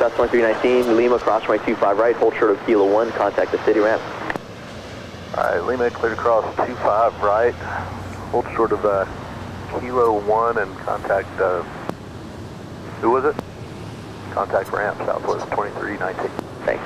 South 2319, Lima, cross runway 25 right, hold short of Kilo 1, contact the city ramp. Alright, Lima, clear to cross 25 right, hold short of Kilo 1 and contact, who was it? Contact ramp, Southwest 2319. Thanks.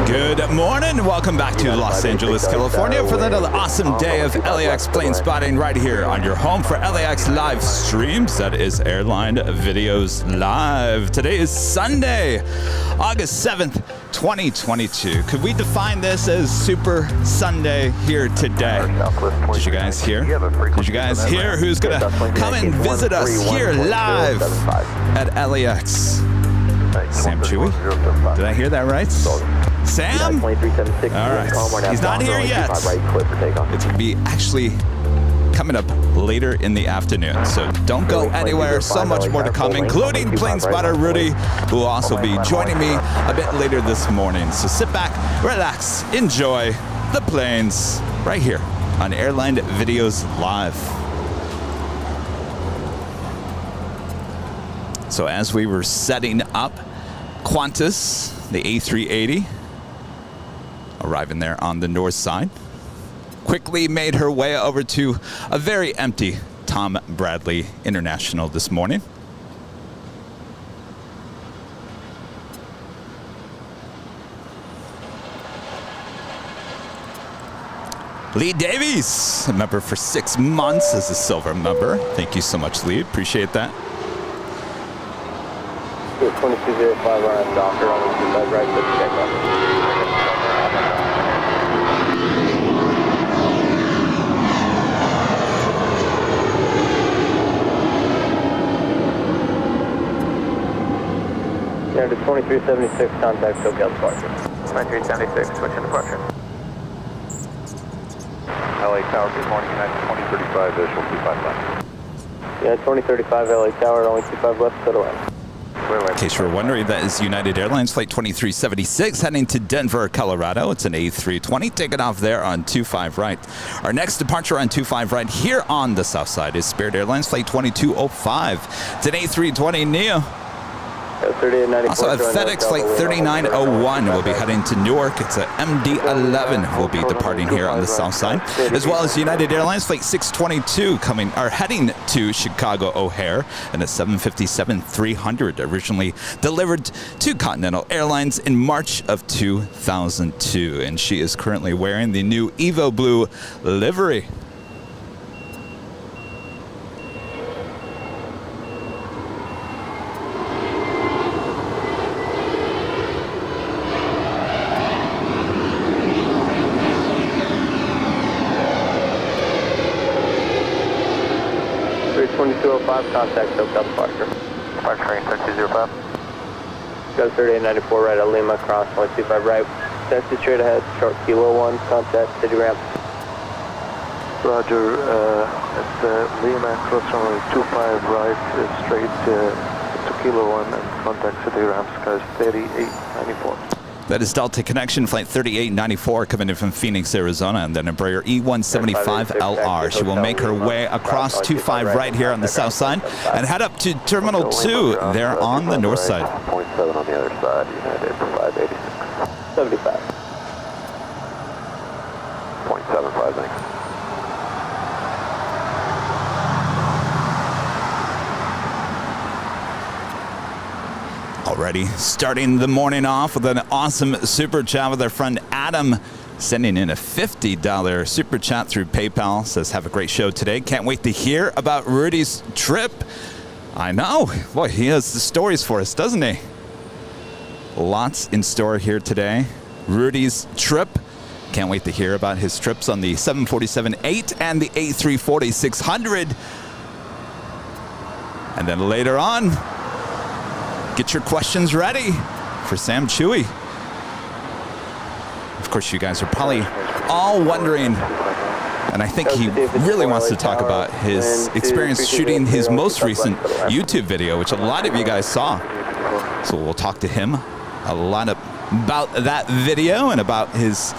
Good morning. Welcome back to Los Angeles, California for another awesome day of LAX plane spotting right here on your home for LAX live streams. That is Airline Videos Live. Today is Sunday, August 7th, 2022. Could we define this as Super Sunday here today? Did you guys hear? Did you guys hear who's going to come and visit us here live at LAX? Sam Chui? Did I hear that right? Sam? All right. He's not here yet. It's going to be actually coming up later in the afternoon. So don't go anywhere. So much more to come, including plane spotter Rudy, who will also be joining me a bit later this morning. So sit back, relax, enjoy the planes right here on Airline Videos Live. So as we were setting up, Qantas, the A380, arriving there on the north side, quickly made her way over to a very empty Tom Bradley International this morning. Lee Davies, a member for 6 months as a silver member. Thank you so much, Lee. Appreciate that. 2205 on Docker on the 25 right, let's check up. Yeah, to 2376, contact SoCal departure. 2376, switching departure. LA Tower, good morning, United 2035, visual 25 left. Yeah, 2035 LA Tower, only 25 left, settle in. In case you're wondering, that is United Airlines Flight 2376 heading to Denver, Colorado. It's an A320 taking off there on 25 right. Our next departure on 25 right here on the south side is Spirit Airlines Flight 2205. It's an A320neo. Also at FedEx Flight 3901 will be heading to Newark. It's a MD-11 will be departing here on the south side, as well as United Airlines Flight 622 heading to Chicago O'Hare, and a 757-300 originally delivered to Continental Airlines in March of 2002, and she is currently wearing the new Evo Blue livery. Contact SoCal departure. Departure train 3205. Go 3894 right at Lima, cross 125 right. That's straight ahead, short Kilo 1, contact city ramp. Roger, at Lima, cross runway 25 right, straight to Kilo 1 and contact city ramp, skies 3894. That is Delta Connection Flight 3894 coming in from Phoenix, Arizona, and then Embraer E175LR. She will make her way across 25 right here on the south side and head up to Terminal 2 there on the north side. 0.7 on the other side, United 586. 75. 0.75, thanks. Already starting the morning off with an awesome super chat with our friend Adam, sending in a $50 super chat through PayPal. Says, have a great show today. Can't wait to hear about Rudy's trip. I know. Boy, he has the stories for us, doesn't he? Lots in store here today. Rudy's trip. Can't wait to hear about his trips on the 747-8 and the A340-600. And then later on, get your questions ready for Sam Chui. Of course, you guys are probably all wondering, and I think he really wants to talk about his experience shooting his most recent YouTube video, which a lot of you guys saw. So we'll talk to him a lot about that video and about his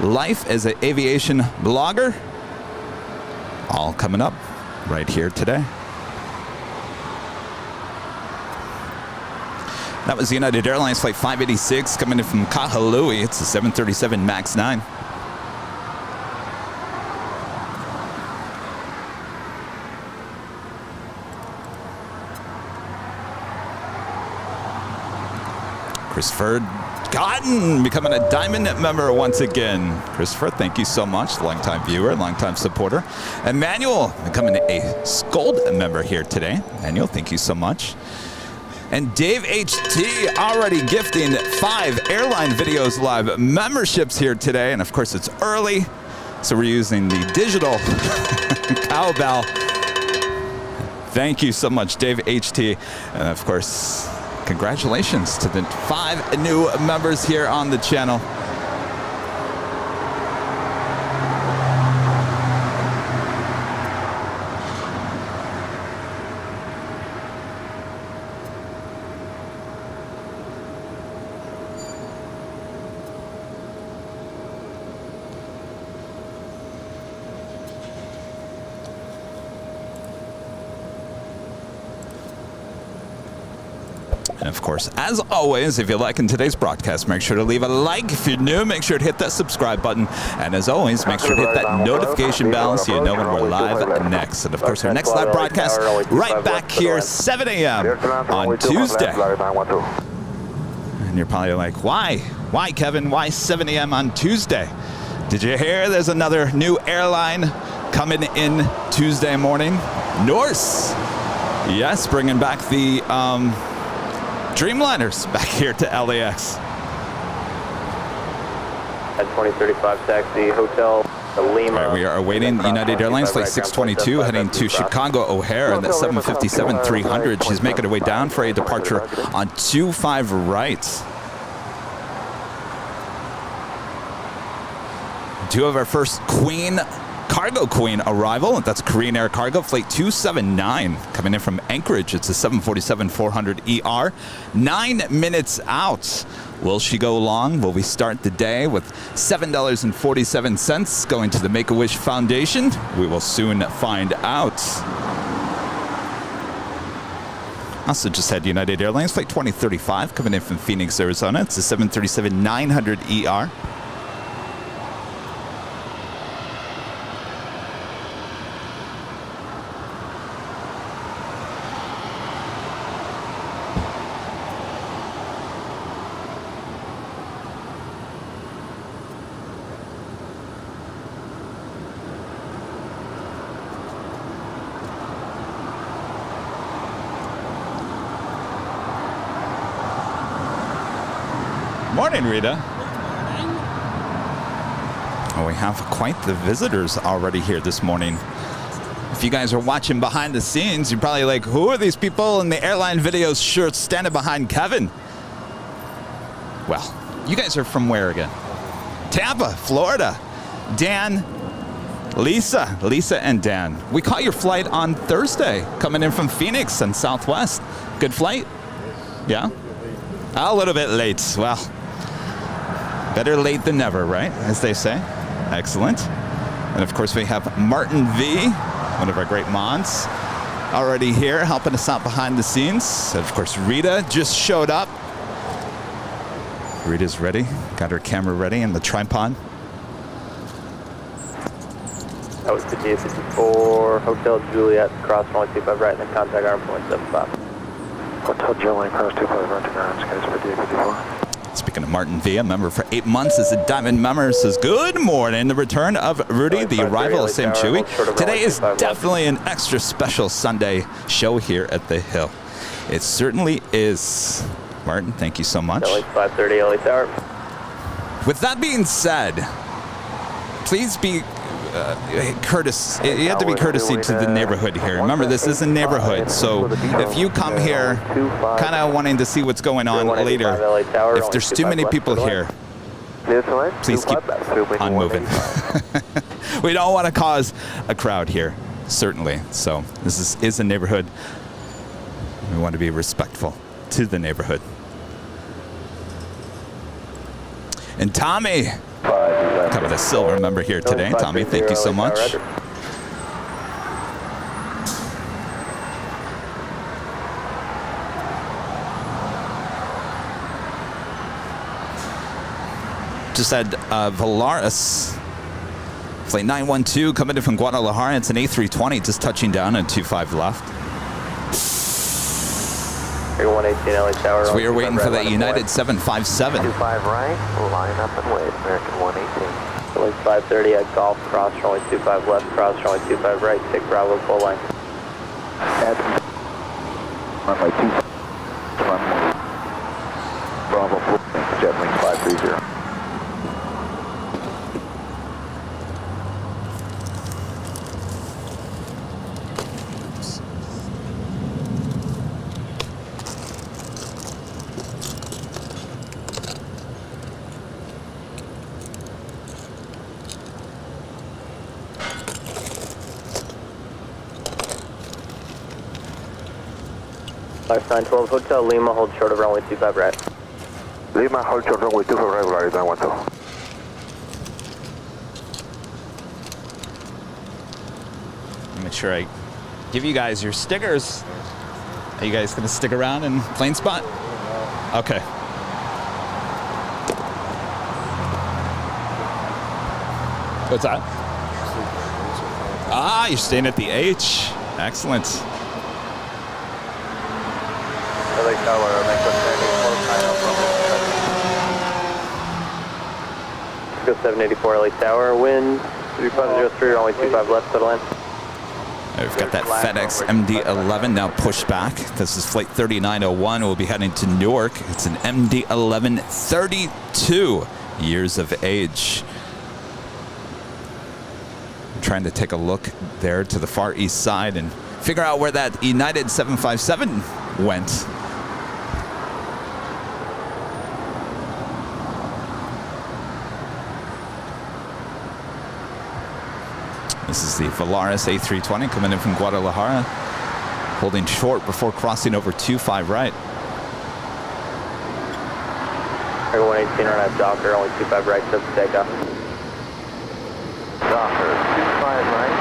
life as an aviation blogger. All coming up right here today. That was United Airlines Flight 586 coming in from Kahului. It's a 737 MAX 9. Christopher Cotton becoming a Diamond member once again. Christopher, thank you so much. Longtime viewer, longtime supporter. Emmanuel becoming a Gold member here today. Emmanuel, thank you so much. And Dave HT already gifting 5 Airline Videos Live memberships here today. And of course, it's early, so we're using the digital cowbell. Thank you so much, Dave HT. And of course, congratulations to the 5 new members here on the channel. And of course, as always, if you're liking today's broadcast, make sure to leave a like. If you're new, make sure to hit that subscribe button. And as always, make sure to hit that notification bell so you know when we're live next. And of course, our next live broadcast right back here, 7 a.m. on Tuesday. And you're probably like, why? Why, Kevin? Why 7 a.m. on Tuesday? Did you hear there's another new airline coming in Tuesday morning? Norse. Yes, bringing back the Dreamliners back here to LAX. At 2035 taxi, Hotel Lima. Right, we are awaiting United Airlines Flight 622 heading to Chicago O'Hare, and that 757-300. She's making her way down for a departure on 25 right. 2 of our first Cargo Queen arrival. That's Korean Air Cargo Flight 279 coming in from Anchorage. It's a 747-400ER. 9 minutes out. Will she go long? Will we start the day with $7.47 going to the Make-A-Wish Foundation? We will soon find out. Also just had United Airlines Flight 2035 coming in from Phoenix, Arizona. It's a 737-900ER. Morning, Rita. Oh, we have quite the visitors already here this morning. If you guys are watching behind the scenes, you're probably like, who are these people in the Airline Videos shirts standing behind Kevin? Well, you guys are from where again? Tampa, Florida. Dan, Lisa and Dan. We caught your flight on Thursday coming in from Phoenix and Southwest. Good flight? Yeah? A little bit late. Well, better late than never, right? As they say. Excellent. And of course, we have Martin V, one of our great mods, already here helping us out behind the scenes. And of course, Rita just showed up. Rita's ready. Got her camera ready and the tripod. That was the G54 Hotel Juliet, cross 125 right, and then contact arm 175. Hotel Juliet, cross 25 right to ground, skies for D54. Speaking of Martin V, a member for 8 months as a Diamond member, says, good morning. The return of Rudy, the arrival of Sam Chui. Today is definitely an extra special Sunday show here at the Hill. It certainly is. Martin, thank you so much. 530 LA Tower. With that being said, please be courteous. You have to be courtesy to the neighborhood here. Remember, this is a neighborhood, so if you come here kind of wanting to see what's going on later, if there's too many people here, please keep on moving. We don't want to cause a crowd here, certainly. So this is a neighborhood. We want to be respectful to the neighborhood. And Tommy, cover the silver member here today. Tommy, thank you so much. Just had Valaris, flight 912, coming in from Guadalajara. It's an A320, just touching down at 25 left. 118 LA Tower. So we are waiting for that United 757. 25 right, line up and wait, American 118. Like 530 at Golf, cross runway 25 left, cross runway 25 right, take Bravo full line. Runway 2, runway Bravo full line, jet wing 530. Life 912 Hotel Lima, hold short of runway 25 right. Lima, hold short runway 25 right, Volaris 912. Make sure I give you guys your stickers. Are you guys going to stick around and plane spot? Okay. What's that? Ah, you're staying at the H. Excellent. LA Tower, go 784 LA Tower, wind 3503, runway 25 left, settle in. We've got that FedEx MD-11 now pushed back. This is flight 3901. We'll be heading to Newark. It's an MD-11, 32 years of age. I'm trying to take a look there to the far east side and figure out where that United 757 went. This is the Valaris A320 coming in from Guadalajara, holding short before crossing over 25 right. Air 118 on that Docker, only 25 right, so take off. Docker, 25 right,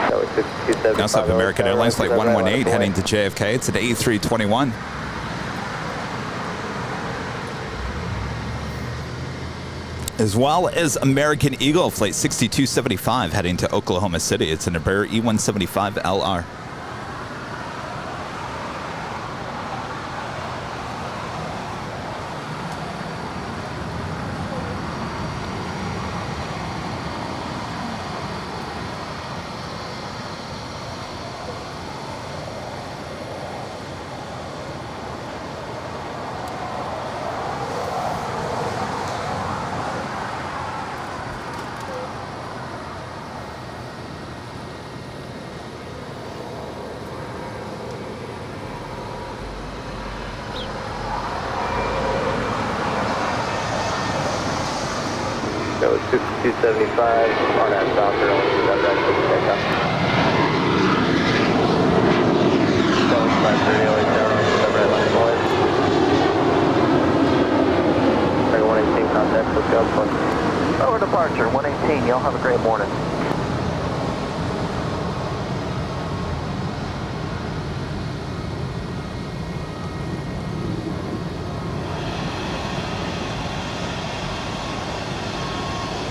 That was 6275. We also have American Airlines flight 118 heading to JFK. It's an A321. As well as American Eagle flight 6275 heading to Oklahoma City. It's an Embraer E175LR. That was 6275 on that Docker, only 25 right, so take off. That was 530 LA Tower, only 25 right, line forward. Air 118 contact, let's go. Over departure, 118. Y'all have a great morning.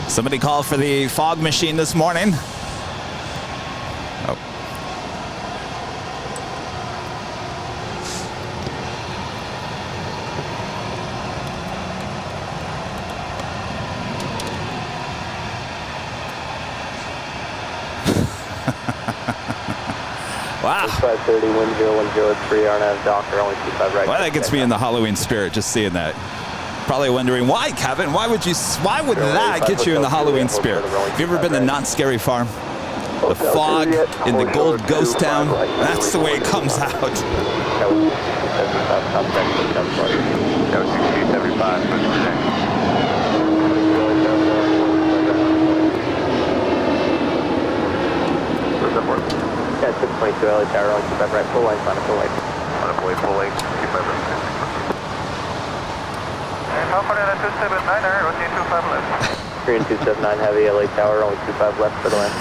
Somebody called for the fog machine this morning. Oh. Wow. 530, wind 0103, RNAV Docker, only 25 right. Well, that gets me in the Halloween spirit just seeing that. Probably wondering why, Kevin. Why would that get you in the Halloween spirit? Have you ever been to Not Scary Farm? The fog in the gold ghost town. That's the way it comes out. That was 6275. Yeah, 622 LA Tower, only 25 right, full line, full line. On a full lane, 25 right. Green 279 heavy, LA Tower, only 25 left for the land.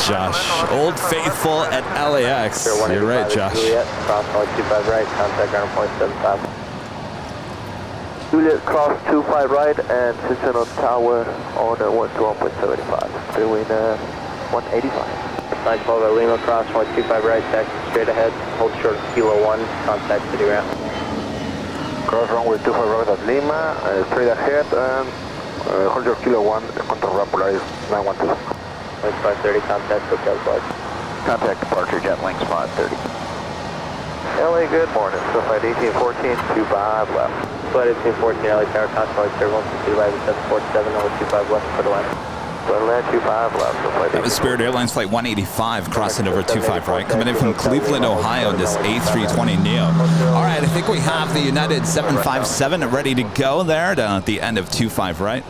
Josh, Old Faithful at LAX. You're right, Josh. Juliet, cross only 25 right, contact ground point 75. Juliet, cross 25 right and Cicero Tower on 121.75. Between 185. 912 Lima, cross 125 right, taxi straight ahead, hold short Kilo 1, contact city ground. Cross runway 25 right at Lima, straight ahead and hold your Kilo 1, contact Rappler 912. 530, contact hotel flight. Contact departure jet link spot 30. LA, good morning. So flight 1814, 25 left. Flight 1814, LA Tower, contact turbulence, 747, only 25 left for the land. Land 25 left. So flight That was Spirit Airlines Flight 185 crossing over 25 right, coming in from Cleveland, Ohio, this A320neo. All right, I think we have the United 757 ready to go there down at the end of 25 right.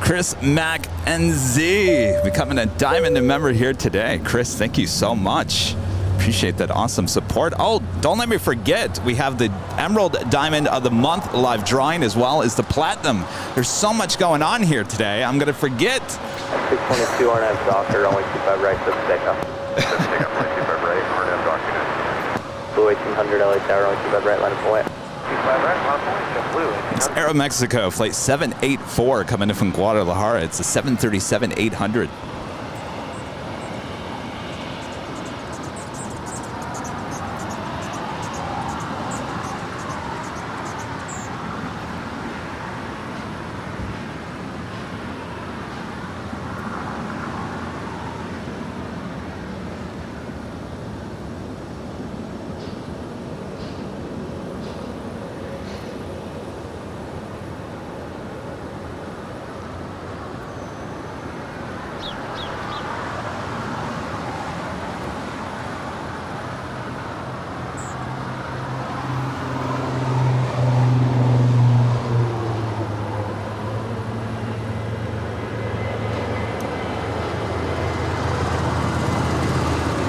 Chris, Mac, and Z becoming a diamond member here today. Chris, thank you so much. Appreciate that awesome support. Oh, don't let me forget, we have the Emerald Diamond of the Month live drawing as well as the Platinum. There's so much going on here today. I'm going to forget. 622 RNF Docker, only 25 right, so take off. Take up 25 right, RNF Docker. Blue 1800 LA Tower, only 25 right, line of away. 25 right, line of away, blue. It's Aeromexico, Flight 784 coming in from Guadalajara. It's a 737-800.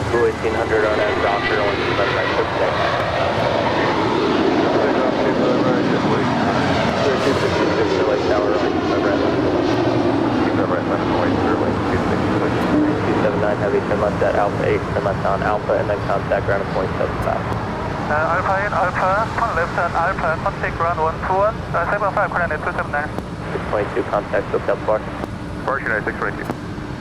Blue 1800 RNF Docker, only 25 right, so take off. 266 LA Tower, only 25 right, line of away. 25 right, line of away, 279 heavy, turn left at Alpha 8, turn left on Alpha, and then contact ground at point 75. Alpha 8, Alpha, turn left at Alpha, contact ground 121, 75, coordinate 279. 622, contact hotel bar. Departure 622.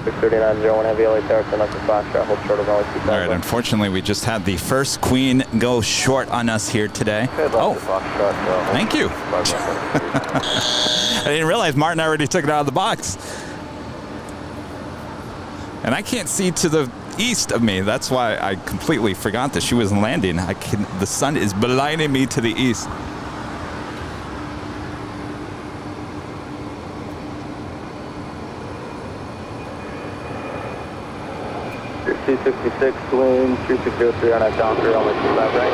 63901 heavy LA Tower, turn left at Foxtrot, hold short of only 25 All right, unfortunately, we just had the first Queen go short on us here today. Oh, thank you. I didn't realize Martin already took it out of the box. And I can't see to the east of me. That's why I completely forgot that she was landing. The sun is blinding me to the east. You're 266, wind 3603 on that Docker, only 25 right.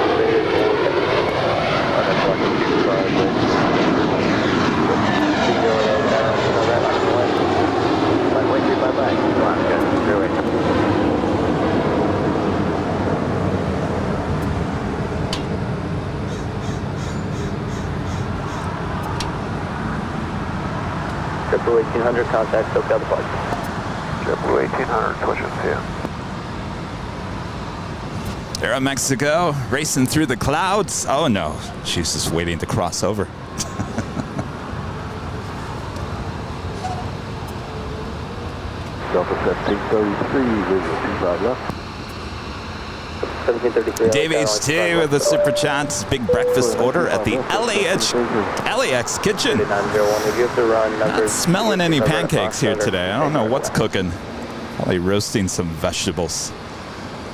JetBlue 1800, contact SoCal departure. JetBlue 1800, pushing here. Aeromexico racing through the clouds. Oh no, she's just waiting to cross over. Delta 1733, visual 25 left. 1733. Dave HT with the super chats. Big breakfast order at the LAX kitchen. Not smelling any pancakes here today. I don't know what's cooking. Probably roasting some vegetables.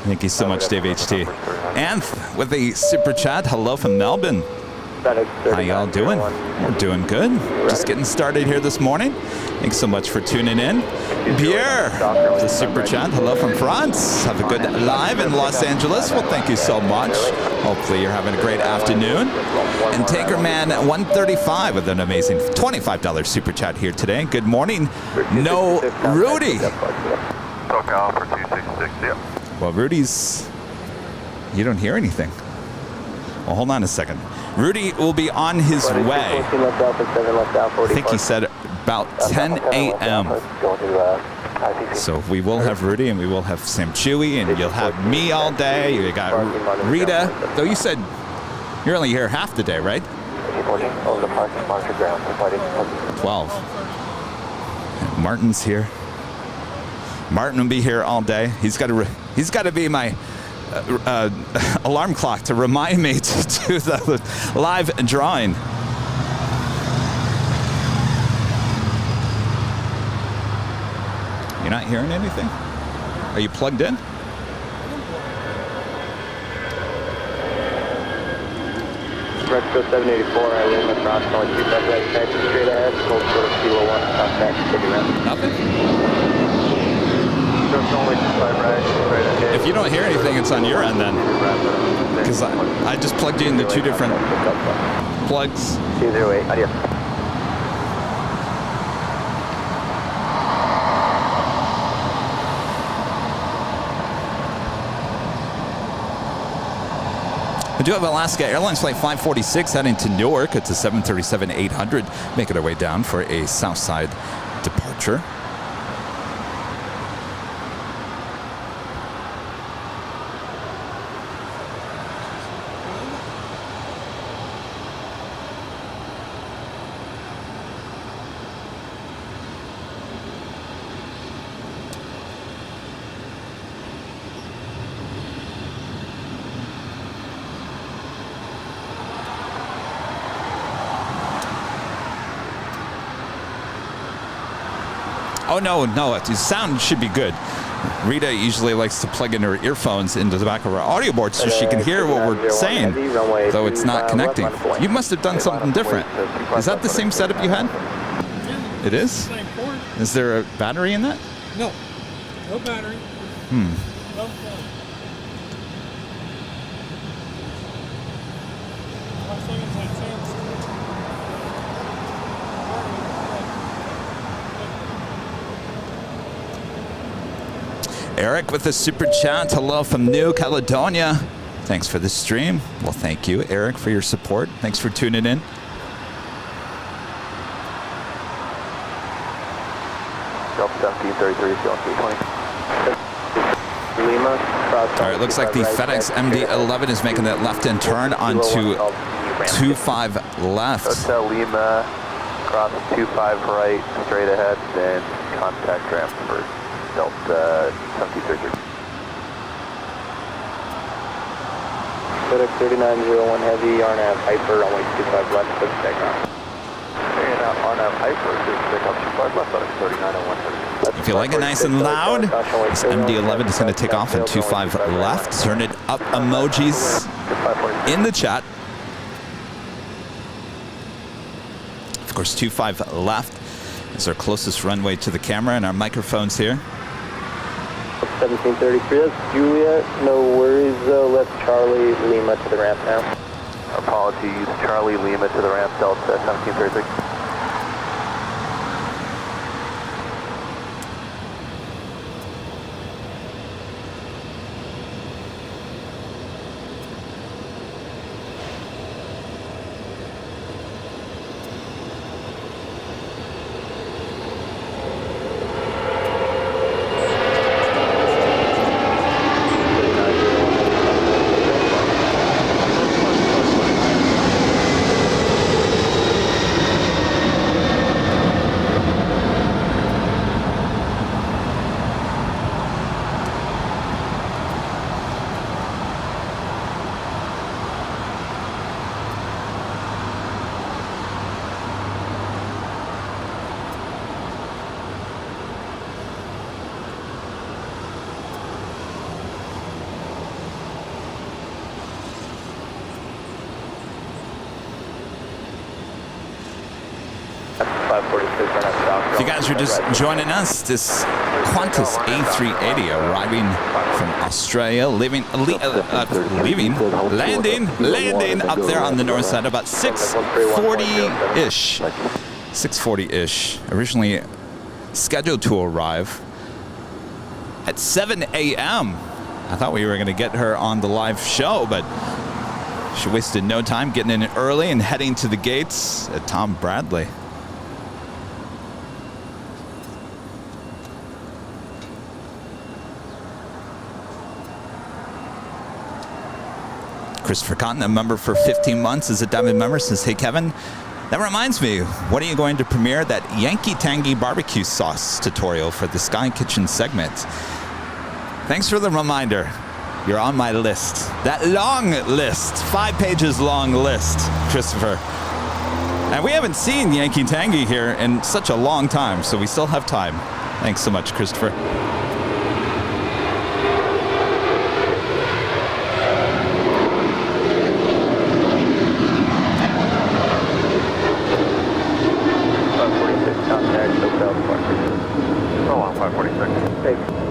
Thank you so much, Dave HT. And with a super chat, hello from Melbourne. How y'all doing? We're doing good. Just getting started here this morning. Thanks so much for tuning in. Pierre, the super chat. Hello from France. Have a good live in Los Angeles. Well, thank you so much. Hopefully you're having a great afternoon. And Tankerman 135 with an amazing $25 super chat here today. Good morning. No Rudy. SoCal for 266, yep. Well, Rudy's... You don't hear anything. Well, hold on a second. Rudy will be on his way. I think he said about 10 a.m. So we will have Rudy and we will have Sam Chui and you'll have me all day. You got Rita. Though you said you're only here half the day, right? 12. And Martin's here. Martin will be here all day. He's got to be my alarm clock to remind me to do the live drawing. You're not hearing anything? Are you plugged in? Mexico 784, I live across only 25 right, taxi straight ahead, hold short of Kilo 1, contact, take it around. Nothing? Just only 25 right, straight ahead. If you don't hear anything, it's on your end then. Because I just plugged you into two different plugs. 208, adios. We do have Alaska Airlines Flight 546 heading to Newark. It's a 737-800, making our way down for a Southside departure. Oh, no, the sound should be good. Rita usually likes to plug in her earphones into the back of her audio board so she can hear what we're saying, though it's not connecting. You must have done something different. Is that the same setup you had? It is? Is there a battery in that? No. No battery. No phone. Last thing is that Sam's. Eric with a super chat. Hello from New Caledonia. Thanks for the stream. Well, thank you, Eric, for your support. Thanks for tuning in. Delta 1733, Delta 320. Lima, cross. All right, looks like the FedEx MD-11 is making that left-hand turn onto 25 left. Hotel Lima, cross 25 right, straight ahead, then contact ramp for Delta 1733. FedEx 3901 Heavy, RNAV Hyper, runway 25 left, quick takeoff. And RNAV Hyper, just pick up 25 left, FedEx 3901 Heavy. If you like it nice and loud, this MD-11 is going to take off at 25 left. Turn it up emojis in the chat. Of course, 25 left is our closest runway to the camera and our microphones here. 1733, that's Juliet. No worries though. Left Charlie Lima to the ramp now. Apologies, Charlie Lima to the ramp, Delta 1733. If you guys are just joining us, this Qantas A380 arriving from Australia, landing up there on the north side about 6:40-ish. 6:40-ish. Originally scheduled to arrive at 7 a.m. I thought we were going to get her on the live show, but she wasted no time getting in early and heading to the gates at Tom Bradley. Christopher Cotton, a member for 15 months, is a Diamond member, says, hey, Kevin, that reminds me, when are you going to premiere that Yankee Tangy barbecue sauce tutorial for the Sky Kitchen segment? Thanks for the reminder. You're on my list. That long list, 5 pages long list, Christopher. And we haven't seen Yankee Tangy here in such a long time, so we still have time. Thanks so much, Christopher. So long, 546. Thanks.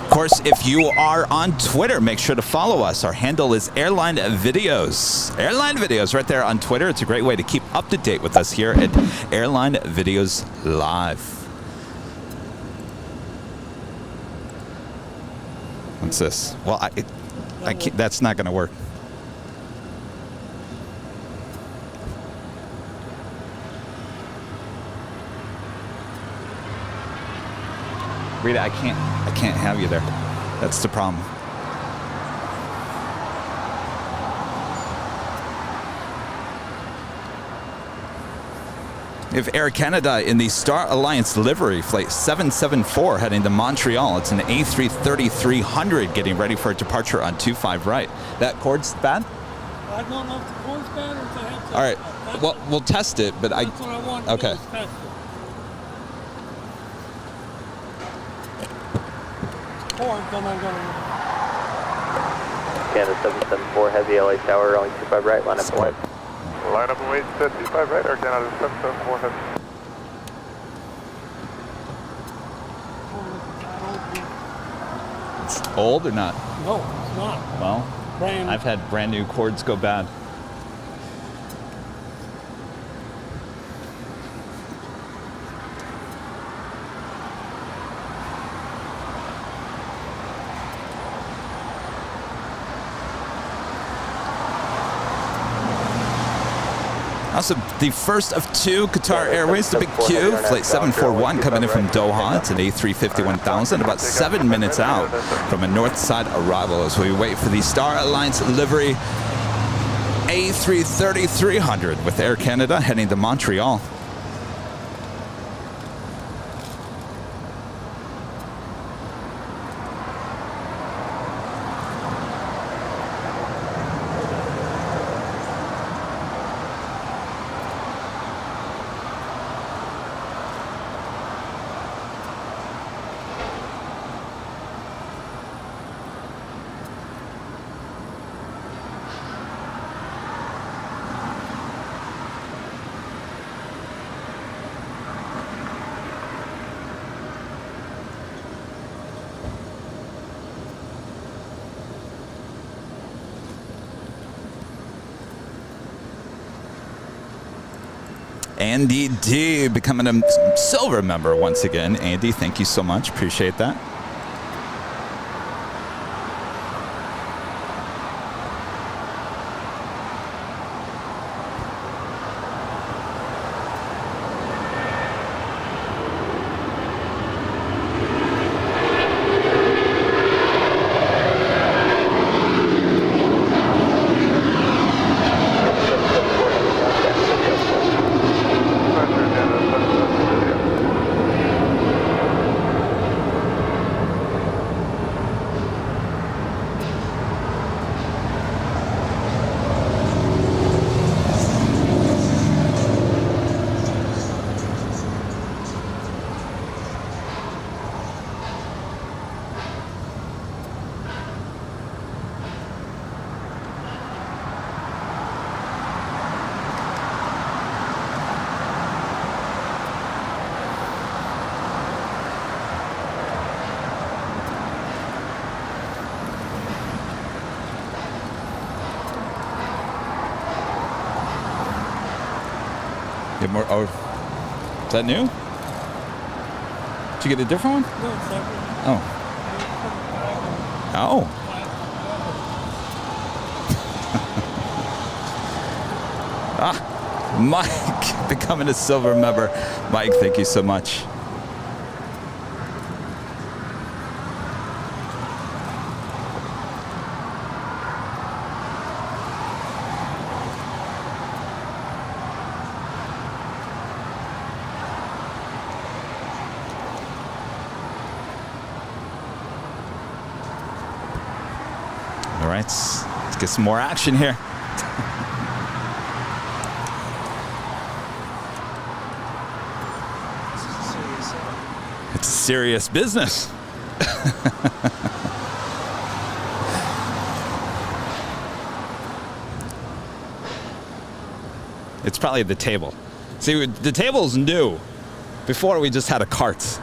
Of course, if you are on Twitter, make sure to follow us. Our handle is Airline Videos. Airline Videos right there on Twitter. It's a great way to keep up to date with us here at Airline Videos Live. What's this? Well, I can't, that's not going to work. Rita, I can't have you there. That's the problem. We have Air Canada in the Star Alliance livery, flight 774 heading to Montreal. It's an A330-300 getting ready for a departure on 25 right. That cord's bad? I don't know if the cord's bad or if I have to. All right. Well, we'll test it, but That's what I want to okay. do is test it. Cord, then I'm going to... Canada 774, heavy LA tower, rolling 25 right, line up and wait. Line up and wait, set 25 right, Air Canada 774 heavy. It's old or not? No, it's not. Well, Brand. I've had brand new cords go bad. Also, the first of 2 Qatar Airways, the Big Q, flight 741 coming in from Doha. It's an A350-1000, about 7 minutes out from a north side arrival as we wait for the Star Alliance livery A330-300 with Air Canada heading to Montreal. Andy D becoming a silver member once again. Andy, thank you so much. Appreciate that. Get more. Oh, is that new? Did you get a different one? No, it's not. Oh. Oh. Mike, becoming a silver member. Mike, thank you so much. All right, let's get some more action here. It's serious business. It's probably the table. See, the table's new. Before we just had a cart. So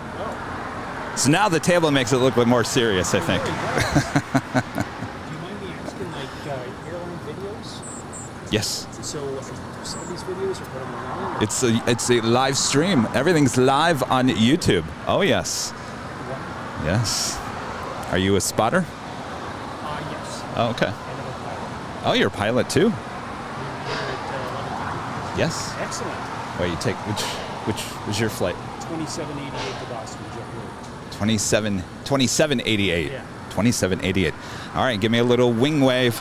now the table makes it look like more serious, I think. Do you mind me asking, like, airline videos? Yes. So, do you sell these videos or put them online? Or? It's a live stream. Everything's live on YouTube. Oh, yes. What? Yes. Are you a spotter? Yes. Oh, okay. And I'm a pilot. Oh, you're a pilot too? Here at Yes. Excellent. Wait, you take which was your flight? 2788 to Boston, JetTip. 2788. Yeah. 2788. All right, give me a little wing wave.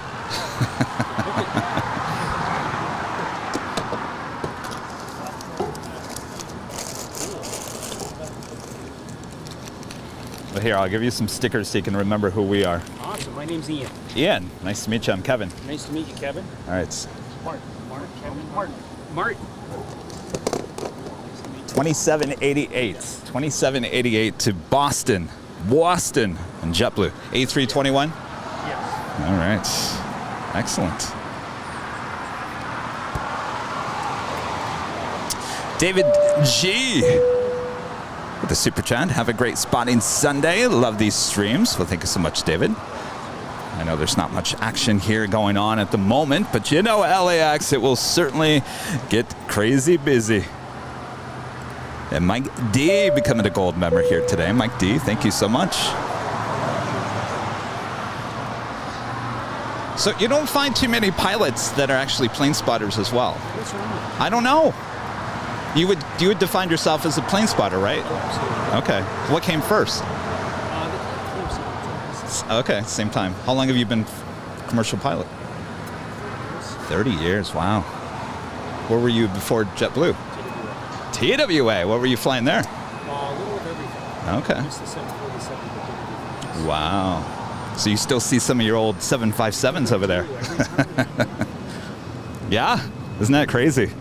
But here, I'll give you some stickers so you can remember who we are. Awesome. My name's Ian. Ian, nice to meet you. I'm Kevin. Nice to meet you, Kevin. All right. Martin. Kevin. Martin. 2788. 2788 to Boston. And JetBlue. A321? Yes. All right. Excellent. David G. with the super chat. Have a great spotting Sunday. Love these streams. Well, thank you so much, David. I know there's not much action here going on at the moment, but you know LAX, it will certainly get crazy busy. And Mike D becoming a gold member here today. Mike D, thank you so much. So you don't find too many pilots that are actually plane spotters as well. What's wrong with it? I don't know. You would define yourself as a plane spotter, right? Okay. What came first? Okay, same time. How long have you been commercial pilot? 30 years, wow. Where were you before JetBlue? TWA. What were you flying there? A little of everything. Okay. Just the 747, but everything. Wow. So you still see some of your old 757s over there? Yeah? Isn't that crazy?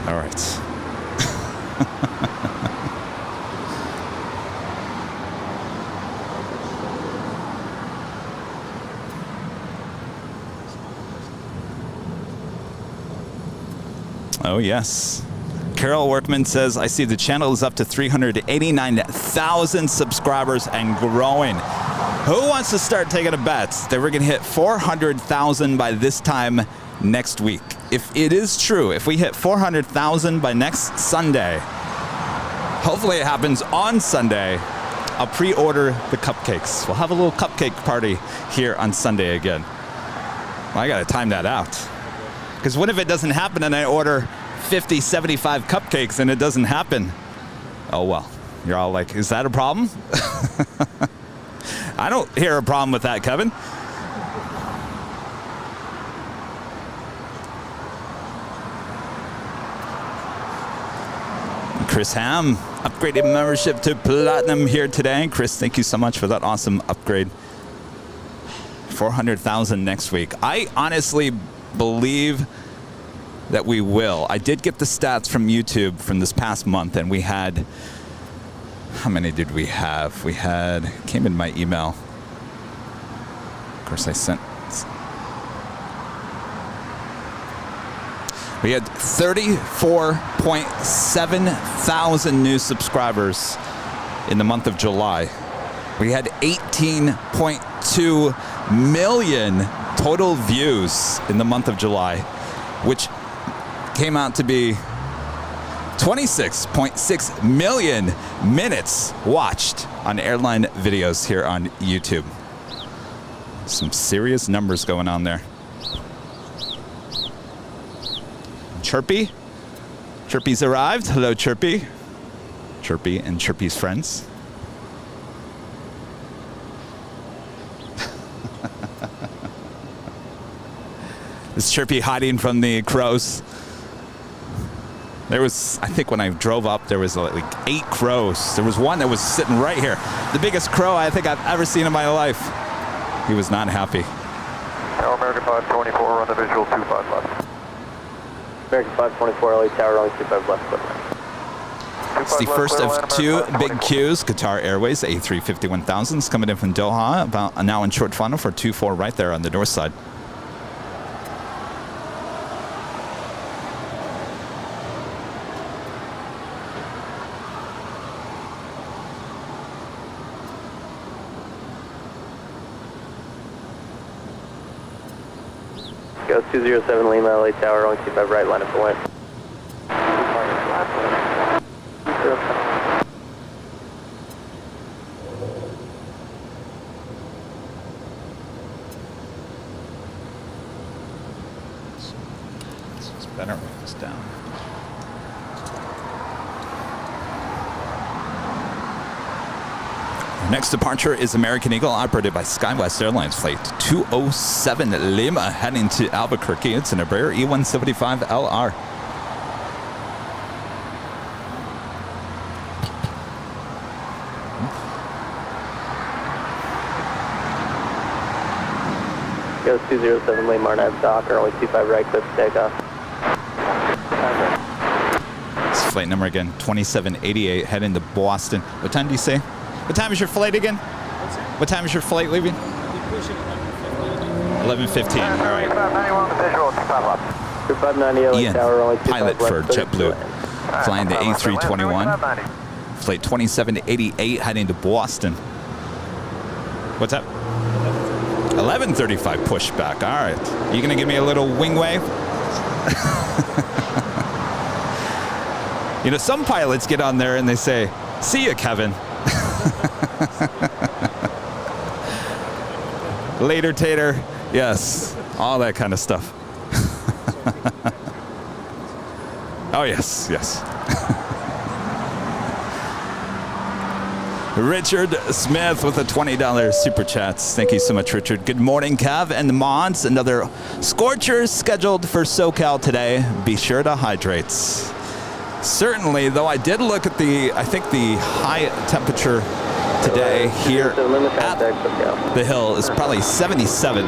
All right. Oh, yes. Carol Workman says, I see the channel is up to 389,000 subscribers and growing. Who wants to start taking a bet that we're going to hit 400,000 by this time next week? If it is true, if we hit 400,000 by next Sunday, hopefully it happens on Sunday, I'll pre-order the cupcakes. We'll have a little cupcake party here on Sunday again. Well, I got to time that out. Because what if it doesn't happen and I order 50, 75 cupcakes and it doesn't happen? Oh, well. You're all like, is that a problem? I don't hear a problem with that, Kevin. Chris Ham upgraded membership to Platinum here today. Chris, thank you so much for that awesome upgrade. 400,000 next week. I honestly believe that we will. I did get the stats from YouTube from this past month, and we had, how many did we have? We had, came in my email. Of course, I sent. We had 34.7 thousand new subscribers in the month of July. We had 18.2 million total views in the month of July, which came out to be 26.6 million minutes watched on airline videos here on YouTube. Some serious numbers going on there. Chirpy. Chirpy's arrived. Hello, Chirpy. Chirpy and Chirpy's friends. Is Chirpy hiding from the crows? There was, I think when I drove up, there was like 8 crows. There was one that was sitting right here. The biggest crow I think I've ever seen in my life. He was not happy. Tower American 524, run the visual 25 left. American 524, LA Tower, only 25 left. It's the first of 2 big queues. Qatar Airways A350-1000s coming in from Doha, about now in short funnel for 24 right there on the north side. Go 207 Lima, LA Tower, only 25 right, line up for wind. It's better with this down. Next departure is American Eagle, operated by SkyWest Airlines Flight 207 Lima, heading to Albuquerque. It's an Embraer E175LR. Go 207 Lima, Arnab Docker, only 25 right, clear for takeoff. It's flight number again, 2788, heading to Boston. What time do you say? What time is your flight again? What time is your flight leaving? 11:15. All right. 590 LA Ian, Tower, only 25 pilot for left, JetBlue, flying the A321. Flight 2788, heading to Boston. What's up? 11:35 pushback. All right. You gonna give me a little wing wave? You know, some pilots get on there and they say, "See ya, Kevin." Later, Tater. Yes, all that kind of stuff. Oh, yes, yes. Richard Smith with a $20 super chats. Thank you so much, Richard. Good morning, Kev and the mods. Another scorcher scheduled for SoCal today. Be sure to hydrate. Certainly, though I did look at I think the high temperature today here at the hill is probably 77.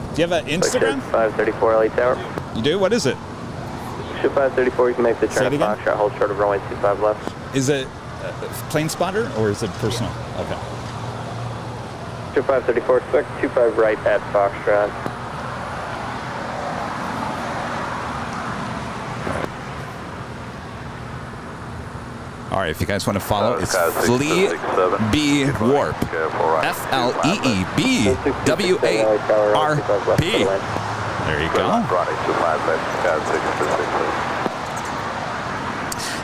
Do you have an Instagram? 534 LA Tower. You do? What is it? Ship 534, you can make the turn of Foxtrot, hold short of runway 25 left. Is it plane spotter or is it personal? Okay. Ship 534, expect 25 right at Foxtrot. All right, if you guys want to follow, it's Flee B Warp. FLEEBWARP. There you go.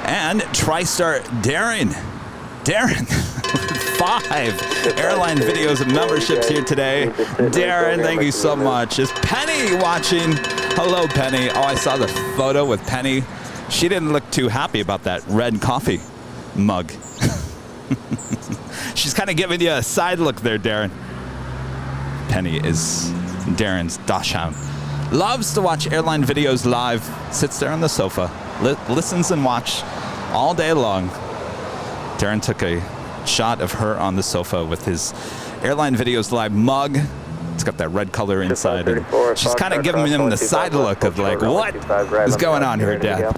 And TriStar Darren. Darren, 5 airline videos and memberships here today. Darren, thank you so much. Is Penny watching? Hello, Penny. Oh, I saw the photo with Penny. She didn't look too happy about that red coffee mug. She's kind of giving you a side look there, Darren. Penny is Darren's dachshund. Loves to watch airline videos live. Sits there on the sofa. listens and watch all day long. Darren took a shot of her on the sofa with his Airline Videos Live mug. It's got that red color inside. And she's kind of giving him the side look of like, what is going on here, Dad?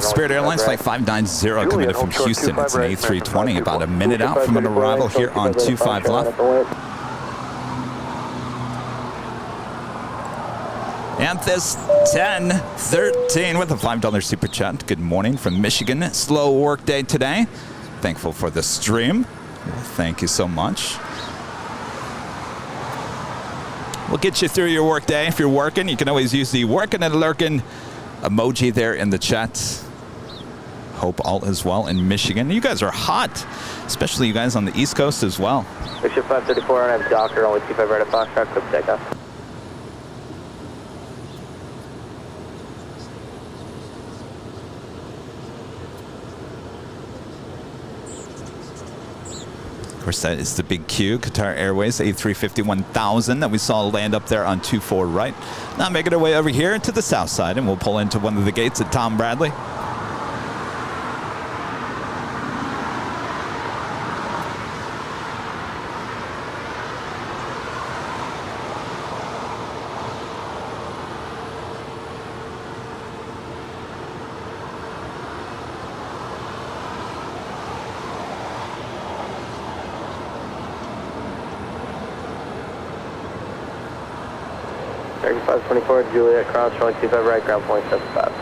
Spirit Airlines Flight 590 coming in from Houston. It's an A320, about a minute out from an arrival here on 25 left. Anthus 1013 with a $5 super chat. Good morning from Michigan. Slow work day today. Thankful for the stream. Well, thank you so much. We'll get you through your work day. If you're working, you can always use the working and lurking emoji there in the chat. Hope all is well in Michigan. You guys are hot, especially you guys on the East Coast as well. Bishop 534, and I have Doctor, only 25 right at Foxtrot, quick takeoff. Of course, that is the big Q, Qatar Airways A350-1000 that we saw land up there on 24 right. Now making our way over here to the south side, and we'll pull into one of the gates at Tom Bradley. American 524, Juliet, cross, runway 25 right, ground point 75.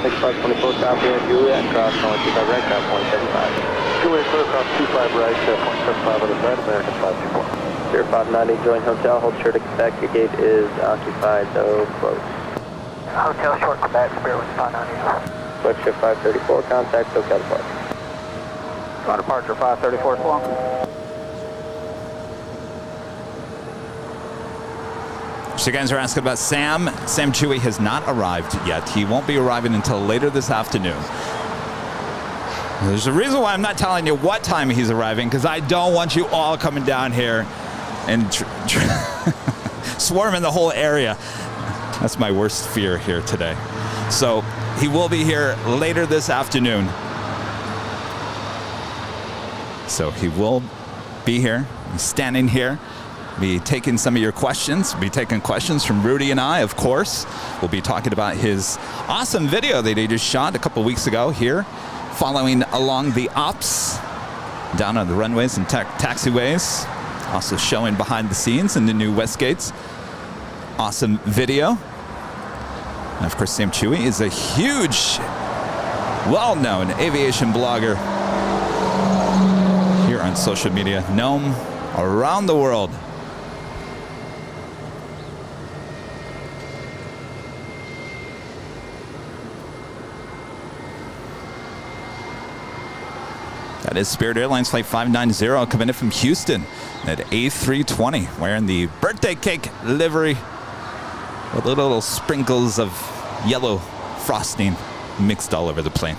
Next 524, copy, Juliet, cross, runway 25 right, ground point 75. Juliet, clear across 25 right, point 75 on the side, American 524. 0590, join hotel, hold sure to Quebec, your gate is occupied, though closed. Hotel short Quebec, Spirit with 590. Flexship 534, contact SoCal Departure. On departure 534 is long. So you guys are asking about Sam. Sam Chui has not arrived yet. He won't be arriving until later this afternoon. There's a reason why I'm not telling you what time he's arriving, because I don't want you all coming down here and swarming the whole area. That's my worst fear here today. So he will be here later this afternoon. So he will be here, standing here, be taking some of your questions, be taking questions from Rudy and I, of course. We'll be talking about his awesome video that he just shot a couple weeks ago here, following along the ops down on the runways and taxiways, also showing behind the scenes in the new Westgates. Awesome video. And of course, Sam Chui is a huge, well-known aviation blogger here on social media, known around the world. That is Spirit Airlines Flight 590 coming in from Houston at A320, wearing the birthday cake livery with little sprinkles of yellow frosting mixed all over the plane.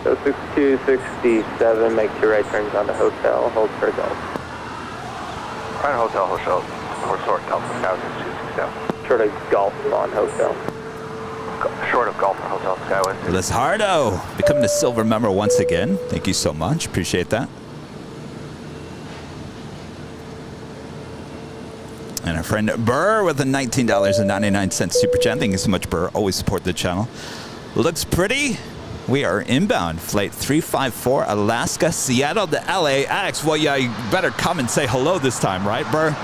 So 6267, make 2 right turns on the hotel, hold for golf. Right hotel, or short golf, Skyway 267. Short of golf on hotel. Short of golf on hotel, Skyway. Lizardo becoming a silver member once again. Thank you so much. Appreciate that. And our friend Burr with a $19.99 super chat. Thank you so much, Burr. Always support the channel. Looks pretty. We are inbound, flight 354, Alaska, Seattle to LAX. Well, yeah, you better come and say hello this time, right, Burr?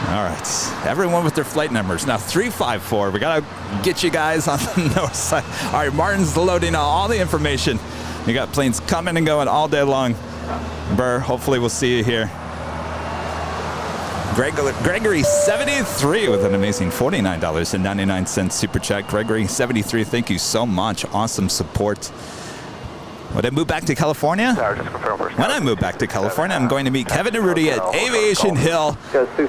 All right, everyone with their flight numbers. Now, 354, we got to get you guys on the north side. All right, Martin's loading all the information. You got planes coming and going all day long Burr, hopefully we'll see you here. Gregory 73 with an amazing $49.99 super chat. Gregory 73, thank you so much. Awesome support. When I move back to California, I'm going to meet Kevin and Rudy at Aviation Hill.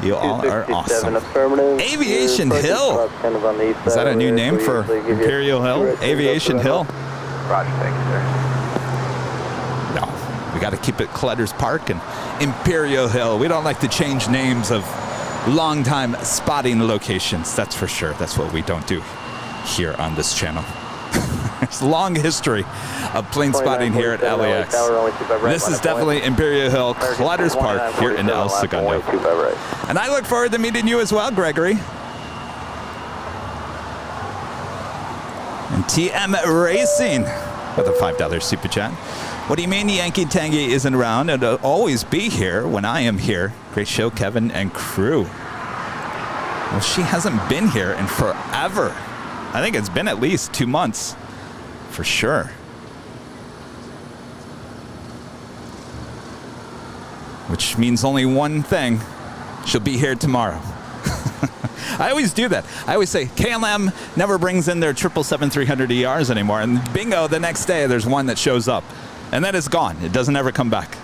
You all are awesome. Aviation Hill. Is that a new name for Imperial Hill? Aviation Hill? Roger, thank you, sir. No, we got to keep it Clutter's Park and Imperial Hill. We don't like to change names of long-time spotting locations. That's for sure. That's what we don't do here on this channel. There's a long history of plane spotting here at LAX. This is definitely Imperial Hill, Clutter's Park here in El Segundo. And I look forward to meeting you as well, Gregory. And TM Racing with a $5 super chat. What do you mean Yankee Tangy isn't around? It'll always be here when I am here. Great show, Kevin and crew. Well, she hasn't been here in forever. I think it's been at least 2 months, for sure. Which means only one thing. She'll be here tomorrow. I always do that. I always say KLM never brings in their 777-300ERs anymore. And bingo, the next day there's one that shows up. And then it's gone. It doesn't ever come back.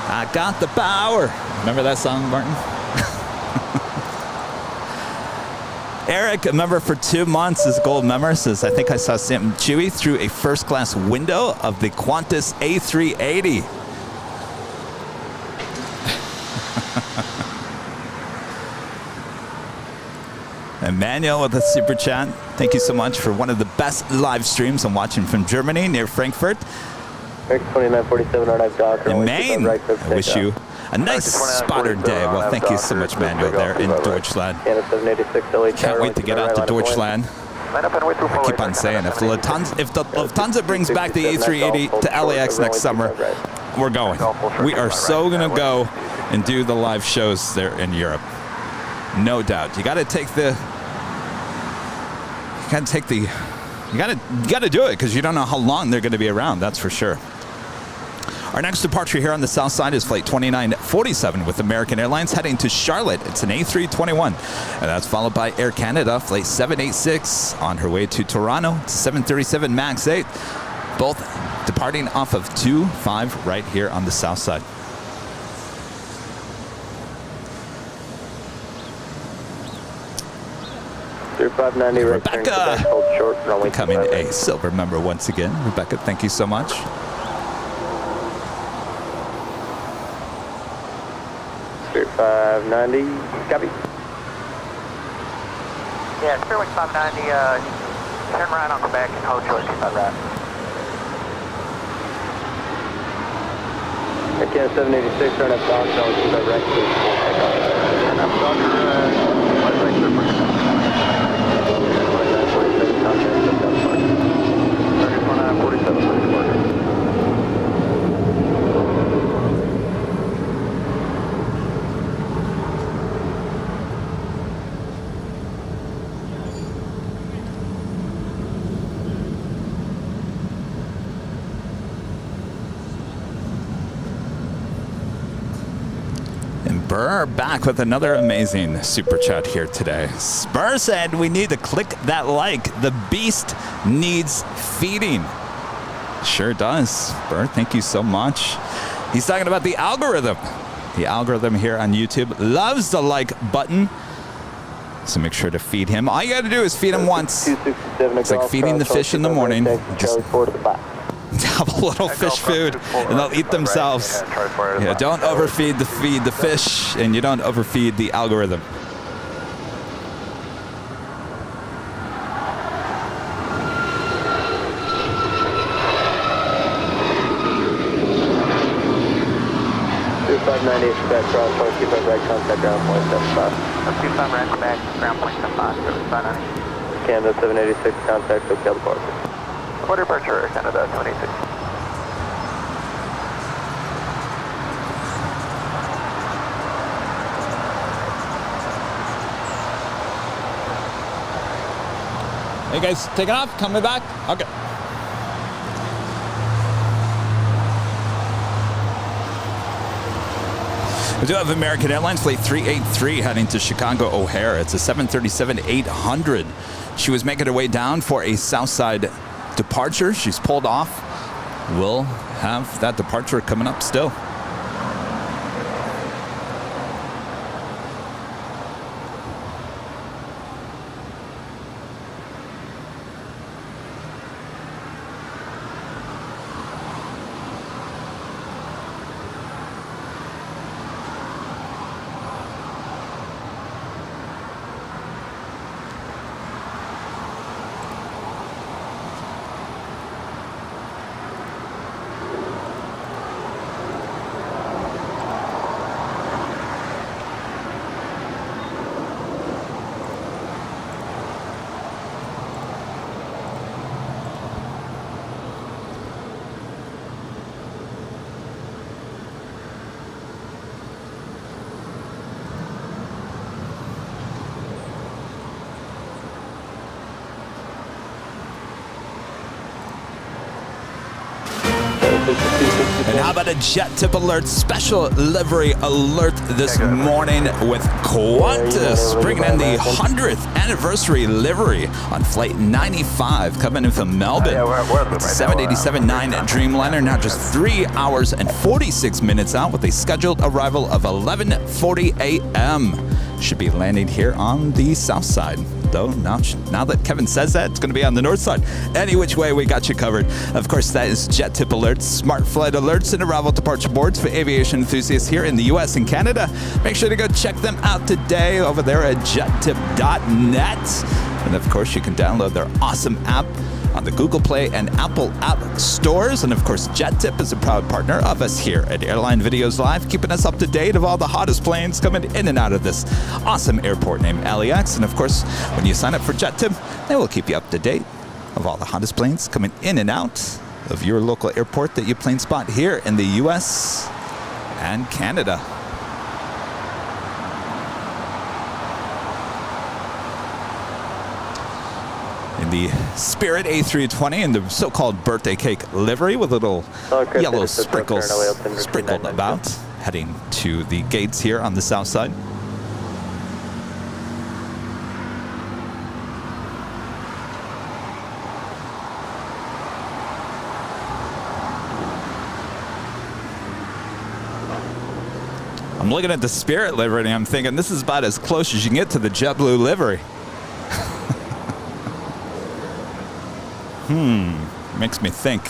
I got the power. Remember that song, Martin? Eric, a member for 2 months, is gold member, says, I think I saw Sam Chui through a first-class window of the Qantas A380. Emmanuel with a super chat. Thank you so much for one of the best live streams I'm watching from Germany near Frankfurt. In Maine, I wish you a nice spotter day. Well, thank you so much, Manuel, there in Deutschland. Can't wait to get out to Deutschland. I keep on saying, if the Lufthansa brings back the A380 to LAX next summer, we're going. We are so going to go and do the live shows there in Europe. No doubt. You got to take the... You got to do it because you don't know how long they're going to be around. That's for sure. Our next departure here on the south side is flight 2947 with American Airlines heading to Charlotte. It's an A321. And that's followed by Air Canada, flight 786 on her way to Toronto. It's 737 MAX 8. Both departing off of 25 right here on the south side. Rebecca becoming a silver member once again. Rebecca, thank you so much. Spirit 590, copy. Yeah, Spirit 590, turn right on Quebec and hold short 25 right. Again, 786, turn up down, showing 25 right, please. And I'm Dr. Burr back with another amazing super chat here today. Spur said we need to click that like. The beast needs feeding. Sure does. Burr, thank you so much. He's talking about the algorithm. The algorithm here on YouTube loves the like button. So make sure to feed him. All you got to do is feed him once. It's like feeding the fish in the morning. Just have a little fish food and they'll eat themselves. Yeah, don't overfeed the fish, and you don't overfeed the algorithm. Quebec, cross, 25 right, contact ground point 75. 25 right, Quebec, ground point 75, 590. Canada 786, contact SoCal departure. What departure, Canada 786? Hey guys, taking off, coming back? Okay. We do have American Airlines Flight 383 heading to Chicago O'Hare. It's a 737-800. She was making her way down for a Southside departure. She's pulled off. We'll have that departure coming up still. And how about a JetTip Alert special livery alert this morning with Qantas bringing in the 100th anniversary livery on Flight 95 coming in from Melbourne. It's a 787-9 Dreamliner, now just 3 hours and 46 minutes out with a scheduled arrival of 11:40 a.m. Should be landing here on the south side. Though now that Kevin says that, it's going to be on the north side. Any which way, we got you covered. Of course, that is JetTip Alerts, smart flight alerts and arrival departure boards for aviation enthusiasts here in the U.S. and Canada. Make sure to go check them out today over there at jettip.net. And of course, you can download their awesome app on the Google Play and Apple App Stores. And of course, JetTip is a proud partner of us here at Airline Videos Live, keeping us up to date of all the hottest planes coming in and out of this awesome airport named LAX. And of course, when you sign up for JetTip, they will keep you up to date of all the hottest planes coming in and out of your local airport that you plane spot here in the US and Canada. In the Spirit A320 and the so-called birthday cake livery with little yellow sprinkles sprinkled about, heading to the gates here on the south side. I'm looking at the Spirit livery and I'm thinking this is about as close as you can get to the JetBlue livery. Makes me think.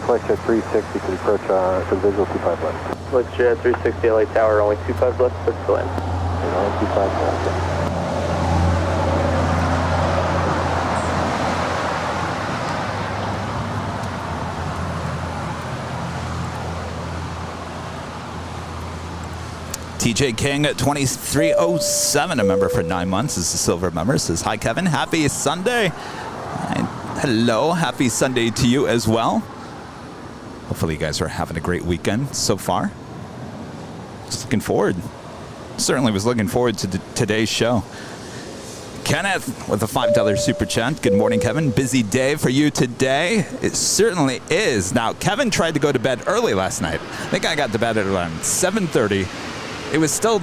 Flight Jet 360 to approach for visual 25 left. Flight Jet 360 LA Tower, only 25 left, push to land. Only 25 left. TJ King at 2307, a member for 9 months, is a silver member. Says, hi, Kevin. Happy Sunday. And hello. Happy Sunday to you as well. Hopefully you guys are having a great weekend so far. Just looking forward. Certainly was looking forward to today's show. Kenneth with a $5 super chat. Good morning, Kevin. Busy day for you today. It certainly is. Now, Kevin tried to go to bed early last night. I think I got to bed at around 7:30. It was still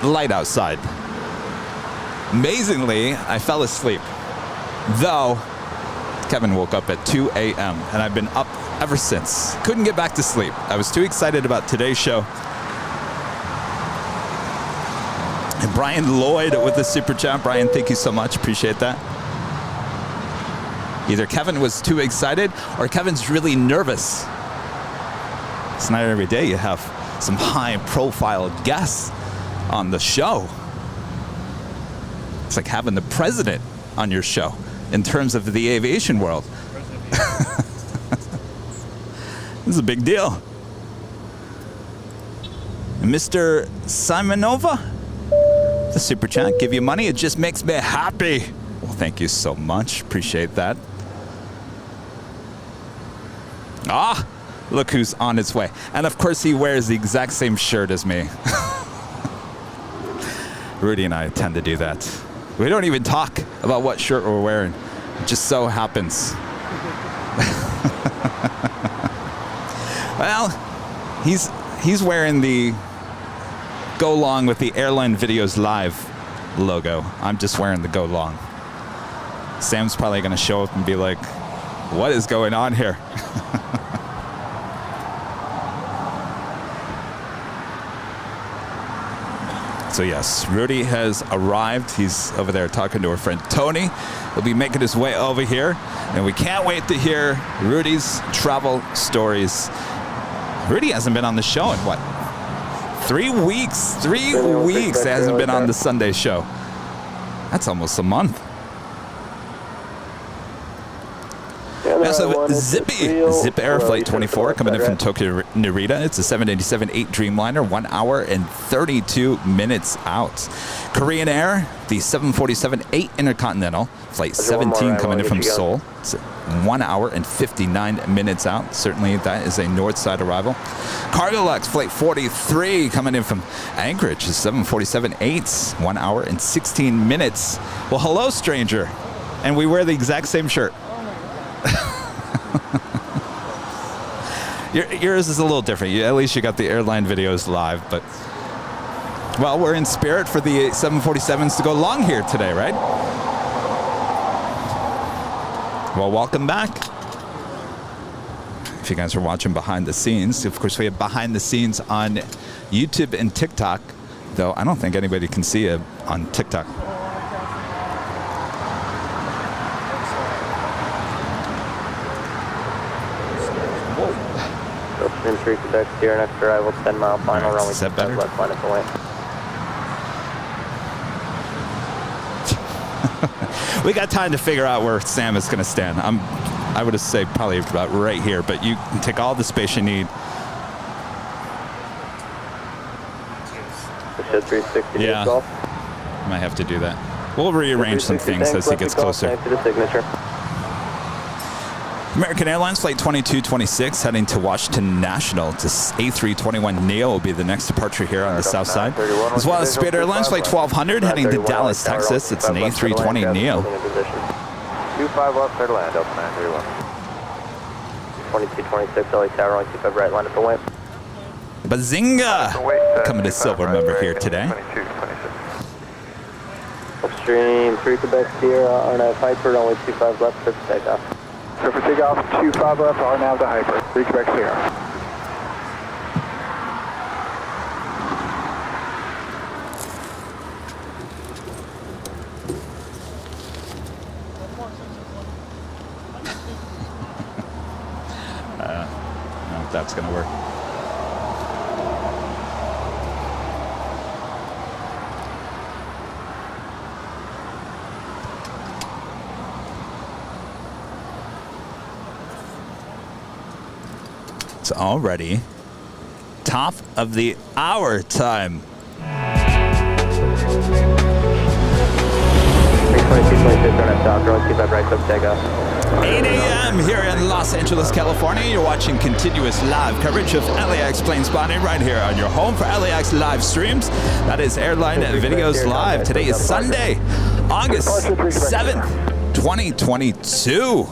light outside. Amazingly, I fell asleep. Though, Kevin woke up at 2 a.m. and I've been up ever since. Couldn't get back to sleep. I was too excited about today's show. And Brian Lloyd with the super chat. Brian, thank you so much. Appreciate that. Either Kevin was too excited or Kevin's really nervous. It's not every day you have some high-profile guests on the show. It's like having the president on your show in terms of the aviation world. This is a big deal. And Mr. Simonova, the super chat, give you money. It just makes me happy. Well, thank you so much. Appreciate that. Ah, look who's on his way. And of course, he wears the exact same shirt as me. Rudy and I tend to do that. We don't even talk about what shirt we're wearing. It just so happens Well, he's wearing the Go Long with the Airline Videos Live logo. I'm just wearing the Go Long. Sam's probably going to show up and be like, what is going on here? So yes, Rudy has arrived. He's over there talking to her friend Tony. He'll be making his way over here, and we can't wait to hear Rudy's travel stories. Rudy hasn't been on the show in what? 3 weeks. 3 weeks hasn't been on the Sunday show. That's almost a month. We also have Zip Air Flight 24 coming in from Tokyo Narita. It's a 787-8 Dreamliner, 1 hour and 32 minutes out. Korean Air, the 747-8 Intercontinental, Flight 17 coming in from Seoul. It's 1 hour and 59 minutes out. Certainly that is a north side arrival. Cargo LAX Flight 43 coming in from Anchorage, is 747-8, 1 hour and 16 minutes. Well, hello, stranger. And we wear the exact same shirt. Yours is a little different. At least you got the Airline Videos Live, but well, we're in spirit for the 747s to go long here today, right? Well, welcome back. If you guys are watching behind the scenes, of course we have behind the scenes on YouTube and TikTok, though I don't think anybody can see it on TikTok. In 3 Quebec, Sierra, next arrival, 10 mile final, All right, runway is that better? left line at the way. We got time to figure out where Sam is going to stand. I would say probably about right here, but you can take all the space you need. Should 360 Yeah. Golf. Might have to do that. We'll rearrange some things as he gets closer. Thanks to the signature. American Airlines Flight 2226 heading to Washington National. To A321neo will be the next departure here on the south side. As well as Spirit Airlines Flight 1200 heading to Dallas, Texas. It's an A320neo. 25 left, clear to land, Delta 931. 2226, LA Tower, only 25 right line at the way. Bazinga! Coming to silver member here today. 2226. Upstream, 3 Quebec, Sierra, RNAV Hyper, only 25 left, clear for takeoff. Clear for takeoff, 25 left, RNAV to Hyper, 3 Quebec, Sierra. I don't know if that's going to work. It's already top of the hour time. 2226, RNAV South, only 25 right, clear for takeoff. 8 a.m. here in Los Angeles, California. You're watching continuous live coverage of LAX plane spotting right here on your home for LAX live streams. That is Airline Videos Live. Today is Sunday, August 7th, 2022.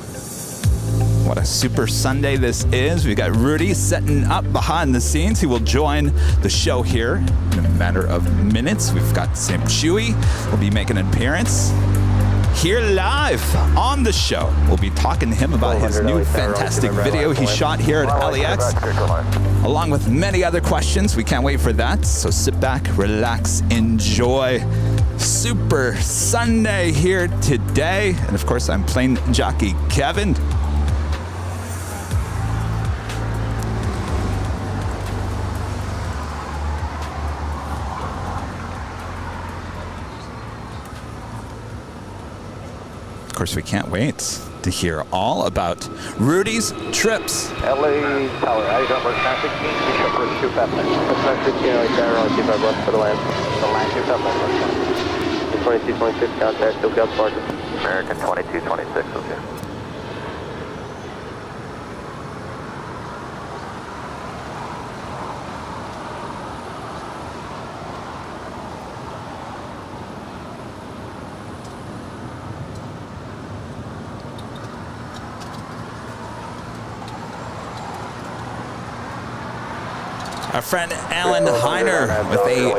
What a super Sunday this is. We got Rudy setting up behind the scenes. He will join the show here in a matter of minutes. We've got Sam Chui will be making an appearance here live on the show. We'll be talking to him about his new fantastic video he shot here at LAX, along with many other questions. We can't wait for that. So sit back, relax, enjoy. Super Sunday here today. And of course, I'm plane jockey Kevin. Of course, we can't wait to hear all about Rudy's trips. LA Tower, how you doing, Bird Traffic? You show for 2 fast lane. Traffic, LA Tower, only 25 left for the land. The land 2 fast lane. 2226, contact, SoCal departure. American 2226, okay. Our friend Alan Heiner with a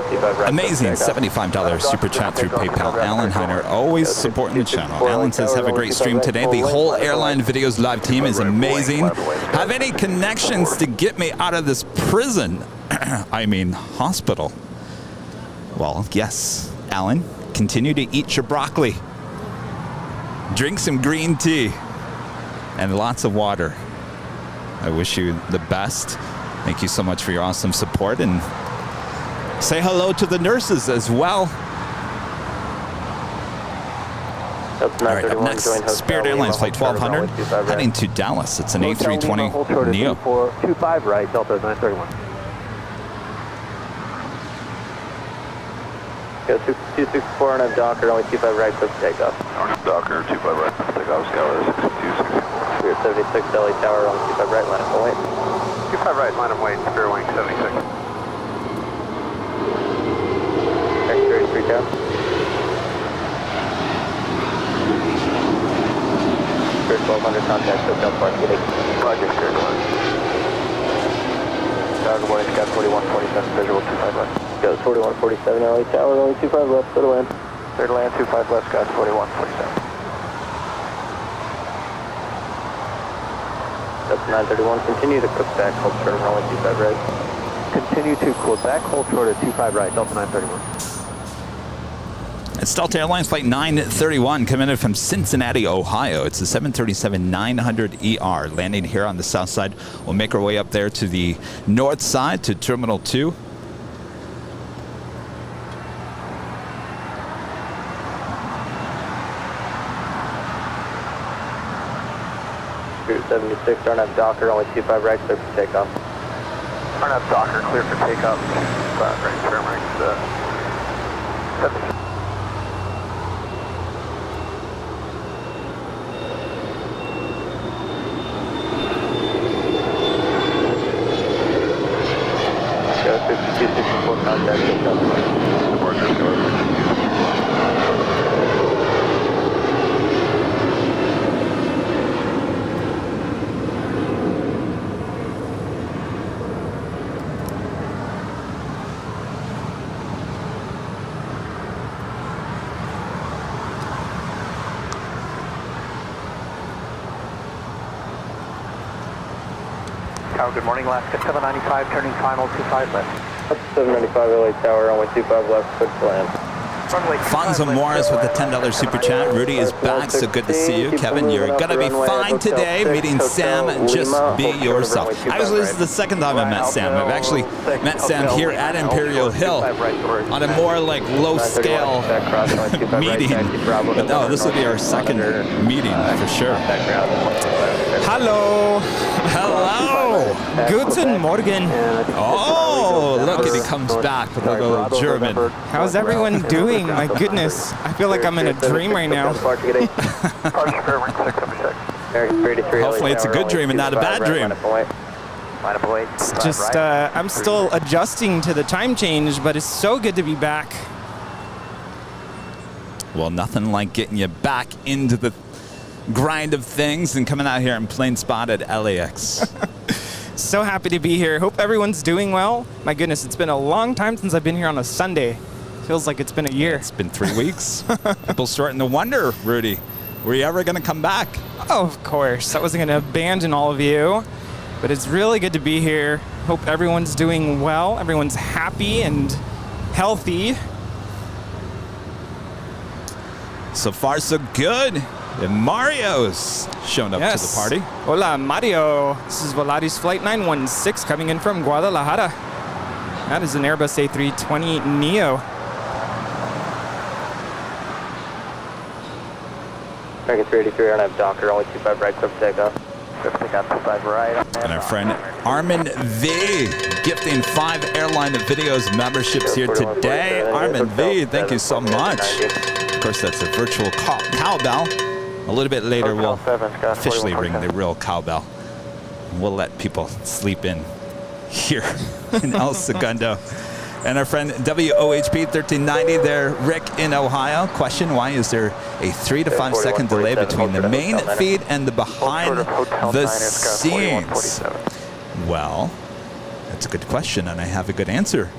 amazing $75 super chat through PayPal. Alan Heiner, always supporting the channel. Alan says, have a great stream today. The whole Airline Videos live team is amazing. Have any connections to get me out of this prison? I mean, hospital. Well, yes, Alan, continue to eat your broccoli. Drink some green tea and lots of water. I wish you the best. Thank you so much for your awesome support, and say hello to the nurses as well. All right, up next, Spirit Airlines Flight 1200, heading to Dallas. It's an A320 Neo. 25 right, Delta 931. Go 264 and I'm Docker, only 25 right, clip takeoff. Docker, 25 right, takeoff, Skyler 626. Spirit 76, LA Tower, only 25 right, line of weight. 25 right, line of weight, Spirit Wing 76. X33 down. Spirit 1200, contact, SoCal Park, getting. Roger, Spirit 1. Good morning, Scott 4147, visual 25 left. Go 4147, LA Tower, only 25 left, clear to land. Clear to land, 25 left, Scott 4147. That's 931, continue to Quebec, hold short, only 25 right. Continue to Quebec, hold short at 25 right, Delta 931. It's Delta Airlines Flight 931 coming in from Cincinnati, Ohio. It's a 737-900ER landing here on the south side. We'll make our way up there to the north side to Terminal 2. Spirit 76, don't have Docker, only 25 right, clear for takeoff. Turn up Docker, clear for takeoff. 25 right, Fairbanks 76. Go 5264, contact, takeoff. Good morning, Alaska 795, turning final 25 left. 795 LA Tower, only 25 left, clear to land. Fonzo Morris with the $10 super chat. Rudy is back, so good to see you. Kevin, you're going to be fine today. Meeting Sam, just be yourself. Actually, this is the second time I met Sam. I've actually met Sam here at Imperial Hill on a more like low-scale meeting. But no, this will be our second meeting for sure. Hello. Hello. Guten Morgen. Oh, look, and he comes back with a little German. How's everyone doing? My goodness. I feel like I'm in a dream right now. Hopefully it's a good dream and not a bad dream. It's just, I'm still adjusting to the time change, but it's so good to be back. Well, nothing like getting you back into the grind of things and coming out here and plane spot at LAX. So happy to be here. Hope everyone's doing well. My goodness, it's been a long time since I've been here on a Sunday. Feels like it's been a year. It's been 3 weeks. People starting to wonder, Rudy, were you ever going to come back? Oh, of course. I wasn't going to abandon all of you, but it's really good to be here. Hope everyone's doing well. Everyone's happy and healthy. So far, so good. And Mario's shown up to the party. Hola, Mario. This is Volaris Flight 916 coming in from Guadalajara. That is an Airbus A320 Neo. American 383, I don't have Docker, only 25 right, clear for takeoff. Clear for takeoff, 25 right. And our friend Armin V gifting 5 Airline Videos memberships here today. Armin V, thank you so much. Of course, that's a virtual cowbell. A little bit later, we'll officially ring the real cowbell. We'll let people sleep in here in El Segundo. And our friend WOHP 1390 there, Rick in Ohio. Question, why is there a 3 to 5 second delay between the main feed and the behind the scenes? Well, That's a good question, and I have a good answer.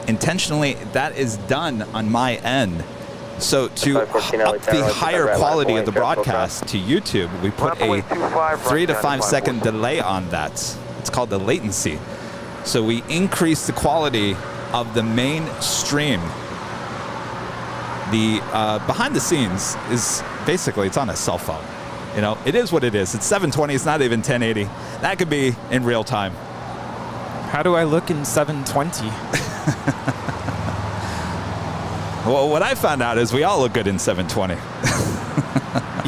Intentionally, that is done on my end. So to up the higher quality of the broadcast to YouTube, we put a 3 to 5 second delay on that. It's called the latency. So we increase the quality of the main stream. The behind the scenes is basically, it's on a cell phone. You know, it is what it is. It's 720, it's not even 1080. That could be in real time. How do I look in 720? Well, what I found out is we all look good in 720.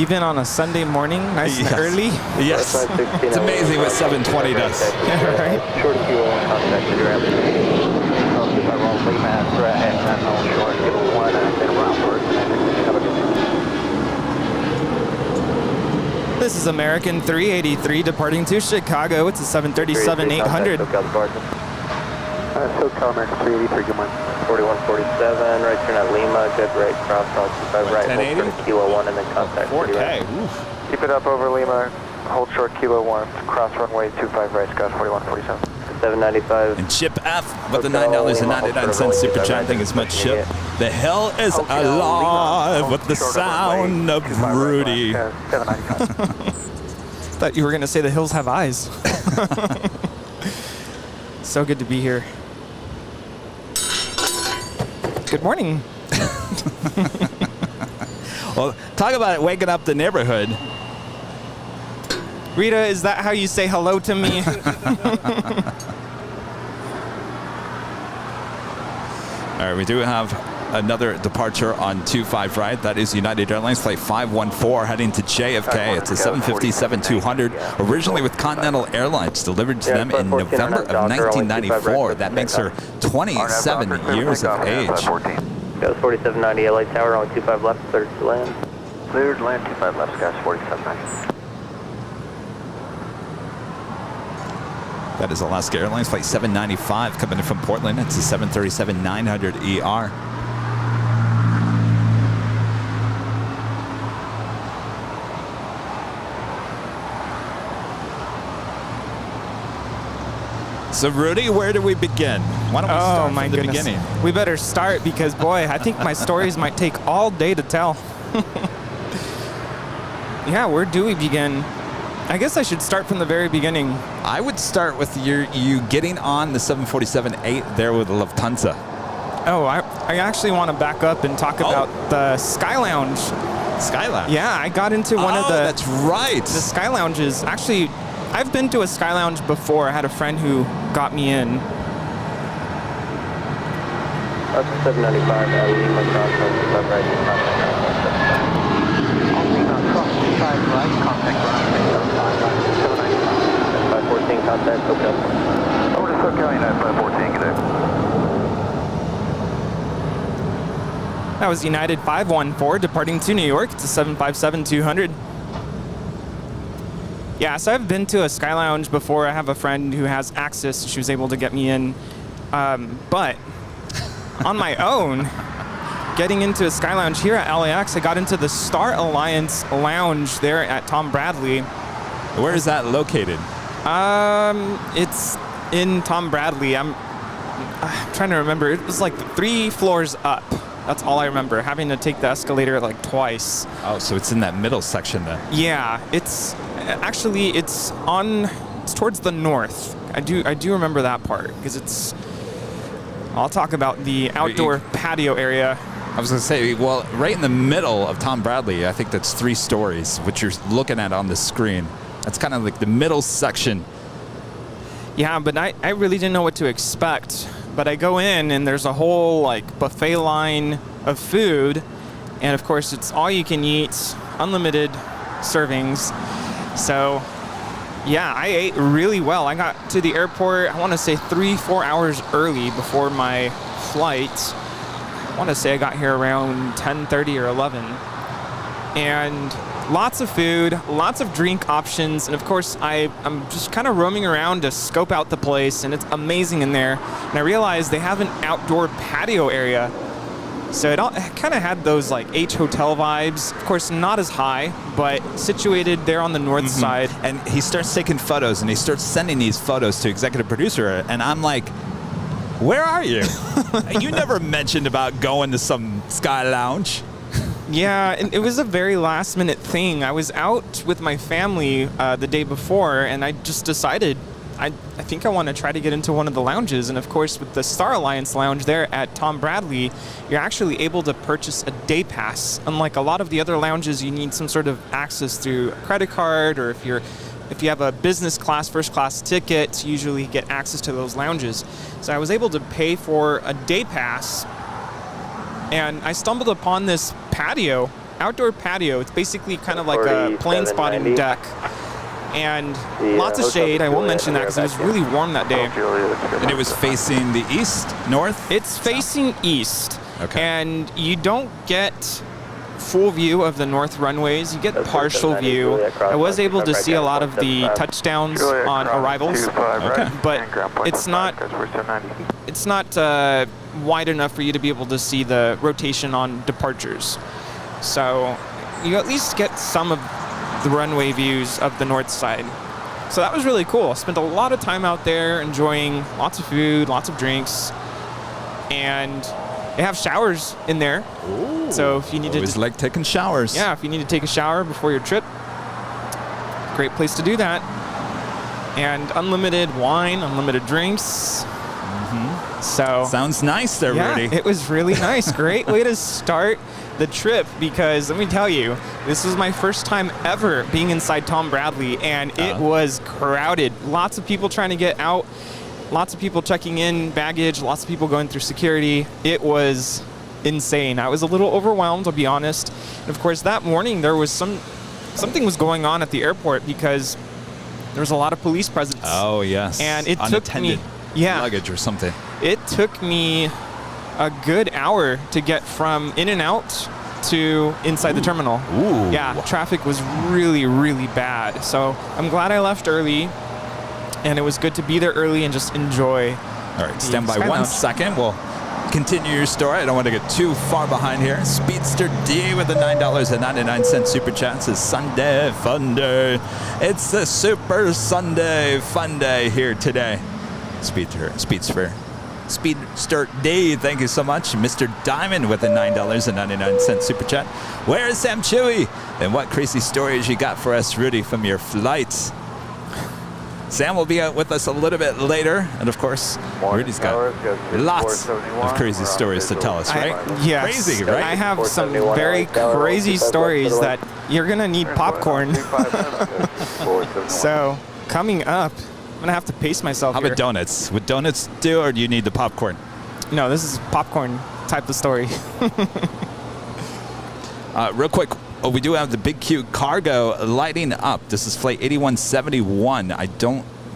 Even on a Sunday morning, nice and early? Yes. It's amazing what 720 does. Yeah, right. Short kilo 1 contact to ground. This is American 383 departing to Chicago. It's a 737-800. SoCal American 383, good morning. 4147, right turn at Lima, good right, cross, 25 right, hold short kilo 1 and then contact 4K. Keep it up over Lima, hold short kilo 1, cross runway 25 right, Scott 4147. 795. And Chip F with the $9.99 super chat. Thank you so much, Chip. The hill is alive with the sound of Rudy. Thought you were going to say the hills have eyes. So good to be here. Good morning. Well, talk about waking up the neighborhood. Rita, is that how you say hello to me? All right, we do have another departure on 25 right. That is United Airlines flight 514 heading to JFK. It's a 757-200, originally with Continental Airlines, delivered to them in November of 1994. That makes her 27 years of age. Goes 4790, LA Tower, only 25 left, cleared to land. Cleared to land, 25 left, Scott 4790. That is Alaska Airlines flight 795 coming in from Portland. It's a 737-900 ER. So Rudy, where do we begin? Why don't we start from the beginning? We better start because, boy, I think my stories might take all day to tell. Yeah, where do we begin? I guess I should start from the very beginning. I would start with you getting on the 747-8 there with the Lufthansa. Oh, I actually want to back up and talk about the Sky Lounge. Sky Lounge? Yeah, I got into one of the... that's right. The Sky Lounges. Actually, I've been to a Sky Lounge before. I had a friend who got me in. That's 795, Lima cross, 25 right, cross 5 right, contact ground, 514, contact, SoCal. Over to SoCal, United 514, good day. That was United 514 departing to New York. It's a 757-200. Yeah, so I've been to a Sky Lounge before. I have a friend who has access. She was able to get me in. But on my own, getting into a Sky Lounge here at LAX, I got into the Star Alliance Lounge there at Tom Bradley. Where is that located? It's in Tom Bradley. I'm trying to remember. It was like 3 floors up. That's all I remember, having to take the escalator like twice. Oh, so it's in that middle section then. Yeah, it's towards the north. I do remember that part because I'll talk about the outdoor patio area. I was going to say, well, right in the middle of Tom Bradley, I think that's 3 stories, which you're looking at on the screen. That's kind of like the middle section. Yeah, but I really didn't know what to expect. But I go in and there's a whole like buffet line of food. And of course it's all you can eat, unlimited servings. So yeah, I ate really well. I got to the airport, I want to say 3-4 hours early before my flight. I want to say I got here around 10:30 or 11. And lots of food, lots of drink options, and of course I'm just kind of roaming around to scope out the place, and it's amazing in there. And I realized they have an outdoor patio area, So it kind of had those like H hotel vibes. Of course, not as high, but situated there on the north side. And he starts taking photos, and he starts sending these photos to executive producer, and I'm like, where are you? You never mentioned about going to some Sky Lounge. Yeah, and it was a very last minute thing. I was out with my family the day before, and I just decided I think I want to try to get into one of the lounges. And of course, with the Star Alliance lounge there at Tom Bradley, you're actually able to purchase a day pass. Unlike a lot of the other lounges, you need some sort of access through a credit card, or if you have a business class, first class ticket, you usually get access to those lounges. So I was able to pay for a day pass, and I stumbled upon this patio, outdoor patio. It's basically kind of like a plane spotting deck. And lots of shade. I won't mention that because it was really warm that day. And it was facing the east, north? It's facing east. Okay. And you don't get full view of the north runways. You get partial view. I was able to see a lot of the touchdowns on arrivals, but it's not wide enough for you to be able to see the rotation on departures. So you at least get some of the runway views of the north side. So that was really cool. Spent a lot of time out there enjoying lots of food, lots of drinks, and they have showers in there. Ooh, so if you need to like taking showers. Yeah, if you need to take a shower before your trip, great place to do that. And unlimited wine, unlimited drinks. So sounds nice there, yeah, Rudy. It was really nice. Great way to start the trip, because let me tell you, this was my first time ever being inside Tom Bradley, and it was crowded. Lots of people trying to get out, lots of people checking in baggage, lots of people going through security. It was insane. I was a little overwhelmed, I'll be honest. And of course, that morning there was something was going on at the airport, because there was a lot of police presence. Oh yes. And it took me luggage or something. It took me a good hour to get from in and out to inside the terminal. Ooh. Yeah, traffic was really, really bad. So I'm glad I left early, and it was good to be there early and just enjoy. All right, stand by 1 second. We'll continue your story. I don't want to get too far behind here. Speedster D with the $9.99 super chat says Sunday fun day. It's the Super Sunday fun day here today. Speedster D, thank you so much. Mr. Diamond with a $9.99 super chat. Where is Sam Chui? And what crazy stories you got for us, Rudy, from your flights? Sam will be out with us a little bit later, and of course, Rudy's got lots of crazy stories to tell us, right? Yes. Crazy, right? I have some very crazy stories that you're gonna need popcorn. So coming up, I'm gonna have to pace myself. How about donuts? Would donuts do, or do you need the popcorn? No, this is popcorn type of story. Real quick, we do have the Big Q cargo lighting up. This is flight 8171.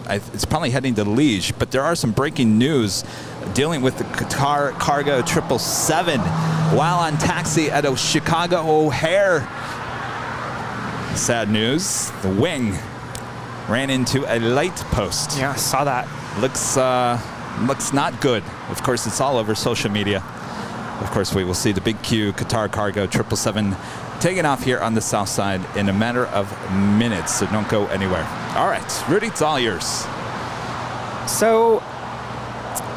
It's probably heading to Liege, but there are some breaking news dealing with the Qatar Cargo 777 while on taxi at a Chicago O'Hare. Sad news, the wing ran into a light post. Yeah, I saw that. Looks not good. Of course, it's all over social media. Of course, we will see the Big Q Qatar Cargo 777 taking off here on the south side in a matter of minutes, so don't go anywhere. All right, Rudy, it's all yours. So,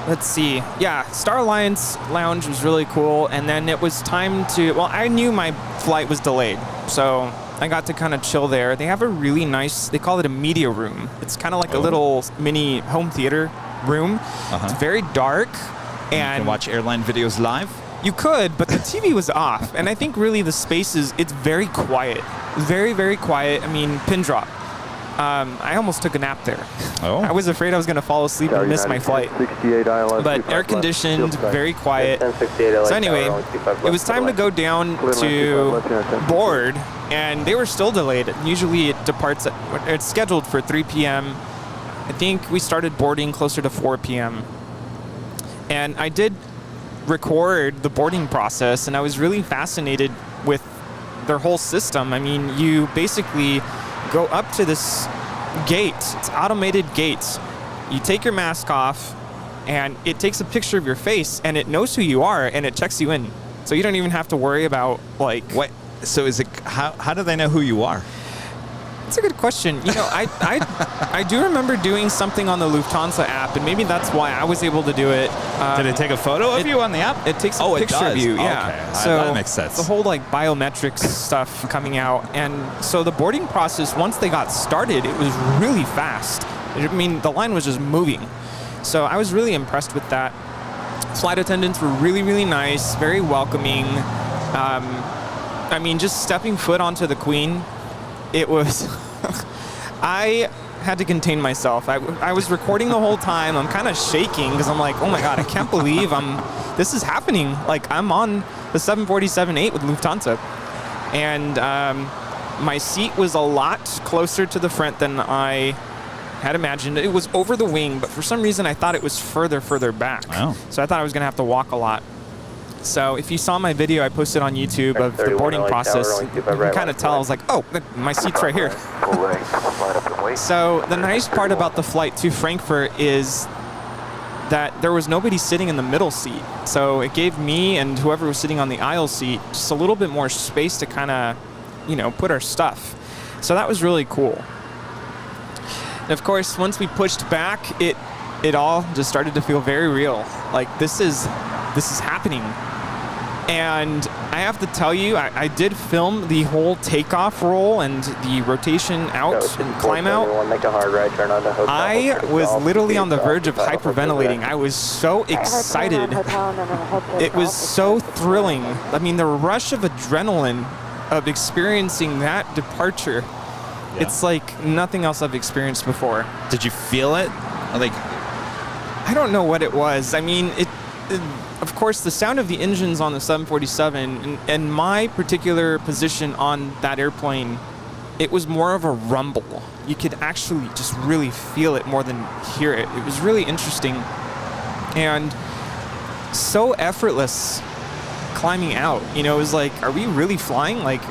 let's see. Yeah, Star Alliance Lounge was really cool, and then it was time to, well, I knew my flight was delayed, so I got to kind of chill there. They have a really nice, they call it a media room. It's kind of like a little mini home theater room. It's very dark. And you can watch airline videos live? You could, but the TV was off. And I think really the space it's very quiet. Very, very quiet. I mean, pin drop. I almost took a nap there. Oh. I was afraid I was going to fall asleep and miss my flight. But air conditioned, very quiet. So anyway, it was time to go down to board, and they were still delayed. Usually it departs it's scheduled for 3 p.m. I think we started boarding closer to 4 p.m. And I did record the boarding process, and I was really fascinated with their whole system. I mean, you basically go up to this gate. It's automated gates. You take your mask off, and it takes a picture of your face, and it knows who you are, and it checks you in. So you don't even have to worry about like. What? So is it? How do they know who you are? That's a good question. You know, I do remember doing something on the Lufthansa app, and maybe that's why I was able to do it. Did it take a photo of you on the app? It takes a Oh, it picture of does. you. Okay. Yeah. So that makes sense. The whole like biometrics stuff coming out, and so the boarding process once they got started, it was really fast. I mean, the line was just moving. So I was really impressed with that. Flight attendants were really, really nice, very welcoming. I mean, just stepping foot onto the Queen, it was. I had to contain myself. I was recording the whole time. I'm kind of shaking because I'm like, oh my God, I can't believe this is happening. Like, I'm on the 747-8 with Lufthansa. And my seat was a lot closer to the front than I had imagined. It was over the wing, but for some reason I thought it was further back. Wow. So I thought I was going to have to walk a lot. So if you saw my video I posted on YouTube of the boarding process, you can kind of tell. I was like, oh, my seat's right here. So the nice part about the flight to Frankfurt is that there was nobody sitting in the middle seat. So it gave me and whoever was sitting on the aisle seat just a little bit more space to kind of, you know, put our stuff. So that was really cool. And of course, once we pushed back, it all just started to feel very real. Like, this is happening. And I have to tell you, I did film the whole takeoff roll and the rotation out and climb out. Make a hard right turn onto hotel. I was literally on the verge of hyperventilating. I was so excited. It was so thrilling. I mean, the rush of adrenaline of experiencing that departure, it's like nothing else I've experienced before. Did you feel it? Like, I don't know what it was. I mean, of course, the sound of the engines on the 747 and my particular position on that airplane, it was more of a rumble. You could actually just really feel it more than hear it. It was really interesting and so effortless climbing out. You know, it was like, are we really flying? Like,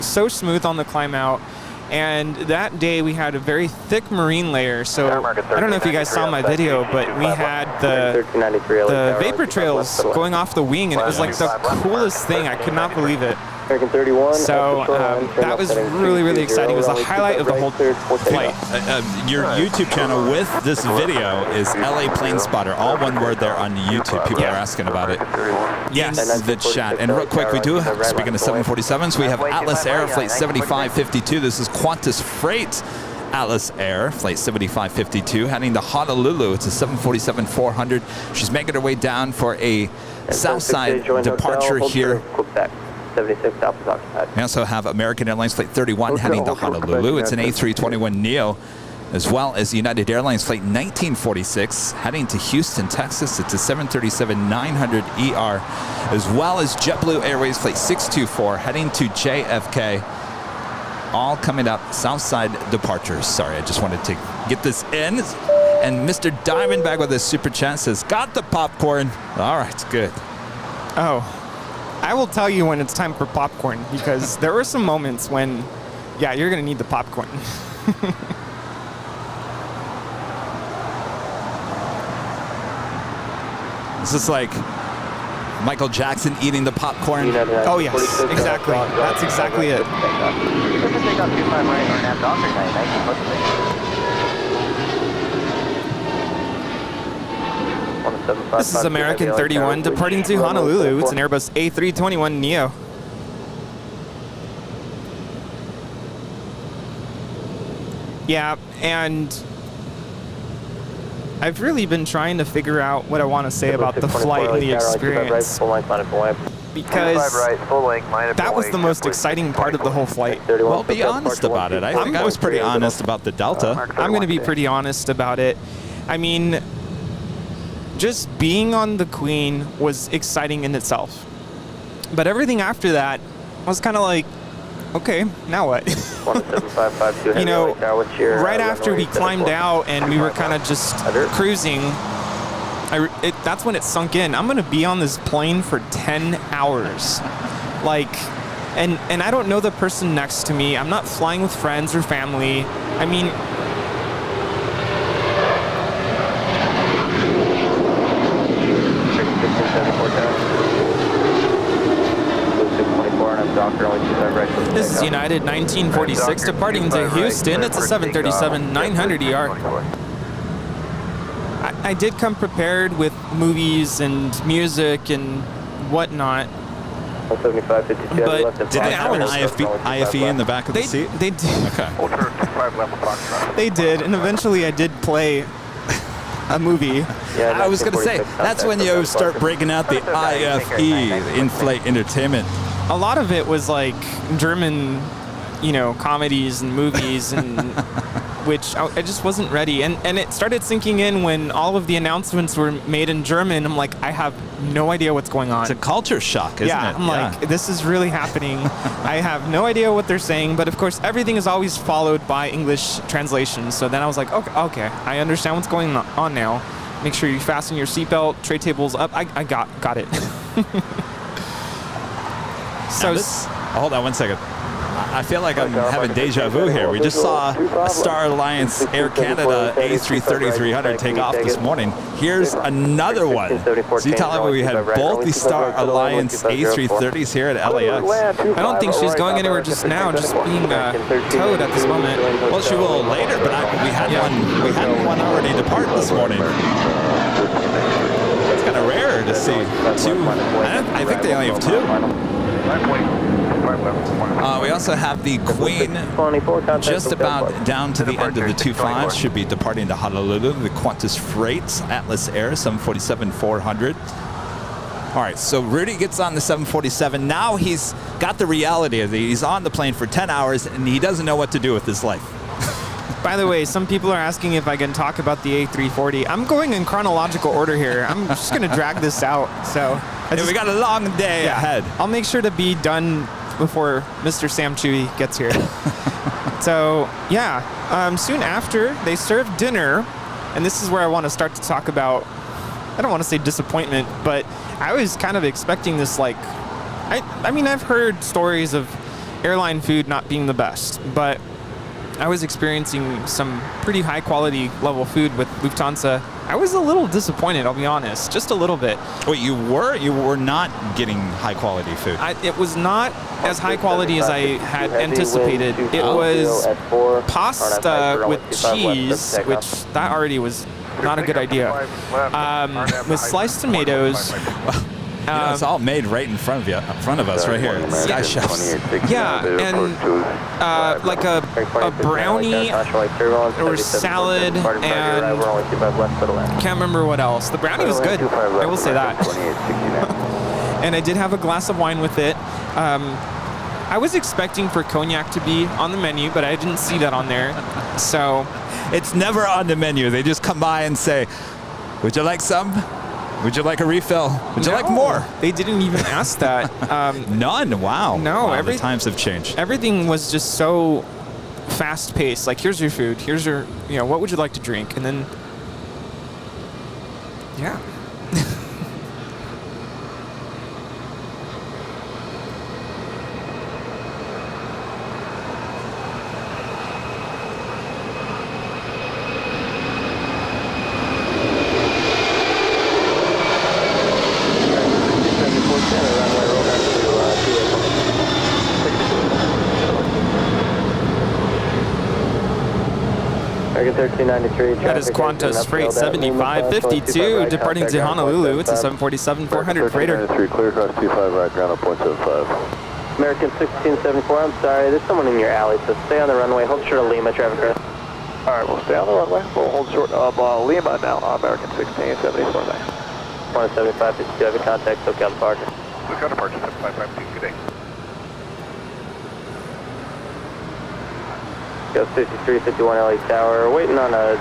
so smooth on the climb out. And that day we had a very thick marine layer, so I don't know if you guys saw my video, but we had the vapor trails going off the wing, and it was like the coolest thing. I could not believe it. American 31. So that was really, really exciting. It was the highlight of the whole flight. your YouTube channel with this video is LA Plane Spotter, all one word there on YouTube. People are asking about it. Yes. In the chat. And real quick, we do have, speaking of 747s, we have Atlas Air Flight 7552. This is Qantas Freight Atlas Air Flight 7552 heading to Honolulu. It's a 747-400. She's making her way down for a Southside departure here. 76 Alpha is occupied. We also have American Airlines Flight 31 heading to Honolulu. It's an A321neo, as well as United Airlines Flight 1946 heading to Houston, Texas. It's a 737-900ER, as well as JetBlue Airways Flight 624 heading to JFK. All coming up, Southside departures. Sorry, I just wanted to get this in. And Mr. Diamondback with his super chat says, got the popcorn. All right, good. Oh. I will tell you when it's time for popcorn, because there were some moments when, yeah, you're going to need the popcorn. This is like Michael Jackson eating the popcorn. Oh, yes, exactly. That's exactly it. This is American 31 departing to Honolulu. It's an Airbus A321neo. Yeah, and I've really been trying to figure out what I want to say about the flight and the experience, because that was the most exciting part of the whole flight. Well, be honest about it. I think I was pretty honest about the Delta. I'm going to be pretty honest about it. I mean, just being on the Queen was exciting in itself. But everything after that was kind of like, okay, now what? You know, right after we climbed out and we were kind of just cruising, that's when it sunk in. I'm going to be on this plane for 10 hours. Like, and I don't know the person next to me. I'm not flying with friends or family. I mean, Docker, only 25 right. This is United 1946 departing to Houston. It's a 737-900 ER. I did come prepared with movies and music and whatnot. 75, 52, But left Did they have an IFE in the back of the seat? They did. Okay. They did, and eventually I did play a movie. Yeah, I was going to say, 1946 that's when you contact, start breaking out the IFE, in-flight entertainment. A lot of it was like German, comedies and movies, and which I just wasn't ready. And it started sinking in when all of the announcements were made in German. I'm like, I have no idea what's going on. It's a culture shock, isn't it? I'm like, this is really happening. I have no idea what they're saying, but of course, everything is always followed by English translation. So then I was like, okay, I understand what's going on now. Make sure you fasten your seatbelt, tray tables up. I got it. So hold on one second. I feel like I'm having deja vu here. We just saw a Star Alliance Air Canada A330-300 take off this morning. Here's another one. So you telling me we had both the Star Alliance A330s here at LAX? I don't think she's going anywhere just now, just being towed at this moment. Well, she will later, but we had one already depart this morning. It's kind of rare to see two. I think they only have two. We also have the Queen just about down to the end of the 25s. Should be departing to Honolulu. The Qantas Freight Atlas Air 747-400. All right, so Rudy gets on the 747. Now he's got the reality of it. He's on the plane for 10 hours, and he doesn't know what to do with his life. By the way, some people are asking if I can talk about the A340. I'm going in chronological order here. I'm just going to drag this out. So we got a long day ahead. I'll make sure to be done before Mr. Sam Chui gets here. So, soon after, they served dinner. And this is where I want to start to talk about, I don't want to say disappointment, but I was kind of expecting this, I mean, I've heard stories of airline food not being the best, but I was experiencing some pretty high quality level food with Lufthansa. I was a little disappointed, I'll be honest, just a little bit. Wait, you were not getting high quality food? It was not as high quality as I had anticipated. It was pasta with cheese, which that already was not a good idea. With sliced tomatoes. It's all made right in front of us, right here. Sky Chefs. Yeah, and like a brownie or salad, and can't remember what else. The brownie was good, I will say that. And I did have a glass of wine with it. I was expecting for cognac to be on the menu, but I didn't see that on there. So it's never on the menu. They just come by and say, "Would you like some? Would you like a refill? Would you like more?" They didn't even ask that. None. Wow. No. Wow, the times have changed. Everything was just so fast-paced. Like, here's your food. Here's your, what would you like to drink? And then, yeah. That is Qantas Freight 7552 departing to Honolulu. It's a 747-400 freighter. Clear across 25 right, ground at point 75. American 1674, I'm sorry, there's someone in your alley, so stay on the runway, hold short of Lima, traffic crest. Alright, we'll stay on the runway. We'll hold short of Lima now, American 1674 now. 17552, have a contact, SoCal departure. SoCal departure, 7552, good day. Go 5351 LA Tower, waiting on a,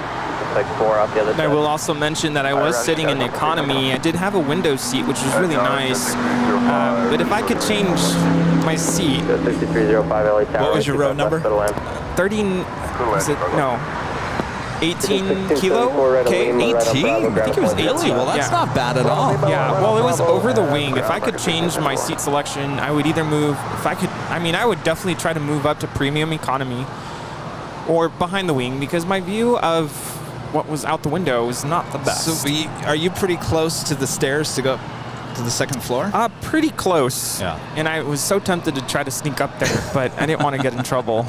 like 4 off the other side. I will also mention that I was sitting in economy. I did have a window seat, which was really nice. But if I could change my seat. 5305 LA Tower. What was your row number? 18 kilo? Okay, 18? I think it was 18. Well, that's not bad at all. Yeah, well, it was over the wing. If I could change my seat selection, I would either move, I would definitely try to move up to premium economy or behind the wing, because my view of what was out the window was not the best. So are you pretty close to the stairs to go? to the second floor? Pretty close. Yeah. And I was so tempted to try to sneak up there, but I didn't want to get in trouble.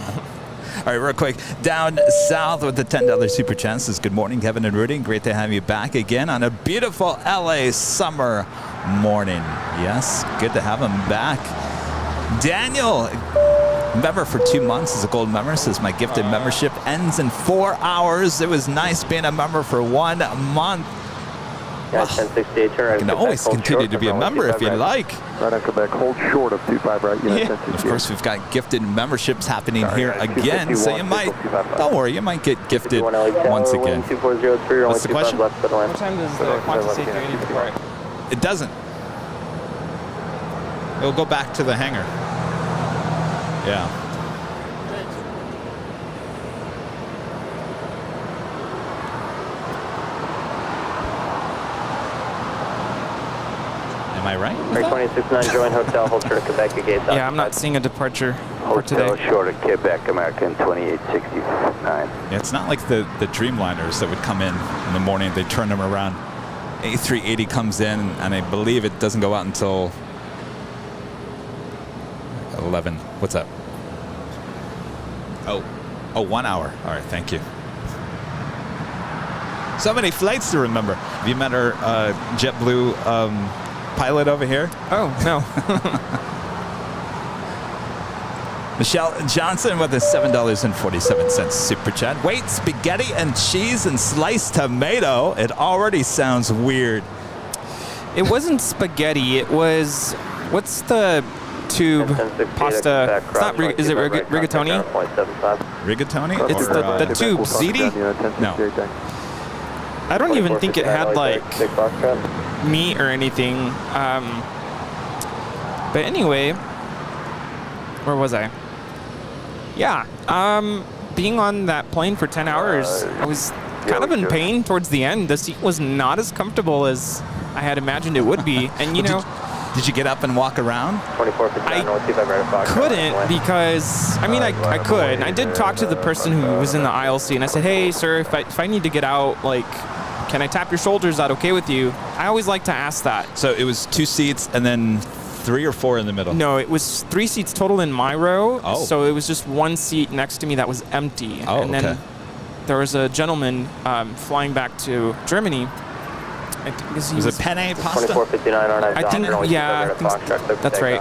All right, real quick. Down south with the $10 super chance is good morning, Kevin and Rudy. Great to have you back again on a beautiful LA summer morning. Yes, good to have him back. Daniel, member for 2 months, is a gold member, says my gifted membership ends in 4 hours. It was nice being a member for 1 month. Yeah, 1068, turn right. You can always continue to be a member if you like. Right on Quebec, hold short of 25 right. Yeah. Of course, we've got gifted memberships happening here again, so you might, don't worry, you might get gifted once again. What's the question? What time does the Qantas A380 depart? It doesn't. It'll go back to the hangar. Yeah. Am I right? 269, join hotel, hold short of Quebec gate. Yeah, I'm not seeing a departure for today. Hotel short of Quebec, American 2869. Yeah, it's not like the Dreamliners that would come in the morning. They turn them around. A380 comes in, and I believe it doesn't go out until 11. What's up? Oh, 1 hour. All right, thank you. So many flights to remember. Have you met our JetBlue pilot over here? Oh, no. Michelle Johnson with a $7.47 super chat. Wait, spaghetti and cheese and sliced tomato. It already sounds weird. It wasn't spaghetti. It was, what's the tube pasta? It's not, is it rigatoni? Rigatoni? It's the tube. Ziti? No. I don't even think it had like meat or anything. But anyway, where was I? Yeah, being on that plane for 10 hours, I was kind of in pain towards the end. The seat was not as comfortable as I had imagined it would be. And you know, did you get up and walk around? I couldn't because, I mean, I could. I did talk to the person who was in the aisle seat, and I said, hey, sir, if I need to get out, like, can I tap your shoulders? Is that okay with you? I always like to ask that. So it was 2 seats and then 3 or 4 in the middle? No, it was 3 seats total in my row. Oh. So it was just 1 seat next to me that was empty. Oh, and then there was a gentleman flying back to Germany. Was it penne pasta? I think, yeah, that's right.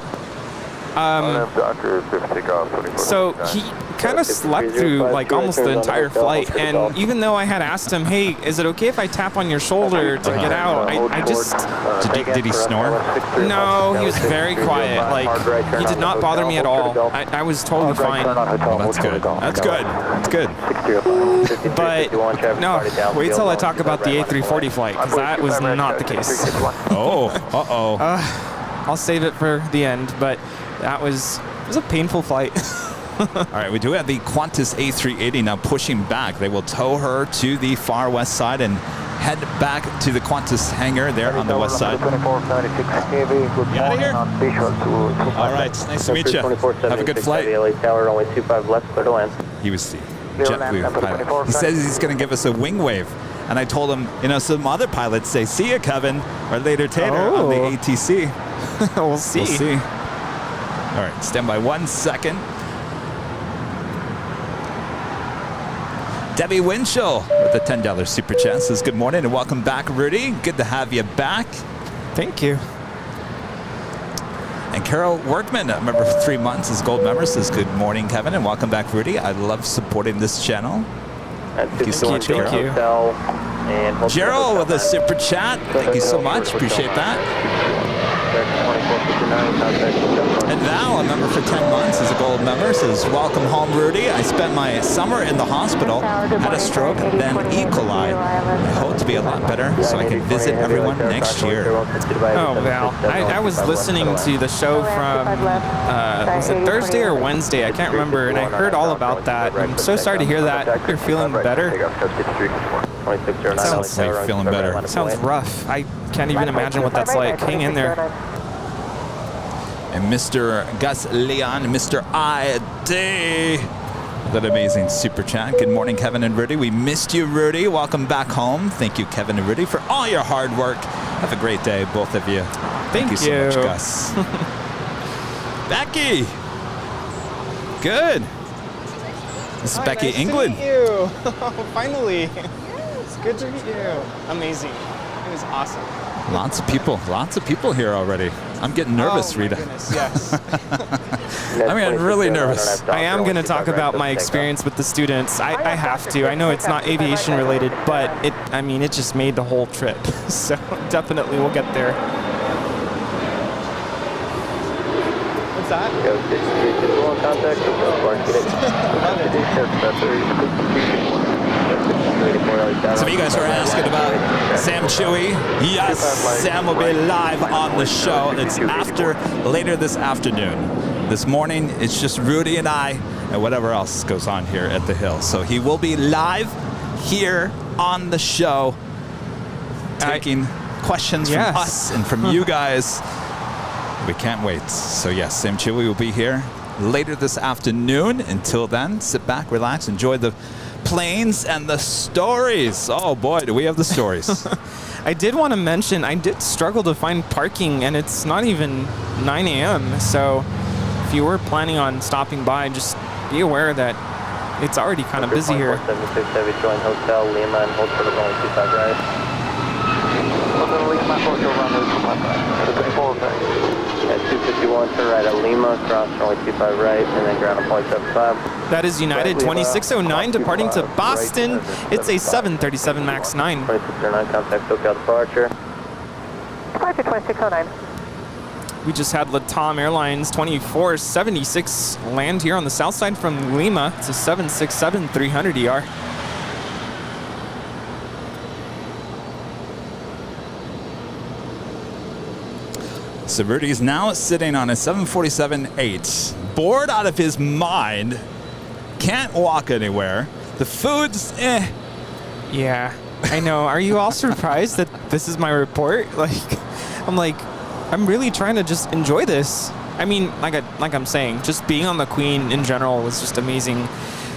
So he kind of slept through like almost the entire flight, and even though I had asked him, hey, is it okay if I tap on your shoulder to get out, I just... Did he snore? No, he was very quiet. Like, he did not bother me at all. I was totally fine. Well, that's good. That's good. That's good. But no, wait till I talk about the A340 flight, because that was not the case. Oh, uh-oh. I'll save it for the end, but it was a painful flight. All right, we do have the Qantas A380 now pushing back. They will tow her to the far west side and head back to the Qantas hangar there on the west side. Get out of here. All right, nice to meet you. Have a good flight. He was the JetBlue pilot. He says he's going to give us a wing wave. And I told him, you know, some other pilots say, see ya, Kevin, or later Tater on the ATC. We'll see. We'll see. All right, stand by 1 second. Debbie Winchell with the $10 super chat says, good morning and welcome back, Rudy. Good to have you back. Thank you. And Carol Workman, a member for 3 months, is gold member, says, good morning, Kevin, and welcome back, Rudy. I love supporting this channel. Thank you so much, Carol. Gerald with a super chat. Thank you so much. Appreciate that. And Val, a member for 10 months, is a gold member, says, welcome home, Rudy. I spent my summer in the hospital, had a stroke, then E. coli. I hope to be a lot better so I can visit everyone next year. Oh, Val. I was listening to the show from, was it Thursday or Wednesday? I can't remember, and I heard all about that. I'm so sorry to hear that. You're feeling better. Sounds like feeling better. Sounds rough. I can't even imagine what that's like. Hang in there. And Mr. Gus Leon, Mr. ID. That amazing super chat. Good morning, Kevin and Rudy. We missed you, Rudy. Welcome back home. Thank you, Kevin and Rudy, for all your hard work. Have a great day, both of you. Thank you so much, Gus. Becky. Good. This is Becky nice England. To meet you. Finally. It's good to meet you. Amazing. It was awesome. Lots of people here already. I'm getting nervous, oh, Rita. Goodness, yes. I'm getting really nervous. I am going to talk about my experience with the students. I have to. I know it's not aviation related, but it just made the whole trip. So definitely we'll get there. What's that? Some of you guys are asking about Sam Chui. Yes, Sam will be live on the show. It's later this afternoon. This morning, it's just Rudy and I and whatever else goes on here at the Hill. So he will be live here on the show, taking questions from us and from you guys. We can't wait. So yes, Sam Chui will be here later this afternoon. Until then, sit back, relax, enjoy the planes and the stories. Oh boy, do we have the stories. I did want to mention, I did struggle to find parking, and it's not even 9 a.m. So if you were planning on stopping by, just be aware that it's already kind of busy here. 76 Heavy join Hotel Lima and hold for the runway 25 right. Hotel Lima, Hotel runway 25. At 251 turn right at Lima, cross runway 25 right, and then ground at 0.75. That is United 2609 departing to Boston. It's a 737 MAX 9. 2609, contact SoCal departure. Departure 2609. We just had Latam Airlines 2476 land here on the south side from Lima. It's a 767 300 ER. So Rudy is now sitting on a 747-8, bored out of his mind, can't walk anywhere. The food's Yeah, I know. Are you all surprised that this is my report? I'm really trying to just enjoy this. I mean, like I'm saying, just being on the Queen in general was just amazing.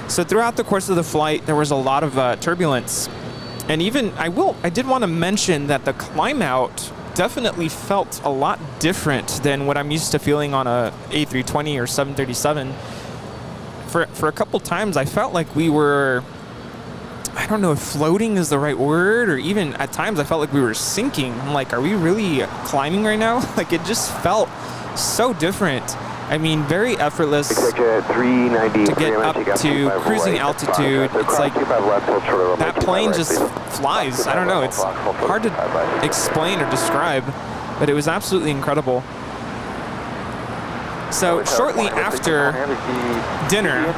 So throughout the course of the flight, there was a lot of turbulence. And even, I did want to mention that the climb out definitely felt a lot different than what I'm used to feeling on a A320 or 737. For a couple times, I felt like we were, I don't know if floating is the right word, or even at times I felt like we were sinking. I'm like, are we really climbing right now? Like, it just felt so different. I mean, very effortless to get up to cruising altitude. It's like that plane just flies. I don't know. It's hard to explain or describe, but it was absolutely incredible. So shortly after dinner,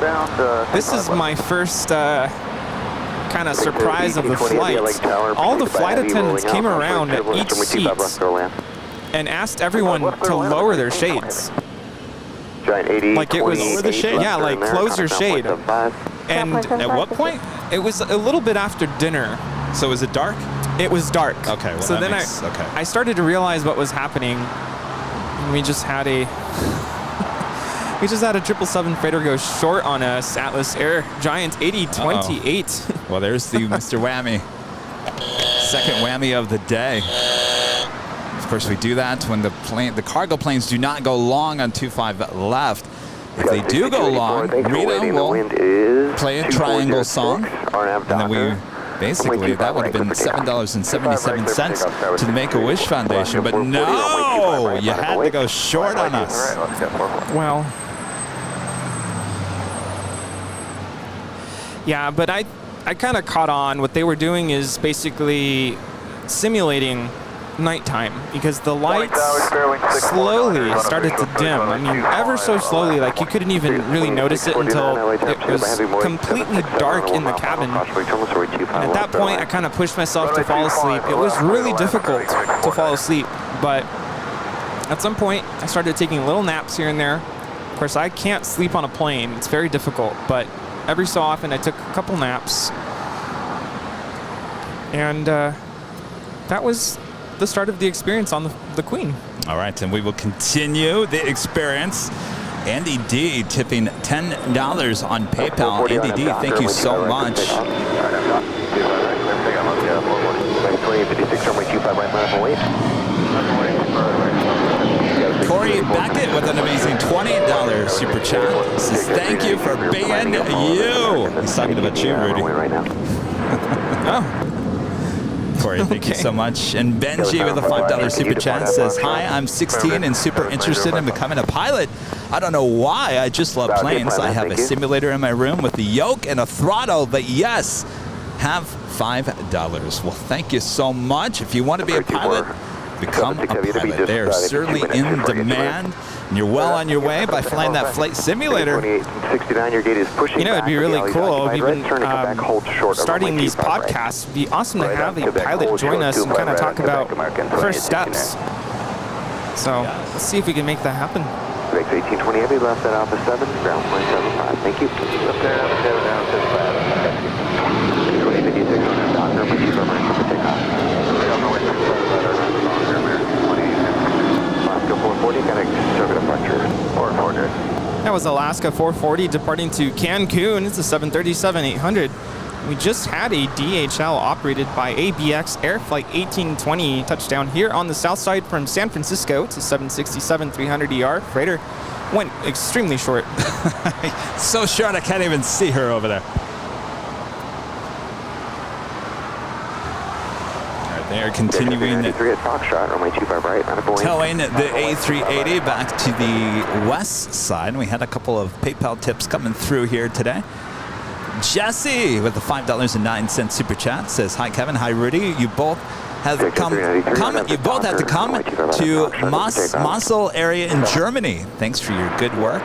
this is my first kind of surprise of the flight. All the flight attendants came around at each seat and asked everyone to lower their shades. Like it was lower the shade? Yeah, like close your shade. And at what point? It was a little bit after dinner. So was it dark? It was dark. Okay. Well, so then I started to realize what was happening. And we just had a 777 freighter go short on us. Atlas Air Giant 8028. Well, there's the Mr. Whammy. Second whammy of the day. Of course, we do that when the cargo planes do not go long on 25 left. If they do go long, Rita will play a triangle song, and then we basically, that would have been $7.77 to the Make-A-Wish Foundation, but no, you had to go short on us. Well, yeah, but I kind of caught on. What they were doing is basically simulating nighttime, because the lights slowly started to dim. I mean, ever so slowly, like you couldn't even really notice it until it was completely dark in the cabin. And at that point, I kind of pushed myself to fall asleep. It was really difficult to fall asleep, but at some point, I started taking little naps here and there. Of course, I can't sleep on a plane. It's very difficult, but every so often, I took a couple naps. And that was the start of the experience on the Queen. All right, and we will continue the experience. Andy D tipping $10 on PayPal. Andy D, thank you so much. super chat. He says, thank you for being you. He's talking about you, Rudy. Right now. Oh. Corey, thank you so much. And Benji with a $5 super chat says, hi, I'm 16 and super interested in becoming a pilot. I don't know why, I just love planes. I have a simulator in my room with a yoke and a throttle, but yes, have $5. Well, thank you so much. If you want to be a pilot, become a pilot. They are certainly in demand, and you're well on your way by flying that flight simulator. You know, it'd be really cool. We've been starting these podcasts. It'd be awesome to have a pilot join us and kind of talk about first steps. So let's see if we can make that happen. 1820 Heavy, left at Alpha 7, ground 175. Thank you. Up there, down 75. 2056 on Docker, my chief over for takeoff. Alaska 440, got a circuit departure. 440. That was Alaska 440 departing to Cancun. It's a 737-800. We just had a DHL operated by ABX Air Flight 1820 touchdown here on the south side from San Francisco. It's a 767-300ER freighter. Went extremely short. So short I can't even see her over there. All right, they are continuing towing the A380 back to the west side. We had a couple of PayPal tips coming through here today. Jesse with the $5.09 super chat says, hi Kevin, hi Rudy. You both have to come to Mosel area in Germany. Thanks for your good work.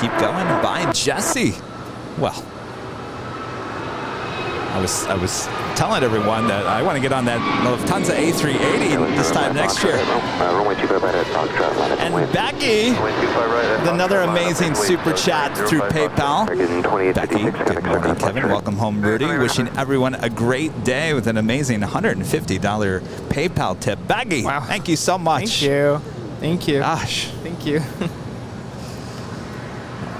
Keep going. Bye, Jesse. Well, I was telling everyone that I want to get on that Lufthansa A380 this time next year. And Becky, with another amazing super chat through PayPal. Becky, good morning, Kevin. Welcome home, Rudy. Wishing everyone a great day with an amazing $150 PayPal tip. Becky, wow. Thank you so much. Thank you. Thank you. Gosh. Thank you.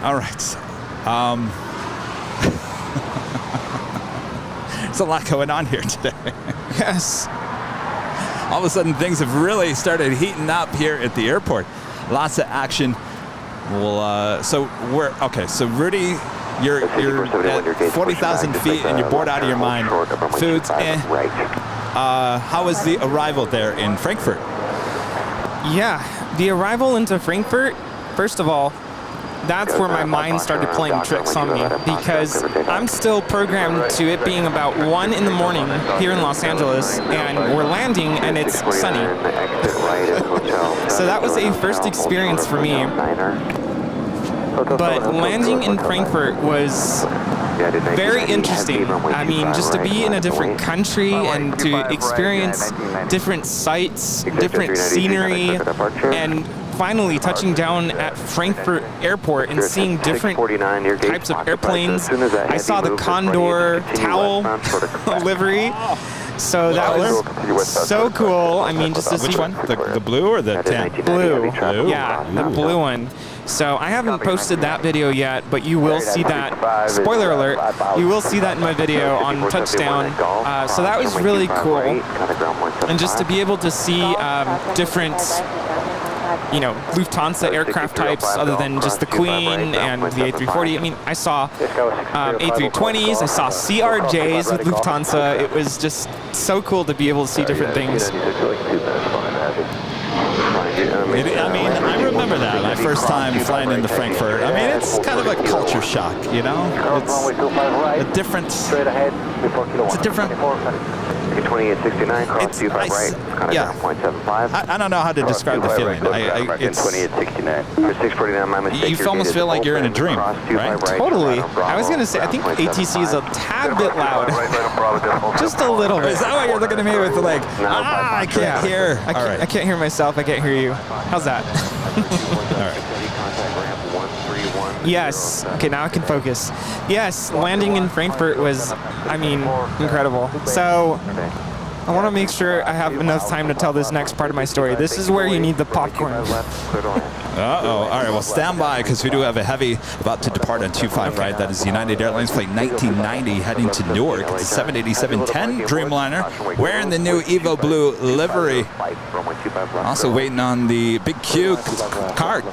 All right. There's a lot going on here today. Yes. All of a sudden, things have really started heating up here at the airport. Lots of action. Well, so Rudy, you're at 40,000 feet and you're bored out of your mind. Foods, how was the arrival there in Frankfurt? Yeah, the arrival into Frankfurt, first of all, that's where my mind started playing tricks on me, because I'm still programmed to it being about 1 in the morning here in Los Angeles, and we're landing and it's sunny. So that was a first experience for me. But landing in Frankfurt was very interesting. I mean, just to be in a different country and to experience different sights, different scenery, and finally touching down at Frankfurt Airport and seeing different types of airplanes. I saw the Condor towel livery. So that was so cool. I mean, just to see which one? The blue or the tan? Blue. Yeah, the blue one. So I haven't posted that video yet, but you will see that. Spoiler alert, you will see that in my video on touchdown. So that was really cool. And just to be able to see different, Lufthansa aircraft types other than just the Queen and the A340. I mean, I saw A320s, I saw CRJs with Lufthansa. It was just so cool to be able to see different things. I remember that, my first time flying into Frankfurt. I mean, it's kind of a culture shock, It's a different... It's a different... 2869, cross 25 right, I don't know how to describe the feeling. It's 2869. 649, my mistake. You almost feel like you're in a dream, right? Totally. I was going to say, I think ATC is a tad bit loud. Just a little bit. Is that why you're looking at me with like, I can't hear? I can't hear myself. I can't hear you. How's that? All right. Yes. Okay, now I can focus. Yes, landing in Frankfurt was, incredible. So I want to make sure I have enough time to tell this next part of my story. This is where you need the popcorn. Uh-oh. All right, well, stand by, because we do have a heavy about to depart on 25 right. That is United Airlines Flight 1990 heading to Newark. It's 787-10 Dreamliner wearing the new Evo Blue livery. Also waiting on the big Q car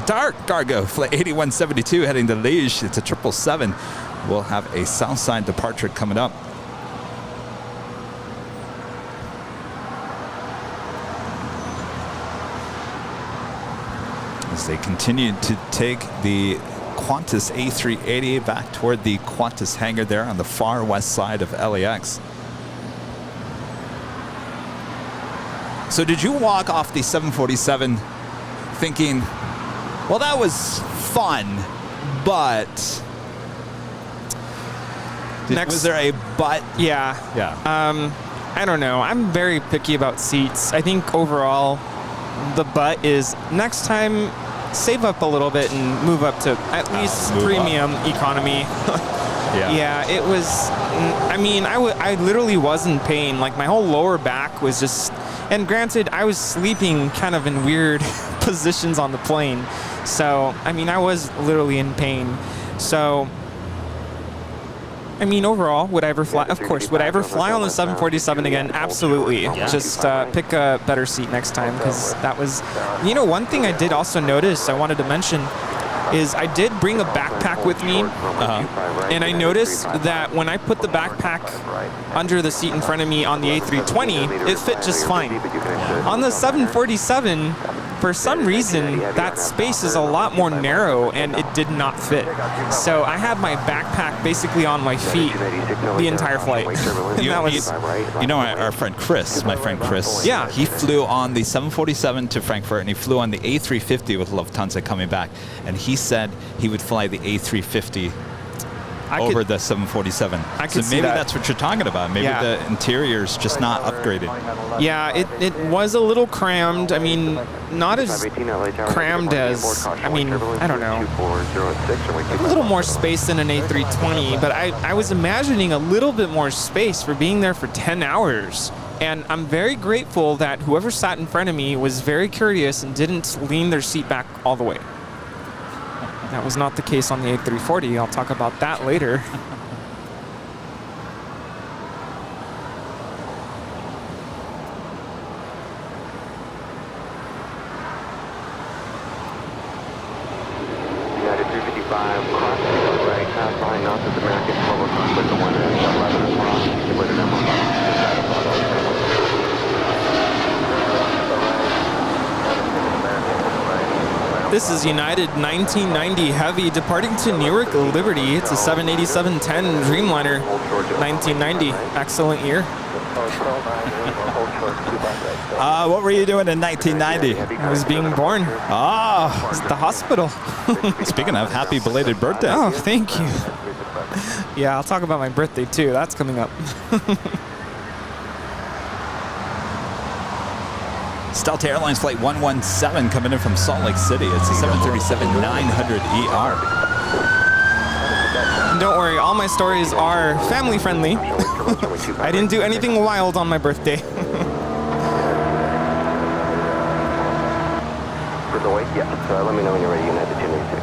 Qatar cargo, flight 8172 heading to Liège. It's a 777. We'll have a Southside departure coming up. As they continue to take the Qantas A380 back toward the Qantas hangar there on the far west side of LAX. So did you walk off the 747 thinking, well, that was fun, but was there a but? Yeah. I don't know. I'm very picky about seats. I think overall, the but is next time, save up a little bit and move up to at least premium economy. Yeah, it was, I mean, I literally was in pain. Like, my whole lower back was just, and granted, I was sleeping kind of in weird positions on the plane. So, I mean, I was literally in pain. So, I mean, overall, would I ever fly? Of course. Would I ever fly on the 747 again? Absolutely. Just pick a better seat next time, because that was, you know, one thing I did also notice, I wanted to mention, is I did bring a backpack with me, and I noticed that when I put the backpack under the seat in front of me on the A320, it fit just fine. On the 747, for some reason, that space is a lot more narrow, and it did not fit. So I had my backpack basically on my feet the entire flight. You know, our friend Chris, my friend Chris, yeah, he flew on the 747 to Frankfurt, and he flew on the A350 with Lufthansa coming back, and he said he would fly the A350 over the 747. So maybe that's what you're talking about. Maybe the interior's just not upgraded. Yeah, it was a little crammed. I mean, not as crammed as, I mean, I don't know. A little more space than an A320, but I was imagining a little bit more space for being there for 10 hours. And I'm very grateful that whoever sat in front of me was very courteous and didn't lean their seat back all the way. That was not the case on the A340. I'll talk about that later. United 355, cross right, half behind us is American 12 o'clock with the 1 and 11 o'clock. You put it in This is United 1990 Heavy departing to Newark Liberty. It's a 787-10 Dreamliner 1990. Excellent year. What were you doing in 1990? I was being born. Ah, at the hospital. Speaking of, happy belated birthday. Oh, thank you. Yeah, I'll talk about my birthday too. That's coming up. Delta Airlines Flight 117 coming in from Salt Lake City. It's a 737-900ER. Don't worry, all my stories are family friendly. I didn't do anything wild on my birthday. For the wait, yes. Let me know when you're ready, United 296.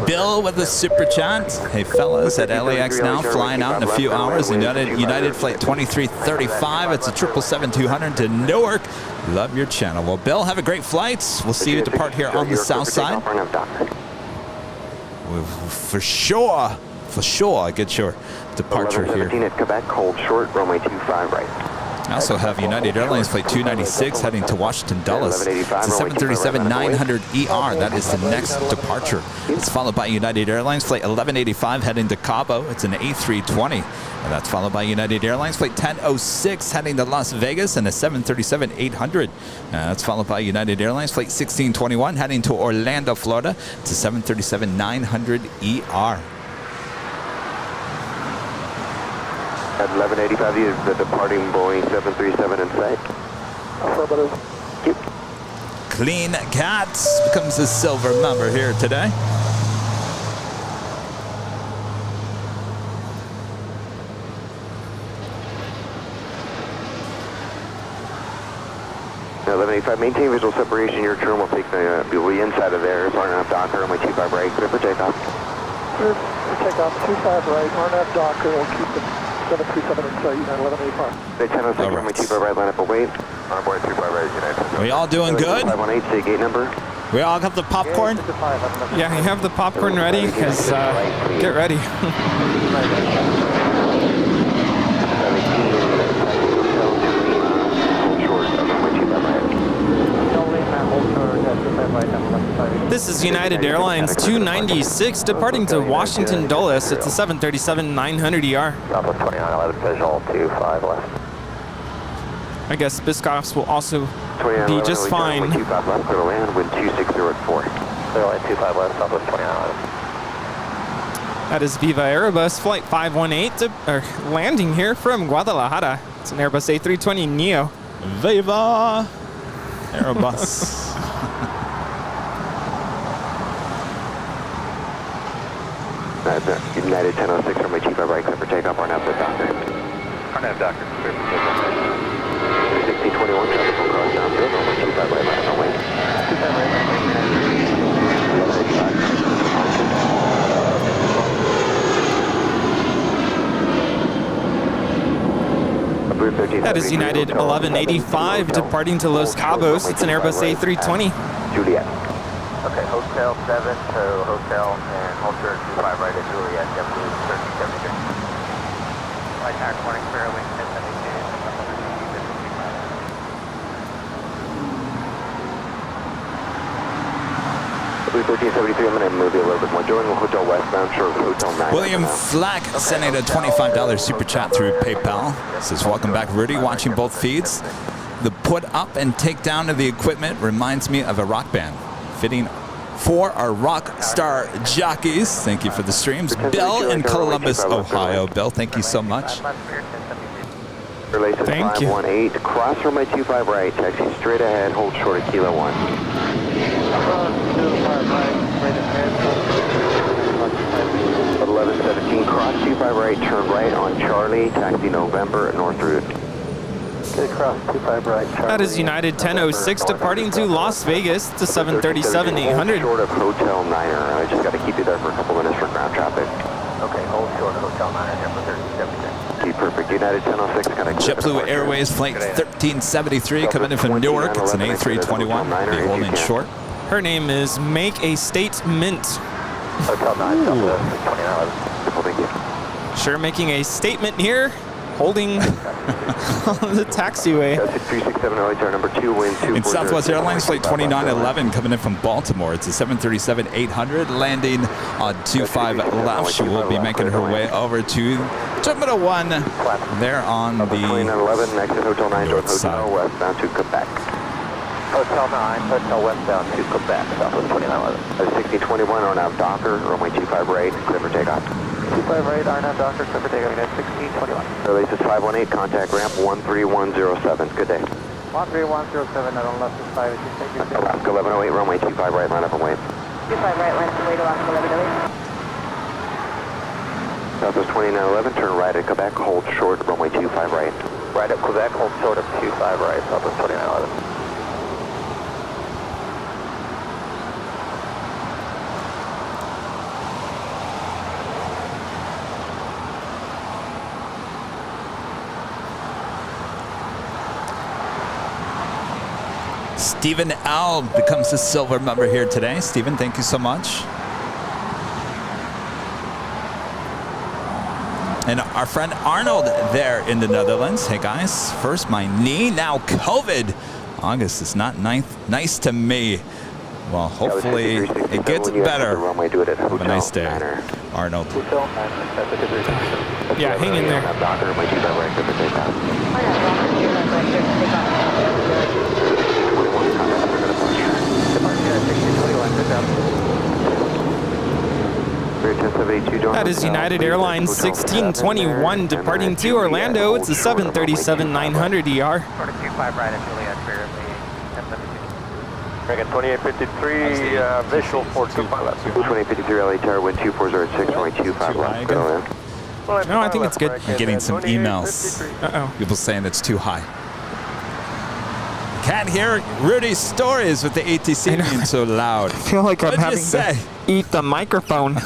Bill with a super chat. Hey fellas, at LAX now, flying out in a few hours. United Flight 2335. It's a 777-200 to Newark. Love your channel. Well, Bill, have a great flight. We'll see you depart here on the south side. For sure, get your departure here. At Quebec, hold short, runway 25 right. I also have United Airlines Flight 296 heading to Washington Dulles. It's a 737-900ER. That is the next departure. It's followed by United Airlines Flight 1185 heading to Cabo. It's an A320. And that's followed by United Airlines Flight 1006 heading to Las Vegas and a 737-800. That's followed by United Airlines Flight 1621 heading to Orlando, Florida. It's a 737-900ER. At 1185, is the departing Boeing 737 in sight. Affirmative. Clean Cats becomes a silver member here today. Now 1185, maintain visual separation. Your turn will take the inside of there. RNAV Docker, runway 25 right. Clear for takeoff. Clear for takeoff, 25 right. RNAV Docker will keep the 737 inside United 1185. United 1006, runway 25 right, line up and wait. On board 25 right, United 1006. We all doing good? 518, say gate number. We all got the popcorn? Yeah, you have the popcorn ready? Because get ready. This is United Airlines 296 departing to Washington Dulles. It's a 737-900ER. Southwest 2911, visual 25 left. I guess Biscoffs will also 2911, be just fine. 25 left, clear to land, wind 260 at 4. Clear line 25 left, Southwest 2911. That is Viva Airbus Flight 518 landing here from Guadalajara. It's an Airbus A320 Neo. Viva Airbus. United 1006, runway 25 right, clear for takeoff, RNAV for doctor. RNAV doctor, clear for takeoff. 1621, traffic will cross downfield, runway 25 right, line runway. 25 right, That is United 1185 departing to Los Cabos. It's an Airbus A320. Juliet. Okay, Hotel 7 to Hotel and Hotel 25 right at Juliet, W 1373. Flight tax warning, clear wing 1072. 1373, I'm going to move you a little bit more. Joining Hotel Westbound, short of Hotel 9. William Flack sending a $25 super chat through PayPal. Says, welcome back, Rudy. Watching both feeds. The put up and take down of the equipment reminds me of a rock band. Fitting for our rock star jockeys. Thank you for the streams. Bill in Columbus, Ohio. Bill, thank you so much. Thank you. 518, cross runway 25 right, taxi straight ahead, hold short of Kilo 1. 1117, cross 25 right, turn right on Charlie, taxi November, north route. Okay, cross 25 right, Charlie. That is United 1006 departing to Las Vegas. It's a 737-800. Short of Hotel Niner. I just got to keep you there for a couple minutes for ground traffic. Okay, hold short of Hotel Niner here for 1373. Okay, perfect. United 1006 got a JetBlue Airways flight 1373 coming in from Newark. It's an A321. Be holding short. Her name is Make a Statement. Hotel 9, Southwest 2911. Thank you. Sure, making a statement here, holding the taxiway. 367 LHR number 2, wind 240. In Southwest Airlines flight 2911 coming in from Baltimore. It's a 737-800 landing on 25 left. She will be making her way over to Terminal 1 there on the 2911, exit Hotel 9, north Hotel side. westbound to Quebec. Hotel 9, Hotel westbound to Quebec, Southwest 2911. 1621, RNAV Docker, runway 25 right, clear for takeoff. 25 right, RNAV Docker, clear for takeoff, United 1621. Release is 518, contact ramp 13107. Good day. 13107, I don't less than 5, thank you. Alaska 1108, runway 25 right, line up and wait. 25 right, line up and wait, Alaska 1108. Southwest 2911, turn right at Quebec, hold short, runway 25 right. Right at Quebec, hold short of 25 right, Southwest 2911. Stephen L. becomes a silver member here today. Stephen, thank you so much. And our friend Arnold there in the Netherlands. Hey guys, first my knee, now COVID. August is not nice to me. Well, hopefully it gets better. Have a nice day, Arnold. Yeah, hang in there. That is United Airlines 1621 departing to Orlando. It's a 737-900ER. 25 right at Juliet, clear at the 1073. 2853, visual 425 left. 2853 LHR, wind 2406, runway 25 left. Go in. No, I think it's good. I'm getting some emails. Uh-oh. People saying it's too high. Can't hear Rudy's stories with the ATC being so loud. I feel like I'm What'd you having to eat the microphone.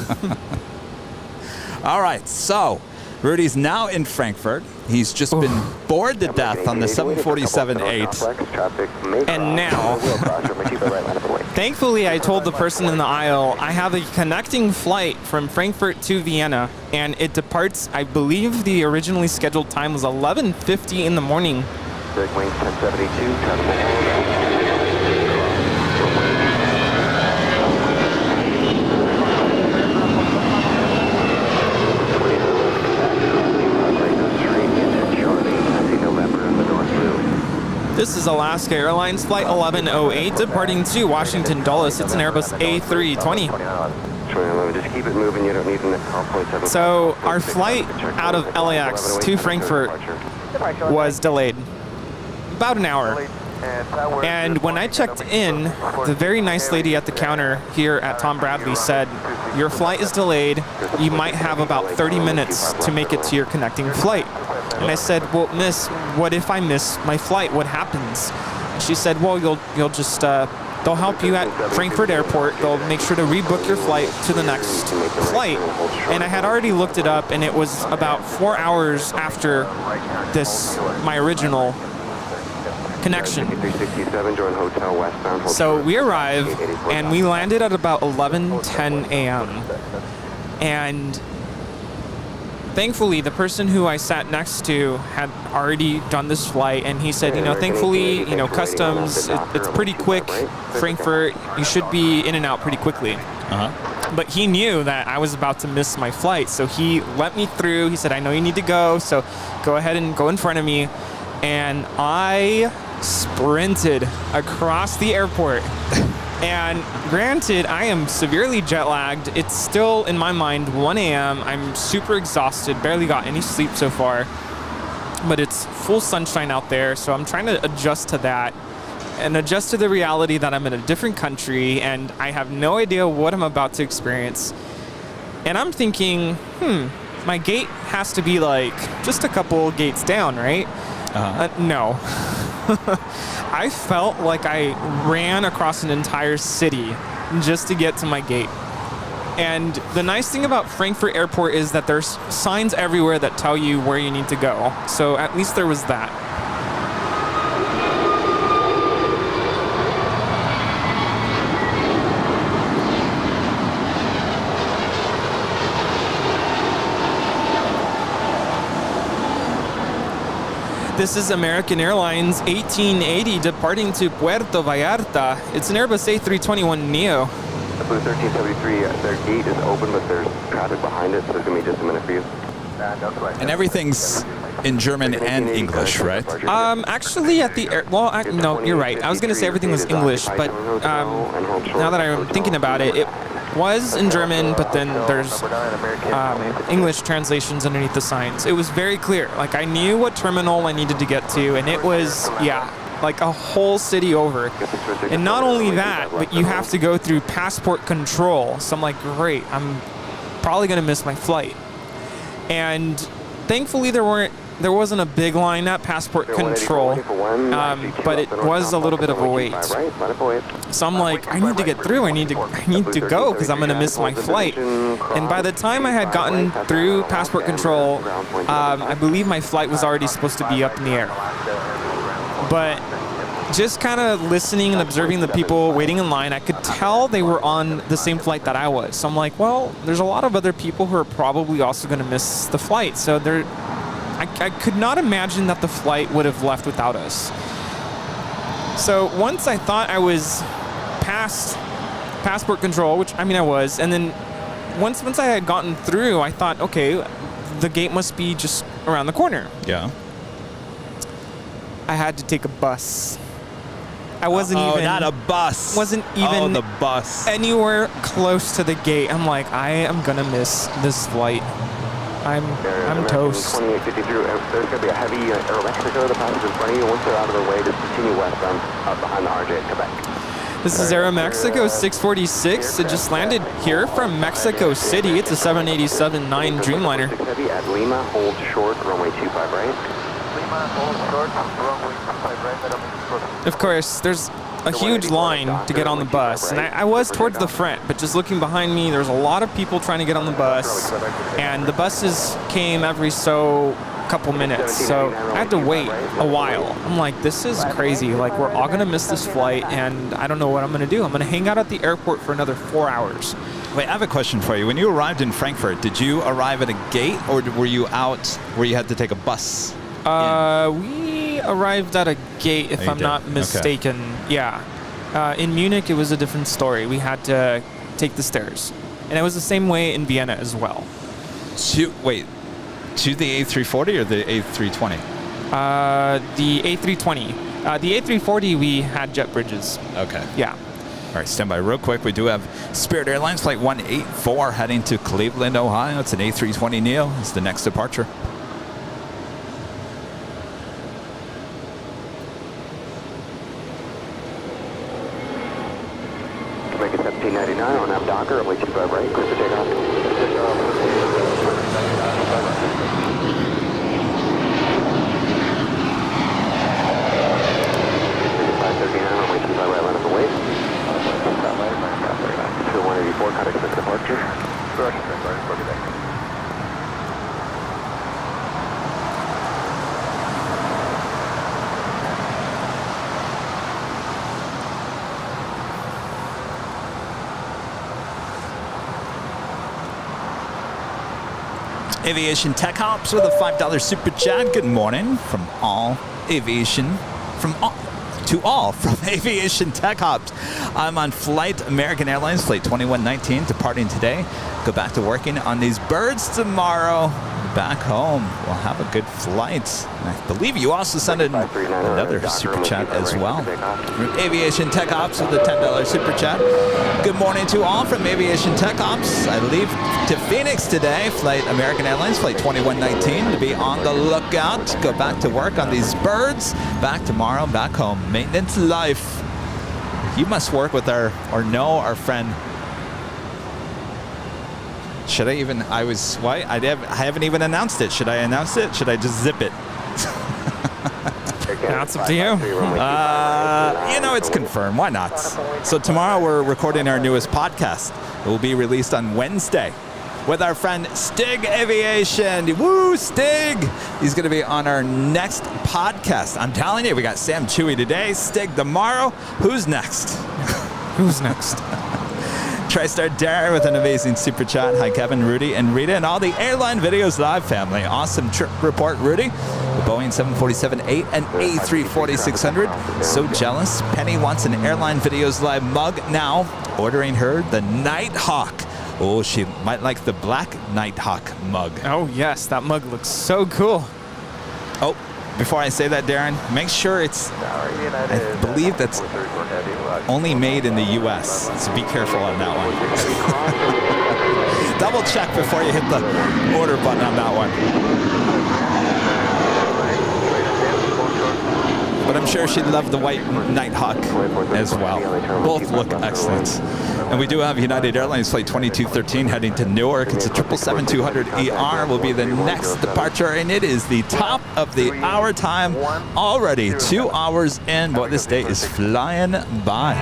All right, so Rudy's now in Frankfurt. He's just been bored to death on the 747-8. And now, thankfully, I told the person in the aisle I have a connecting flight from Frankfurt to Vienna, and it departs, I believe the originally scheduled time was 11:50 in the morning. Big wings 1072, This is Alaska Airlines Flight 1108 departing to Washington Dulles. It's an Airbus A320. Just keep it moving. You don't need an So our flight out of LAX to Frankfurt was delayed about an hour. And when I checked in, the very nice lady at the counter here at Tom Bradley said, your flight is delayed. You might have about 30 minutes to make it to your connecting flight. And I said, well, miss, what if I miss my flight? What happens? She said, well, you'll just, they'll help you at Frankfurt Airport. They'll make sure to rebook your flight to the next flight. And I had already looked it up, and it was about 4 hours after my original connection. So we arrived, and we landed at about 11:10 a.m. And thankfully, the person who I sat next to had already done this flight, and he said, thankfully, customs, it's pretty quick. Frankfurt, you should be in and out pretty quickly. But he knew that I was about to miss my flight, so he let me through. He said, I know you need to go, so go ahead and go in front of me. And I sprinted across the airport. And granted, I am severely jet lagged. It's still, in my mind, 1 a.m. I'm super exhausted, barely got any sleep so far. But it's full sunshine out there, so I'm trying to adjust to that and adjust to the reality that I'm in a different country and I have no idea what I'm about to experience. And I'm thinking, my gate has to be like just a couple gates down, right? No. I felt like I ran across an entire city just to get to my gate. And the nice thing about Frankfurt Airport is that there's signs everywhere that tell you where you need to go. So at least there was that. This is American Airlines 1880 departing to Puerto Vallarta. It's an Airbus A321neo. Blue 1373, their gate is open, but there's traffic behind it, so it's going to be just a minute for you. And everyth's in German and English, right? Actually, at the no, you're right. I was going to say everything was English, but now that I'm thinking about it, it was in German, but then there's English translations underneath the signs. It was very clear. Like, I knew what terminal I needed to get to, and it was, like a whole city over. And not only that, but you have to go through passport control. So I'm like, great, I'm probably going to miss my flight. And thankfully there wasn't a big line at passport control, but it was a little bit of a wait. So I'm like, I need to get through. I need to go because I'm going to miss my flight. And by the time I had gotten through passport control, I believe my flight was already supposed to be up in the air. But just kind of listening and observing the people waiting in line, I could tell they were on the same flight that I was. So I'm like, well, there's a lot of other people who are probably also going to miss the flight. So I could not imagine that the flight would have left without us. So once I thought I was past passport control, which I mean I was, and then once I had gotten through, I thought, okay, the gate must be just around the corner. Yeah. I had to take a bus. I wasn't even. Not a bus. Wasn't even the bus. Anywhere close to the gate. I'm like, I am gonna miss this flight. I'm toast. 2853. There's gonna be a heavy Aeromexico. The passengers in front of you. Once they're out of the way, just continue westbound behind the RJ at Quebec. This is Aeromexico 646. It just landed here from Mexico City. It's a 787-9 Dreamliner. Heavy at Lima. Hold short. Runway 25 right. Of course, there's a huge line to get on the bus. And I was towards the front, but just looking behind me, there was a lot of people trying to get on the bus. And the buses came every couple minutes, so I had to wait a while. I'm like, this is crazy. Like, we're all gonna miss this flight, and I don't know what I'm gonna do. I'm gonna hang out at the airport for another 4 hours. Wait, I have a question for you. When you arrived in Frankfurt, did you arrive at a gate, or were you out where you had to take a bus? We arrived at a gate, if I'm not mistaken. Okay. Yeah. In Munich, it was a different story. We had to take the stairs. And it was the same way in Vienna as well. To the A340 or the A320? The A320. The A340, we had jet bridges. Okay. Yeah. All right, stand by real quick. We do have Spirit Airlines Flight 184 heading to Cleveland, Ohio. It's an A320neo. It's the next departure. Make it 1799 on that Docker, only 25 right, clear for takeoff. 539, only 25 right, line up the way. 184, contact center departure. Direction, sorry, boogie deck. Aviation Tech Ops with a $5 super chat. Good morning from all Aviation, from Aviation Tech Ops. I'm on flight American Airlines Flight 2119, departing today. Go back to working on these birds tomorrow. Back home. We'll have a good flight. And I believe you also sent in another super chat as well. Aviation Tech Ops with a $10 super chat. Good morning to all from Aviation Tech Ops. I leave to Phoenix today. Flight American Airlines Flight 2119 to be on the lookout. Go back to work on these birds. Back tomorrow, back home. Maintenance life. You must work with or know our friend. Should I even, I haven't even announced it. Should I announce it? Should I just zip it? That's up to you. It's confirmed. Why not? So tomorrow we're recording our newest podcast. It will be released on Wednesday with our friend Stig Aviation. Woo, Stig! He's going to be on our next podcast. I'm telling you, we got Sam Chui today, Stig tomorrow. Who's next? Who's next? TriStar Darren with an amazing super chat. Hi, Kevin, Rudy, and Rita, and all the Airline Videos Live family. Awesome trip report, Rudy. The Boeing 747-8 and A340-600. So jealous. Penny wants an Airline Videos Live mug now. Ordering her the Nighthawk. Oh, she might like the black Nighthawk mug. Oh, yes. That mug looks so cool. Oh, before I say that, Darren, make sure it's, I believe that's only made in the U.S., so be careful on that one. Double check before you hit the order button on that one. But I'm sure she'd love the white Nighthawk as well. Both look excellent. And we do have United Airlines Flight 2213 heading to Newark. It's a 777-200ER will be the next departure, and it is the top of the hour time already. 2 hours in, but this day is flying by.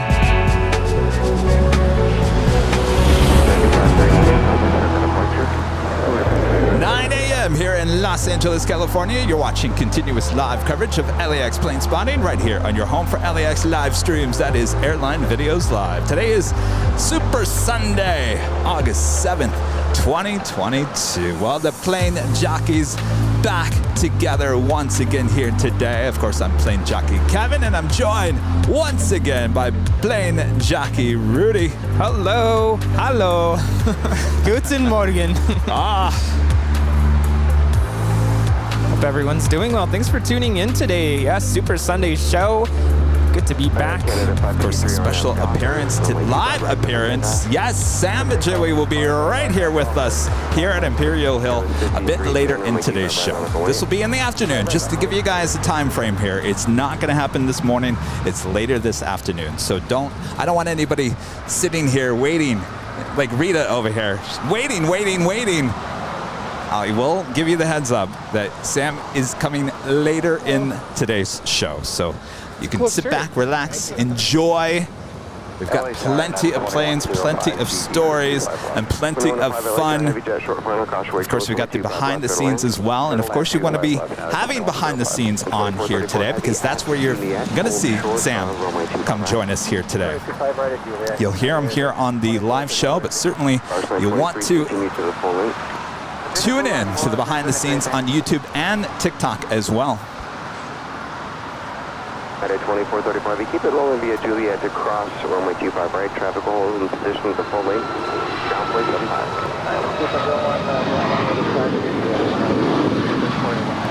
Here in Los Angeles, California. You're watching continuous live coverage of LAX plane spotting right here on your home for LAX live streams. That is Airline Videos Live. Today is Super Sunday, August 7th, 2022. Well, the plane jockeys back together once again here today. Of course, I'm plane jockey Kevin, and I'm joined once again by plane jockey Rudy. Hello. Hello. Guten Morgen. Hope everyone's doing well. Thanks for tuning in today. Yes, Super Sunday show. Good to be back. Of course, a special appearance, live appearance. Yes, Sam Chui will be right here with us here at Imperial Hill a bit later in today's show. This will be in the afternoon, just to give you guys a time frame here. It's not going to happen this morning. It's later this afternoon. So I don't want anybody sitting here waiting, like Rita over here, waiting. I will give you the heads up that Sam is coming later in today's show. So You can sit back, relax, enjoy. We've got plenty of planes, plenty of stories, and plenty of fun. Of course, we've got the behind the scenes as well. And of course, you want to be having behind the scenes on here today, because that's where you're going to see Sam come join us here today. You'll hear him here on the live show, but certainly you'll want to tune in to the behind the scenes on YouTube and TikTok as well. At 2435, keep it rolling via Juliet to cross runway 25 right, traffic will hold in position with the full lane. Down point 75.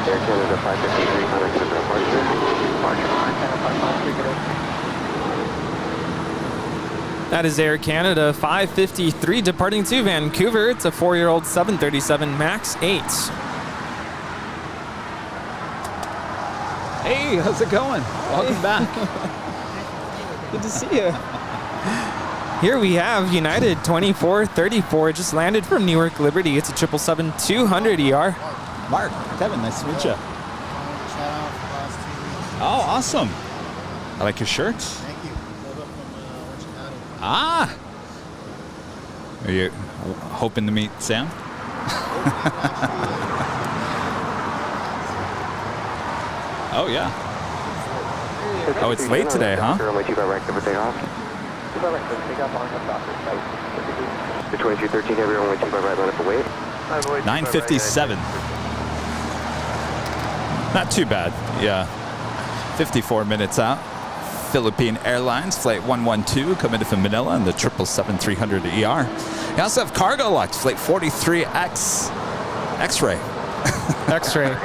Air Canada 553, contact with departure. That is Air Canada 553 departing to Vancouver. It's a 4-year-old 737 MAX 8. Hey, how's it going? Welcome back. Good to see you. Here we have United 2434 just landed from Newark Liberty. It's a 777-200 ER. Mark, Kevin, nice to meet you. Oh, awesome. I like your shirt. Thank you. Ah. Are you hoping to meet Sam? Oh, yeah. Oh, it's late today, huh? The 2213, everyone went 25 right, line up away. 9:57. Not too bad, yeah. 54 minutes out. Philippine Airlines, flight 112, coming in from Manila in the 777-300 ER. You also have cargo locked, flight 43X, X-ray. X-ray.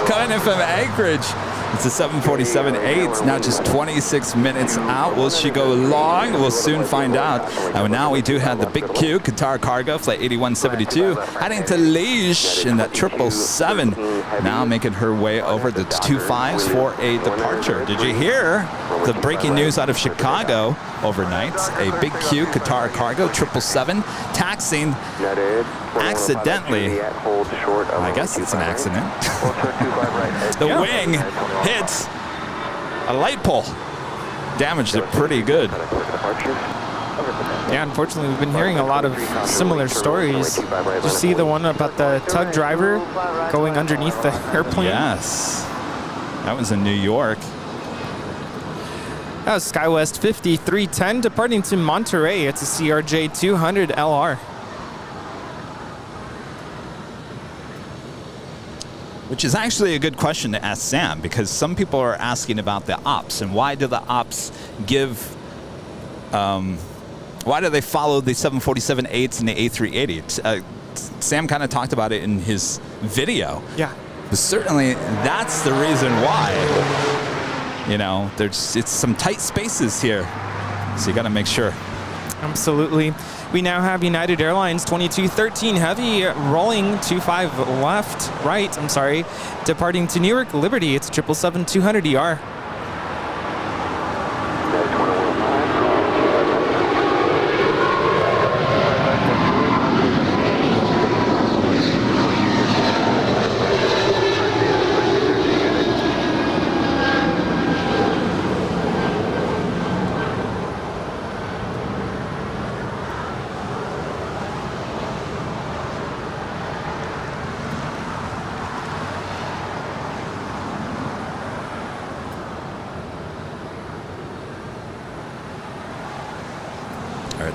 Coming in from Anchorage. It's a 747-8, now just 26 minutes out. Will she go long? We'll soon find out. And now we do have the big Q, Qatar Cargo, flight 8172, heading to Liège in that 777. Now making her way over the 25s for a departure. Did you hear the breaking news out of Chicago overnight? A big Q, Qatar Cargo, 777, taxiing accidentally. I guess it's an accident. The wing hit a light pole. Damaged it pretty good. Yeah, unfortunately, we've been hearing a lot of similar stories. Did you see the one about the tug driver going underneath the airplane? Yes. That was in New York. That was SkyWest 5310 departing to Monterey. It's a CRJ 200 LR. Which is actually a good question to ask Sam, because some people are asking about the ops and why do the ops give, why do they follow the 747-8s and the A380? Sam kind of talked about it in his video. Yeah. But certainly that's the reason why. You know, it's some tight spaces here, so you got to make sure. Absolutely. We now have United Airlines 2213 Heavy rolling 25 right, departing to Newark Liberty. It's 777-200 ER.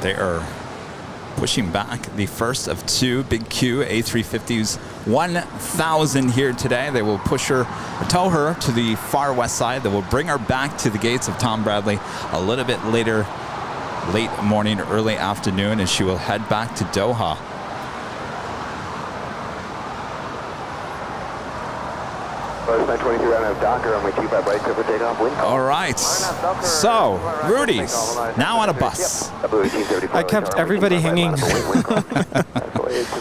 They are pushing back the first of two big Q A350s 1000 here today. They will push her, or tow her to the far west side. They will bring her back to the gates of Tom Bradley a little bit later, late morning, early afternoon, and she will head back to Doha. All right, so Rudy's now on a bus. I kept everybody hanging.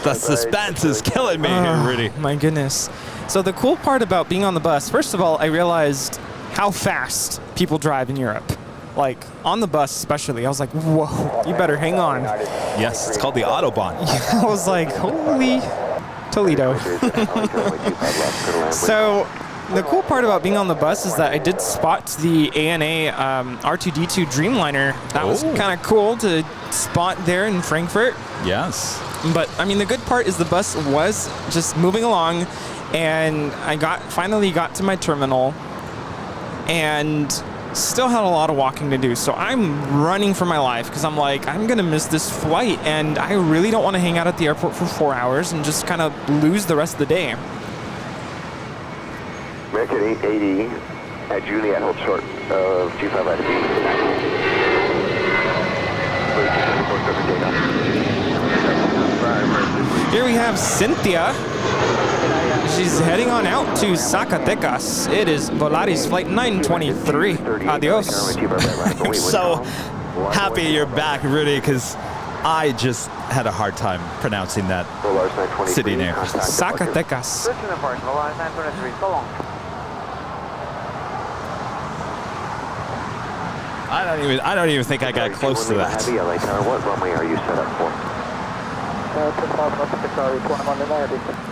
The suspense is killing me here, Rudy. My goodness. So the cool part about being on the bus, first of all, I realized how fast people drive in Europe. Like, on the bus especially, I was like, whoa, you better hang on. Yes, it's called the Autobahn. I was like, holy Toledo. So the cool part about being on the bus is that I did spot the ANA R2D2 Dreamliner. That was kind of cool to spot there in Frankfurt. Yes. But I mean, the good part is the bus was just moving along, and I finally got to my terminal, and still had a lot of walking to do. So I'm running for my life because I'm like, I'm gonna miss this flight, and I really don't want to hang out at the airport for 4 hours and just kind of lose the rest of the day. American 880 at Juliet, hold short of 25 right Here we have Cynthia. She's heading on out to Zacatecas. It is Volaris flight 923. Adios. I'm so happy you're back, Rudy, because I just had a hard time pronouncing that city name. Zacatecas. I don't even think I got close to that. What runway are you set up for?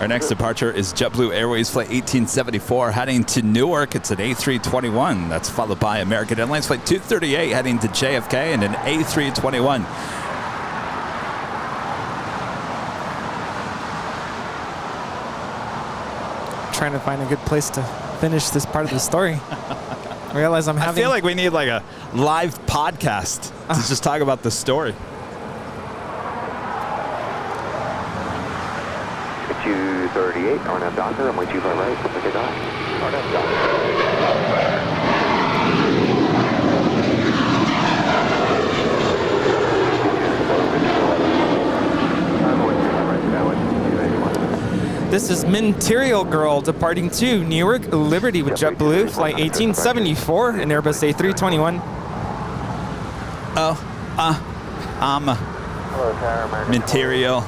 Our next departure is JetBlue Airways flight 1874 heading to Newark. It's an A321. That's followed by American Airlines flight 238 heading to JFK and an A321. Trying to find a good place to finish this part of the story. I realize I feel like we need like a live podcast to just talk about the story. 238, RNAV Docker, runway 25 right, Pacific Dock. RNAV Docker. This is Minterial Girl departing to Newark Liberty with JetBlue, flight 1874, an Airbus A321. Material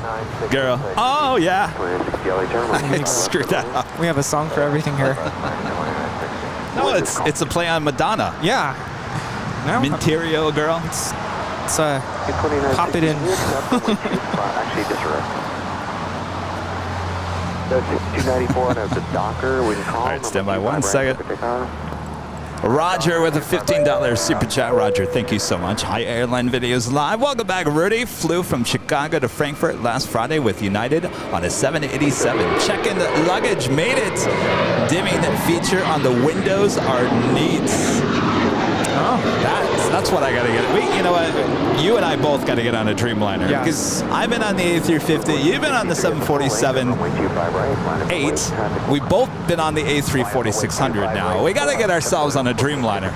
girl. Oh, yeah. I screwed that up. We have a song for everything here. No, it's a play on Madonna. Yeah. No, Material girl. It's pop it in. Actually, disarray. 294 of the Docker. We can call. All right, stand by 1 second. Roger with a $15 super chat. Roger, thank you so much. Hi, Airline Videos Live. Welcome back, Rudy. Flew from Chicago to Frankfurt last Friday with United on a 787. Check-in luggage, made it. Dimming feature on the windows are neat. Oh, that's what I gotta get. You know what? You and I both gotta get on a Dreamliner. Yes. Because I've been on the A350. You've been on the 747-8. We've both been on the A340-600 now. We gotta get ourselves on a Dreamliner.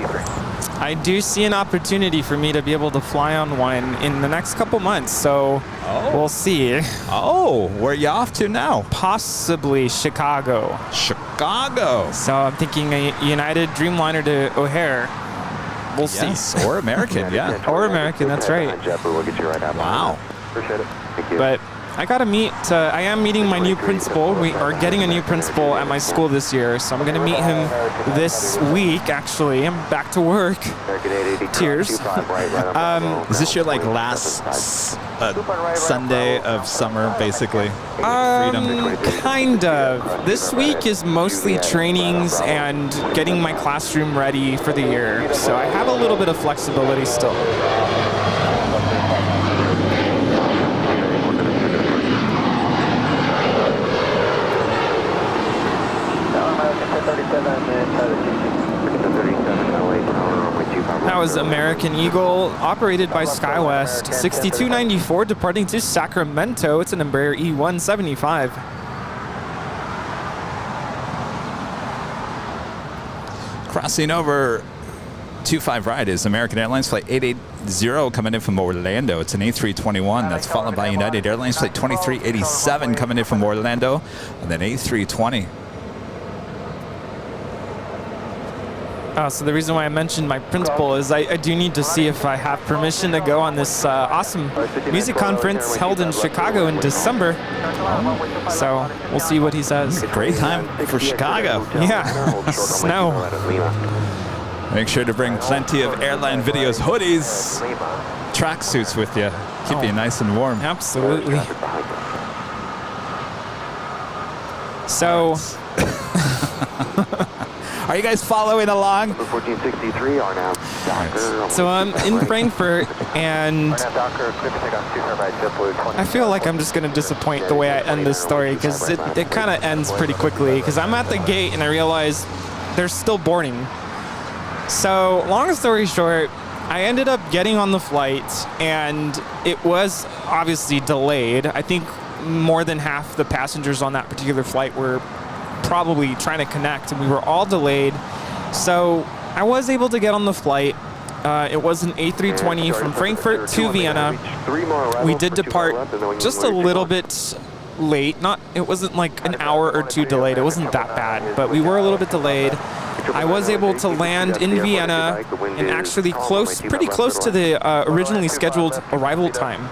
I do see an opportunity for me to be able to fly on one in the next couple months, so we'll see. Oh, where are you off to now? Possibly Chicago. Chicago. So I'm thinking a United Dreamliner to O'Hare. We'll see. Or American, yeah. Or American, that's right. Wow. Appreciate it. Thank you. But I gotta meet, I am meeting my new principal. We are getting a new principal at my school this year, so I'm gonna meet him this week, actually. I'm back to work. Tears. Is this your like last Sunday of summer, basically? Kind of. This week is mostly trainings and getting my classroom ready for the year, so I have a little bit of flexibility still. That was American Eagle, operated by SkyWest, 6294, departing to Sacramento. It's an Embraer E175. Crossing over 25 right is American Airlines flight 880 coming in from Orlando. It's an A321. That's followed by United Airlines flight 2387 coming in from Orlando, and then A320. So the reason why I mentioned my principal is I do need to see if I have permission to go on this awesome music conference held in Chicago in December. So we'll see what he says. Great time for Chicago. Yeah, snow. Make sure to bring plenty of Airline Videos hoodies, tracksuits with you. Keep you nice and warm. Absolutely. So Are you guys following along? 1463 are now Docker. So I'm in Frankfurt, and I feel like I'm just going to disappoint the way I end this story, because it kind of ends pretty quickly, because I'm at the gate and I realize they're still boarding. So long story short, I ended up getting on the flight, and it was obviously delayed. I think more than half the passengers on that particular flight were probably trying to connect, and we were all delayed. So I was able to get on the flight. It was an A320 from Frankfurt to Vienna. We did depart just a little bit late. It wasn't like an hour or two delayed. It wasn't that bad, but we were a little bit delayed. I was able to land in Vienna and actually pretty close to the originally scheduled arrival time.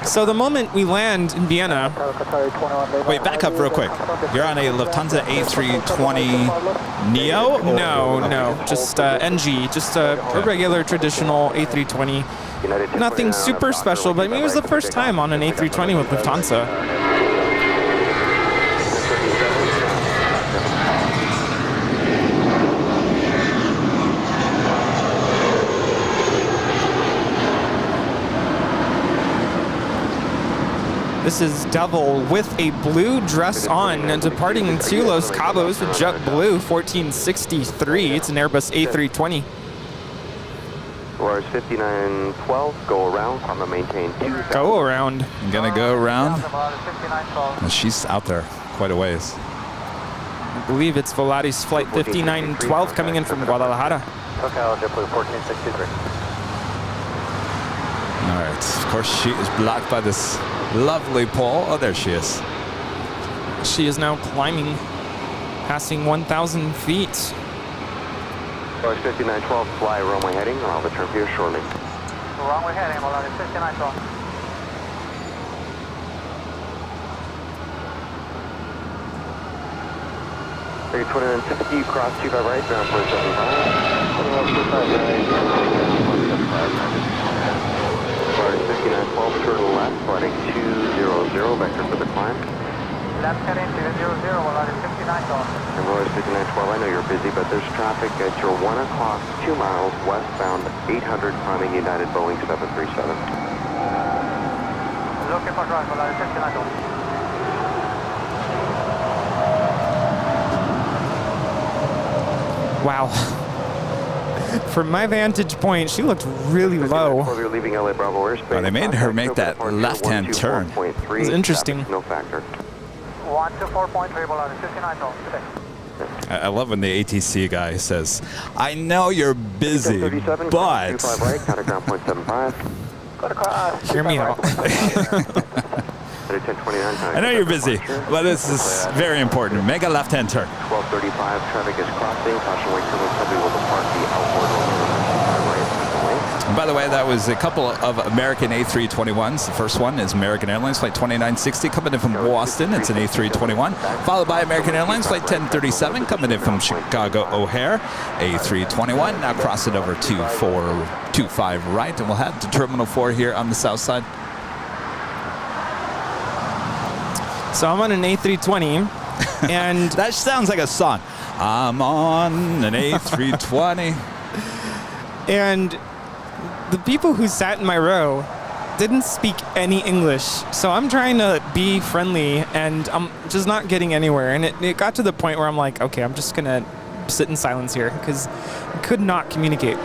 So the moment we land in Vienna... Wait, back up real quick. You're on a Lufthansa A320 Neo? No, just NG, just a regular traditional A320. Nothing super special, but I mean, it was the first time on an A320 with Lufthansa. This is Devil with a blue dress on and departing to Los Cabos with JetBlue 1463. It's an Airbus A320. Lars 5912, go around, I'm gonna maintain 2. Go around. I'm gonna go around. Well, she's out there quite a ways. I believe it's Volaris flight 5912 coming in from Guadalajara. SoCal, JetBlue 1463. All right, of course she is blocked by this lovely pole. Oh, there she is. She is now climbing, passing 1,000 feet. Lars 5912, fly runway heading, and I'll return here shortly. Runway heading, Volaris 5912. Figure 2960, cross 25 right, ground 475. 5912, turn left, sliding 200, vector for the climb. Left heading 200, Volaris 5912. And Volaris 5912, I know you're busy, but there's traffic at your 1 o'clock, 2 miles westbound, 800, climbing United Boeing 737. Looking for drive, Volaris 5912. Wow. From my vantage point, she looked really low. You're leaving LA Bravo airspace. Oh, they made her make that left-hand turn. It was interesting. No factor. 124.3, Volaris 5912. I love when the ATC guy says, I know you're busy, but... Hear me out. I know you're busy, but this is very important. Make a left-hand turn. 1235, traffic is crossing. Caution wait till somebody will depart the outboard right. And by the way, that was a couple of American A321s. The first one is American Airlines Flight 2960 coming in from Boston. It's an A321. Followed by American Airlines Flight 1037 coming in from Chicago O'Hare. A321. Now crossing over 2425 right, and we'll head to Terminal 4 here on the south side. So I'm on an A320, and that sounds like a song. I'm on an A320. And the people who sat in my row didn't speak any English. So I'm trying to be friendly, and I'm just not getting anywhere. And it got to the point where I'm like, okay, I'm just going to sit in silence here, because I could not communicate.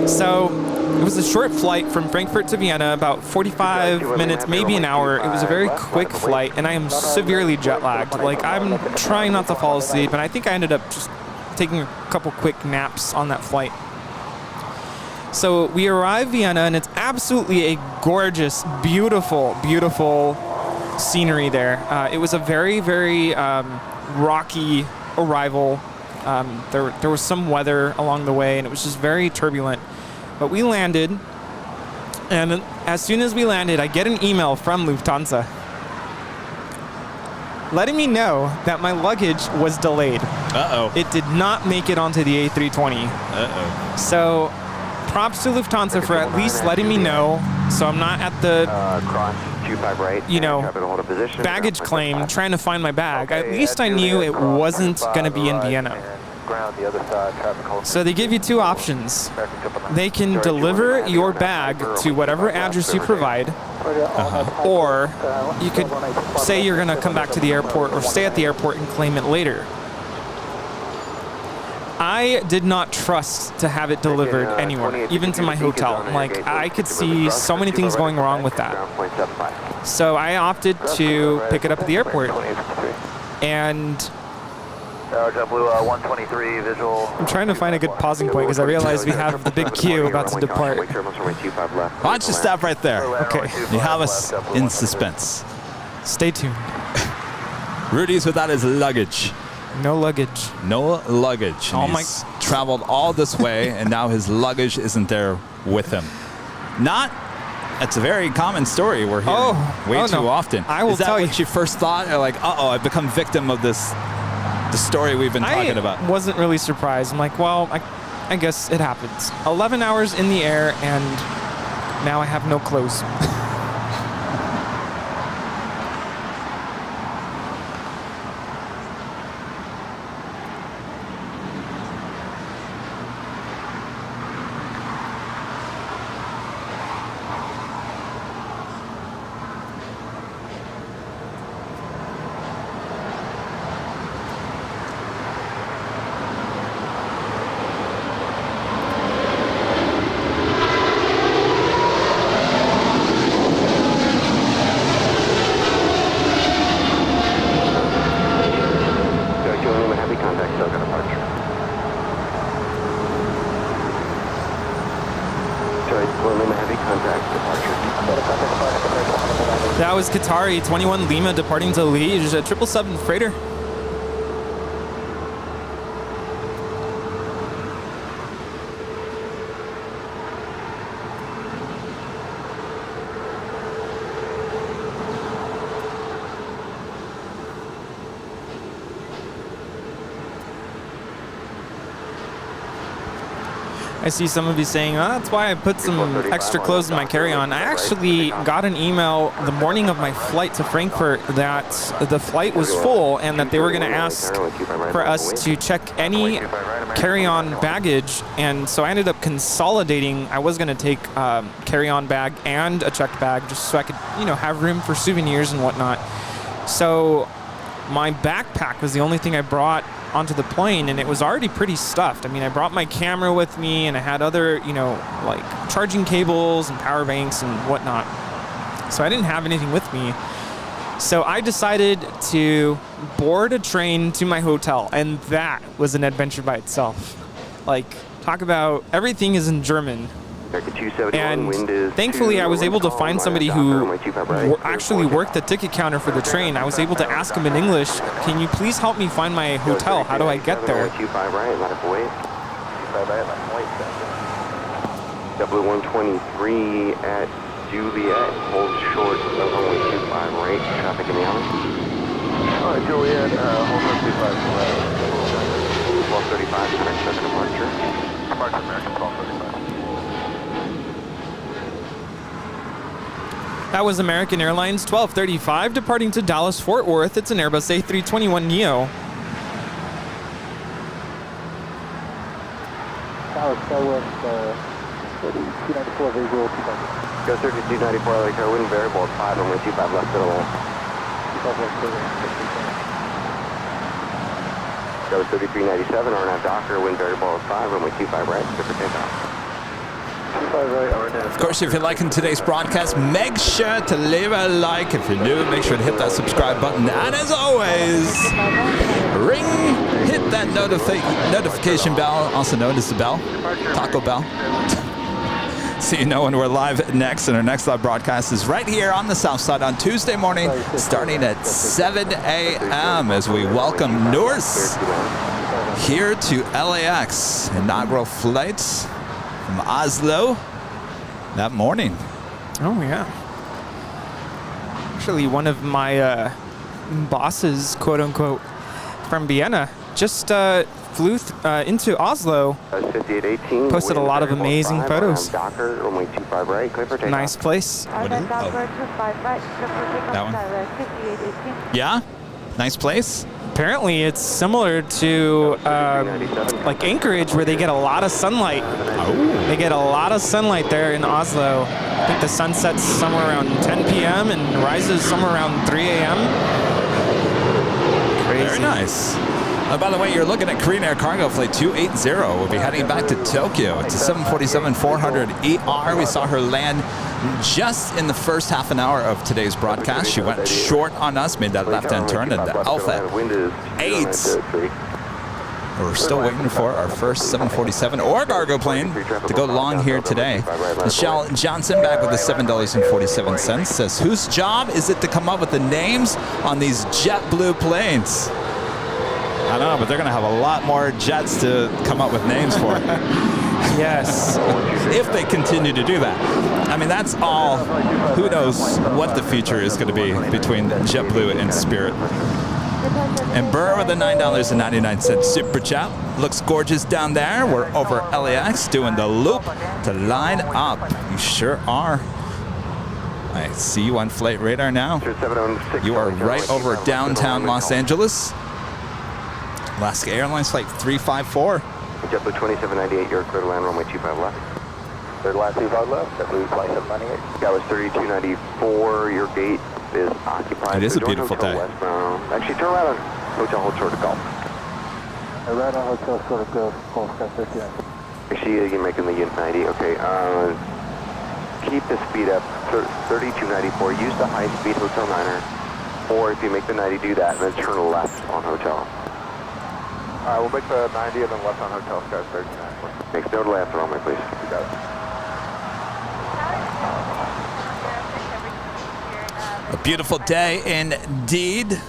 So it was a short flight from Frankfurt to Vienna, about 45 minutes, maybe an hour. It was a very quick flight, and I am severely jet lagged. Like, I'm trying not to fall asleep, and I think I ended up just taking a couple quick naps on that flight. So we arrive Vienna, and it's absolutely a gorgeous, beautiful, beautiful scenery there. It was a very, very rocky arrival. There was some weather along the way, and it was just very turbulent. But we landed, and as soon as we landed, I get an email from Lufthansa letting me know that my luggage was delayed. Uh-oh. It did not make it onto the A320. Uh-oh. So props to Lufthansa for at least letting me know, so I'm not at the you know, baggage claim, trying to find my bag. At least I knew it wasn't going to be in Vienna. So they give you two options. They can deliver your bag to whatever address you provide, or you could say you're going to come back to the airport or stay at the airport and claim it later. I did not trust to have it delivered anywhere, even to my hotel. Like, I could see so many things going wrong with that. So I opted to pick it up at the airport. And I'm trying to find a good pausing point because I realize we have the big queue about to depart. Why don't you stop right there? Okay. You have us in suspense. Stay tuned. Rudy's without his luggage. No luggage. No luggage. Oh my! He's traveled all this way, and now his luggage isn't there with him. It's a very common story we're hearing way too often. I will tell you. Is that what you first thought? Or like, uh-oh, I've become victim of this, the story we've been talking about. I wasn't really surprised. I'm like, well, I guess it happens. 11 hours in the air, and now I have no clothes. That was Qatari 21 Lima departing to Liège, a 777 freighter. I see some of you saying, oh, that's why I put some extra clothes in my carry-on. I actually got an email the morning of my flight to Frankfurt that the flight was full and that they were going to ask for us to check any carry-on baggage. And so I ended up consolidating. I was going to take a carry-on bag and a checked bag just so I could, you know, have room for souvenirs and whatnot. So my backpack was the only thing I brought onto the plane, and it was already pretty stuffed. I mean, I brought my camera with me, and I had other, you know, like charging cables and power banks and whatnot. So I didn't have anything with me. So I decided to board a train to my hotel, and that was an adventure by itself. Like, talk about everything is in German. And thankfully, I was able to find somebody who actually worked the ticket counter for the train. I was able to ask him in English, can you please help me find my hotel? How do I get there? W123 at Juliet, hold short of runway 25 right, traffic in the alley. Alright, Juliet, hold short 25 right. 1235, correct, second departure. Departure American 1235. That was American Airlines 1235 departing to Dallas Fort Worth. It's an Airbus A321neo. Dallas Fort Worth, 3294 visual 200. Go 3294 LAX, wind variable at 5, runway 25 left to the left. Go 3397, RNAV Docker, wind variable at 5, runway 25 right, good for takeoff. Of course, if you're liking today's broadcast, make sure to leave a like. If you're new, make sure to hit that subscribe button. And as always, hit that notification bell, also known as the bell, Taco Bell, so you know when we're live next. And our next live broadcast is right here on the South Side on Tuesday morning, starting at 7 a.m. as we welcome Norse here to LAX. Inaugural flights from Oslo that morning. Oh, yeah. Actually, one of my bosses, quote unquote, from Vienna, just flew into Oslo. 5818. Posted a lot of amazing photos. Docker, runway 25 right, clear for takeoff. Nice place. What is it? Oh. That one? 5818. Yeah? Nice place? Apparently, it's similar to like Anchorage, where they get a lot of sunlight. Oh. They get a lot of sunlight there in Oslo. I think the sun sets somewhere around 10 p.m. and rises somewhere around 3 a.m. Crazy. Very nice. By the way, you're looking at Korean Air Cargo Flight 280. We'll be heading back to Tokyo. It's a 747-400ER. We saw her land just in the first half an hour of today's broadcast. She went short on us, made that left-hand turn into Alpha 8. We're still waiting for our first 747 or cargo plane to go long here today. Michelle Johnson back with the $7.47 says, whose job is it to come up with the names on these JetBlue planes? I don't know, but they're going to have a lot more jets to come up with names for. Yes. If they continue to do that. I mean, that's all. Who knows what the future is going to be between JetBlue and Spirit. And Burr with the $9.99 super chat. Looks gorgeous down there. We're over LAX doing the loop to line up. You sure are. I see you on flight radar now. You are right over downtown Los Angeles. Alaska Airlines flight 354. JetBlue 2798, you're clear to land runway 25 left. Third line 25 left, JetBlue flight 798. That was 3294, your gate is occupied. It is a Join beautiful hotel day. Westbound. Actually, turn around on hotel hold short of golf. Right on hotel sort of go, full sky 59. I see you making the unit 90, okay. Keep the speed up, 3294, use the high speed hotel 9er. Or if you make the 90, do that, and then turn left on hotel. All right, we'll make the 90 and then left on hotel sky 39. Next note left runway, please. You got it. A beautiful day indeed.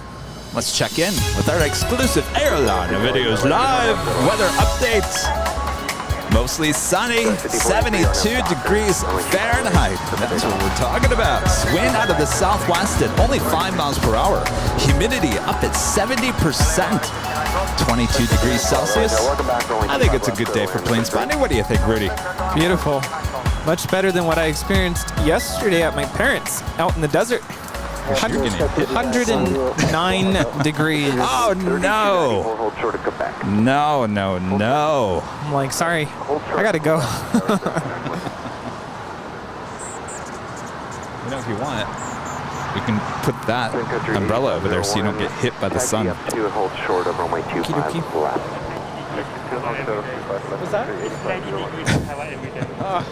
Let's check in with our exclusive Airline Videos Live weather update. Mostly sunny, 72 degrees Fahrenheit. That's what we're talking about. Wind out of the southwest at only 5 miles per hour. Humidity up at 70%. 22 degrees Celsius. I think it's a good day for plane spotting. What do you think, Rudy? Beautiful. Much better than what I experienced yesterday at my parents' out in the desert. 109 degrees. Oh, no. No, no, no. I'm like, sorry, I gotta go. You know, if you want, we can put that umbrella over there so you don't get hit by the sun. To hold short of runway 25 left. What's that? Oh,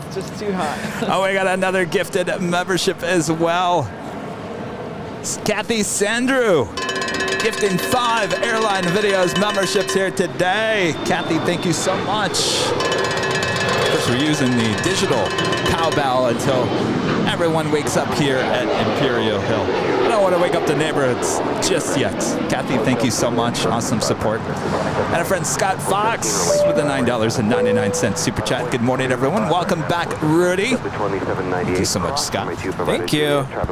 it's just too hot. Oh, we got another gifted membership as well. It's Kathy Sandrew gifting 5 Airline Videos memberships here today. Kathy, thank you so much. Of course, we're using the digital cowbell until everyone wakes up here at Imperial Hill. I don't want to wake up the neighborhoods just yet. Kathy, thank you so much. Awesome support. And our friend Scott Fox with the $9.99 super chat. Good morning, everyone. Welcome back, Rudy. Thank you so much, Scott. Thank you. I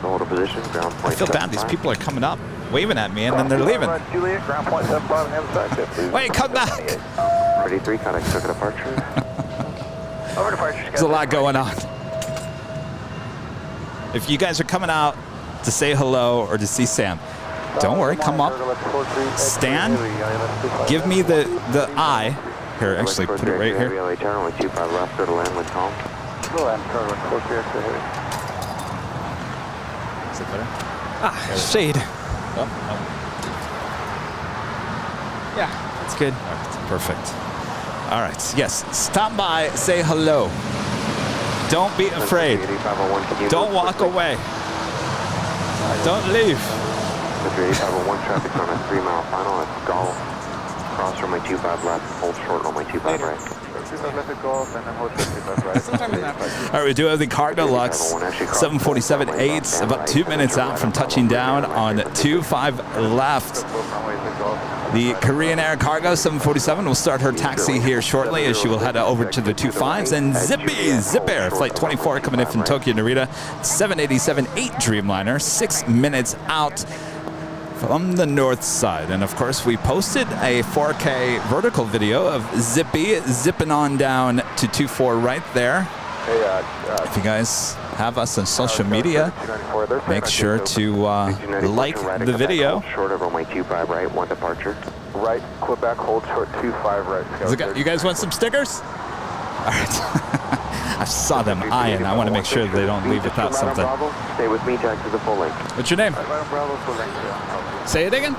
feel bad. These people are coming up, waving at me, and then they're leaving. Wait, come back. Ready 3, contact circuit departure. Over departure. There's a lot going on. If you guys are coming out to say hello or to see Sam, don't worry, come up, stand, give me the eye. Here, actually, put it right here. Is it better? Ah, shade. Oh, Yeah, that's good. perfect. All right, yes, stop by, say hello. Don't be afraid. Don't walk away. Don't leave. 3501 traffic on a 3-mile final at Golf. Cross runway 25 left, hold short runway 25 right. All right, we do have the Cargo Lux 747-8s, about 2 minutes out from touching down on 25 left. The Korean Air Cargo 747 will start her taxi here shortly as she will head over to the 25s. And Zip Air Flight 24 coming in from Tokyo Narita, 787-8 Dreamliner, 6 minutes out from the north side. And of course, we posted a 4K vertical video of Zippy zipping on down to 24 right there. Hey, If you guys have us on social media, make sure to like the video. Short of runway 25 right, 1 departure. right, Quebec, hold short 25 right. You guys want some stickers? All right. I saw them eyeing. I want to make sure they don't leave without something. Stay with me, Jack, to the full length. What's your name? Say it again.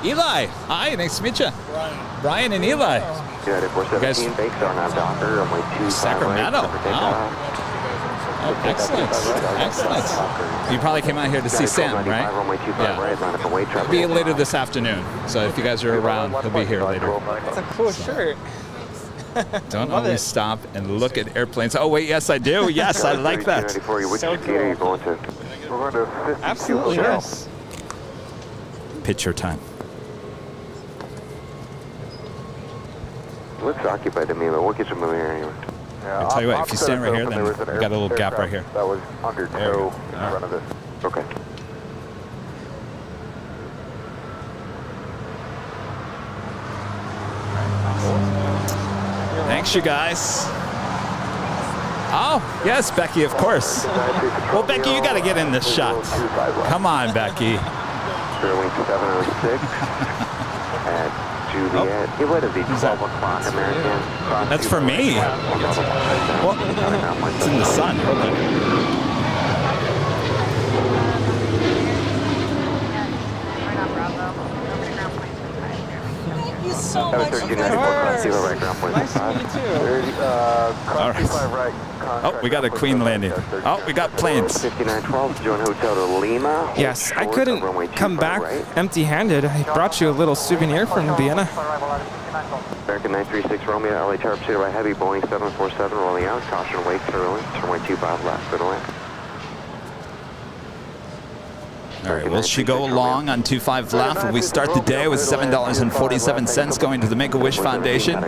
Eli. Hi, nice to meet you. Brian and Eli. United 417, Bakes are now Docker, runway 25 Sacramento. Wow. Oh, excellent. Excellent. You probably came out here to see Sam, right? Yeah. He'll be later this afternoon. So if you guys are around, he'll be here later. That's a cool shirt. Don't always stop and look at airplanes. Oh, wait, yes, I do. Yes, I like that. So cool. We're going to 50 Absolutely, yes. Picture time. Looks occupied to me, but we'll get you moving here anyway. Yeah, I'll tell you what, if you stand right here, then there was an we got a little gap right here. That was under There we tow go. in front of it. Okay. Thanks, you guys. Oh, yes, Becky, of course. Well, Becky, you got to get in this shot. Come on, Becky. Sterling 706. At Juliet. Hey, what is he? 12 o'clock American. That's for me. Well, it's in the sun. Hold on. So That was much 1394 class 0 right ground point 5. All right. Oh, we got a Queen landing. Oh, we got planes. 5912, join hotel to Lima. Yes, I couldn't come back empty-handed. I brought you a little souvenir from Vienna. American 936 Romeo, LA Tower pursued by heavy Boeing 747 rolling out. Caution wake Sterling, runway 25 left, good land. All right, will she go along on 25 left? We start the day with $7.47 going to the Make-A-Wish Foundation.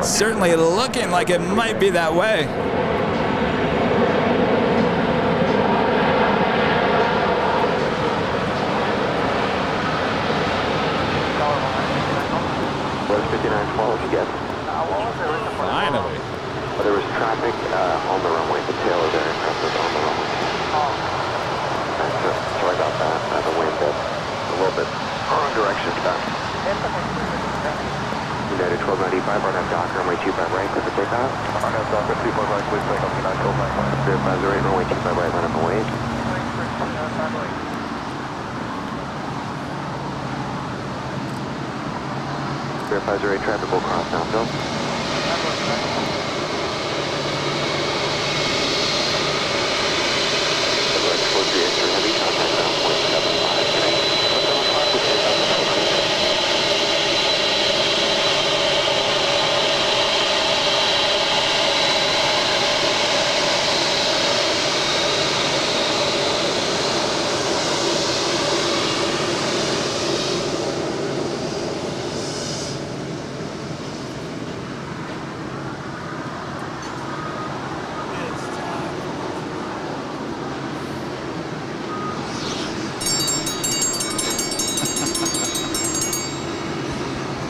Certainly looking like it might be that way. Yes. Finally. There was traffic on the runway. The tail of the aircraft was on the runway. Sorry about that. The wind a little bit wrong direction back. United 1295, RNAV Docker, runway 25 right, clear for takeoff. RNAV Docker 25 right, please take off United 1295. Verify the rate, runway 25 right, line up and wait. Verify the rate, traffic will cross now, Phil. Towards the extra heavy, contact ground point 75.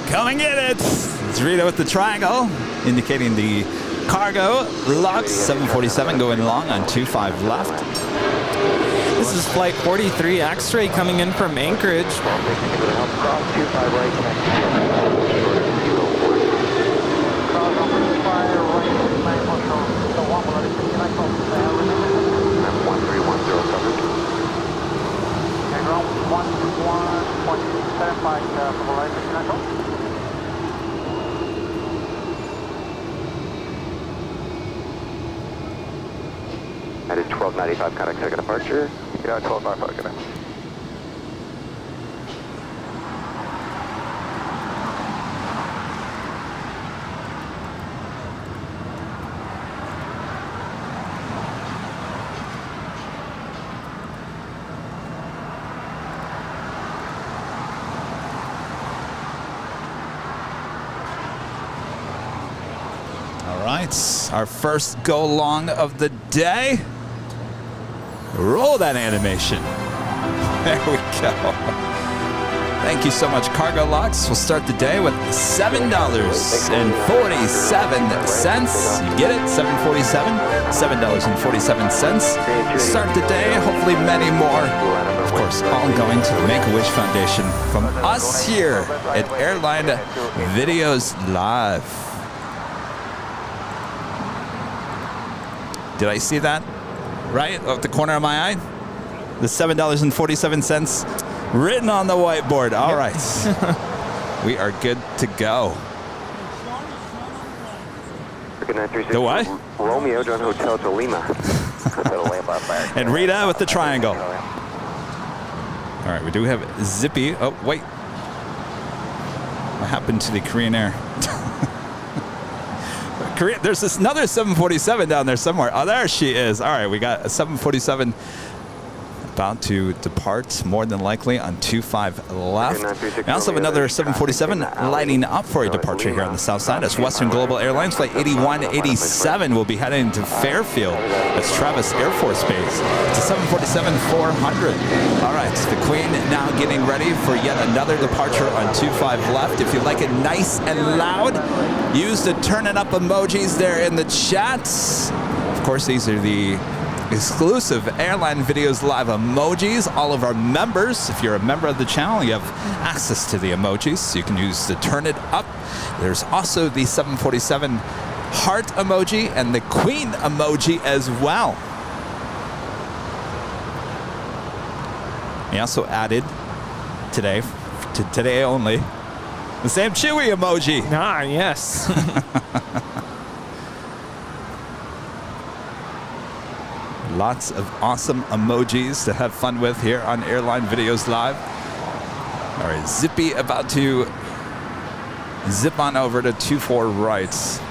Come and get it. It's Rita with the triangle, indicating the cargo. LAX 747 going along on 25 left. This is flight 43 X-ray coming in from Anchorage. That is 1295, contact second departure. Yeah, 1295, good night. All right, our first go-along of the day. Roll that animation. There we go. Thank you so much, Cargo Locks. We'll start the day with $7.47. You get it? $7.47. $7.47. Start the day. Hopefully many more. Of course, all going to the Make-A-Wish Foundation from us here at Airline Videos Live. Did I see that? Right at the corner of my eye? The $7.47 written on the whiteboard. All right. We are good to go. The what? Romeo John Hotel to Lima. And Rita with the triangle. All right, we do have Zippy. Oh, wait. What happened to the Korean Air? There's another 747 down there somewhere. Oh, there she is. All right, we got a 747 about to depart, more than likely, on 25 left. We also have another 747 lining up for a departure here on the south side. That's Western Global Airlines. Flight 8187 will be heading to Fairfield. That's Travis Air Force Base. It's a 747-400. All right, the Queen now getting ready for yet another departure on 25 left. If you like it nice and loud, use the turn it up emojis there in the chats. Of course, these are the exclusive Airline Videos Live emojis. All of our members, if you're a member of the channel, you have access to the emojis. So you can use the turn it up. There's also the 747 heart emoji and the Queen emoji as well. We also added today, to today only, the Sam Chui emoji. Ah, yes. Lots of awesome emojis to have fun with here on Airline Videos Live. All right, Zippy about to zip on over to 24 rights.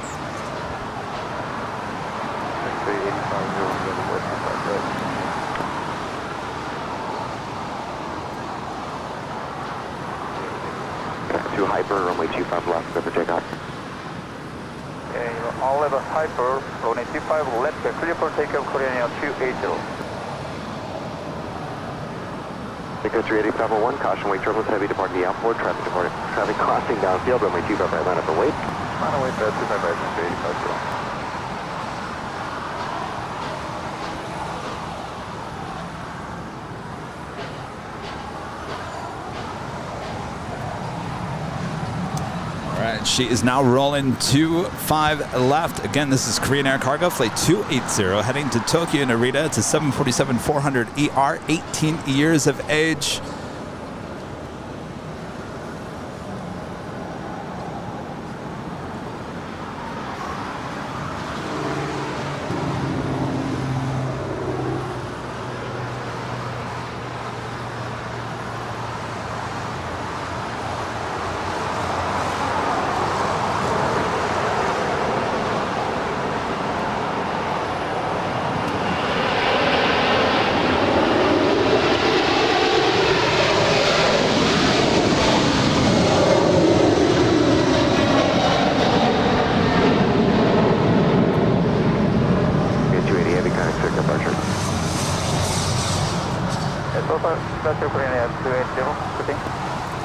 To Hyper, runway 25 left, go for takeoff. Okay, all level Hyper, runway 25 left, clear for takeoff, Korean Air 280. Echo 38501, caution wake turbulence heavy departing the outboard, traffic crossing downfield, runway 25 right, line up for wait. Line up wait, 25 right, 285. She is now rolling 25 left. Again, this is Korean Air Cargo, flight 280, heading to Tokyo Narita. It's a 747-400 ER, 18 years of age.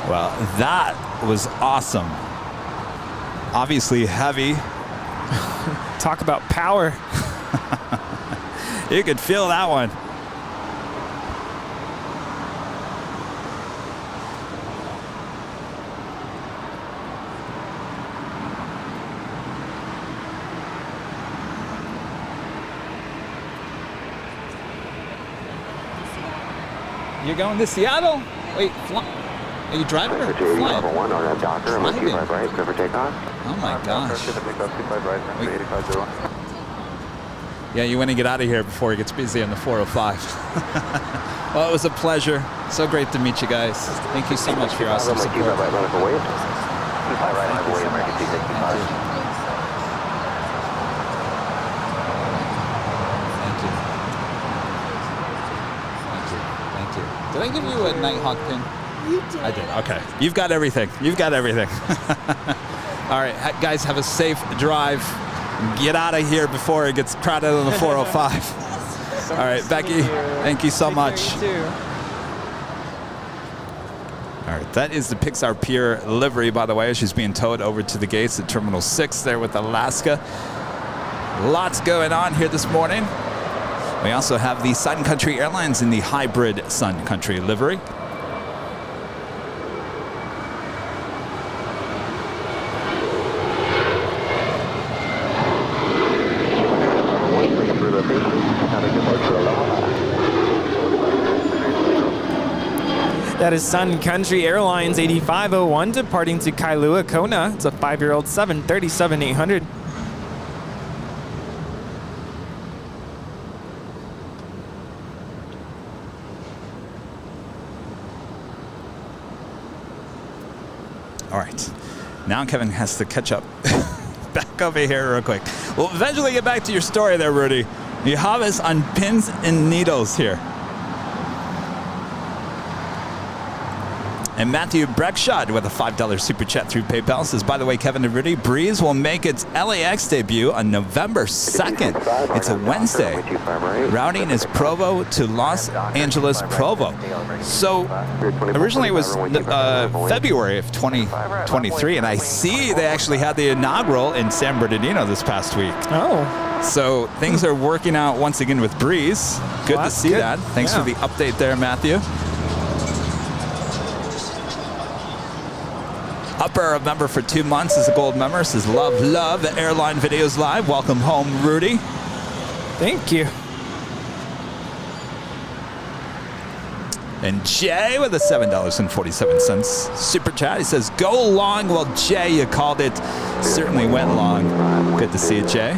Well, that was awesome. Obviously heavy. Talk about power. You could feel that one. You're going to Seattle? Wait, are you driving or flying? One on a Docker, runway 25 right, clear for takeoff. Oh my gosh. Yeah, you want to get out of here before it gets busy on the 405. Well, it was a pleasure. So great to meet you guys. Thank you so much for your awesome support. Right, line up for wait. Did I give you a Nighthawk pin? You did. I did. Okay. You've got everything. You've got everything. All right, guys, have a safe drive. Get out of here before it gets crowded on the 405. All right, Becky, thank you so much. You too. All right, that is the Pixar Pier livery, by the way. She's being towed over to the gates at Terminal 6 there with Alaska. Lots going on here this morning. We also have the Sun Country Airlines in the hybrid Sun Country livery. That is Sun Country Airlines 8501 departing to Kailua, Kona. It's a 5-year-old 737-800. All right. Now Kevin has to catch up. Back over here real quick. We'll eventually get back to your story there, Rudy. You have us on pins and needles here. And Matthew Breckshot with a $5 super chat through PayPal says, by the way, Kevin and Rudy, Breeze will make its LAX debut on November 2nd. It's a Wednesday. Routing is Provo to Los Angeles, Provo. So originally it was February of 2023, and I see they actually had the inaugural in San Bernardino this past week. Oh. So things are working out once again with Breeze. Good to see that. Thanks for the update there, Matthew. Upper member for 2 months is a gold member. Says love the Airline videos live. Welcome home, Rudy. Thank you. And Jay with a $7.47 super chat. He says, go long. Well, Jay, you called it. Certainly went long. Good to see you, Jay.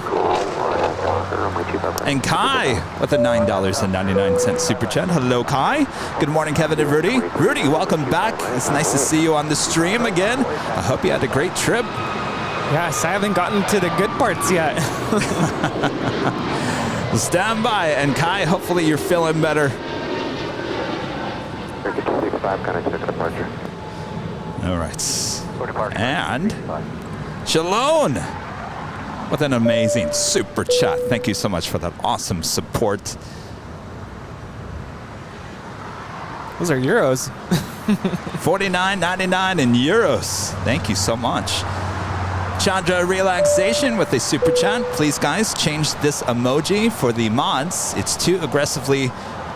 And Kai with a $9.99 super chat. Hello, Kai. Good morning, Kevin and Rudy. Rudy, welcome back. It's nice to see you on the stream again. I hope you had a great trip. Yes, I haven't gotten to the good parts yet. Well, stand by. And Kai, hopefully you're feeling better. All right. And Shalom with an amazing super chat. Thank you so much for that awesome support. Those are euros. $49.99 in euros. Thank you so much. Chandra Relaxation with a super chat. Please, guys, change this emoji for the mods. It's too aggressively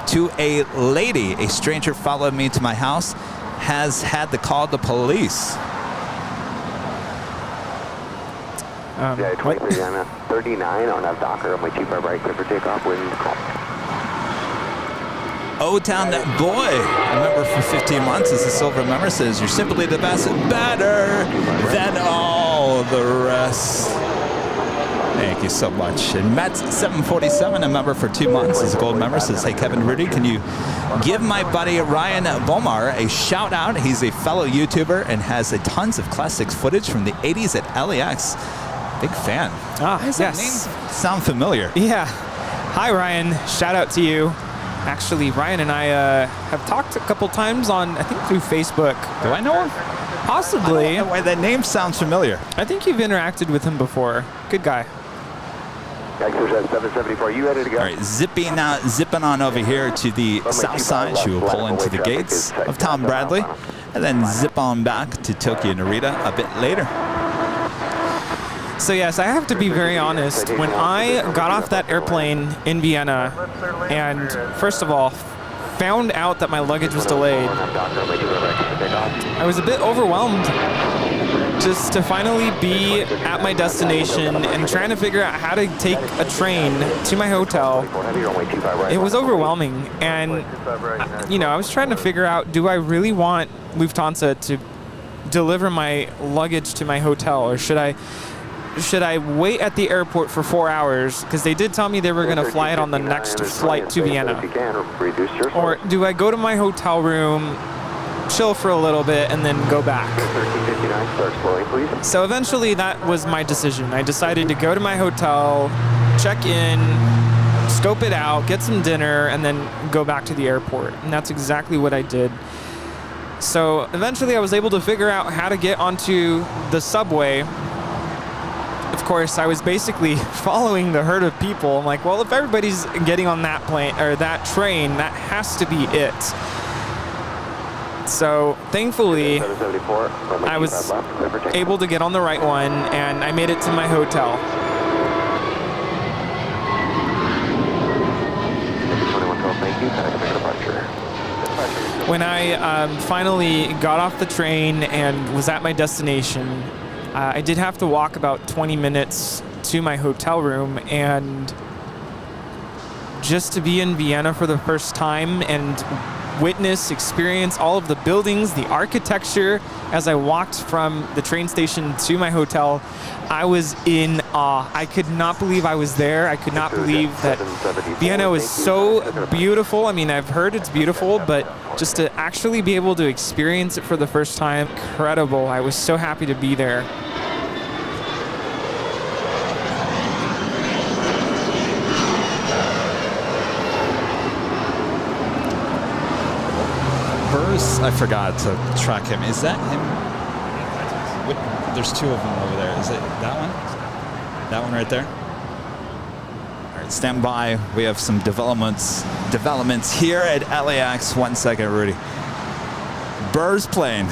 to a lady. A stranger followed me to my house. Has had to call the police. Yeah, 23, I'm at 39 on that Docker on my 25 right, clear for takeoff, wind call. O-Town Boy, a member for 15 months, as a silver member, says, you're simply the best, better than all the rest. Thank you so much. And Matt747, a member for 2 months, as a gold member, says, hey, Kevin Rudy, can you give my buddy Ryan Bomar a shout out? He's a fellow YouTuber and has a tons of classics footage from the 80s at LAX. Big fan. Yes. That name sound familiar? Yeah. Hi, Ryan. Shout out to you. Actually, Ryan and I have talked a couple times on, I think, through Facebook. Do I know him? Possibly. I don't know why that name sounds familiar. I think you've interacted with him before. Good guy. Xers at 774, you ready to go? All right, zipping on over here to the south side. She will pull into the gates of Tom Bradley and then zip on back to Tokyo Narita a bit later. So yes, I have to be very honest. When I got off that airplane in Vienna and first of all found out that my luggage was delayed, I was a bit overwhelmed just to finally be at my destination and trying to figure out how to take a train to my hotel. It was overwhelming, and you know, I was trying to figure out, do I really want Lufthansa to deliver my luggage to my hotel, or should I wait at the airport for 4 hours, because they did tell me they were going to fly it on the next flight to Vienna, or do I go to my hotel room, chill for a little bit, and then go back? So eventually that was my decision. I decided to go to my hotel, check in, scope it out, get some dinner, and then go back to the airport. And that's exactly what I did. So eventually I was able to figure out how to get onto the subway. Of course, I was basically following the herd of people. I'm like, well, if everybody's getting on that plane or that train, that has to be it. So thankfully, 774, runway I was 25 left, clear for takeoff. able to get on the right one, and I made it to my hotel. 2112, thank you. Pass for departure. When I finally got off the train and was at my destination, I did have to walk about 20 minutes to my hotel room, and just to be in Vienna for the first time and experience all of the buildings, the architecture. As I walked from the train station to my hotel, I was in awe. I could not believe I was there. I could not believe that Vienna was so beautiful. I mean, I've heard it's beautiful, but just to actually be able to experience it for the first time, incredible. I was so happy to be there. I forgot to track him. Is that him? There's two of them over there. Is it that one? That one right there? All right, stand by. We have some developments here at LAX. 1 second, Rudy. Burr's plane.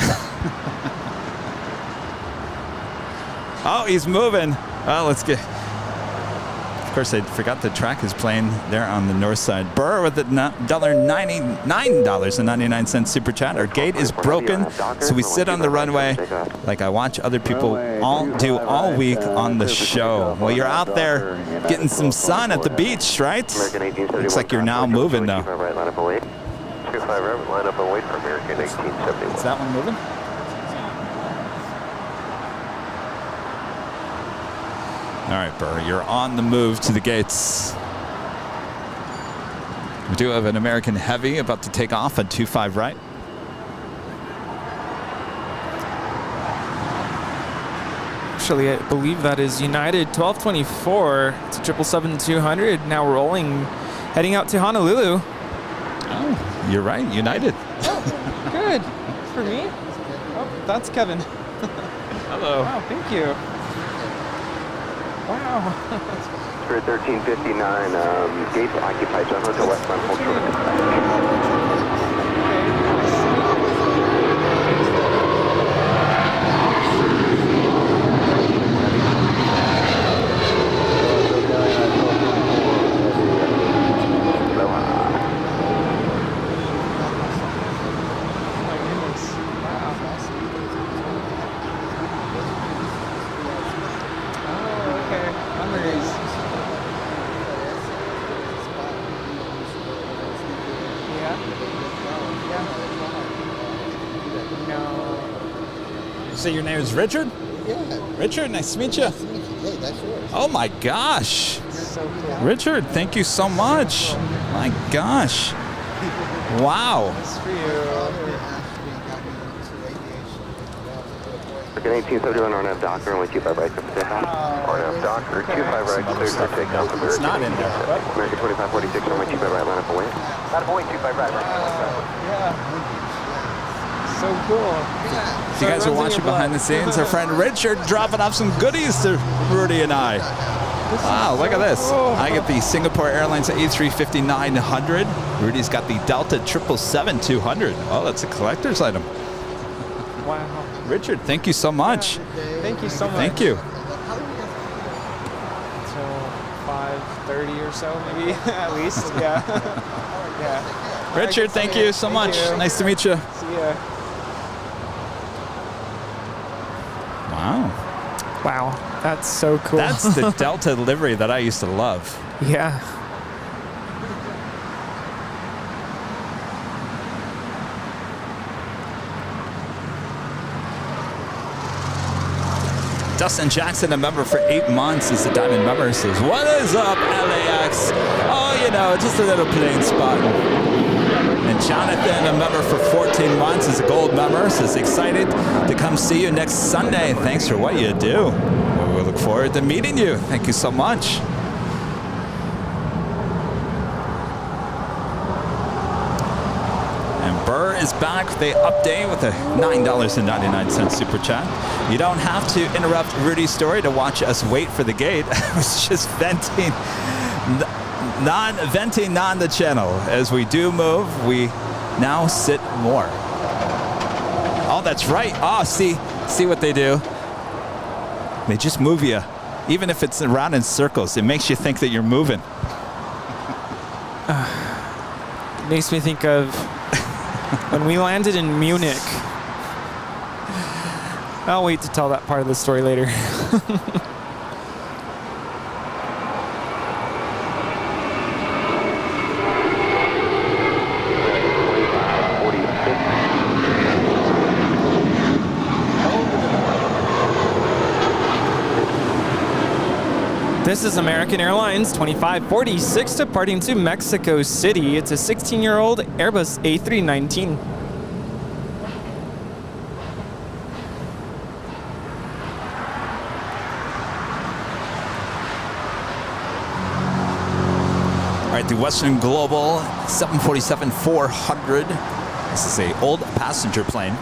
Oh, he's moving. Oh, let's get... Of course, I forgot to track his plane there on the north side. Burr with the $99.99 super chat. Our gate is broken, so we sit on the runway like I watch other people do all week on the show. Well, you're out there getting some sun at the beach, right? Looks like you're now moving, though. 25 right, line up and wait for American 1871. Is that one moving? All right, Burr, you're on the move to the gates. We do have an American Heavy about to take off at 25 right. Actually, I believe that is United 1224 to 777-200. Now rolling, heading out to Honolulu. Oh, you're right, United. Good. For me? Oh, that's Kevin. Hello. Wow, thank you. Wow. Spirit 1359, gates occupied, John Hotel westbound, hold short of So your name is Richard? Yeah. Richard, nice to meet you. Nice to meet you. Hey, that's yours. Oh my gosh. So cool. Richard, thank you so much. My gosh. Wow. That's for you. American 1871, RNF Docker, only 25 right, clear for takeoff. RNF Docker, 25 right, clear for takeoff. It's not in there. American 2546, only 25 right, line up and wait. Line up and wait, 25 right. Yeah. So cool. If you guys are watching behind the scenes, our friend Richard dropping off some goodies to Rudy and I. Wow, look at this. I get the Singapore Airlines A350-900. Rudy's got the Delta 777-200. Oh, that's a collector's item. Wow. Richard, thank you so much. Thank you so much. Thank you. Until 5:30 or so, maybe, at least. Yeah. Yeah. Richard, thank you so much. Nice to meet you. See ya. Wow. Wow, that's so cool. That's the Delta livery that I used to love. Yeah. Dustin Jackson, a member for 8 months, is a diamond member. Says, "What is up, LAX? Oh, you know, just a little plane spotting." And Jonathan, a member for 14 months, is a gold member. Says, "Excited to come see you next Sunday. Thanks for what you do. We look forward to meeting you. Thank you so much." And Burr is back with the update with a $9.99 super chat. You don't have to interrupt Rudy's story to watch us wait for the gate. I was just venting on the channel. As we do move, we now sit more. Oh, that's right. Oh, see what they do? They just move you. Even if it's around in circles, it makes you think that you're moving. It makes me think of when we landed in Munich. I'll wait to tell that part of the story later. This is American Airlines 2546 departing to Mexico City. It's a 16-year-old Airbus A319. All right, the Western Global 747-400. This is an old passenger plane.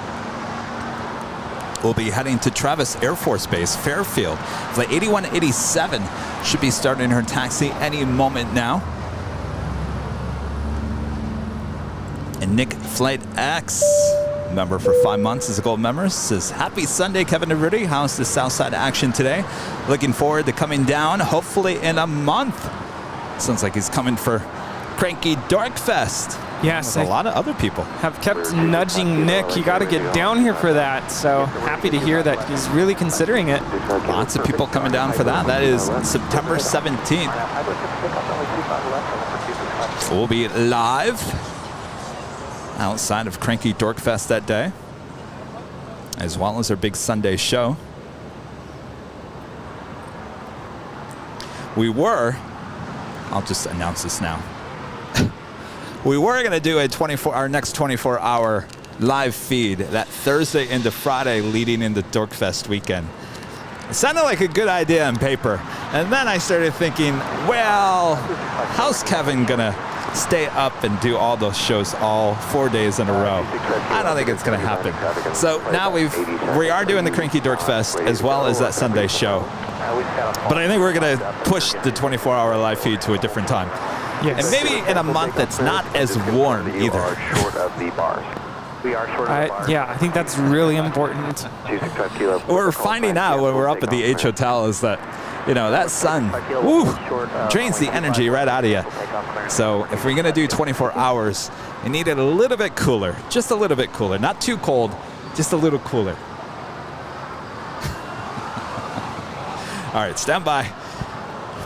We'll be heading to Travis Air Force Base, Fairfield. Flight 8187 should be starting her taxi any moment now. And Nick Flight X, member for 5 months, is a gold member, says, "Happy Sunday, Kevin and Rudy. How's the Southside action today? Looking forward to coming down, hopefully in a month." Sounds like he's coming for Cranky Dork Fest. Yes, a lot of other people have kept nudging Nick. You got to get down here for that. So happy to hear that he's really considering it. Lots of people coming down for that. That is September 17th. We'll be live outside of Cranky Dork Fest that day, as well as our big Sunday show. I'll just announce this now. We were going to do our next 24-hour live feed that Thursday into Friday leading into Dorkfest weekend. It sounded like a good idea on paper. And then I started thinking, well, how's Kevin going to stay up and do all those shows all 4 days in a row? I don't think it's going to happen. So now we are doing the Cranky Dorkfest as well as that Sunday show. But I think we're going to push the 24-hour live feed to a different time. Yes. And maybe in a month that's not as warm either. Yeah, I think that's really important. What we're finding out when we're up at the H Hotel is that, that sun, drains the energy right out of you. So if we're going to do 24 hours, we need it a little bit cooler. Just a little bit cooler. Not too cold, just a little cooler. All right, stand by.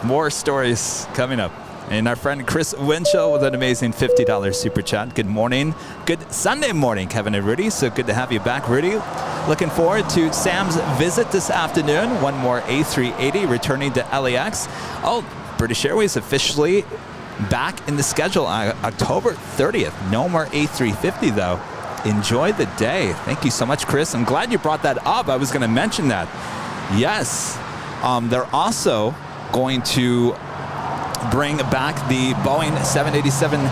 More stories coming up. And our friend Chris Winchell with an amazing $50 super chat. Good morning. Good Sunday morning, Kevin and Rudy. So good to have you back, Rudy. Looking forward to Sam's visit this afternoon. One more A380 returning to LAX. Oh, British Airways officially back in the schedule on October 30th. No more A350, though. Enjoy the day. Thank you so much, Chris. I'm glad you brought that up. I was going to mention that. Yes. They're also going to bring back the Boeing 787-9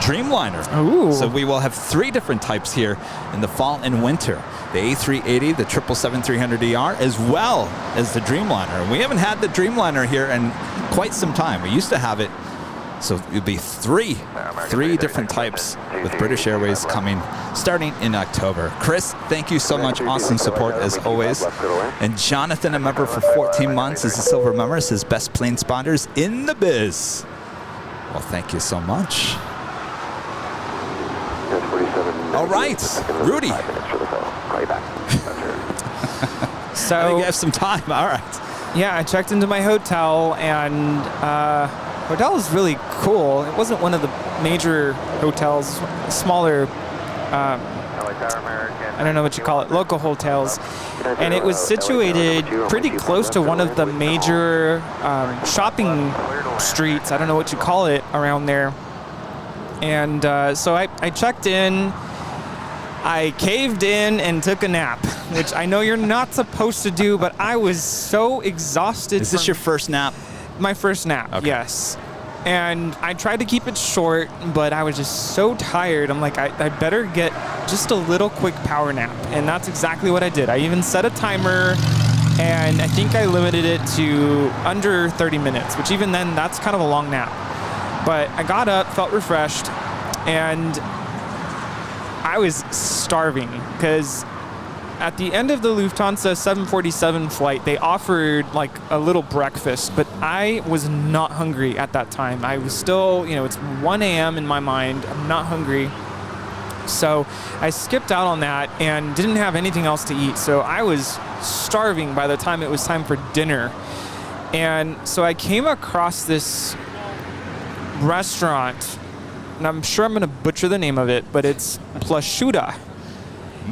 Dreamliner. Ooh. So we will have 3 different types here in the fall and winter. The A380, the 777-300ER, as well as the Dreamliner. We haven't had the Dreamliner here in quite some time. We used to have it. So it'll be 3 different types with British Airways coming starting in October. Chris, thank you so much. Awesome support as always. And Jonathan, a member for 14 months, is a silver member, says best plane spotters in the biz. Well, thank you so much. All right, Rudy. So I think you have some time. All right. Yeah, I checked into my hotel, and hotel is really cool. It wasn't one of the major hotels, smaller, I don't know what you call it, local hotels. And it was situated pretty close to one of the major shopping streets, I don't know what you call it, around there. And so I checked in, I caved in and took a nap, which I know you're not supposed to do, but I was so exhausted. Is this your first nap? My first nap, okay. Yes. And I tried to keep it short, but I was just so tired. I'm like, I better get just a little quick power nap. And that's exactly what I did. I even set a timer, and I think I limited it to under 30 minutes, which even then, that's kind of a long nap. But I got up, felt refreshed, and I was starving because at the end of the Lufthansa 747 flight, they offered like a little breakfast, but I was not hungry at that time. I was still, it's 1 a.m. in my mind. I'm not hungry. So I skipped out on that and didn't have anything else to eat. So I was starving by the time it was time for dinner. And so I came across this restaurant, and I'm sure I'm going to butcher the name of it, but it's Plashuda.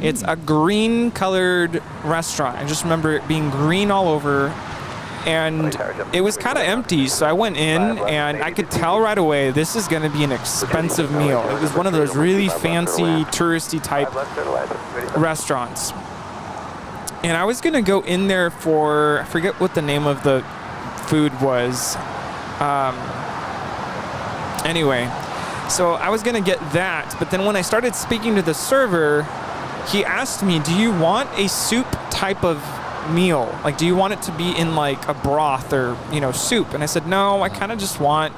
It's a green colored restaurant. I just remember it being green all over, and it was kind of empty. So I went in and I could tell right away this is going to be an expensive meal. It was one of those really fancy touristy type restaurants. And I was going to go in there for, I forget what the name of the food was. Anyway, so I was going to get that. But then when I started speaking to the server, he asked me, do you want a soup type of meal? Like, do you want it to be in like a broth or, soup? And I said, no, I kind of just want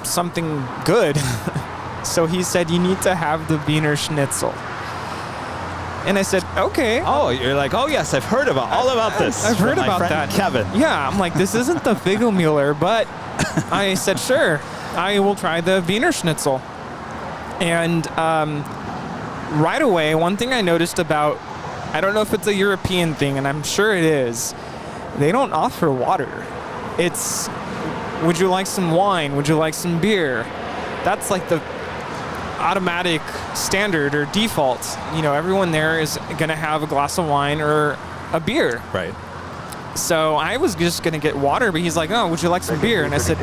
something good. So he said, you need to have the Wiener Schnitzel. And I said, okay. Oh, you're like, oh yes, I've heard all about this. I've heard from my about friend that. Kevin. Yeah, I'm like, this isn't the Figelmuller, but I said, sure, I will try the Wiener Schnitzel. And right away, one thing I noticed about, I don't know if it's a European thing, and I'm sure it is, they don't offer water. It's, would you like some wine? Would you like some beer? That's like the automatic standard or default. Everyone there is going to have a glass of wine or a beer. Right. So I was just going to get water, but he's like, oh, would you like some beer? And I said,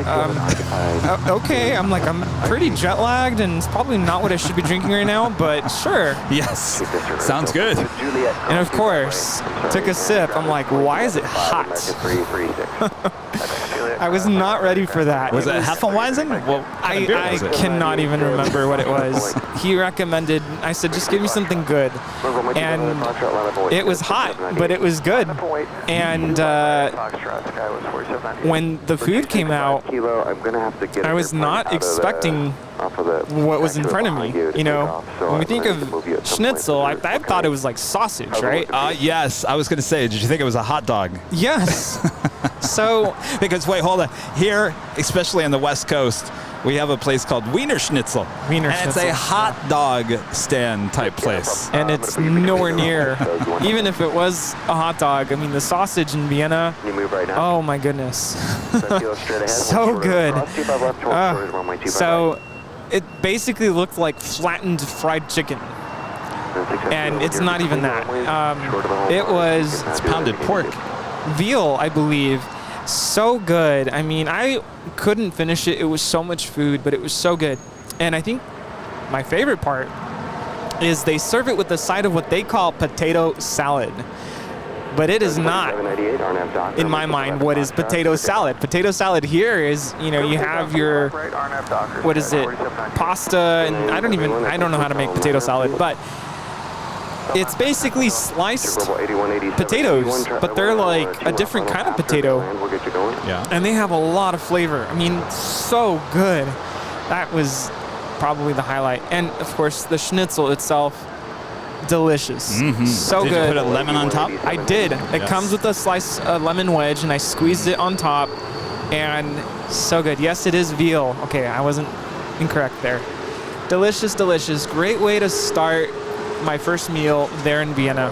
okay. I'm like, I'm pretty jet lagged and it's probably not what I should be drinking right now, but sure. Yes. Sounds good. And of course, took a sip. I'm like, why is it hot? I was not ready for that. Was it Hefeweizen? Well, I cannot even remember what it was. He recommended, I said, just give me something good. And it was hot, but it was good. And when the food came out, I was not expecting what was in front of me. When we think of schnitzel, I thought it was like sausage, right? Yes, I was going to say, did you think it was a hot dog? Yes. So, because wait, hold on. Here, especially on the West Coast, we have a place called Wiener Schnitzel. Wiener and Schnitzel. it's a hot dog stand type place. And it's nowhere near. Even if it was a hot dog, I mean, the sausage in Vienna, oh my goodness. So good. So it basically looked like flattened fried chicken. And it's not even that. It's pounded pork. Veal, I believe. So good. I mean, I couldn't finish it. It was so much food, but it was so good. And I think my favorite part is they serve it with the side of what they call potato salad. But it is not, in my mind, what is potato salad. Potato salad here is, you have your, what is it, pasta, and I don't know how to make potato salad, but it's basically sliced potatoes, but they're like a different kind of potato. Yeah. And they have a lot of flavor. I mean, so good. That was probably the highlight. And of course, the schnitzel itself, delicious. Mm-hmm. So did good. Did you put a lemon on top? I did. It comes with a sliced lemon wedge, and I squeezed it on top. And so good. Yes, it is veal. Okay, I wasn't incorrect there. Delicious, delicious. Great way to start my first meal there in Vienna.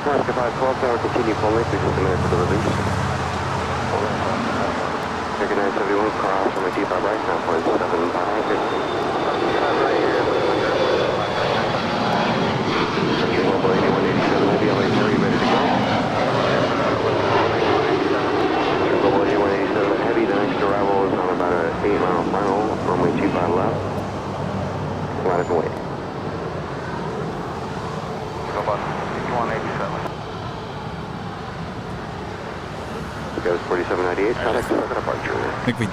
Continue fully, please just a minute for the release. Recognize 71, cross from a T5 right, now point 75. Global 8187, maybe LA 30, ready to go. Global 8187 heavy, the next arrival is on about an 8-mile final, runway 25 left. Line up and wait. Global 8187. Goes 4798, contact departure. I think we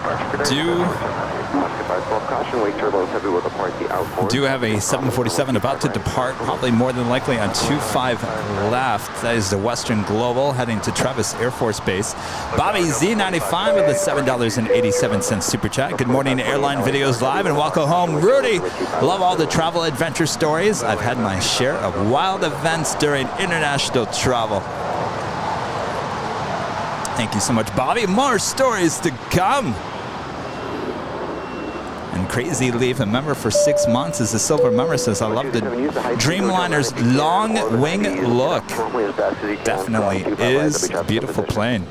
do. Goodbye, 12 caution. discretion, wake turbulence heavy will depart the outboard. Do have a 747 about to depart, probably more than likely on 25 left. That is the Western Global heading to Travis Air Force Base. Bobby Z95 with the $7.87 super chat. Good morning, Airline Videos Live, and welcome home, Rudy. Love all the travel adventure stories. I've had my share of wild events during international travel. Thank you so much, Bobby. More stories to come. And Crazy Leaf, a member for 6 months, is a silver member, says, I love the Dreamliner's long wing look. Definitely is a beautiful plane.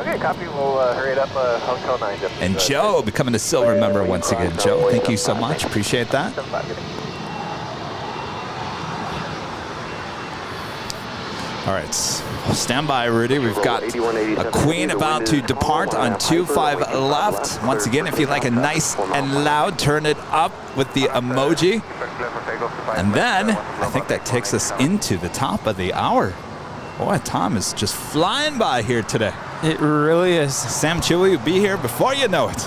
Okay, copy. We'll hurry it up, Hotel 9. And Joe becoming a silver member once again. Joe, thank you so much. Appreciate that. All right, stand by, Rudy. We've got a Queen about to depart on 25 left. Once again, if you like a nice and loud, turn it up with the emoji. And then I think that takes us into the top of the hour. Boy, Tom is just flying by here today. It really is. Sam Chui will be here before you know it.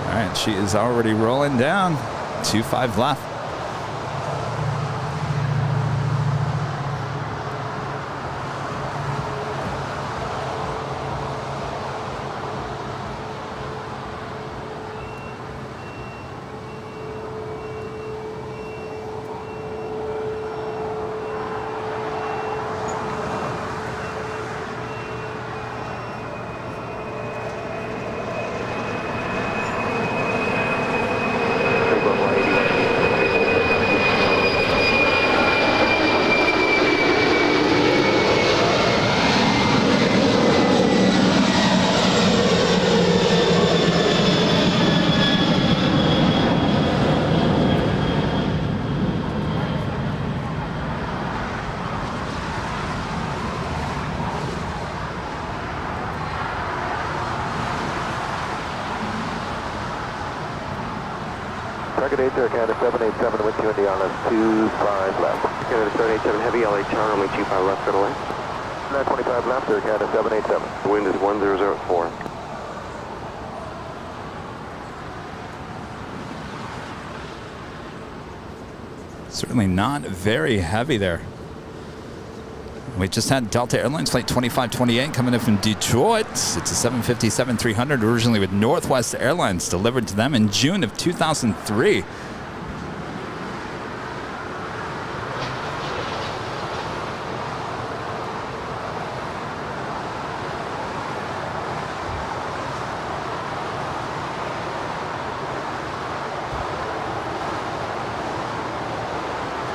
All right, she is already rolling down. 25 left. Target 8 there, Canada 787, wind 2 Indiana, 25 left. Canada 787 heavy, LA Tower, only 25 left, good away. 25 left there, Canada 787. The wind is 1004. Certainly not very heavy there. We just had Delta Airlines flight 2528 coming in from Detroit. It's a 757-300 originally with Northwest Airlines, delivered to them in June of 2003.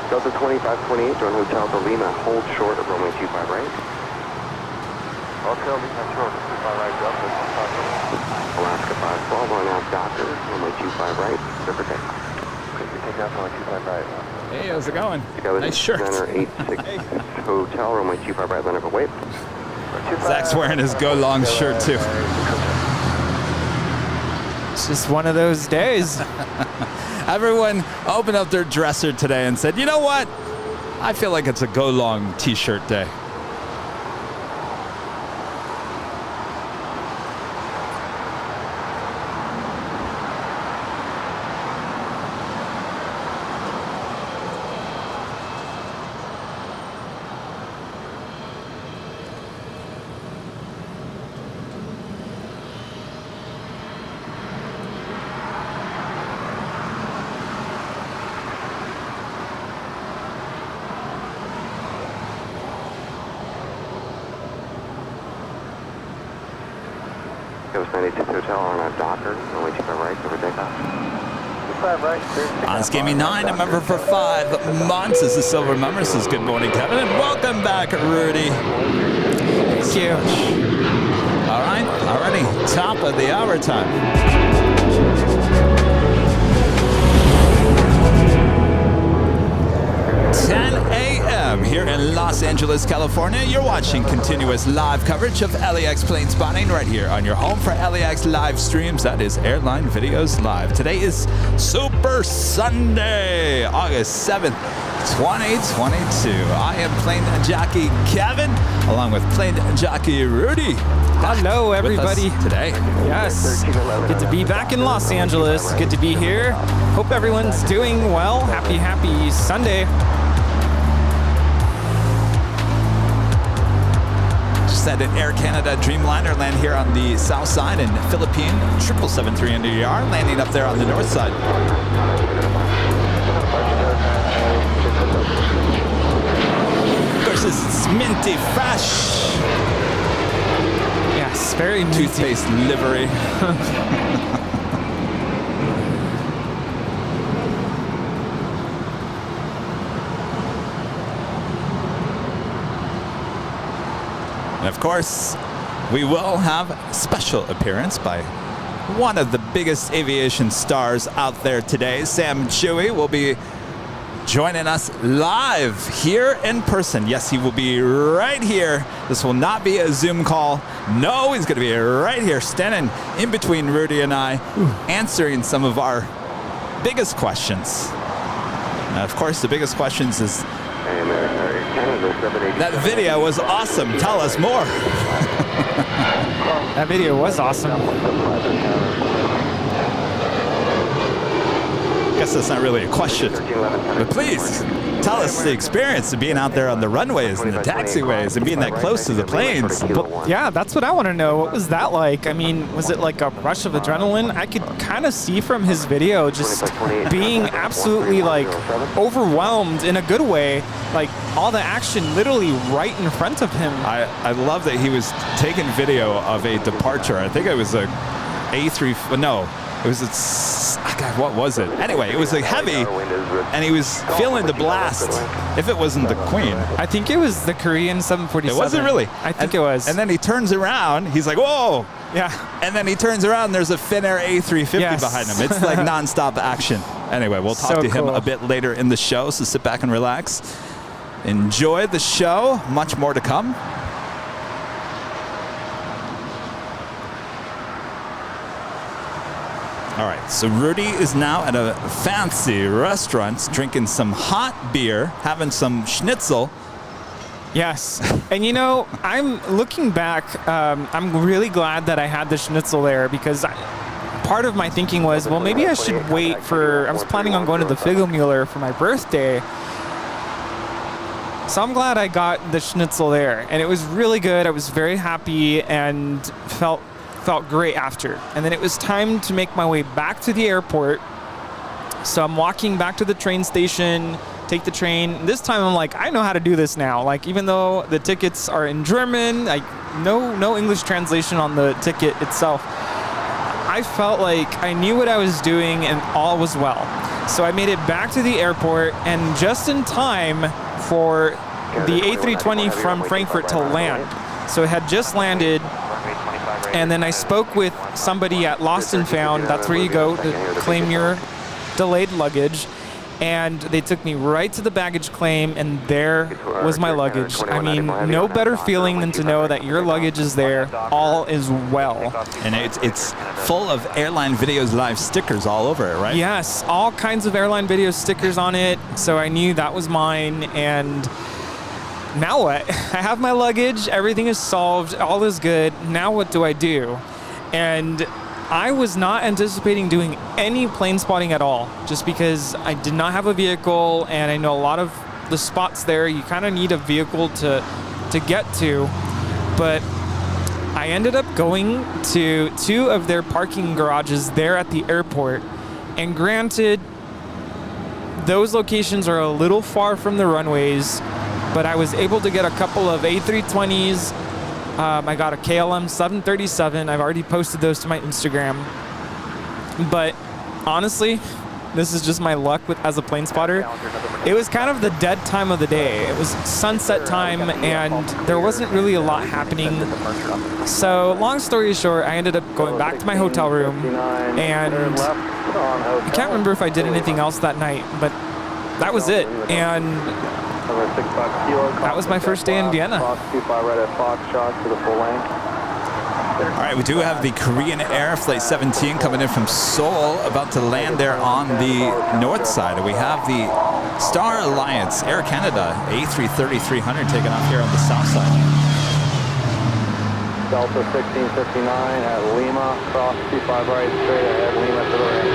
Delta 2528, join Hotel to Lima, hold short of runway 25 right. Hotel Lima short, 25 right, Delta 25 Alaska 512, on out Docker, runway 25 right, clear for takeoff. Okay, you take off runway 25 right. Hey, how's it going? Nice shirt. Center 86 Hotel, runway 25 right, line up and wait. Zach's wearing his Go Long shirt too. It's just one of those days. Everyone opened up their dresser today and said, you know what? I feel like it's a Go Long t-shirt day. Coast 96 Hotel on a Docker, runway 25 right, clear for takeoff. 25 right, Honest Gaming 9, a member for 5 months, is a silver member. Says good morning, Kevin, and welcome back, Rudy. Thank you. All right, already top of the hour time. 10 a.m. a.m. here in Los Angeles, California. You're watching continuous live coverage of LAX plane spotting right here on your home for LAX live streams. That is Airline Videos Live. Today is Super Sunday, August 7th, 2022. I am plane jockey Kevin, along with plane jockey Rudy. Hello, everybody. Today. Yes. Good to be back in Los Angeles. Good to be here. Hope everyone's doing well. Happy Sunday. Just had an Air Canada Dreamliner land here on the south side in Philippine 773 under ER, landing up there on the north side. Of course, it's minty fresh. Yes, very minty. Toothpaste livery. And of course, we will have a special appearance by one of the biggest aviation stars out there today. Sam Chui will be joining us live here in person. Yes, he will be right here. This will not be a Zoom call. No, he's going to be right here, standing in between Rudy and I, answering some of our biggest questions. Now, of course, the biggest questions is, that video was awesome. Tell us more. That video was awesome. I guess that's not really a question, but please tell us the experience of being out there on the runways and the taxiways and being that close to the planes. But yeah, that's what I want to know. What was that like? I mean, was it like a rush of adrenaline? I could kind of see from his video just being absolutely like overwhelmed in a good way. Like all the action literally right in front of him. I love that he was taking video of a departure. I think it was a A3, no. It was God, what was it? Anyway, it was like heavy, and he was feeling the blast. If it wasn't the Queen, I think it was the Korean 747. It wasn't really. I think it was. And then he turns around. He's like, "Whoa!" Yeah. And then he turns around. And there's a Finnair A350 Yes. behind him. It's like nonstop action. Anyway, we'll talk to him a bit later in the show. So sit back and relax. Enjoy the show. Much more to come. All right, so Rudy is now at a fancy restaurant drinking some hot beer, having some schnitzel. Yes. And you know, I'm looking back, I'm really glad that I had the schnitzel there because part of my thinking was, well, maybe I should wait for, I was planning on going to the Figelmüller for my birthday. So I'm glad I got the schnitzel there. And it was really good. I was very happy and felt great after. And then it was time to make my way back to the airport. So I'm walking back to the train station, take the train. This time I'm like, I know how to do this now. Like, even though the tickets are in German, no English translation on the ticket itself, I felt like I knew what I was doing and all was well. So I made it back to the airport and just in time for the A320 from Frankfurt to land. So it had just landed. And then I spoke with somebody at Lost and Found. That's where you go to claim your delayed luggage. And they took me right to the baggage claim, and there was my luggage. I mean, no better feeling than to know that your luggage is there, all is well. And it's full of Airline Videos Live stickers all over it, right? Yes, all kinds of Airline Video stickers on it. So I knew that was mine, and now what? I have my luggage, everything is solved, all is good. Now what do I do? And I was not anticipating doing any plane spotting at all, just because I did not have a vehicle, and I know a lot of the spots there, you kind of need a vehicle to get to. But I ended up going to 2 of their parking garages there at the airport, and granted, those locations are a little far from the runways, but I was able to get a couple of A320s. I got a KLM 737. I've already posted those to my Instagram. But honestly, this is just my luck as a plane spotter. It was kind of the dead time of the day. It was sunset time, and there wasn't really a lot happening. So long story short, I ended up going back to my hotel room, and I can't remember if I did anything else that night, but that was it. And Number 65 Kilo. That was my first day in Vienna. Cross 25 right at Foxtrot to the full lane. All right, we do have the Korean Air Flight 17 coming in from Seoul, about to land there on the north side. We have the Star Alliance Air Canada A330-300 taking off here on the south side. Delta 1659 at Lima, cross 25 right, straight ahead, Lima to the right.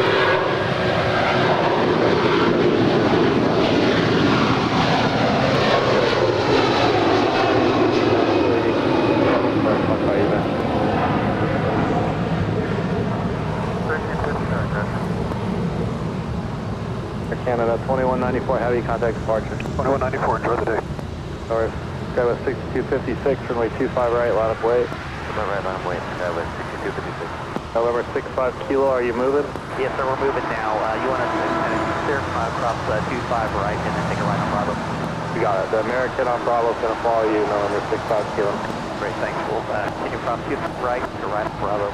Canada 2194, heavy contact departure. 2194, enjoy the day. North, Skywest 6256, runway 25 right, line up weight. Right, line up weight, Skywest 6256. November 65 Kilo, are you moving? Yes, sir, we're moving now. You want to clear across 25 right and then take a right on Bravo. You got it. The American on Bravo is going to follow you, November 65 Kilo. Great, thanks. We'll continue from 25 right to right on Bravo.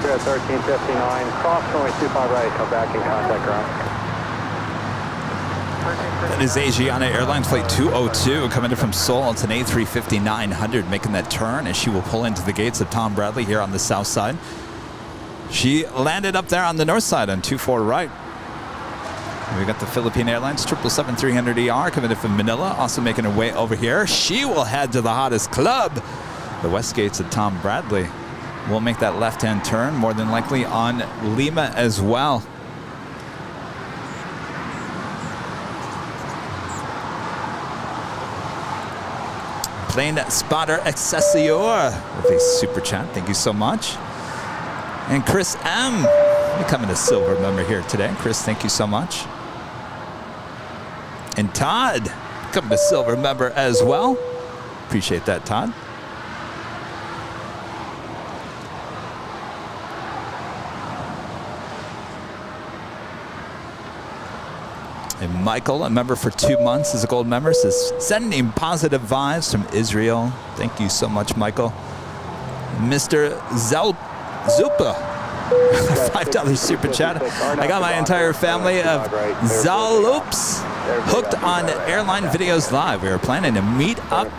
You're at 1359, cross runway 25 right, come back in contact ground. That is Asiana Airlines Flight 202 coming in from Seoul. It's an A350-900 making that turn as she will pull into the gates of Tom Bradley here on the south side. She landed up there on the north side on 24 right. We got the Philippine Airlines 777-300ER coming in from Manila, also making her way over here. She will head to the hottest club, the west gates of Tom Bradley. We'll make that left-hand turn, more than likely on Lima as well. Plane Spotter Excelsior with a super chat. Thank you so much. And Chris M becoming a silver member here today. Chris, thank you so much. And Todd becoming a silver member as well. Appreciate that, Todd. And Michael, a member for 2 months, is a gold member, says, sending positive vibes from Israel. Thank you so much, Michael. Mr. Zupa, $5 super chat. I got my entire family of Zalups hooked on Airline Videos Live. We are planning to meet up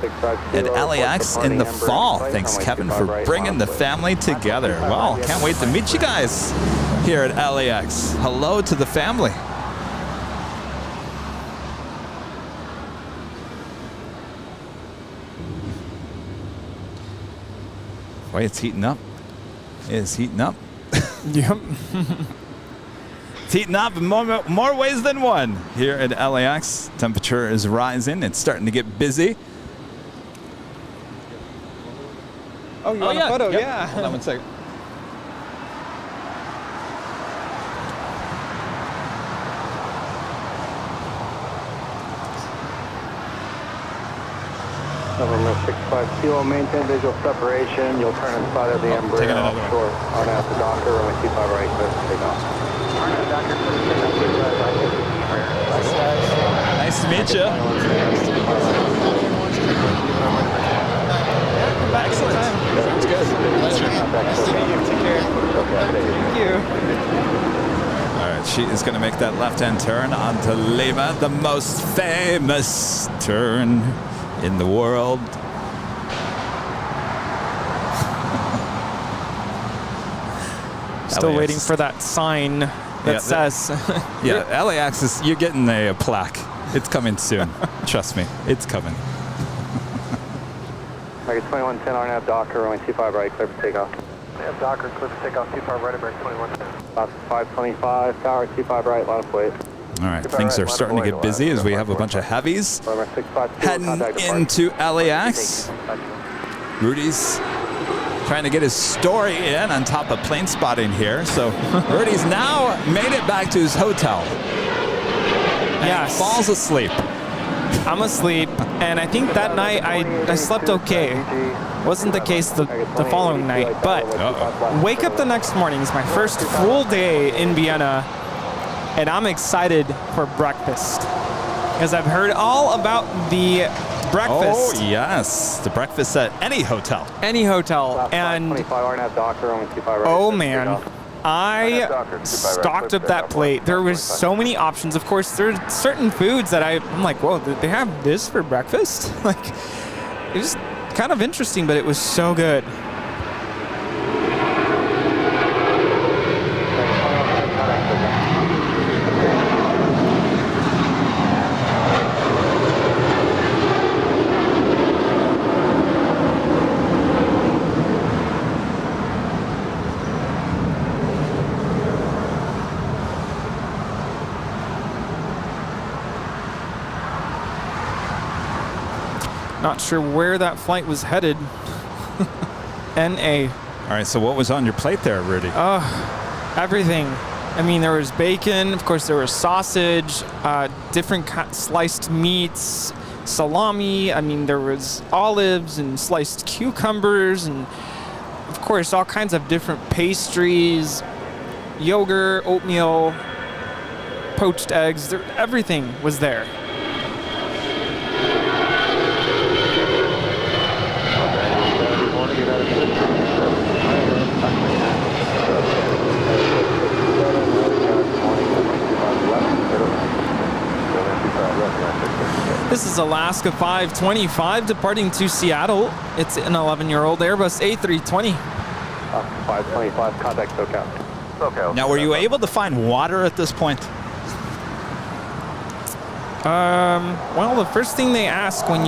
at LAX in the fall. Thanks, Kevin, for bringing the family together. Well, can't wait to meet you guys here at LAX. Hello to the family. Boy, it's heating up. It is heating up. Yep. It's heating up in more ways than one. Here at LAX, temperature is rising. It's starting to get busy. Oh, you want a photo? Yep. Yeah. Hold on one second. November 65 Kilo, maintain visual separation. You'll turn inside of the Embraer taking another one. offshore. On out the Docker, runway 25 right, clear for takeoff. Nice to meet you. Excellent. Sounds good. Pleasure. Nice to meet you. Take care. Thank you. All right, she is going to make that left-hand turn onto Lima, the most famous turn in the world. Still LAX. waiting for that sign that says. Yeah, LAX is, you're getting a plaque. It's coming soon. Trust me, it's coming. American 2110, RNAV Docker, runway 25 right, clear for takeoff. Yeah, Docker, clear for takeoff, 25 right, American 2110. About 525, tower 25 right, line of weight. All right, things are starting to get busy as we have a bunch of heavies November 65 Kilo, heading contact departure. into LAX. Rudy's trying to get his story in on top of plane spotting here. So Rudy's now made it back to his hotel. And Yes. he falls asleep. I'm asleep, and I think that night I slept okay. Wasn't the case the following night, but wake up the next morning. It's my first full day in Vienna, and I'm excited for breakfast because I've heard all about the breakfast. Oh, yes. The breakfast at any hotel. Any hotel, About and 525 RNAV Docker, runway 25 right. oh clear for man, takeoff. I stocked up that plate. There was so many options. Of course, there are certain foods that I'm like, whoa, they have this for breakfast? Like, it was kind of interesting, but it was so good. Not sure where that flight was headed. NA. All right, so what was on your plate there, Rudy? Everything. I mean, there was bacon, of course there was sausage, different sliced meats, salami, I mean there was olives and sliced cucumbers, and of course all kinds of different pastries, yogurt, oatmeal, poached eggs, everything was there. This is Alaska 525 departing to Seattle. It's an 11-year-old Airbus A320. 525, contact SoCal. Okay. Now, were you able to find water at this point? Well, the first thing they ask when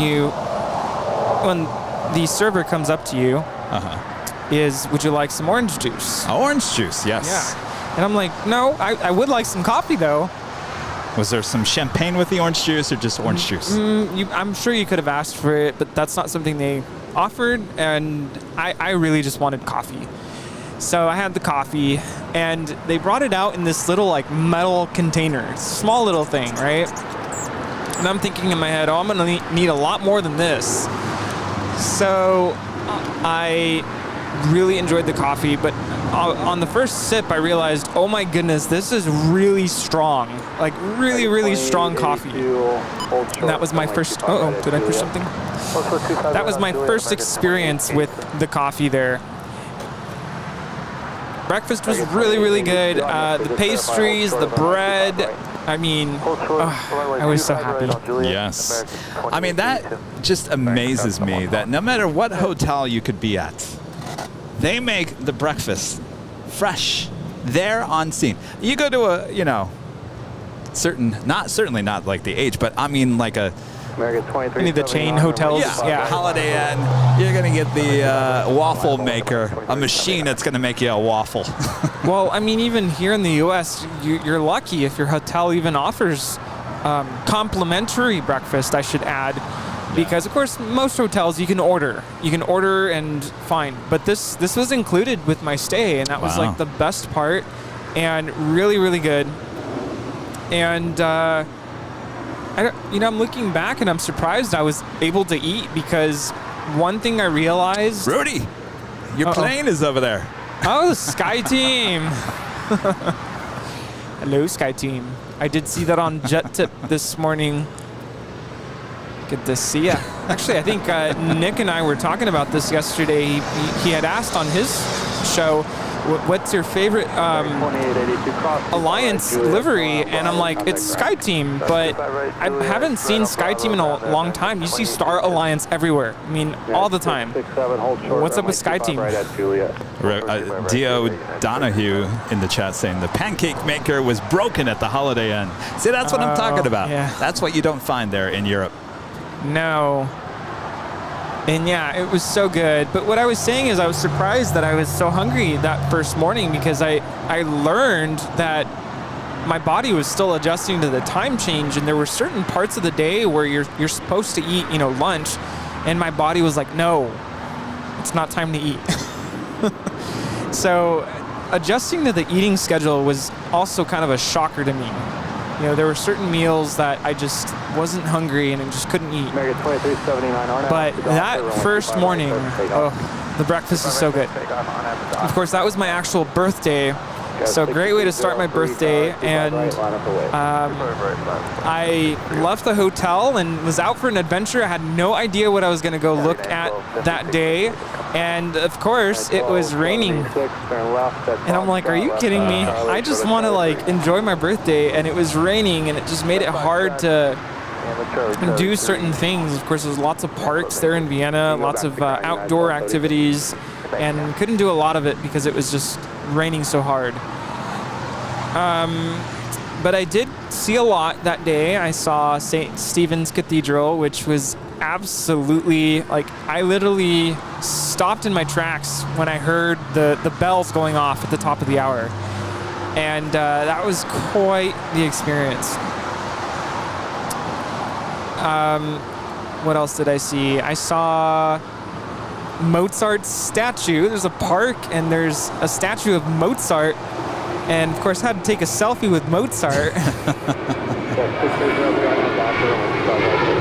the server comes up to you is, would you like some orange juice? Orange juice, yes. Yeah. And I'm like, no, I would like some coffee though. Was there some champagne with the orange juice or just orange juice? I'm sure you could have asked for it, but that's not something they offered, and I really just wanted coffee. So I had the coffee, and they brought it out in this little like metal container, small little thing, right? And I'm thinking in my head, oh, I'm gonna need a lot more than this. So I really enjoyed the coffee, but on the first sip, I realized, oh my goodness, this is really strong, like really, really strong coffee. And that was my first, did I push something? That was my first experience with the coffee there. Breakfast was really, really good. The pastries, the bread, I mean, I was so happy. Yes. I mean, that just amazes me that no matter what hotel you could be at, they make the breakfast fresh there on scene. You go to a, certainly not like the H, but I mean like a, any of the chain hotels. Yeah. Holiday Inn, you're going to get the waffle maker, a machine that's going to make you a waffle. Well, I mean, even here in the U.S., you're lucky if your hotel even offers complimentary breakfast, I should add. Because, of course, most hotels you can order. You can order and fine. But this was included with my stay, and that was like the best part, and really, really good. And, I'm looking back and I'm surprised I was able to eat, because one thing I realized... Rudy, your plane is over there. Oh, the Sky Team. Hello, Sky Team. I did see that on JetTip this morning. Good to see ya. Actually, I think Nick and I were talking about this yesterday. He had asked on his show, what's your favorite Alliance livery? And I'm like, it's Sky Team, but I haven't seen Sky Team in a long time. You see Star Alliance everywhere. I mean, all the time. What's up with Sky Team? Dio Donahue in the chat saying the pancake maker was broken at the Holiday Inn. See, that's what I'm talking about. Yeah. That's what you don't find there in Europe. No. And yeah, it was so good. But what I was saying is I was surprised that I was so hungry that first morning, because I learned that my body was still adjusting to the time change, and there were certain parts of the day where you're supposed to eat, lunch, and my body was like, no, it's not time to eat. So adjusting to the eating schedule was also kind of a shocker to me. There were certain meals that I just wasn't hungry and I just couldn't eat. But that first morning, the breakfast was so good. Of course, that was my actual birthday. So great way to start my birthday. And I left the hotel and was out for an adventure. I had no idea what I was going to go look at that day. And of course, it was raining. And I'm like, are you kidding me? I just want to like enjoy my birthday, and it was raining, and it just made it hard to do certain things. Of course, there's lots of parks there in Vienna, lots of outdoor activities, and couldn't do a lot of it because it was just raining so hard. But I did see a lot that day. I saw St. Stephen's Cathedral, which was absolutely, like, I literally stopped in my tracks when I heard the bells going off at the top of the hour. And that was quite the experience. What else did I see? I saw Mozart's statue. There's a park and there's a statue of Mozart. And of course, I had to take a selfie with Mozart.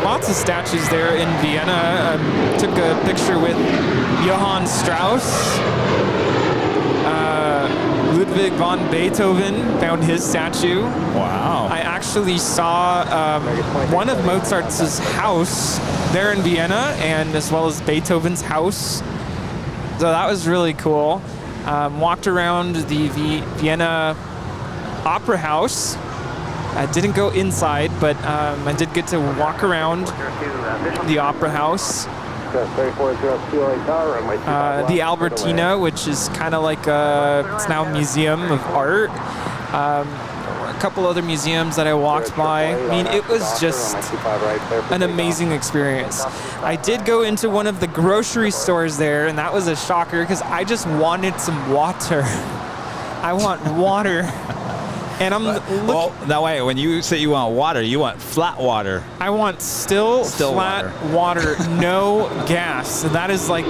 Lots of statues there in Vienna. Took a picture with Johann Strauss. Ludwig von Beethoven, found his statue. Wow. I actually saw one of Mozart's house there in Vienna, and as well as Beethoven's house. So that was really cool. Walked around the Vienna Opera House. I didn't go inside, but I did get to walk around the Opera House. The Albertina, which is kind of like it's now a museum of art. A couple other museums that I walked by. I mean, it was just an amazing experience. I did go into one of the grocery stores there, and that was a shocker because I just wanted some water. I want water. And I'm well, that way, when you say you want water, you want flat water. I want still flat water, no gas. And that is like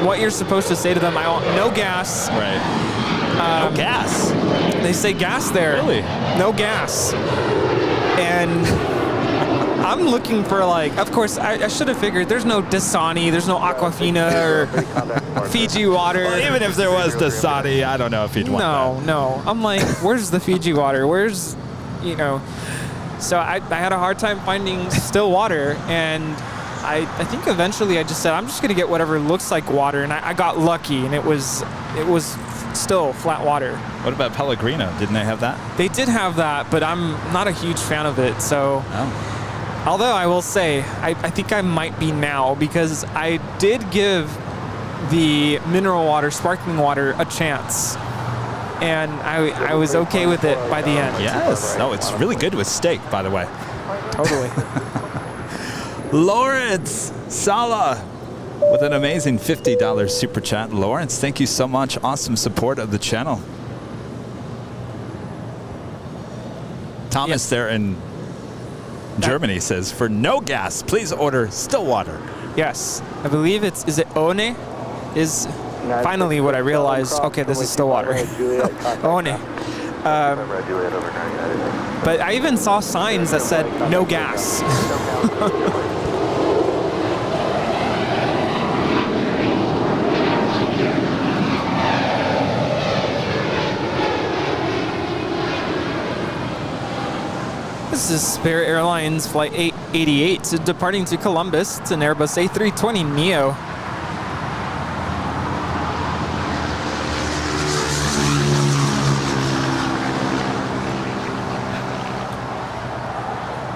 what you're supposed to say to them. I want no gas. Right. No gas. They say gas there. Really? No gas. And I'm looking for, like, of course, I should have figured there's no Dasani, there's no Aquafina or Fiji water. Well, even if there was Dasani, I don't know if you'd want that. No. I'm like, where's the Fiji water? Where's, you know? So I had a hard time finding still water, and I think eventually I just said, I'm just going to get whatever looks like water, and I got lucky, and it was still flat water. What about Pellegrino? Didn't they have that? They did have that, but I'm not a huge fan of it, so... Oh. Although I will say, I think I might be now, because I did give the mineral water, sparkling water, a chance. And I was okay with it by the end. Yes. No, it's really good with steak, by the way. Totally. Lawrence Sala with an amazing $50 super chat. Lawrence, thank you so much. Awesome support of the channel. Thomas there in Germany says, for no gas, please order still water. Yes. I believe is it One? Is finally what I realized. Okay, this is still water. One. But I even saw signs that said no gas. This is Spirit Airlines Flight 888 departing to Columbus. It's an Airbus A320neo.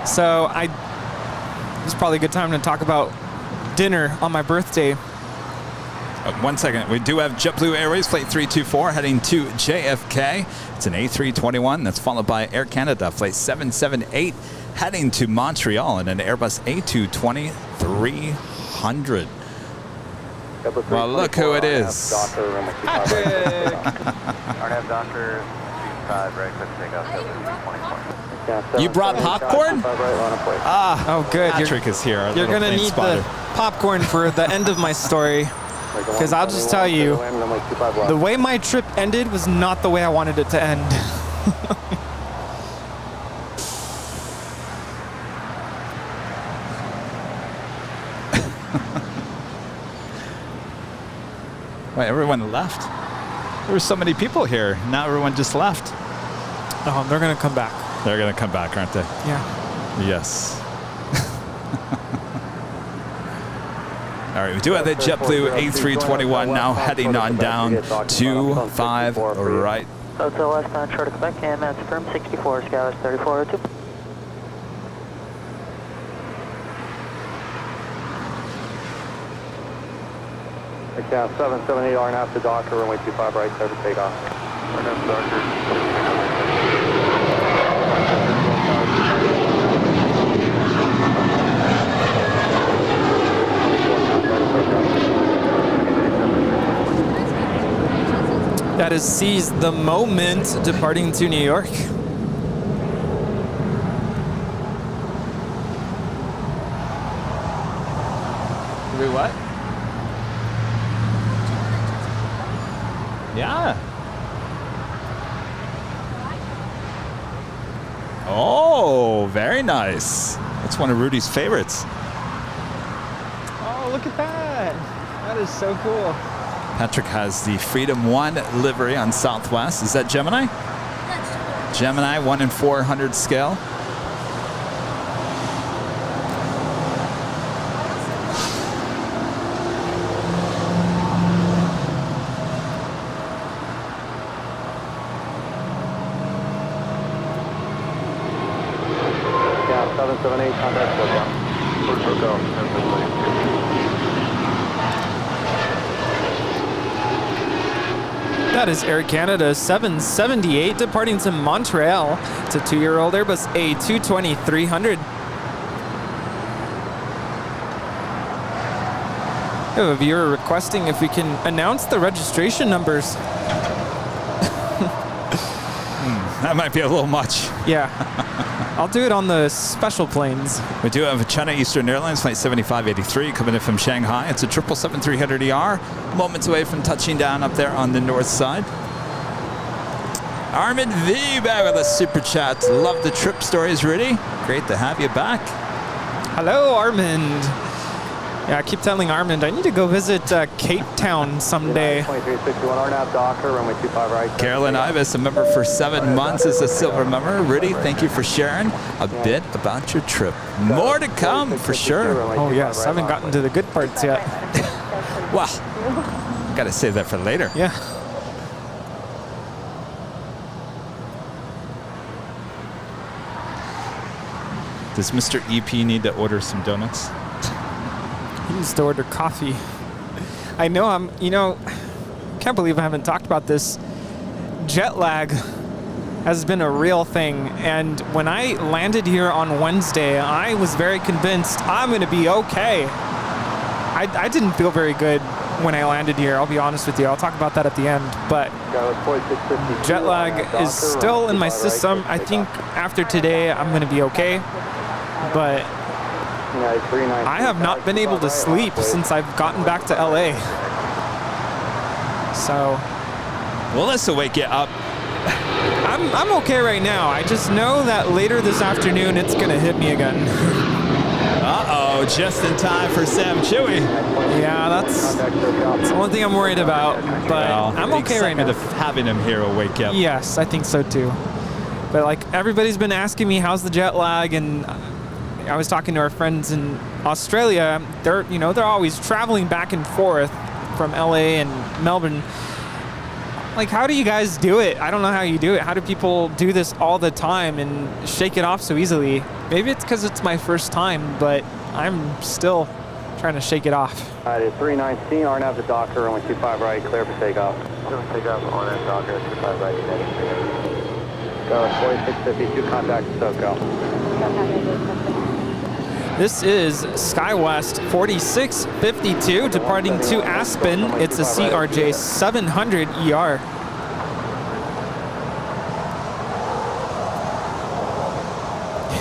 So it's probably a good time to talk about dinner on my birthday. 1 second. We do have JetBlue Airways Flight 324 heading to JFK. It's an A321 that's followed by Air Canada Flight 778 heading to Montreal and an Airbus A220 300. Well, look who it is. You brought popcorn? Ah, oh, good. Patrick is here. You're going to need the popcorn for the end of my story. Because I'll just tell you, the way my trip ended was not the way I wanted it to end. Wait, everyone left? There were so many people here. Now everyone just left. Oh, they're going to come back. They're going to come back, aren't they? Yeah. Yes. All right, we do have the JetBlue A321 now heading on down 25 right. Hotel westbound, short of Quebec, and that's firm 64, Skywest 3402. Yeah, 778 RNAV to Docker, runway 25 right, clear for takeoff. RNAV to Docker. That is Seize the Moment departing to New York. Do what? Yeah. Oh, very nice. That's one of Rudy's favorites. Oh, look at that. That is so cool. Patrick has the Freedom 1 livery on Southwest. Is that Gemini? That's Gemini 1 in 400 scale. Yeah, 778, contact SoCal. That is Air Canada 778 departing to Montreal. It's a 2-year-old Airbus A220-300. We have a viewer requesting if we can announce the registration numbers. That might be a little much. Yeah. I'll do it on the special planes. We do have a China Eastern Airlines flight 7583 coming in from Shanghai. It's a 777-300ER, moments away from touching down up there on the north side. Armin V back with a super chat. Love the trip stories, Rudy. Great to have you back. Hello, Armand. Yeah, I keep telling Armand I need to go visit Cape Town someday. 2361 RNAV Docker, runway 25 right. Carolyn Ibis, a member for 7 months, is a silver member. Rudy, thank you for sharing a bit about your trip. More to come for sure. Oh yes, I haven't gotten to the good parts yet. Well, gotta save that for later. Yeah. Does Mr. EP need to order some donuts? He needs to order coffee. I know can't believe I haven't talked about this. Jet lag has been a real thing. And when I landed here on Wednesday, I was very convinced I'm going to be okay. I didn't feel very good when I landed here, I'll be honest with you. I'll talk about that at the end. But jet lag is still in my system. I think after today, I'm going to be okay. But I have not been able to sleep since I've gotten back to LA. So, well, this will wake you up. I'm okay right now. I just know that later this afternoon it's gonna hit me again. Uh-oh, just in time for Sam Chui. Yeah, that's the one thing I'm worried about. But well, I'm okay right now. The excitement of having him here will wake you up. Yes, I think so too. But like everybody's been asking me how's the jet lag, and I was talking to our friends in Australia. They're always traveling back and forth from LA and Melbourne. Like, how do you guys do it? I don't know how you do it. How do people do this all the time and shake it off so easily? Maybe it's because it's my first time, but I'm still trying to shake it off. All right, it's 319, RNAV to Docker, runway 25 right, clear for takeoff. Takeoff, RNAV Docker, 25 right, go, 4652, contact SoCal. This is SkyWest 4652 departing to Aspen. It's a CRJ 700 ER.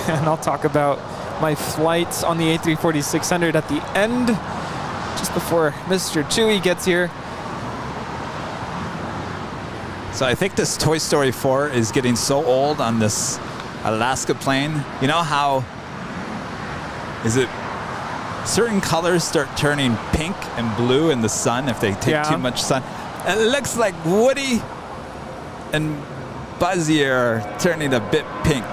And I'll talk about my flights on the A340-600 at the end, just before Mr. Chui gets here. So I think this Toy Story 4 is getting so old on this Alaska plane. You know how is it certain colors start turning pink and blue in the sun if they take too much sun? And it looks like Woody and Buzzy are turning a bit pink.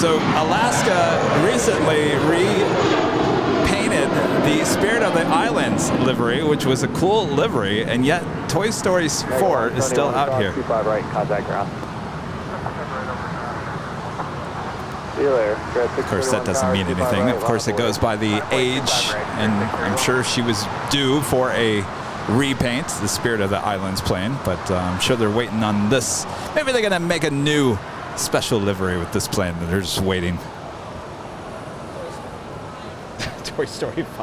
So Alaska recently repainted the Spirit of the Islands livery, which was a cool livery, and yet Toy Story 4 is still out here. 25 right, contact ground. See you later. Of course, that doesn't mean anything. Of course, it goes by the age, and I'm sure she was due for a repaint, the Spirit of the Islands plane, but I'm sure they're waiting on this. Maybe they're going to make a new special livery with this plane, and they're just waiting. Toy Story 5.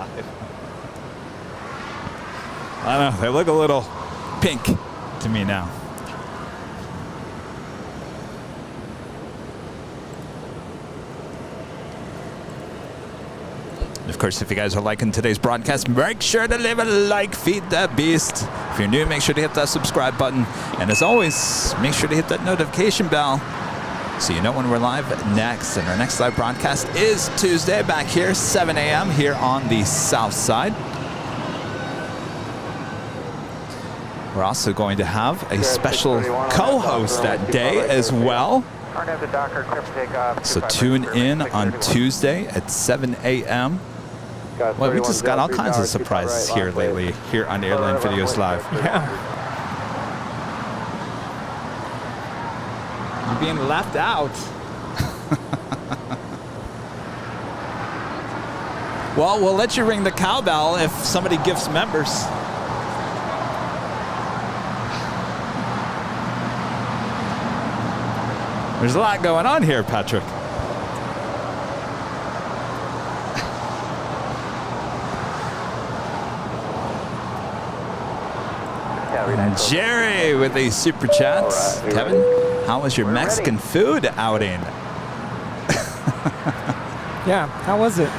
I don't know, they look a little pink to me now. Of course, if you guys are liking today's broadcast, make sure to leave a like, feed that beast. If you're new, make sure to hit that subscribe button. And as always, make sure to hit that notification bell so you know when we're live next. And our next live broadcast is Tuesday, back here, 7 a.m. here on the south side. We're also going to have a special co-host that day as well. So tune in on Tuesday at 7 a.m. Well, we just got all kinds of surprises here lately, here on Airline Videos Live. Yeah. You're being left out. Well, we'll let you ring the cowbell if somebody gifts members. There's a lot going on here, Patrick. And Jerry with a super chat. Right, Kevin, how was your Mexican food outing? Yeah, how was it?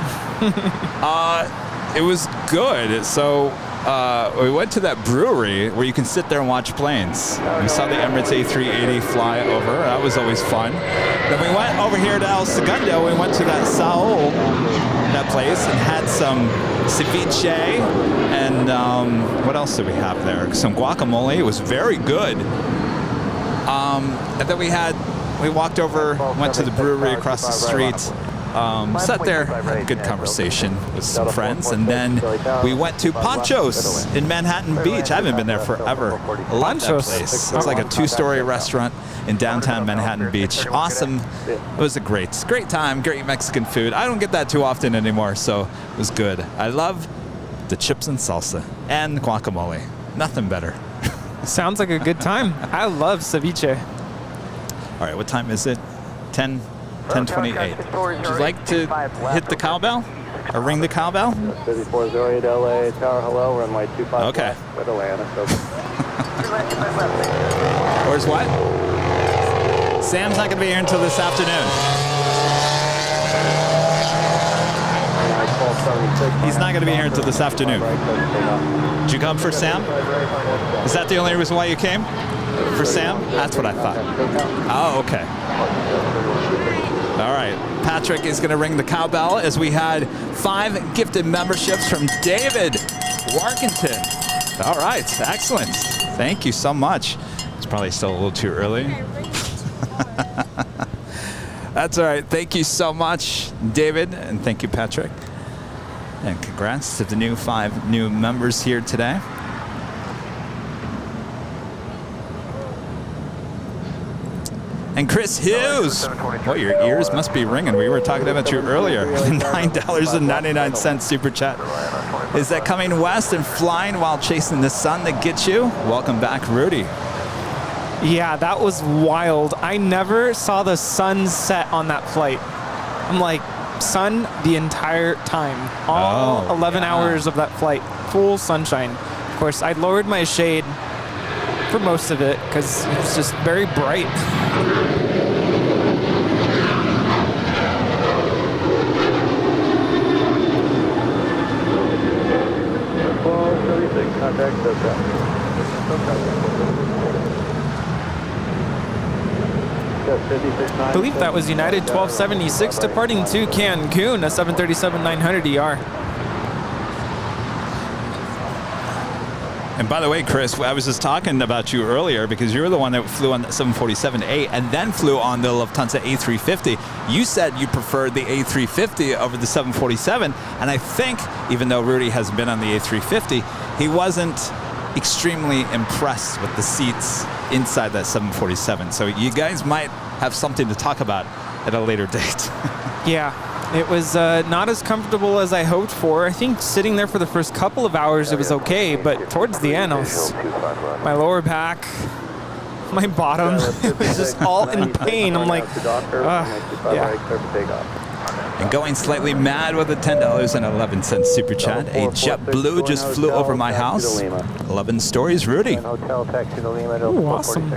It was good. So we went to that brewery where you can sit there and watch planes. We saw the Emirates A380 fly over. That was always fun. Then we went over here to El Segundo. We went to that Saul, that place, and had some ceviche and what else did we have there? Some guacamole. It was very good. And then we walked over, went to the brewery across the street. Sat there, had a good conversation with some friends, and then we went to Pancho's in Manhattan Beach. I haven't been there forever. I love that place. It's like a two-story restaurant in downtown Manhattan Beach. Awesome. It was a great time, great Mexican food. I don't get that too often anymore, so it was good. I love the chips and salsa and guacamole. Nothing better. Sounds like a good time. I love ceviche. All right, what time is it? 10:28. Would you like to hit the cowbell or ring the cowbell? 3408 LA Tower, hello, runway 25 Okay. left with Atlanta. Where's what? Sam's not going to be here until this afternoon. He's not going to be here until this afternoon. Did you come for Sam? Is that the only reason why you came? For Sam? That's what I thought. Oh, okay. All right, Patrick is going to ring the cowbell as we had 5 gifted memberships from David Warkington. All right, excellent. Thank you so much. It's probably still a little too early. That's all right. Thank you so much, David, and thank you, Patrick. And congrats to the 5 new members here today. And Chris Hughes. Well, your ears must be ringing. We were talking about you earlier. $9.99 super chat. Is that coming west and flying while chasing the sun that gets you? Welcome back, Rudy. Yeah, that was wild. I never saw the sun set on that flight. I'm like, sun the entire time. All 11 hours of that flight. Full sunshine. Of course, I lowered my shade for most of it because it was just very bright. I believe that was United 1276 departing to Cancun, a 737-900 ER. And by the way, Chris, I was just talking about you earlier because you were the one that flew on the 747-8 and then flew on the Lufthansa A350. You said you preferred the A350 over the 747, and I think, even though Rudy hasn't been on the A350, he wasn't extremely impressed with the seats inside that 747. So you guys might have something to talk about at a later date. Yeah, it was not as comfortable as I hoped for. I think sitting there for the first couple of hours it was okay, but towards the end, my lower back, my bottom, it was just all in pain. I'm like, yeah. And going slightly mad with a $10.11 super chat. A JetBlue just flew over my house. 11 stories, Rudy. Ooh, awesome.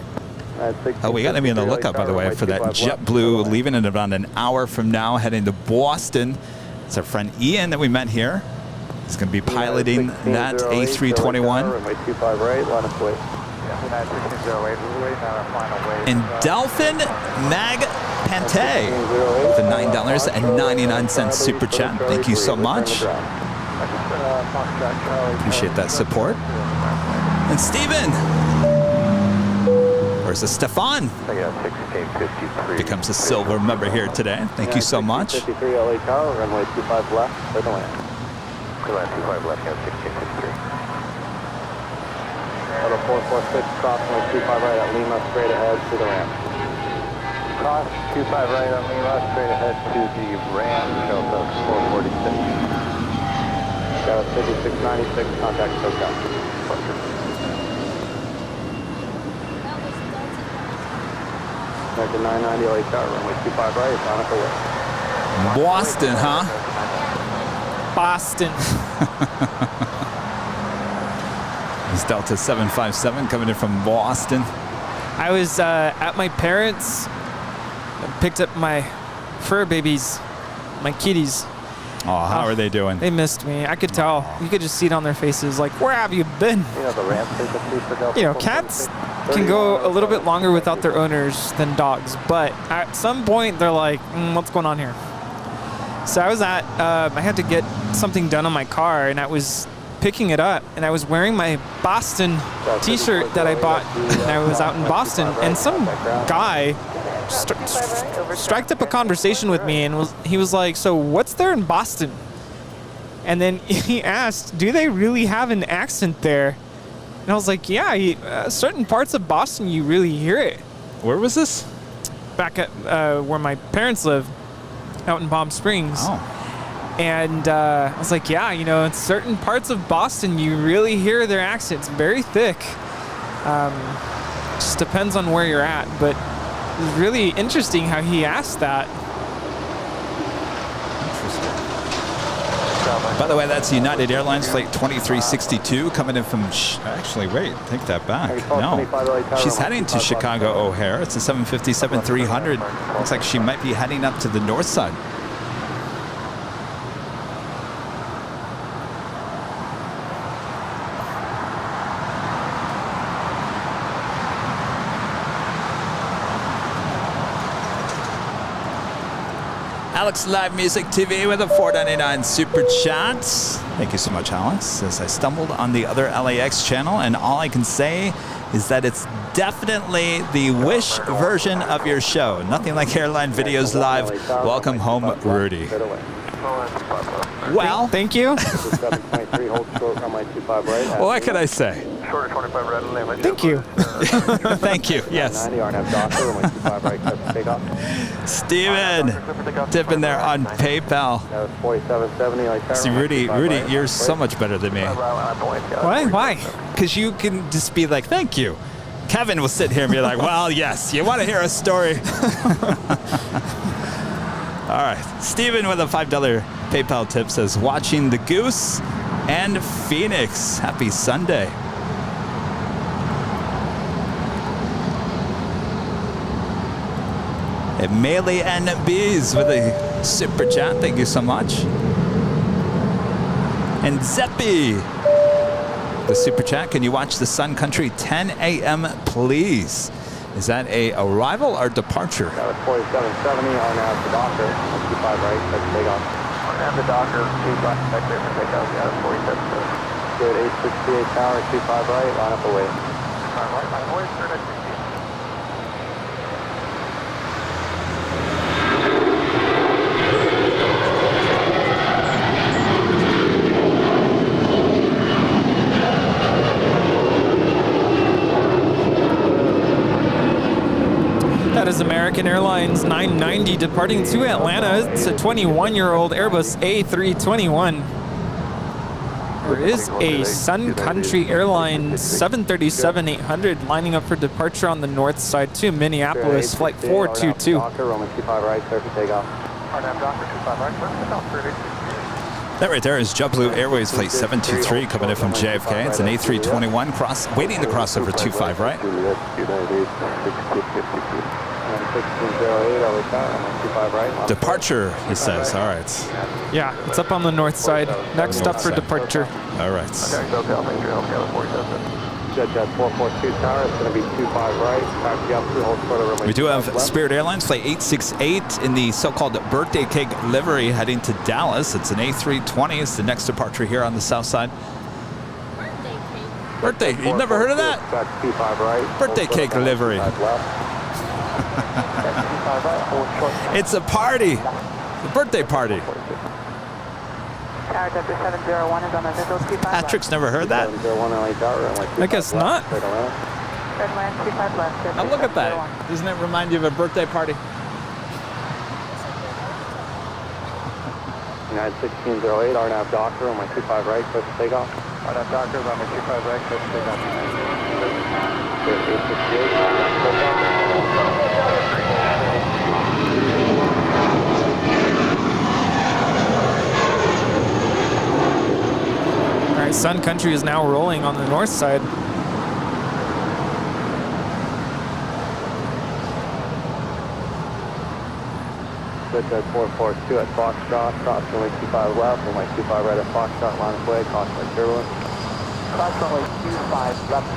Oh, we got to be on the lookout, by the way, for that JetBlue leaving in about an hour from now, heading to Boston. It's our friend Ian that we met here. He's going to be piloting that A321. And Delphin Mag Pante with a $9.99 super chat. Thank you so much. Appreciate that support. And Steven. Or is it Stefan? Becomes a silver member here today. Thank you so much. 53 LA Tower, runway 25 left, for the land. Runway 25 left, 1653. Auto 446, cross runway 25 right at Lima, straight ahead to the ramp. Cross 25 right on Lima, straight ahead to the ramp, Delta 446. Got a 5696, contact SoCal. American 990 LA Tower, runway 25 right, Donica West. Boston, huh? Boston. It's Delta 757 coming in from Boston. I was at my parents', picked up my fur babies, my kitties. Oh, how are they doing? They missed me. I could tell. You could just see it on their faces, like, where have you been? You know, the ramp frequency for Delta. You know, cats can go a little bit longer without their owners than dogs, but at some point they're like, what's going on here? So I was I had to get something done on my car, and I was picking it up, and I was wearing my Boston t-shirt that I bought when I was out in Boston, and some guy striked up a conversation with me, and he was like, so what's there in Boston? And then he asked, do they really have an accent there? And I was like, yeah, certain parts of Boston, you really hear it. Where was this? Back at where my parents live, out in Palm Springs. Oh. And I was like, yeah, you know, in certain parts of Boston, you really hear their accents, very thick. Just depends on where you're at, but it was really interesting how he asked that. By the way, that's United Airlines Flight 2362 coming in from... Actually, wait, take that back. No. She's heading to Chicago O'Hare. It's a 757-300. Looks like she might be heading up to the north side. Alex Live Music TV with a $4.99 super chat. Thank you so much, Alex. As I stumbled on the other LAX channel, and all I can say is that it's definitely the Wish version of your show. Nothing like Airline Videos Live. Welcome home, Rudy. Well, thank you. Well, what can I say? Thank you. Thank you. Yes. Steven, tipping there on PayPal. See, Rudy, you're so much better than me. Why? Because you can just be like, thank you. Kevin will sit here and be like, well, yes, you want to hear a story. All right. Steven with a $5 PayPal tip says, watching the Goose and Phoenix. Happy Sunday. And Melee and Bees with a super chat. Thank you so much. And Zeppy, the super chat. Can you watch the Sun Country 10 a.m. please? Is that a arrival or departure? That was 4770 on out the Docker. 25 right, that's takeoff. On out the Docker, 25 back there for takeoff. Yeah, 4770. Good, 868 tower, 25 right, line up away. 25 right, line away, turn at 60. That is American Airlines 990 departing to Atlanta. It's a 21-year-old Airbus A321. There is a Sun Country Airlines 737-800 lining up for departure on the north side to Minneapolis, flight 422. Docker, Roman 25 right, clear for takeoff. RNAV Docker 25 right, clear for takeoff, 30. That right there is JetBlue Airways flight 723 coming in from JFK. It's an A321 waiting to cross over 25 right. Juliet, 1608, over tower, 25 right. Departure, he says. All right. Yeah, it's up on the north side. Next up for departure. All right. Okay, so thank you, Helicopter 47. JetJet 442 tower, it's going to be 25 right, taxi up through, hold short of runway. We do have 25 left. Spirit Airlines flight 868 in the so-called birthday cake livery heading to Dallas. It's an A320. It's the next departure here on the south side. Birthday cake. You've never heard of that? Back 25 right. Birthday hold short cake of livery. 25 left. 25 right, hold short. It's a party. The birthday party. Tower Delta 701 is on the visual 25 left. Patrick's never heard that. 701 LA tower, runway 25 I guess left, not. straight around. Red line 25 left. Now look at that. Doesn't it remind you of a birthday party? United 1608, RNAV Docker, runway 25 right, clear for takeoff. RNAV Docker, runway 25 right, clear for takeoff. Good, 868. All right, Sun Country is now rolling on the north side. JetJet 442 at Foxtrot, cross runway 25 left, runway 25 right at Foxtrot, line of way, caution by turbulence. Cross runway 25 left,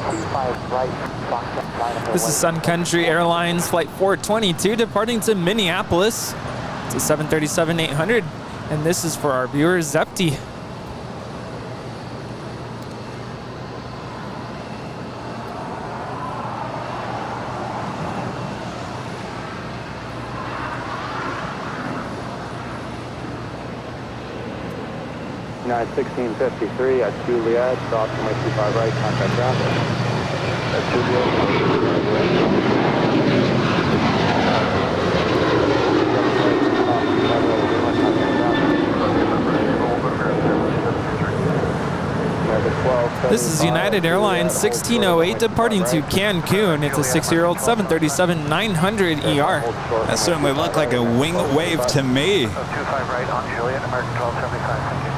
25 right, Foxtrot, line of way. This is Sun Country Airlines flight 422 departing to Minneapolis. It's a 737-800, and this is for our viewer Zepti. United 1653 at Juliet, cross runway 25 right, contact ground. At Juliet. This is United Airlines 1608 departing to Cancun. It's a 6-year-old 737-900 ER. That certainly looked like a wing wave to me. 25 right on Juliet, American 1275, thank you.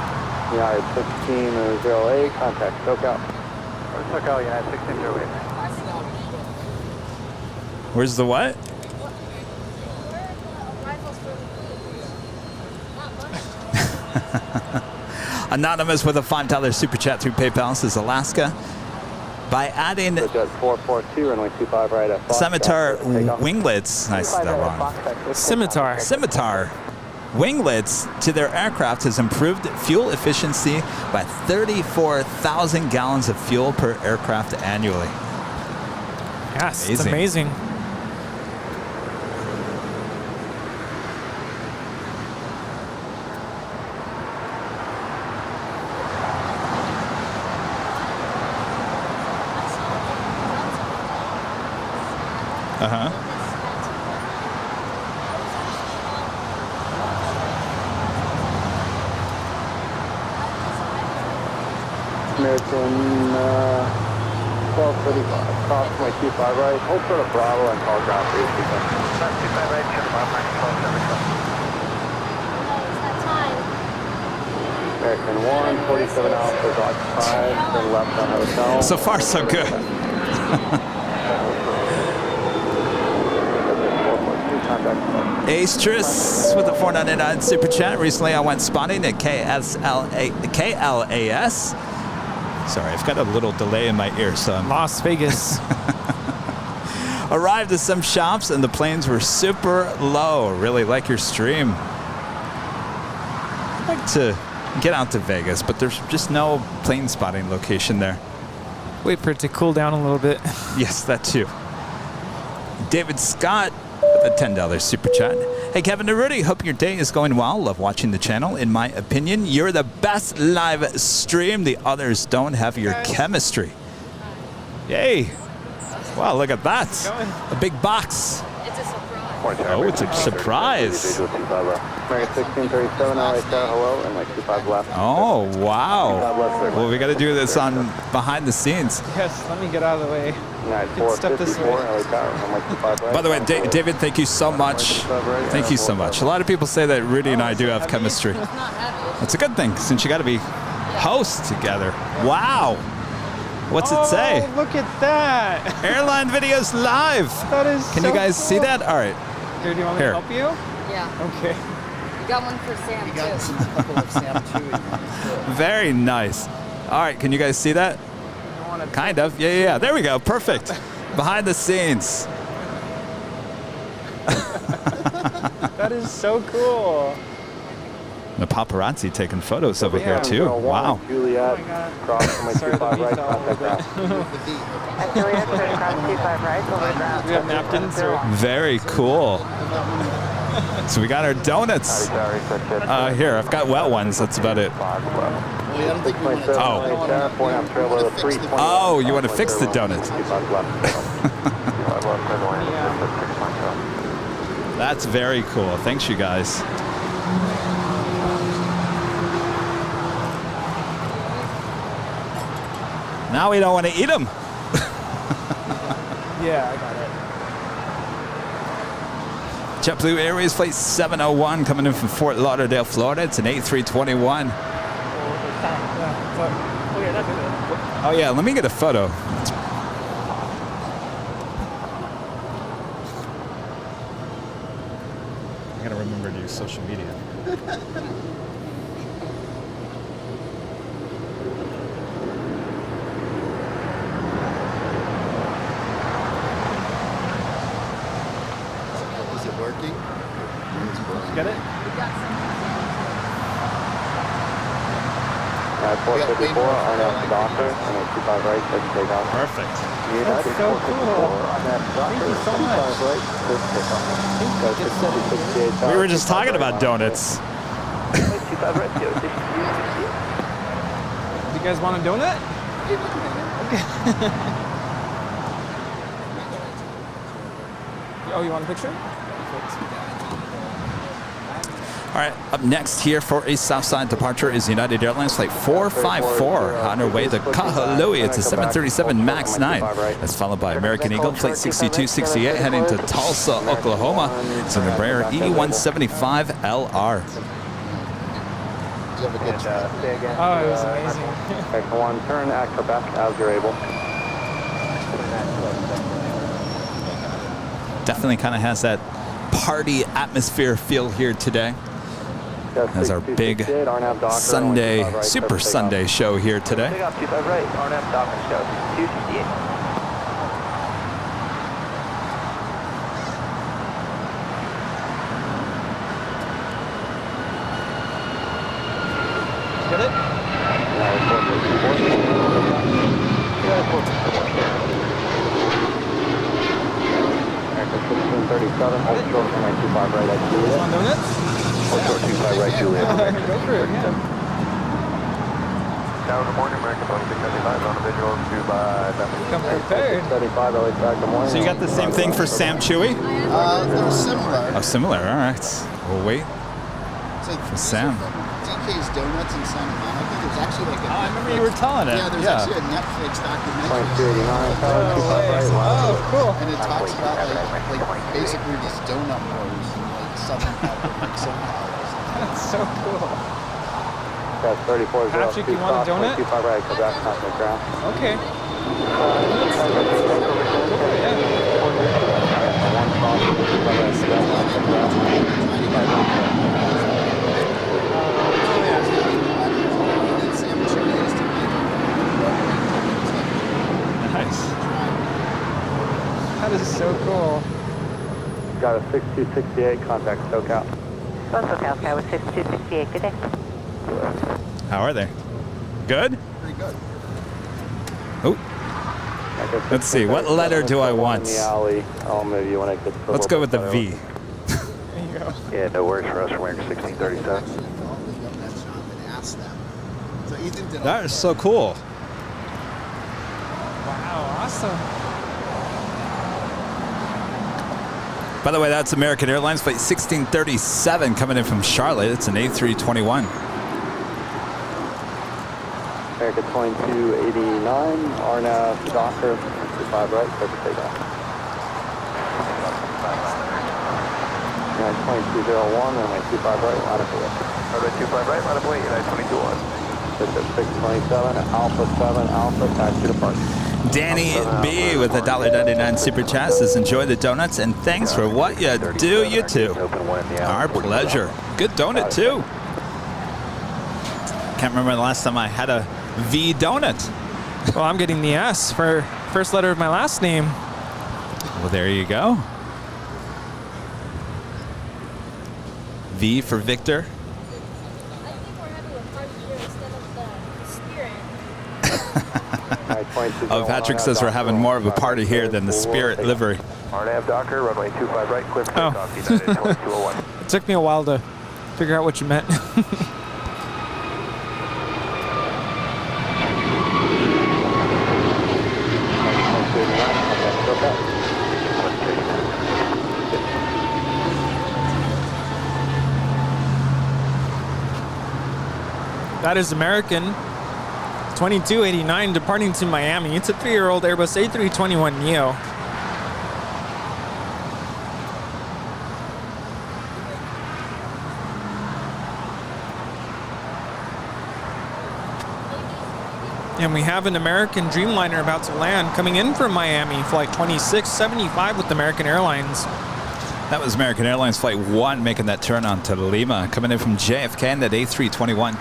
United 1608, contact SoCal. SoCal, United 1608. Where's the what? Anonymous with a $5 super chat through PayPal says Alaska. By adding JetJet 442, runway 25 right at Foxtrot. scimitar Takeoff. winglets, I said that wrong. Scimitar. Scimitar winglets to their aircraft has improved fuel efficiency by 34,000 gallons of fuel per aircraft annually. Yes, it's amazing. Uh-huh. American 1235, cross runway 25 right, hold short of Bravo and call ground for your sequence. 25 right, Jim, American 1275. American 1, 47 Alpha, Dodge 5, turn left on hotel. So far, so good. Astrus with a 499 super chat. Recently, I went spotting at KLAS. Sorry, I've got a little delay in my ear, so I'm Las Vegas. arrived at some shops and the planes were super low. Really like your stream. I'd like to get out to Vegas, but there's just no plane spotting location there. Wait for it to cool down a little bit. Yes, that too. David Scott with a $10 super chat. Hey, Kevin Rudy, hope your day is going well. Love watching the channel. In my opinion, you're the best live stream. The others don't have your chemistry. Yay. Wow, look at that. A big box. It's a surprise. Oh, it's a surprise. American 1637, LA Tower, hello, and like 25 left. Oh, wow. Well, we got to do this on behind the scenes. Yes, let me get out of the way. Step this way. LA Tower, and like 25 right. By the way, David, thank you so much. Thank you so much. A lot of people say that Rudy and I do have chemistry. That's a good thing, since you got to be hosts together. Wow. What's it say? Oh, look at that. Airline videos live. That is Can so you guys cool. see that? All right. Here, do you want me Here. to help you? Yeah. Okay. You got one for Sam, You got too. a couple of Sam Chui. Very nice. All right, can you guys see that? Kind of. Yeah. There we go. Perfect. Behind the scenes. That is so cool. The paparazzi taking photos over here too. Wow. Juliet, cross from my 25 right, contact ground. Juliet, cross 25 right, over ground. We have napkins or Very cool. So we got our donuts. Here, I've got wet ones. That's about it. Well, I don't think we want to Oh, you want to fix the donuts? That's very cool. Thanks, you guys. Now we don't want to eat them. yeah, I got it. JetBlue Airways flight 701 coming in from Fort Lauderdale, Florida. It's an A321. Oh yeah, let me get a photo. I gotta remember to use social media. Is it working? Get it? 454, Arnold to Doctor, and then 25 right, take off. Perfect. That's so cool. Thank you so much. We were just talking about donuts. 25 right, Do you guys want a donut? Okay. Oh, you want a picture? All right, up next here for a Southside departure is United Airlines flight 454 on our way to Kahului. It's a 737 MAX 9. That's followed by American Eagle flight 6268 heading to Tulsa, Oklahoma. It's an Embraer E175 LR. Did you have a good trip? Oh, it was amazing. X1, turn, act for best as you're able. Definitely kind of has that party atmosphere feel here today. As our big Sunday, Super Sunday show here today. Take off 25 right, RNF Docking Show, 268. Get it? American 1637, hold short from my 25 right, that's Juliet. Want donuts? Hold short 25 right, Juliet. Go for it, yeah. Tower, good morning, American 2675 on a visual to Come prepared. 35, LA Tower, good morning. So you got the same thing for Sam Chui? They're similar. Oh, similar. All right. We'll wait. So For Sam. DK's Donuts in Santa Monica. There's actually like a I remember you were telling it. Yeah, there's actually a Netflix documentary. 2289, Tower, 25 right, Oh, cool. And it talks about like basically these donut wars in like Southern California, like SoCal. That's so cool. That's 34, Patrick, you want a donut? 25 right, go back, contact ground. Okay. Nice. That is so cool. Got a 6268, contact SoCal. SoCal Sky with 6268, good day. How are they? Good? Pretty good. Oh, let's see. What letter do I want? In the alley. I'll move you when I get to Let's go with the V. There you go. Yeah, no worries for us. We're wearing 1637. Actually called the government shop and asked them. So Ethan did all That is so cool. Wow, awesome. By the way, that's American Airlines flight 1637 coming in from Charlotte. It's an A321. America 2289, RNAV Docker, 25 right, clear for takeoff. United 2201, runway 25 right, line up away. Runway 25 right, line up away, United 22-1. Visit 627, Alpha 7, Alpha, taxi departure. Danny B with a $1.99 super chat says, enjoy the donuts and thanks for what you do, you too. Our pleasure. Good donut, too. Can't remember the last time I had a V donut. Well, I'm getting the S for first letter of my last name. Well, there you go. V for Victor. I think we're having a party here instead of the Spirit. Oh, Patrick says we're having more of a party here than the Spirit livery. RNAV Docker, runway 25 right, clear for Oh. takeoff, United 2201. It took me a while to figure out what you meant. That is American 2289 departing to Miami. It's a 3-year-old Airbus A321neo. And we have an American Dreamliner about to land, coming in from Miami, flight 2675 with American Airlines. That was American Airlines Flight 1 making that turn on to Lima, coming in from JFK in that A321.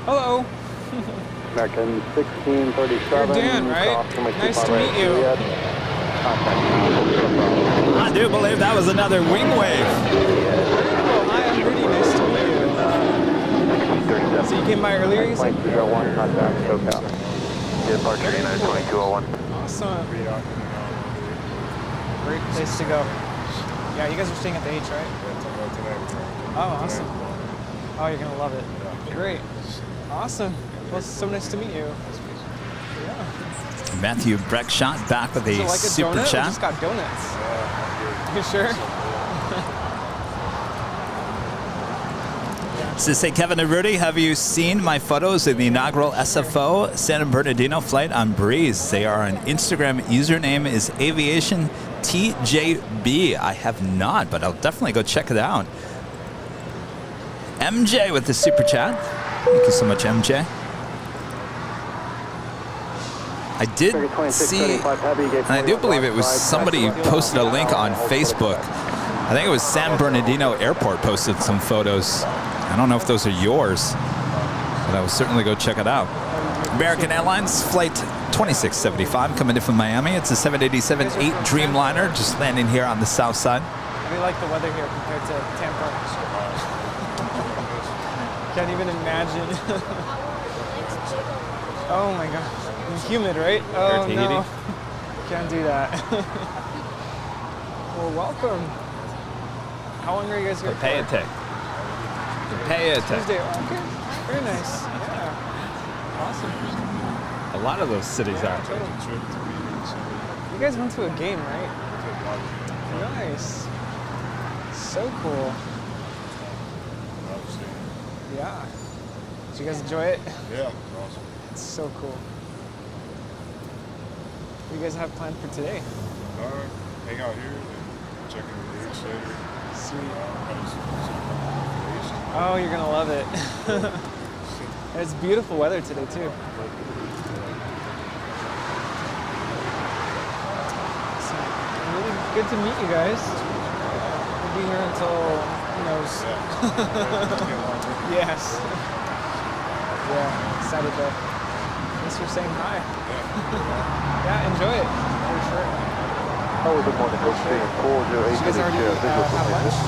Hello. American 1637. You're Dan, right? Nice to meet you. I do believe that was another wing wave. Well, hi, I'm Rudy. Nice to meet you. So you came by earlier, you said? 2201, contact SoCal. Departure, United 2201. Awesome. Great place to go. Yeah, you guys are staying at the H, right? Oh, awesome. Oh, you're going to love it. Great. Awesome. Well, it's so nice to meet you. Yeah. Matthew Breckshot back with Is it a like a super donut? We chat. just got donuts. You sure? So say, Kevin and Rudy, have you seen my photos of the inaugural SFO San Bernardino flight on Breeze? They are on Instagram. Username is Aviation TJB. I have not, but I'll definitely go check it out. MJ with the super chat. Thank you so much, MJ. I did see, and I do believe it was somebody posted a link on Facebook. I think it was San Bernardino Airport posted some photos. I don't know if those are yours, but I will certainly go check it out. American Airlines Flight 2675 coming in from Miami. It's a 787-8 Dreamliner just landing here on the south side. How do you like the weather here compared to Tampa? Can't even imagine. Oh my god. It's humid, right? Oh no. Can't do that. Well, welcome. How long are you guys here for? Tuesday. Tuesday. Okay. Very nice. Yeah. Awesome. A lot of those cities are. You guys went to a game, right? Nice. So cool. Yeah. Did you guys enjoy it? Yeah, awesome. It's so cool. What do you guys have planned for today? Hang out here and check in the leagues later. Sweet. Oh, you're gonna love it. And it's beautiful weather today too. So, really good to meet you guys. We'll be here until who knows. Yes. Yeah, excited though. Thanks for saying hi. Yeah, enjoy it for sure. Oh, good morning. Go see 408. You guys already have lunch?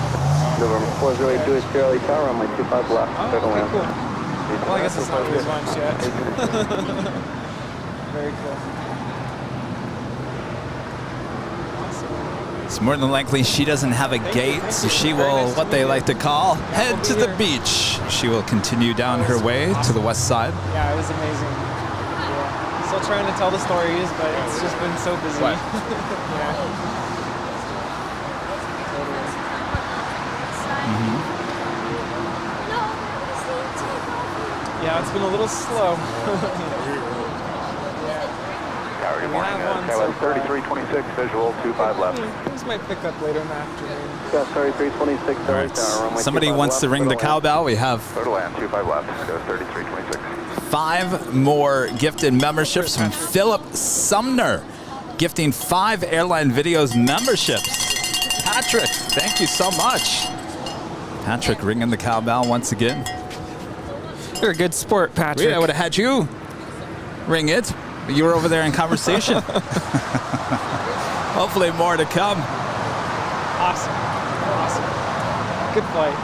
November 408 is Charlie Tower on my 25 left. Oh, Clear to okay, land. cool. Well, I guess it's not his lunch yet. Very cool. It's more than likely she doesn't have a gate, so she will, what they like to call, head to the beach. She will continue down her way to the west side. Yeah, it was amazing. Yeah. Still trying to tell the stories, but it's just been so busy. What? Yeah. Yeah, it's been a little slow. Tower, good morning. We have one so Tower far. 3326, visual 25 left. This might pick up later in the afternoon. Yeah, 3326 All Charlie right. Tower on my Somebody 25 wants left. to ring Clear the to land. cowbell. We have Clear to land, 25 left. Go 3326. 5 more gifted memberships from Philip Sumner, gifting 5 Airline Videos memberships. Patrick, thank you so much. Patrick ringing the cowbell once again. You're a good sport, Patrick. Really, I would have had you ring it. But you were over there in conversation. Hopefully more to come. Awesome. Awesome. Good flight.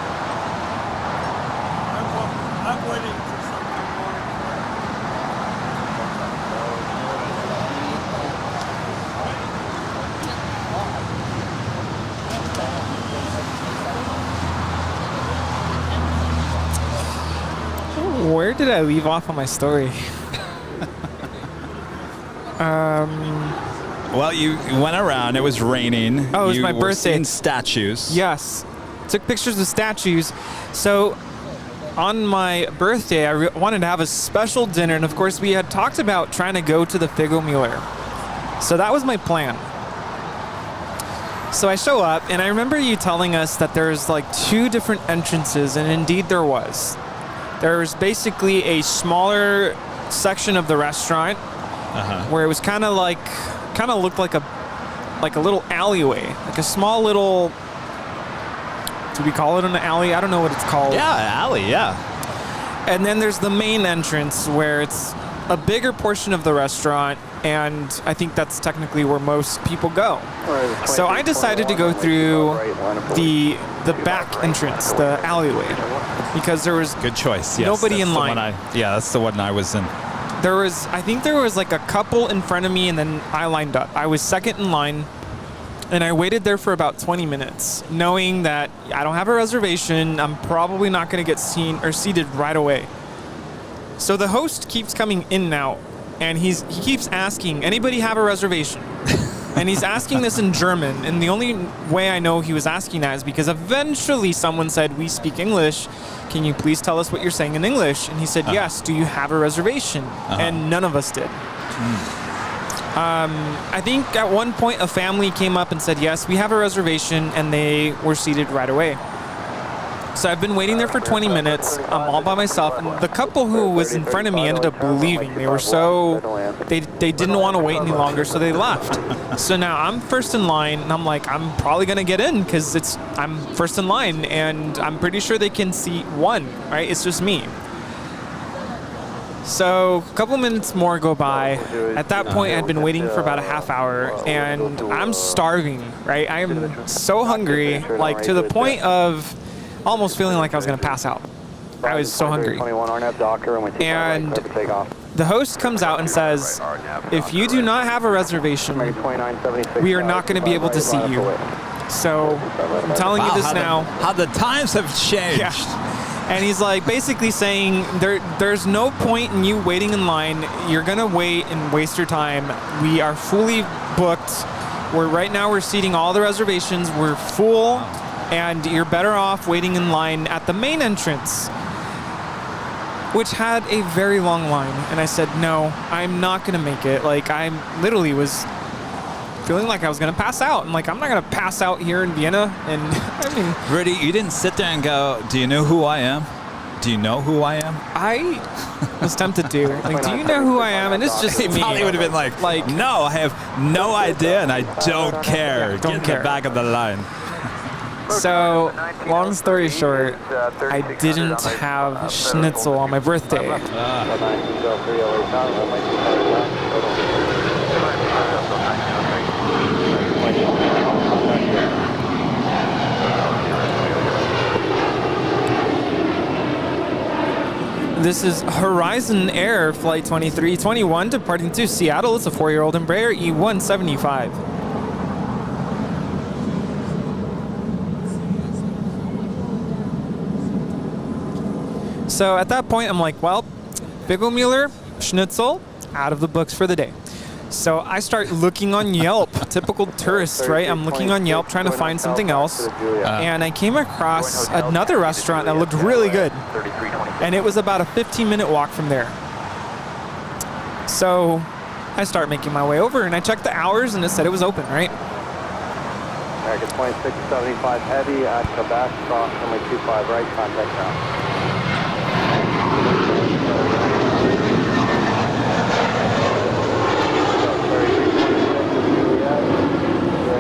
I'm waiting for something more. Where did I leave off on my story? Well, you went around. It was raining. Oh, it was you my were birthday. seeing statues. Yes. Took pictures of statues. So on my birthday, I wanted to have a special dinner. And of course, we had talked about trying to go to the Figo-Mueller. So that was my plan. So I show up, and I remember you telling us that there's like 2 different entrances, and indeed there was. There was basically a smaller section of the restaurant where it was kind of looked like a little alleyway, like a small little. Do we call it an alley? I don't know what it's called. Yeah, alley, yeah. And then there's the main entrance where it's a bigger portion of the restaurant, and I think that's technically where most people go. So I decided to go through the back entrance, the alleyway, because there was Good choice. Yes, nobody that's in the line. one that's the one I was in. I think there was like a couple in front of me, and then I lined up. I was second in line, and I waited there for about 20 minutes, knowing that I don't have a reservation. I'm probably not going to get seen or seated right away. So the host keeps coming in and out, and he keeps asking, anybody have a reservation? And he's asking this in German, and the only way I know he was asking that is because eventually someone said, we speak English. Can you please tell us what you're saying in English? And he said, yes, do you have a reservation? And none of us did. I think at one point a family came up and said, yes, we have a reservation, and they were seated right away. So I've been waiting there for 20 minutes. I'm all by myself, and the couple who was in front of me ended up leaving. They were they didn't want to wait any longer, so they left. So now I'm first in line, and I'm like, I'm probably gonna get in because I'm first in line, and I'm pretty sure they can seat 1, right? It's just me. So a couple minutes more go by. At that point, I'd been waiting for about a half hour, and I'm starving, right? I am so hungry, like to the point of almost feeling like I was going to pass out. I was so hungry. And the host comes out and says, if you do not have a reservation, we are not going to be able to seat you. So I'm telling you this now. How the times have changed. Yeah. And he's like basically saying there's no point in you waiting in line. You're going to wait and waste your time. We are fully booked. Right now we're seating all the reservations. We're full. And you're better off waiting in line at the main entrance, which had a very long line. And I said, no, I'm not going to make it. Like, I literally was feeling like I was going to pass out. I'm like, I'm not going to pass out here in Vienna. And I mean, Rudy, you didn't sit there and go, do you know who I am? Do you know who I am? I was tempted to. Like, do you know who I am? And it's just He me. probably would have been like, no, I have no idea, and I don't care. Yeah, don't Get in care. the back of the line. So, long story short, I didn't have schnitzel on my birthday. This is Horizon Air Flight 2321 departing to Seattle. It's a 4-year-old Embraer E175. So at that point, I'm like, well, Biggelmuller, Schnitzel, out of the books for the day. So I start looking on Yelp, typical tourist, right? I'm looking on Yelp trying to find something else. And I came across another restaurant that looked really good. And it was about a 15-minute walk from there. So I start making my way over and I checked the hours and it said it was open, right? American 2675 heavy at Quebec, cross runway 25 right, contact now.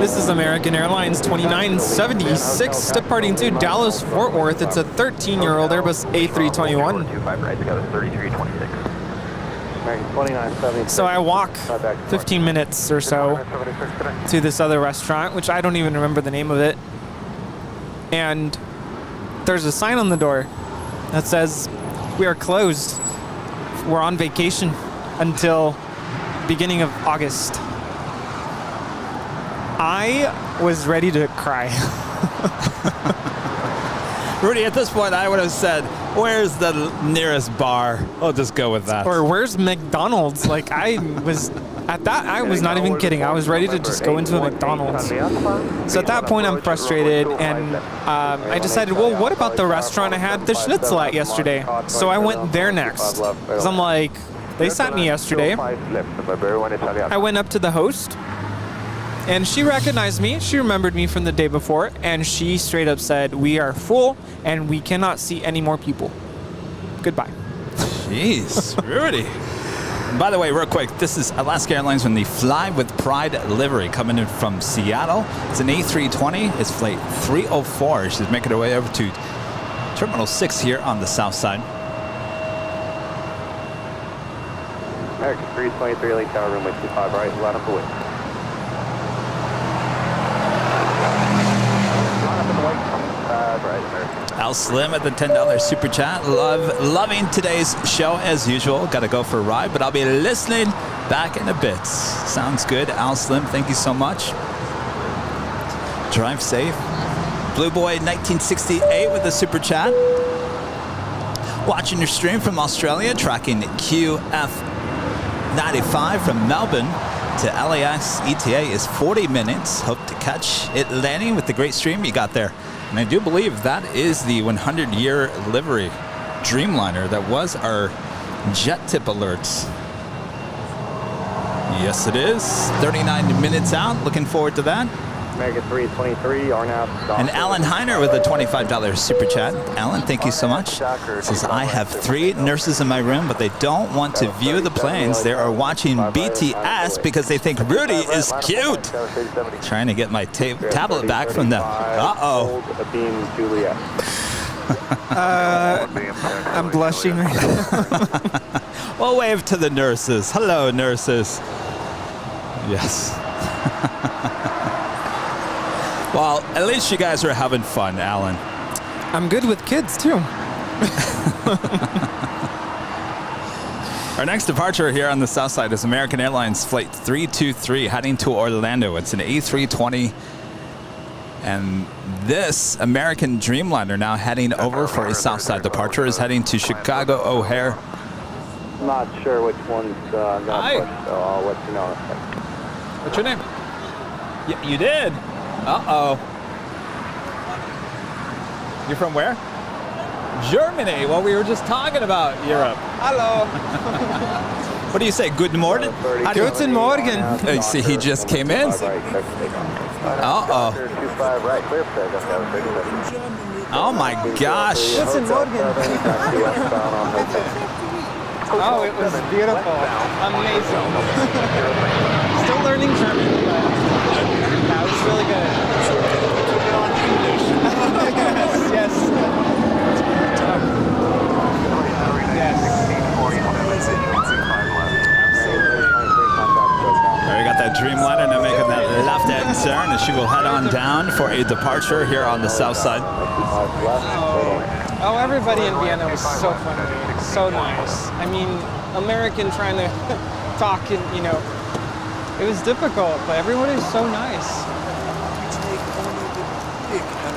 This is American Airlines 2976 departing to Dallas Fort Worth. It's a 13-year-old Airbus A321. So I walk 15 minutes or so to this other restaurant, which I don't even remember the name of it. And there's a sign on the door that says, "We are closed. We're on vacation until beginning of August." I was ready to cry. Rudy, at this point, I would have said, where's the nearest bar? I'll just go with that. Or where's McDonald's? Like, I was not even kidding. I was ready to just go into a McDonald's. So at that point, I'm frustrated, and I decided, well, what about the restaurant I had the schnitzel at yesterday? So I went there next. Because I'm like, they sat me yesterday. I went up to the host. And she recognized me. She remembered me from the day before. And she straight up said, "We are full and we cannot see any more people. Goodbye." Jeez, Rudy. By the way, real quick, this is Alaska Airlines when the Fly with Pride livery coming in from Seattle. It's an A320. It's flight 304. She's making her way over to Terminal 6 here on the south side. American 323 Lake Tower, runway 25 right, line up the way. Al Slim at the $10 super chat. Loving today's show as usual. Got to go for a ride, but I'll be listening back in a bit. Sounds good, Al Slim. Thank you so much. Drive safe. Blue Boy 1968 with the super chat. Watching your stream from Australia, tracking QF95 from Melbourne to LAX ETA is 40 minutes. Hope to catch it landing with the great stream you got there. And I do believe that is the 100-year livery Dreamliner that was our JetTip Alerts. Yes, it is. 39 minutes out. Looking forward to that. American 323, RNAV. And Alan Heiner with a $25 super chat. Alan, thank you so much. Says, I have 3 nurses in my room, but they don't want to view the planes. They are watching BTS because they think Rudy is cute. Trying to get my tablet back from them. Uh-oh. I'm blushing right now. Well, wave to the nurses. Hello, nurses. Yes. Well, at least you guys are having fun, Alan. I'm good with kids, too. Our next departure here on the south side is American Airlines Flight 323 heading to Orlando. It's an A320. And this American Dreamliner now heading over for a south side departure is heading to Chicago O'Hare. I'm not sure which one's going to push, so I'll let you know. What's your name? You did? Uh-oh. You're from where? Germany. Well, we were just talking about Europe. Hello. What do you say? Good morning? Guten Morgen. See, he just came in. Uh-oh. Oh, my gosh. Guten Morgen. Oh, it was beautiful. Amazing. Still learning German, but that was really good. Yes. All right, we got that Dreamliner now making that left at past there, and she will head on down for a departure here on the south side. Oh, everybody in Vienna was so friendly, so nice. I mean, American trying to talk and, you know, it was difficult, but everybody was so nice.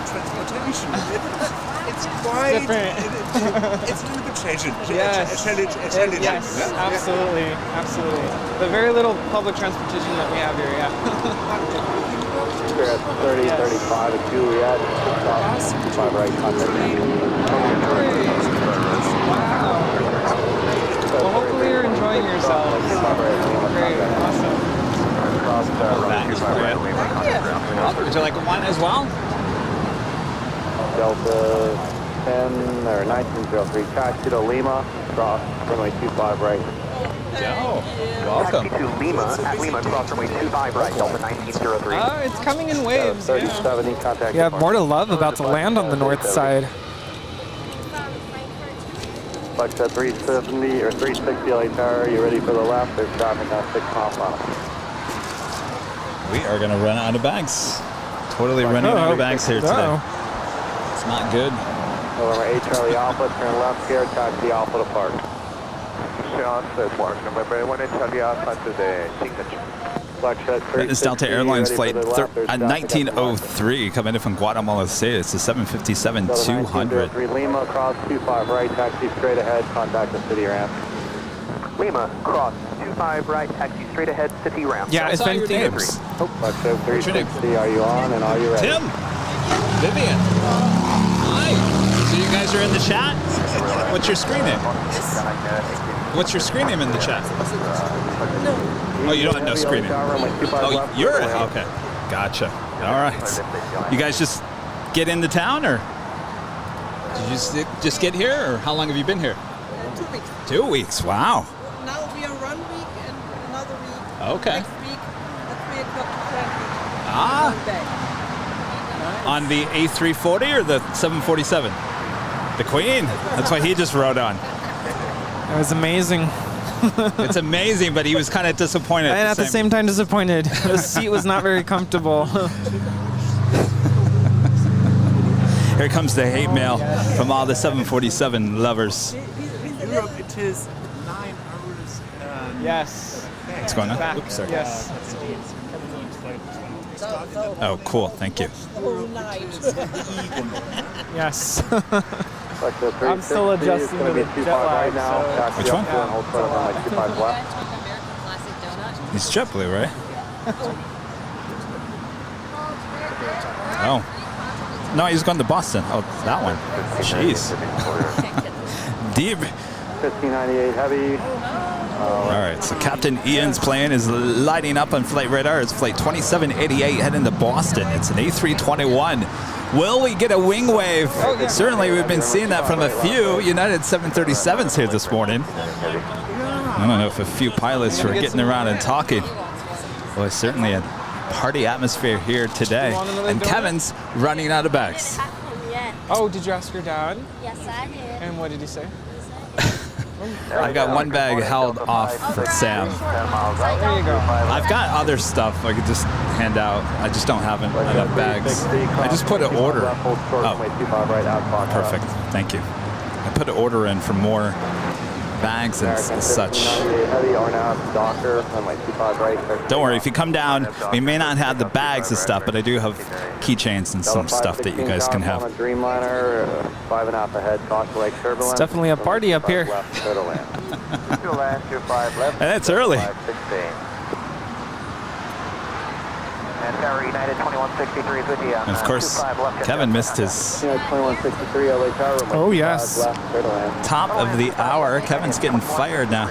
Transportation. It's quite different. It's a little bit challenging. Yes. Yes, absolutely, absolutely. But very little public transportation that we have here, yeah. We're at 30, 35 at Juliet. 5 right, contact. Wow. Well, hopefully you're enjoying yourselves. Great, awesome. Would you like one as well? Delta 10 or 1903, taxi to Lima, cross runway 25 right. Joe, welcome. Taxi to Lima, at Lima, cross runway 25 right, Delta 1903. Oh, it's coming in waves. 3070, contact. You have more to love about to land on the north side. Flex at 370 or 360 LA Tower, you ready for the left? There's traffic on 6 miles. We are going to run out of bags. Totally running out of bags here today. It's not good. November 8 Charlie Alpha, turn left here, taxi Alpha to park. November 1 Charlie Alpha to the signature. Flex at 360. That is Delta Airlines flight 1903 coming in from Guatemala City. It's the 757-200. Lima, cross 25 right, taxi straight ahead, contact the city ramp. Lima, cross 25 right, taxi straight ahead, city ramp. Yeah, it's been names. Flex at 360, are you on and are you ready? Tim, Vivian. Hi. So you guys are in the chat? What's your screen name? What's your screen name in the chat? Oh, you don't have no screen name. Oh, you're okay. Gotcha. All right. You guys just get into town, or did you just get here, or how long have you been here? 2 weeks. 2 weeks. Wow. Now we are 1 week and another week. Okay. Next week, at 3 o'clock to Frankfurt. Ah. One day. On the A340 or the 747? The Queen. That's what he just rode on. It was amazing. It's amazing, but he was kind of disappointed. And at the same time disappointed. The seat was not very comfortable. Here comes the hate mail from all the 747 lovers. In Europe, it is 9 hours. Yes. What's going on? Back. Oops, sorry. Yes. Oh, cool. Thank you. Whole night. Yes. I'm still adjusting to the jet lag, so- Which one? Hold front of runway 25 left. He's JetBlue, right? Oh. No, he's going to Boston. Oh, that one. Jeez. Deep. 1598 heavy. All right, so Captain Ian's plane is lighting up on flight radar. It's flight 2788 heading to Boston. It's an A321. Will we get a wing wave? Certainly, we've been seeing that from a few United 737s here this morning. I don't know if a few pilots were getting around and talking. Well, it's certainly a party atmosphere here today. And Kevin's running out of bags. Oh, did you ask your dad? Yes, I did. And what did he say? I've got one bag held off for Sam. There you go. I've got other stuff I could just hand out. I just don't have enough bags. I just put an order. Oh, perfect. Thank you. I put an order in for more bags and such. Don't worry, if you come down, we may not have the bags and stuff, but I do have keychains and some stuff that you guys can have. It's definitely a party up here. And it's early. And of course, Kevin missed his Oh, yes. top of the hour. Kevin's getting fired now.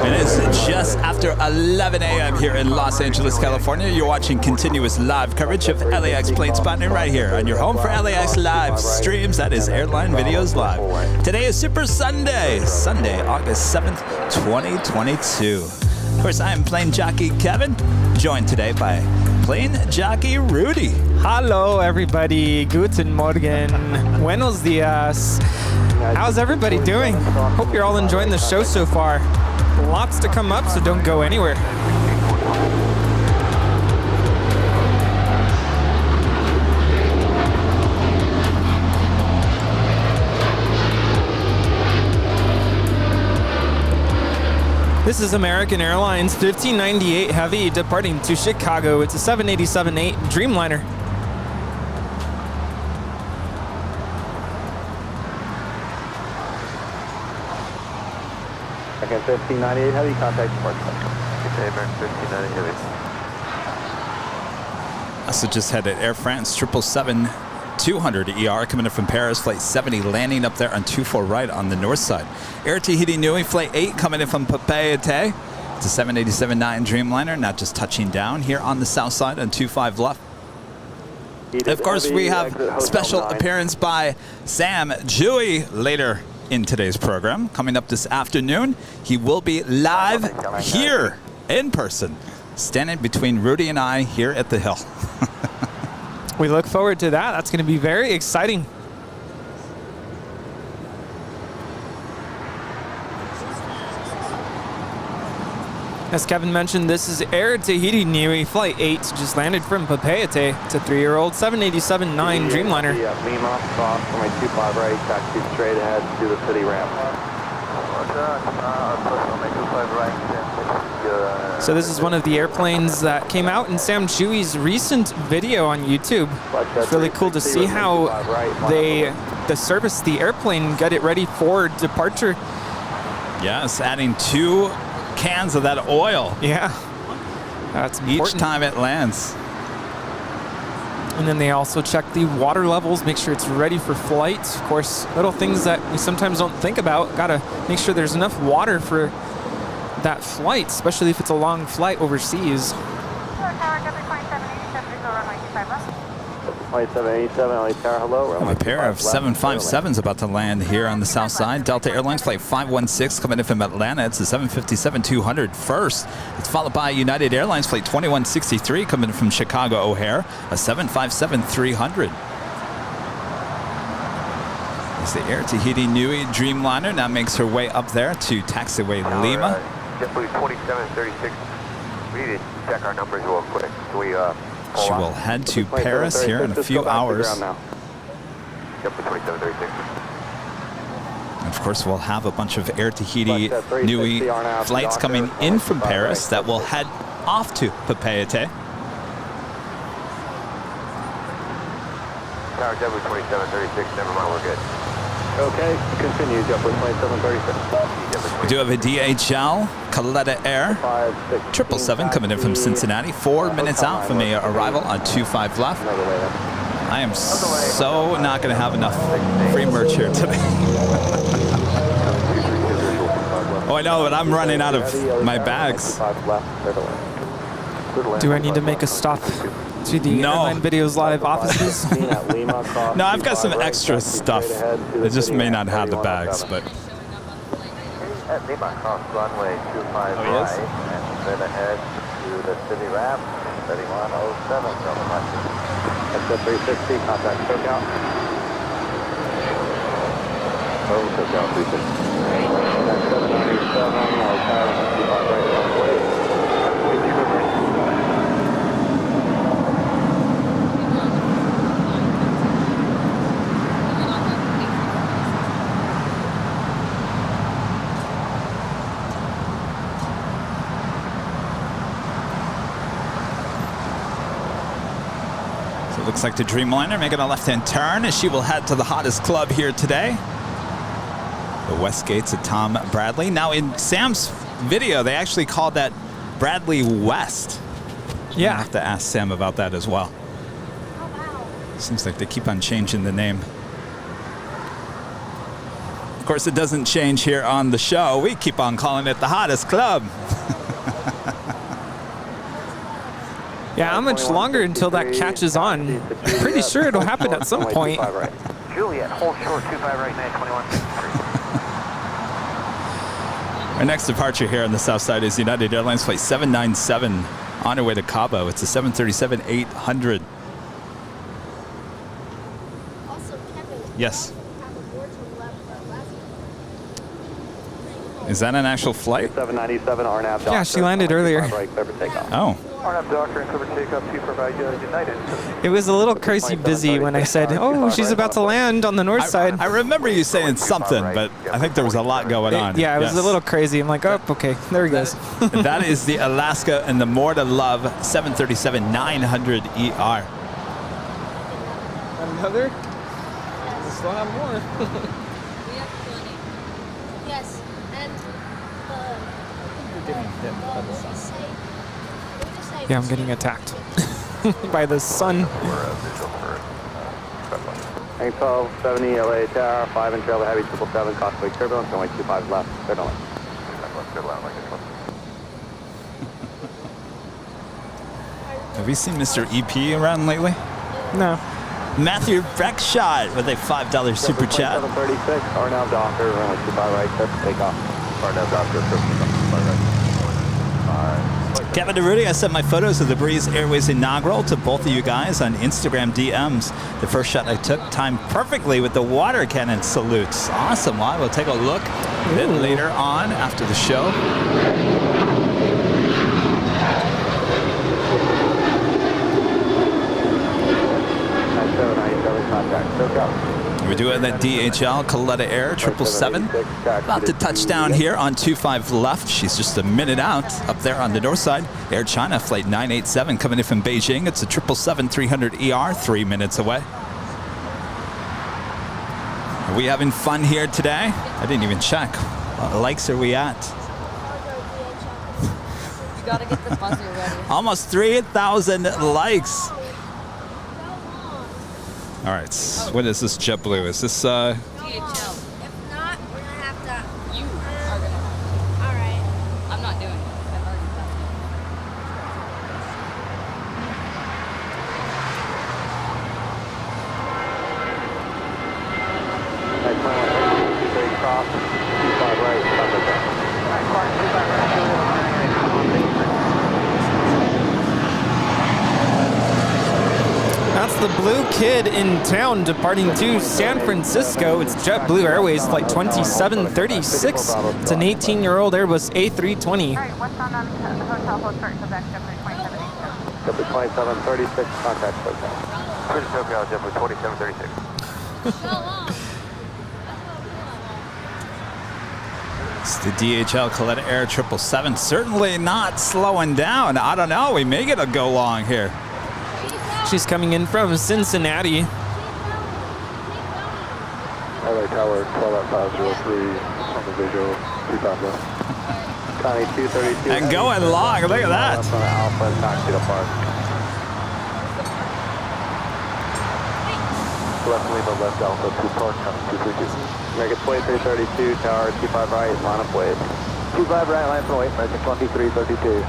It is just after 11 a.m. here in Los Angeles, California. You're watching continuous live coverage of LAX plane spotting right here on your home for LAX live streams. That is Airline Videos Live. Today is Super Sunday, Sunday, August 7th, 2022. Of course, I am plane jockey Kevin, joined today by plane jockey Rudy. Hello, everybody. Guten Morgen. Buenos dias. How's everybody doing? Hope you're all enjoying the show so far. Lots to come up, so don't go anywhere. This is American Airlines 1598 Heavy departing to Chicago. It's a 787-8 Dreamliner. Again, 1598 Heavy, contact departure. Okay, American 1598 Heavy. Also just headed Air France 777-200 ER coming in from Paris, flight 70, landing up there on 24 right on the north side. Air Tahiti Nui, flight 8 coming in from Papeete. It's a 787-9 Dreamliner, not just touching down here on the south side on 25 left. Of course, we have special appearance by Sam Chui later in today's program. Coming up this afternoon, he will be live here in person, standing between Rudy and I here at the Hill. We look forward to that. That's going to be very exciting. As Kevin mentioned, this is Air Tahiti Nui Flight 8, just landed from Papeete. It's a 3-year-old 787-9 Dreamliner. Lima, cross from a 25 right, taxi straight ahead to the city ramp. So this is one of the airplanes that came out in Sam Chui's recent video on YouTube. It's really cool to see how the service, the airplane, got it ready for departure. Yes, adding 2 cans of that oil. Yeah, that's important. Each time it lands. And then they also check the water levels, make sure it's ready for flight. Of course, little things that we sometimes don't think about. Gotta make sure there's enough water for that flight, especially if it's a long flight overseas. 2787, Tower, hello. A pair of 757s about to land here on the south side. Delta Airlines flight 516 coming in from Atlanta. It's a 757-200 first. It's followed by United Airlines flight 2163 coming from Chicago O'Hare, a 757-300. It's the Air Tahiti Nui Dreamliner now makes her way up there to taxiway Lima. JetBlue 2736. We need to check our numbers real quick. Can we She will head to Paris here in a few hours. JetBlue 2736. And of course, we'll have a bunch of Air Tahiti Nui flights coming in from Paris that will head off to Papeete. Tower JetBlue 2736, never mind, we're good. Okay, continue, JetBlue 2736. We do have a DHL, Caleta Air, 777 coming in from Cincinnati, 4 minutes out from the arrival on 25 left. I am so not going to have enough free merch here today. Oh, I know, but I'm running out of my bags. Do I need to make a stop to the Airline Videos Live offices? No, I've got some extra stuff. I just may not have the bags, but... At Lima, cross runway 25 right, and then ahead to the city ramp, 3107, That's the 360, contact SoCal. Oh, SoCal 360. That's 797, Tower 25 right, runway. Looks like the Dreamliner making a left-hand turn as she will head to the hottest club here today. The Westgate's at Tom Bradley. Now in Sam's video, they actually called that Bradley West. Yeah. I have to ask Sam about that as well. Seems like they keep on changing the name. Of course, it doesn't change here on the show. We keep on calling it the hottest club. Yeah, how much longer until that catches on? I'm pretty sure it'll happen at some point. Juliet, hold short, 25 right, 921. Our next departure here on the south side is United Airlines flight 797 on her way to Cabo. It's a 737-800. Yes. Is that an actual flight? 797 RNAV Docker. Yeah, she landed earlier. Right, clear for takeoff. Oh. RNAV Docker and clear for takeoff 25 United. It was a little crazy busy when I said, "Oh, she's about to land on the north side." I remember you saying something, but I think there was a lot going on. Yeah, it was a little crazy. I'm like, oh, okay, there he goes. That is the Alaska and the More to Love 737-900ER. Another? We still have more. We have plenty. Yes, and Yeah, I'm getting attacked by the sun. Hang 1270 LA Tower, 5 and trail heavy 777, Costway turbulence, runway 25 left, clear to land. Have you seen Mr. EP around lately? No. Matthew Breckshot with a $5 super chat. 736, RNAV Docker, runway 25 right, clear for takeoff. RNAV Docker, clear for takeoff. Kevin Rudy, I sent my photos of the Breeze Airways inaugural to both of you guys on Instagram DMs. The first shot I took timed perfectly with the water cannon salutes. Awesome. Well, we'll take a look a bit later on after the show. We're doing that DHL Coletta Air 777. About to touch down here on 25 left. She's just a minute out up there on the north side. Air China Flight 987 coming in from Beijing. It's a 777-300ER, 3 minutes away. Are we having fun here today? I didn't even check. What likes are we at? you gotta get the buzzer ready. Almost 3,000 likes. All right, what is this JetBlue? Is this DHL. If not, we're gonna have to. You are gonna. All right. I'm not doing it. I've already done That's the blue kid in town departing to San Francisco. It's JetBlue Airways Flight 2736. It's an 18-year-old Airbus A320. Alright, what's on hotel hold short Quebec, JetBlue 2786? JetBlue 2736, contact hotel. JetBlue 2736. It's the DHL Coletta Air 777. Certainly not slowing down. I don't know. We may get a go long here. She's coming in from Cincinnati. LA Tower 12.503 on the visual 25 left. Connie 232. And going long. Look at that. Left on Alpha and taxi to park. Left Lima, left Alpha to park, Connie 232. American 2332, tower 25 right, line up wait. 25 right, line for wait, American 2332.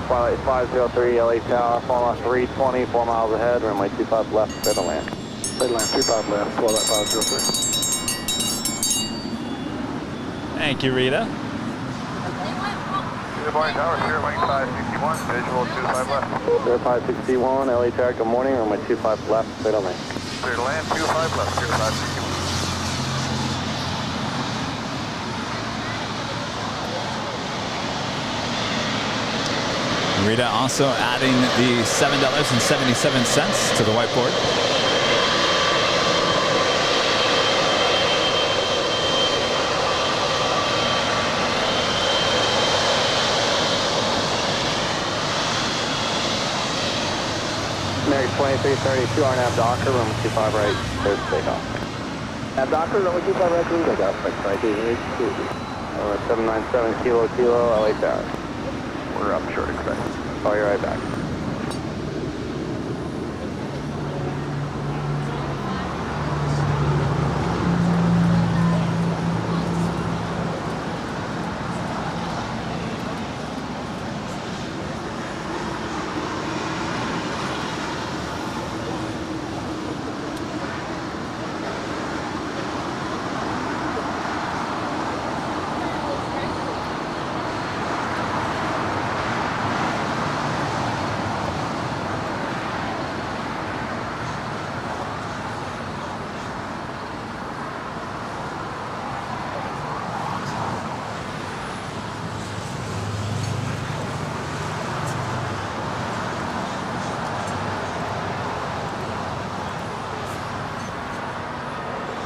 Flight 503, LA Tower, fall off 320, 4 miles ahead, runway 25 left, clear to land. Clear to land, 25 left, 12.503. Thank you, Rita. Good morning, Tower, Sierra Wing 561, visual 25 left. 0561, LA Tower, good morning, runway 25 left, clear to land. Clear to land, 25 left, 0561. Rita also adding the $7.77 to the whiteboard. American 2332, RNAV Docker, runway 25 right, clear to take off. Nav Docker, runway 25 right, clear to take off. 797 Kilo LA Tower. We're up short expect. Call you right back.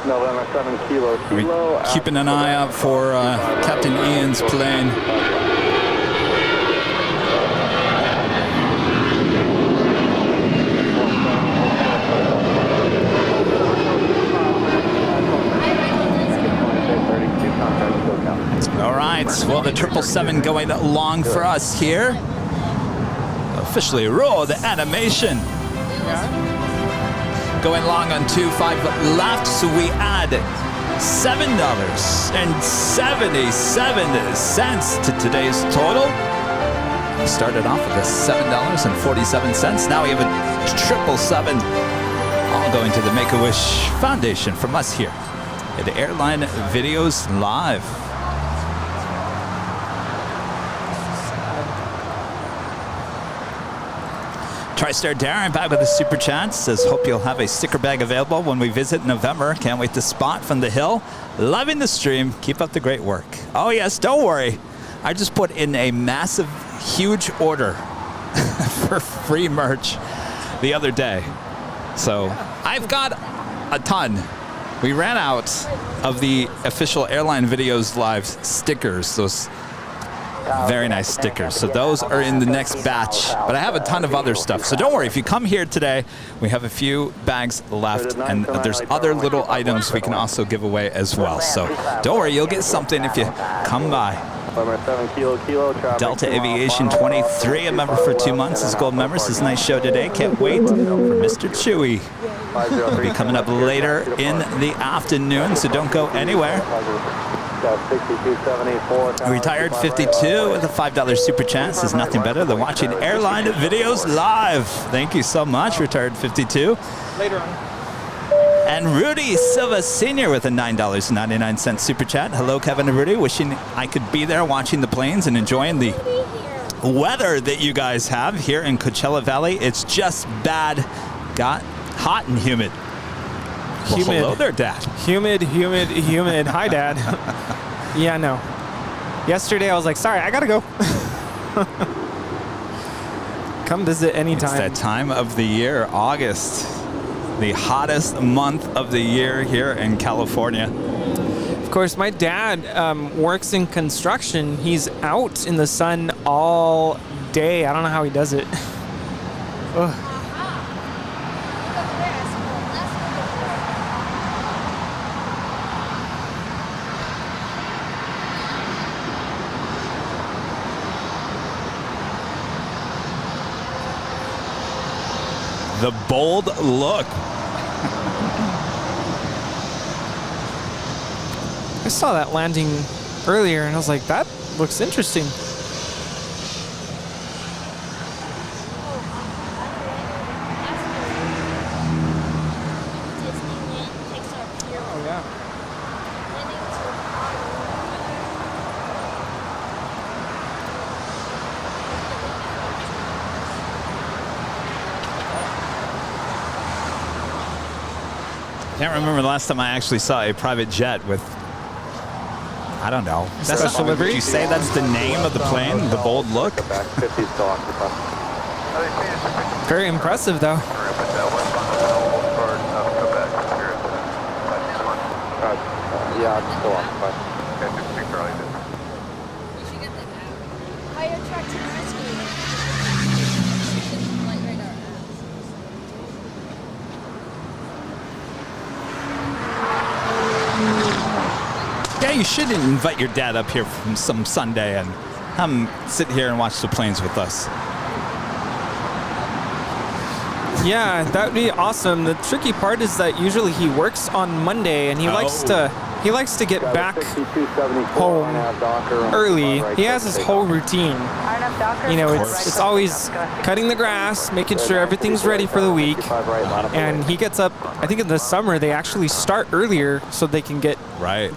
November 7 Kilo Kilo. Keeping an eye out for Captain Ian's plane. All right, well, the 777 going long for us here. Officially roll the animation. Going long on 25 left, so we add $7.77 to today's total. We started off with $7.47. Now we have a 777, all going to the Make-A-Wish Foundation from us here at Airline Videos Live. TriStar Darren back with a super chat, says hope you'll have a sticker bag available when we visit in November. Can't wait to spot from the hill. Loving the stream. Keep up the great work. Oh yes, don't worry. I just put in a massive, huge order for free merch the other day. So I've got a ton. We ran out of the official Airline Videos Live stickers, those very nice stickers. So those are in the next batch, but I have a ton of other stuff. So don't worry, if you come here today, we have a few bags left, and there's other little items we can also give away as well. So don't worry, you'll get something if you come by. Delta Aviation 23, a member for 2 months, is gold member. Says nice show today. Can't wait for Mr. Chui. We'll be coming up later in the afternoon, so don't go anywhere. Retired 52 with a $5 super chat. Says nothing better than watching Airline Videos Live. Thank you so much, Retired 52. Later on. And Rudy Silva Sr. with a $9.99 super chat. Hello, Kevin and Rudy. Wishing I could be there watching the planes and enjoying the weather that you guys have here in Coachella Valley. It's just bad. Got hot and humid. Well, Humid. hello there, Dad. Humid. Hi, Dad. Yeah, no. Yesterday I was like, sorry, I gotta go. Come visit anytime. It's that time of the year, August. The hottest month of the year here in California. Of course, my dad works in construction. He's out in the sun all day. I don't know how he does it. Ugh. The bold look. I saw that landing earlier and I was like, that looks interesting. Oh, yeah. Can't remember the last time I actually saw a private jet with, I don't know. Special livery? Did you say that's the name of the plane? The bold look? Very impressive, though. Yeah, I'm still occupied. Fire truck to the rescue. Light radar. Yeah, you should invite your dad up here from some Sunday and have him sit here and watch the planes with us. Yeah, that would be awesome. The tricky part is that usually he works on Monday and he likes to get back home early. He has his whole routine. You know, it's always cutting the grass, making sure everything's ready for the week. And he gets up, I think in the summer they actually start earlier so they can get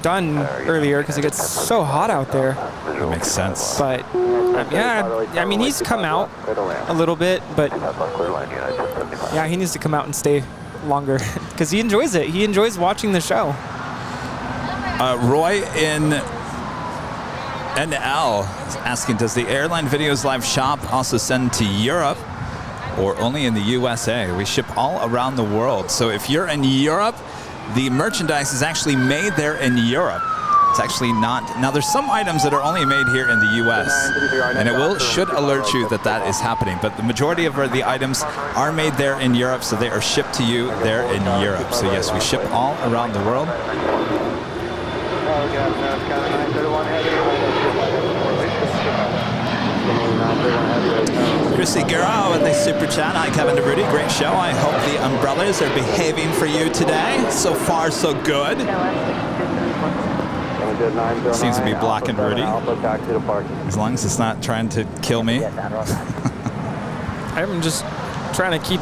done earlier because it gets so hot out there. That makes sense. But yeah, I mean, he's come out a little bit, but yeah, he needs to come out and stay longer because he enjoys it. He enjoys watching the show. Roy in NL is asking, does the Airline Videos Live shop also send to Europe or only in the USA? We ship all around the world. So if you're in Europe, the merchandise is actually made there in Europe. It's actually not. Now, there's some items that are only made here in the U.S., and it should alert you that that is happening. But the majority of the items are made there in Europe, so they are shipped to you there in Europe. So yes, we ship all around the world. Chrissy Guerrero with the super chat. Hi, Kevin Rudy. Great show. I hope the umbrellas are behaving for you today. So far, so good. Seems to be black and Rudy. As long as it's not trying to kill me. I'm just trying to keep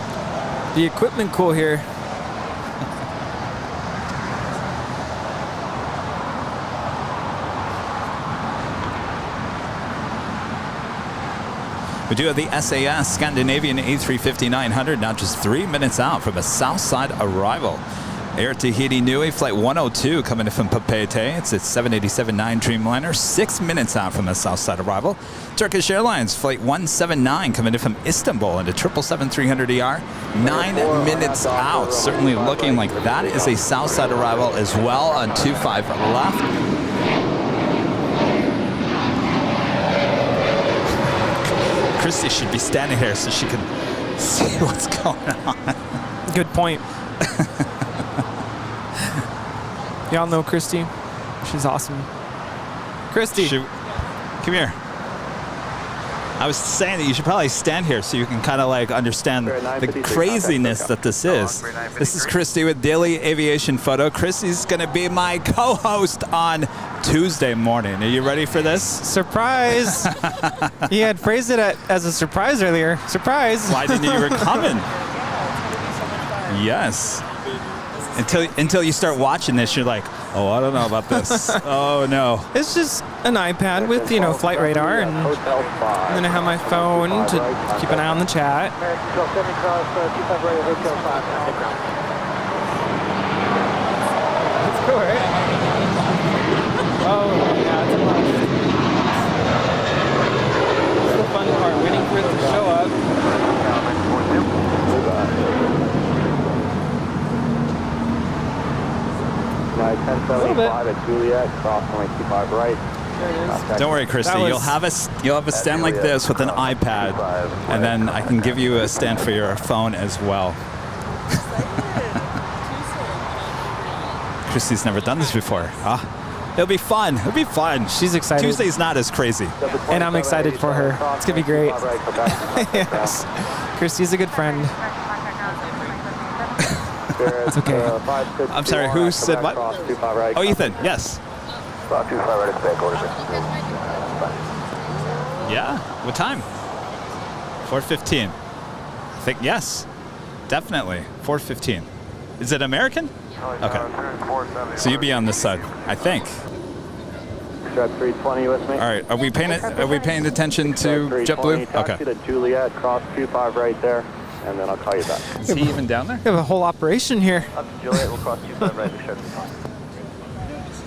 the equipment cool here. We do have the SAS Scandinavian A350-900 now just 3 minutes out from a Southside arrival. Air Tahiti Nui, flight 102 coming in from Papeete. It's a 787-9 Dreamliner, 6 minutes out from a Southside arrival. Turkish Airlines, flight 179 coming in from Istanbul into 777-300ER, 9 minutes out. Certainly looking like that is a Southside arrival as well on 25 left. Christy should be standing here so she can see what's going on. Good point. Y'all know Christy. She's awesome. Christy. Come here. I was saying that you should probably stand here so you can kind of like understand the craziness that this is. This is Christy with Daily Aviation Photo. Christy's going to be my co-host on Tuesday morning. Are you ready for this? Surprise! He had phrased it as a surprise earlier. Surprise! Why didn't you? You were coming. Yes. Until you start watching this, you're like, oh, I don't know about this. Oh no. It's just an iPad with, flight radar, and then I have my phone to keep an eye on the chat. That's cool, right? Oh, yeah, it's a lot. This is the fun part, waiting for it to show up. 1075 at Juliet, cross runway 25 right. Don't worry, Christy. You'll have a stand like this with an iPad, and then I can give you a stand for your phone as well. Christy's never done this before. It'll be fun. It'll be fun. She's excited. Tuesday's not as crazy. And I'm excited for her. It's going to be great. Yes. Christy's a good friend. It's okay. I'm sorry, who said what? Oh, Ethan, yes. Yeah, what time? 4:15. I think, yes, definitely, 4:15. Is it American? Okay. So you'd be on this side, I think. 320 with me. All right, are we paying attention to JetBlue? Okay. Taxi to Juliet, cross 25 right there. And then I'll call you back. Is he even down there? We have a whole operation here. Up to Juliet, we'll cross 25 right, we should.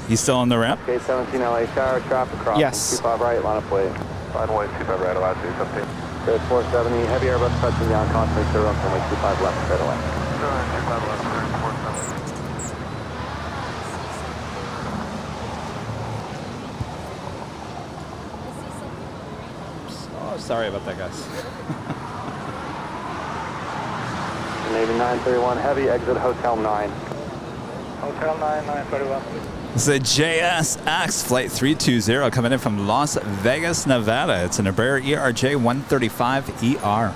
He's still on the ramp? Okay, 17 LA Tower, traffic crossing. Yes. 25 right, line up way. Line away, 25 right, allowed to 15. Good, 470, heavy Airbus touching down, contact 0, runway 25 left, straight away. 25 left, 470. Oh, sorry about that, guys. Navy 931, heavy, exit Hotel 9. Hotel 9, 931. This is a JSX Flight 320 coming in from Las Vegas, Nevada. It's an Embraer ERJ 135ER.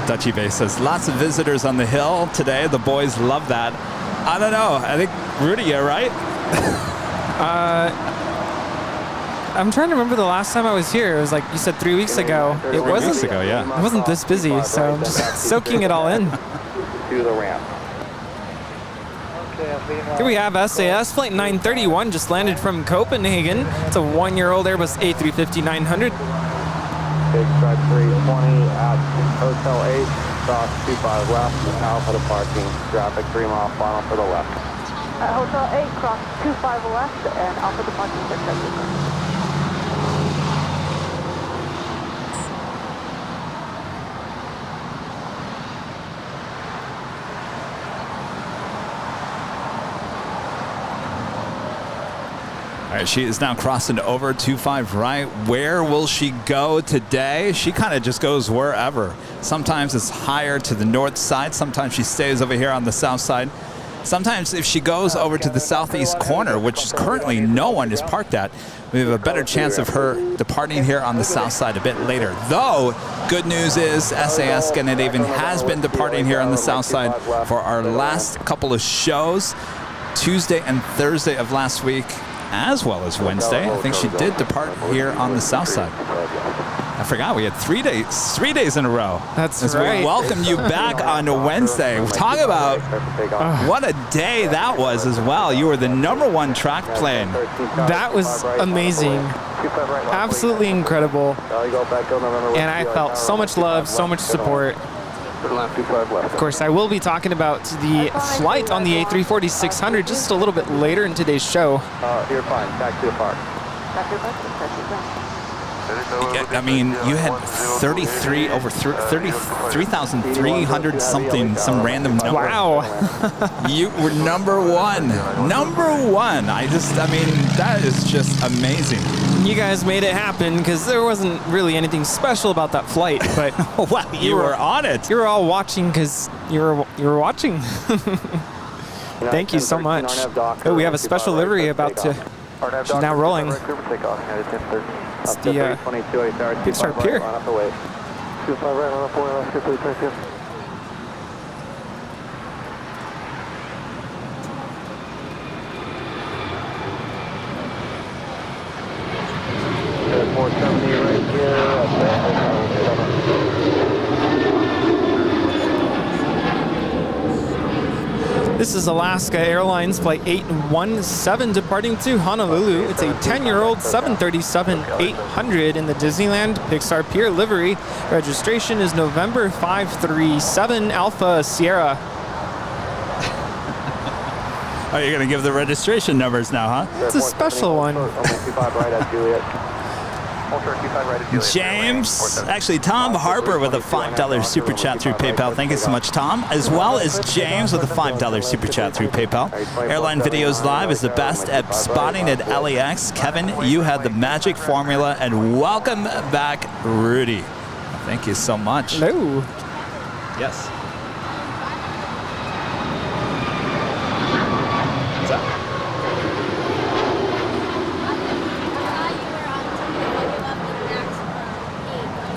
Dutchy Bay says, lots of visitors on the hill today. The boys love that. I don't know. I think, Rudy, you're right. I'm trying to remember the last time I was here. It was like you said 3 weeks ago. It wasn't 3 weeks ago, yeah. It wasn't this busy, so I'm just soaking it all in. To the ramp. Here we have SAS Flight 931 just landed from Copenhagen. It's a 1-year-old Airbus A350-900. Big strike 320 at Hotel 8, cross 25 left, Alpha departing, traffic 3 mile final for the left. Hotel 8, cross 25 left, and Alpha departing 670. right, she is now crossing over 25 right. Where will she go today? She kind of just goes wherever. Sometimes it's higher to the north side. Sometimes she stays over here on the south side. Sometimes if she goes over to the southeast corner, which currently no one is parked at, we have a better chance of her departing here on the south side a bit later. Though, good news is SAS Scandinavian has been departing here on the south side for our last couple of shows, Tuesday and Thursday of last week, as well as Wednesday. I think she did depart here on the south side. I forgot we had 3 days in a row. That's as right. We welcome you back on Wednesday. Talk about what a day that was as well. You were the #1 track plane. That was amazing. Absolutely incredible. And I felt so much love, so much support. Of course, I will be talking about the flight on the A340-600 just a little bit later in today's show. You're fine. Back to the park. I mean, you had 33,300 something, some random number. Wow. You were #1. #1. I mean, that is just amazing. You guys made it happen because there wasn't really anything special about that flight, but wow, you were on it. You were all watching because you were watching. Thank you so much. Oh, we have a special livery about to. She's now rolling. It's the Pit Start Pier. This is Alaska Airlines Flight 817 departing to Honolulu. It's a 10-year-old 737-800 in the Disneyland Pixar Pier livery. Registration is November 537 Alpha Sierra. Oh, you're going to give the registration numbers now, huh? It's a special one. James, actually Tom Harper with a $5 super chat through PayPal. Thank you so much, Tom. As well as James with a $5 super chat through PayPal. Airline Videos Live is the best at spotting at LAX. Kevin, you had the magic formula, and welcome back, Rudy. Thank you so much. Hello. Yes. What's up?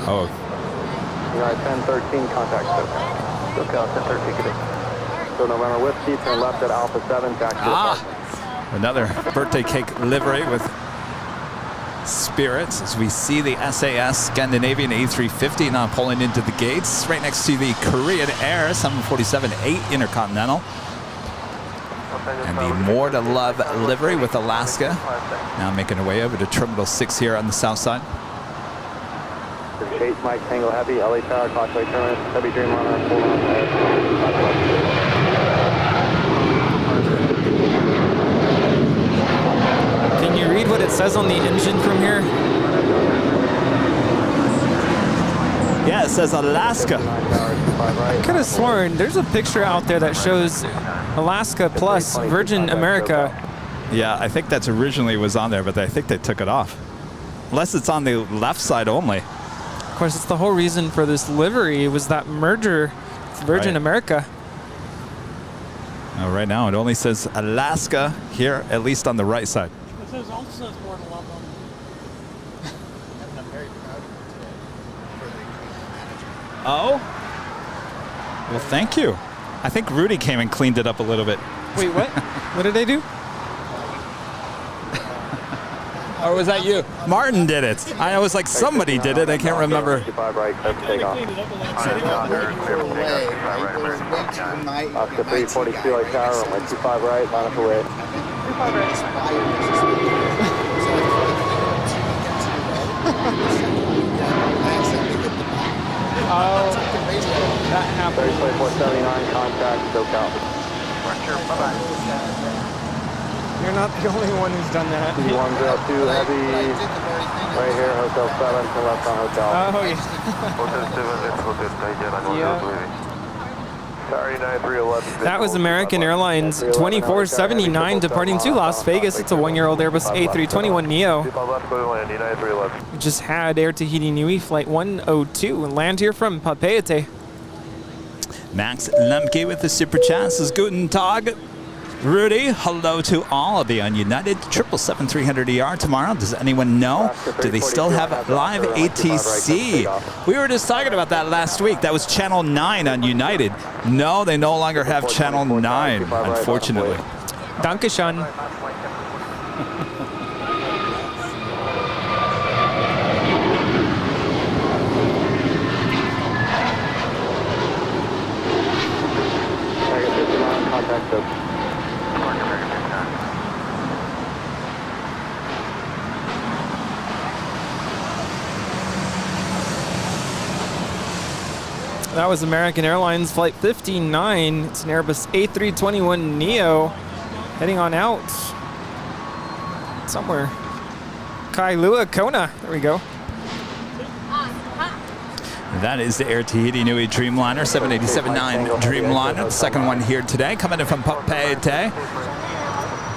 Oh. You're at 1013, contact SoCal 1013, get it. So November Whiskey, turn left at Alpha 7, back to the park. Another birthday cake livery with spirits as we see the SAS Scandinavian A350 now pulling into the gates right next to the Korean Air 747-8 Intercontinental. And the More to Love livery with Alaska now making her way over to Terminal 6 here on the south side. Chase Mike Tango Heavy, LA Tower, Causeway Terminus, Heavy Dreamliner, hold on. Can you read what it says on the engine from here? Yeah, it says Alaska. I could have sworn there's a picture out there that shows Alaska plus Virgin America. Yeah, I think that's originally was on there, but I think they took it off. Unless it's on the left side only. Of course, it's the whole reason for this livery was that merger with Virgin America. Right now, it only says Alaska here, at least on the right side. It also says More to Love on. I'm very proud of you today for the management. Oh? Well, thank you. I think Rudy came and cleaned it up a little bit. Wait, what? What did they do? Or was that you? Martin did it. I was like, somebody did it. I can't remember. Oscar 342 like tower, runway 25 right, line up away. 25 right. Oh, that happened. 3479, contact, SoCal. Bye-bye. You're not the only one who's done that. 102 Heavy, right here, Hotel 7, turn left on Hotel. Oh, yeah. Hotel 7, let's Hotel Tiger, and Yeah. Sorry, 9311. That was American Airlines 2479 departing to Las Vegas. It's a 1-year-old Airbus A321neo. We just had Air Tahiti Nui Flight 102 and land here from Papeete. Max Lemke with the super chat says, Guten Tag. Rudy, hello to all of you on United 777-300ER tomorrow. Does anyone know? Do they still have live ATC? We were just talking about that last week. That was Channel 9 on United. No, they no longer have Channel 9, unfortunately. Dankeschön. Contact the That was American Airlines Flight 59. It's an Airbus A321neo heading on out somewhere. Kailua Kona. There we go. That is the Air Tahiti Nui Dreamliner, 787-9 Dreamliner. The second one here today, coming in from Papeete.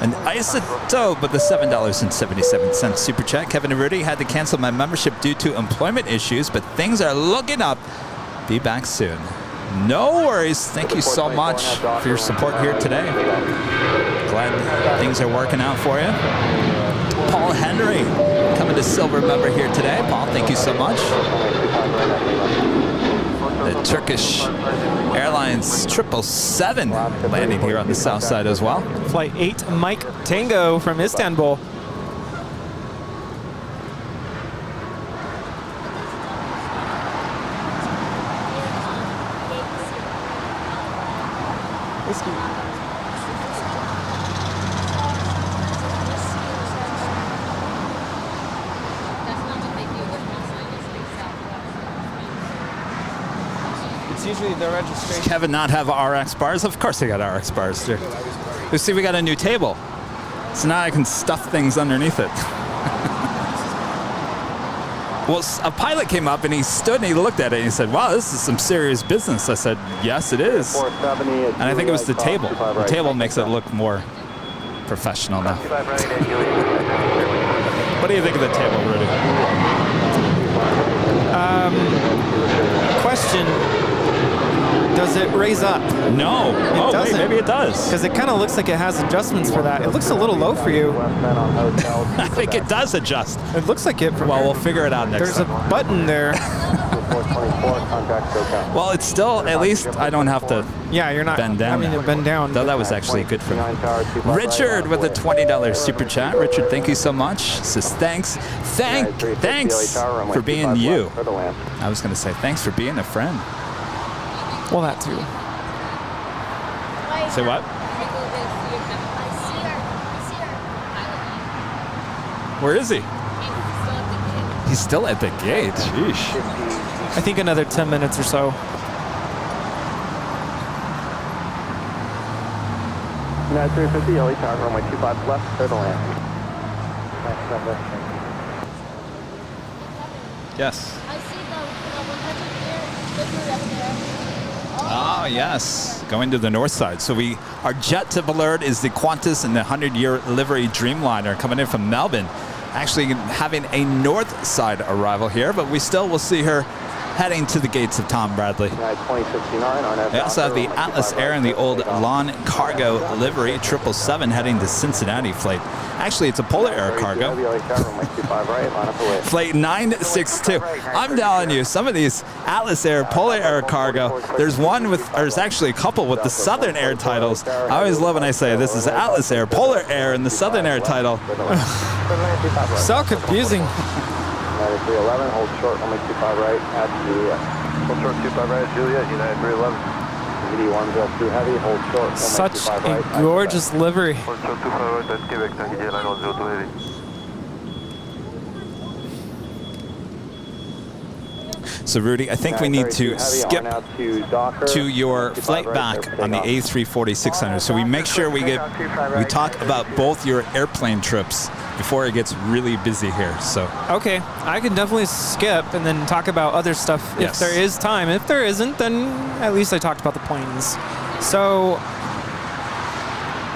An isotope with the $7.77 super chat. Kevin Rudy had to cancel my membership due to employment issues, but things are looking up. Be back soon. No worries. Thank you so much for your support here today. Glad things are working out for you. Paul Henry coming to silver member here today. Paul, thank you so much. The Turkish Airlines 777 landing here on the south side as well. Flight 8 Mike Tango from Istanbul. Usually the registration. Does Kevin not have RX bars? Of course they got RX bars. You see, we got a new table. So now I can stuff things underneath it. Well, a pilot came up and he stood and he looked at it and he said, wow, this is some serious business. I said, yes, it is. And I think it was the table. The table makes it look more professional now. What do you think of the table, Rudy? Question. Does it raise up? No. It doesn't. Maybe it does. Because it kind of looks like it has adjustments for that. It looks a little low for you. I think it does adjust. It looks like it. Well, we'll figure it out next time. There's a button there. Well, it's still, at least I don't have to you're not bend down. having to bend down. Though that was actually good for me. Richard with a $20 super chat. Richard, thank you so much. Says thanks. Thanks for being you. I was going to say thanks for being a friend. Well, that too. Say what? Where is he? He's still at the gate. Sheesh. I think another 10 minutes or so. United 350, LA Tower, runway 25 left, clear to land. Yes. I see the 100-year up there. Oh, yes. Going to the north side. So our JetTip Alert is the Qantas and the 100-year livery Dreamliner coming in from Melbourne. Actually having a north side arrival here, but we still will see her heading to the gates of Tom Bradley. We also have the Atlas Air and the old lawn cargo livery 777 heading to Cincinnati flight. Actually, it's a Polar Air cargo. Flight 962. I'm telling you, some of these Atlas Air, Polar Air cargo, there's actually a couple with the Southern Air titles. I always love when I say this is Atlas Air, Polar Air, and the Southern Air title. So confusing. 311, hold short, only 25 right at Juliet. Hold short, 25 right at Juliet, United 311. ED1 too heavy, hold short. Such a gorgeous livery. Hold short, 25 right at Quebec, Tahiti Airline 102 heavy. So Rudy, I think we need to skip Docker, to your flight back on the A340-600. So we make sure we talk about both your airplane trips before it gets really busy here. So Okay, I can definitely skip and then talk about other stuff if there is time. If there isn't, then at least I talked about the planes. So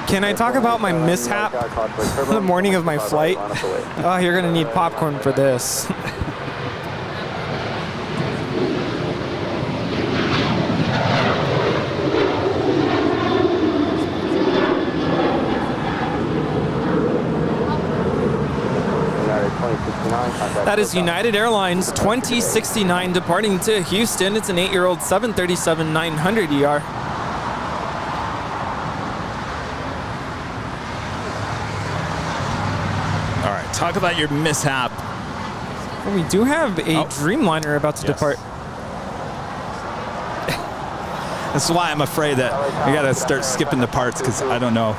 can I talk about my mishap the morning of my flight? Oh, you're gonna need popcorn for this. That is United Airlines 2069 departing to Houston. It's an 8-year-old 737-900ER. all right, talk about your mishap. Well, we do have a Dreamliner about to depart. This is why I'm afraid that we got to start skipping the parts because I don't know.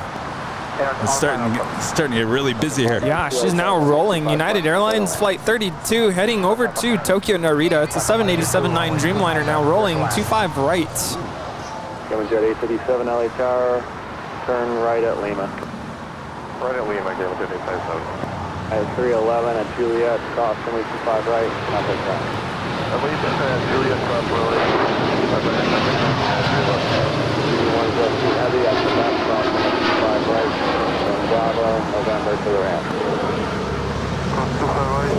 It's starting to get really busy here. Yeah, she's now rolling. United Airlines Flight 32 heading over to Tokyo Narita. It's a 787-9 Dreamliner now rolling 25 right. Kevin Jet 837 LA Tower, turn right at Lima. Right at Lima, Kevin Jet 857. At 311 at Juliet, cross runway 25 right, contact ground. I believe that's at Juliet, cross runway 25 right. 1 Jet 2 Heavy at the back, cross runway 25 right, and Bravo, November to the ramp. Cross 25 right,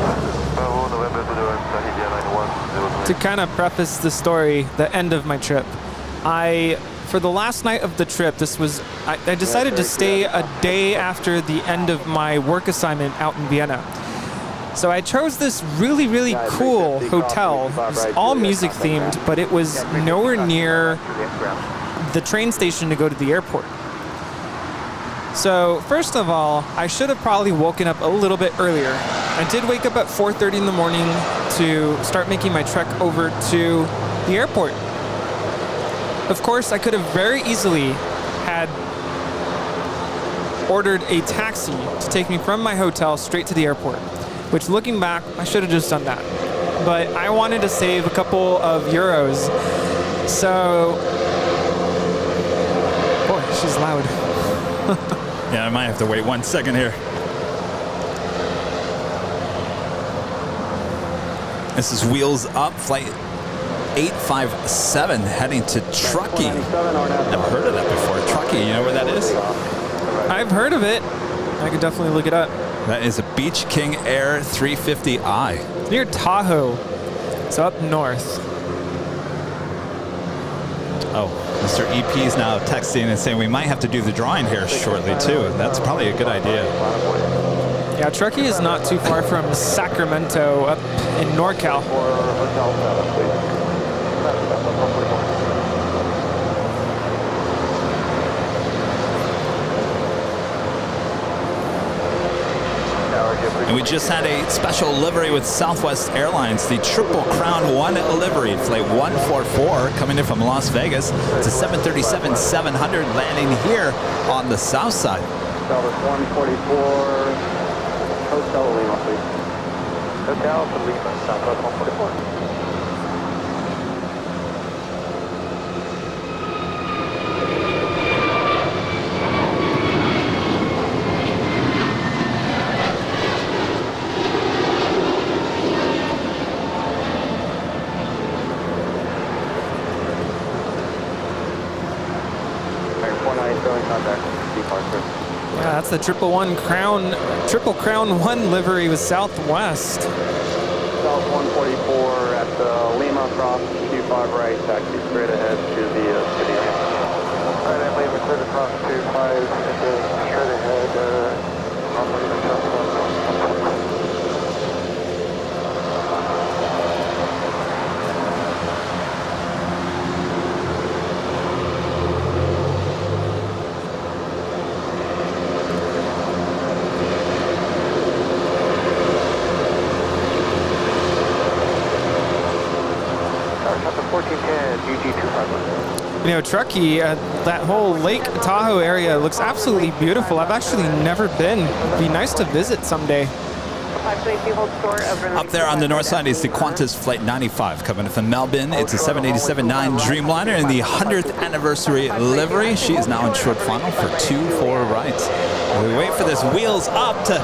Bravo, November to the ramp, Tahiti Airline 1. To kind of preface the story, the end of my trip, for the last night of the trip, I decided to stay a day after the end of my work assignment out in Vienna. So I chose this really, really cool hotel. It was all music themed, but it was nowhere near the train station to go to the airport. So first of all, I should have probably woken up a little bit earlier. I did wake up at 4:30 in the morning to start making my trek over to the airport. Of course, I could have very easily had ordered a taxi to take me from my hotel straight to the airport, which looking back, I should have just done that. But I wanted to save a couple of euros. So, boy, she's loud. Yeah, I might have to wait 1 second here. This is Wheels Up, flight 857 heading to Truckee. Never heard of that before. Truckee, you know where that is? I've heard of it. I could definitely look it up. That is a Beach King Air 350i. It's near Tahoe. It's up north. Oh, Mr. EP is now texting and saying we might have to do the drawing here shortly too. That's probably a good idea. Yeah, Truckee is not too far from Sacramento up in NorCal. And we just had a special livery with Southwest Airlines, the Triple Crown 1 livery, flight 144, coming in from Las Vegas. It's a 737-700 landing here on the south side. Dallas 144, Hotel Lima, please. Hotel to Lima, Southwest 144. Yeah, that's the Triple Crown 1 livery with Southwest. South 144 at the Lima cross, Q5 right, taxi straight ahead to the city ramp. All right, Lima, clear to cross Q5, straight ahead, on Lima, You know, Truckee, that whole Lake Tahoe area looks absolutely beautiful. I've actually never been. It'd be nice to visit someday. Up there on the north side is the Qantas Flight 95 coming from Melbourne. It's a 787-9 Dreamliner in the 100th anniversary livery. She is now in short final for 2-4 rights. We wait for this wheels up to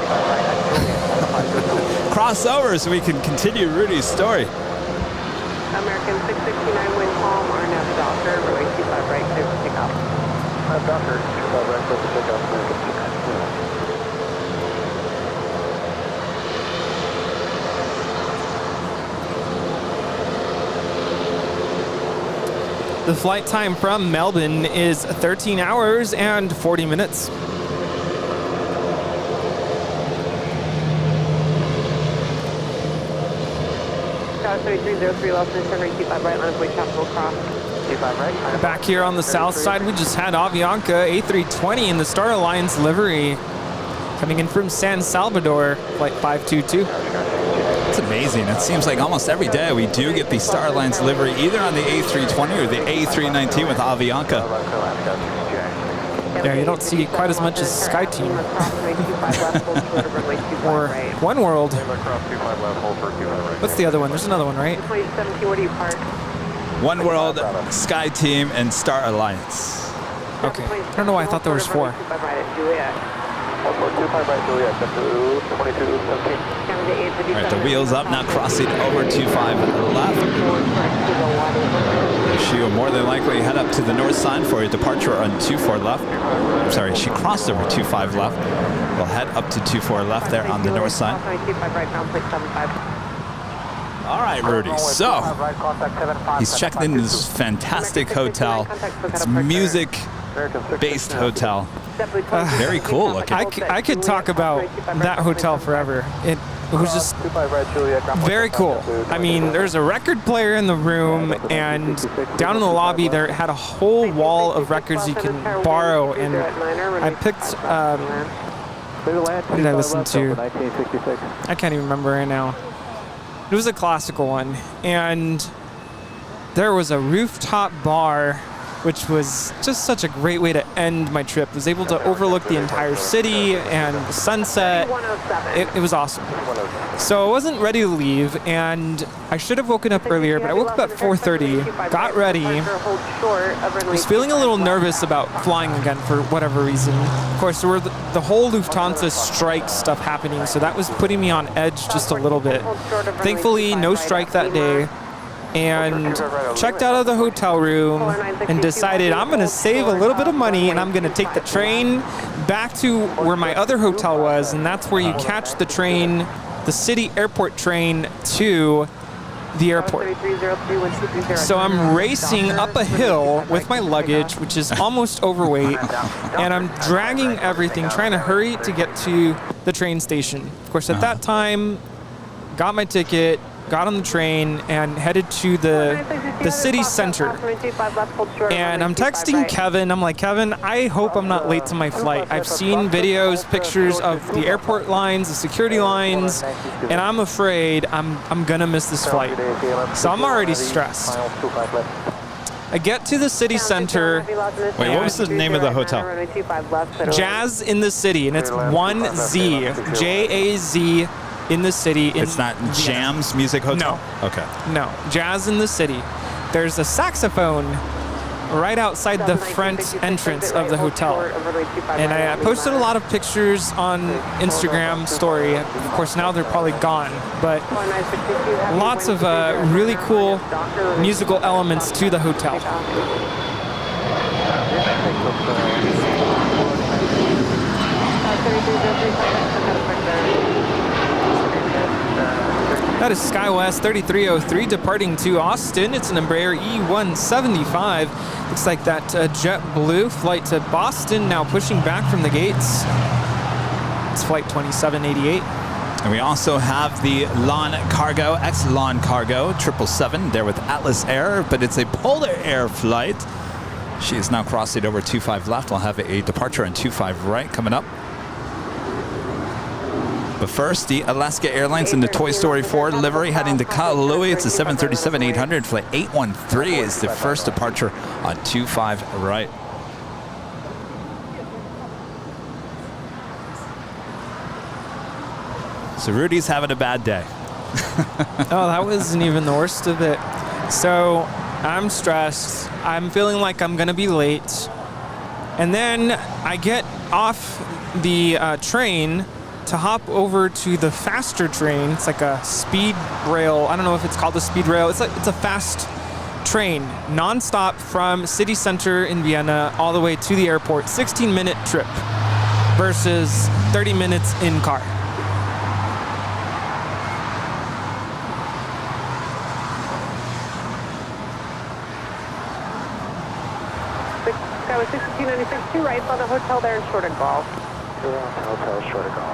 cross over so we can continue Rudy's story. American 669 wind calm, RNAV Docker, runway 25 right, clear for takeoff. Docker, 25 right, clear for takeoff, American 669. The flight time from Melbourne is 13 hours and 40 minutes. Tower 3303, Lawson, turn 25 right, line of way, Chapel Cross. 25 right. Back here on the south side, we just had Avianca A320 in the Star Alliance livery coming in from San Salvador, flight 522. It's amazing. It seems like almost every day we do get the Star Alliance livery either on the A320 or the A319 with Avianca. Yeah, you don't see quite as much as SkyTeam or One World. What's the other one? There's another one, right? One World, SkyTeam, and Star Alliance. Okay. I don't know why I thought there was 4. All right, the wheels up, now crossing over 25 left. She will more than likely head up to the north side for a departure on 24 left. I'm sorry, she crossed over 25 left. We'll head up to 24 left there on the north side. All right, Rudy. So he's checked into this fantastic hotel. It's a music-based hotel. Very cool looking. I could talk about that hotel forever. It was just very cool. I mean, there's a record player in the room, and down in the lobby there had a whole wall of records you can borrow. And I picked. What did I listen to? I can't even remember right now. It was a classical one, and there was a rooftop bar, which was just such a great way to end my trip. I was able to overlook the entire city and the sunset. It was awesome. So I wasn't ready to leave, and I should have woken up earlier, but I woke up at 4:30, got ready, was feeling a little nervous about flying again for whatever reason. Of course, there were the whole Lufthansa strike stuff happening, so that was putting me on edge just a little bit. Thankfully, no strike that day. And checked out of the hotel room and decided I'm going to save a little bit of money and I'm going to take the train back to where my other hotel was, and that's where you catch the train, the city airport train to the airport. So I'm racing up a hill with my luggage, which is almost overweight, and I'm dragging everything, trying to hurry to get to the train station. Of course, at that time, got my ticket, got on the train, and headed to the city center. And I'm texting Kevin. I'm like, Kevin, I hope I'm not late to my flight. I've seen videos, pictures of the airport lines, the security lines, and I'm afraid I'm gonna miss this flight. So I'm already stressed. I get to the city center. Wait, what was the name of the hotel? Jazz in the City, and it's 1Z, J-A-Z. In the city. It's not Jam's Music Hotel? No. Okay. No. Jazz in the City. There's a saxophone right outside the front entrance of the hotel. And I posted a lot of pictures on Instagram story. Of course, now they're probably gone. But lots of really cool musical elements to the hotel. That is SkyWest 3303 departing to Austin. It's an Embraer E175. Looks like that JetBlue flight to Boston now pushing back from the gates. It's flight 2788. And we also have the Lawn Cargo, ex-Lawn Cargo 777 there with Atlas Air, but it's a Polar Air flight. She is now crossing over 25 left. We'll have a departure on 25 right coming up. But first, the Alaska Airlines in the Toy Story 4 livery heading to Kahului. It's a 737-800. Flight 813 is the first departure on 25 right. So Rudy's having a bad day. Oh, that wasn't even the worst of it. So I'm stressed. I'm feeling like I'm going to be late. And then I get off the train to hop over to the faster train. It's like a speed rail. I don't know if it's called a speed rail. It's a fast train, nonstop from city center in Vienna all the way to the airport. 16-minute trip versus 30 minutes in car. Sky was 6296, 2 right on the hotel there in Short of Golf. Hotel short of golf.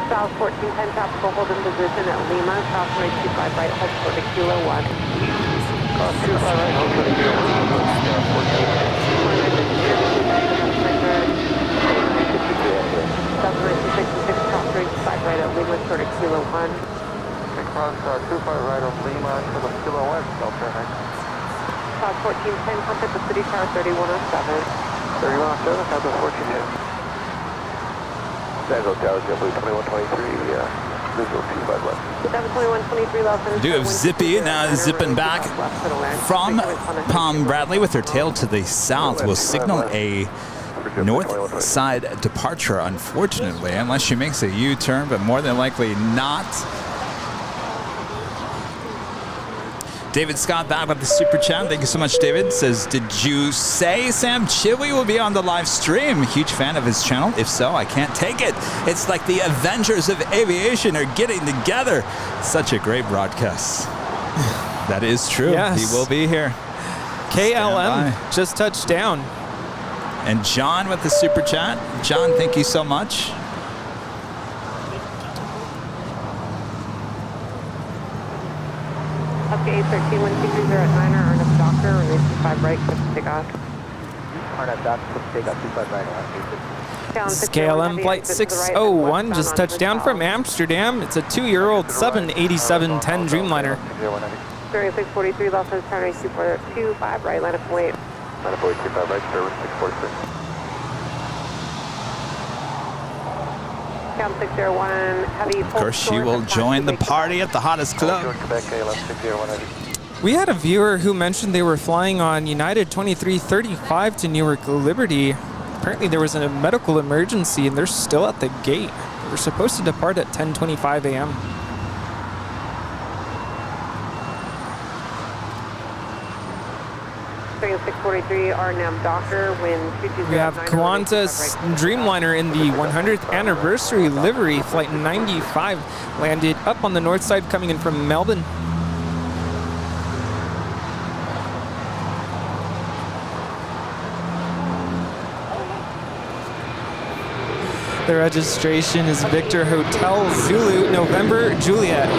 South 1410, tropical hold in position at Lima. South 25 right, hold for the Kilo 1. 25 right, hold for the Kilo 1. South 1966, cross 35 right at Lima, short of Kilo 1. Cross 25 right of Lima to the Kilo 1, Delta X. South 1410, contact the city tower 3107. 3107, have the 1410. San Jose Tower, JetBlue 2123, visual 25 left. 2123 left. Do have Zippy now zipping back from Palm Bradley with her tail to the south. Will signal a north side departure, unfortunately, unless she makes a U-turn, but more than likely not. David Scott back with the super chat. Thank you so much, David. Says, did you say Sam Chui will be on the live stream? Huge fan of his channel. If so, I can't take it. It's like the Avengers of Aviation are getting together. Such a great broadcast. That is true. Yes. He will be here. KLM just touched down. And John with the super chat. John, thank you so much. Okay, 131230 at 9er, Arnhem Doctor, release 25 right, clip to take off. Arnhem Doctor, clip to take off, 25 right. KLM Flight 601 just touched down from Amsterdam. It's a 2-year-old 787-10 Dreamliner. 3643, Los Angeles Tower 2425 right, line up and wait. Line up and wait, 25 right, service 646. Of course, she will join the party at the hottest club. We had a viewer who mentioned they were flying on United 2335 to Newark Liberty. Apparently there was a medical emergency and they're still at the gate. They're supposed to depart at 10:25 a.m. We have Qantas Dreamliner in the 100th anniversary livery. Flight 95 landed up on the north side coming in from Melbourne. The registration is Victor Hotel Zulu November Juliet.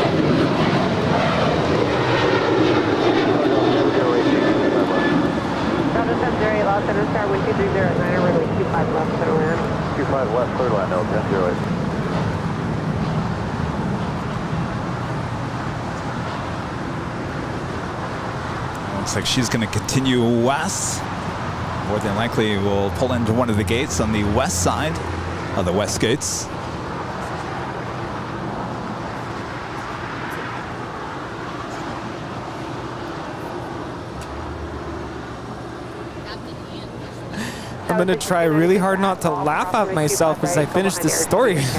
Los Angeles Tower 1230 at 9er, runway 25 left, clear land. 25 left, clear land, no, 1008. Looks like she's going to continue west. More than likely, we'll pull into one of the gates on the west side of the west gates. I'm going to try really hard not to laugh at myself as I finish this story. Just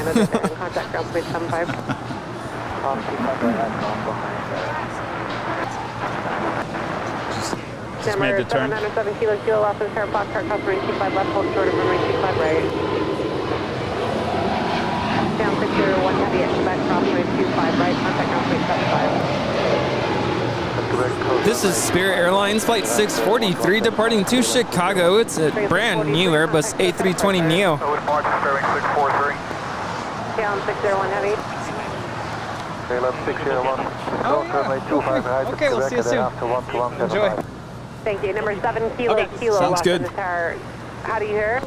made the turn. 797 Kilo Los Angeles Tower, Fox Car, cross runway 25 left, hold short of runway 25 right. Down 601 heavy at Quebec, cross runway 25 right, contact runway 75. This is Spirit Airlines Flight 643 departing to Chicago. It's a brand new Airbus A320neo. Down 601 heavy. Okay, we'll see you soon. Enjoy. Thank you. Number 7 Kilo Okay, Kilo. sounds good. How do you hear?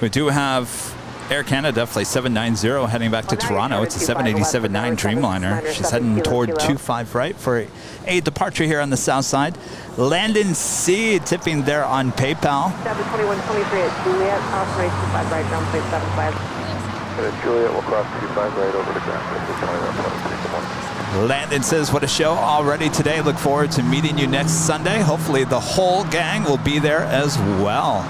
We do have Air Canada Flight 790 heading back to Toronto. It's a 787-9 Dreamliner. She's heading toward 25 right for a departure here on the south side. Landon C tipping there on PayPal. 72123 at Juliet, cross runway 25 right, ground plate 75. Juliet will cross 25 right over to ground plate 21. Landon says, what a show already today. Look forward to meeting you next Sunday. Hopefully the whole gang will be there as well.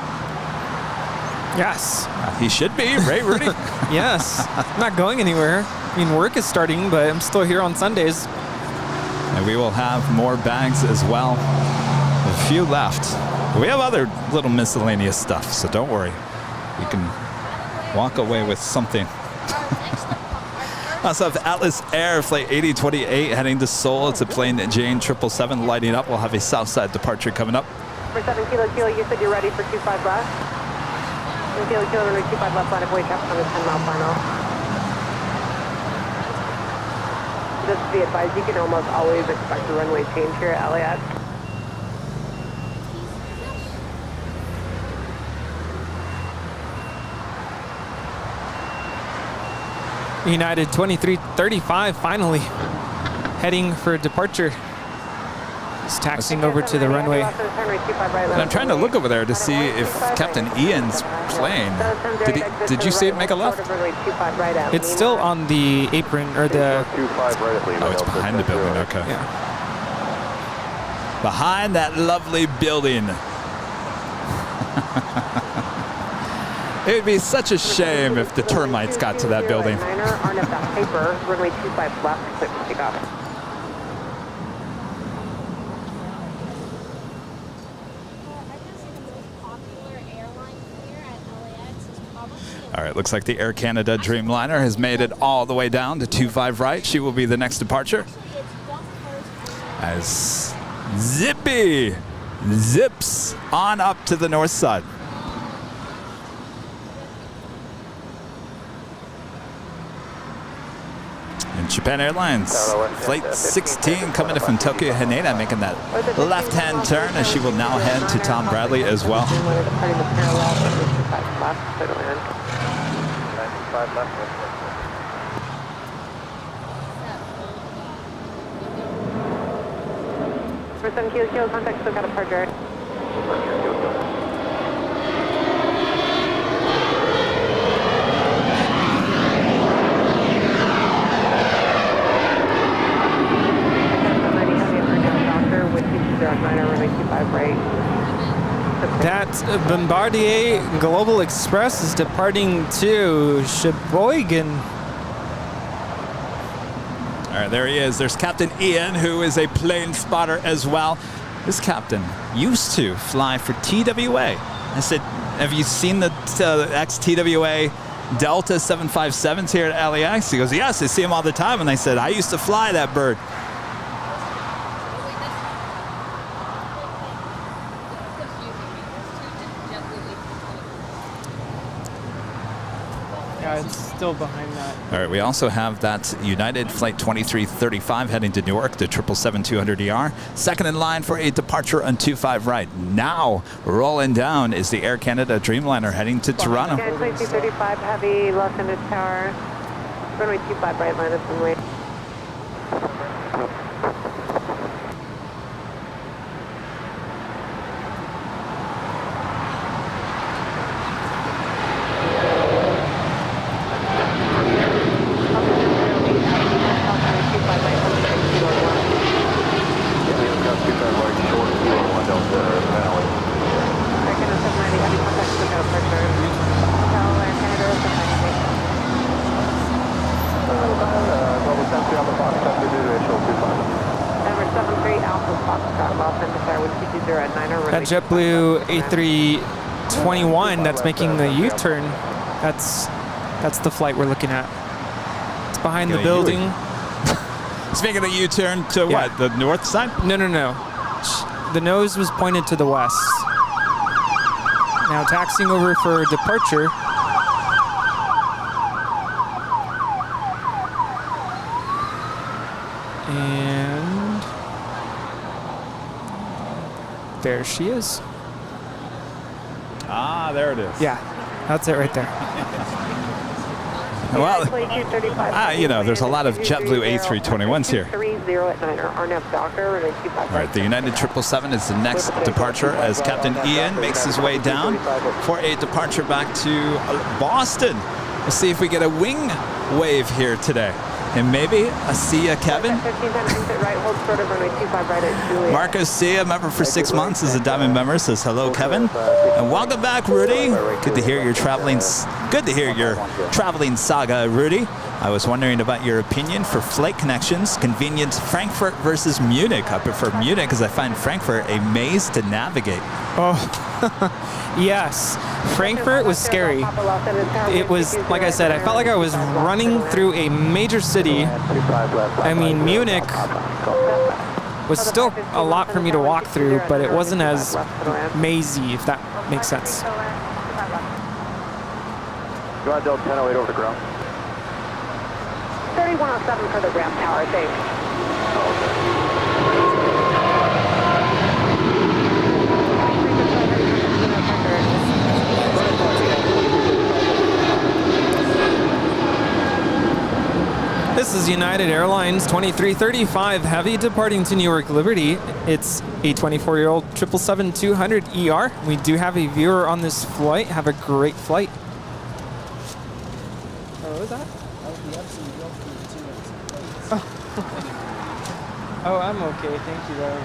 Yes. He should be, right, Rudy? Yes. I'm not going anywhere. I mean, work is starting, but I'm still here on Sundays. And we will have more bags as well. A few left. We have other little miscellaneous stuff, so don't worry. You can walk away with something. Also have Atlas Air Flight 8028 heading to Seoul. It's a plane Jane 777 lighting up. We'll have a Southside departure coming up. For 7 Kilo Kilo, you said you're ready for 25 left. 7 Kilo Kilo, runway 25 left, line of way traffic on the 10 mile final. Just to be advised, you can almost always expect a runway change here at LAX. United 2335 finally heading for departure. Just taxiing over to the runway. And I'm trying to look over there to see if Captain Ian's plane. Did you see it make a left? It's still on the apron or the. Oh, it's behind the building. Okay. Yeah. Behind that lovely building. It would be such a shame if the termites got to that building. Runway 25 left, clear for takeoff. All right, looks like the Air Canada Dreamliner has made it all the way down to 25 right. She will be the next departure. As Zippy zips on up to the north side. And Japan Airlines, Flight 16 coming in from Tokyo Haneda, making that left-hand turn, as she will now head to Tom Bradley as well. 95 left. For 7 Kilo Kilo, contact still got a departure. That Bombardier Global Express is departing to Sheboygan. All right, there he is. There's Captain Ian, who is a plane spotter as well. This captain used to fly for TWA. I said, have you seen the ex-TWA Delta 757s here at LAX? He goes, yes, I see them all the time. And I said, I used to fly that bird. Yeah, it's still behind that. All right, we also have that United Flight 2335 heading to Newark, the 777-200ER. Second in line for a departure on 25 right. Now, rolling down is the Air Canada Dreamliner heading to Toronto. 2235 heavy, Los Angeles Tower. Runway 25 right, line up and wait. That JetBlue A321 that's making the U-turn, that's the flight we're looking at. It's behind the building. Speaking of the U-turn to what, the north side? No. The nose was pointed to the west. Now taxiing over for departure. And there she is. Ah, there it is. Yeah, that's it right there. Well, you know, there's a lot of JetBlue A321s here. 30 at 9 RNAV Docker, runway 25 All right, the United 777 is the next departure as Captain Ian makes his way down for a departure back to Boston. We'll see if we get a wing wave here today. And maybe a see ya, Kevin. Marcos, see ya, member for 6 months, is a Diamond member, says hello, Kevin. And welcome back, Rudy. Good to hear your traveling saga, Rudy. I was wondering about your opinion for flight connections, convenience, Frankfurt versus Munich. I prefer Munich because I find Frankfurt a maze to navigate. Oh, yes. Frankfurt was scary. It was, like I said, I felt like I was running through a major city. I mean, Munich was still a lot for me to walk through, but it wasn't as mazy, if that makes sense. Go ahead, Delta 1008 over to ground. 3107 for the ramp tower, thanks. This is United Airlines 2335 Heavy departing to Newark Liberty. It's a 24-year-old 777-200ER. We do have a viewer on this flight. Have a great flight. Oh, what was that? Oh, I'm okay. Thank you, though.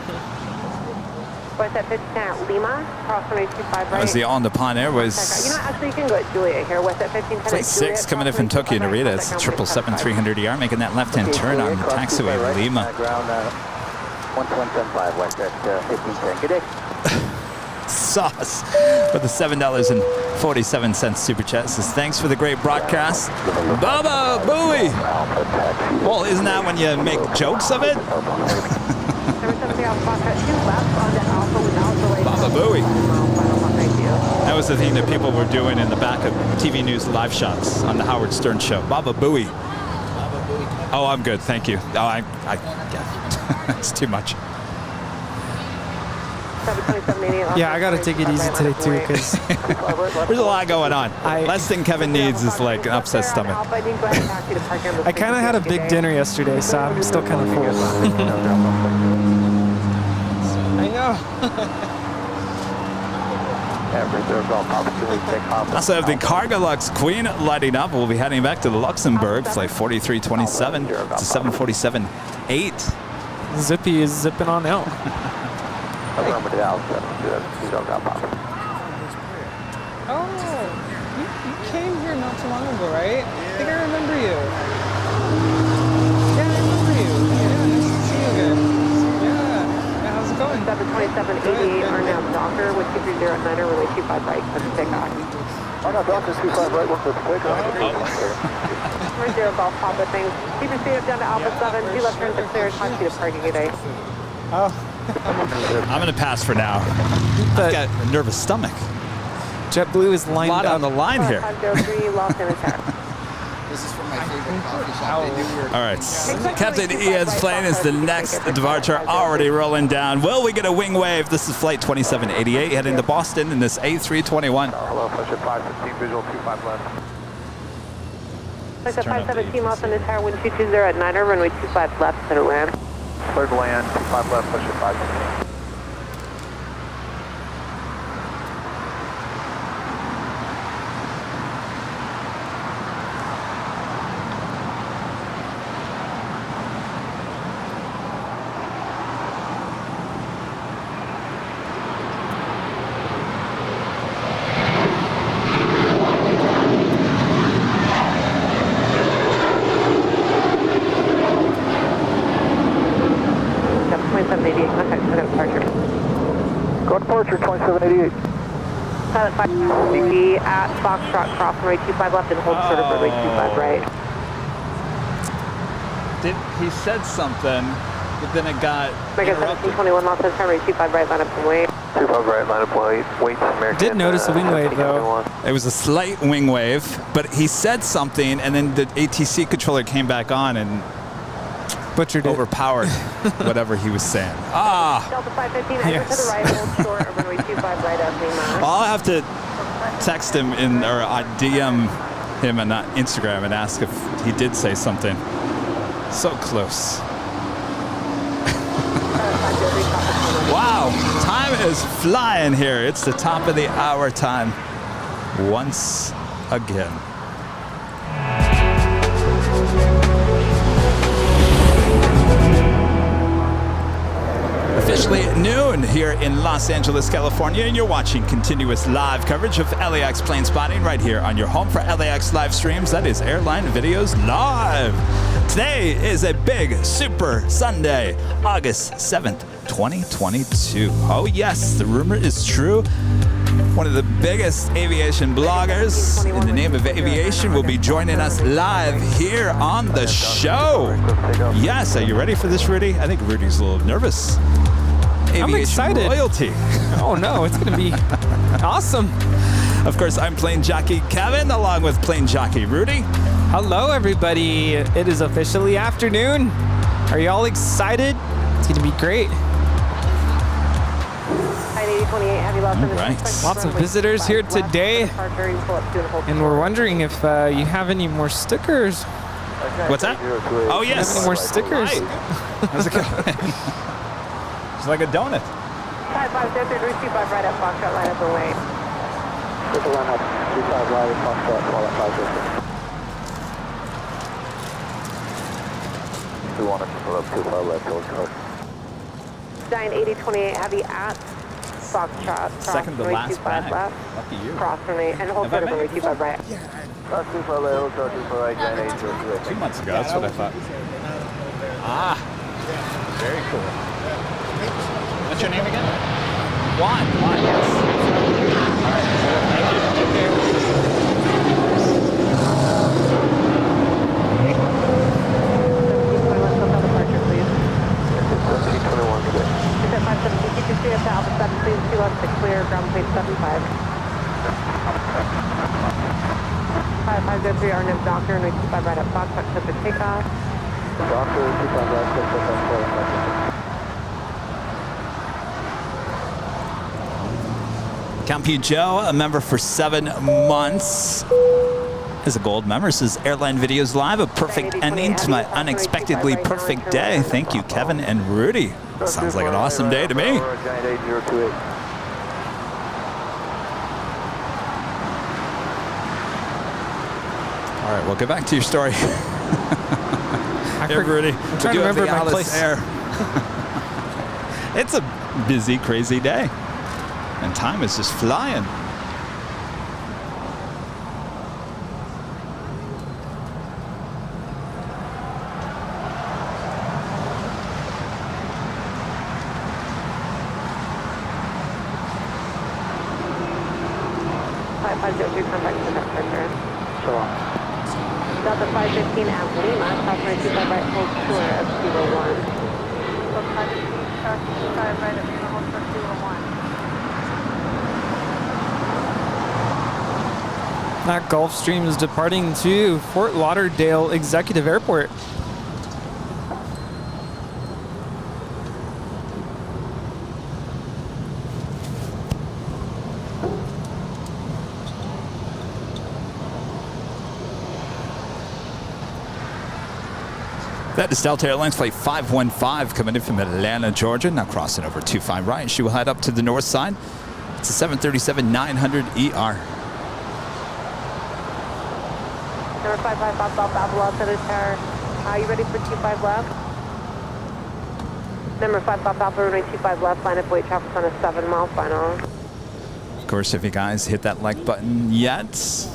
What's that 15 at Lima? Cross runway 25 right. That was the On the Pond Airways. You know, actually, you can go at Juliet here. What's that 15 Flight 6 coming in from Tokyo Narita. It's 777-300ER making that left-hand turn on the taxiway of Lima. Ground 1175 west at 1510. Good day. Sauce with the $7.47 super chat says thanks for the great broadcast. Baba Booey. Well, isn't that when you make jokes of it? Baba Booey. That was the thing that people were doing in the back of TV News live shots on the Howard Stern show. Baba Booey. Oh, I'm good, thank you. Oh, yeah. That's too much. Yeah, I gotta take it easy today too, because there's a lot going on. Last thing Kevin needs is like an upset stomach. I kind of had a big dinner yesterday, so I'm still kind of full. I know. Also have the Cargolux Queen lighting up. We'll be heading back to Luxembourg, flight 4327 to 747-8. Zippy is zipping on out. Oh, you came here not too long ago, right? I think I remember you. Yeah, I remember you. Yeah, nice to see you again. Yeah, how's it going? 727-88 RNAV Docker with 2309 runway 25 right, let's take off. RNAV Docker 25 right, what's the takeoff? We're 0 Golf Papa, thanks. Keep your speed up down to Alpha 7, 2 left turns are clear, talk to you to parking today. Oh. I'm going to pass for now. I've got a nervous stomach. JetBlue is lined up. A lot on the line here. 503 Los Angeles. This is from my favorite coffee shop. They do All right. Captain Ian's plane is the next departure, already rolling down. Will we get a wing wave? This is flight 2788 heading to Boston in this A321. Hello, flight 515, visual 25 left. Flight 517 Los Angeles Tower, wind 220 at 9er, runway 25 left, center land. Clear to land, 25 left, flight 515. Departure 2788. Pilot 5 at Foxtrot, cross runway 25 left and hold short of runway 25 right. He said something, but then it got interrupted. 1721 Los Angeles, runway 25 right, line up and wait. 25 right, line up wait. Wait, American. Did notice a wing wave though. It was a slight wing wave, but he said something, and then the ATC controller came back on and butchered it. Overpowered whatever he was saying. Ah! Delta 515, enter to the right, hold short of runway 25 right at Lima. I'll have to text him in or DM him on Instagram and ask if he did say something. So close. Wow, time is flying here. It's the top of the hour time once again. Officially at noon here in Los Angeles, California, and you're watching continuous live coverage of LAX plane spotting right here on your home for LAX live streams. That is Airline Videos Live. Today is a big Super Sunday, August 7th, 2022. Oh yes, the rumor is true. One of the biggest aviation bloggers in the name of Aviation will be joining us live here on the show. Yes, are you ready for this, Rudy? I think Rudy's a little nervous. Aviation I'm excited. Royalty. Oh no, it's going to be awesome. Of course, I'm plane jockey Kevin, along with plane jockey Rudy. Hello, everybody. It is officially afternoon. Are you all excited? It's going to be great. Right. Lots of visitors here today, and we're wondering if you have any more stickers. What's that? Oh yes. Have any more stickers? Hi. How's it going? It's like a donut. 55 right at Foxtrot, line up and wait. Triple line up, 25 right at Foxtrot, call at 550. 2-1 and pull up 25 left, hold short. Giant 8028 heavy at Foxtrot. Second to last bag. Left. Lucky you. Cross runway and hold short of runway 25 right. 25 left, hold short, 25 right, Giant 8028. 2 months ago, that's what I thought. Ah, very cool. What's your name again? Juan, yes. All right, thank you. Is at 570, keep your straight up to Alpha 7, please 216, clear, ground plane 75. 5503, RNF Doctor, runway 25 right at Foxtrot, clip and takeoff. Doctor, 25 right, clip and call at 550. Campi Joe, a member for 7 months, is a gold member. Says Airline Videos Live, a perfect ending to my unexpectedly perfect day. Thank you, Kevin and Rudy. Sounds like an awesome day to me. Giant 8028. All right, well, get back to your story. Hey, Rudy. I'm trying to remember my place. Air. It's a busy, crazy day. And time is just flying. Delta 515 at Lima, Southwest 25 right, hold short of 201. Delta 515, 25 right at Lima, hold short of 201. That Gulfstream is departing to Fort Lauderdale Executive Airport. That is Delta Airlines Flight 515 coming in from Atlanta, Georgia. Now crossing over 25 right. She will head up to the north side. It's a 737-900ER. Number 555 South Avila, Center Tower. Are you ready for 25 left? Number 55 Alpha, runway 25 left, line up, weight traffic on a 7-mile final. Of course, if you guys hit that like button yet.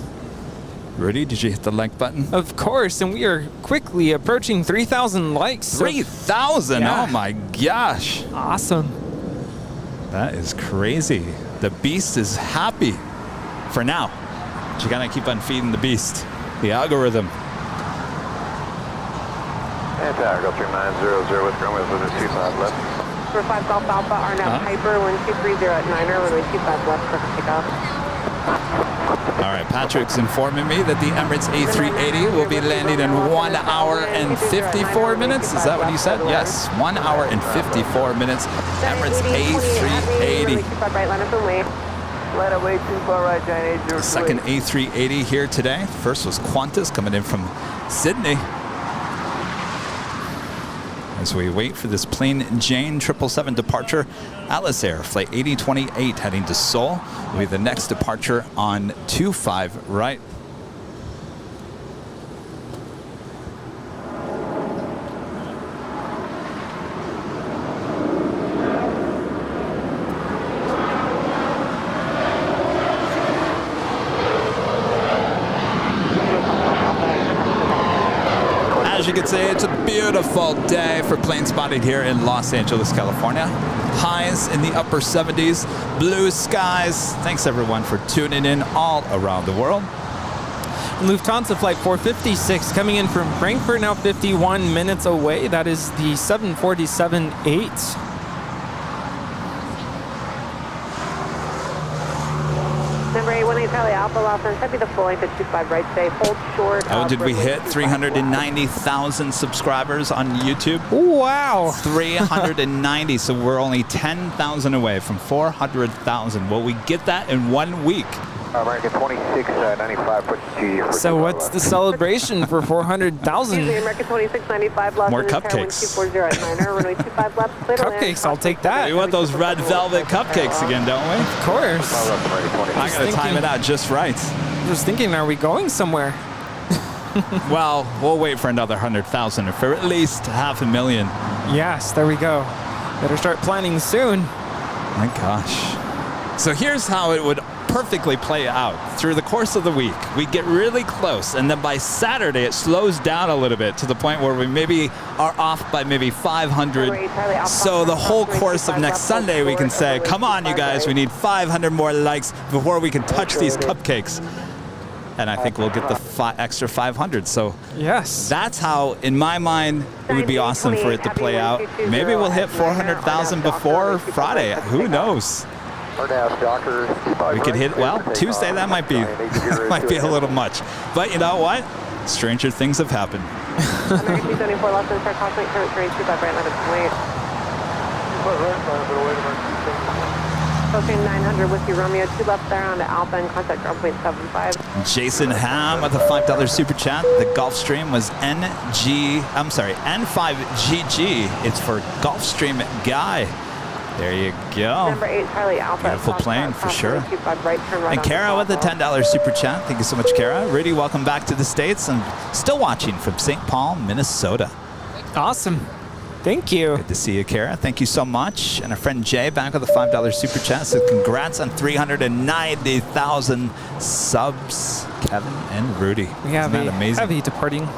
Rudy, did you hit the like button? Of course, and we are quickly approaching 3,000 likes. 3,000? Yeah. Oh my gosh. Awesome. That is crazy. The beast is happy for now. But you gotta keep on feeding the beast. The algorithm. And tower, go 3900 with runway 25 left. Number 5 Golf Alpha, RNAV Piper, 1230 at 9er, runway 25 left, perfect takeoff. All right, Patrick's informing me that the Emirates A380 will be landing in 1 hour and 54 minutes. Is that what you said? Yes, 1 hour and 54 minutes. Emirates A380. Land away too far right, giant 803. Second A380 here today. First was Qantas coming in from Sydney. As we wait for this plain Jane 777 departure, Atlas Air flight 8028 heading to Seoul will be the next departure on 25 right. As you can see, it's a beautiful day for plane spotting here in Los Angeles, California. Highs in the upper 70s, blue skies. Thanks everyone for tuning in all around the world. Lufthansa flight 456 coming in from Frankfurt, now 51 minutes away. That is the 747-8. Number 818 Charlie Alpha, Los Angeles, that'd be the full length at 25 right today. Hold short. Oh, did we hit 390,000 subscribers on YouTube? Wow. 390, so we're only 10,000 away from 400,000. Will we get that in 1 week? American 2695, push GG. So what's the celebration for 400,000? American 2695, Los More Angeles, cupcakes. 1240 at Niner, runway 25 left. Cupcakes, I'll take that. We want those red velvet cupcakes again, don't we? Of course. I gotta time it out just right. I was thinking, are we going somewhere? Well, we'll wait for another 100,000 for at least 500,000. Yes, there we go. Better start planning soon. My gosh. So here's how it would perfectly play out. Through the course of the week, we get really close, and then by Saturday it slows down a little bit to the point where we maybe are off by maybe 500. So the whole course of next Sunday we can say, come on you guys, we need 500 more likes before we can touch these cupcakes. And I think we'll get the extra 500. So yes, that's how, in my mind, it would be awesome for it to play out. Maybe we'll hit 400,000 before Friday. Who knows? We could hit, well, Tuesday, that might be a little much. But you know what? Stranger things have happened. American 274, Los Angeles, cosmic current 25 right, 11.8. Approaching 900 Whiskey Romeo, 2 left there on the Alpha and contact ground point 75. Jason Ham with a $5 super chat. The Gulfstream was N5GG. It's for Gulfstream Guy. There you go. Number 8 Charlie Alpha. Beautiful plane for sure. 25 right, turn right. And Kara with a $10 super chat. Thank you so much, Kara. Rudy, welcome back to the States. I'm still watching from St. Paul, Minnesota. Awesome. Thank you. Good to see you, Kara. Thank you so much. And our friend Jay back with a $5 super chat. So congrats on 390,000 subs, Kevin and Rudy. We have Isn't that amazing? heavy departing.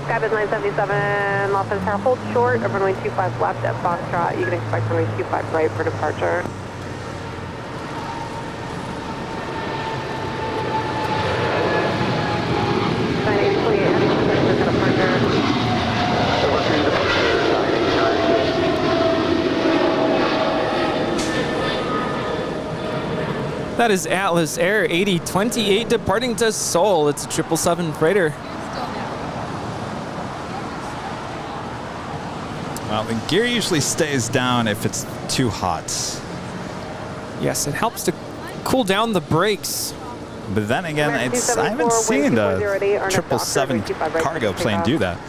Skybiz 977, Los Angeles, hold short of runway 25 left at Foxtrot. You can expect runway 25 right for departure. That is Atlas Air 8028 departing to Seoul. It's a 777 freighter. Well, the gear usually stays down if it's too hot. Yes, it helps to cool down the brakes. But then again, I haven't seen a 777 cargo plane do that.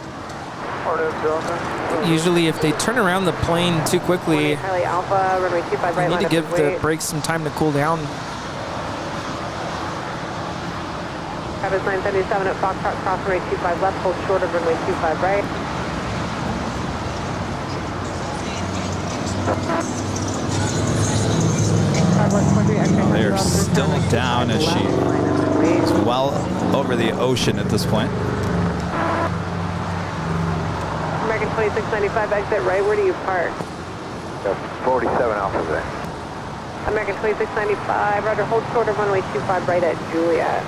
Usually if they turn around the plane too quickly, you need to give the brakes some time to cool down. Skybiz 977 at Foxtrot, cross runway 25 left, hold short of runway 25 right. Well, they're still down as she's well over the ocean at this point. American 2695 exit right, where do you park? 47 Alpha there. American 2695, roger, hold short of runway 25 right at Juliet.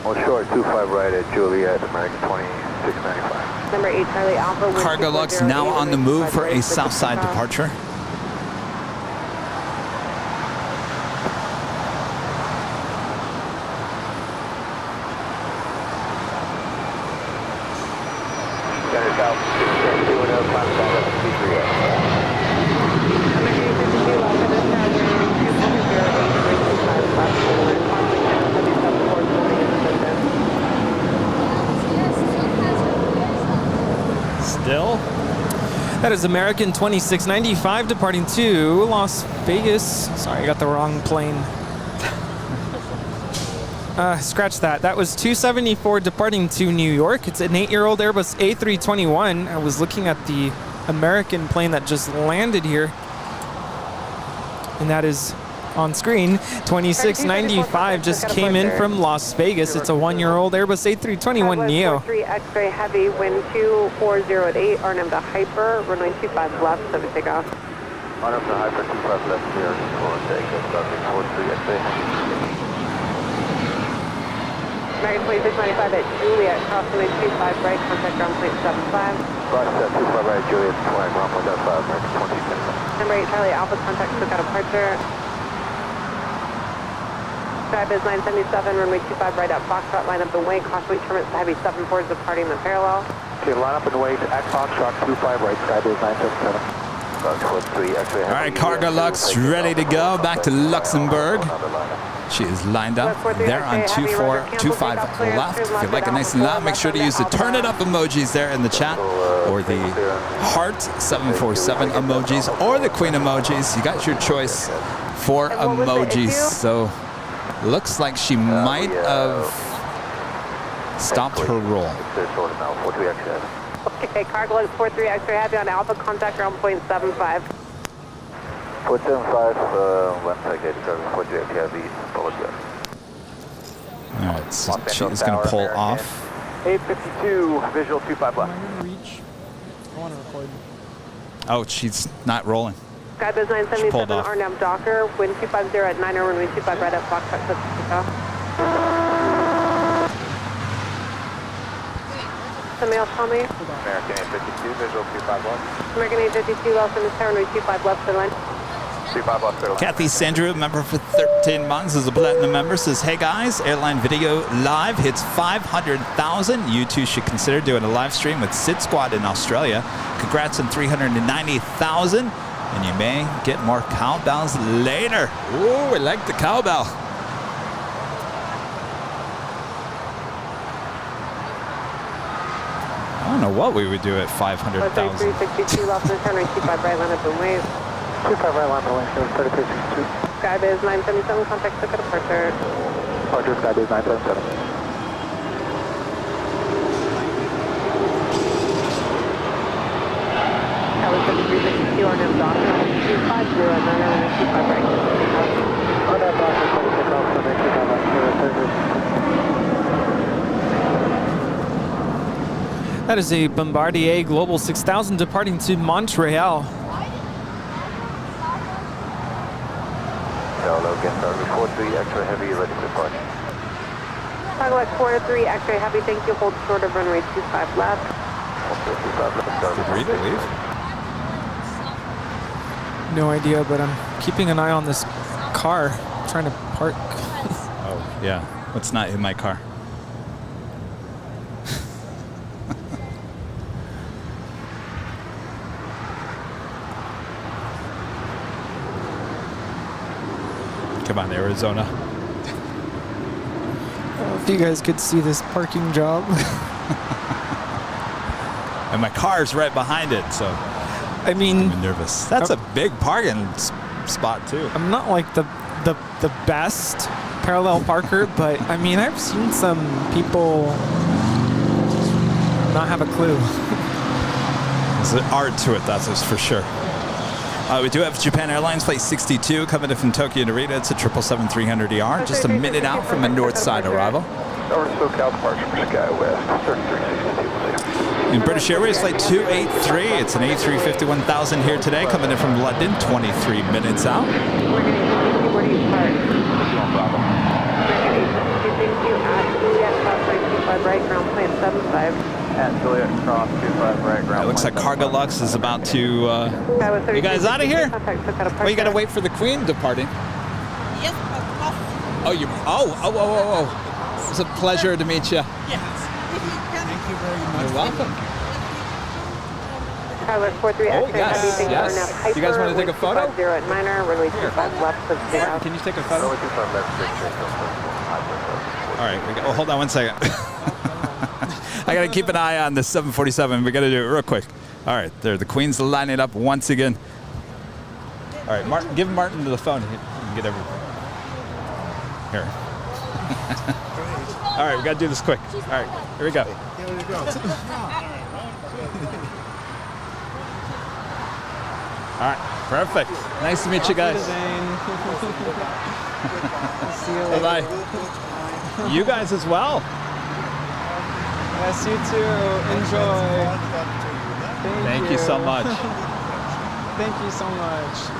Hold short 25 right at Juliet, American 2695. Number 8 Charlie Alpha. Cargo Lux now on the move for a Southside departure. That is American 2695 departing to Las Vegas. Sorry, I got the wrong plane. Scratch that. That was 274 departing to New York. It's an 8-year-old Airbus A321. I was looking at the American plane that just landed here. And that is on screen. 2695 just came in from Las Vegas. It's a 1-year-old Airbus A321 Neo. 3 X-ray heavy, wind 240 at 8, RNM to Hyper, runway 25 left, 7 takeoff. RNM to Hyper 25 left, clear, 4 takeoff, traffic 43 X-ray. American 2695 at Juliet, cross runway 25 right, contact ground plane 75. Roger, 25 right, Juliet, flying ground plane 5, American 2695. Number 8 Charlie Alpha, contact took out departure. Skybiz 977, runway 25 right up, Foxtrot, line up the wing, crossway terminus to heavy 74 is departing the parallel. Okay, line up and wait at Foxtrot 25 right, Skybiz 977. All right, Cargo Lux ready to go back to Luxembourg. She is lined up there on 2425 left. If you'd like a nice and loud, make sure to use the turn it up emojis there in the chat, or the heart 747 emojis, or the queen emojis. You got your choice for emojis. So looks like she might have stopped her roll. Okay, Cargo Lux 43 X-ray heavy on Alpha, contact ground point 75. 475, one second, 43 heavy, apologize. All right, so she's going to pull off. 852, visual 25 left. Am I going to reach? I want to record. Oh, she's not rolling. Skybiz 977, RNAV Docker, wind 250 at 9, runway 25 right up, Foxtrot, set to take off. Somebody else call me? American 852, visual 25 left. American 852, Los Angeles, runway 25 left, clear line. 25 left, clear line. Kathy Sandrew, member for 13 months, is a platinum member, says, hey guys, Airline Video Live hits 500,000. You two should consider doing a live stream with Sid Squad in Australia. Congrats on 390,000. And you may get more cowbells later. Ooh, we like the cowbell. I don't know what we would do at 500,000. 362, Los Angeles, runway 25 right, line up and wave. 25 right, line up and wave, 3362. Skybiz 977, contact took at departure. Departure, Skybiz 977. Tower 7362, RNAV Docker, 250 at 9, runway 25 right, take off. RNAV Docker, 26 off, runway 25 left, clear, 3362. That is a Bombardier Global 6000 departing to Montreal. Hello, again, target 43, X-ray heavy, ready for departure. Cargo Lux 43, X-ray heavy, thank you, hold short of runway 25 left. Did Rita leave? No idea, but I'm keeping an eye on this car, trying to park. Oh, yeah. What's not in my car? Come on, Arizona. If you guys could see this parking job. And my car's right behind it, so I mean, I'm nervous. That's a big parking spot too. I'm not like the best parallel parker, but I mean, I've seen some people not have a clue. There's an art to it, that's for sure. We do have Japan Airlines Flight 62 coming in from Tokyo to Narita. It's a 777-300ER, just a minute out from a north side arrival. North SoCal departure for SkyWest, 3362. In British Airways Flight 283, it's an A350-1000 here today, coming in from London, 23 minutes out. Where do you park? Thank you, at Juliet, cross right 25 right, ground plane 75. At Juliet, cross 25 right, ground. It looks like Cargo Lux is about to. You guys out of here? Well, you got to wait for the Queen departing. Yes, Oh, you. Oh. It's a pleasure to meet you. yes. Thank you very much. You're welcome. Cargo 43 Oh, X-ray yes, heavy, thank yes. you, RNAV You guys wanna Hyper, take a photo? 250 at 9, runway 25 left, so stay out. Can you take a photo? Runway 25 left, All right. Well, hold on one second. I got to keep an eye on the 747. We got to do it real quick. All right, there, the Queen's lining up once again. All right, Martin, give Martin the phone. He can get everything. Here. All right, we got to do this quick. All right, here we go. Here we go. All right, perfect. Nice to meet you guys. See you later. Bye-bye. You guys as well. Yes, you too. Enjoy. Thank you so much. Thank you so much.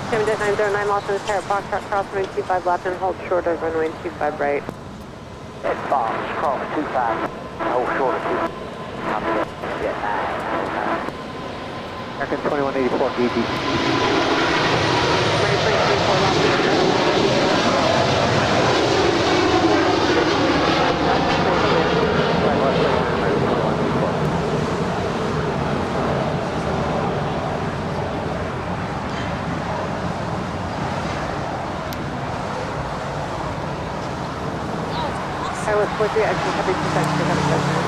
Kevin Jet 909, Los Angeles Tower, Foxtrot, cross runway 25 left and hold short of runway 25 right. At Fox, cross 25, hold short of 2. Copy that. Jet 9. American 2184 DG. Ready for 34 Los I was 43, actually, heavy 2 seconds,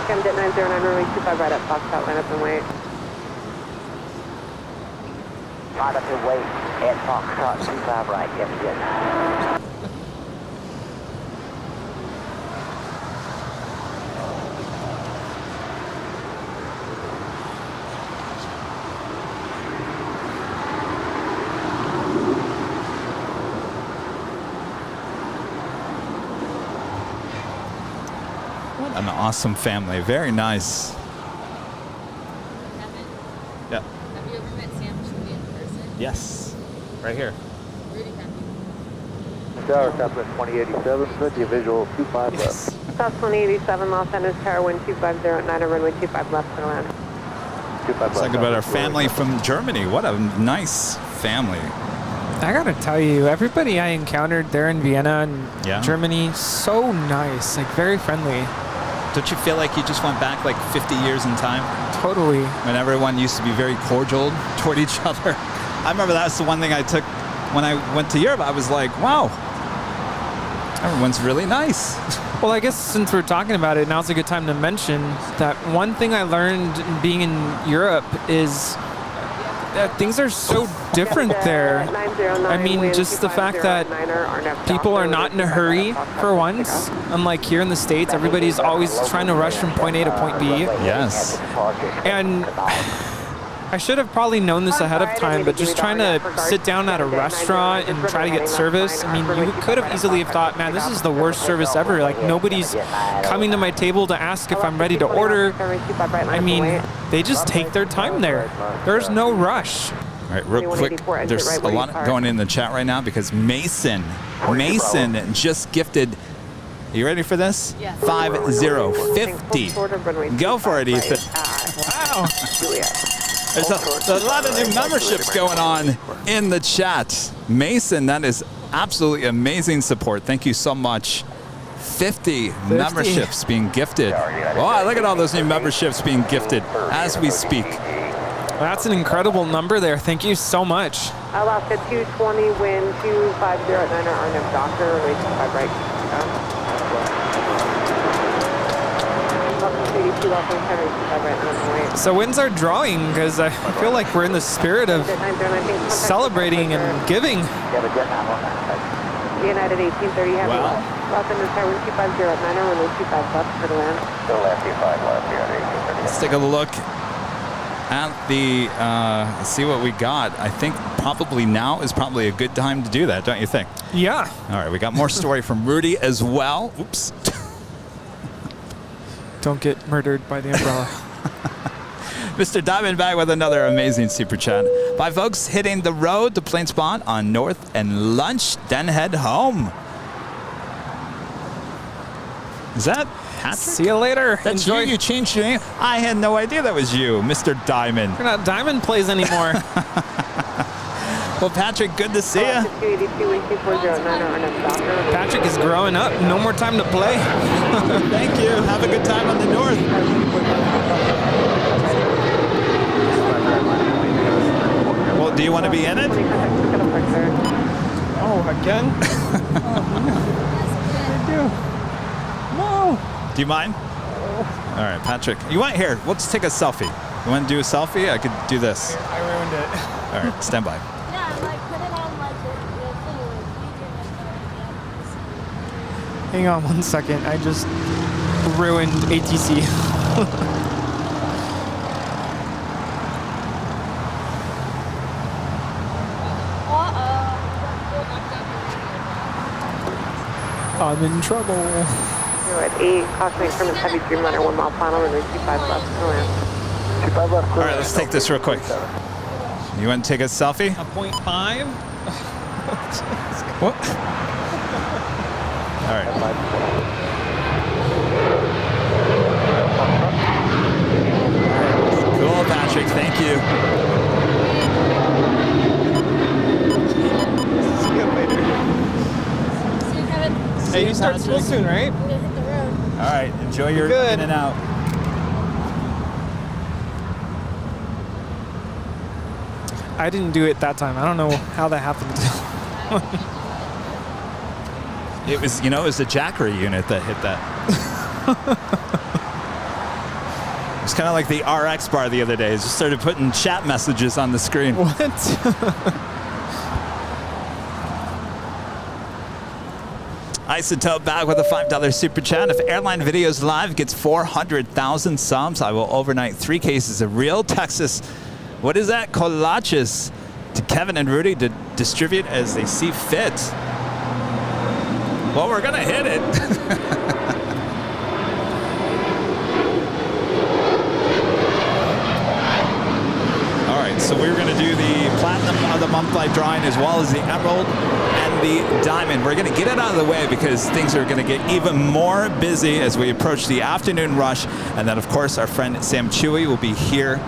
Kevin Jet 909, runway 25 right up, Foxtrot, line up and wait. Line up and wait at Foxtrot 25 right, Kevin Jet 9. An awesome family. Very nice. Kevin, Yeah. have you ever met Sam Chui in person? Yes. Right here. Rudy, have you? Tower, Southwest 2087, set your visual 25 left. South 2087, Los Angeles Tower, wind 2509, runway 25 left for land. 25 left. Talking about our family from Germany. What a nice family. I gotta tell you, everybody I encountered there in Vienna and Yeah. Germany, so nice, like very friendly. Don't you feel like you just went back like 50 years in time? Totally. When everyone used to be very cordial toward each other. I remember that's the one thing I took when I went to Europe. I was like, wow, everyone's really nice. Well, I guess since we're talking about it, now's a good time to mention that one thing I learned being in Europe is that things are so different there. I mean, just the fact that people are not in a hurry for once. Unlike here in the States, everybody's always trying to rush from point A to point B. Yes. And I should have probably known this ahead of time, but just trying to sit down at a restaurant and try to get service, I mean, you could have easily have thought, man, this is the worst service ever. Like, nobody's coming to my table to ask if I'm ready to order. I mean, they just take their time there. There's no rush. All right, real quick, there's a lot going in the chat right now because Mason just gifted, you ready for this? Yeah. 50. Go for it, Ethan. Wow. There's a lot of new memberships going on in the chat. Mason, that is absolutely amazing support. Thank you so much. 50 memberships being gifted. Oh, look at all those new memberships being gifted as we speak. That's an incredible number there. Thank you so much. Alaska 220, wind 2509, RNF Doctor, runway 25 right. So winds are drawing because I feel like we're in the spirit of celebrating and giving. United 1830 heavy. Wow. Los Angeles Tower, wind 2509, runway 25 left for the land. Still left, 25 left, United 1830. Let's take a look at the, see what we got. I think probably now is probably a good time to do that, don't you think? Yeah. All right, we got more story from Rudy as well. Oops. Don't get murdered by the umbrella. Mr. Diamondback with another amazing super chat. Bye, folks. Hitting the road to Plane Spot on North and lunch, then head home. Is that Patrick? See you later. That's Enjoy. you changed your name? I had no idea that was you, Mr. Diamond. You're not Diamond Plays anymore. Well, Patrick, good to see you. 282-12409 are on a Docker. Patrick is growing up. No more time to play. Thank you. Have a good time on the north. Well, do you want to be in it? Oh, again? No. Do you mind? All right, Patrick. You want here? Let's take a selfie. You want to do a selfie? I could do this. I ruined it. All right, stand by. Yeah, like put it on like the thing. Hang on 1 second. I just ruined ATC. I'm in trouble. You're at 8, cautioning from the heavy Dreamliner 1 mile final and 25 left to land. 25 left. All right, let's take this real quick. You want to take a selfie? A 0.5? What? All right. Cool, Patrick. Thank you. See you later. See you, Kevin. Hey, you start school soon, right? I'm gonna hit the road. All right, enjoy your Good. in and out. I didn't do it that time. I don't know how that happened. It was, it was the Jackery unit that hit that. It's kind of like the RX bar the other day. It just started putting chat messages on the screen. What? Isotope back with a $5 super chat. If Airline Videos Live gets 400,000 subs, I will overnight 3 cases of real Texas, what is that, kolaches to Kevin and Rudy to distribute as they see fit. Well, we're going to hit it. All right, so we're going to do the Platinum of the Month live drawing as well as the Emerald and the Diamond. We're going to get it out of the way because things are going to get even more busy as we approach the afternoon rush. And then, of course, our friend Sam Chui will be here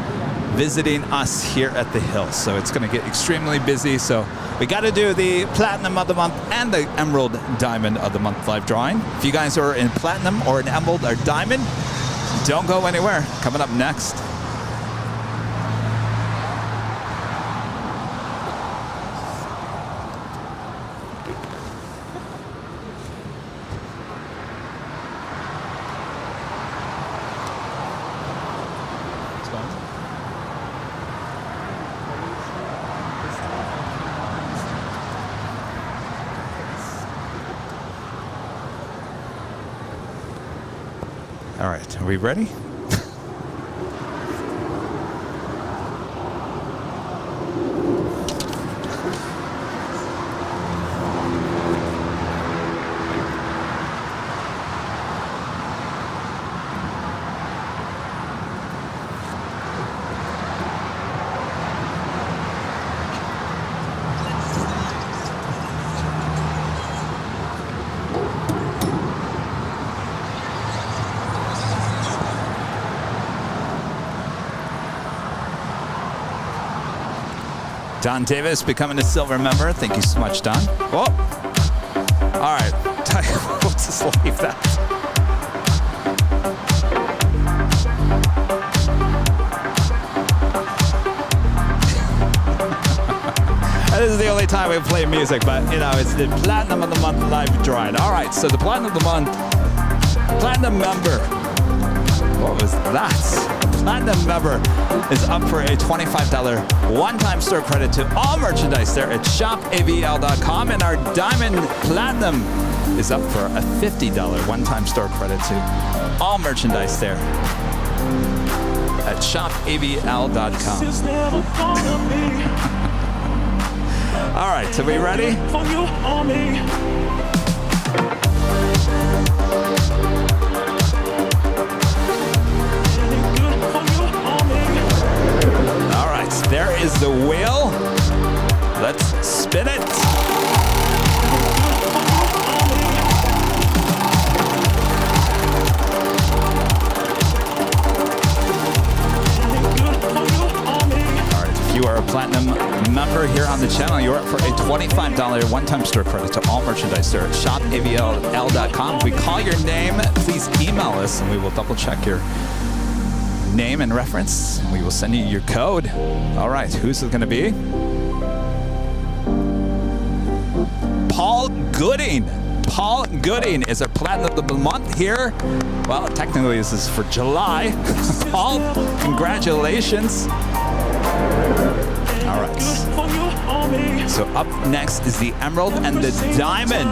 visiting us here at the Hill. So it's going to get extremely busy. So we got to do the Platinum of the Month and the Emerald Diamond of the Month live drawing. If you guys are in Platinum or an Emerald or Diamond, don't go anywhere. Coming up next. All right, are we ready? Don Davis becoming a silver member. Thank you so much, Don. Whoa. All right. We'll just leave that. This is the only time we play music, but it's the Platinum of the Month live drawing. All right, so the Platinum of the Month, Platinum member. What was that? Platinum member is up for a $25 one-time store credit to all merchandise there at shopavl.com, and our Diamond Platinum is up for a $50 one-time store credit to all merchandise there at shopavl.com. All right, so we ready? All right, there is the wheel. Let's spin it. All right, if you are a Platinum member, member here on the channel, you're up for a $25 one-time store credit to all merchandise there at shopavl.com. If we call your name, please email us and we will double check your name and reference. And we will send you your code. All right, who's it going to be? Paul Gooding. Paul Gooding is our platinum of the month here. Well, technically this is for July. Paul, congratulations. All right. So up next is the Emerald and the Diamond.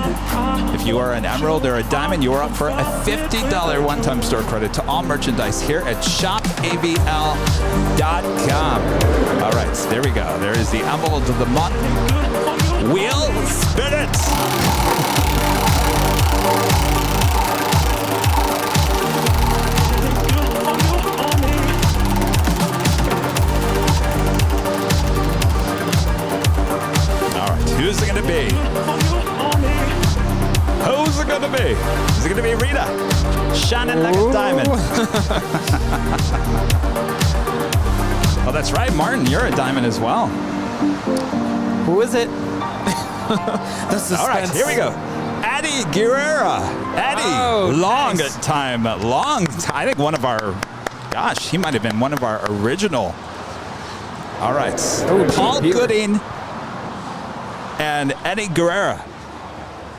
If you are an Emerald or a Diamond, you are up for a $50 one-time store credit to all merchandise here at shopavl.com. All right, so there we go. There is the Emerald of the month. Wheel Spirit. Who's it going to be? Who's it going to be? Is it going to be Rita? Shining like a diamond. Oh, that's right, Martin. You're a diamond as well. Who is it? All right, here we go. Eddie Guerrera. Eddie, long nice. time. I think one of our, gosh, he might have been one of our original. All right. Paul Gooding and Eddie Guerrera.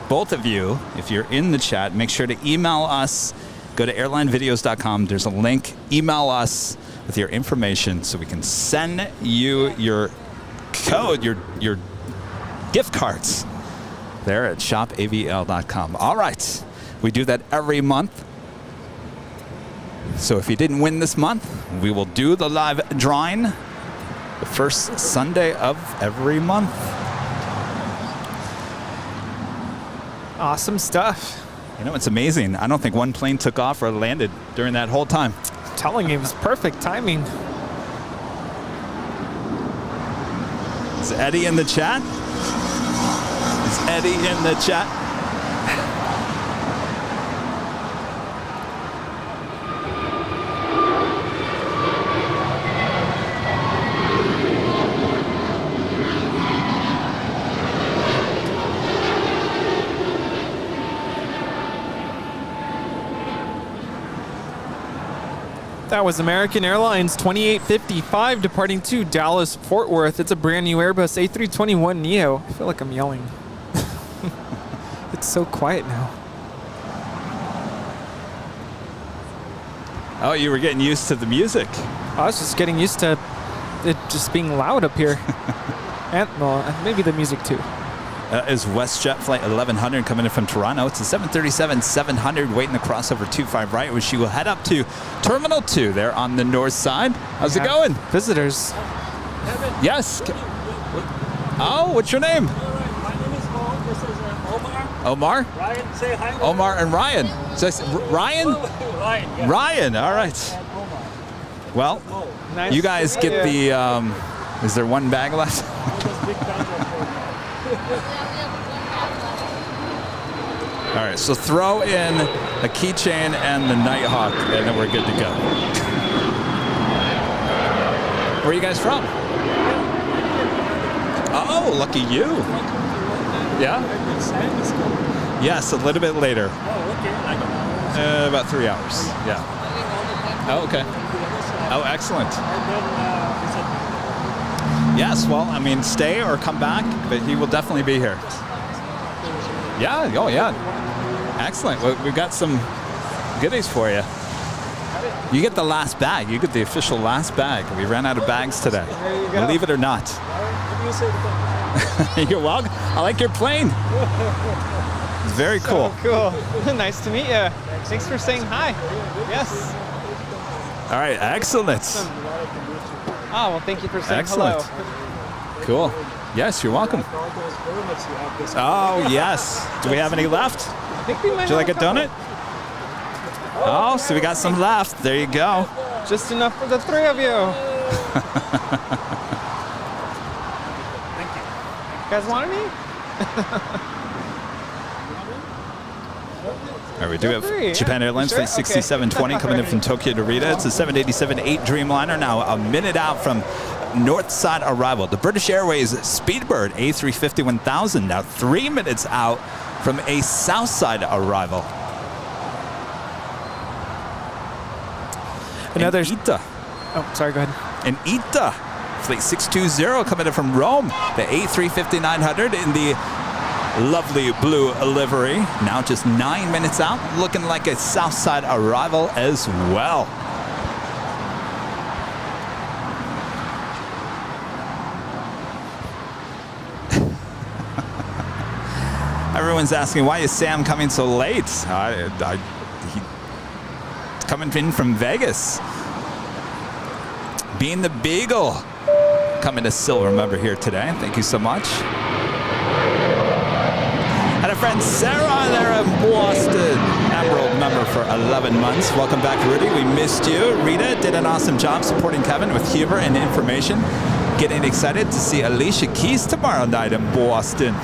Both of you, if you're in the chat, make sure to email us. Go to airlinevideos.com. There's a link. Email us with your information so we can send you your code, your gift cards there at shopavl.com. All right. We do that every month. So if you didn't win this month, we will do the live drawing the first Sunday of every month. Awesome stuff. You know, it's amazing. I don't think one plane took off or landed during that whole time. I'm telling you, it was perfect timing. Is Eddie in the chat? Is Eddie in the chat? That was American Airlines 2855 departing to Dallas Fort Worth. It's a brand new Airbus A321neo. I feel like I'm yelling. It's so quiet now. Oh, you were getting used to the music. I was just getting used to it just being loud up here. And well, maybe the music too. Is WestJet Flight 1100 coming in from Toronto. It's a 737-700 waiting to cross over 25 right, where she will head up to Terminal 2 there on the north side. How's it going? Visitors. Yes. Oh, what's your name? My name is Mo. This is Omar. Omar? Ryan, say hi. Omar and Ryan. So Ryan? Ryan, yeah. Ryan, all right. Well, Nice you guys to get meet the, is there one bag left? All right, so throw in a keychain and the Nighthawk, and then we're good to go. Where are you guys from? Oh, lucky you. Yeah? Yes, a little bit later. About 3 hours. Yeah. Oh, okay. Oh, excellent. Yes, well, I mean, stay or come back, but he will definitely be here. Yeah, oh yeah. Excellent. Well, we've got some goodies for you. You get the last bag. You get the official last bag. We ran out of bags today. Believe it or not. You're welcome. I like your plane. It's very cool. Cool. Nice to meet you. Thanks for saying hi. Yes. All right, excellent. Oh, well, thank you for saying Excellent. hello. Cool. Yes, you're welcome. Oh, yes. Do we have any left? I think we might Would you like a donut? Oh, so we got some left. There you go. Just enough for the three of you. Thank you. You guys want any? All right, we do have free, Japan yeah. Airlines Sure? Flight 6720 coming in from Tokyo to Rita. It's a 787-8 Dreamliner, now a minute out from north side arrival. The British Airways Speedbird A350 1000 now 3 minutes out from a south side arrival. Another ITA. Oh, sorry, go ahead. An ITA, flight 620 coming in from Rome. The A350-900 in the lovely blue livery. Now just 9 minutes out, looking like a south side arrival as well. Everyone's asking, why is Sam coming so late? He's coming in from Vegas. Being the Beagle. Coming to silver member here today. Thank you so much. And our friend Sarah there in Boston. Emerald member for 11 months. Welcome back, Rudy. We missed you. Rita did an awesome job supporting Kevin with humor and information. Getting excited to see Alicia Keys tomorrow night in Boston.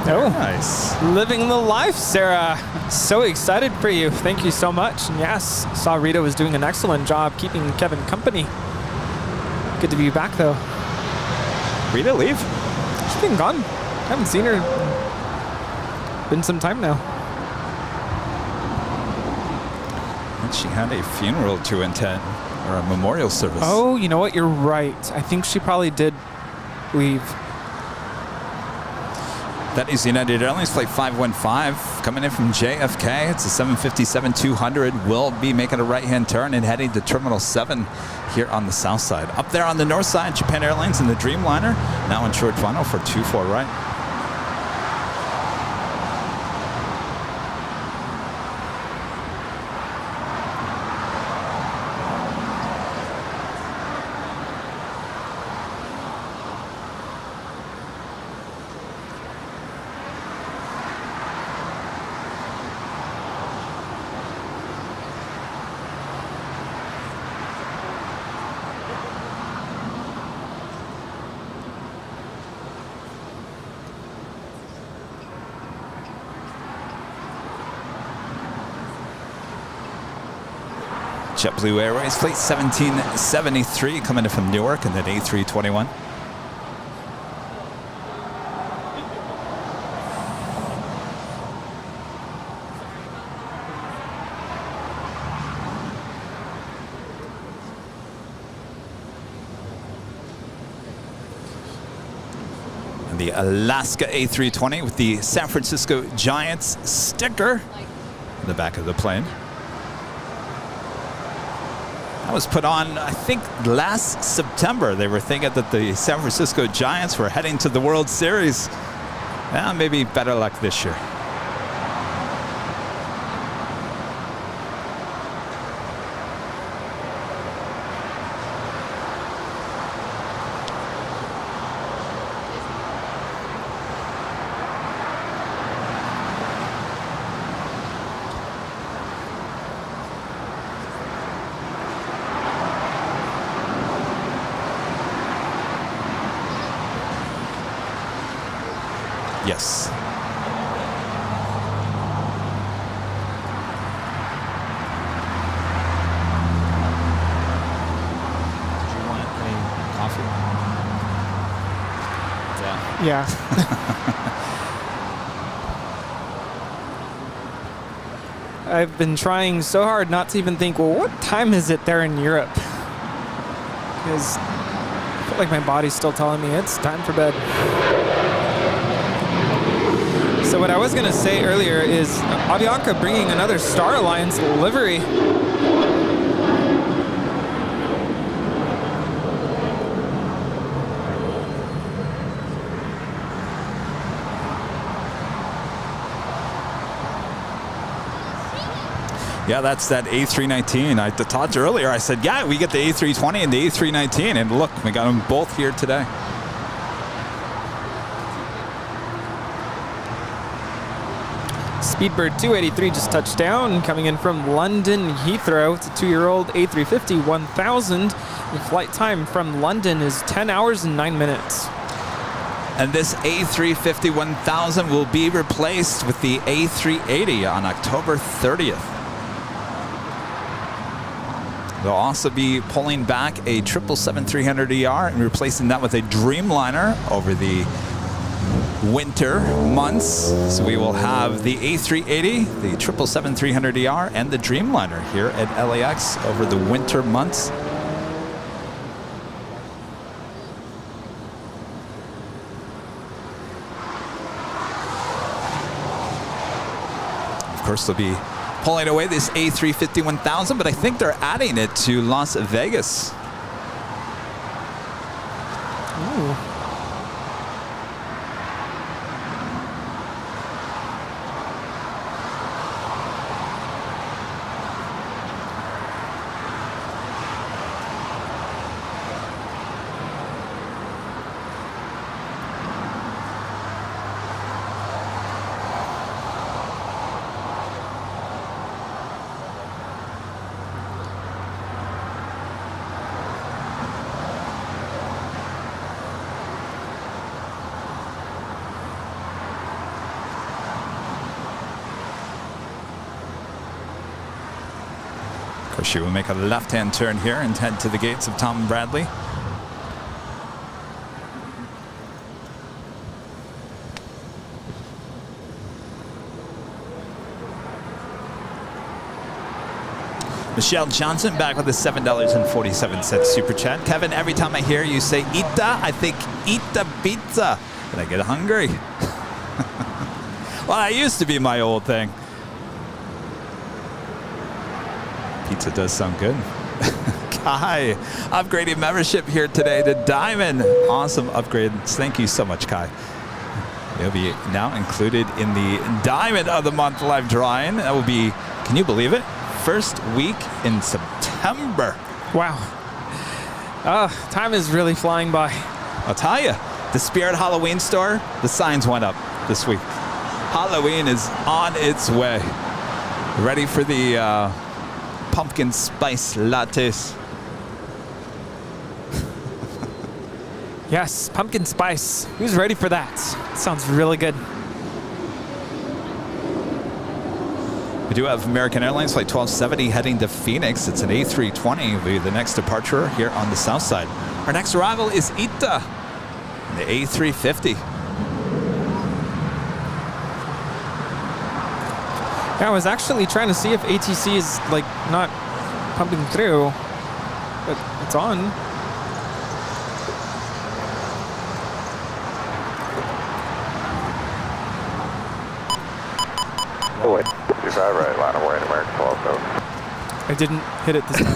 Oh, nice. Living the life, Sarah. So excited for you. Thank you so much. And yes, saw Rita was doing an excellent job keeping Kevin company. Good to be back, though. Rita leave? She's been gone. Haven't seen her. Been some time now. And she had a funeral to attend, or a memorial service. Oh, you know what? You're right. I think she probably did leave. That is United Airlines Flight 515 coming in from JFK. It's a 757-200. Will be making a right-hand turn and heading to Terminal 7 here on the south side. Up there on the north side, Japan Airlines and the Dreamliner now in short final for 24 right. JetBlue Airways Flight 1773 coming in from Newark and then A321. And the Alaska A320 with the San Francisco Giants sticker in the back of the plane. That was put on, I think, last September. They were thinking that the San Francisco Giants were heading to the World Series. Well, maybe better luck this year. Yes. Did you want any coffee? Yeah. I've been trying so hard not to even think, well, what time is it there in Europe? Because I feel like my body's still telling me it's time for bed. So what I was going to say earlier is Avianca bringing another Star Alliance livery. Yeah, that's that A319. I talked earlier. I said, yeah, we get the A320 and the A319. And look, we got them both here today. Speedbird 283 just touched down, coming in from London Heathrow. It's a 2-year-old A350 1000. The flight time from London is 10 hours and 9 minutes. And this A350 1000 will be replaced with the A380 on October 30th. They'll also be pulling back a 777-300ER and replacing that with a Dreamliner over the winter months. So we will have the A380, the 777-300ER, and the Dreamliner here at LAX over the winter months. Of course, they'll be pulling away this A350-1000, but I think they're adding it to Las Vegas. Ooh. She will make a left-hand turn here and head to the gates of Tom Bradley. Michelle Johnson back with a $7.47 super chat. Kevin, every time I hear you say Ita, I think Ita pizza. And I get hungry. Well, that used to be my old thing. Pizza does sound good. Kai, upgrading membership here today to Diamond. Awesome upgrades. Thank you so much, Kai. They'll be now included in the Diamond of the Month live drawing. That will be, can you believe it? First week in September. Wow. Time is really flying by. I'll tell you, the Spirit Halloween store, the signs went up this week. Halloween is on its way. Ready for the pumpkin spice lattes. Yes, pumpkin spice. Who's ready for that? Sounds really good. We do have American Airlines Flight 1270 heading to Phoenix. It's an A320. Will be the next departure here on the south side. Our next arrival is Ita, the A350. Yeah, I was actually trying to see if ATC is like not pumping through, but it's on. Oh wait, 25 right, line of way in American 12 I didn't hit it this time.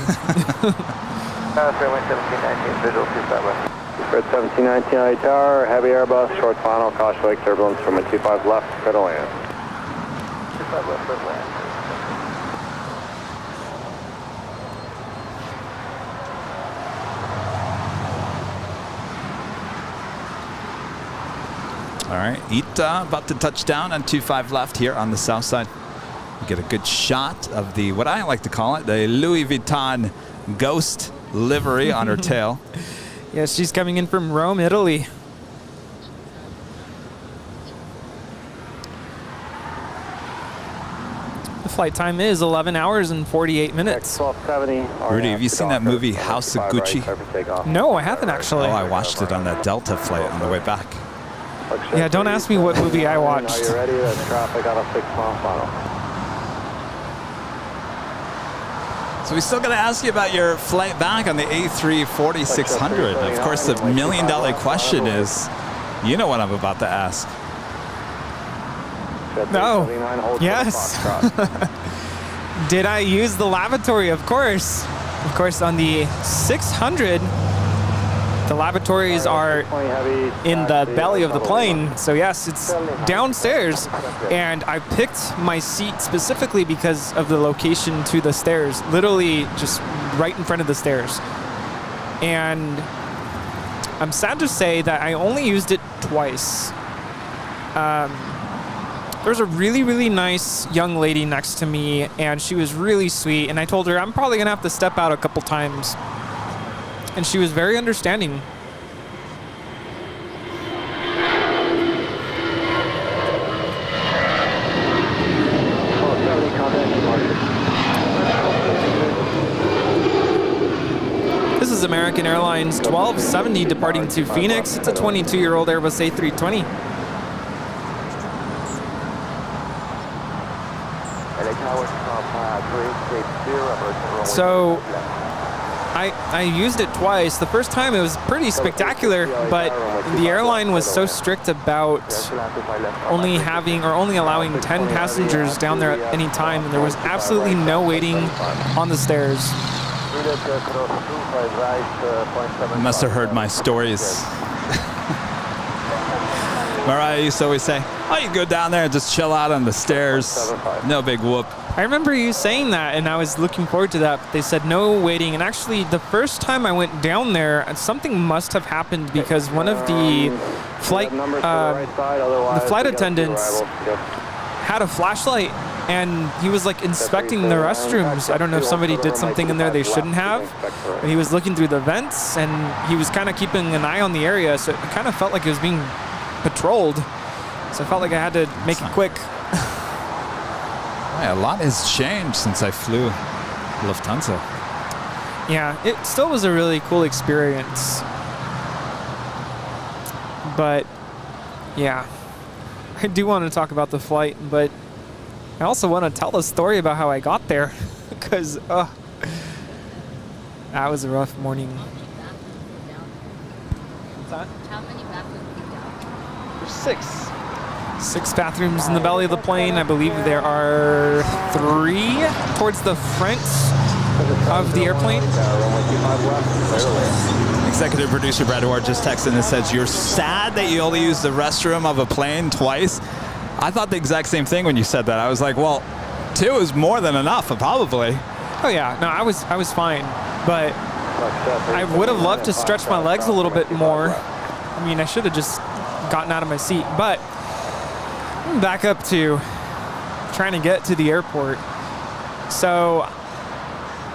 Fairway 1719, visual 25 left. Red 1719 LA Tower, heavy Airbus, short final, caution wake turbulence from a 25 left, clear to land. 25 left, clear to land. All right, Ita about to touch down on 25 left here on the south side. You get a good shot of the, what I like to call it, the Louis Vuitton ghost livery on her tail. Yeah, she's coming in from Rome, Italy. The flight time is 11 hours and 48 minutes. 1270. Rudy, have you seen that movie House of Gucci? No, I haven't actually. Oh, I watched it on that Delta flight on the way back. Yeah, don't ask me what movie I watched. Are you ready? That's traffic on a 6-mile final. So we still got to ask you about your flight back on the A340-600. Of course, the million-dollar question is, you know what I'm about to ask. No. Yes. Did I use the lavatory? Of course. Of course, on the 600, the lavatories are in the belly of the plane. So yes, it's downstairs. And I picked my seat specifically because of the location to the stairs, literally just right in front of the stairs. And I'm sad to say that I only used it twice. There's a really, really nice young lady next to me, and she was really sweet. And I told her I'm probably gonna have to step out a couple times. And she was very understanding. American Airlines 1270 departing to Phoenix. It's a 22-year-old Airbus A320. So I used it twice. The first time it was pretty spectacular, but the airline was so strict about only allowing 10 passengers down there at any time, and there was absolutely no waiting on the stairs. You must have heard my stories. Mariah used to always say, oh, you go down there and just chill out on the stairs. No big whoop. I remember you saying that, and I was looking forward to that. They said no waiting, and actually the first time I went down there, something must have happened because one of the flight attendants had a flashlight, and he was like inspecting the restrooms. I don't know if somebody did something in there they shouldn't have, but he was looking through the vents, and he was kind of keeping an eye on the area, so it kind of felt like it was being patrolled. So I felt like I had to make it quick. Yeah, a lot has changed since I flew Lufthansa. Yeah, it still was a really cool experience. But yeah, I do want to talk about the flight, but I also want to tell a story about how I got there because that was a rough morning. What's that? How many bathrooms down? There's 6. 6 bathrooms in the belly of the plane. I believe there are 3 towards the front of the airplane. Executive producer Brad Ward just texted and says, you're sad that you only use the restroom of a plane twice? I thought the exact same thing when you said that. I was like, well, 2 is more than enough, probably. Oh yeah, no, I was fine, but I would have loved to stretch my legs a little bit more. I mean, I should have just gotten out of my seat, but back up to trying to get to the airport. So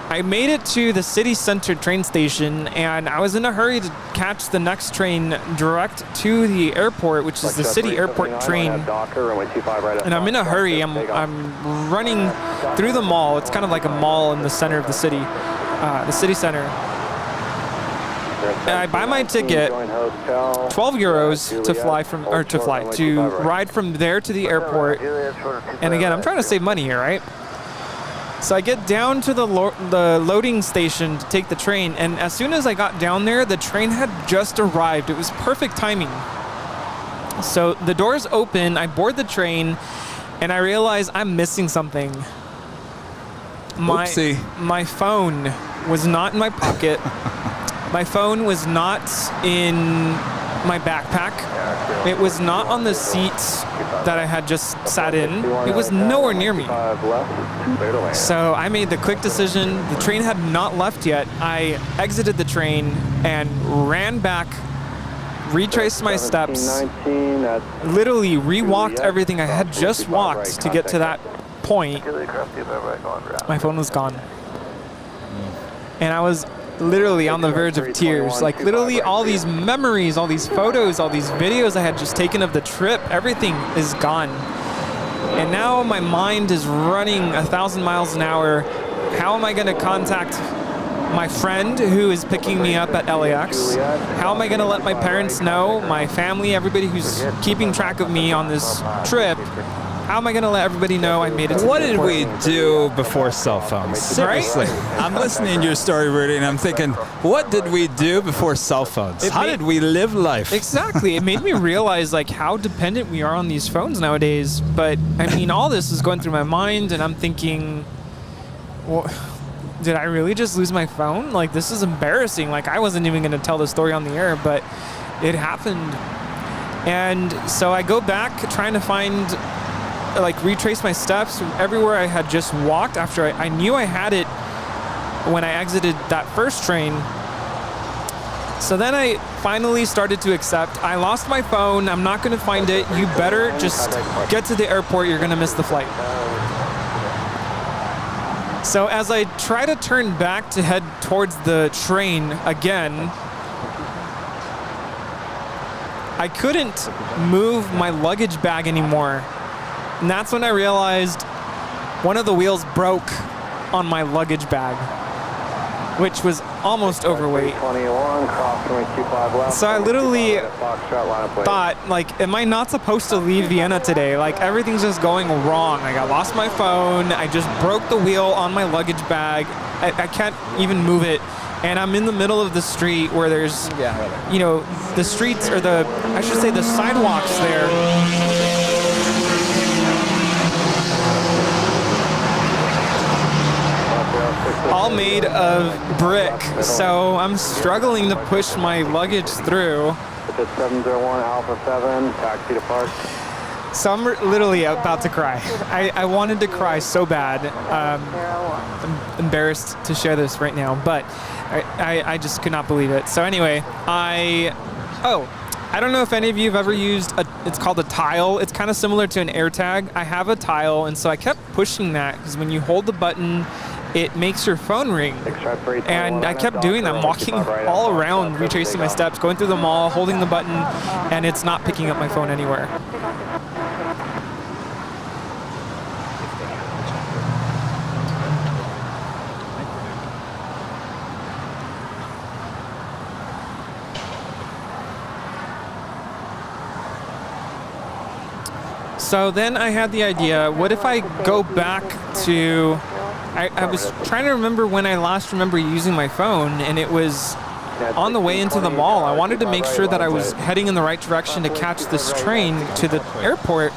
I made it to the city center train station, and I was in a hurry to catch the next train direct to the airport, which is the city airport train. And I'm in a hurry. I'm running through the mall. It's kind of like a mall in the center of the city center. And I buy my ticket, 12 euros to ride from there to the airport. And again, I'm trying to save money here, right? So I get down to the loading station to take the train, and as soon as I got down there, the train had just arrived. It was perfect timing. So the doors open, I board the train, and I realize I'm missing something. Oopsie. My phone was not in my pocket. My phone was not in my backpack. It was not on the seat that I had just sat in. It was nowhere near me. So I made the quick decision. The train had not left yet. I exited the train and ran back, retraced my steps, literally re-walked everything I had just walked to get to that point. My phone was gone. And I was literally on the verge of tears. Like literally all these memories, all these photos, all these videos I had just taken of the trip, everything is gone. And now my mind is running 1,000 miles an hour. How am I going to contact my friend who is picking me up at LAX? How am I going to let my parents know, my family, everybody who's keeping track of me on this trip? How am I going to let everybody know I made it to What the did airport? we do before cell phones? Seriously. I'm listening to your story, Rudy, and I'm thinking, what did we do before cell phones? How did we live life? Exactly. It made me realize like how dependent we are on these phones nowadays. But I mean, all this is going through my mind, and I'm thinking, well, did I really just lose my phone? Like, this is embarrassing. Like, I wasn't even going to tell the story on the air, but it happened. And so I go back trying to find, like, retrace my steps everywhere I had just walked after I knew I had it when I exited that first train. So then I finally started to accept. I lost my phone. I'm not going to find it. You better just get to the airport. You're going to miss the flight. So as I try to turn back to head towards the train again, I couldn't move my luggage bag anymore. And that's when I realized one of the wheels broke on my luggage bag. which was almost overweight. 21, cross runway 25 left. So I literally Foxtrot, line up, thought, like, am I not supposed to leave Vienna today? Like, everything's just going wrong. Like, I lost my phone. I just broke the wheel on my luggage bag. I can't even move it. And I'm in the middle of the street where there's, you know, the streets, or I should say the sidewalks there. All made of brick, so I'm struggling to push my luggage through. It's 701 Alpha 7, taxi to park. So I'm literally about to cry. I wanted to cry so bad. I'm embarrassed to share this right now, but I just could not believe it. So anyway, I don't know if any of you have ever used it's called a tile. It's kind of similar to an AirTag. I have a tile, and so I kept pushing that because when you hold the button, it makes your phone ring. And I kept doing that. I'm walking all around, retracing my steps, going through the mall, holding the button, and it's not picking up my phone anywhere. So then I had the idea, what if I go back to, I was trying to remember when I last remember using my phone, and it was on the way into the mall. I wanted to make sure that I was heading in the right direction to catch this train to the airport.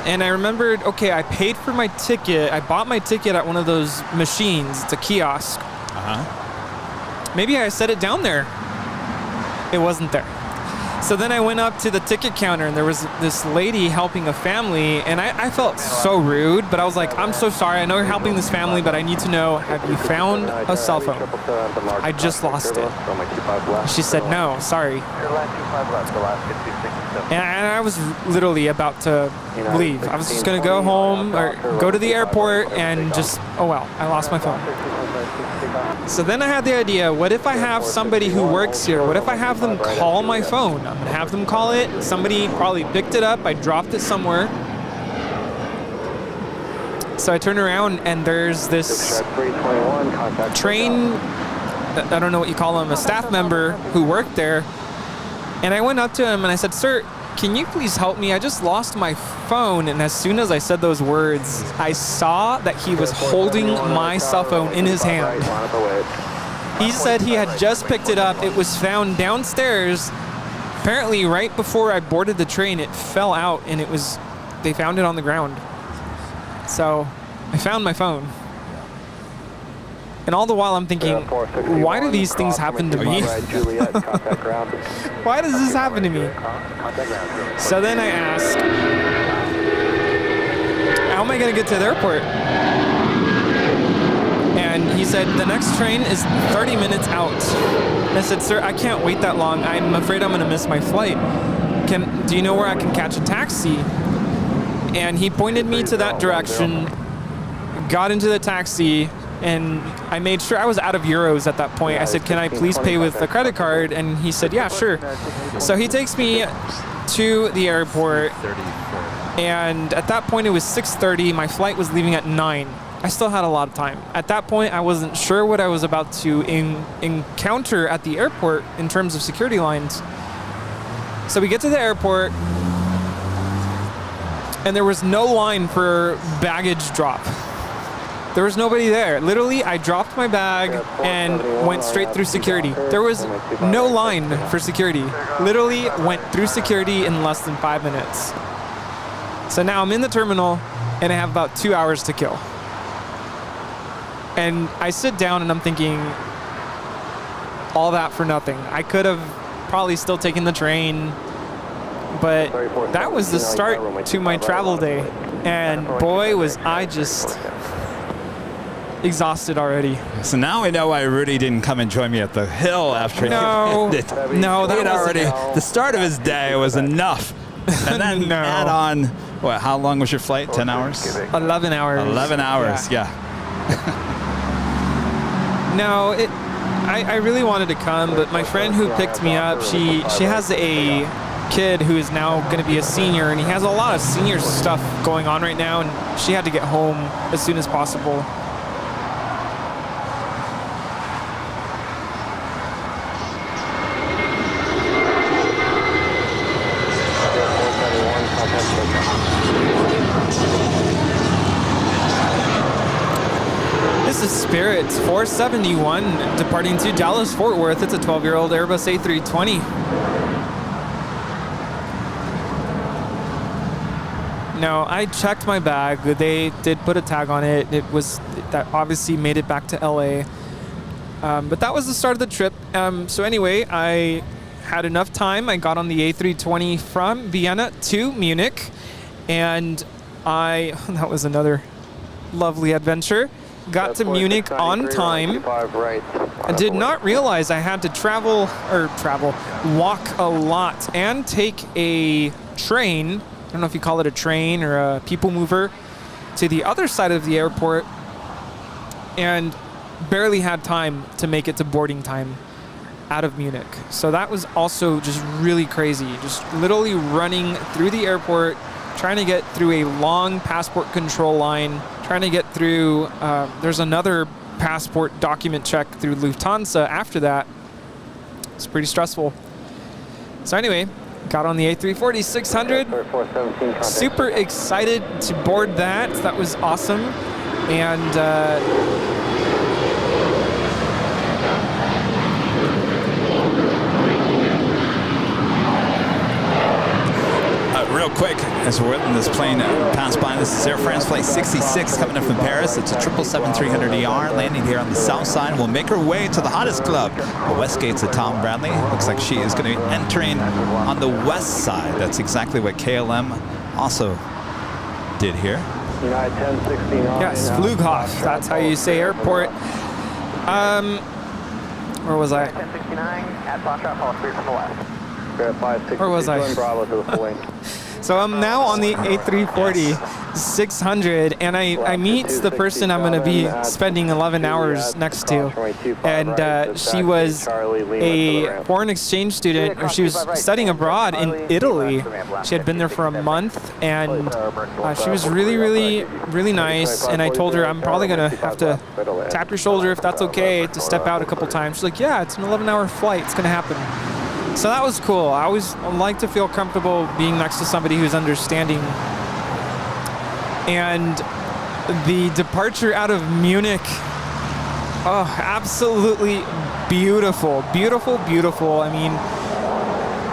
And I remembered, okay, I paid for my ticket. I bought my ticket at one of those machines. It's a kiosk. Maybe I set it down there. It wasn't there. So then I went up to the ticket counter, and there was this lady helping a family, and I felt so rude, but I was like, I'm so sorry. I know you're helping this family, but I need to know, have you found a cell phone? I just lost it. She said, no, sorry. And I was literally about to leave. I was just going to go home or go to the airport and just, oh well, I lost my phone. So then I had the idea, what if I have somebody who works here? What if I have them call my phone? I'm going to have them call it. Somebody probably picked it up. I dropped it somewhere. So I turn around, and there's this train, I don't know what you call him, a staff member who worked there. And I went up to him and I said, sir, can you please help me? I just lost my phone. And as soon as I said those words, I saw that he was holding my cell phone in his hand. He said he had just picked it up. It was found downstairs. Apparently right before I boarded the train, it fell out, and they found it on the ground. So I found my phone. And all the while I'm thinking, why do these things happen to me? Why does this happen to me? So then I asked, how am I going to get to the airport? And he said, the next train is 30 minutes out. And I said, sir, I can't wait that long. I'm afraid I'm going to miss my flight. Do you know where I can catch a taxi? And he pointed me to that direction, got into the taxi, and I made sure I was out of euros at that point. I said, can I please pay with a credit card? And he said, yeah, sure. So he takes me to the airport, and at that point it was 6:30. My flight was leaving at 9. I still had a lot of time. At that point, I wasn't sure what I was about to encounter at the airport in terms of security lines. So we get to the airport, and there was no line for baggage drop. There was nobody there. Literally, I dropped my bag and went straight through security. There was no line for security. Literally went through security in less than 5 minutes. So now I'm in the terminal, and I have about 2 hours to kill. And I sit down, and I'm thinking, all that for nothing. I could have probably still taken the train, but that was the start to my travel day. And boy, was I just exhausted already. So now we know why Rudy didn't come and join me at the hill after he landed. No, that was already the start of his day was enough. And then add on, what, how long was your flight? 10 hours? 11 hours. 11 hours, yeah. No, I really wanted to come, but my friend who picked me up, she has a kid who is now going to be a senior, and he has a lot of senior stuff going on right now, and she had to get home as soon as possible. Spirit 471 departing to Dallas Fort Worth. It's a 12-year-old Airbus A320. Now, I checked my bag. They did put a tag on it. That obviously made it back to LA. But that was the start of the trip. So anyway, I had enough time. I got on the A320 from Vienna to Munich, and that was another lovely adventure. Got to Munich on time. I did not realize I had to walk a lot and take a train. I don't know if you call it a train or a people mover to the other side of the airport, and barely had time to make it to boarding time out of Munich. So that was also just really crazy. Just literally running through the airport, trying to get through a long passport control line, trying to get through, there's another passport document check through Lufthansa after that. It's pretty stressful. So anyway, got on the A340-600. Super excited to board that. That was awesome. And real quick, as we're letting this plane pass by, this is Air France Flight 66 coming in from Paris. It's a 777-300ER landing here on the south side. We'll make her way to the hottest club, the Westgate's of Tom Bradley. Looks like she is going to be entering on the west side. That's exactly what KLM also did here. United 1069. Yes, Flughof. That's how you say airport. Where was I? 1069 at Foxtrot, follow clear from the left. Where was I? So I'm now on the A340-600, and I meet the person I'm going to be spending 11 hours next to. And she was a foreign exchange student, or she was studying abroad in Italy. She had been there for a month, and she was really, really, really nice. And I told her I'm probably going to have to tap your shoulder if that's okay to step out a couple times. She's like, yeah, it's an 11-hour flight. It's going to happen. So that was cool. I always like to feel comfortable being next to somebody who's understanding. And the departure out of Munich, oh, absolutely beautiful, beautiful, beautiful. I mean,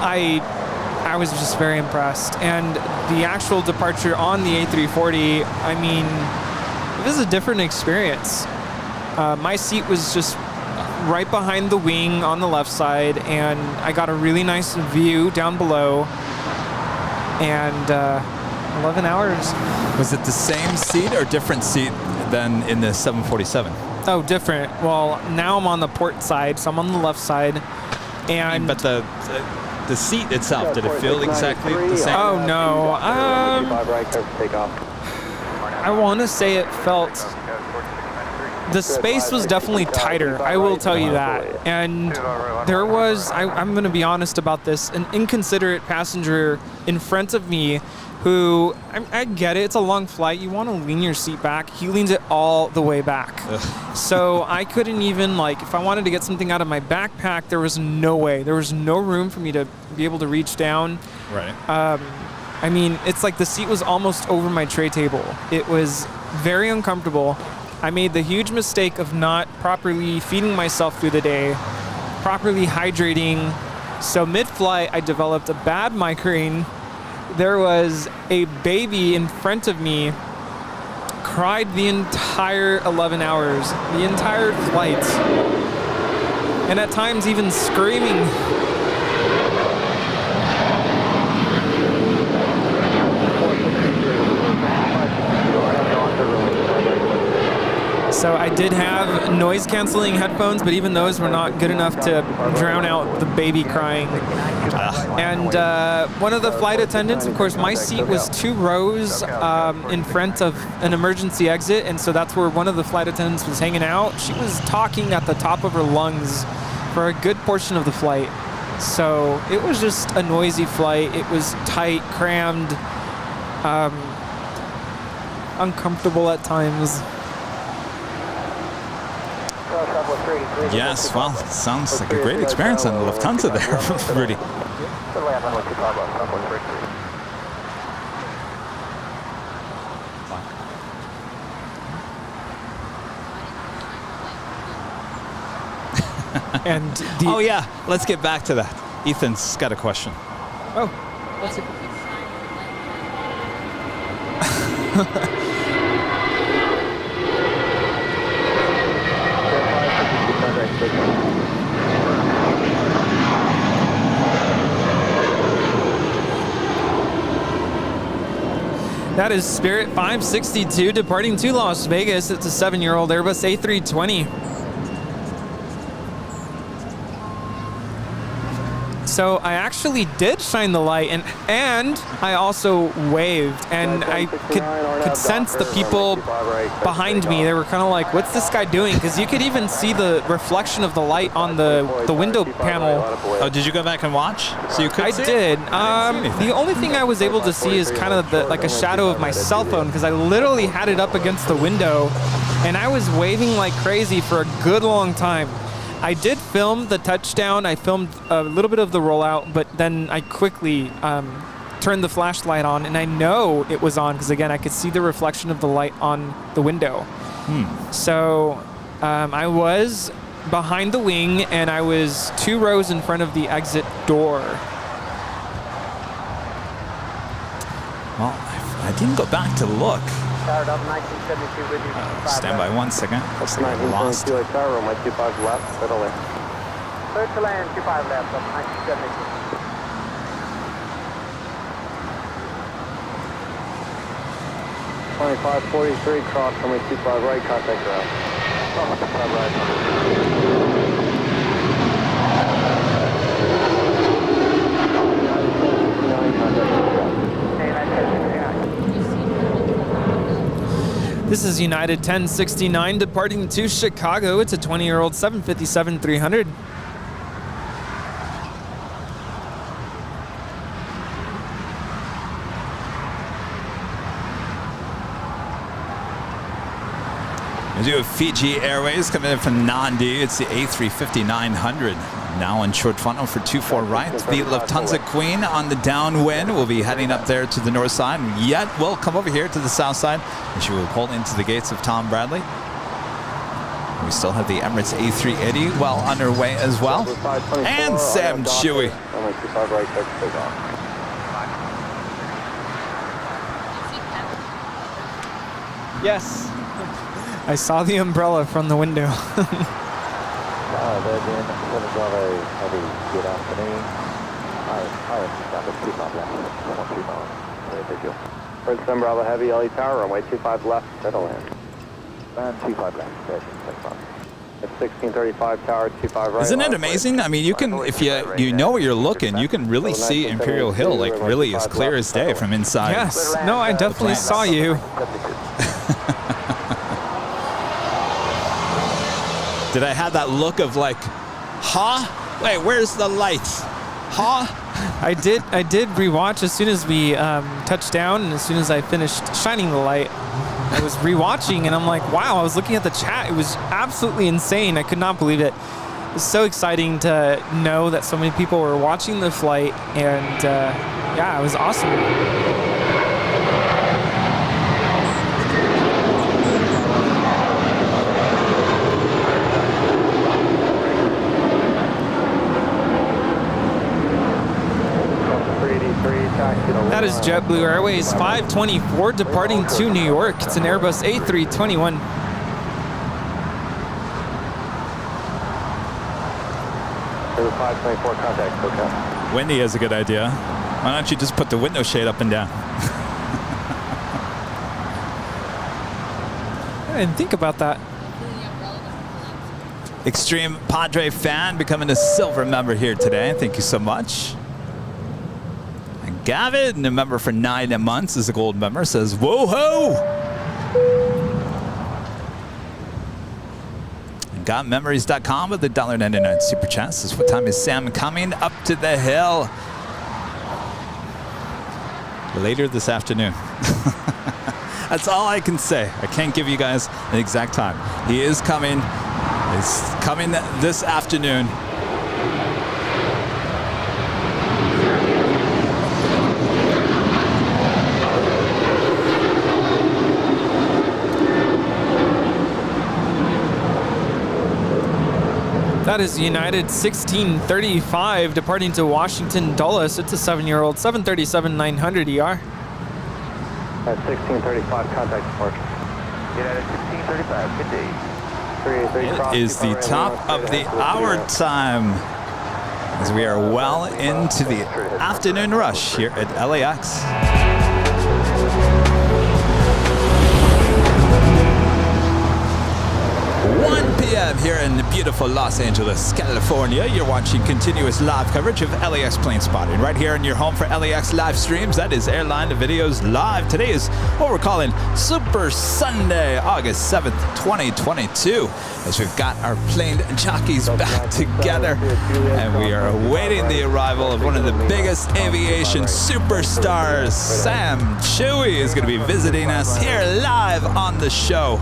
I was just very impressed. And the actual departure on the A340, I mean, it was a different experience. My seat was just right behind the wing on the left side, and I got a really nice view down below. And 11 hours. Was it the same seat or different seat than in the 747? Oh, different. Well, now I'm on the port side, so I'm on the left side. And but the seat itself, did it feel exactly the same? Oh no. I want to say it felt. The space was definitely tighter, I will tell you that. And there was, I'm going to be honest about this, an inconsiderate passenger in front of me who, I get it, it's a long flight, you want to lean your seat back. He leans it all the way back. So I couldn't even, like, if I wanted to get something out of my backpack, there was no way. There was no room for me to be able to reach down. Right. I mean, it's like the seat was almost over my tray table. It was very uncomfortable. I made the huge mistake of not properly feeding myself through the day, properly hydrating. So mid-flight, I developed a bad migraine. There was a baby in front of me, cried the entire 11 hours, the entire flight, and at times even screaming. So I did have noise-canceling headphones, but even those were not good enough to drown out the baby crying. And one of the flight attendants, of course, my seat was 2 rows in front of an emergency exit, and so that's where one of the flight attendants was hanging out. She was talking at the top of her lungs for a good portion of the flight. So it was just a noisy flight. It was tight, crammed, uncomfortable at times. Yes, well, sounds like a great experience on the Lufthansa there, Rudy. And oh yeah, let's get back to that. Ethan's got a question. Oh, let's see. That is Spirit 562 departing to Las Vegas. It's a 7-year-old Airbus A320. So I actually did shine the light, and I also waved, and I could sense the people behind me. They were kind of like, "What's this guy doing?" Because you could even see the reflection of the light on the window panel. Oh, did you go back and watch? So you could. I did. The only thing I was able to see is kind of like a shadow of my cell phone, because I literally had it up against the window, and I was waving like crazy for a good long time. I did film the touchdown. I filmed a little bit of the rollout, but then I quickly turned the flashlight on, and I know it was on because, again, I could see the reflection of the light on the window. So I was behind the wing, and I was 2 rows in front of the exit door. Well, I didn't go back to look. Fired up 1972 with you. Stand by 1 second. Looks like I lost. Like tower room, 25 left, settle in. Third to land, 25 left, up 1972. Twenty-five 43, cross runway 25 right, contact ground. 25 right. This is United 1069 departing to Chicago. It's a 20-year-old 757-300. We do have Fiji Airways coming in from Nandi. It's the A350-900. Now in short funnel for 24 right. The Lufthansa Queen on the downwind will be heading up there to the north side. Yet will come over here to the south side, and she will pull into the gates of Tom Bradley. We still have the Emirates A380 well underway as well. And Sam Chui. Yes. I saw the umbrella from the window. First Sam Bravo Heavy, LE Tower, runway 25 left, settle in. And 25 left, It's 1635 Tower, 25 right. Isn't it amazing? I mean, you can, if you know where you're looking, you can really see Imperial Hill like really as clear as day from inside. Yes. No, I definitely saw you. Did I have that look of like, huh? Wait, where's the lights? Huh? I did rewatch as soon as we touched down, and as soon as I finished shining the light, I was rewatching, and I'm like, wow, I was looking at the chat. It was absolutely insane. I could not believe it. It was so exciting to know that so many people were watching the flight, and yeah, it was awesome. That is JetBlue Airways 524 departing to New York. It's an Airbus A321. There's a 524 contact, okay. Wendy has a good idea. Why don't you just put the window shade up and down? I didn't think about that. Extreme Padre fan becoming a silver member here today. Thank you so much. And Gavin, a member for 9 months, is a gold member, says, whoa ho! And GotMemories.com with the $1.99 super chat says, what time is Sam coming up to the hill? Later this afternoon. That's all I can say. I can't give you guys an exact time. He is coming. He's coming this afternoon. That is United 1635 departing to Washington Dulles. It's a 7-year-old 737-900 ER. At 1635, contact departure. United 1635, good day. 383 It is the top of the hour time as we are well into the afternoon rush here at LAX. 1 p.m. here in beautiful Los Angeles, California. You're watching continuous live coverage of LAX plane spotting right here in your home for LAX live streams. That is Airline Videos Live. Today is what we're calling Super Sunday, August 7th, 2022, as we've got our plane jockeys back together, and we are awaiting the arrival of one of the biggest aviation superstars. Sam Chui is going to be visiting us here live on the show,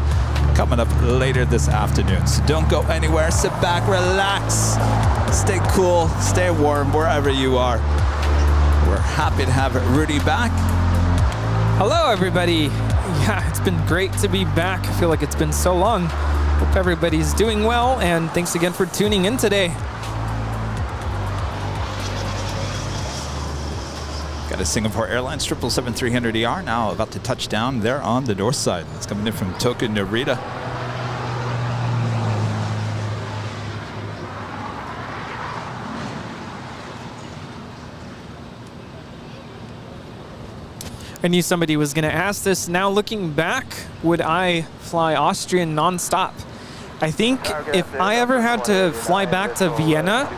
coming up later this afternoon. So don't go anywhere. Sit back, relax, stay cool, stay warm wherever you are. We're happy to have Rudy back. Hello, everybody. Yeah, it's been great to be back. I feel like it's been so long. Hope everybody's doing well, and thanks again for tuning in today. Got a Singapore Airlines 777-300ER now about to touch down there on the north side. It's coming in from Tokyo Narita. I knew somebody was going to ask this. Now looking back, would I fly Austrian nonstop? I think if I ever had to fly back to Vienna,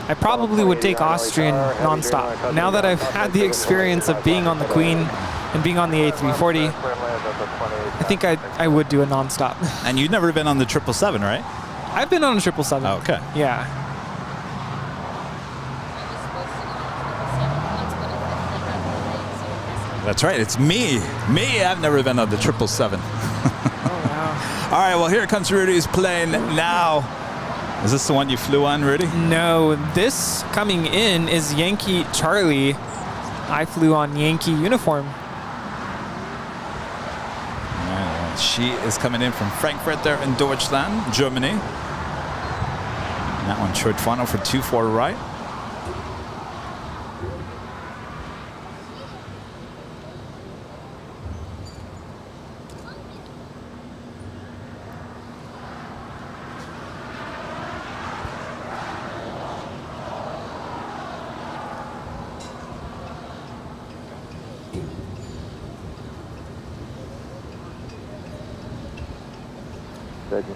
I probably would take Austrian nonstop. Now that I've had the experience of being on the Queen and being on the A340, I think I would do a nonstop. And you've never been on the 777, right? I've been on a 777. Oh, okay. Yeah. That's right. It's me. I've never been on the 777. Oh, wow. All right. Well, here comes Rudy's plane now. Is this the one you flew on, Rudy? No, this coming in is Yankee Charlie. I flew on Yankee uniform. Well, she is coming in from Frankfurt there in Deutschland, Germany. And that one short final for 24 right.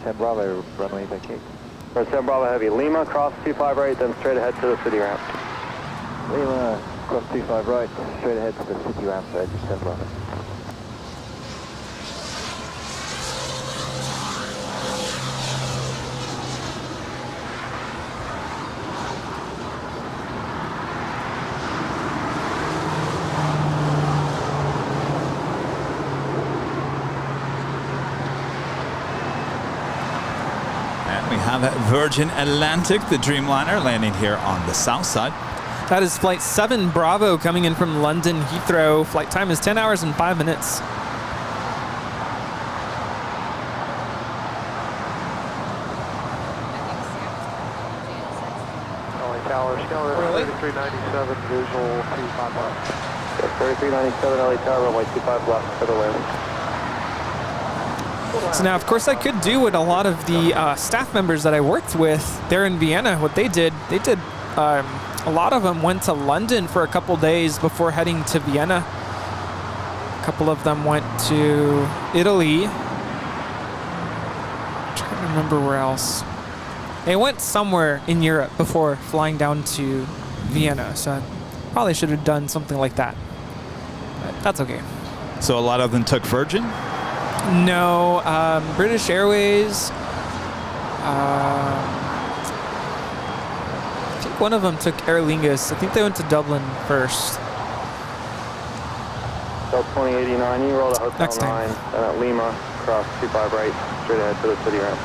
Sam Bravo, runway vacate. Sam Bravo Heavy, Lima, cross 25 right, then straight ahead to the city ramp. Lima, cross 25 right, straight ahead to the city ramp, Sam Bravo. Virgin Atlantic, the Dreamliner, landing here on the south side. That is Flight 7 Bravo coming in from London Heathrow. Flight time is 10 hours and 5 minutes. LA Tower, Skyline 3397, visual 25 left. 3397 LA Tower, runway 25 left for the land. So now, of course, I could do what a lot of the staff members that I worked with there in Vienna, what they did, a lot of them went to London for a couple days before heading to Vienna. A couple of them went to Italy. I'm trying to remember where else. They went somewhere in Europe before flying down to Vienna, so I probably should have done something like that. But that's okay. So a lot of them took Virgin? No, British Airways. I think one of them took Aer Lingus. I think they went to Dublin first. Del 2089, you roll to Hotel Next 9, then at Lima, cross 25 right, straight ahead to the city ramp.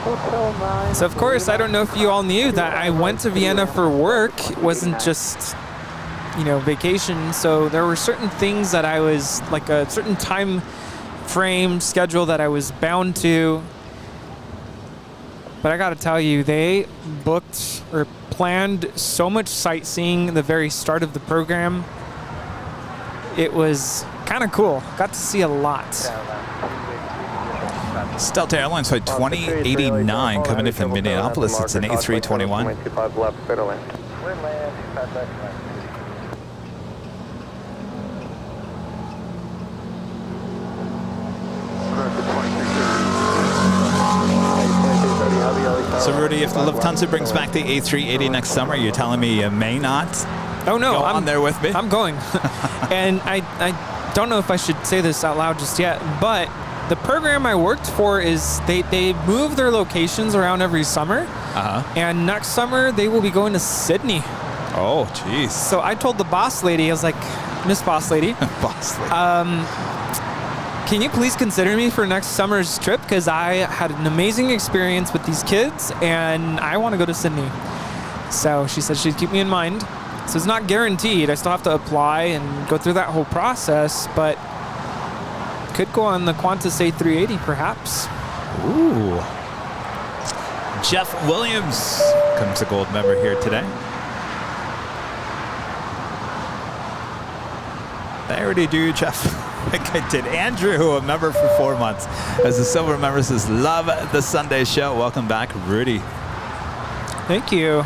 Hotel 9. So, of course, I don't know if you all knew that I went to Vienna for work. It wasn't just, vacation. So there were certain things that I was, like a certain time frame schedule that I was bound to. But I got to tell you, they booked or planned so much sightseeing the very start of the program. It was kind of cool. Got to see a lot. Delta Airlines flight 2089 coming in from Minneapolis. It's an A321. 25 left, clear to land. So Rudy, if the Lufthansa brings back the A380 next summer, you're telling me you may not Oh no, go I'm on there with me? I'm going. And I don't know if I should say this out loud just yet, but the program I worked for is they move their locations around every summer. Uh-huh. And next summer they will be going to Sydney. Oh, jeez. So I told the boss lady, I was like, Miss Boss Lady, Boss lady. can you please consider me for next summer's trip? Because I had an amazing experience with these kids and I want to go to Sydney. So she said she'd keep me in mind. So it's not guaranteed. I still have to apply and go through that whole process, but could go on the Qantas A380 perhaps. Ooh. Jeff Williams comes a gold member here today. I already do, Jeff. Like I did. Andrew, a member for 4 months. As a silver member says, love the Sunday show. Welcome back, Rudy. Thank you.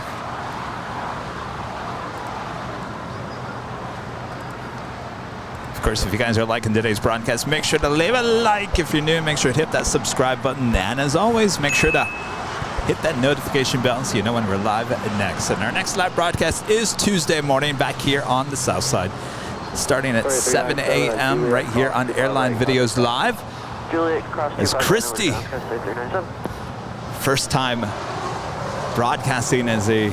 Of course, if you guys are liking today's broadcast, make sure to leave a like. If you're new, make sure to hit that subscribe button. And as always, make sure to hit that notification bell so you know when we're live next. And our next live broadcast is Tuesday morning back here on the south side, starting at 7 a.m. right here on Airline Videos Live. As Christy, first time broadcasting as a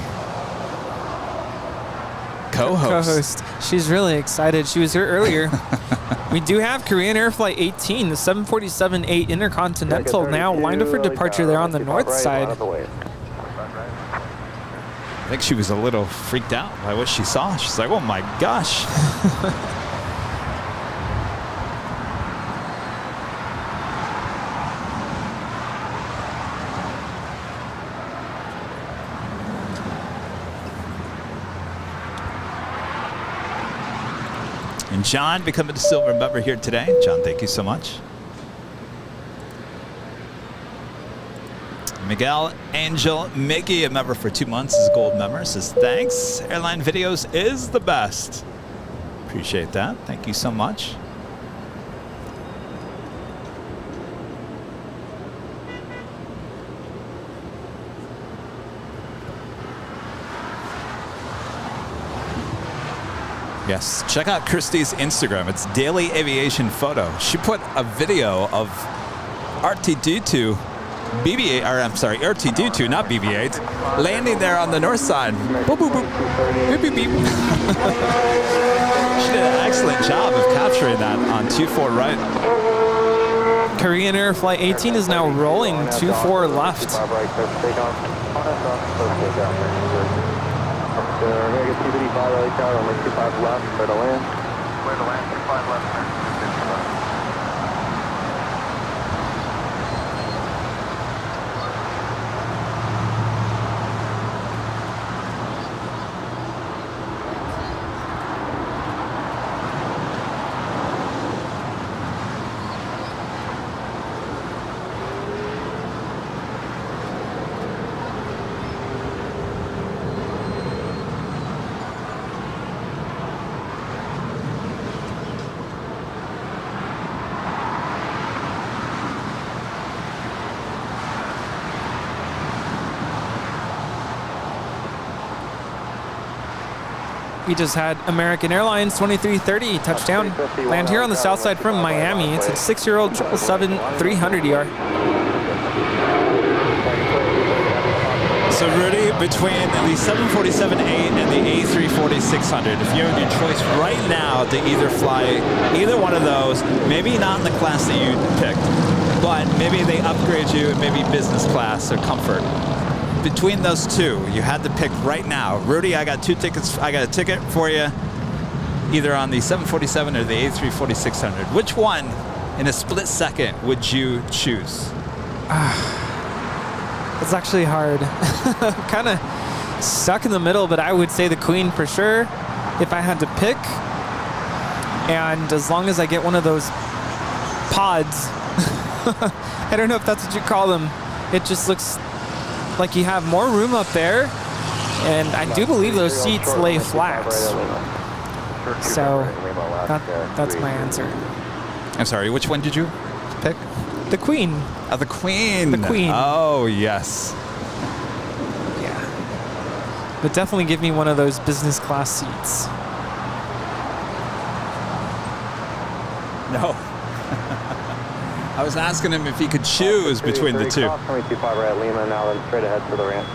co-host. She's really excited. She was here earlier. We do have Korean Air Flight 18, the 747-8 Intercontinental now lined up for departure there on the north side. I think she was a little freaked out by what she saw. She's like, oh my gosh. And John becoming a silver member here today. John, thank you so much. Miguel Angel Mickey, a member for 2 months, is a gold member, says thanks. Airline Videos is the best. Appreciate that. Thank you so much. Yes, check out Christy's Instagram. It's Daily Aviation Photo. She put a video of RTD2, BB-8, or I'm sorry, RTD2, not BB-8, landing there on the north side. Boop, boop, boop. Beep, beep, beep. She did an excellent job of capturing that on 24 right. Korean Air Flight 18 is now rolling 24 left. Omega 255 LA tower, only 25 left, clear to land. Clear to land, 25 left, sir. We just had American Airlines 2330 touchdown. Land here on the south side from Miami. It's a 6-year-old 777-300ER. So Rudy, between the 747-8 and the A340-600, if you had your choice right now to either fly either one of those, maybe not in the class that you picked, but maybe they upgrade you in maybe business class or comfort. Between those two, you had to pick right now. Rudy, I got 2 tickets. I got a ticket for you, either on the 747 or the A340-600. Which one, in a split second, would you choose? It's actually hard. I'm kind of stuck in the middle, but I would say the Queen for sure if I had to pick. And as long as I get one of those pods, I don't know if that's what you call them. It just looks like you have more room up there. And I do believe those seats lay flat. So that's my answer. I'm sorry, which one did you pick? The Queen. Oh, the Queen. The Queen. Oh, yes. Yeah. But definitely give me one of those business class seats. No. I was asking him if he could choose between the two. All 25 right at Lima, now then straight ahead for the ramp.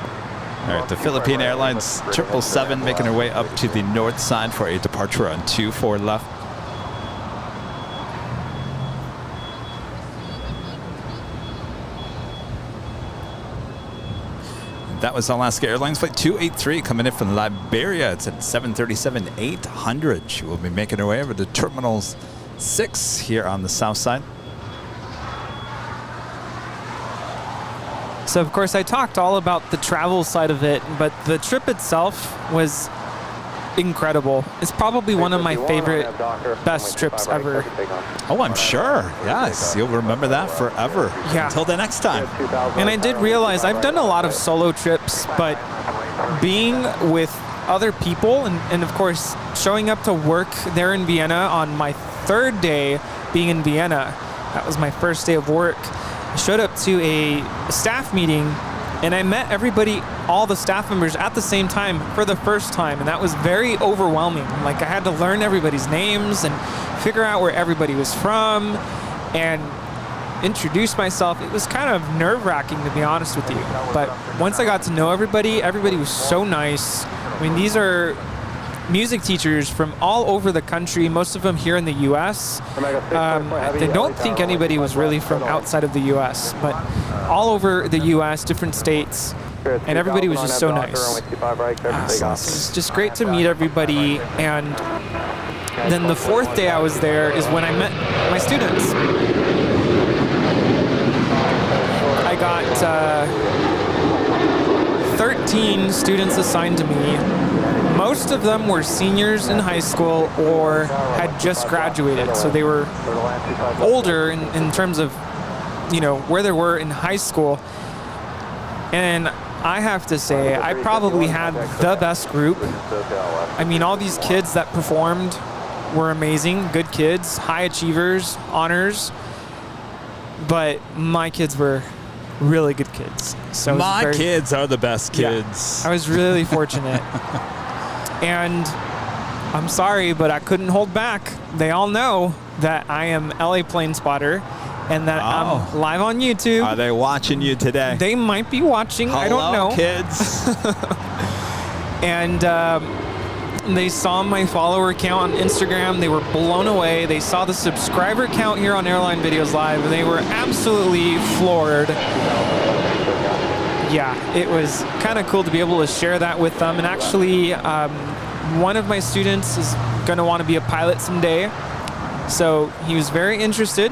right, the Philippine Airlines 777 making her way up to the north side for a departure on 24 left. That was Alaska Airlines flight 283 coming in from Liberia. It's at 737-800. She will be making her way over to Terminal 6 here on the south side. So, of course, I talked all about the travel side of it, but the trip itself was incredible. It's probably one of my favorite, best trips ever. Oh, I'm sure. Yes, you'll remember that forever. Yeah. Until the next time. And I did realize I've done a lot of solo trips, but being with other people and of course, showing up to work there in Vienna on my third day being in Vienna, that was my first day of work. I showed up to a staff meeting and I met everybody, all the staff members at the same time for the first time, and that was very overwhelming. Like, I had to learn everybody's names and figure out where everybody was from and introduce myself. It was kind of nerve-wracking, to be honest with you. But once I got to know everybody, everybody was so nice. I mean, these are music teachers from all over the country, most of them here in the U.S. I don't think anybody was really from outside of the U.S., but all over the U.S., different states, and everybody was just so nice. It's just great to meet everybody. And then the fourth day I was there is when I met my students. I got 13 students assigned to me. Most of them were seniors in high school or had just graduated, so they were older in terms of, you know, where they were in high school. And I have to say, I probably had the best group. I mean, all these kids that performed were amazing, good kids, high achievers, honors, but my kids were really good kids. So my kids are the best kids. Yeah, I was really fortunate. And I'm sorry, but I couldn't hold back. They all know that I am LA Plane Spotter and that I'm live on YouTube. Are they watching you today? They might be watching. Hello, I don't know. Kids. And they saw my follower count on Instagram. They were blown away. They saw the subscriber count here on Airline Videos Live, and they were absolutely floored. Yeah, it was kind of cool to be able to share that with them. And actually, one of my students is going to want to be a pilot someday. So he was very interested.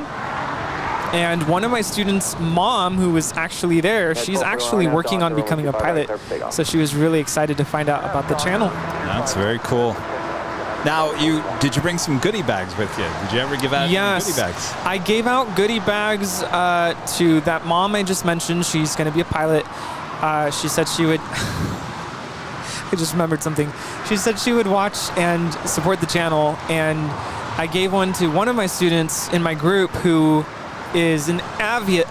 And one of my students' mom, who was actually there, she's actually working on becoming a pilot. So she was really excited to find out about the channel. That's very cool. Now, did you bring some goodie bags with you? Did you ever give out goodie bags? I gave out goodie bags to that mom I just mentioned. She's going to be a pilot. She said she would... I just remembered something. She said she would watch and support the channel, and I gave one to one of my students in my group who is an avid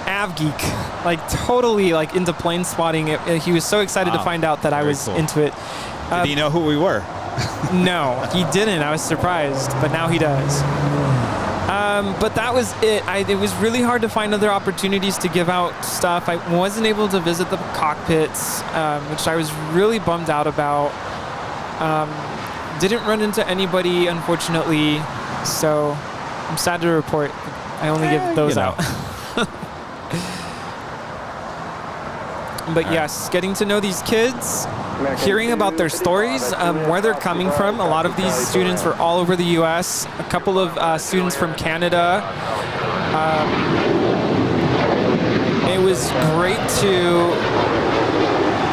av geek, like totally like into plane spotting. He was so excited to find out that I was into it. Did he know who we were? No, he didn't. I was surprised, but now he does. But that was it. It was really hard to find other opportunities to give out stuff. I wasn't able to visit the cockpits, which I was really bummed out about. Didn't run into anybody, unfortunately, so I'm sad to report I only give those out. But yes, getting to know these kids, hearing about their stories, where they're coming from. A lot of these students were all over the U.S. A couple of students from Canada. It It was great to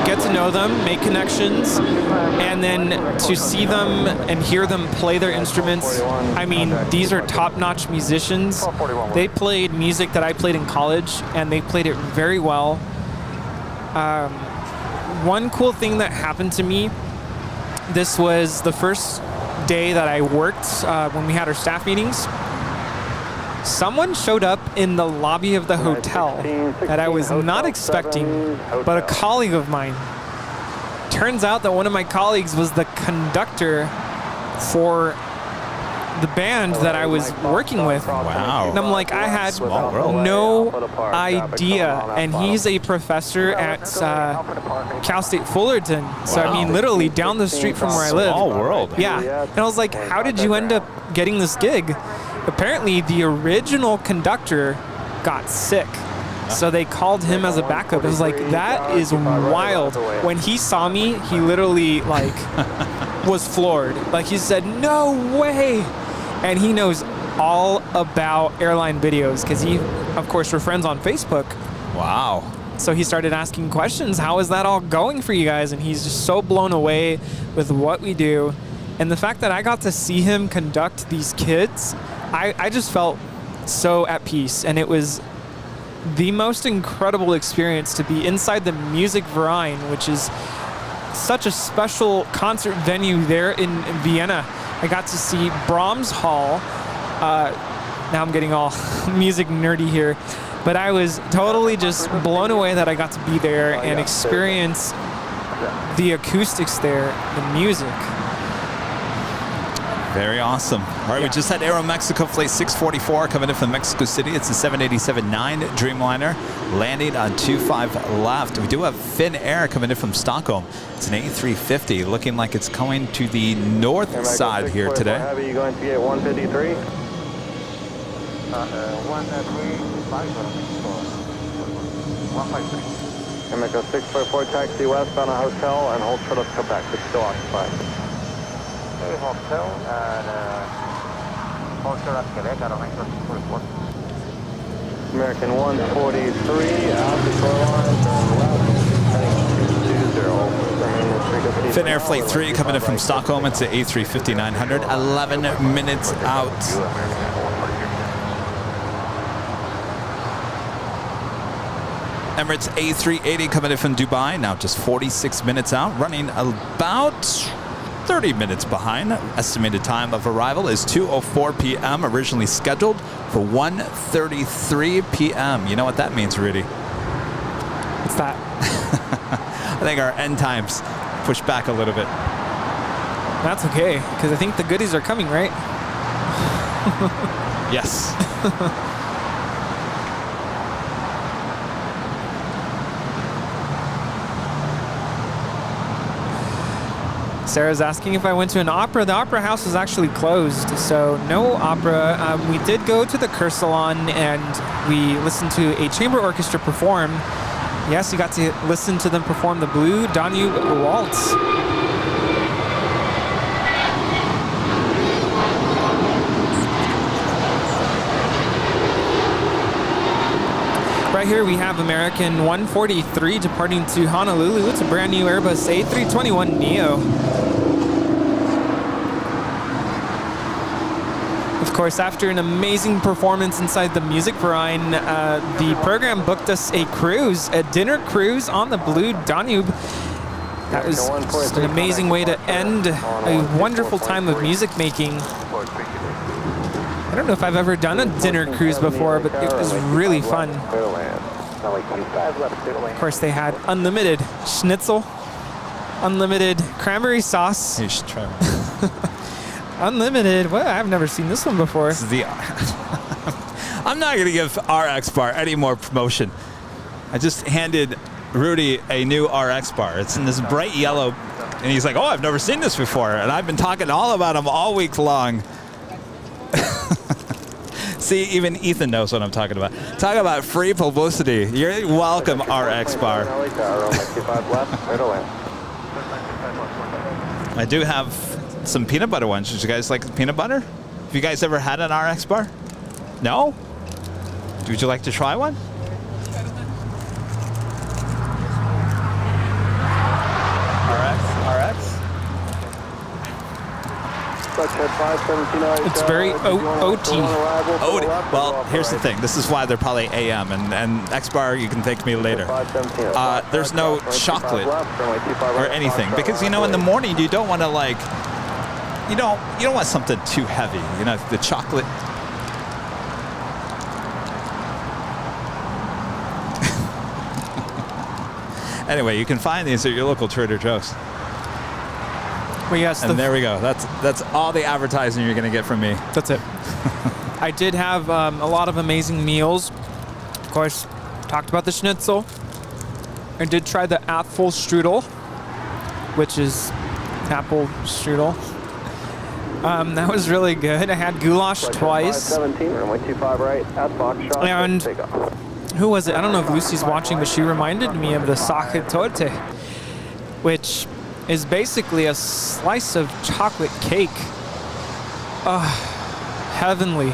get to know them, make connections, and then to see them and hear them play their instruments. I mean, these are top-notch musicians. They played music that I played in college, and they played it very well. One cool thing that happened to me, this was the first day that I worked when we had our staff meetings. Someone showed up in the lobby of the hotel that I was not expecting, but a colleague of mine. Turns out that one of my colleagues was the conductor for the band that I was working with. Wow. And I'm like, I had no idea. And he's a professor at Cal State Fullerton. So, I mean, literally down the street from where I live. Small world. Yeah. And I was like, how did you end up getting this gig? Apparently, the original conductor got sick. So they called him as a backup. It was like, that is wild. When he saw me, he literally, like, was floored. Like, he said, no way. And he knows all about airline videos because he, of course, we're friends on Facebook. Wow. So he started asking questions. How is that all going for you guys? And he's just so blown away with what we do. And the fact that I got to see him conduct these kids, I just felt so at peace. And it was the most incredible experience to be inside the Music Verein, which is such a special concert venue there in Vienna. I got to see Brahms Hall. Now I'm getting all music nerdy here. But I was totally just blown away that I got to be there and experience the acoustics there, the music. Very awesome. All right, we just had Aeromexico Flight 644 coming in from Mexico City. It's a 787-9 Dreamliner landing on 25 left. We do have Finnair coming in from Stockholm. It's an A350 looking like it's coming to the north side here today. Are you going to get 153? 153. America 644 taxi west on a hotel and hold short of Quebec. It's still occupied. Hotel and hold short of Quebec at America 644. American 143 out the shoreline, turn left, Finnair Flight 3 coming in from Stockholm. It's an A350-900, 11 minutes out. Emirates A380 coming in from Dubai, now just 46 minutes out, running about 30 minutes behind. Estimated time of arrival is 2:04 p.m., originally scheduled for 1:33 p.m. You know what that means, Rudy? What's that? I think our end times pushed back a little bit. That's okay, because I think the goodies are coming, right? Yes. Sarah's asking if I went to an opera. The opera house is actually closed, so no opera. We did go to the Kursalon and we listened to a chamber orchestra perform. Yes, you got to listen to them perform the Blue Danube Waltz. Right here we have American 143 departing to Honolulu. It's a brand new Airbus A321neo. Of course, after an amazing performance inside the Music Verein, the program booked us a cruise, a dinner cruise on the Blue Danube. That was just an amazing way to end a wonderful time of music making. I don't know if I've ever done a dinner cruise before, but it was really fun. Of course, they had unlimited schnitzel, unlimited cranberry sauce. You should try one. Unlimited. Well, I've never seen this one before. This is the. I'm not going to give RX Bar any more promotion. I just handed Rudy a new RX Bar. It's in this bright yellow, and he's like, "Oh, I've never seen this before," and I've been talking all about them all week long. See, even Ethan knows what I'm talking about. Talk about free publicity. You're welcome, RX Bar. I do have some peanut butter ones. Did you guys like peanut butter? Have you guys ever had an RX Bar? No? Would you like to try one? It's very OT. Well, here's the thing. This is why they're probably AM, and X-Bar, you can thank me later. There's no chocolate or anything, because, you know, in the morning you don't want to, like, you don't want something too heavy. You know, the chocolate. Anyway, you can find these at your local Trader Joe's. Well, yes, and there we go. That's all the advertising you're going to get from me. That's it. I did have a lot of amazing meals. Of course, talked about the schnitzel. I did try the apfel strudel, which is apple strudel. That was really good. I had goulash twice. 17, runway 25 right, at Foxtrot. And who was it? I don't know if Lucy's watching, but she reminded me of the sake torte, which is basically a slice of chocolate cake. Heavenly.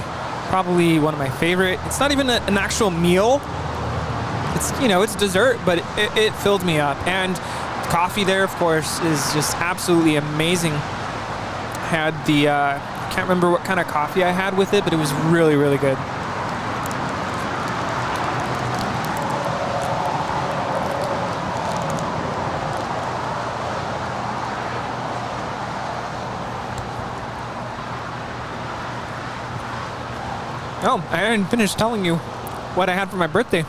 Probably one of my favorite. It's not even an actual meal. It's, you know, it's dessert, but it filled me up. And coffee there, of course, is just absolutely amazing. Had the, can't remember what kind of coffee I had with it, but it was really, really good. Oh, I didn't finish telling you what I had for my birthday,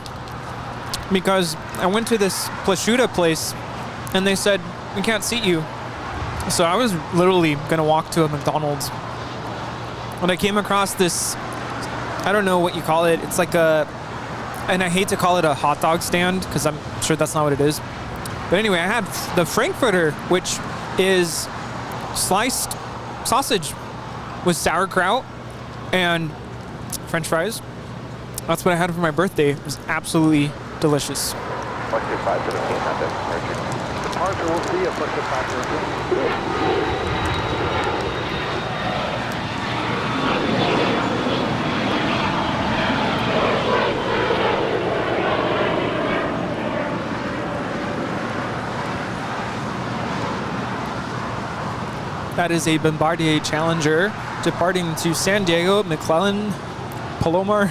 because I went to this prosciutto place and they said, we can't seat you. So I was literally going to walk to a McDonald's. And I came across this, I don't know what you call it. It's like and I hate to call it a hot dog stand because I'm sure that's not what it is. But anyway, I had the Frankfurter, which is sliced sausage with sauerkraut and French fries. That's what I had for my birthday. It was absolutely delicious. Departure, we'll see you. That is a Bombardier Challenger departing to San Diego McClellan Palomar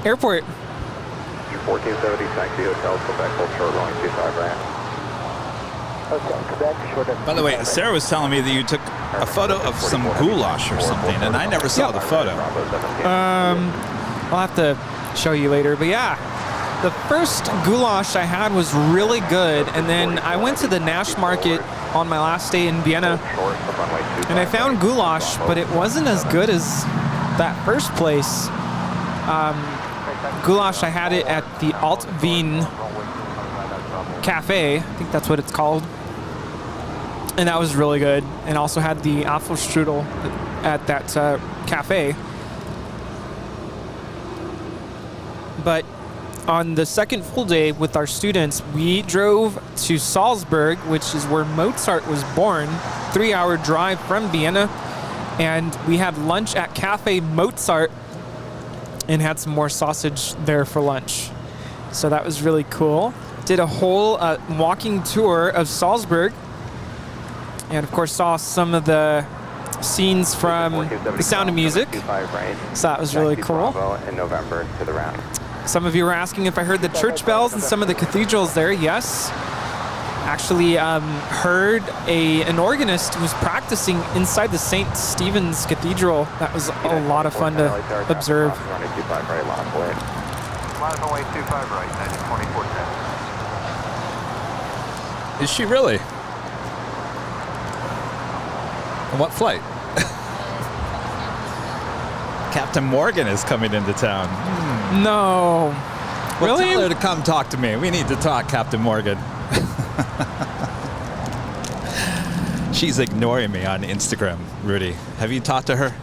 Airport. 1470, taxi hotel, Quebec, hold short, runway 25 right. By the way, Sarah was telling me that you took a photo of some goulash or something, and I never saw the photo. I'll have to show you later, but yeah. The first goulash I had was really good, and then I went to the Nash Market on my last day in Vienna, and I found goulash, but it wasn't as good as that first place. Goulash, I had it at the Alt Wien Cafe, I think that's what it's called, and that was really good. And also had the Apfelstrudel at that cafe. But on the second full day with our students, we drove to Salzburg, which is where Mozart was born, 3-hour drive from Vienna, and we had lunch at Cafe Mozart and had some more sausage there for lunch. So that was really cool. Did a whole walking tour of Salzburg, and of course saw some of the scenes from The Sound of Music. So that was really cool. In November to the round. Some of you were asking if I heard the church bells and some of the cathedrals there. Yes. Actually heard an organist who was practicing inside the St. Stephen's Cathedral. That was a lot of fun to observe. Runway 25 right, 2410. Is she really? On what flight? Captain Morgan is coming into town. No. Well, Really? tell her to come talk to me. We need to talk, Captain Morgan. She's ignoring me on Instagram, Rudy. Have you talked to her?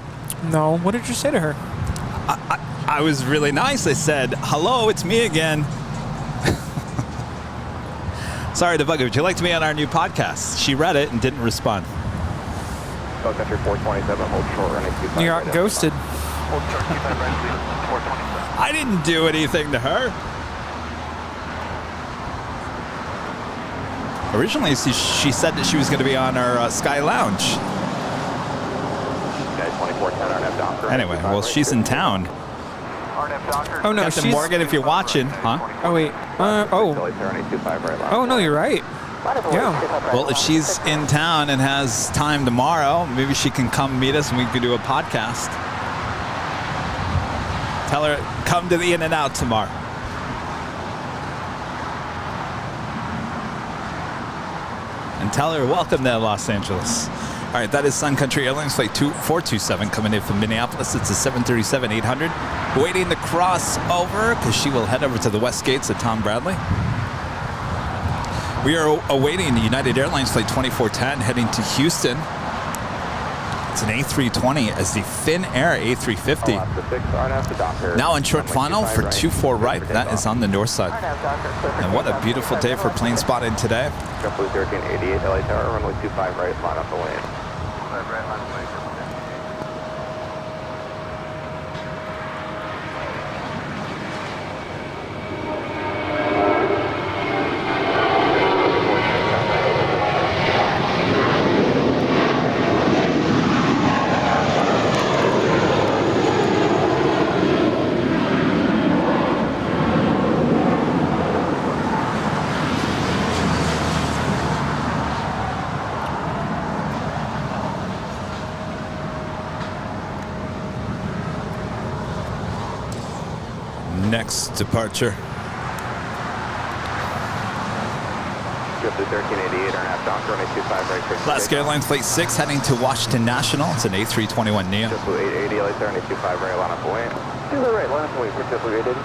No. What did you say to her? I was really nice. I said, hello, it's me again. Sorry to bug you. Would you like to be on our new podcast? She read it and didn't respond. Country 427, hold short, running 25. You got ghosted. Hold short, 25 right, please. 427. I didn't do anything to her. Originally, she said that she was going to be on our Sky Lounge. Anyway, well, she's in town. Oh no, Captain she's. Morgan, if you're watching, huh? Oh wait. Oh no, you're right. Yeah. Well, if she's in town and has time tomorrow, maybe she can come meet us and we could do a podcast. Tell her, come to the In and Out tomorrow. And tell her, welcome to Los Angeles. All right, that is Sun Country Airlines Flight 427 coming in from Minneapolis. It's a 737-800. Waiting to cross over because she will head over to the West Gates at Tom Bradley. We are awaiting United Airlines Flight 2410 heading to Houston. It's an A320 as the Finnair A350. Now in short final for 24 right. That is on the north side. And what a beautiful day for plane spotting today. JetBlue 1388, LA Tower, runway 25 right, line up the lane. Next departure. JetBlue 1388, RNAV Docker, runway 25 right, Alaska Airlines Flight 6 heading to Washington National. It's an A321neo. JetBlue 880, LA Tower, runway 25 right, line up the lane. To the right, line up the lane for JetBlue 880.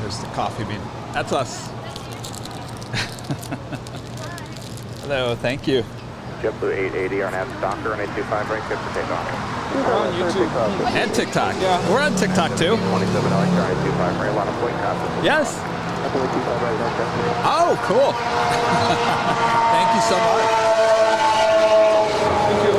There's the coffee bean. That's us. Hello, thank you. JetBlue 880, RNAV Docker, runway 25 right, good for takeoff. We're on YouTube. And TikTok. Yeah. We're on TikTok too. 27 LA Tower, runway 25 right, line up the lane, copy. Yes. Runway 25 right, no traffic. Oh, cool. Thank you so much. Thank you.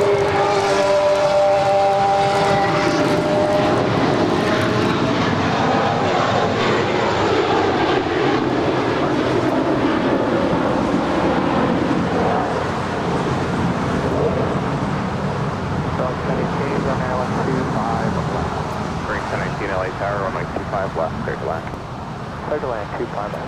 Green 1019 LA Tower, runway 25 left, clear to land. Clear to land, 25 left.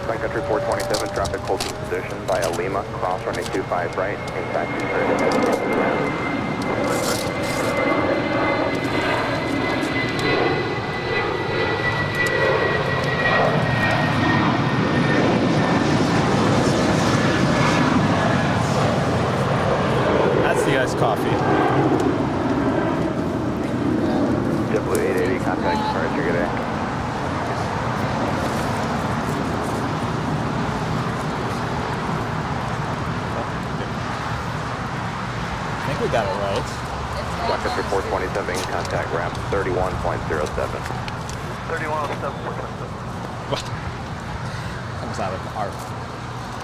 Sun Country 427, traffic holds in position via Lima, cross runway 25 right, in taxi, clear to head. That's the iced coffee. JetBlue 880, contact departure, good day. I think we got it right. Sun Country 427, contact ramp 31.07. 31.07. Comes out of our.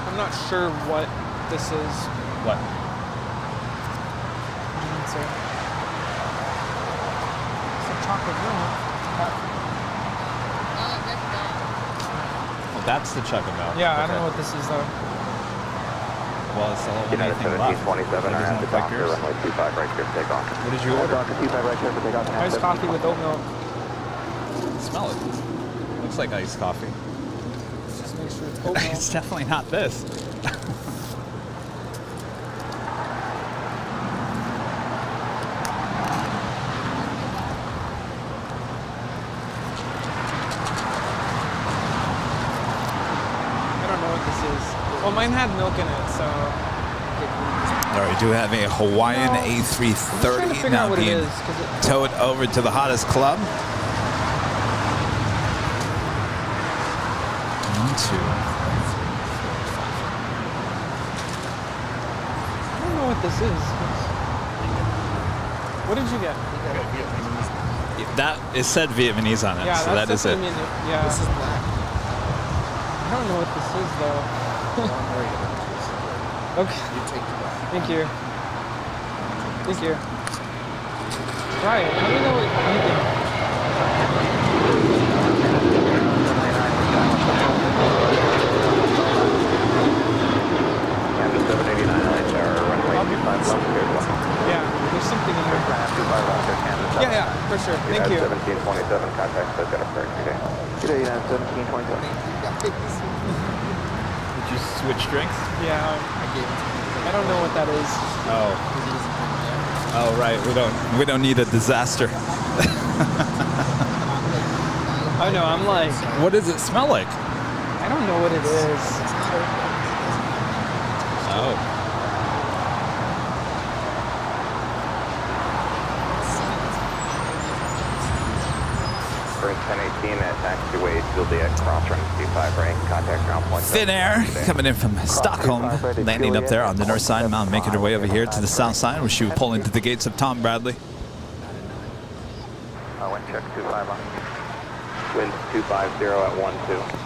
I'm not sure what this is. What? It's a chocolate milk. Well, that's the chocolate milk. Yeah, I don't know what this is though. Well, it's the whole United anything left. 1727, It doesn't RNAV look like Docker, yours. runway 25 right, clear for takeoff. What did you order? Docker 25 right, clear for takeoff. Iced coffee with oat milk. Smell it. Looks like iced coffee. Just make sure it's oat milk. It's definitely not this. I don't know what this is. Well, mine had milk in it, so. All right, do have a Hawaiian A330 now being towed over to the hottest club. 1, 2. I don't know what this is. What did you get? That it said Vietnamese on it, Yeah, so that is it. Yeah. This is black. I don't know what this is though. Okay. You take the black. Thank you. Thank you. Ryan, let me know what you think. Canada 789 LA Tower, runway 25 left, cleared 1. Yeah, there's something in here. Yeah, for sure. Thank you. 1727, contact says got a first today. Good day, United 1727. Did you switch drinks? Yeah. I don't know what that is. Oh. Oh right, we don't need a disaster. I know, I'm like, what does it smell like? I don't know what it is. Oh. First 1018 at taxiway, Tilde at crossrun 25 right, contact ground point. Thin Air coming in from Stockholm, landing up there on the north side, now making her way over here to the south side, where she will pull into the gates of Tom Bradley. Wind check 25 on. Wind 250 at 12.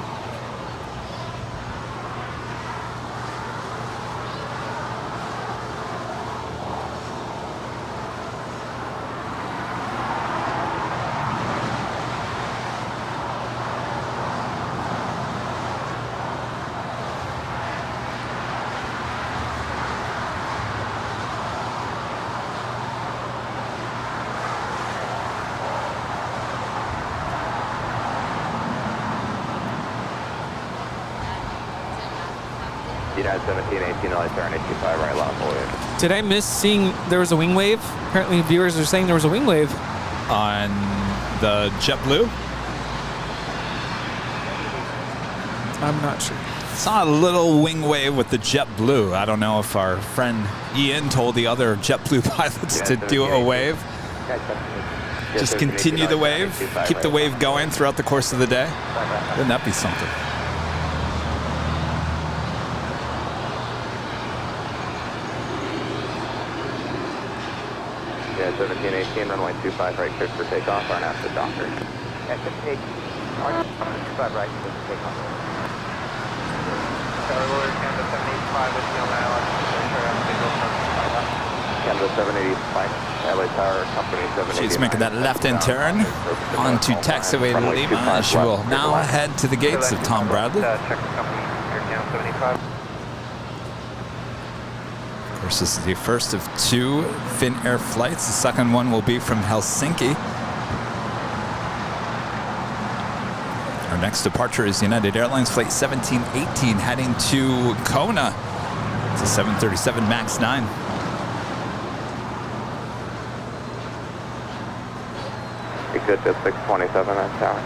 United 1718 LA Tower 825 right, lawful. Did I miss seeing there was a wing wave? Apparently viewers are saying there was a wing wave. On the JetBlue? I'm not sure. Saw a little wing wave with the JetBlue. I don't know if our friend Ian told the other JetBlue pilots to do a wave. Just continue the wave, keep the wave going throughout the course of the day. Wouldn't that be something? Yeah, 1718, runway 25 right, cleared for takeoff, our NASA Docker. Yeah, 1718, 25 right, cleared for takeoff. Tower Lord, Canada 785 with Neil Island, Canada 785, LA Tower, company 789. She's making that left-hand turn onto taxiway Lima. She will now head to the gates of Tom Bradley. Check the company, Air Canada 75. Of course, this is the first of 2 Finn Air flights. The second one will be from Helsinki. Our next departure is United Airlines Flight 1718 heading to Kona. It's a 737 MAX 9. Exit just 627 at tower.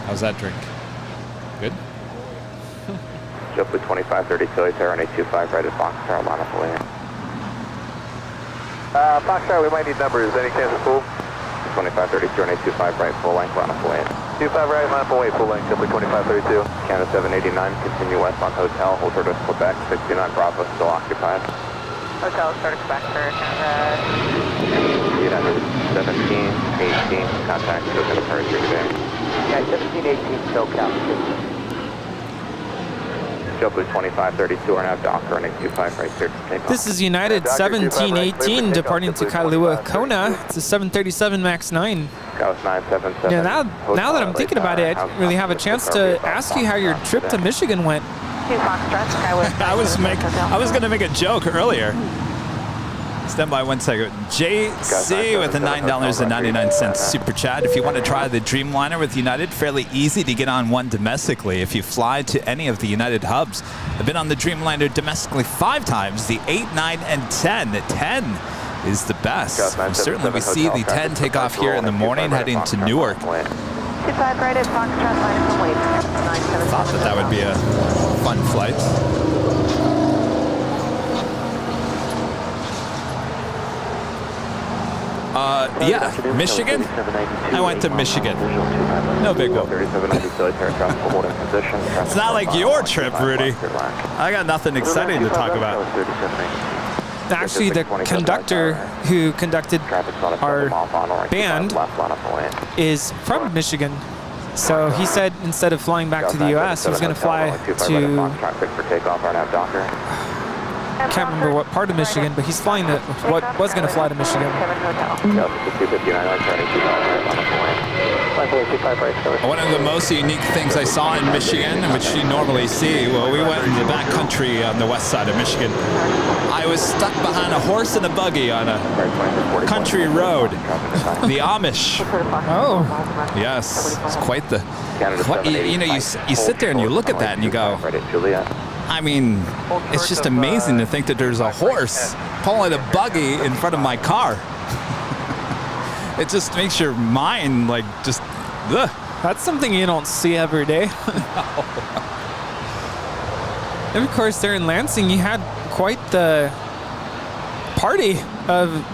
How's that drink? Good? JetBlue 2530, Tilly Tower, 825 right at Foxtrot, line up away. Foxtrot, we might need numbers. Any chance of full? 2532, 825 right, full length, line up away. 25 right, line up away, full length, JetBlue 2532. Canada 789, continue westbound hotel, hold her to Quebec, 69 Bravo, still occupied. Hotel, start Quebec for Canada. United 1718, contact, so going to departure today. Yeah, 1718, SoCal. JetBlue 2532, are now Docker, 825 right, cleared for takeoff. This is United 1718 departing to Kailua, Kona. It's a 737 MAX 9. Gauss 977. Yeah, now that I'm thinking about it, I didn't really have a chance to ask you how your trip to Michigan went. I was going to make a joke earlier. Stand by 1 second. JC with the $9.99 super chat. If you want to try the Dreamliner with United, fairly easy to get on one domestically. If you fly to any of the United hubs, I've been on the Dreamliner domestically 5 times, the 8, 9, and 10. The 10 is the best. And certainly we see the 10 take off here in the morning, heading to Newark. 25 right at Foxtrot, line from wave. Thought that would be a fun flight. Yeah, Michigan. I went to Michigan. No big one. It's not like your trip, Rudy. I got nothing exciting to talk about. Actually, the conductor who conducted our band is from Michigan. So he said instead of flying back to the U.S., he was going to fly to, I can't remember what part of Michigan, but he's flying to, what was going to fly to Michigan. One of the most unique things I saw in Michigan, which you normally see, well, we went in the back country on the west side of Michigan. I was stuck behind a horse and a buggy on a country road. The Amish. Oh. Yes, it's quite the, you know, you sit there and you look at that and you go, I mean, it's just amazing to think that there's a horse pulling a buggy in front of my car. It just makes your mind like just, ugh. That's something you don't see every day. And of course, there in Lansing, you had quite the party of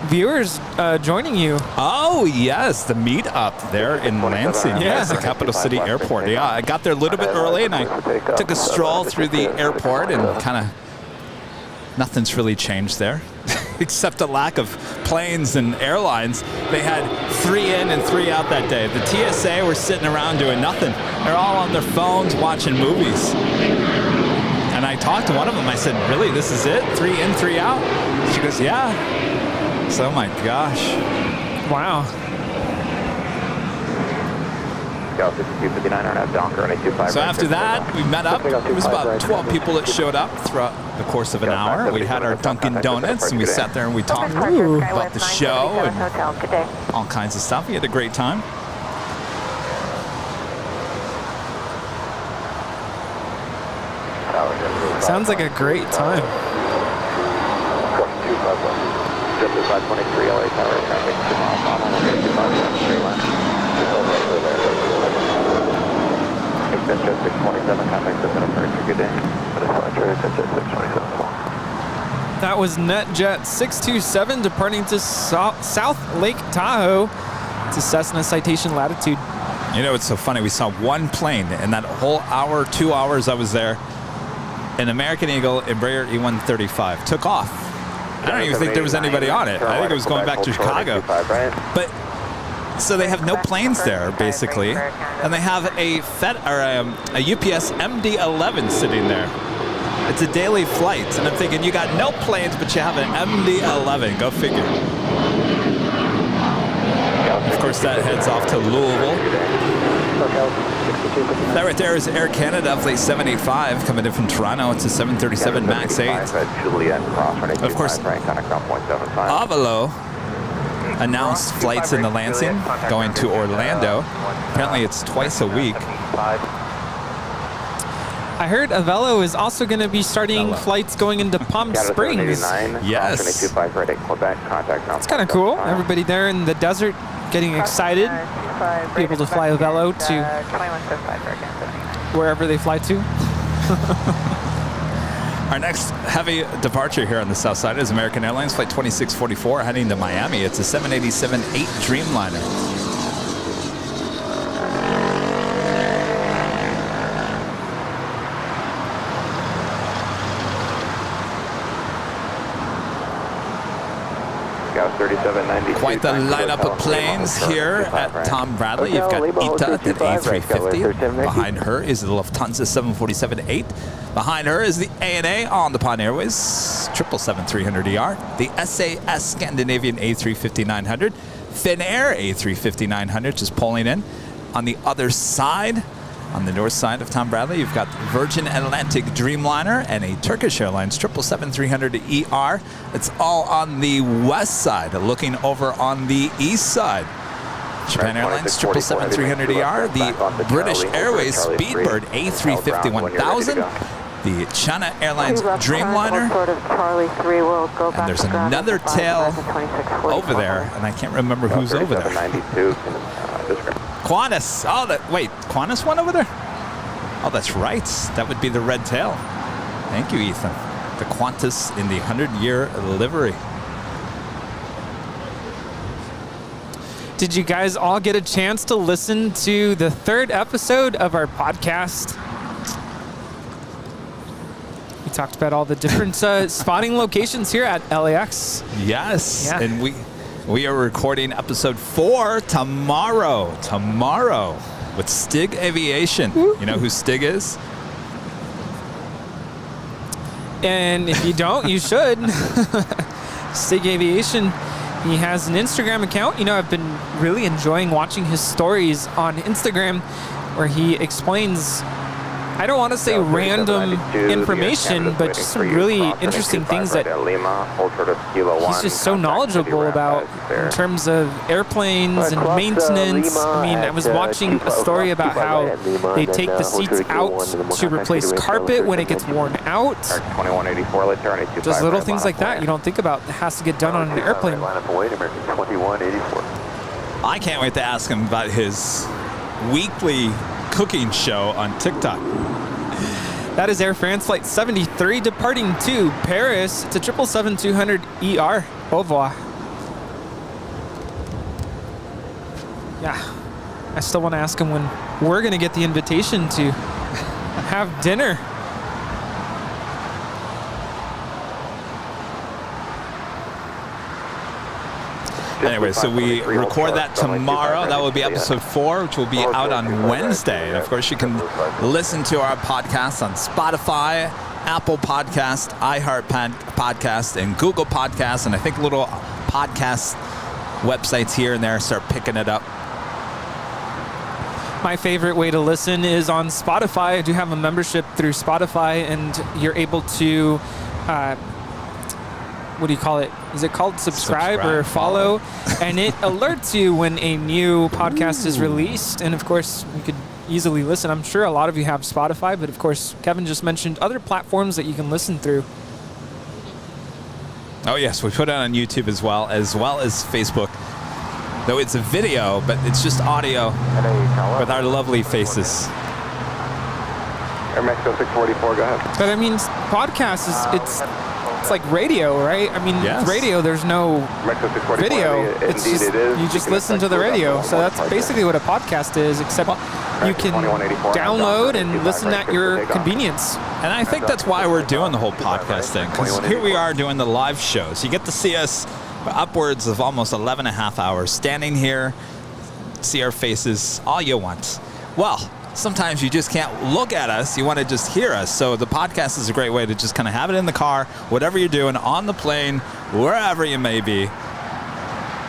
viewers joining you. Oh, yes, the meet-up there in Lansing. Yes, the capital city airport. Yeah, I got there a little bit early, and I took a stroll through the airport, and kind of nothing's really changed there, except a lack of planes and airlines. They had 3 in and 3 out that day. The TSA were sitting around doing nothing. They're all on their phones watching movies. And I talked to one of them. I said, really, this is it? 3 in, 3 out? She goes, yeah. So, oh my gosh. Wow. So after that, we met up. It was about 12 people that showed up throughout the course of an hour. We had our Dunkin' Donuts, and we sat there and we talked about the show and all kinds of stuff. We had a great time. Sounds like a great time. JetTip 523 LA Tower traffic 2 miles on 155 line. Extension 627 contact system approach. Good day. Extension 627. That was NetJet 627 departing to South Lake Tahoe to Cessna Citation Latitude. You know, it's so funny. We saw one plane in that whole hour, 2 hours I was there. An American Eagle Embraer E135 took off. I don't even think there was anybody on it. I think it was going back to Chicago. But so they have no planes there, basically, and they have a UPS MD-11 sitting there. It's a daily flight, and I'm thinking, you got no planes, but you have an MD-11. Go figure. Of course, that heads off to Louisville. That right there is Air Canada Flight 785 coming in from Toronto. It's a 737 MAX 8. Of course, Avalo announced flights in the Lansing going to Orlando. Apparently, it's twice a week. I heard Avelo is also going to be starting flights going into Palm Springs. Yes. It's kind of cool. Everybody there in the desert getting excited. Be able to fly Avelo to wherever they fly to. Our next heavy departure here on the south side is American Airlines Flight 2644 heading to Miami. It's a 787-8 Dreamliner. Quite the lineup of planes here at Tom Bradley. You've got ITA, the A350. Behind her is the Lufthansa 747-8. Behind her is the ANA on the Pan Airways 777-300ER. The SAS Scandinavian A350-900. Finnair A350-900 just pulling in. On the other side, on the north side of Tom Bradley, you've got Virgin Atlantic Dreamliner and a Turkish Airlines 777-300ER. It's all on the west side, looking over on the east side. Japan Airlines 777-300ER, the British Airways Speedbird A350-1000, the China Airlines Dreamliner, and there's another tail over there, and I can't remember who's over there. Qantas. Oh, wait, Qantas one over there? Oh, that's right. That would be the red tail. Thank you, Ethan. The Qantas in the 100-year livery. Did you guys all get a chance to listen to the 3rd episode of our podcast? We talked about all the different spotting locations here at LAX. Yes, Yeah. and we are recording episode 4 tomorrow. Tomorrow with Stig Aviation. You know who Stig is? And if you don't, you should. Stig Aviation. He has an Instagram account. You know, I've been really enjoying watching his stories on Instagram where he explains, I don't want to say random information, but just some really interesting things that he's just so knowledgeable about in terms of airplanes and maintenance. I mean, I was watching a story about how they take the seats out to replace carpet when it gets worn out. Just little things like that you don't think about that has to get done on an airplane. I can't wait to ask him about his weekly cooking show on TikTok. That is Air France Flight 73 departing to Paris. It's a 777-200ER. Au revoir. Yeah, I still want to ask him when we're going to get the invitation to have dinner. Anyway, so we record that tomorrow. That will be episode 4, which will be out on Wednesday. And of course, you can listen to our podcast on Spotify, Apple Podcast, iHeart Podcast, and Google Podcast. And I think little podcast websites here and there start picking it up. My favorite way to listen is on Spotify. I do have a membership through Spotify, and you're able to what do you call it? Is it called subscribe or follow? And it alerts you when a new podcast is released. And of course, you could easily listen. I'm sure a lot of you have Spotify, but of course, Kevin just mentioned other platforms that you can listen through. Oh yes, we put it on YouTube as well as Facebook. Though it's a video, but it's just audio with our lovely faces. Air Mexico 644, go ahead. But I mean, podcast is it's like radio, right? I mean, yes. Radio, there's no video. It's just, you just listen to the radio. So that's basically what a podcast is, except you can download and listen at your convenience. And I think that's why we're doing the whole podcast thing, because here we are doing the live shows. You get to see us for upwards of almost 11 and a half hours, standing here, see our faces, all you want. Well, sometimes you just can't look at us. You want to just hear us. So the podcast is a great way to just kind of have it in the car, whatever you're doing, on the plane, wherever you may be.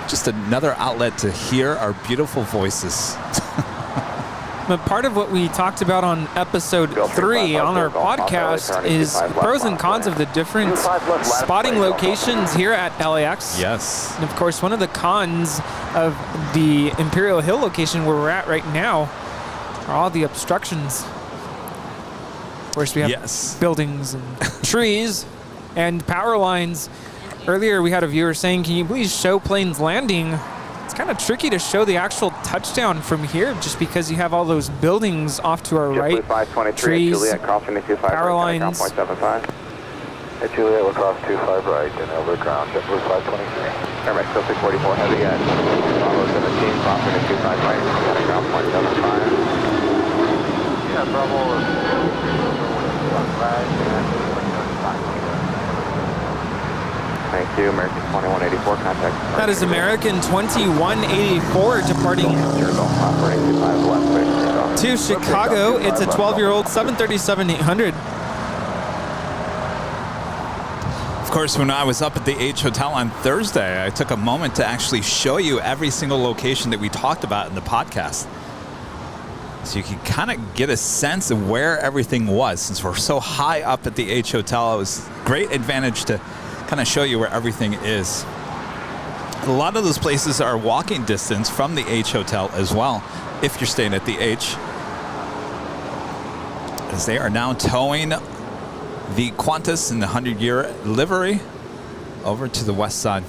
Just another outlet to hear our beautiful voices. But part of what we talked about on episode 3 on our podcast is pros and cons of the different spotting locations here at LAX. Yes. And of course, one of the cons of the Imperial Hill location where we're at right now are all the obstructions. Of course, we have buildings and trees and power lines. Earlier, we had a viewer saying, can you please show planes landing? It's kind of tricky to show the actual touchdown from here just because you have all those buildings off to our right. Trees, power lines. At Juliet, we'll cross 25 right and over ground, JetBlue 523. Air Mexico 644, heavy at Bravo 17, crossing at 25 right, heading ground 0.75. Yeah, Bravo is Thank you, American 2184, contact. That is American 2184 departing to Chicago. It's a 12-year-old 737-800. Of course, when I was up at the H Hotel on Thursday, I took a moment to actually show you every single location that we talked about in the podcast. So you can kind of get a sense of where everything was. Since we're so high up at the H Hotel, it was a great advantage to kind of show you where everything is. A lot of those places are walking distance from the H Hotel as well, if you're staying at the H. As they are now towing the Qantas in the 100-year livery over to the west side.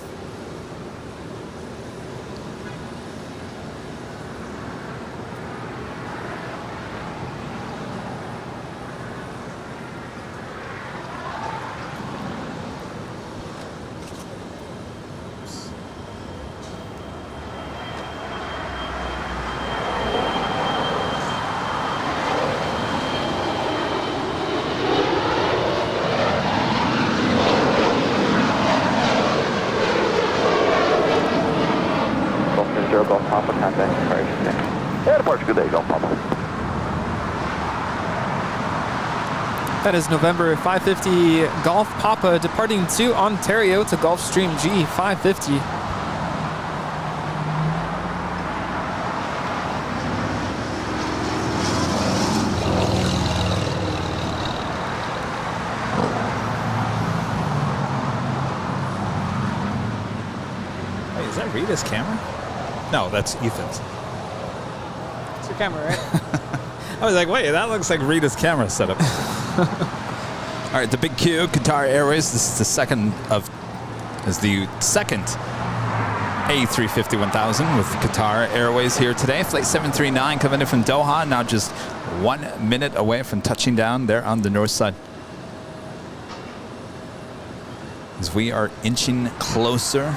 Yeah, departure, good day, Golf Papa. That is November 550 Golf Papa departing to Ontario to Gulfstream G 550. Wait, is that Rita's camera? No, that's Ethan's. It's your camera, right? I was like, wait, that looks like Rita's camera setup. All right, the big Q, Qatar Airways. This is the second A350-1000 with Qatar Airways here today. Flight 739 coming in from Doha, now just 1 minute away from touching down there on the north side. As we are inching closer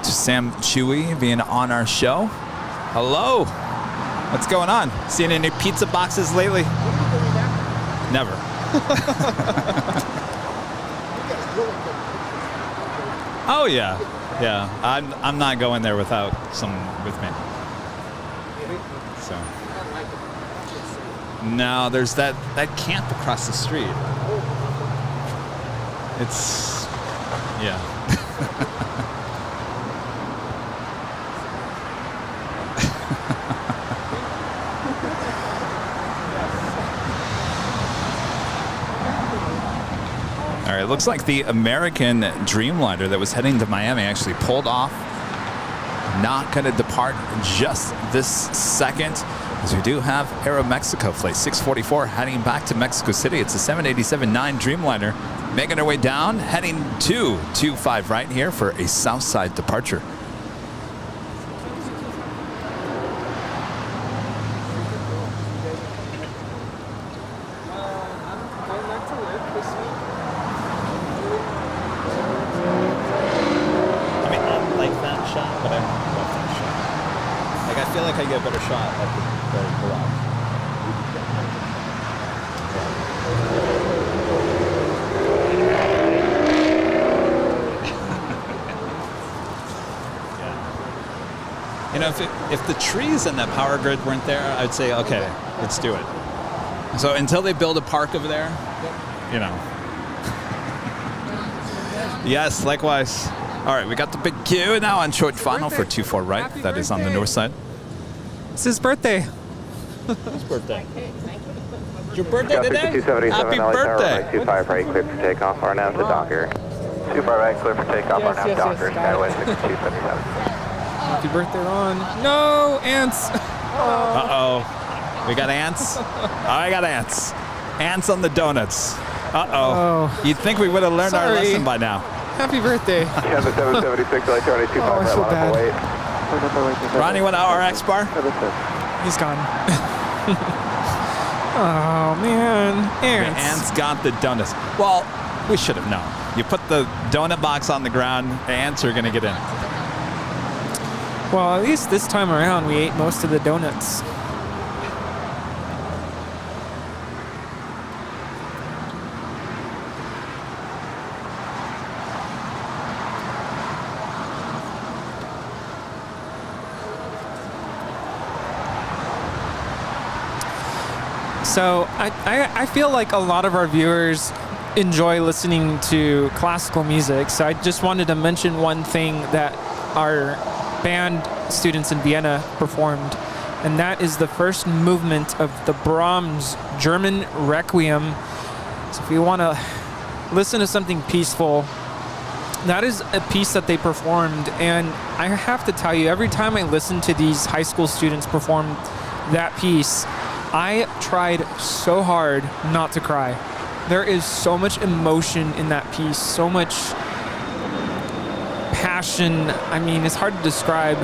to Sam Chui being on our show. Hello. What's going on? Seen any pizza boxes lately? Never. Oh yeah, yeah. I'm not going there without someone with me. So. No, there's that camp across the street. It's, yeah. All right, it looks like the American Dreamliner that was heading to Miami actually pulled off. Not going to depart just this second, as we do have Aeromexico flight 644 heading back to Mexico City. It's a 787-9 Dreamliner making their way down, heading to 25 right here for a Southside departure. I get a better shot at the garage. Yeah. You know, if the trees and that power grid weren't there, I'd say, okay, let's do it. So until they build a park over there, you know. Yes, likewise. All right, we got the big Q now on short final for 24 right. That is on the north side. It's his birthday. Whose birthday? It's your birthday today? Happy birthday. 25 right, clear for takeoff, RNAV to Docker. 25 right, clear for takeoff, RNAV to Docker, Skyway 6277. Happy birthday, Ron. No, ants. Uh-oh. We got ants? I got ants. Ants on the donuts. Uh-oh. You'd think we would have learned our lesson by now. Happy birthday. Yeah, the 776, like 225 I feel right, bad. Ronnie, what RX bar? He's gone. Oh, man. Ants. The ants got the donuts. Well, we should have known. You put the donut box on the ground, the ants are going to get in. Well, at least this time around, we ate most of the donuts. So I feel like a lot of our viewers enjoy listening to classical music. So I just wanted to mention one thing that our band students in Vienna performed, and that is the first movement of the Brahms German Requiem. So if you want to listen to something peaceful, that is a piece that they performed. And I have to tell you, every time I listen to these high school students perform that piece, I tried so hard not to cry. There is so much emotion in that piece, so much passion. I mean, it's hard to describe,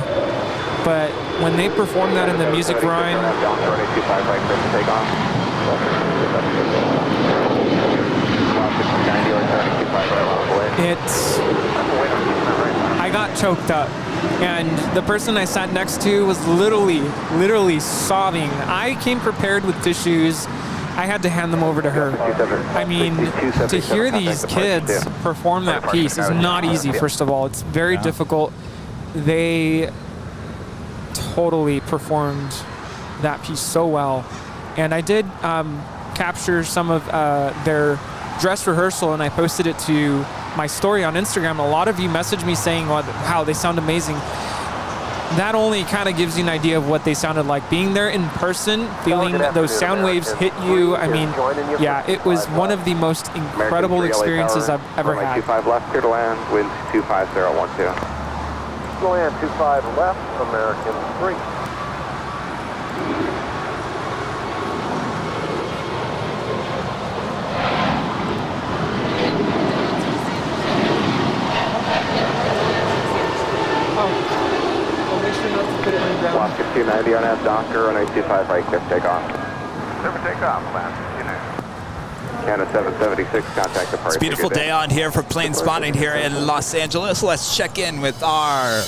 but when they perform that in the music rhyme, I got choked up. And the person I sat next to was literally sobbing. I came prepared with tissues. I had to hand them over to her. I mean, to hear these kids perform that piece is not easy, first of all. It's very difficult. They totally performed that piece so well. And I did capture some of their dress rehearsal, and I posted it to my story on Instagram. A lot of you messaged me saying, wow, they sound amazing. That only kind of gives you an idea of what they sounded like. Being there in person, feeling those sound waves hit you. I mean, yeah, it was one of the most incredible experiences I've ever had. 25 left, clear to land, wind 25012. Land 25 left, American 3. Lost 290 on F Docker, 0925 right, clear for takeoff. Clear for takeoff, plan. Canada 776, contact the party. It's a beautiful day on here for plane spotting here in Los Angeles. Let's check in with our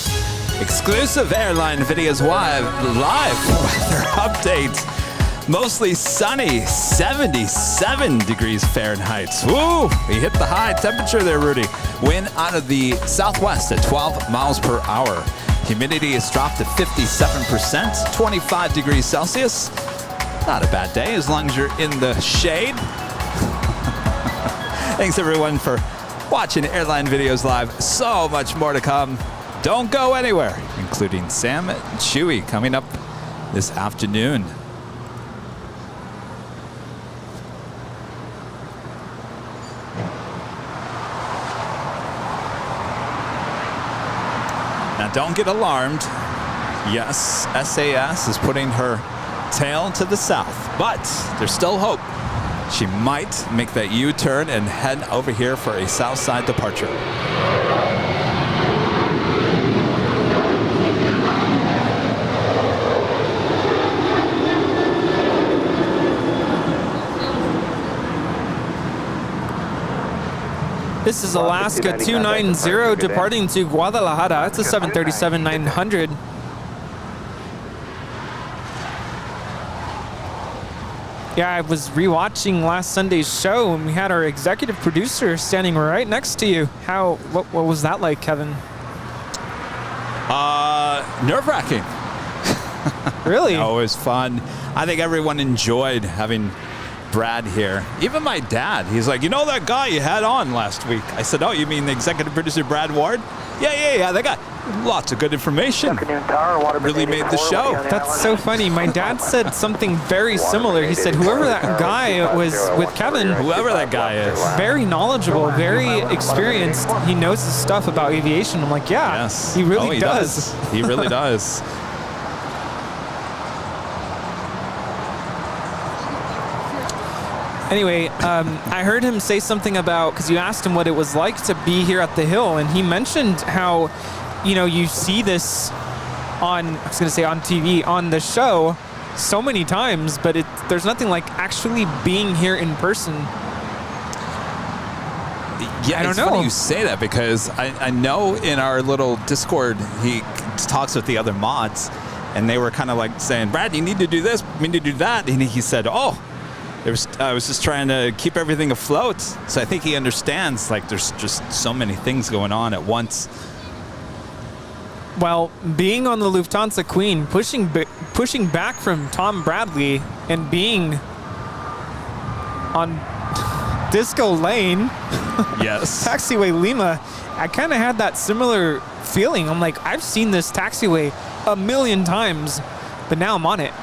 exclusive airline videos live weather update. Mostly sunny, 77 degrees Fahrenheit. Woo! We hit the high temperature there, Rudy. Wind out of the southwest at 12 miles per hour. Humidity has dropped to 57%, 25 degrees Celsius. Not a bad day as long as you're in the shade. Thanks everyone for watching Airline Videos Live. So much more to come. Don't go anywhere, including Sam Chui coming up this afternoon. Now don't get alarmed. Yes, SAS is putting her tail to the south, but there's still hope. She might make that U-turn and head over here for a south side departure. This is Alaska 290 departing to Guadalajara. It's a 737-900. Yeah, I was rewatching last Sunday's show, and we had our executive producer standing right next to you. What was that like, Kevin? Nerve-wracking. Really? No, it was fun. I think everyone enjoyed having Brad here. Even my dad, he's like, you know that guy you had on last week? I said, oh, you mean the executive producer, Brad Ward? Yeah, that guy. Lots of good information. Really made the show. That's so funny. My dad said something very similar. He said, whoever that guy was with Kevin, whoever that guy is, very knowledgeable, very experienced. He knows his stuff about aviation. I'm like, yeah, yes. He really does. He really does. Anyway, I heard him say something about, because you asked him what it was like to be here at the Hill, and he mentioned how, you see this on TV, on the show so many times, but there's nothing like actually being here in person. Yeah, it's funny you say that, because I know in our little Discord, he talks with the other mods, and they were kind of like saying, Brad, you need to do this, we need to do that, and he said, oh, I was just trying to keep everything afloat. So I think he understands, like, there's just so many things going on at once. Well, being on the Lufthansa Queen, pushing back from Tom Bradley, and being on Disco Lane, yes, Taxiway Lima, I kind of had that similar feeling. I'm like, I've seen this taxiway a million times, but now I'm on it.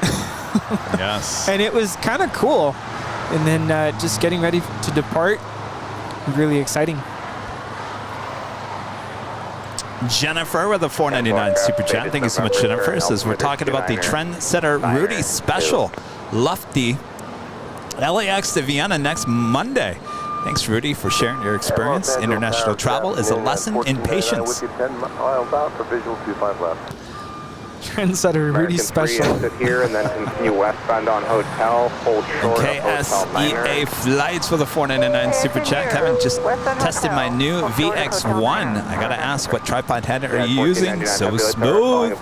Yes. And it was kind of cool. And then just getting ready to depart, really exciting. Jennifer with a $4.99 super chat. Thank you so much, Jennifer. Says we're talking about the Trendsetter Rudy special, Lufty, LAX to Vienna next Monday. Thanks, Rudy, for sharing your experience. International travel is a lesson in patience. 10 miles out for visual 25 left. Trendsetter Rudy special. Exit here and then continue westbound on Hotel. Hold short KSEA Flights for the $4.99 super chat. Kevin just tested my new VX1. I gotta ask, what tripod head are you using? So smooth.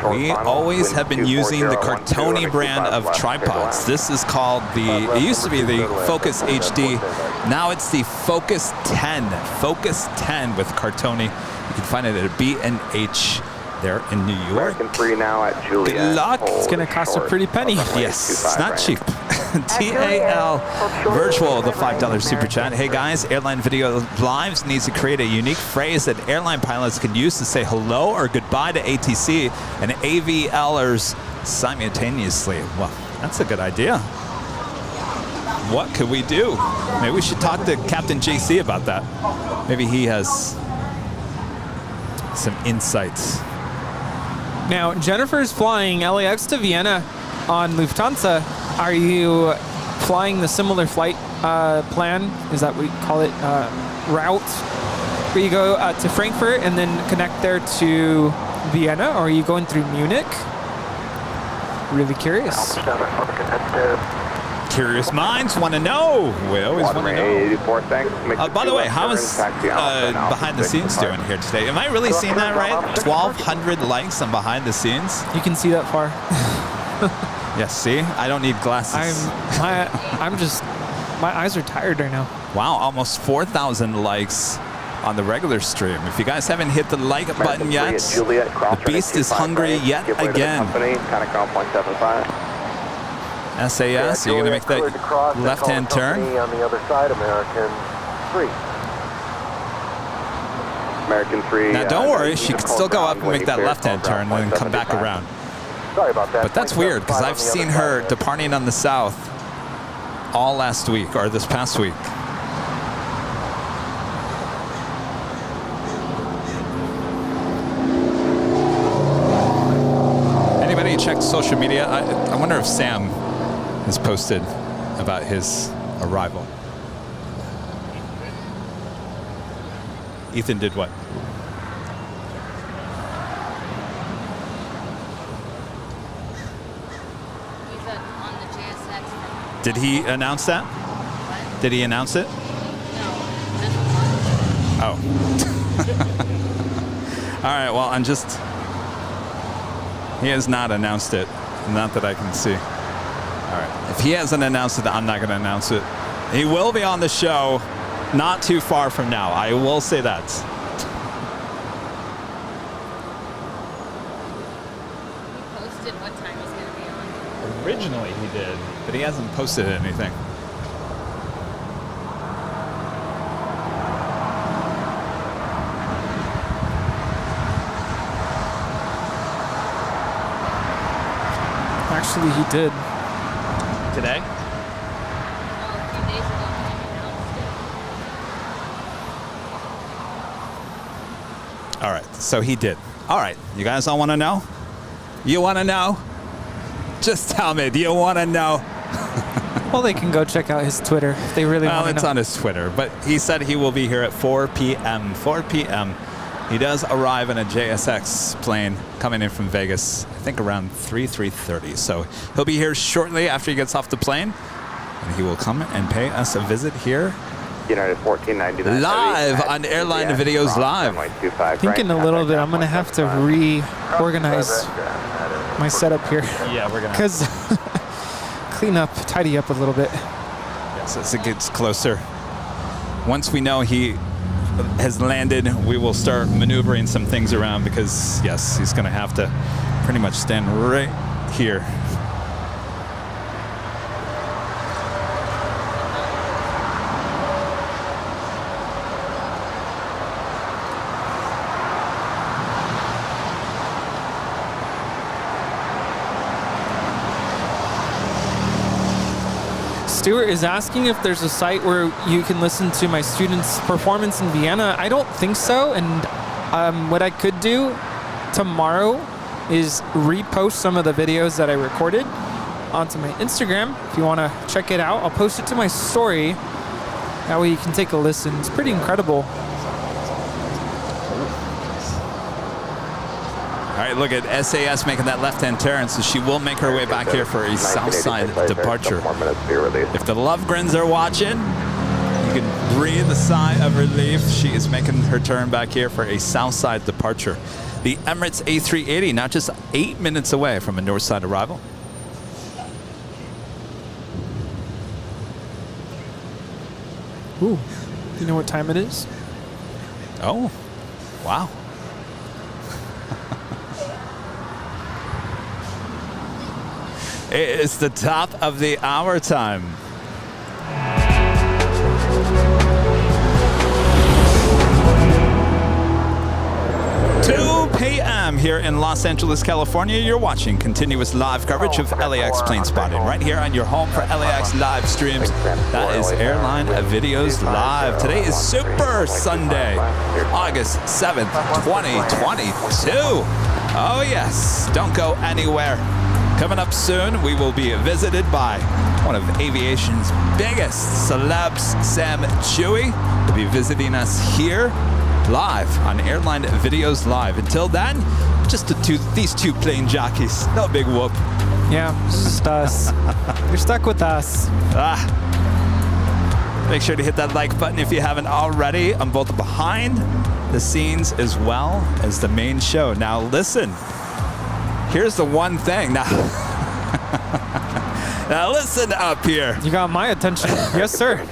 We always have been using the Cartoni brand of tripods. This is called it used to be the Focus HD. Now it's the Focus 10. Focus 10 with Cartoni. You can find it at B&H there in New York. American 3 now at Juliet. Good luck. It's going to cost a pretty penny. Yes, it's not cheap. TAL Virtual, the $5 super chat. Hey guys, Airline Video Lives needs to create a unique phrase that airline pilots can use to say hello or goodbye to ATC and AVLers simultaneously. Well, that's a good idea. What could we do? Maybe we should talk to Captain JC about that. Maybe he has some insights. Now, Jennifer's flying LAX to Vienna on Lufthansa. Are you flying the similar flight plan? Is that what you call it? Route? Where you go to Frankfurt and then connect there to Vienna? Or are you going through Munich? Really curious. Curious minds want to know. We always want to know. By the way, how is behind the scenes doing here today? Am I really seeing that right? 1,200 likes on behind the scenes. You can see that far. Yes, see? I don't need glasses. I'm just, my eyes are tired right now. Wow, almost 4,000 likes on the regular stream. If you guys haven't hit the like button yet, the beast is hungry yet again. SAS, you're going to make that left-hand turn? On the other side, American 3. American 3. Now, don't worry. She can still go up and make that left-hand turn and then come back around. Sorry about that. But that's weird, because I've seen her departing on the south all last week, or this past week. Anybody checked social media? I wonder if Sam has posted about his arrival. Ethan did what? He's on the JSX. Did he announce that? What? Did he announce it? No. Oh. All right, well, he has not announced it. Not that I can see. All right. If he hasn't announced it, I'm not going to announce it. He will be on the show not too far from now. I will say that. He posted what time he's going to be on. Originally he did, but he hasn't posted anything. Actually, he did. Today? Well, a few days ago when he announced it. All right, so he did. All right, you guys all want to know? You want to know? Just tell me, do you want to know? Well, they can go check out his Twitter if they really want to know. Well, it's on his Twitter, but he said he will be here at 4 p.m. 4 p.m. He does arrive in a JSX plane coming in from Vegas, I think around 3:30. So he'll be here shortly after he gets off the plane, and he will come and pay us a visit here. United 1499. Live on Airline Videos Live. Thinking a little bit, I'm going to have to reorganize my setup here. Yeah, we're going to. Because clean up, tidy up a little bit. Yes, as it gets closer. Once we know he has landed, we will start maneuvering some things around because, yes, he's going to have to pretty much stand right here. Stuart is asking if there's a site where you can listen to my students' performance in Vienna. I don't think so, and what I could do tomorrow is repost some of the videos that I recorded onto my Instagram. If you want to check it out, I'll post it to my story. That way you can take a listen. It's pretty incredible. All right, look at SAS making that left-hand turn, so she will make her way back here for a south side departure. If the Lovegrins are watching, you can breathe a sigh of relief. She is making her turn back here for a south side departure. The Emirates A380, not just 8 minutes away from a north side arrival. Ooh, you know what time it is? Oh, wow. It is the top of the hour time. 2 p.m. here in Los Angeles, California. You're watching continuous live coverage of LAX plane spotting right here on your home for LAX live streams. That is Airline Videos Live. Today is Super Sunday, August 7th, 2022. Oh yes, don't go anywhere. Coming up soon, we will be visited by one of aviation's biggest celebs, Sam Chui. He'll be visiting us here live on Airline Videos Live. Until then, just these two plane jockeys. No big whoop. Yeah, it's just us. You're stuck with us. Make sure to hit that like button if you haven't already on both the behind the scenes as well as the main show. Now listen, here's the one thing. Now listen up here. You got my attention. Yes, sir.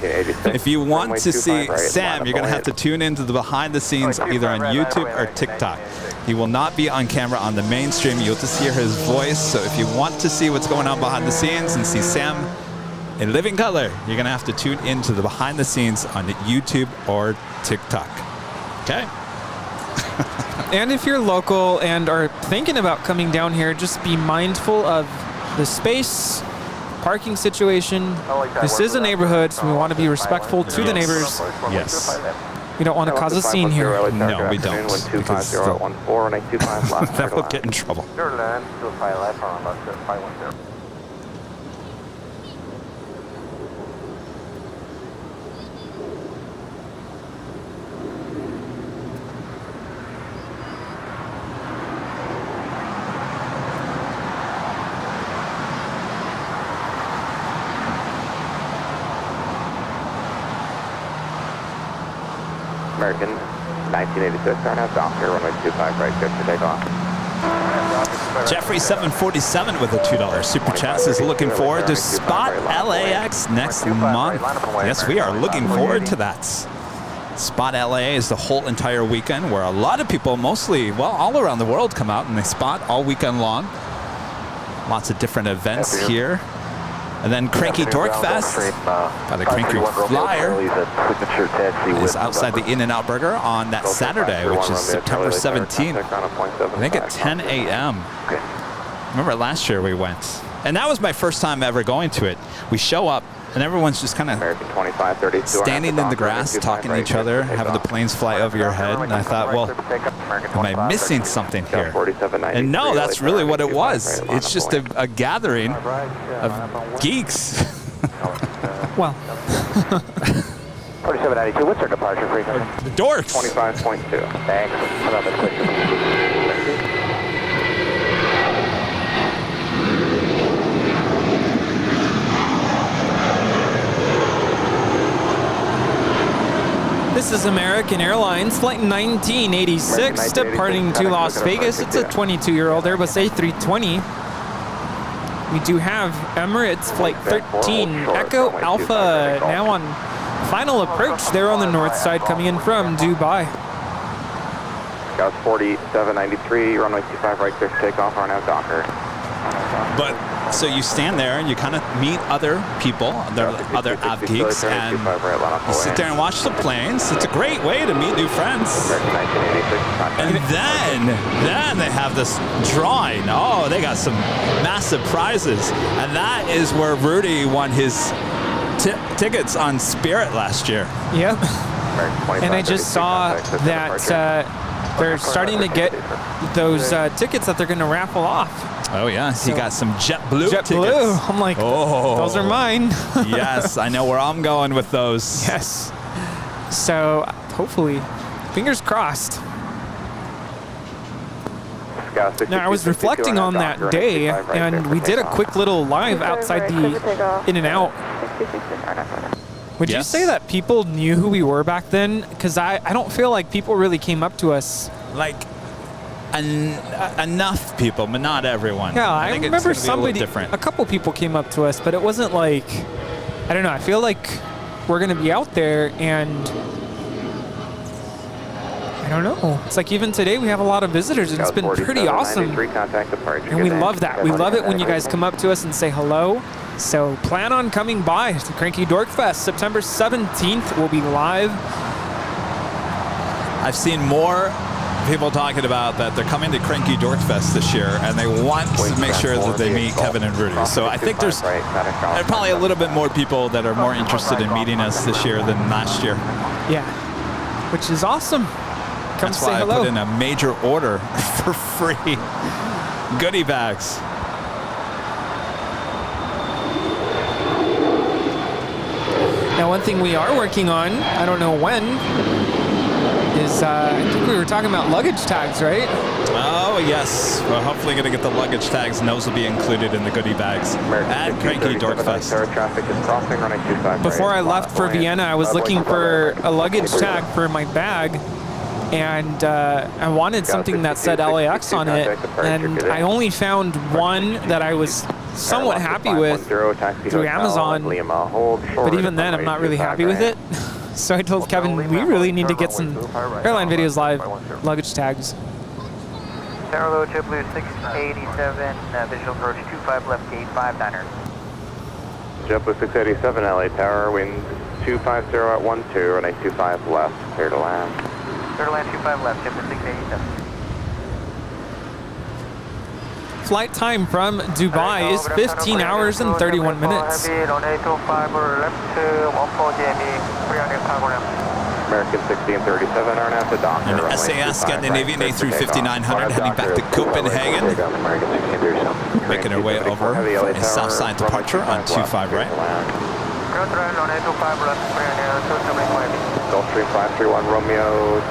If you want to see Sam, you're going to have to tune into the behind the scenes either on YouTube or TikTok. He will not be on camera on the mainstream. You'll just hear his voice. So if you want to see what's going on behind the scenes and see Sam in living color, you're going to have to tune into the behind the scenes on YouTube or TikTok. Okay? And if you're local and are thinking about coming down here, just be mindful of the space, parking situation. This is a neighborhood, so we want to be respectful to the neighbors. Yes. We don't want to cause a scene here. No, we don't. Because that will get in trouble. American 1986, RNF Docker, runway 25 right, good for takeoff. Jeffrey 747 with a $2 super chat says looking forward to Spot LAX next month. Yes, we are looking forward to that. Spot LA is the whole entire weekend where a lot of people, mostly, well, all around the world come out and they spot all weekend long. Lots of different events here. And then Cranky Dork Fest by the Cranky Flyer is outside the In-N-Out Burger on that Saturday, which is September 17th. I think at 10 a.m. Remember last year we went. And that was my first time ever going to it. We show up and everyone's just kind of standing in the grass, talking to each other, having the planes fly over your head. And I thought, well, am I missing something here? And no, that's really what it was. It's just a gathering of geeks. Well. 4792, what's our departure frequency? The dorks. 25.2. Thanks. How about the quick? This is American Airlines, flight 1986, departing to Las Vegas. It's a 22-year-old Airbus A320. We do have Emirates flight 13, Echo Alpha, now on final approach there on the north side, coming in from Dubai. Scout 4793, runway 25 right, clear for takeoff, RNAV Docker. But so you stand there and you kind of meet other people, other av geeks, and you sit there and watch the planes. It's a great way to meet new friends. And then they have this drawing. Oh, they got some massive prizes, and that is where Rudy won his tickets on Spirit last year. Yep. And I just saw that they're starting to get those tickets that they're going to raffle off. Oh yeah, so he got some JetBlue tickets. I'm like, oh, those are mine. Yes, I know where I'm going with those. Yes. So hopefully, fingers crossed. Now I was reflecting on that day, and we did a quick little live outside the In-N-Out. Would you say that people knew who we were back then? Because I don't feel like people really came up to us. Like, enough people, but not everyone. Yeah, I remember somebody, a couple people came up to us, but it wasn't like, I don't know, I feel like we're going to be out there and I don't know. It's like even today we have a lot of visitors, and it's been pretty awesome. And we love that. We love it when you guys come up to us and say hello. So plan on coming by to Cranky Dork Fest. September 17th, we'll be live. I've seen more people talking about that they're coming to Cranky Dork Fest this year, and they want to make sure that they meet Kevin and Rudy. So I think there's probably a little bit more people that are more interested in meeting us this year than last year. Yeah, which is awesome. Come That's say why hello. I put in a major order for free goodie bags. Now, one thing we are working on, I don't know when, is I think we were talking about luggage tags, right? Oh, yes. We're hopefully going to get the luggage tags, and those will be included in the goodie bags at Cranky Dork Fest. Before I left for Vienna, I was looking for a luggage tag for my bag, and I wanted something that said LAX on it, and I only found one that I was somewhat happy with through Amazon, but even then I'm not really happy with it. So I told Kevin, we really need to get some Airline Videos Live luggage tags. Tower JetBlue 687, visual approach 25 left gate 59er. JetBlue 687, LA Tower, wind 250 at 12, runway 25 left, clear to land. Clear to land 25 left, JetBlue 687. Flight time from Dubai is 15 hours and 31 minutes. American 1637, RNAV to dock. And SAS getting an Aviation A350-900 heading back to Copenhagen. Making our way over for a Southside departure on 25 right. Gulfstream 531 Romeo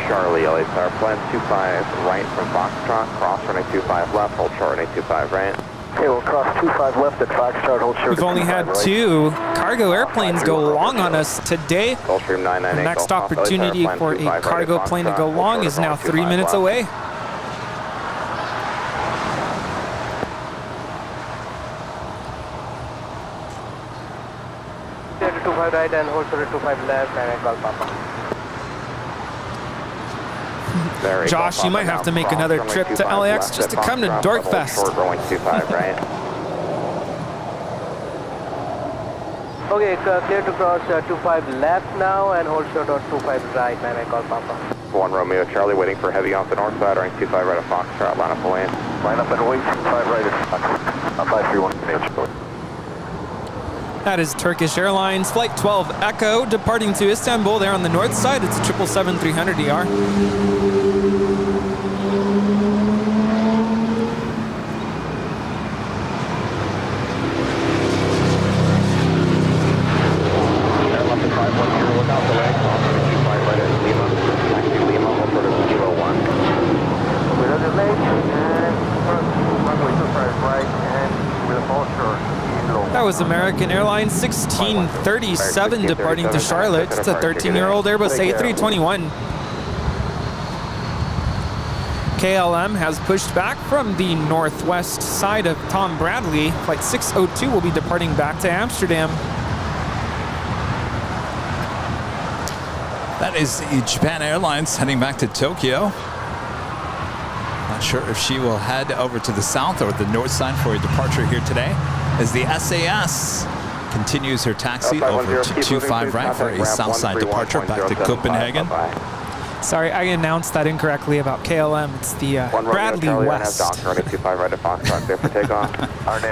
Charlie, LA Tower, plan 25 right from Foxtrot, cross runway 25 left, hold short runway 25 right. Okay, we'll cross 25 left at Foxtrot, hold short. We've only had 2 cargo airplanes go long on us today. Gulfstream 998. The next opportunity for a cargo plane to go long is now 3 minutes away. Clear to 25 right and hold short 25 left, and Golf Papa. Josh, you might have to make another trip to LAX just to come to Dorkfest. Okay, clear to cross 25 left now and hold short on 25 right, and Golf Papa. 1 Romeo Charlie, waiting for heavy off the north side, running 25 right at Foxtrot, line up the lane. Line up and wait, 25 right at Foxtrot, 531. That is Turkish Airlines Flight 12 Echo departing to Istanbul. There on the north side, it's 777-300ER. That was American Airlines 1637 departing to Charlotte. It's a 13-year-old Airbus A321. KLM has pushed back from the northwest side of Tom Bradley. Flight 602 will be departing back to Amsterdam. That is Japan Airlines heading back to Tokyo. Not sure if she will head over to the south or the north side for a departure here today, as the SAS continues her taxi over to 25 right for a south side departure back to Copenhagen. Sorry, I announced that incorrectly about KLM. It's the Bradley West.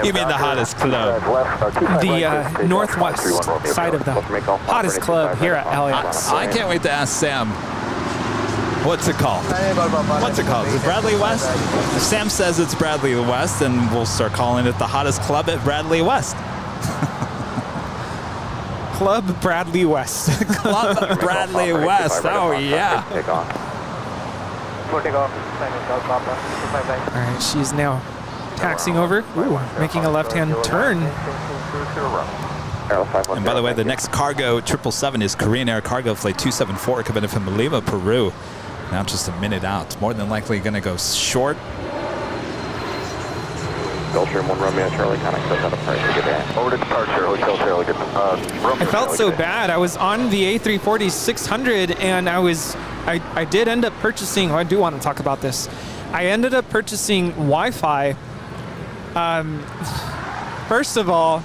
You mean the hottest club? The northwest side of the hottest club here at LAX. I can't wait to ask Sam. What's it called? What's it called? Is it Bradley West? If Sam says it's Bradley West, then we'll start calling it the hottest club at Bradley West. Club Bradley West. Club Bradley West. Oh, yeah. All right, she's now taxiing over. Ooh, making a left-hand turn. And by the way, the next cargo 777 is Korean Air Cargo Flight 274 coming in from Lima, Peru. Now just a minute out. More than likely going to go short. Gulfstream 1 Romeo Charlie, connect us at a price to get in. Over to departure, Hotel Charlie. I felt so bad. I was on the A340-600 and I was I did end up purchasing, I do want to talk about this. I ended up purchasing Wi-Fi. First of all,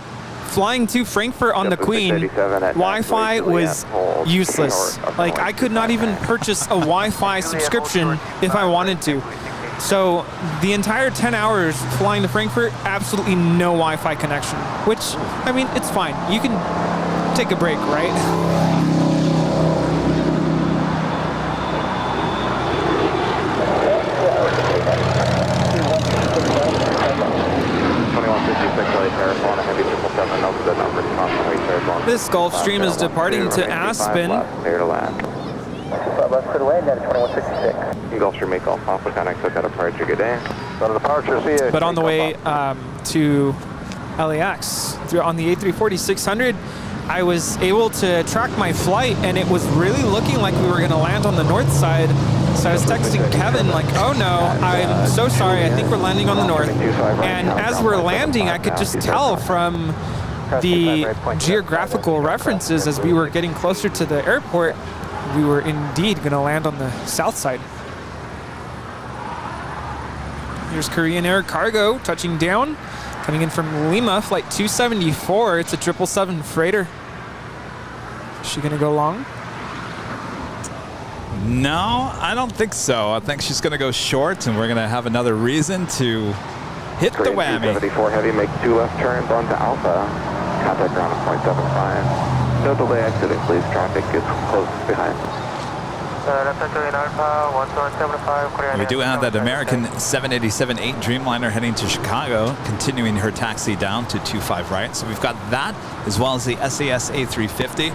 flying to Frankfurt on the Queen, Wi-Fi was useless. Like, I could not even purchase a Wi-Fi subscription if I wanted to. So the entire 10 hours flying to Frankfurt, absolutely no Wi-Fi connection, which, I mean, it's fine. You can take a break, right? This Gulfstream is departing to Aspen. Gulfstream, make Golf Alpha, contact SoCal departure, good day. Go to departure, see you. But on the way to LAX, on the A340-600, I was able to track my flight, and it was really looking like we were going to land on the north side. So I was texting Kevin like, oh no, I'm so sorry, I think we're landing on the north. And as we're landing, I could just tell from the geographical references as we were getting closer to the airport, we were indeed going to land on the south side. Here's Korean Air Cargo touching down, coming in from Lima, flight 274. It's a 777 freighter. Is she going to go long? No, I don't think so. I think she's going to go short, and we're going to have another reason to hit the whammy. 74 heavy, make 2 left turns onto Alpha. Contact ground at 0.75. No delay exiting, please. Traffic is close behind. We do have that American 787-8 Dreamliner heading to Chicago, continuing her taxi down to 25 right. So we've got that, as well as the SAS A350.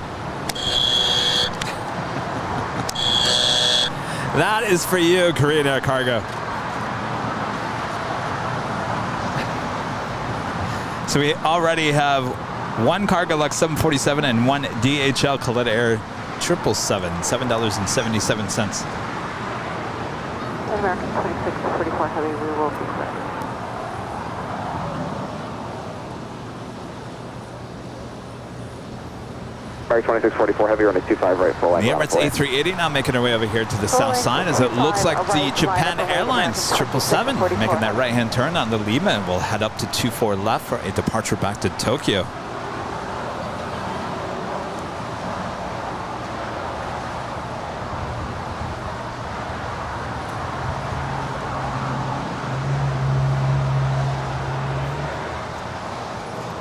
That is for you, Korean Air Cargo. So we already have one Cargo Lux 747 and one DHL Kalitta Air 777, $7.77. American 2644 Heavy, we will be clear. American 2644 Heavy, running 25 right, full line. The Emirates A380 now making her way over here to the south side, as it looks like the Japan Airlines 777 making that right-hand turn on the Lima, and we'll head up to 24 left for a departure back to Tokyo.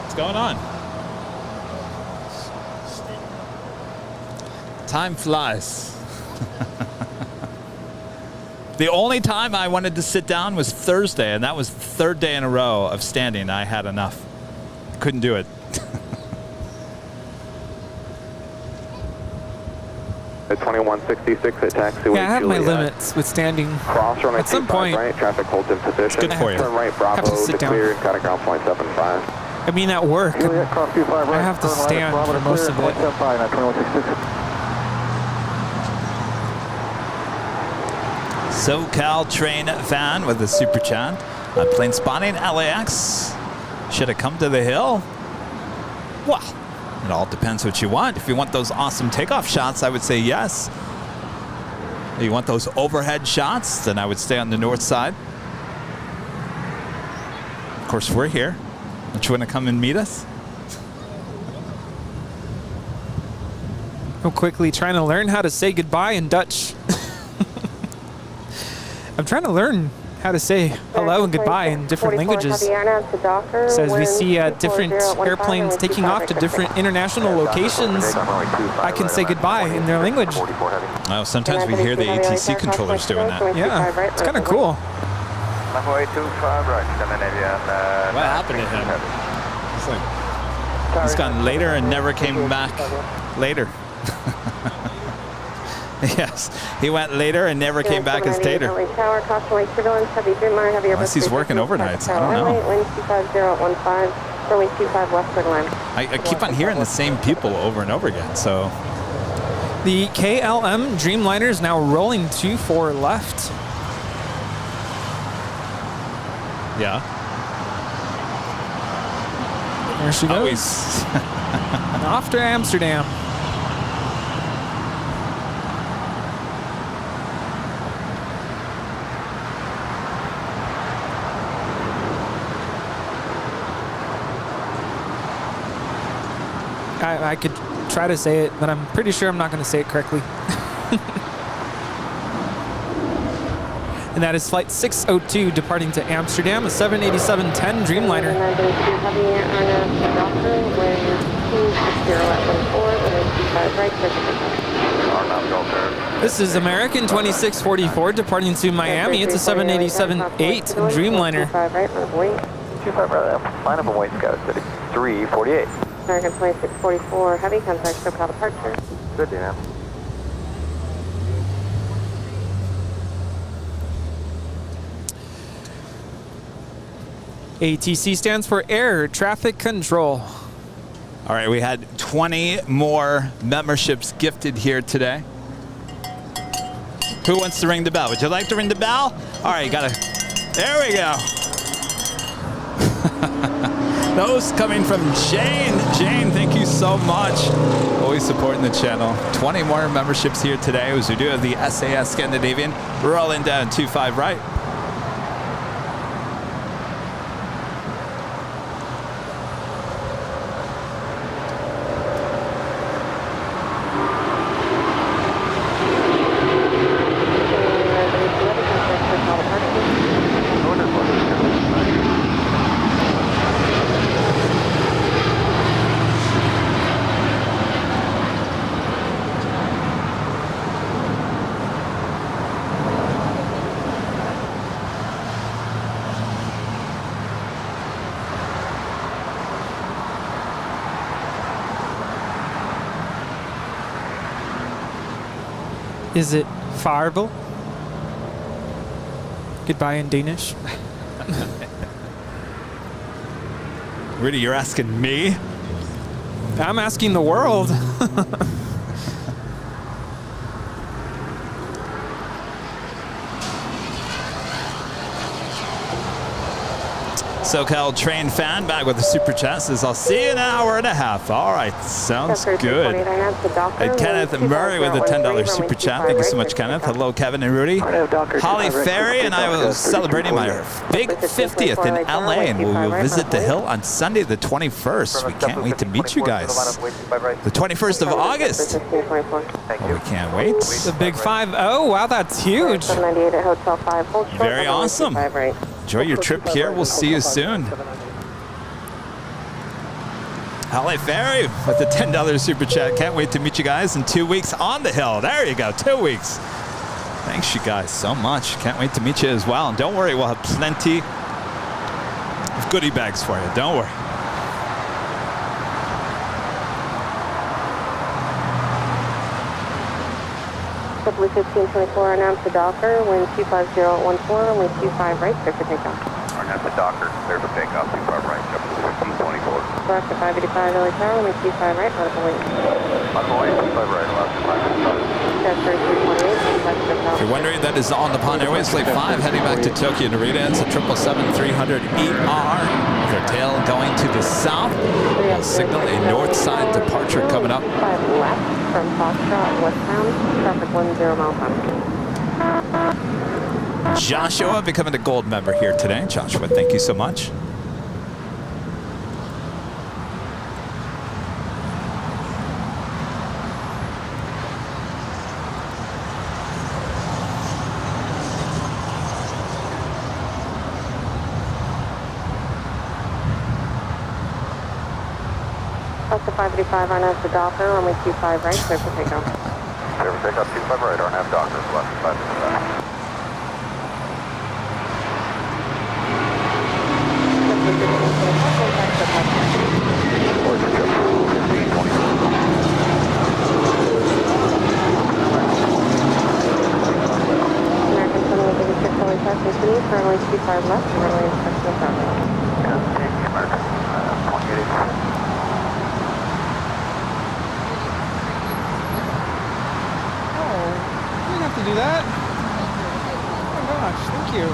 What's going on? Time flies. The only time I wanted to sit down was Thursday, and that was the 3rd day in a row of standing. I had enough. Couldn't do it. At 2166 at taxiway. Yeah, I have my limits with standing. Cross runway At some point, right, traffic holds in position. It's good for you. Turn right, Bravo, have to sit down. clear, contact ground 0.75. I mean, at work, I have to stand for most of it. SoCal train fan with a super chat. Plane spotting LAX. Should have come to the hill. Well, it all depends what you want. If you want those awesome takeoff shots, I would say yes. If you want those overhead shots, then I would stay on the north side. Of course, we're here. Don't you want to come and meet us? I'm quickly trying to learn how to say goodbye in Dutch. I'm trying to learn how to say hello and goodbye in different languages. So as we see different airplanes taking off to different international locations, I can say goodbye in their language. Oh, sometimes we hear the ATC controllers doing that. Yeah, it's kind of cool. Runway 25 right, What happened to him? It's like he's gone later and never came back later. Yes, he went later and never came back as Tater. Unless he's working overnights, I don't know. I keep on hearing the same people over and over again, so. The KLM Dreamliner is now rolling 24 left. Yeah. There she goes. Always. Off to Amsterdam. I could try to say it, but I'm pretty sure I'm not going to say it correctly. And that is flight 602 departing to Amsterdam, a 787-10 Dreamliner. This is American 2644 departing to Miami. It's a 787-8 Dreamliner. 25 right, line up and wait, Scout, 348. American 2644, heavy contact, SoCal departure. Good, Dan. ATC stands for Air Traffic Control. All right, we had 20 more memberships gifted here today. Who wants to ring the bell? Would you like to ring the bell? All right, there we go. Those coming from Jane. Jane, thank you so much. Always supporting the channel. 20 more memberships here today as we do have the SAS Scandinavian rolling down 25 right. Is it farvel? Goodbye in Danish. Rudy, you're asking me? I'm asking the world. SoCal Train fan back with the super chat says, I'll see you in an hour and a half. All right, sounds good. And Kenneth Murray with a $10 super chat. Thank you so much, Kenneth. Hello, Kevin and Rudy. Holly Ferry and I will celebrating my big 50th in LA, and we will visit the Hill on Sunday the 21st. We can't wait to meet you guys. The 21st of August. Oh, we can't wait. The big 5-0. Wow, that's huge. Very awesome. Enjoy your trip here. We'll see you soon. Holly Ferry with the $10 super chat. Can't wait to meet you guys in 2 weeks on the Hill. There you go, 2 weeks. Thanks, you guys, so much. Can't wait to meet you as well. And don't worry, we'll have plenty of goodie bags for you. Don't worry. Blue 1524, announced the Docker, wind 25014, runway 25 right, clear for takeoff. Announced the Docker, clear for takeoff, 25 right, JetTip 1524. Correct to 585 LA Tower, runway 25 right, audible wing. Audible wing, 25 right, allowed 585. If you're wondering, that is On the Pond Airways, Flight 5, heading back to Tokyo Narita. It's a 777-300ER with our tail going to the south. We'll signal a north side departure coming up. 5 left from Foxtrot westbound, traffic 10 miles an hour. Joshua becoming a gold member here today. Joshua, thank you so much. Plus the 585 on the Docker, runway 25 right, clear for takeoff. Clear for takeoff, 25 right, RNAV Docker, left 555. American 2886 LA Test continue for runway 25 left, runway inspection of traffic. Yeah, thank you, American 2886. To do that? Oh my gosh, thank you.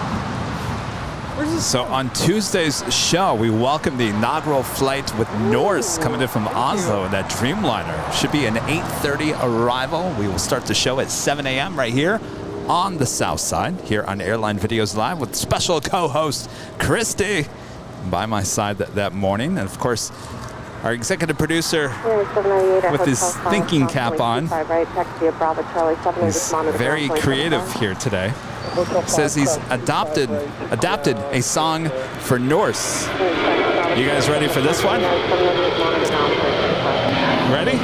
Where's this? So on Tuesday's show, we welcome the inaugural flight with Norse coming in from Oslo in that Dreamliner. Should be an 8:30 arrival. We will start the show at 7 a.m. right here on the south side, here on Airline Videos Live with special co-host Christy by my side that morning. And of course, Our executive producer with his thinking cap on. He's very creative here today. Says he's adapted a song for Norse. You guys ready for this one? Ready?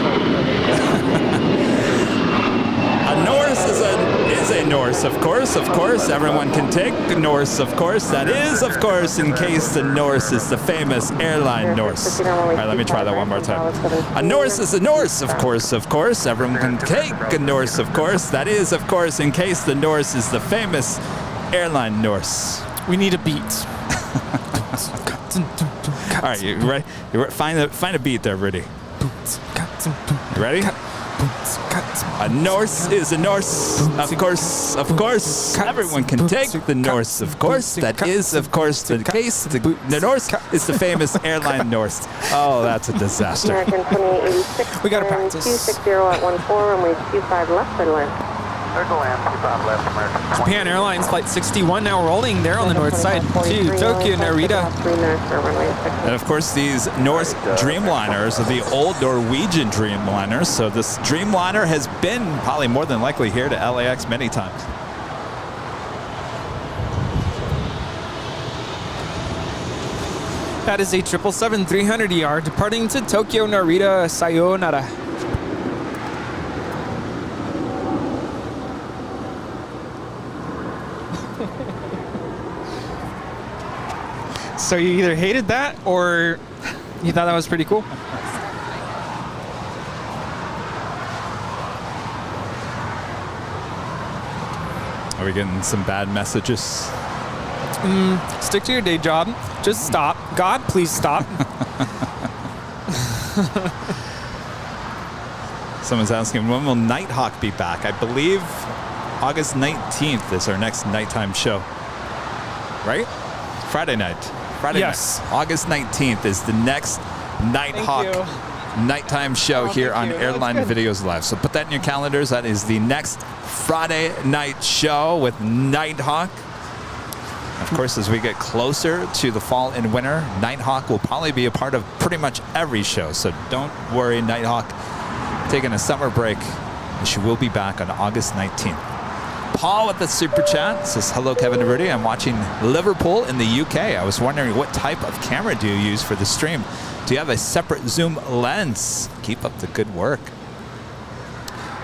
A Norse is a Norse, of course. Everyone can take a Norse, of course. That is, of course, in case the Norse is the famous airline Norse. All right, let me try that one more time. A Norse is a Norse, of course. Everyone can take a Norse, of course. That is, of course, in case the Norse is the famous airline Norse. We need a beat. All right, you ready? Find a beat there, Rudy. You ready? A Norse is a Norse, of course. Everyone can take the Norse, of course. That is, of course, the case. The Norse is the famous airline Norse. Oh, that's a disaster. American 2886. We gotta practice. 260 at 14, runway 25 left and land. There's a land, 25 left, American. Japan Airlines Flight 61 now rolling there on the north side to Tokyo Narita. And of course, these Norse Dreamliners are the old Norwegian Dreamliners. So this Dreamliner has been probably more than likely here to LAX many times. That is a 777-300ER departing to Tokyo Narita. Sayonara. So you either hated that or you thought that was pretty cool? Are we getting some bad messages? Stick to your day job. Just stop. God, please stop. Someone's asking, when will Nighthawk be back? I believe August 19th is our next nighttime show. Right? Friday night. Yes. Night. August 19th is the next Nighthawk nighttime show here on Airline Videos Live. So put that in your calendars. That is the next Friday night show with Nighthawk. Of course, as we get closer to the fall and winter, Nighthawk will probably be a part of pretty much every show. So don't worry, Nighthawk taking a summer break. And she will be back on August 19th. Paul with the super chat says, hello, Kevin and Rudy. I'm watching Liverpool in the UK. I was wondering what type of camera do you use for the stream? Do you have a separate zoom lens? Keep up the good work.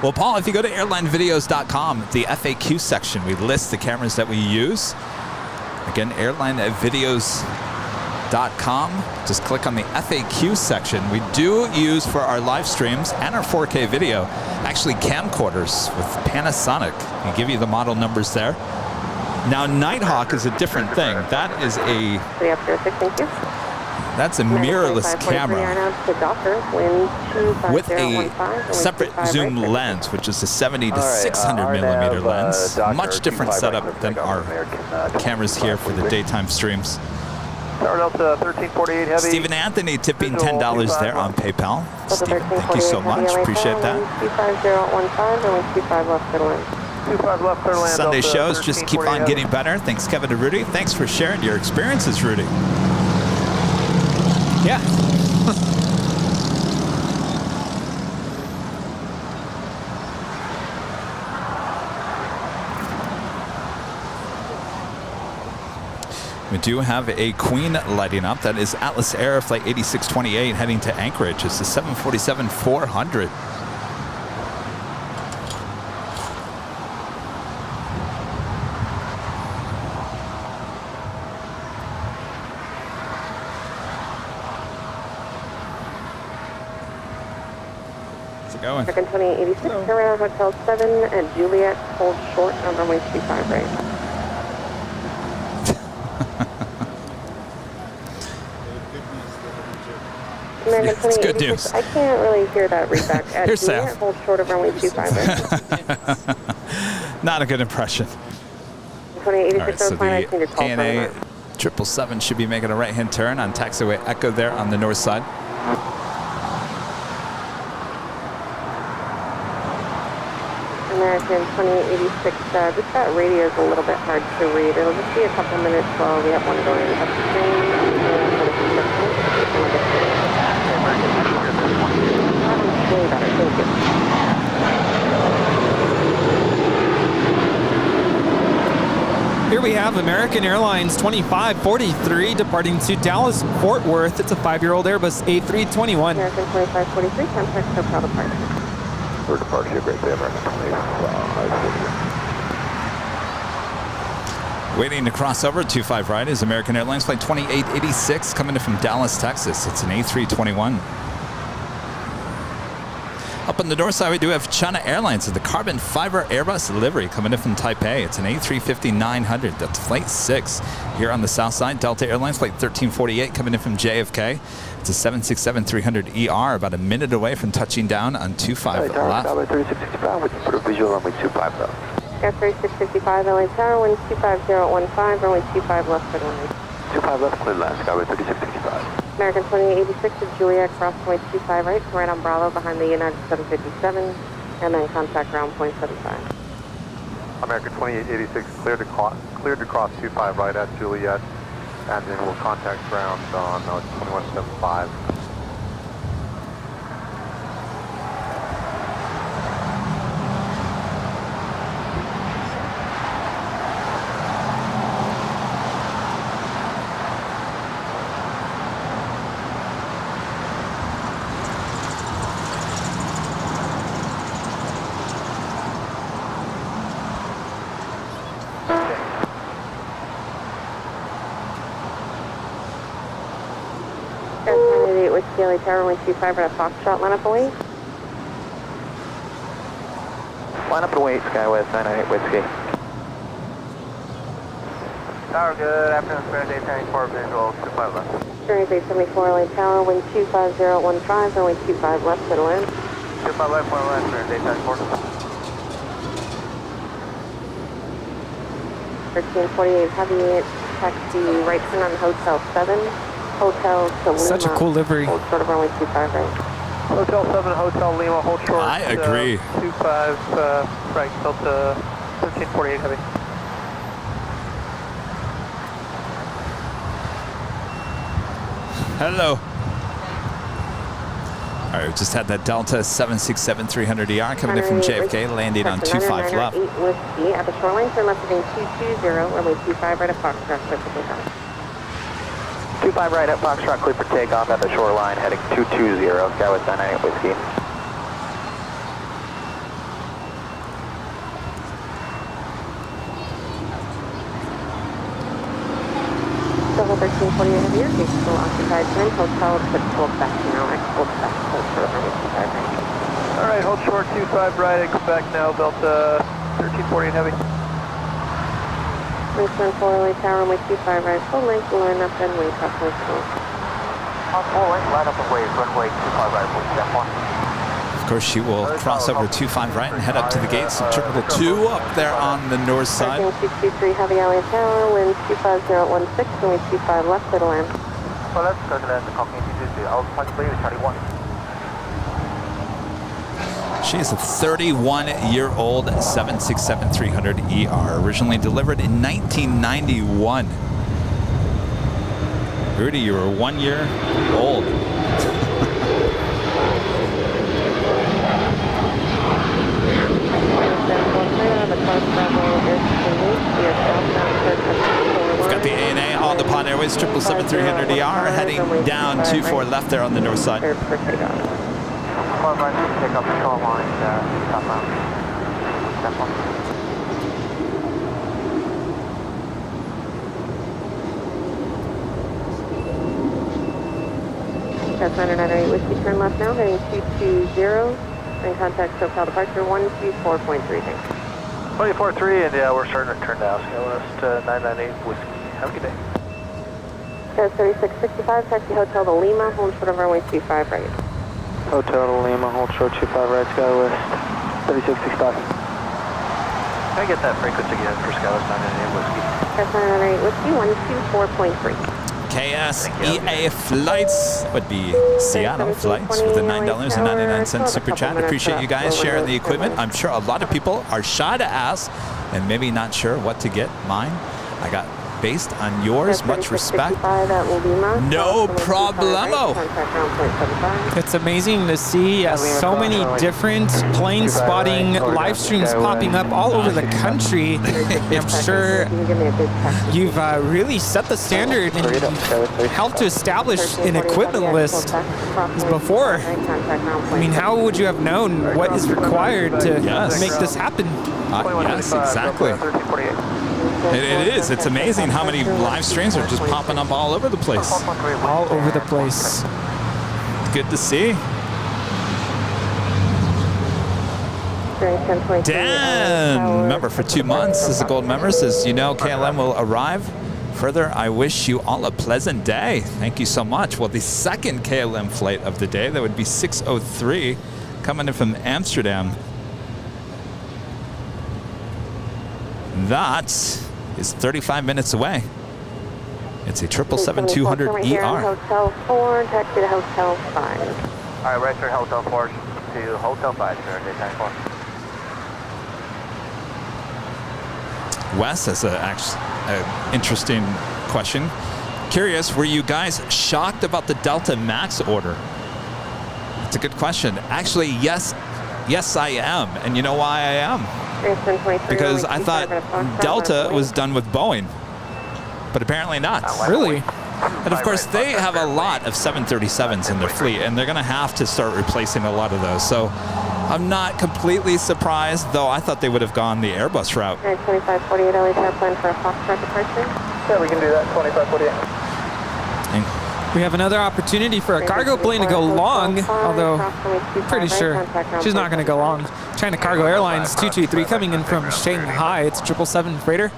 Well, Paul, if you go to airlinevideos.com, the FAQ section, we list the cameras that we use. Again, airlinevideos.com. Just click on the FAQ section. We do use for our live streams and our 4K video, actually camcorders with Panasonic. We give you the model numbers there. Now, Nighthawk is a different thing. That is that's a mirrorless camera with a separate zoom lens, which is a 70 to 600 millimeter lens. Much different setup than our cameras here for the daytime streams. Stephen Anthony tipping $10 there on PayPal. Stephen, thank you so much. Appreciate that. Sunday shows just keep on getting better. Thanks, Kevin and Rudy. Thanks for sharing your experiences, Rudy. Yeah. We do have a Queen lighting up. That is Atlas Air Flight 8628 heading to Anchorage. It's the 747-400. Going. American 2886, turn around Hotel 7 at Juliet, hold short on runway 25 right. American 2886, it's good news. I can't really hear that read back. At Here's Juliet, Sam. hold short of runway 25 right. Not a good impression. 2886, All right, so the ANA 777 should be making a right-hand turn on taxiway Echo there on the north side. American 2886, just that radio is a little bit hard to read. It'll just be a couple minutes while we have one going upstream. we have American Airlines 2543 departing to Dallas Fort Worth. It's a 5-year-old Airbus A321. American 2543, contact SoCal departure. For departure, great day, American 2543. Waiting to cross over 25 right is American Airlines Flight 2886 coming in from Dallas, Texas. It's an A321. Up on the north side, we do have China Airlines with the carbon fiber Airbus livery coming in from Taipei. It's an A350-900. That's Flight 6. Here on the south side, Delta Airlines Flight 1348 coming in from JFK. It's a 767-300ER, about a minute away from touching down on 25 left. 3665, we can put a visual on 25 though. Air 3665, LA Tower, wind 25015, runway 25 left for the line. 25 left, clear land, Skyway 3665. American 2886 to Juliet, cross point 25 right on Bravo behind the United 757, and then contact ground point 75. American 2886 cleared to cross 25 right at Juliet, and then we'll contact ground on 2175. LA Tower, wind 25 right at Foxtrot, line up and wait. Line up and wait, SkyWest 998 Whiskey. Tower, good afternoon, Spirit 874, visual 25 left. Spirit 874, LA Tower, wind 25015, runway 25 left, settle in. 25 left, 1 left, Spirit 874. 1348 heavy, taxi right turn on Hotel 7. Hotel to Lima. Such a cool livery. Hold short of runway 25 right. Hotel 7, Hotel Lima, hold short. I agree. 25 right, Delta 1348 heavy. Hello. All right, we just had that Delta 767-300ER coming in from JFK, landing on 25 left. 8 Whiskey at the shoreline, turn left heading 220, runway 25 right at Foxtrot, clear for takeoff. 25 right at Foxtrot, clear for takeoff at the shoreline, heading 220, Skywest 998 Whiskey. Double 1348 heavy, your gate still occupied, turn hotel, but hold back now, hold back, hold short of runway 25 right. Alright, hold short 25 right, and come back now, Delta 1348 heavy. Turn 4 LA Tower, runway 25 right, full length, line up and wait, cross point school. On full length, line up and wait, runway 25 right, please, step 1. Of course, she will cross over 25 right and head up to the gates of Terminal 2 up there on the north side. 223 heavy LA Tower, wind 25016, runway 25 left, settle in. Well, let's go to the Cockney 220, I'll touch clear, Charlie 1. She is a 31-year-old 767-300ER, originally delivered in 1991. Rudy, you were 1 year old. We've got the ANA on the Pond Airways 777-300ER heading down 24 left there on the north side. Pick up the shoreline, southbound. Step 1. That's 998 Whiskey, turn left now, heading 220, and contact SoCal departure 124.3, thanks. 24.3, and yeah, we're starting to turn now, SkyWest 998 Whiskey. Have a good day. That's 3665, taxi hotel to Lima, hold short of runway 25 right. Hotel to Lima, hold short 25 right, SkyWest 3665. Can I get that frequency again for SkyWest 998 Whiskey? That's 998 Whiskey, 124.3. KSEA flights would be Seattle flights with a $9.99 super chat. Appreciate you guys sharing the equipment. I'm sure a lot of people are shy to ask and maybe not sure what to get. Mine, I got based on yours. Much respect. No problemo. It's amazing to see so many different plane spotting live streams popping up all over the country. I'm sure you've really set the standard and you've helped to establish an equipment list before. I mean, how would you have known what is required to make this happen? Yes, exactly. It is. It's amazing how many live streams are just popping up all over the place. All over the place. Good to see. Dan, member for 2 months, is a gold member, says, you know, KLM will arrive. Further, I wish you all a pleasant day. Thank you so much. Well, the second KLM flight of the day, that would be 603, coming in from Amsterdam. That is 35 minutes away. It's a 777-200ER. Hotel 4, taxi to Hotel 5. All right, register Hotel 4 to Hotel 5, sir. Daytime 4. Wes has an interesting question. Curious, were you guys shocked about the Delta Max order? It's a good question. Actually, yes, I am. And you know why I am? Because I thought Delta was done with Boeing, but apparently not. Really? And of course, they have a lot of 737s in their fleet, and they're going to have to start replacing a lot of those. So I'm not completely surprised, though I thought they would have gone the Airbus route. 2548 LA airplane for a Foxtrot departure. Yeah, we can do that. 2548. We have another opportunity for a cargo plane to go long, although I'm pretty sure she's not going to go long. China Cargo Airlines 223 coming in from Shanghai. It's 777 freighter.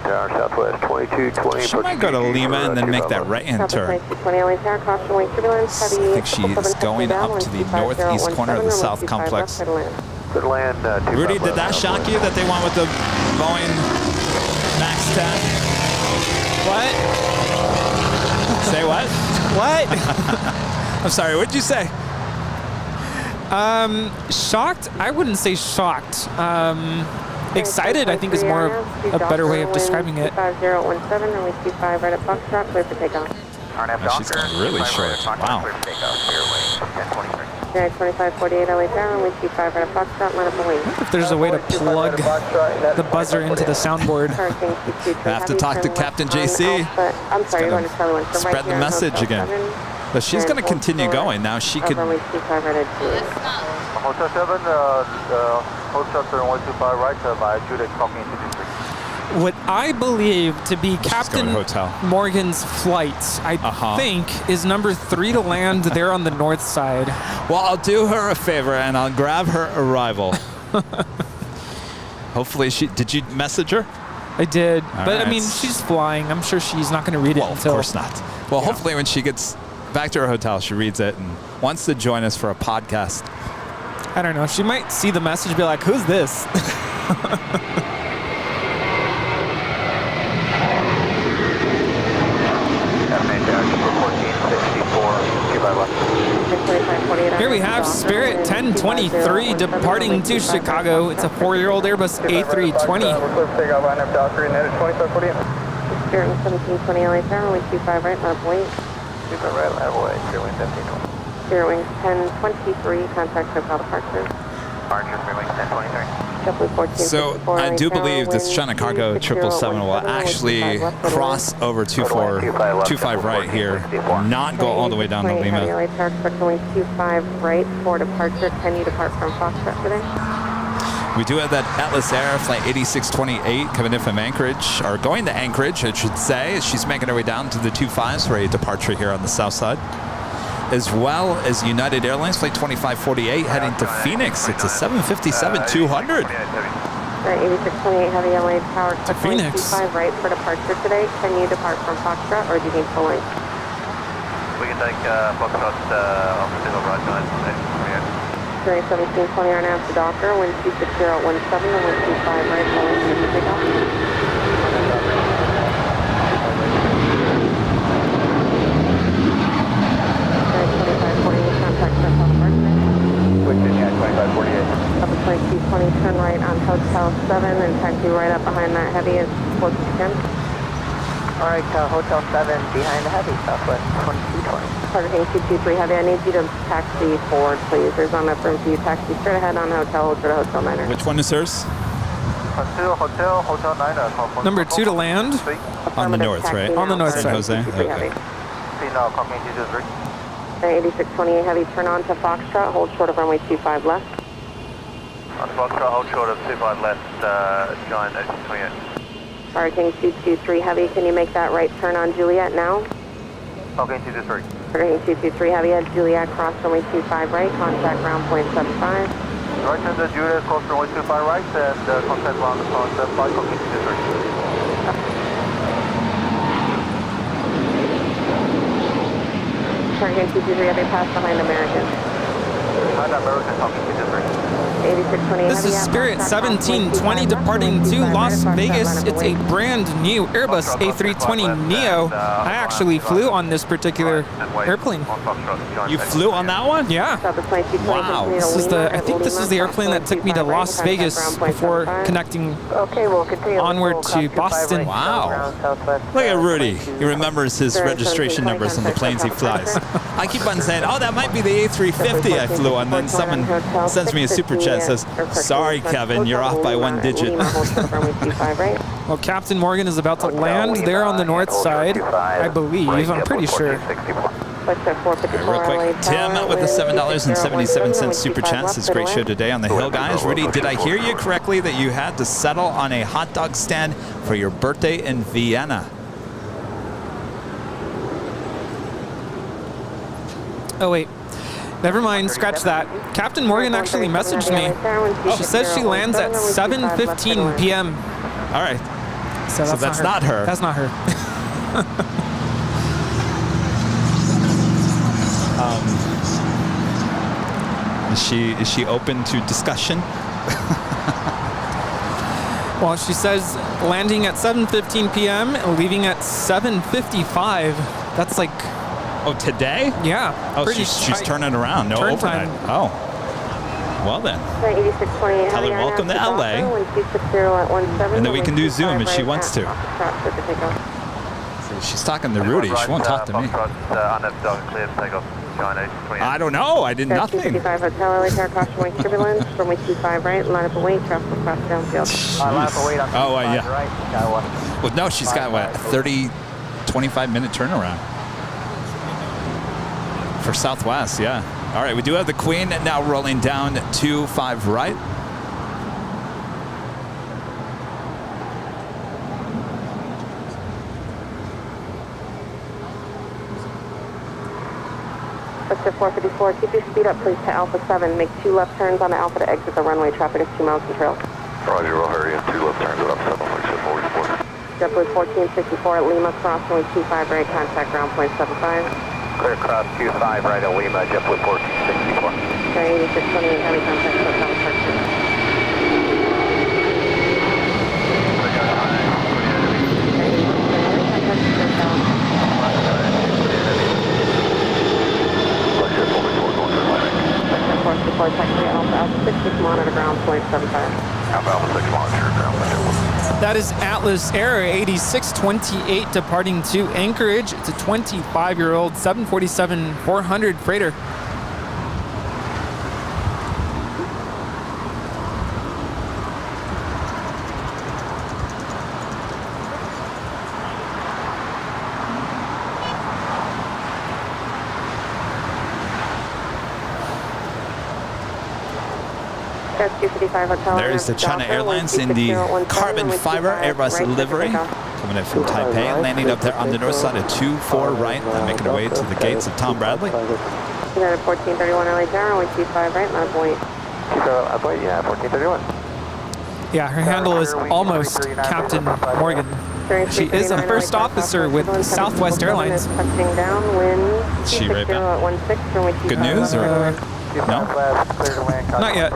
Tower Southwest 2220. She might go to Lima and then make that right-hand turn. I think she's going up to the northeast corner of the South Complex. Rudy, did that shock you that they went with the Boeing Max 10? What? Say what? What? I'm sorry, what did you say? Shocked? I wouldn't say shocked. Excited, I think, is more of a better way of describing it. 5017 and we 25 right at Foxtrot, clear for takeoff. She's going really short. Wow. 2548 LA Tower and we 25 right at Foxtrot, line up the wing. I wonder if there's a way to plug the buzzer into the soundboard. I have to talk to Captain JC. I'm sorry, you're going to Charlie 1. Spread the message again. But she's going to continue going. Now she could... Hotel 7, Hotel 125 right by Judith talking into district. What I believe to be Captain hotel. Morgan's flight, I think, is number 3 to land there on the north side. Well, I'll do her a favor and I'll grab her arrival. Hopefully she... Did you message her? I did. All but, right. I mean, she's flying. I'm sure she's not going to read it until... Of course not. Well, hopefully when she gets back to her hotel, she reads it and wants to join us for a podcast. I don't know. She might see the message and be like, who's this? Here we have Spirit 1023 departing to Chicago. It's a 4-year-old Airbus A320. Spirit 1720 LA Tower, we 25 right, line up wing. 25 right, line up wing, Spirit Wing 1720. Spirit Wing 1023, contact hotel departure. Departure, Spirit Wing 1023. So I do believe this China Cargo 777 will actually cross over 25 right here, not go all the way down to Lima. LA Tower expecting 25 right for departure. Can you depart from Foxtrot today? We do have that Atlas Air flight 8628 coming in from Anchorage, or going to Anchorage, I should say. She's making her way down to the 25s for a departure here on the south side. As well as United Airlines flight 2548 heading to Phoenix. It's a 757-200. Right, 8628 Heavy LA Tower to Phoenix. 25 right for departure today. Can you depart from Foxtrot or do you need full length? We can take Foxtrot off the single right side. During 1720 on out to Docker, wind 26017 and wind 25 right, full length for takeoff. Virginia 2548. Up to 2220, turn right on Hotel 7 and taxi right up behind that heavy as close as you can. Alright, Hotel 7 behind the heavy, southwest 2220. Targeting 223 Heavy, I need you to taxi forward, please. There's not enough room for you. Taxi straight ahead on Hotel, hold for the Hotel 9er. Which one is hers? Hotel 9. Number 2 to land. On the north, right? On the north San side. Jose. Okay. 8628 Heavy, turn on to Foxtrot, hold short of runway 25 left. On Foxtrot, hold short of 25 left, join 8628. Targeting 223 Heavy, can you make that right turn on Juliet now? Okay, 223. Targeting 223 Heavy at Juliet, cross runway 25 right, contact ground point 75. Right turn to Juliet, cross runway 25 right, and contact ground point 75, okay, 223. Targeting 223 Heavy, pass behind American. Behind American, talking 223. 8628 This is Spirit 1720 departing to Las Vegas. It's a brand new Airbus A320neo. I actually flew on this particular airplane. You flew on that one? Yeah. Wow. I think this is the airplane that took me to Las Vegas before connecting onward to Boston. Wow. Look at Rudy. He remembers his registration numbers on the planes he flies. I keep on saying, oh, that might be the A350 I flew on. Then someone sends me a super chat and says, sorry, Kevin, you're off by one digit. Well, Captain Morgan is about to land there on the north side, I believe. I'm pretty sure. Real quick, Tim with the $7.77 super chat says, great show today on the Hill, guys. Rudy, did I hear you correctly that you had to settle on a hot dog stand for your birthday in Vienna? Oh, wait. Never mind, scratch that. Captain Morgan actually messaged me. She says she lands at 7:15 p.m. All right. So that's not her. That's not her. Is she open to discussion? Well, she says landing at 7:15 p.m. and leaving at 7:55. That's like... Oh, today? Yeah. Oh, she's turning around. No overnight. Time. Oh. Well then. Tell her welcome to LA. And then we can do Zoom if she wants to. See, she's talking to Rudy. She won't talk to me. I don't know. I did nothing. 255 Hotel, LA Tower, caution wing turbulence, runway 25 right, line up await, traffic across downfield. Oh, yeah. Well, no, she's got, what, a 25-minute turnaround. For Southwest, yeah. All right, we do have the Queen now rolling down 25 right. Vector 454, keep your speed up please to Alpha 7. Make 2 left turns on the Alpha to exit the runway. Traffic is 2 miles from trail. Roger, we'll hurry in. 2 left turns at up 7, 44. JetBlue 1454 at Lima, cross runway 25 right, contact ground point 75. Clear cross 25 right at Lima, JetBlue 1464. Sorry, 8628, heavy contact, Hotel Park. Monitor ground point 75. Alpha 6 monitor ground point. That is Atlas Air 8628 departing to Anchorage. It's a 25-year-old 747-400 freighter. There's the China Airlines in the carbon fiber Airbus livery. Coming in from Taipei, landing up there on the north side of 24 right, and making her way to the gates of Tom Bradley. 1431 LA Tower, 125 right, not point. Yeah, 1431. Yeah, her handle is almost Captain Morgan. She is a first officer with Southwest Airlines. Is she right now? Good news or? No? Not yet.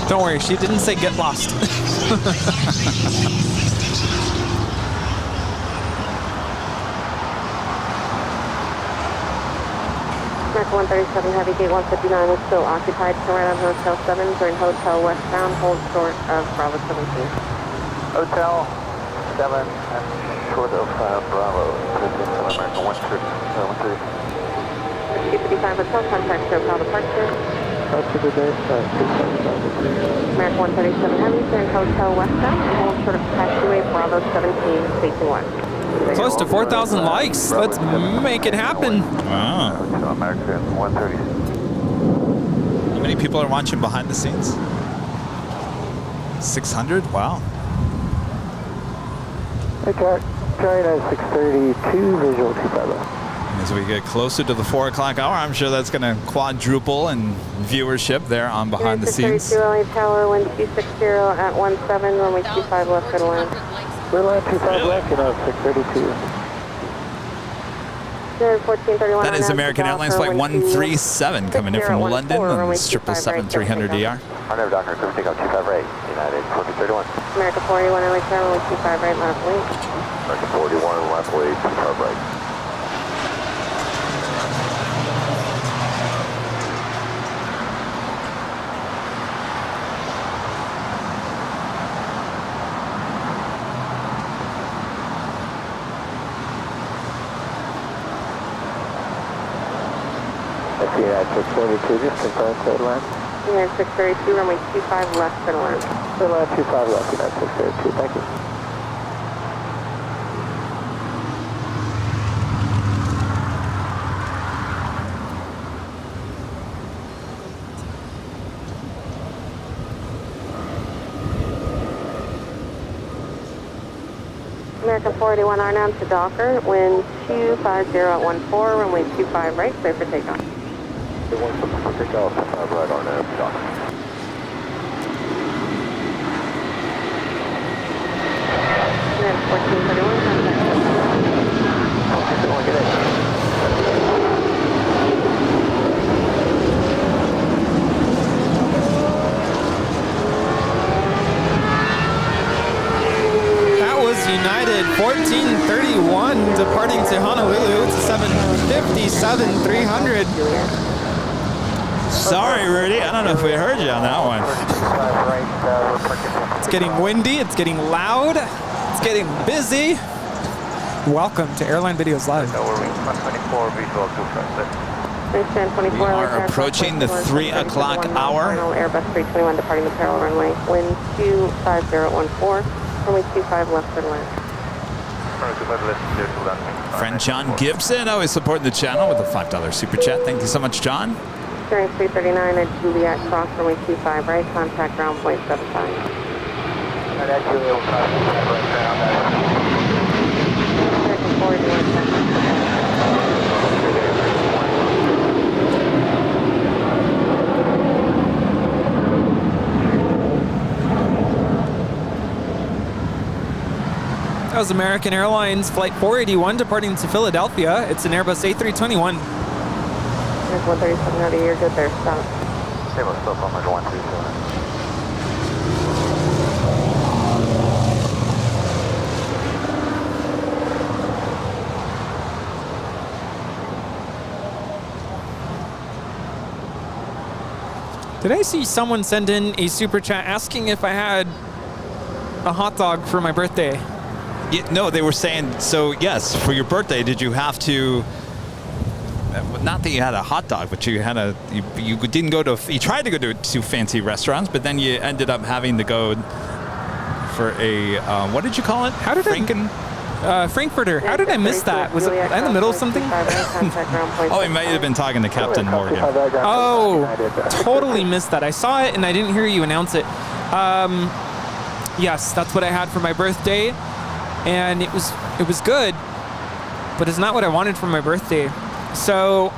Don't worry, she didn't say get lost. Mark 137 Heavy Gate 159 is still occupied. Turn right on Hotel 7 during Hotel westbound. Hold short of Bravo 17. Hotel 7 and short of Bravo, American 130. 255 Hotel, contact SoCal departure. American 137 Heavy, turn Hotel westbound, hold short of taxiway Bravo 17, facing west. Close to 4,000 likes. Let's make it happen. Wow. American 130. How many people are watching behind the scenes? 600? Wow. Hey, China 632, visual 250. As we get closer to the 4 o'clock hour, I'm sure that's going to quadruple in viewership there on behind the scenes. 632 LA Tower, wind 260 at 17, runway 25 left, good land. Good land 25 left, 632. That is American Airlines Flight 137 coming in from London on the 777-300ER. Arnav Docker, clear takeoff 25 right, United 2031. American 41 LA Tower, wind 25 right, left lane. American 41, left lead, 25 right. United 632, just confirm clear line. United 632, runway 25 left, good land. Clear line 25 left, United 632, thank you. American 481 Arnav to Docker, wind 250 at 14, runway 25 right, clear for takeoff. The one for takeoff, right on Docker. United 1431, contact. Get it. United 1431 departing to Honolulu. It's a 757-300. Sorry, Rudy. I don't know if we heard you on that one. It's getting windy. It's getting loud. It's getting busy. Welcome to Airline Videos Live. We are approaching the 3 o'clock hour. Airbus 321 departing the parallel runway. Wind 250 at 14. Runway 25 left for land. Friend John Gibson, always supporting the channel with a $5 super chat. Thank you so much, John. During 339 at Juliet Cross, runway 25 right, contact ground point 75. American 481. That was American Airlines Flight 481 departing to Philadelphia. It's an Airbus A321. There's 137 out of here. Good there. Stop. Same with stop on 137. Did I see someone send in a super chat asking if I had a hot dog for my birthday? Yeah, no, they were saying, so yes, for your birthday, did you have to, not that you had a hot dog, but you had a, you didn't go to, you tried to go to fancy restaurants, but then you ended up having to go for a, what did you call it? How did Frankfurter. How did I miss that? Was it in the middle of something? Oh, he might have been talking to Captain Morgan. Oh, totally missed that. I saw it and I didn't hear you announce it. Yes, that's what I had for my birthday, and it was good, but it's not what I wanted for my birthday. So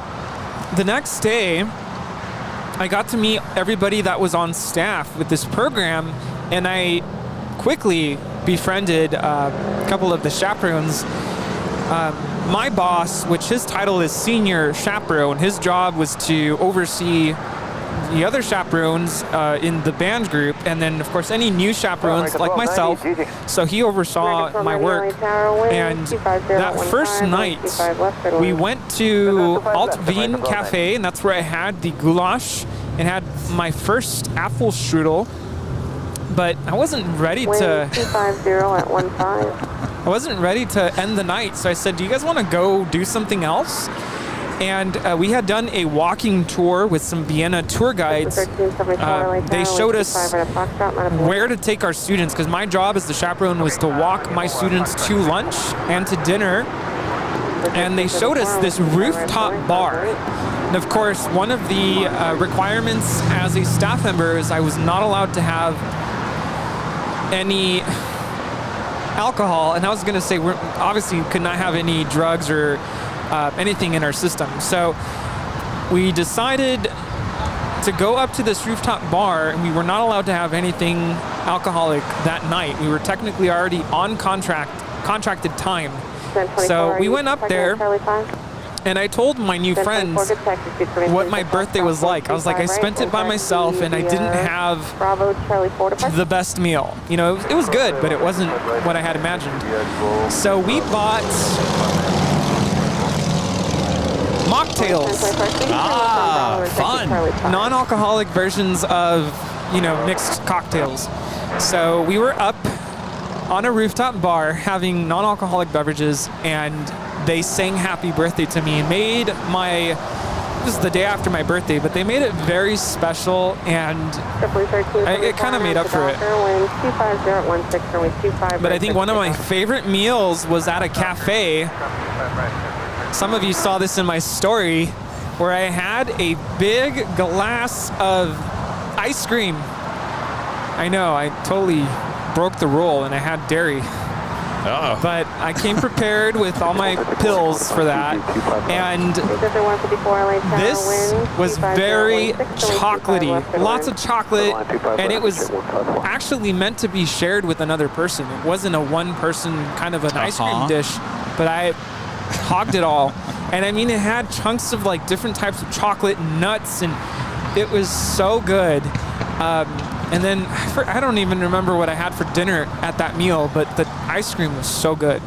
the next day, I got to meet everybody that was on staff with this program, and I quickly befriended a couple of the chaperones. My boss, which his title is senior chaperone, his job was to oversee the other chaperones in the band group, and then of course any new chaperones like myself. So he oversaw my work, and that first night we went to Alt Wien Cafe, and that's where I had the goulash and had my first Apfelstrudel. but I wasn't ready to. 250 at 15. I wasn't ready to end the night, so I said, "Do you guys want to go do something else?" And we had done a walking tour with some Vienna tour guides. They showed us where to take our students, because my job as the chaperone was to walk my students to lunch and to dinner. And they showed us this rooftop bar. And of course, one of the requirements as a staff member is I was not allowed to have any alcohol. And I was going to say, we obviously could not have any drugs or anything in our system. So we decided to go up to this rooftop bar, and we were not allowed to have anything alcoholic that night. We were technically already on contracted time. So we went up there, and I told my new friends what my birthday was like. I was like, I spent it by myself, and I didn't have the best meal. You know, it was good, but it wasn't what I had imagined. So we bought mocktails. Ah, fun. Non-alcoholic versions of, you know, mixed cocktails. So we were up on a rooftop bar having non-alcoholic beverages, and they sang happy birthday to me and made this is the day after my birthday, but they made it very special, and it kind of made up for it. But I think one of my favorite meals was at a cafe. Some of you saw this in my story, where I had a big glass of ice cream. I know, I totally broke the rule, and I had dairy. Uh-oh. But I came prepared with all my pills for that, and this was very chocolatey, lots of chocolate, and it was actually meant to be shared with another person. It wasn't a one-person kind of an ice cream dish, but I hogged it all. And I mean, it had chunks of like different types of chocolate and nuts, and it was so good. And then I don't even remember what I had for dinner at that meal, but the ice cream was so good.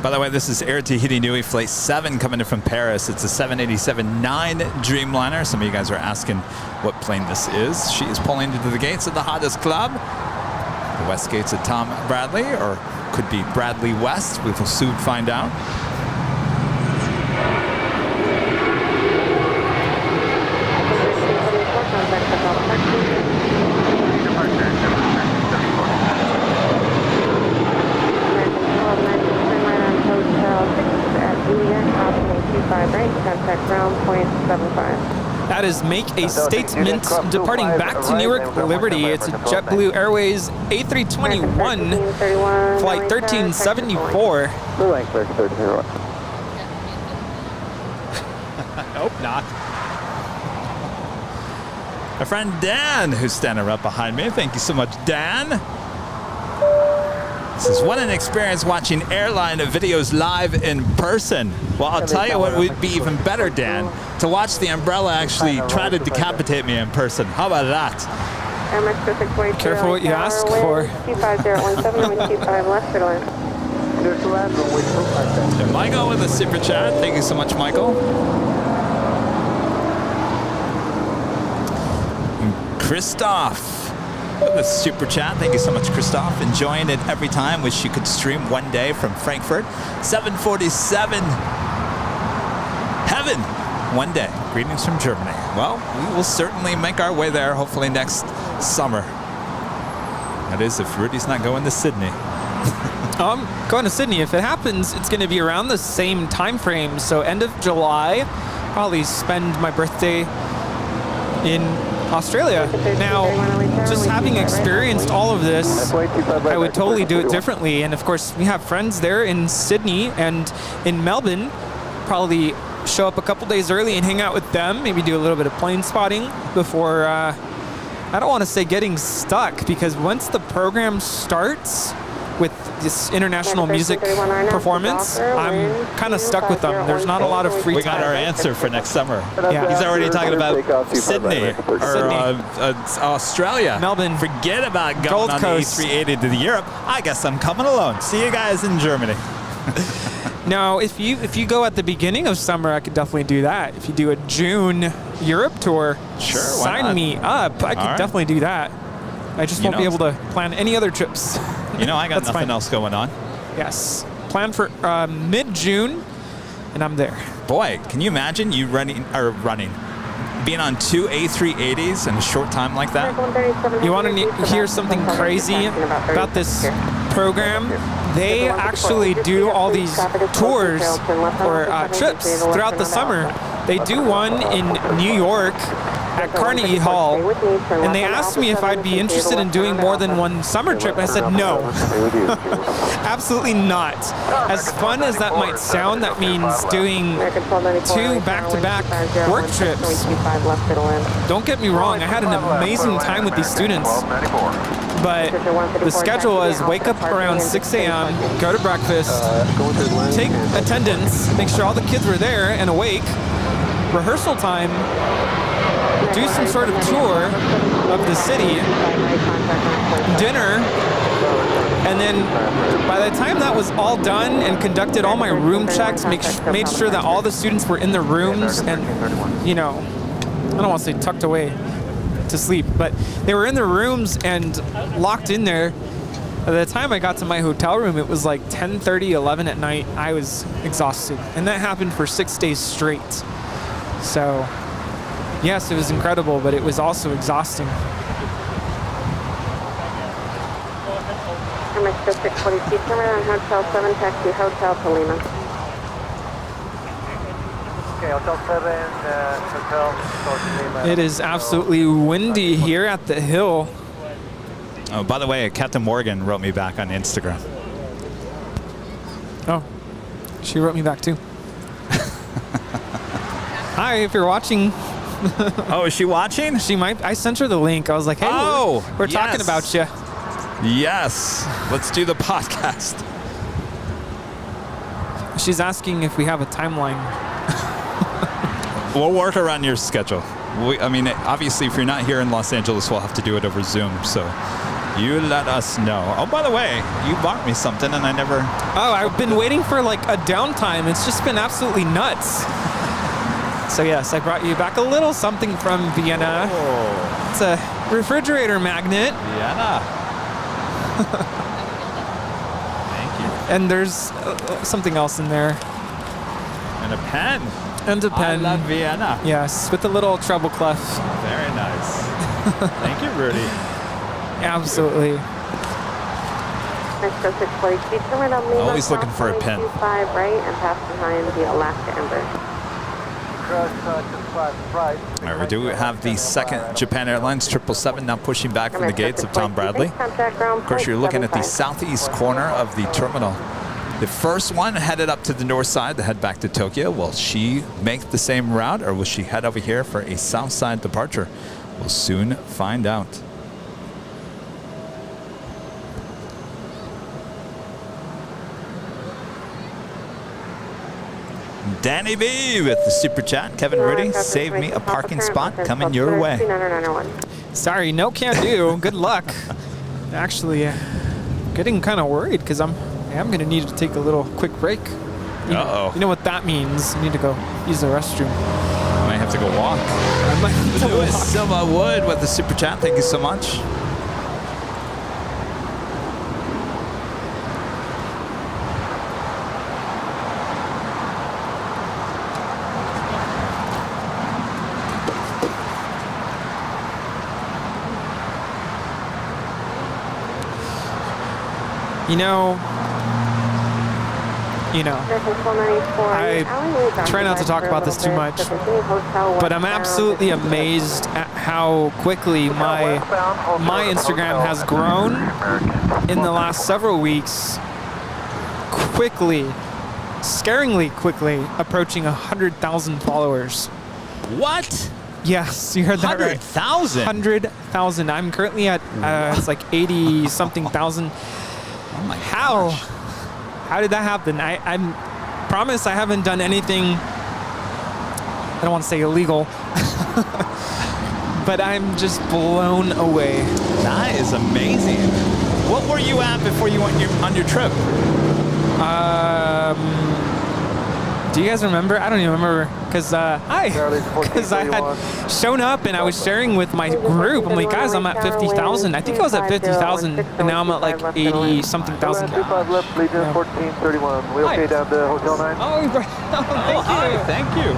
By the way, this is Air Tahiti Nui Flight 7 coming in from Paris. It's a 787-9 Dreamliner. Some of you guys are asking what plane this is. She is pulling into the gates of the Hottest Club. The west gates of Tom Bradley, or could be Bradley West. We will soon find out. That is make a statement departing back to Newark Liberty. It's a JetBlue Airways A321 flight 1374. Nope, not. My friend Dan, who's standing right behind me. Thank you so much, Dan. This is what an experience watching airline videos live in person. Well, I'll tell you what would be even better, Dan, to watch the umbrella actually try to decapitate me in person. How about that? Careful what you ask for. Michael with a super chat. Thank you so much, Michael. Christoph with a super chat. Thank you so much, Christoph. Enjoying it every time. Wish you could stream one day from Frankfurt. 747 heaven one day. Greetings from Germany. Well, we will certainly make our way there, hopefully next summer. That is, if Rudy's not going to Sydney. I'm going to Sydney. If it happens, it's going to be around the same time frame. So end of July, probably spend my birthday in Australia. Now, just having experienced all of this, I would totally do it differently. And of course, we have friends there in Sydney and in Melbourne. Probably show up a couple days early and hang out with them. Maybe do a little bit of plane spotting before, I don't want to say getting stuck, because once the program starts with this international music performance, I'm kind of stuck with them. There's not a lot of free time. We got our answer for next summer. Yeah. He's already talking about Sydney or Australia. Melbourne. Forget about going Gold on Coast. the A380 to Europe. I guess I'm coming alone. See you guys in Germany. Now, if you go at the beginning of summer, I could definitely do that. If you do a June Europe tour, sure, sign me up. I could definitely do that. I just won't be able to plan any other trips. You know, I got nothing else going on. Yes. Plan for mid-June, and I'm there. Boy, can you imagine you being on 2 A380s in a short time like that? You want to hear something crazy about this program? They actually do all these tours or trips throughout the summer. They do one in New York at Carnegie Hall, and they asked me if I'd be interested in doing more than one summer trip. I said no. Absolutely not. As fun as that might sound, that means doing 2 back-to-back work trips. Don't get me wrong, I had an amazing time with these students, but the schedule was wake up around 6 a.m., go to breakfast, take attendance, make sure all the kids were there and awake, rehearsal time, do some sort of tour of the city, dinner, and then by the time that was all done and conducted all my room checks, made sure that all the students were in their rooms and, you know, I don't want to say tucked away to sleep, but they were in their rooms and locked in there. By the time I got to my hotel room, it was like 10:30, 11 at night. I was exhausted, and that happened for 6 days straight. So, yes, it was incredible, but it was also exhausting. Mexico 642, turn around Hotel 7, taxi Hotel to Lima. Okay, Hotel 7, Hotel Lima. It is absolutely windy here at the hill. Oh, by the way, Captain Morgan wrote me back on Instagram. Oh, she wrote me back too. Hi, if you're watching. Oh, is she watching? She might. I sent her the link. I was like, hey, we're talking about you. Yes, let's do the podcast. She's asking if we have a timeline. We'll work around your schedule. I mean, obviously, if you're not here in Los Angeles, we'll have to do it over Zoom. So you let us know. Oh, by the way, you bought me something and I never... Oh, I've been waiting for like a downtime. It's just been absolutely nuts. So yes, I brought you back a little something from Vienna. Oh. It's a refrigerator magnet. Vienna. Thank you. And there's something else in there. And a pen. And a pen. I love Vienna. Yes, with a little treble clef. Very nice. Thank you, Rudy. Absolutely. Mexico 642, turn right on Lima. Always looking for a pen. 25 right and pass behind the Alaska Ember. All right, we do have the second Japan Airlines 777 now pushing back from the gates of Tom Bradley. Of course, you're looking at the southeast corner of the terminal. The first one headed up to the north side to head back to Tokyo. Will she make the same route, or will she head over here for a south side departure? We'll soon find out. Danny B with the super chat. Kevin Rudy, save me a parking spot coming your way. Sorry, no can do. Good luck. Actually, getting kind of worried because I'm going to need to take a little quick break. Uh-oh. You know what that means. I need to go use the restroom. Might have to go walk. I might have to walk. Silva Wood with the super chat. Thank you so much. You know, I try not to talk about this too much, but I'm absolutely amazed at how quickly my Instagram has grown in the last several weeks. Quickly, scaringly quickly, approaching 100,000 followers. What? Yes, you heard that right. 100,000? 100,000. I'm currently at, it's like 80-something thousand. Oh my gosh. How did that happen? I promise I haven't done anything, I don't want to say illegal, but I'm just blown away. That is amazing. What were you at before you went on your trip? Do you guys remember? I don't even remember because I had shown up and I was sharing with my group. I'm like, guys, I'm at 50,000. I think I was at 50,000, and now I'm at like 80 something thousand. 25 left, Legion 1431. We okay down to Hotel 9? Oh, thank you.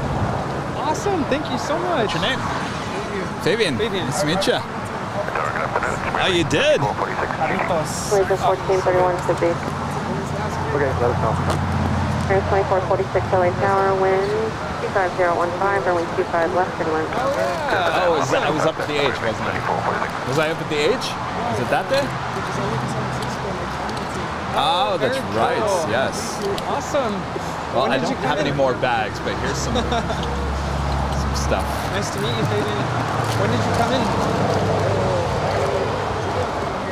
Awesome. Thank you so much. What's your name? Fabian. Nice to meet you. Oh, you did? Legion 1431 should be. Okay, let us know. Air 2446 LA Tower, wind 25015, runway 25 left and wind. Oh, I was up at the H, wasn't I? Was I up at the H? Is it that day? Oh, that's right. Yes. Awesome. Well, I don't have any more bags, but here's some stuff. Nice to meet you, Fabian. When did you come in?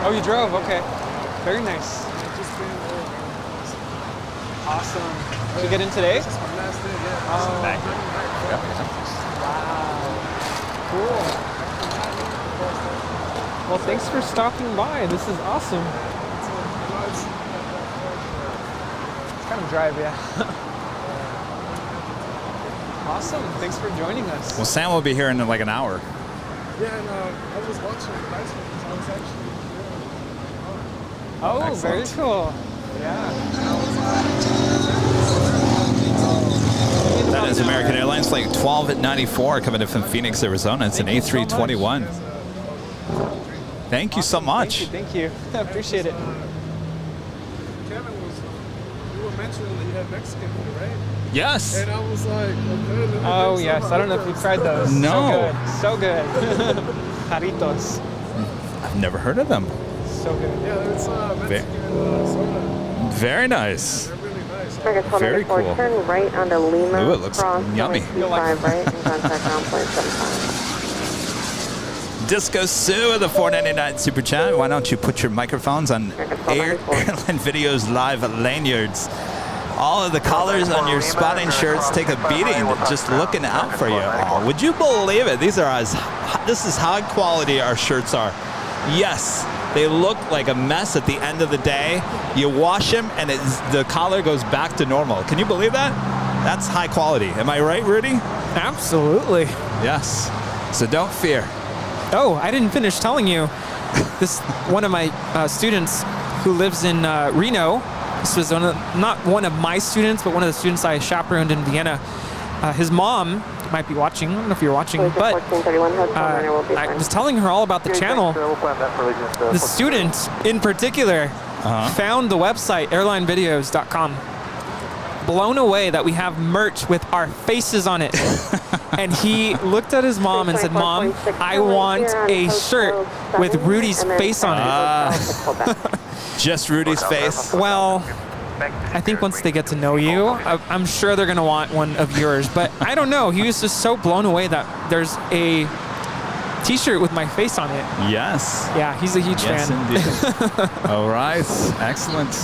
Oh, you drove? Okay. Very nice. Awesome. Did you get in today? This is my last day, yeah. Oh. Wow. Cool. Well, thanks for stopping by. This is awesome. It's kind of drive, yeah. Awesome. Thanks for joining us. Well, Sam will be here in like an hour. Yeah, and I was watching the live stream, so I was actually Oh, excellent. very cool. Yeah. That is American Airlines Flight 1294 coming in from Phoenix, Arizona. It's an A321. Thank you so much. Thank you. I appreciate it. Kevin you were mentioning that you had Mexican food, right? Yes. And I was like, okay, Oh, yes. I don't know if you've tried those. No. So good. Jarritos. I've never heard of them. So good. Yeah, it's Mexican soda. Very nice. They're really nice. Very cool. Turn right onto Lima. Ooh, it looks yummy. 25 right and contact ground point 75. Disco Sue with the $4.99 super chat. Why don't you put your microphones on Airline Videos live lanyards? All of the collars on your spotting shirts take a beating just looking out for you. Oh, would you believe it? This is how quality our shirts are. Yes, they look like a mess at the end of the day. You wash them and the collar goes back to normal. Can you believe that? That's high quality. Am I right, Rudy? Absolutely. Yes. So don't fear. Oh, I didn't finish telling you. This one of my students who lives in Reno. This was not one of my students, but one of the students I chaperoned in Vienna. His mom might be watching. I don't know if you're watching, but I was telling her all about the channel. The student in particular found the website airlinevideos.com. Blown away that we have merch with our faces on it. And he looked at his mom and said, "Mom, I want a shirt with Rudy's face on it." Just Rudy's face? Well, I think once they get to know you, I'm sure they're going to want one of yours. But I don't know. He was just so blown away that there's a T-shirt with my face on it. Yes. Yeah, he's a huge yes, fan. Indeed. All right. Excellent.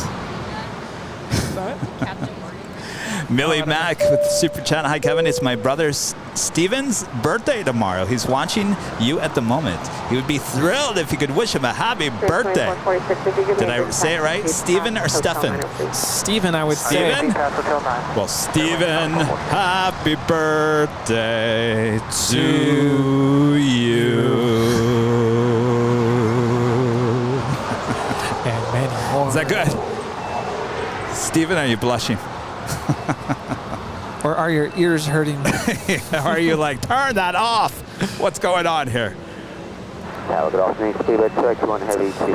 Millie Mack with Super Chat. Hi, Kevin. It's my brother Steven's birthday tomorrow. He's watching you at the moment. He would be thrilled if you could wish him a happy birthday. Did I say it right? Steven or Stefan? Steven, I would say. Steven? Well, Steven, happy birthday to you. And many more. Is that good? Steven, are you blushing? Or are your ears hurting? Are you like, turn that off? What's going on here? Well,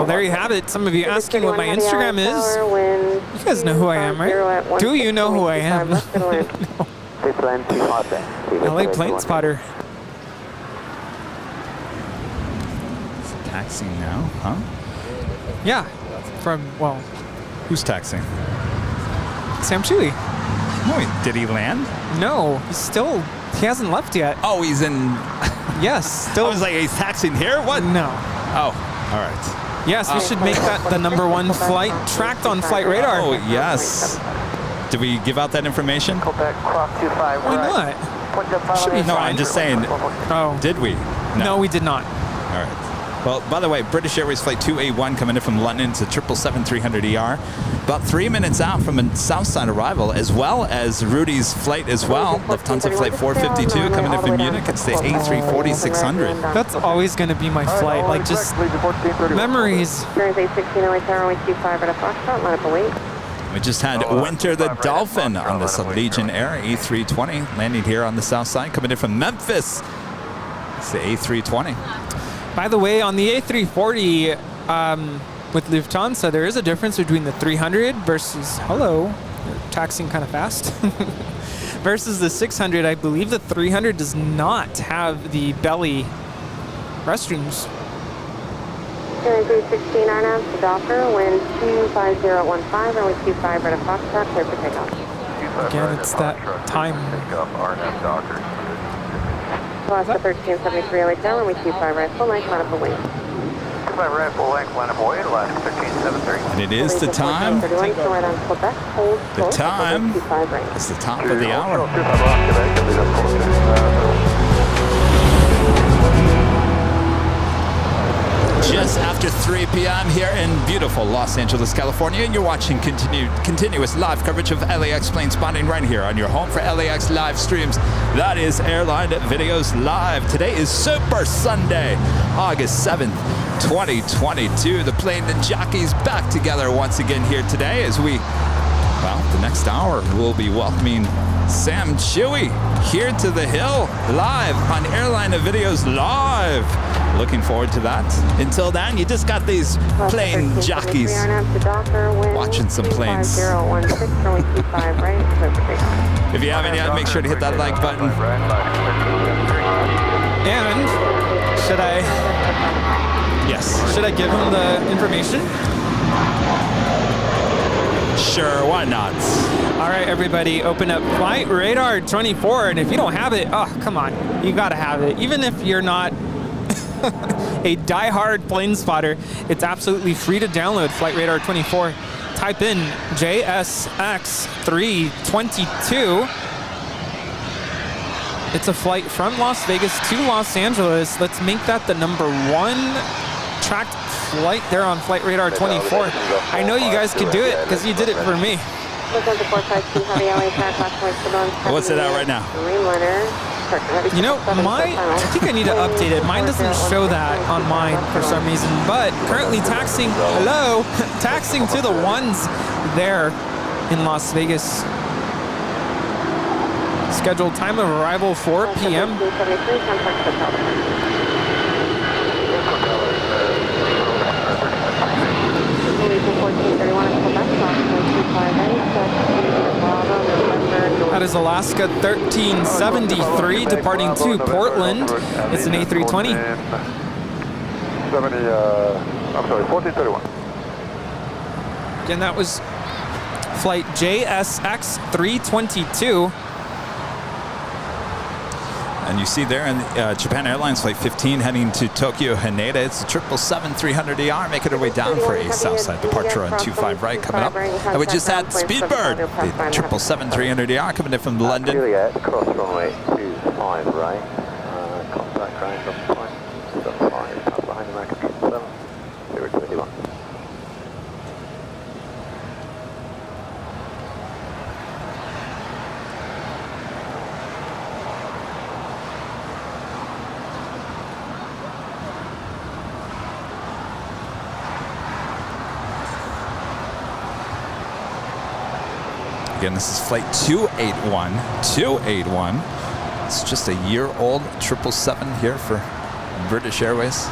there you have it. Some of you asking what my Instagram is. You guys know who I am, right? Do you know who I am? No. LA Plane Spotter. Taxiing now, huh? Yeah. Well. Who's taxiing? Sam Chui. No, did he land? No, he hasn't left yet. Oh, he's in. Yes, still. I was like, he's taxiing here? What? No. Oh, all right. Yes, we should make that the #1 flight tracked on flight radar. Oh, yes. Did we give out that information? Why not? No, I'm just saying. Oh. Did we? No, we did not. All right. Well, by the way, British Airways Flight 281 coming in from London. It's a 777-300ER. About 3 minutes out from a Southside arrival, as well as Rudy's flight as well. Lufthansa Flight 452 coming in from Munich. It's the A340-600. That's always going to be my flight. Like, just memories. We just had Winter the Dolphin on this Allegiant Air A320 landing here on the south side, coming in from Memphis. It's the A320. By the way, on the A340 with Lufthansa, there is a difference between the 300 versus, hello, you're taxiing kind of fast, versus the 600. I believe the 300 does not have the belly restrooms. 316 RNAV to Docker, wind 25015, runway 25 right of Foxtrot, clear for takeoff. Again, it's that time. Alaska 1373 LA down, runway 25 right, full length, line up a wing. 25 right, full length, line up a wing, Alaska 1373. And it is the time. The time. It's the top of the hour. Just after 3 p.m. here in beautiful Los Angeles, California, and you're watching continuous live coverage of LAX plane spotting right here on your home for LAX live streams. That is Airline Videos Live. Today is Super Sunday, August 7th, 2022. The plane and jockeys back together once again here today as we, well, the next hour we'll be welcoming Sam Chui here to the hill live on Airline Videos Live. Looking forward to that. Until then, you just got these plane jockeys watching some planes. If you haven't yet, make sure to hit that like button. And should I? Yes. Should I give him the information? Sure, why not? All right, everybody, open up Flight Radar 24, and if you don't have it, oh, come on, you gotta have it. Even if you're not a die-hard plane spotter, it's absolutely free to download Flight Radar 24. Type in JSX322. It's a flight from Las Vegas to Los Angeles. Let's make that the #1 tracked flight there on Flight Radar 24. I know you guys can do it because you did it for me. What's it at right now? You know, I think I need to update it. Mine doesn't show that on mine for some reason, but currently taxiing, taxiing to the ones there in Las Vegas. Scheduled time of arrival 4 p.m. That is Alaska 1373 departing to Portland. It's an A320. 1431. Again, that was flight JSX 322. And you see there in Japan Airlines Flight 15 heading to Tokyo Haneda. It's the 777-300ER making our way down for a Southside departure on 25 right coming up. And we just had Speedbird, the 777-300ER coming in from London. Juliet, cross runway 25 right. Contact ground on 5, pass behind American 7, 021. Again, this is flight 281. 281. It's just a year-old 777 here for British Airways.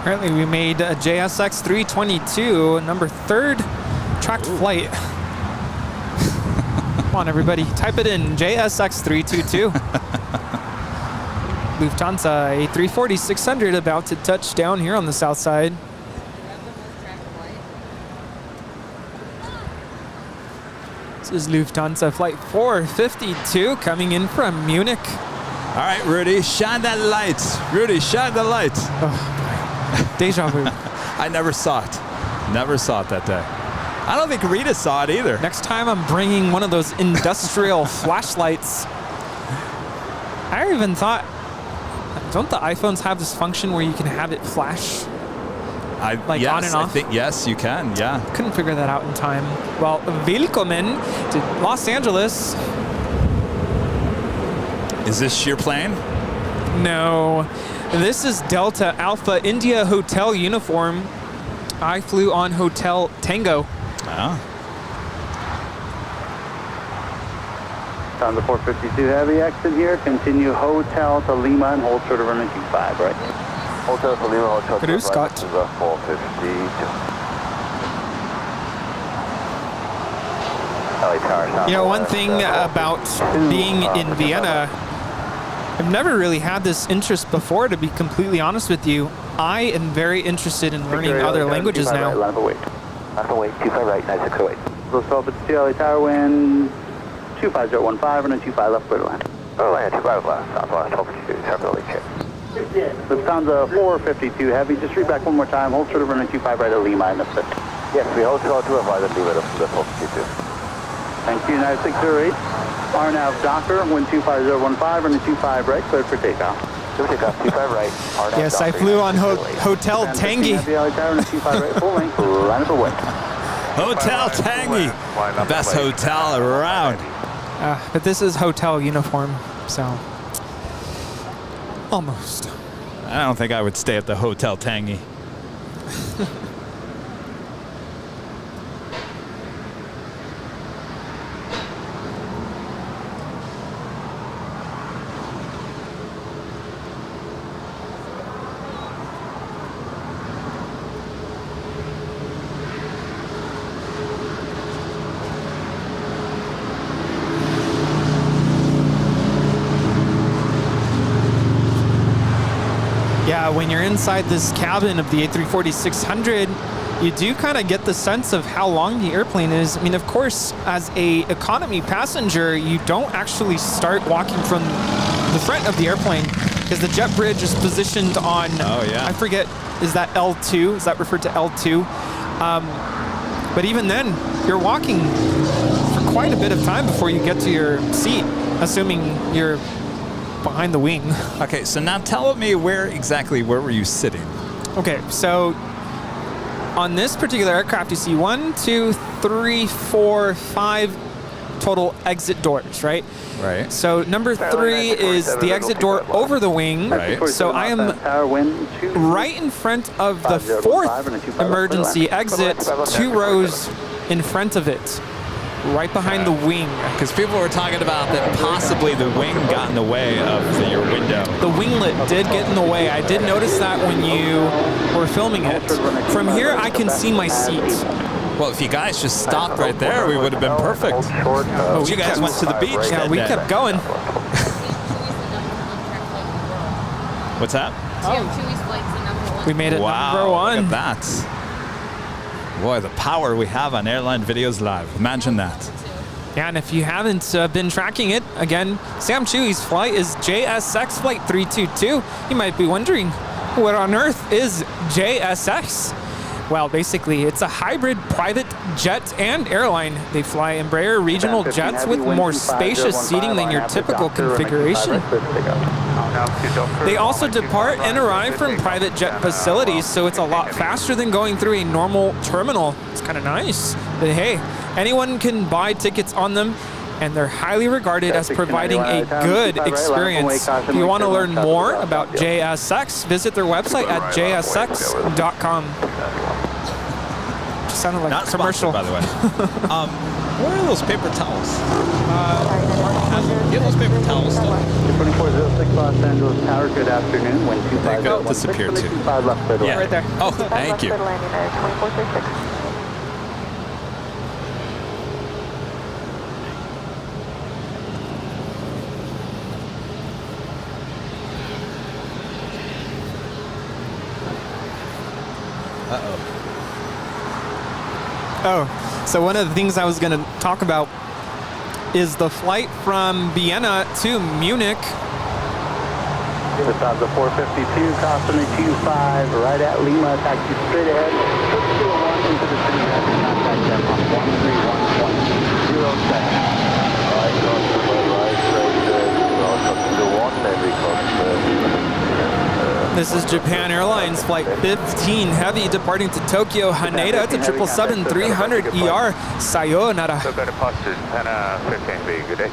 Apparently we made a JSX 322, #3 tracked flight. Come on, everybody, type it in, JSX 322. Lufthansa A340-600 about to touch down here on the south side. This is Lufthansa Flight 452 coming in from Munich. All right, Rudy, shine that light. Rudy, shine the light. Oh, deja vu. I never saw it. Never saw it that day. I don't think Rita saw it either. Next time I'm bringing one of those industrial flashlights. I even thought, don't the iPhones have this function where you can have it flash? Like yes, on and off? I think, yes, you can, yeah. Couldn't figure that out in time. Well, willkommen to Los Angeles. Is this your plane? No, this is Delta Alpha India Hotel uniform. I flew on Hotel Tango. Ah. On the 452 Heavy exit here, continue Hotel to Lima and hold short of runway 25, right? Hotel to Lima, Hotel to Grüß Gott. This is a 452. LA Tower. You know, one thing about being in Vienna, I've never really had this interest before, to be completely honest with you. I am very interested in learning other languages now. Line of await. Line of await, 25 right, 9608. Those 1252 LA Tower wind, 25015 and a 25 left clear to land. Oh, land, 25 left, southwest, 1252, South LA check. Lufthansa 452 Heavy, just read back one more time, hold short of runway 25 right at Lima and that's it. Yes, we hold short to avoid the Lima to the 452. Thank you, United 608. RNAV Docker, wind 25015 and a 25 right, cleared for takeoff. Clear for takeoff, 25 right, RNAV Yes, I Docker, flew on United Hotel Tangi. LA Tower and a 25 right, full length, line up away. Hotel Tangi. Best hotel around. But this is hotel uniform, so almost. I don't think I would stay at the Hotel Tangi. Yeah, when you're inside this cabin of the A340-600, you do kind of get the sense of how long the airplane is. I mean, of course, as a economy passenger, you don't actually start walking from the front of the airplane because the jet bridge is positioned on, I forget, is that L2? Is that referred to L2? But even then, you're walking for quite a bit of time before you get to your seat, assuming you're behind the wing. Okay, so now tell me where were you sitting? Okay, so on this particular aircraft, you see 1, 2, 3, 4, 5 total exit doors, right? Right. So number 3 is the exit door over the wing. Right. So I am right in front of the 4th emergency exit, 2 rows in front of it. Right behind the wing. Because people were talking about that possibly the wing got in the way of your window. The winglet did get in the way. I did notice that when you were filming it. From here, I can see my seat. Well, if you guys just stopped right there, we would have been perfect. Oh, you guys went to the beach. Yeah, we kept going. What's that? We made it number 1. Look at that. Boy, the power we have on Airline Videos Live. Imagine that. Yeah, and if you haven't been tracking it, again, Sam Chui's flight is JSX Flight 322. You might be wondering, what on earth is JSX? Well, basically, it's a hybrid private jet and airline. They fly Embraer regional jets with more spacious seating than your typical configuration. They also depart and arrive from private jet facilities, so it's a lot faster than going through a normal terminal. It's kind of nice. But hey, anyone can buy tickets on them, and they're highly regarded as providing a good experience. If you want to learn more about JSX, visit their website at jsx.com. Just sounded like Not a commercial. Sponsored, by the way. Where are those paper towels? Get those paper towels still. 2406 Los Angeles Tower, good afternoon. Wind 25. They go disappeared too. Yeah, right there. Oh, thank you. Oh, so one of the things I was going to talk about is the flight from Vienna to Munich. Besides the 452, crossing the 25, right at Lima, taxi straight ahead, 201 into the city, contact them on 131.07. Right, This is Japan Airlines Flight 15 Heavy departing to Tokyo Haneda. It's a 777-300 ER. Sayonara. So got a posture, Japan 15B, good day.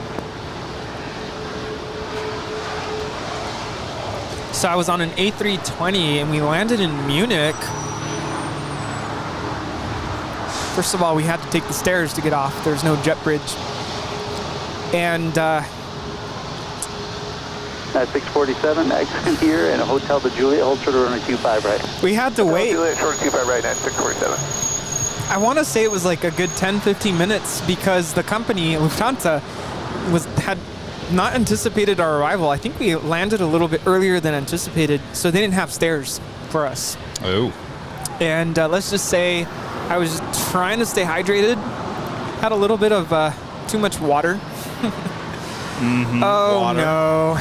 So I was on an A320 and we landed in Munich. First of all, we had to take the stairs to get off. There's no jet bridge. And at 647, exit here in a Hotel de Juliet, hold short of runway 25 right. we had to wait. Juliet, short 25 right at 647. I want to say it was like a good 10-15 minutes because the company, Lufthansa, had not anticipated our arrival. I think we landed a little bit earlier than anticipated, so they didn't have stairs for us. Oh. And let's just say I was trying to stay hydrated, had a little bit of too much water. Oh, water. no.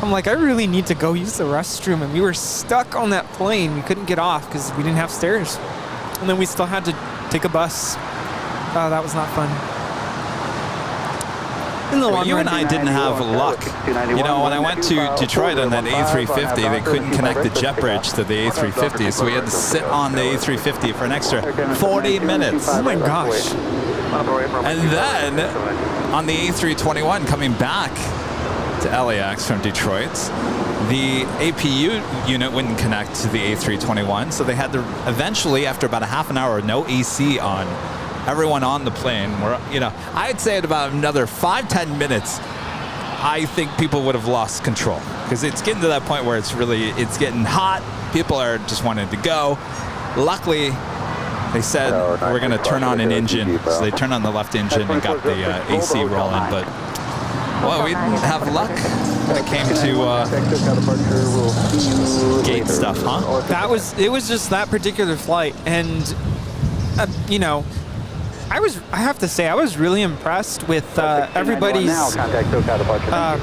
I'm like, I really need to go use the restroom, and we were stuck on that plane. We couldn't get off because we didn't have stairs. And then we still had to take a bus. Oh, that was not fun. In the long You run, and I didn't have luck. You know, when I went to Detroit on that A350, they couldn't connect the jet bridge to the A350, so we had to sit on the A350 for an extra 40 minutes. Oh my gosh. And then on the A321 coming back to LAX from Detroit, the APU unit wouldn't connect to the A321, so they had to eventually, after about a half an hour, no AC on, everyone on the plane were, you know, I'd say at about another 5-10 minutes, I think people would have lost control because it's getting to that point where it's getting hot. People are just wanting to go. Luckily, they said we're going to turn on an engine, so they turned on the left engine and got the AC rolling. But well, we didn't have luck when it came to gate stuff, huh? It was just that particular flight, and you know, I have to say, I was really impressed with everybody's. I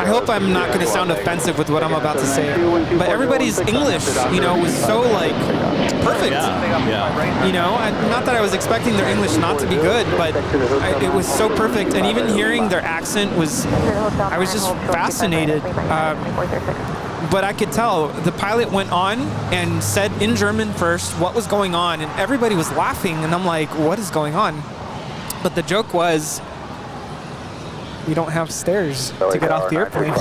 hope I'm not going to sound offensive with what I'm about to say, but everybody's English, you know, was so like perfect. Yeah. You know, not that I was expecting their English not to be good, but it was so perfect, and even hearing their accent I was just fascinated. But I could tell the pilot went on and said in German first what was going on, and everybody was laughing, and I'm like, what is going on? But the joke was, we don't have stairs to get off the airplane.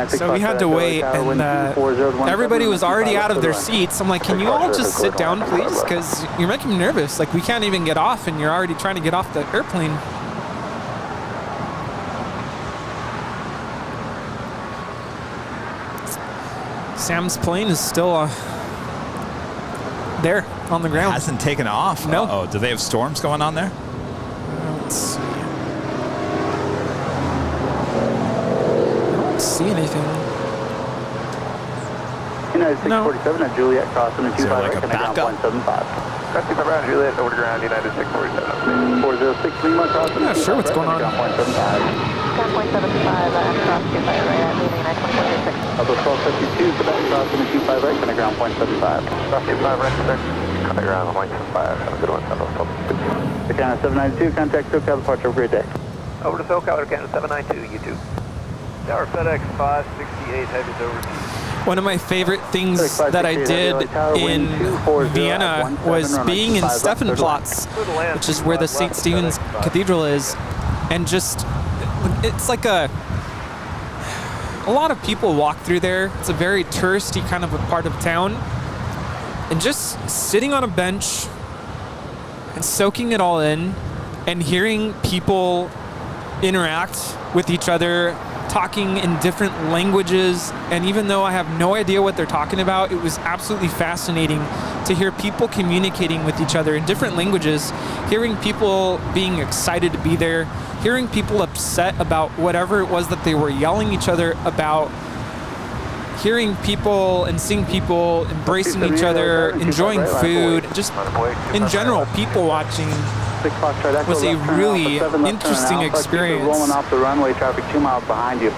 So we had to wait, and everybody was already out of their seats. I'm like, can you all just sit down, please? Because you're making me nervous. Like, we can't even get off, and you're already trying to get off the airplane. Sam's plane is still there on the ground. Hasn't taken off? No. Oh, do they have storms going on there? Let's see. I don't see anything. United 647 at Juliet, crossing the 25 like a right, ground backup? 175. Cross 25 around Juliet, over to ground, United 647. 406 Lima, crossing I'm not sure what's going on. ground 175. Ground 175, cross 25 right at meeting United 2046. Although 1252, Quebec, crossing the 25 right, going to ground 175. Cross 25 right, Quebec. Contact ground 175. Have a good one, Southwest. Canada 792, contact SoCal departure, have a great day. Over to SoCal, Canada 792, you too. Tower FedEx 568, heavy over to One of my favorite things that I did in Vienna was being in Stephanplatz, which is where the St. Stephen's Cathedral is, and just, it's like a lot of people walk through there. It's a very touristy kind of a part of town, and just sitting on a bench and soaking it all in and hearing people interact with each other, talking in different languages, and even though I have no idea what they're talking about, it was absolutely fascinating to hear people communicating with each other in different languages, hearing people being excited to be there, hearing people upset about whatever it was that they were yelling each other about, hearing people and seeing people embracing each other, enjoying food, just in general, people watching. was a really interesting experience. Rolling off the runway, traffic 2 miles behind you.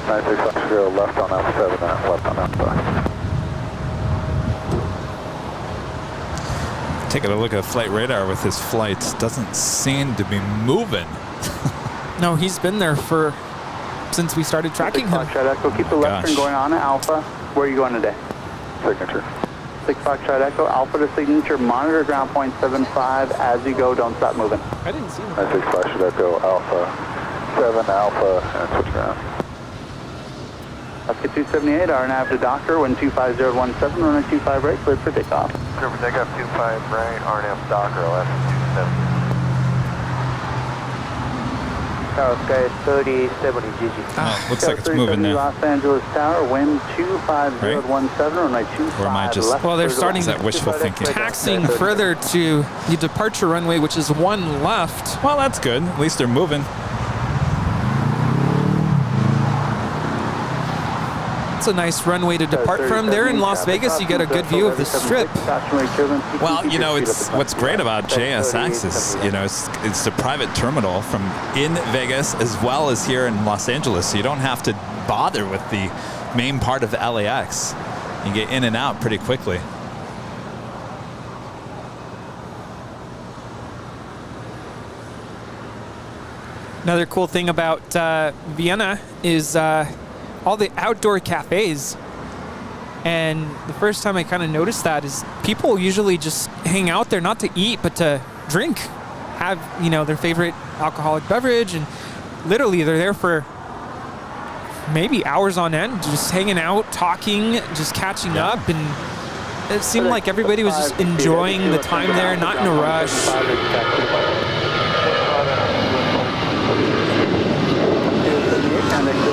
9650 left on Alpha 7, left on Alpha. Taking a look at flight radar with his flight, doesn't seem to be moving. No, he's been there since we started tracking him. Echo, keep the left turn going on at Alpha. Where are you going today? Signature. 6 Foxtrot Echo, Alpha to signature, monitor ground point 75. As you go, don't stop moving. I didn't see that. 96 Foxtrot Echo, Alpha 7, Alpha, and switch ground. Let's get 278, RNAV to Docker, wind 25017, runway 25 right, cleared for takeoff. Clear for takeoff, 25 right, RNAV Docker, left 270. Tower Sky 3070 GG. Looks like it's moving now. Los Angeles Tower, wind 25017, runway 25 Or am I just, left. Well, they're starting is that wishful thinking? taxiing further to the departure runway, which is one left. Well, that's good. At least they're moving. It's a nice runway to depart from. There in Las Vegas, you get a good view of the strip. Well, you know, it's what's great about JSX is, you know, it's a private terminal from in Vegas as well as here in Los Angeles. So you don't have to bother with the main part of LAX. You get in and out pretty quickly. Another cool thing about Vienna is all the outdoor cafes. And the first time I kind of noticed that is people usually just hang out there not to eat but to drink, have, you know, their favorite alcoholic beverage, and literally they're there for maybe hours on end, just hanging out, talking, just catching up, and it seemed like everybody was just enjoying the time there, not in a rush.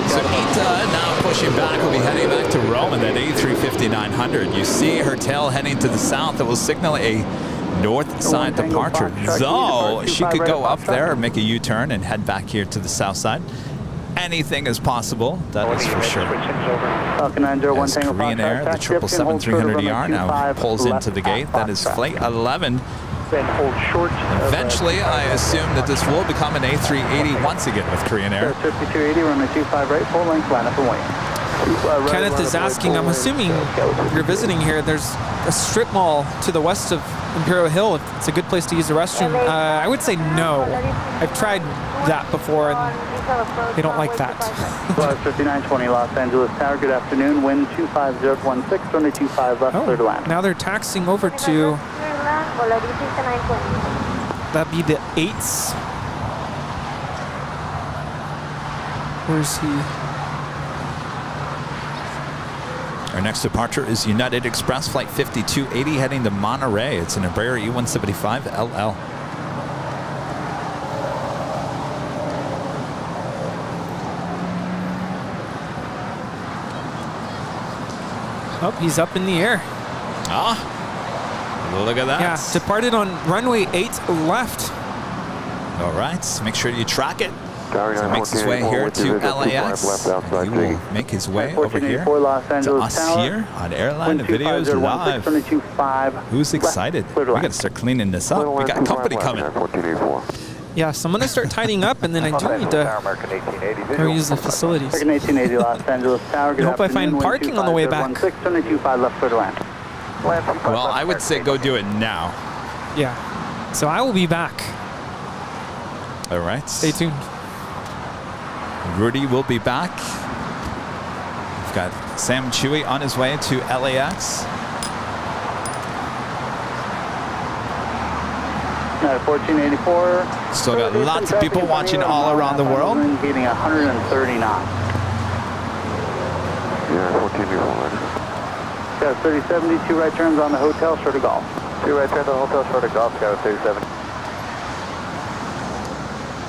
So Ita now pushing back, will be heading back to Rome in that A350-900. You see her tail heading to the south. That will signal a north side departure. Though she could go up there or make a U-turn and head back here to the south side. Anything is possible, that is for sure. As Korean Air, the 777-300ER now pulls into the gate. That is flight 11. Eventually, I assume that this will become an A380 once again with Korean Air. 5280, runway 25 right, full length, line up and wait. Kenneth is asking, I'm assuming you're visiting here, there's a strip mall to the west of Imperial Hill. If it's a good place to use the restroom. I would say no. I've tried that before and they don't like that. 5920 Los Angeles Tower, good afternoon, wind 25016, runway 25 left, clear to land. Now they're taxiing over to, that'd be the 8s. Where's he? Our next departure is United Express Flight 5280 heading to Monterey. It's an Embraer E175 LL. Oh, he's up in the air. Ah, look at that. Yeah, departed on runway 8 left. All right, make sure you track it. So he makes his way here to LAX. He will make his way over here to us here on Airline Videos Live. Who's excited? We got to start cleaning this up. We got company coming. Yeah, so I'm going to start tidying up, and then I do need to go use the facilities. I hope I find parking on the way back. Well, I would say go do it now. Yeah, so I will be back. All right. Stay tuned. Rudy will be back. We've got Sam Chui on his way to LAX. 1484. Still got lots of people watching all around the world. Getting 130 knots. Yeah, 1484. Got 3070, 2 right turns on the hotel, short of golf. 2 right turns on the hotel, short of golf, got 3070.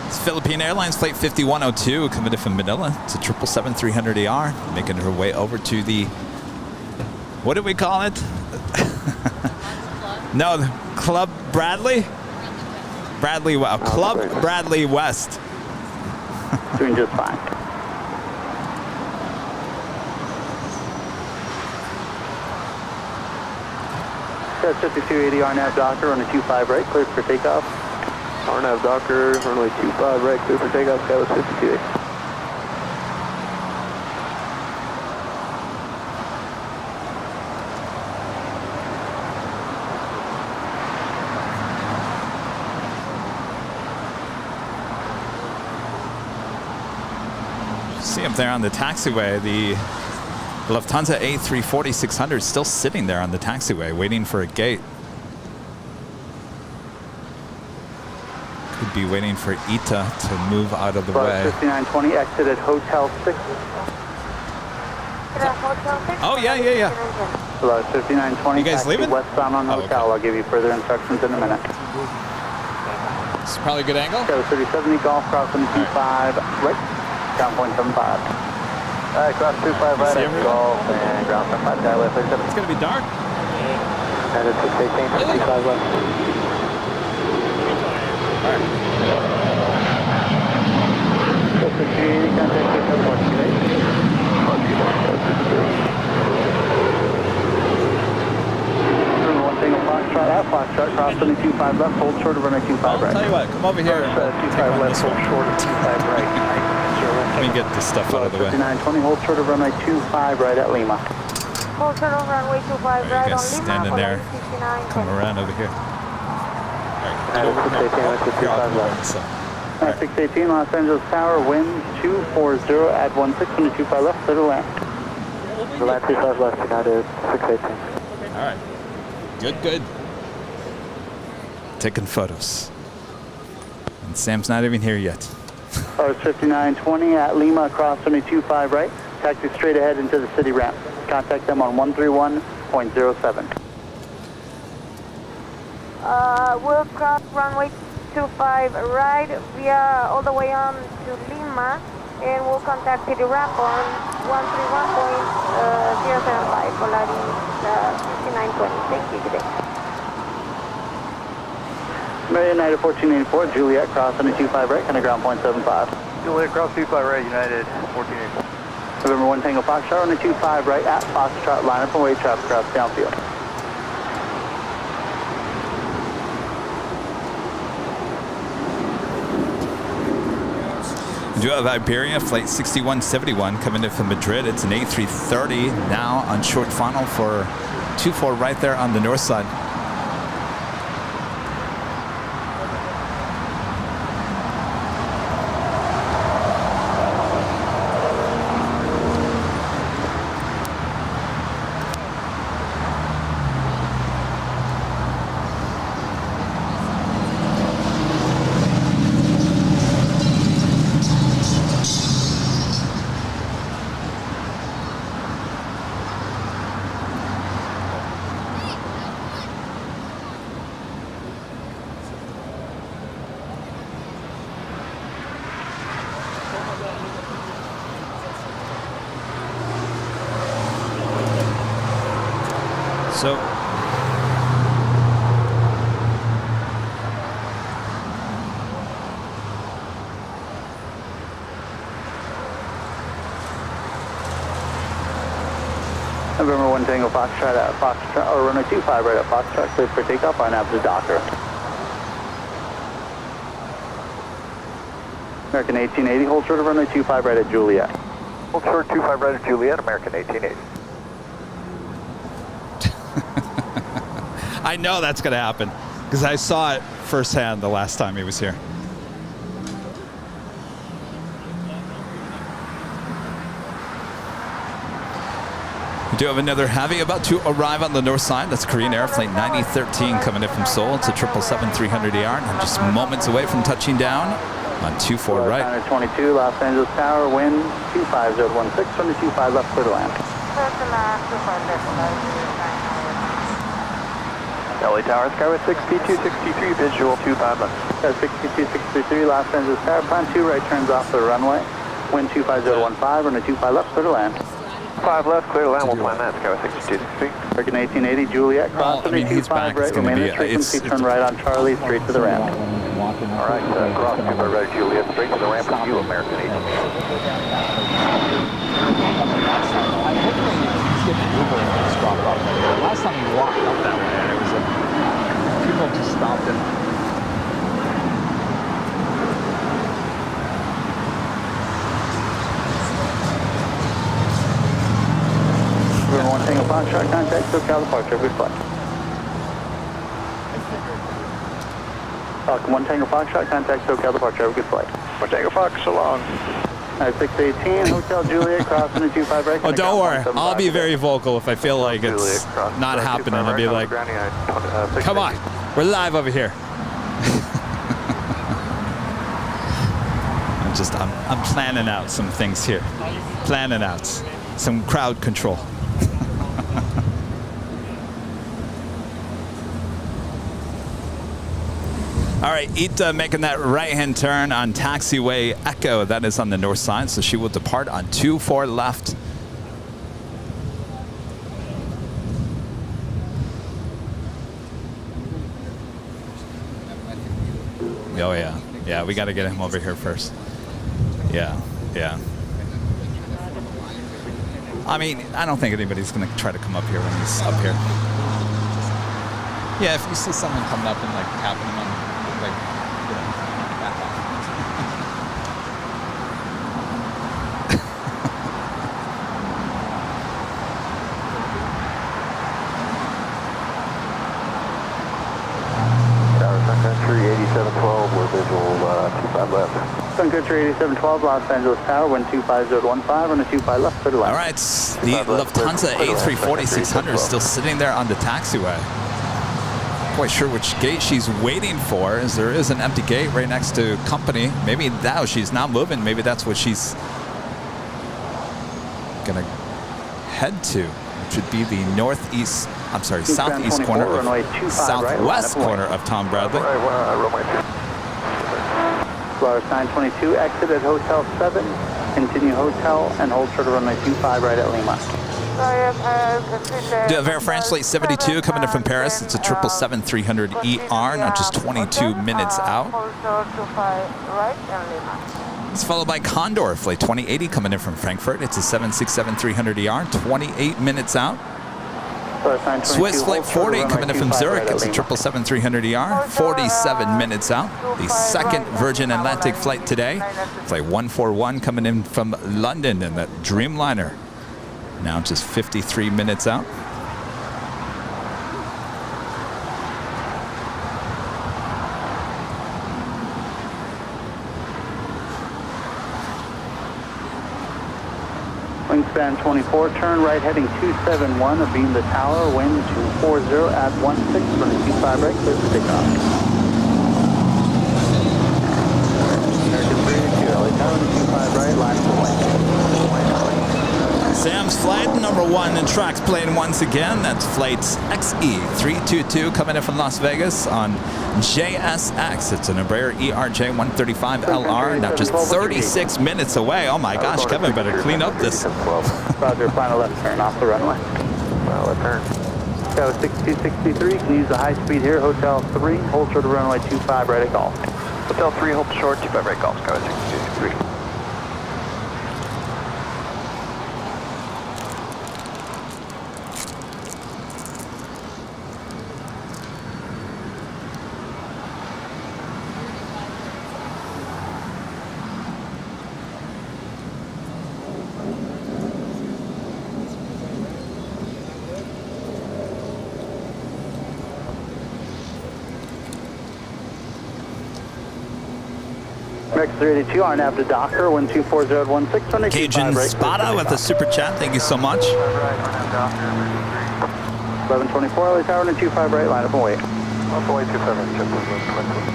It's Philippine Airlines Flight 5102 committed from Manila. It's a 777-300ER making her way over to the, what do we call it? No, the Club Bradley? Club Bradley West. Doing just fine. Got 5280 RNAV Docker on a 25 right, cleared for takeoff. RNAV Docker, runway 25 right, clear for takeoff, Skywest 52. See up there on the taxiway, the Lufthansa A340-600 is still sitting there on the taxiway, waiting for a gate. Could be waiting for ITA to move out of the way. 5920 exited Hotel 6. Oh, yeah. Below 5920. You guys leaving? Westbound on Hotel. Okay. I'll give you further instructions in a minute. It's probably a good angle. Go 3070 Golf, crossing 25 right, ground point 75. Alright, cross 25 right at Golf and ground 75, Skywest 37. It's going to be dark. Headed 618, 55 left. Alright. Go 680, contact 614. Single Foxtrot at Foxtrot, cross 25 left, hold short of runway 25 right. I'll tell you what, come over here. 25 left, hold short of 25 right. Let me get this stuff out of the way. 5920, hold short of runway 25 right at Lima. Hold short of runway 25 right You on guys Lima. standing there. Come around over here. Alright, get over here. Alright, 618 Los Angeles Tower, wind 240 at 16 on the 25 left, clear to land. The land 25 left, United 618. Alright. Good. Taking photos. And Sam's not even here yet. Cars 5920 at Lima, across 25 right. Taxi straight ahead into the city ramp. Contact them on 131.07. We'll cross runway 25 right via all the way on to Lima, and we'll contact city ramp on 131.075 Polaris 5920. Thank you. Good day. Marriott United 1484, Juliet, cross 25 right, kind of ground point 75. Juliet, cross 25 right, United 1484. November 1 Tango Foxtrot on the 25 right at Foxtrot, line up and wait traffic cross downfield. We do have Iberia, flight 6171 coming in from Madrid. It's an A330 now on short final for 24 right there on the north side. So November 1 Tango Foxtrot at Foxtrot, or runway 25 right at Foxtrot, cleared for takeoff on out the Docker. American 1880, hold short of runway 25 right at Juliet. Hold short 25 right at Juliet, American 1880. I know that's going to happen because I saw it firsthand the last time he was here. We do have another heavy about to arrive on the north side. That's Korean Air Flight 9013 coming in from Seoul. It's a 777-300ER and just moments away from touching down on 24 right. 22 Los Angeles Tower, wind 25016 from the 25 left, clear to land. LA Tower, Skywest 6263, visual 25 left. 62633 Los Angeles Tower, plan 2 right turns off the runway. Wind 25015 on the 25 left, clear to land. 5 left, clear to land, we'll plan that, Skywest 6263. American 1880, Juliet, cross the 25 right, remain at frequency, turn right on Charlie, straight to the ramp. Alright, cross 25 right, Juliet, straight to the ramp with you, American 1880. Last time he walked up that way, it was people just stopped him. Foxtrot, contact SoCal departure, good flight. Falcon 1 Tango Foxtrot, contact SoCal departure, have a good flight. 1 Tango Fox, so long. Alright, 618, Hotel Juliet, crossing the 25 right. Oh, don't worry. I'll be very vocal if I feel like it's not happening. I'll be like, come on, we're live over here. I'm planning out some things here. Planning out some crowd control. All right, Ita making that right-hand turn on taxiway Echo. That is on the north side, so she will depart on 24 left. Oh yeah, yeah, we got to get him over here first. Yeah, yeah. I mean, I don't think anybody's gonna try to come up here when he's up here. Yeah, if you see someone coming up and like tapping him on, like, you know, back off. Sun Country 8712, we're visual 25 left. Sun Country 8712, Los Angeles Tower, wind 25015, on a 25 left, clear to land. All right, the Lufthansa A340-600 is still sitting there on the taxiway. Quite sure which gate she's waiting for, as there is an empty gate right next to company. Maybe now she's not moving. Maybe that's what she's gonna head to, which would be the northeast. I'm sorry, southeast corner of southwest corner of Tom Bradley. Flowers 922, exit at Hotel 7, continue hotel, and hold short of runway 25 right at Lima. Do Air France Flight 72 coming in from Paris. It's a 777-300ER, not just 22 minutes out. It's followed by Condor Flight 2080 coming in from Frankfurt. It's a 767-300ER, 28 minutes out. Swiss Flight 40 coming in from Zurich. It's a 777-300ER, 47 minutes out. The second Virgin Atlantic flight today. Flight 141 coming in from London in that Dreamliner. Now just 53 minutes out. Wingspan 24, turn right heading 271, abeam the tower, wind 240 at 16, running 25 right, clear for takeoff. American 382, LA Tower, 25 right, line for wind. Sam's flight number 1 in tracks plane once again. That's flight XE322 coming in from Las Vegas on JSX. It's an Embraer ERJ135LR. Now just 36 minutes away. Oh my gosh, Kevin better clean up this. Roger, final left turn off the runway. Final left turn. Tower 6263, can use the high speed here. Hotel 3, hold short of runway 25 right at golf. Hotel 3, hold short, 25 right golf, Tower 6263. American 382, RNAV to Docker, wind 24016, Cajun Spada with a super chat. Thank you so much. 1124, LA Tower, 25 right, line up and wait. Up away 27, check with 20.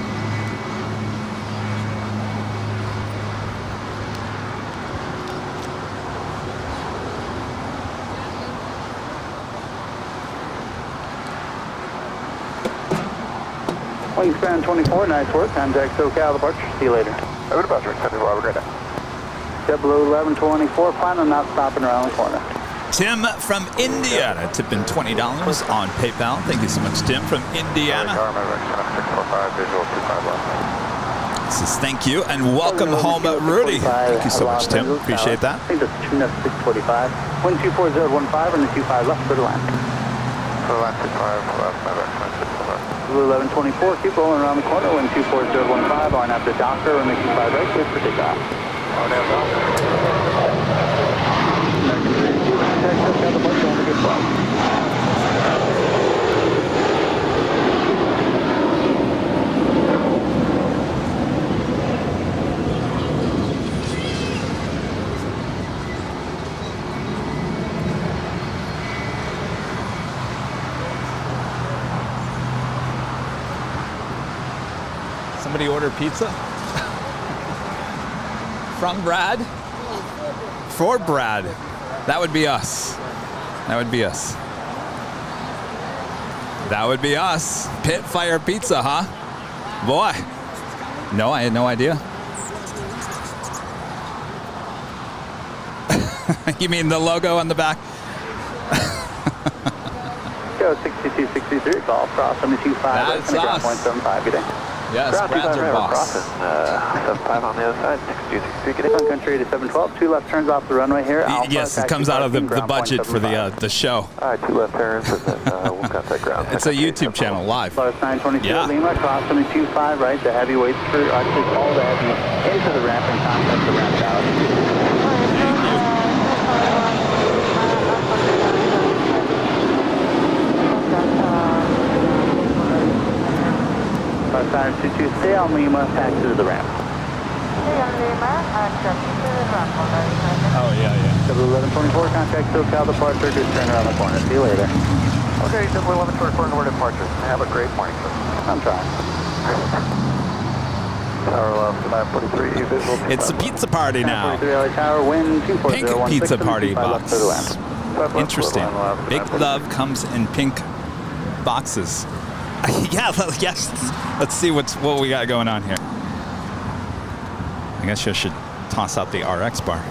Wingspan 24, nice work. Contact SoCal departure. See you later. Over to Buzzard, 74, have a great day. JetBlue 1124, plan on not stopping around the corner. Tim from Indiana, tipping $20 on PayPal. Thank you so much, Tim from Indiana. Says thank you and welcome home, Rudy. Thank you so much, Tim. Appreciate that. I think that's tune up 645. Wind 24015 on the 25 left for the land. For the land 25 left, my back, Blue 1124, keep rolling around the corner, wind 24015, on after Docker, and the 25 right, clear for takeoff. American 382, contact SoCal departure, have a good flight. order pizza? From Brad? For Brad. That would be us. That would be us. That would be us. Pit Fire Pizza, huh? Boy. No, I had no idea. You mean the logo on the back? Go 6263, golf cross 725. That's us. 1.75, good day. Yes, Brad's our boss. 75 on the other side, 6263, get Sun country to 712, 2 left turns off the runway here. Alpha, Yes, it comes out of the budget for the show. All right, 2 left turns, and then we'll contact ground. It's a YouTube channel, live. Plus 922 Yeah. Lima, cross 725, right, the heavyweights for, actually all the heavy into the ramp and contact the ramp out. Plus 922, stay on Lima, taxi to the ramp. Oh, yeah. Double 1124, contact SoCal departure, just turn around the corner. See you later. Okay, double 1124, north departure. Have a great morning, sir. I'm trying. Tower left, 943, visual. It's a pizza party now. 943 LA Tower, wind 24016. Pink pizza party box. To the land. Interesting. Big love comes in pink boxes. Yeah, yes. Let's see what we got going on here. I guess you should toss out the RX bar.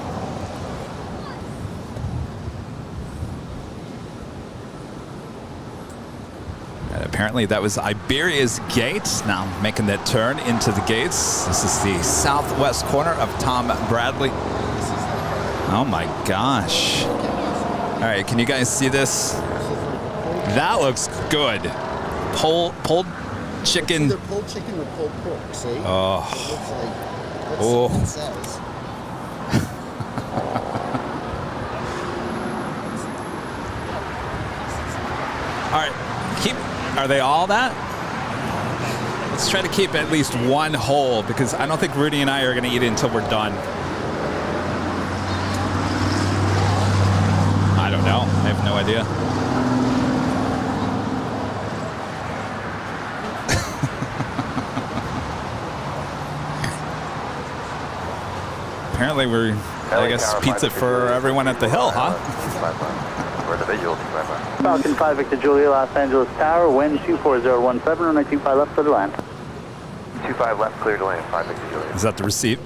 And apparently that was Iberia's gate. Now making that turn into the gates. This is the southwest corner of Tom Bradley. Oh my gosh. All right, can you guys see this? That looks good. Pulled chicken. Either pulled chicken or pulled pork, see? Oh. It looks like, Oh. let's see what it says. All right, are they all that? Let's try to keep at least one whole because I don't think Rudy and I are going to eat it until we're done. I don't know. I have no idea. Apparently we're, I guess, pizza for everyone at the hill, huh? For individuals, Falcon 5 Victor Julia, Los Angeles Tower, wind 24017, runway 25 left for the land. 25 left, clear to land, 5 Victor Julia. Is that the receipt?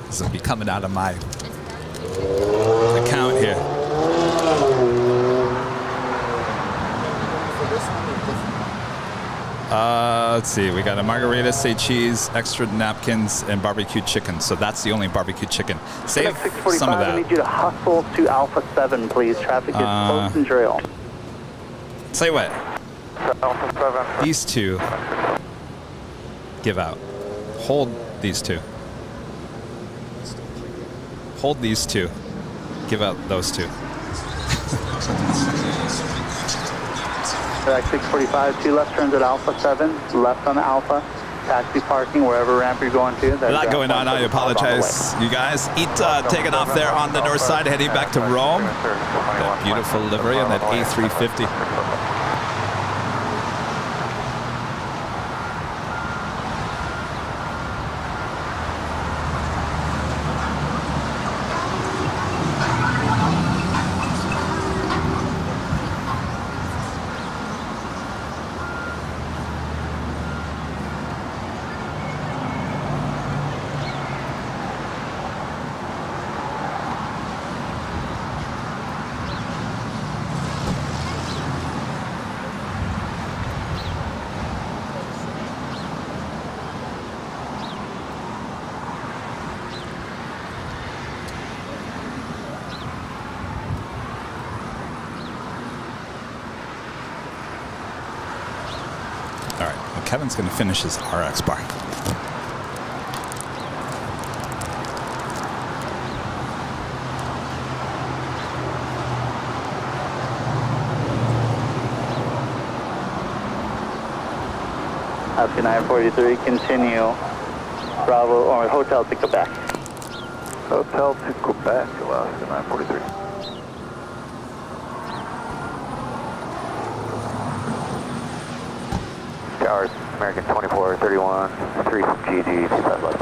This will be coming out of my account here. Let's see. We got a margarita, say cheese, extra napkins, and barbecue chicken. So that's the only barbecue chicken. Save some of I need that. you to hustle to Alpha 7, please. Traffic is close and trail. Say what? Alpha 7. These two. Give out. Hold these two. Hold these two. Give out those two. Direct 645, 2 left turns at Alpha 7, left on the Alpha, taxi parking wherever ramp you're going to. A lot going on. I apologize, you guys. Taking off there on the north side, heading back to Rome. That beautiful livery on that A350. Kevin's going to finish his RX bar. Alaska 943, continue. Bravo, or hotel to Quebec. Hotel to Quebec, Alaska 943. Tower American 2431, 3 from GG, 25 left.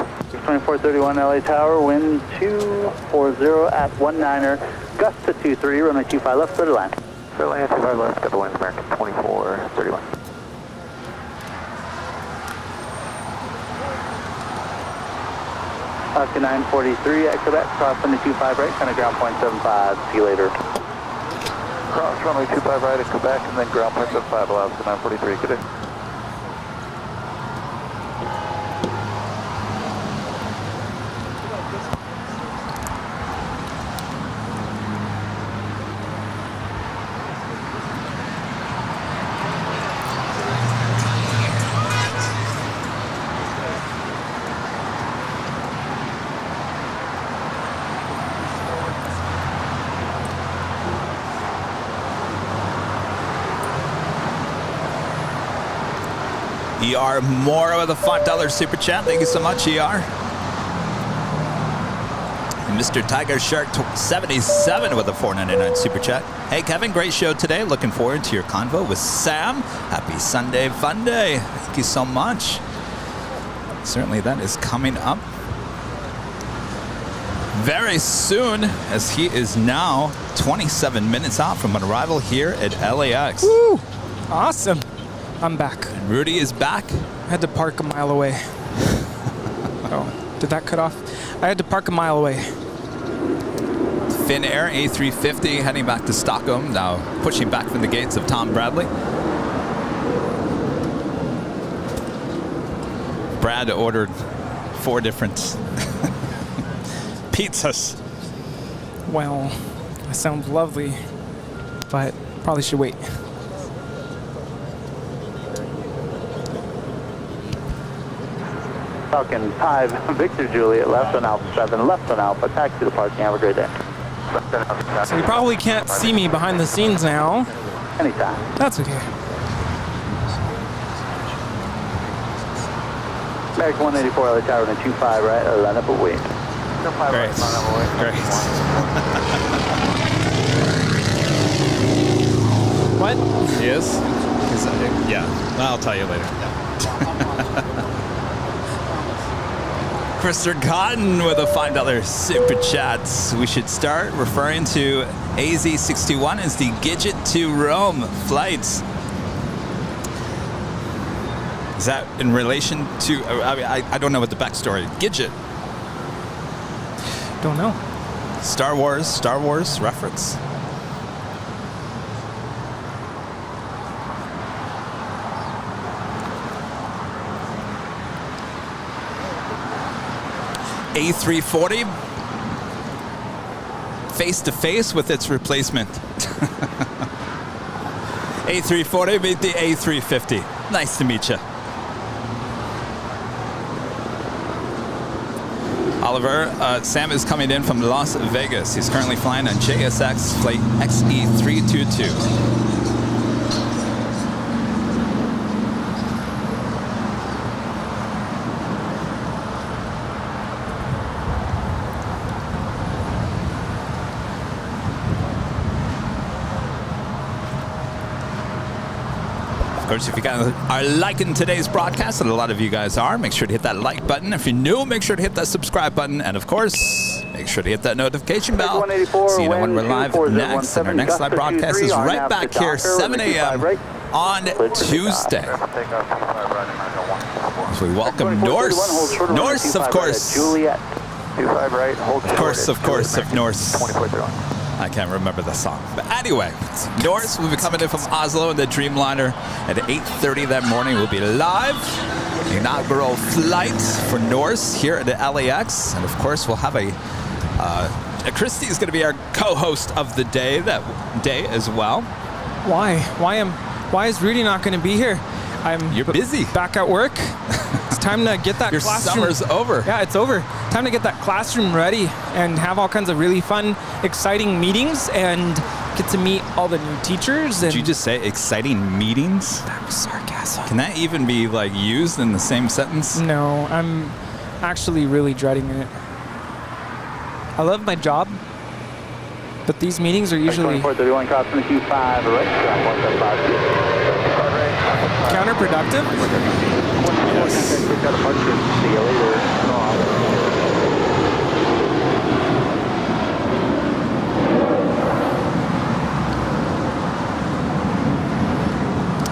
2431 LA Tower, wind 240 at 19er, gust to 23, runway 25 left, clear to land. Clear land, 25 left, got the wind, American 2431. Falcon 943 at Quebec, cross runway 25 right, kind of ground point 75, see you later. Cross runway 25 right at Quebec, and then ground point 75 allows to 943, good day. ER Moore with a $5 super chat. Thank you so much, ER. And Mr. Tiger Shark 77 with a $4.99 super chat. Hey, Kevin, great show today. Looking forward to your convo with Sam. Happy Sunday fun day. Thank you so much. Certainly that is coming up very soon, as he is now 27 minutes out from an arrival here at LAX. Woo! Awesome. I'm back. And Rudy is back. I had to park a mile away. Oh, did that cut off? I had to park a mile away. Finnair A350 heading back to Stockholm, now pushing back from the gates of Tom Bradley. Brad ordered 4 different pizzas. Well, that sounds lovely, but probably should wait. Falcon 5, Victor Juliet, left on Alpha 7, left on Alpha, taxi to the parking, have a great day. So you probably can't see me behind the scenes now. Anytime. That's okay. American 184 LA Tower, runway 25 right, line up a wing. Great. Great. What? He is? Yeah, I'll tell you later. Mr. Cotton with a $5 super chat. We should start referring to AZ61 as the Gidget to Rome flights. Is that in relation to, I don't know what the backstory. Gidget. Don't know. Star Wars reference. A340 face to face with its replacement. A340 meet the A350. Nice to meet you. Oliver, Sam is coming in from Las Vegas. He's currently flying on JSX flight XE322. Of course, if you guys are liking today's broadcast, and a lot of you guys are, make sure to hit that like button. If you're new, make sure to hit that subscribe button. And of course, make sure to hit that notification bell so you know when we're live next. And our next live broadcast is right back here, 7 a.m. on Tuesday. So we welcome Norse. Norse, of course. Of course, of Norse. I can't remember the song. But anyway, Norse will be coming in from Oslo in the Dreamliner at 8:30 that morning. We'll be live. Inaugural flight for Norse here at the LAX. And of course, we'll have Christy is going to be our co-host of the day that day as well. Why? Why is Rudy not going to be here? You're busy. Back at work. It's time to get that Your classroom. summer's over. Yeah, it's over. Time to get that classroom ready and have all kinds of really fun, exciting meetings and get to meet all the new teachers. And Did you just say exciting meetings? That was sarcasm. Can that even be like used in the same sentence? No, I'm actually really dreading it. I love my job, but these meetings are usually 2431 crossing the Q5 right, counterproductive. Yes. See you later.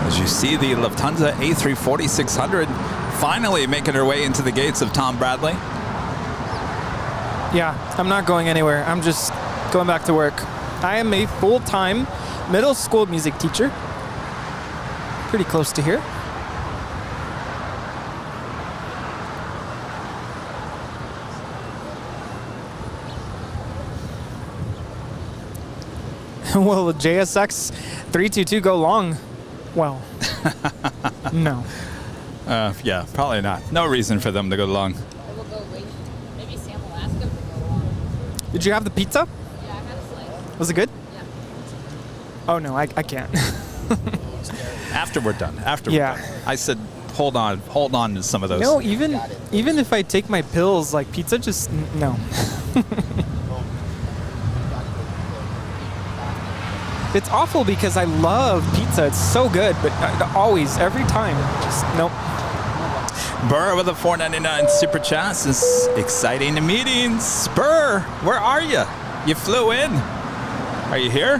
As you see the Lufthansa A340-600 finally making her way into the gates of Tom Bradley. Yeah, I'm not going anywhere. I'm just going back to work. I am a full-time middle school music teacher. Pretty close to here. Will the JSX 322 go long? Well, no. Yeah, probably not. No reason for them to go long. We'll go wait. Maybe Sam will ask him to go on. Did you have the pizza? Yeah, I had a slice. Was it good? Yeah. Oh no, I can't. After we're done. After Yeah. we're done. I said, hold on to some of those. No, even if I take my pills, like pizza, just no. It's awful because I love pizza. It's so good, but always, every time, just nope. Burr with a $4.99 super chat says, exciting meetings. Burr, where are you? You flew in. Are you here?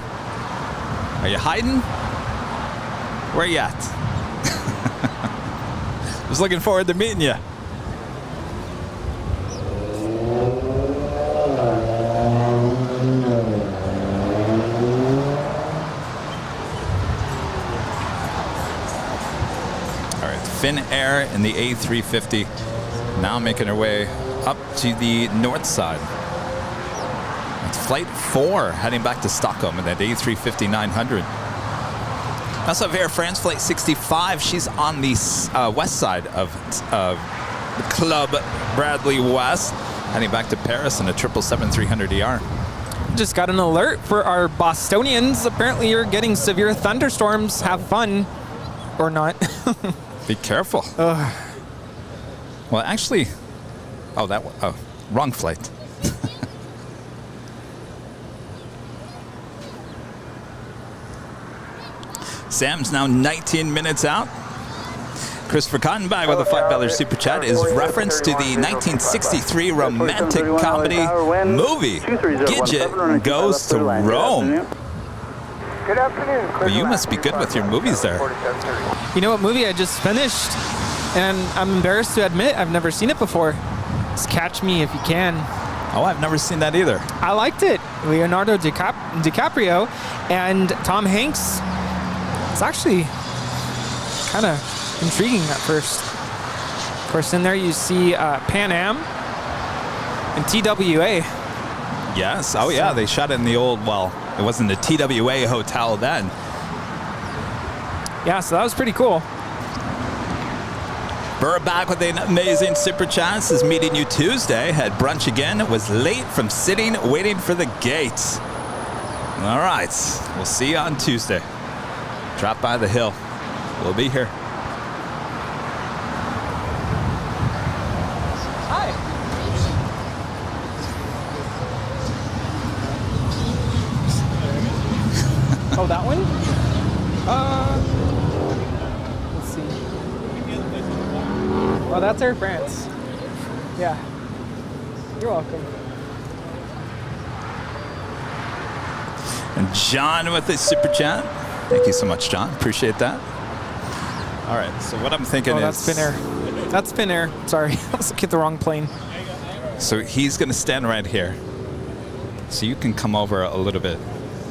Are you hiding? Where you at? Was looking forward to meeting you. Finnair in the A350, now making her way up to the north side. It's flight 4 heading back to Stockholm in that A350-900. Also have Air France flight 65. She's on the west side of Club Bradley West, heading back to Paris in a 777-300ER. Just got an alert for our Bostonians. Apparently you're getting severe thunderstorms. Have fun. Or not. Be careful. Well, actually, wrong flight. Sam's now 19 minutes out. Christopher Cottonbag with a $5 super chat is reference to the 1963 romantic comedy movie Gidget Goes to Rome. Good afternoon. Well, you must be good with your movies there. You know what movie I just finished? And I'm embarrassed to admit I've never seen it before. It's Catch Me If You Can. Oh, I've never seen that either. I liked it. Leonardo DiCaprio and Tom Hanks. It's actually kind of intriguing at first. Of course, in there you see Pan Am and TWA. Yes. Oh, yeah. They shot it in the old, well, it wasn't the TWA hotel then. Yeah, so that was pretty cool. Burr back with an amazing super chat. Is meeting you Tuesday. Had brunch again. Was late from sitting waiting for the gate. All right. We'll see you on Tuesday. Drop by the hill. We'll be here. Hi. Oh, that one? Let's see. Oh, that's Air France. Yeah. You're welcome. And John with a super chat. Thank you so much, John. Appreciate that. All right. So what I'm thinking that's is... Finnair. That's Finnair. Sorry. I was looking at the wrong plane. So he's going to stand right here. So you can come over a little bit.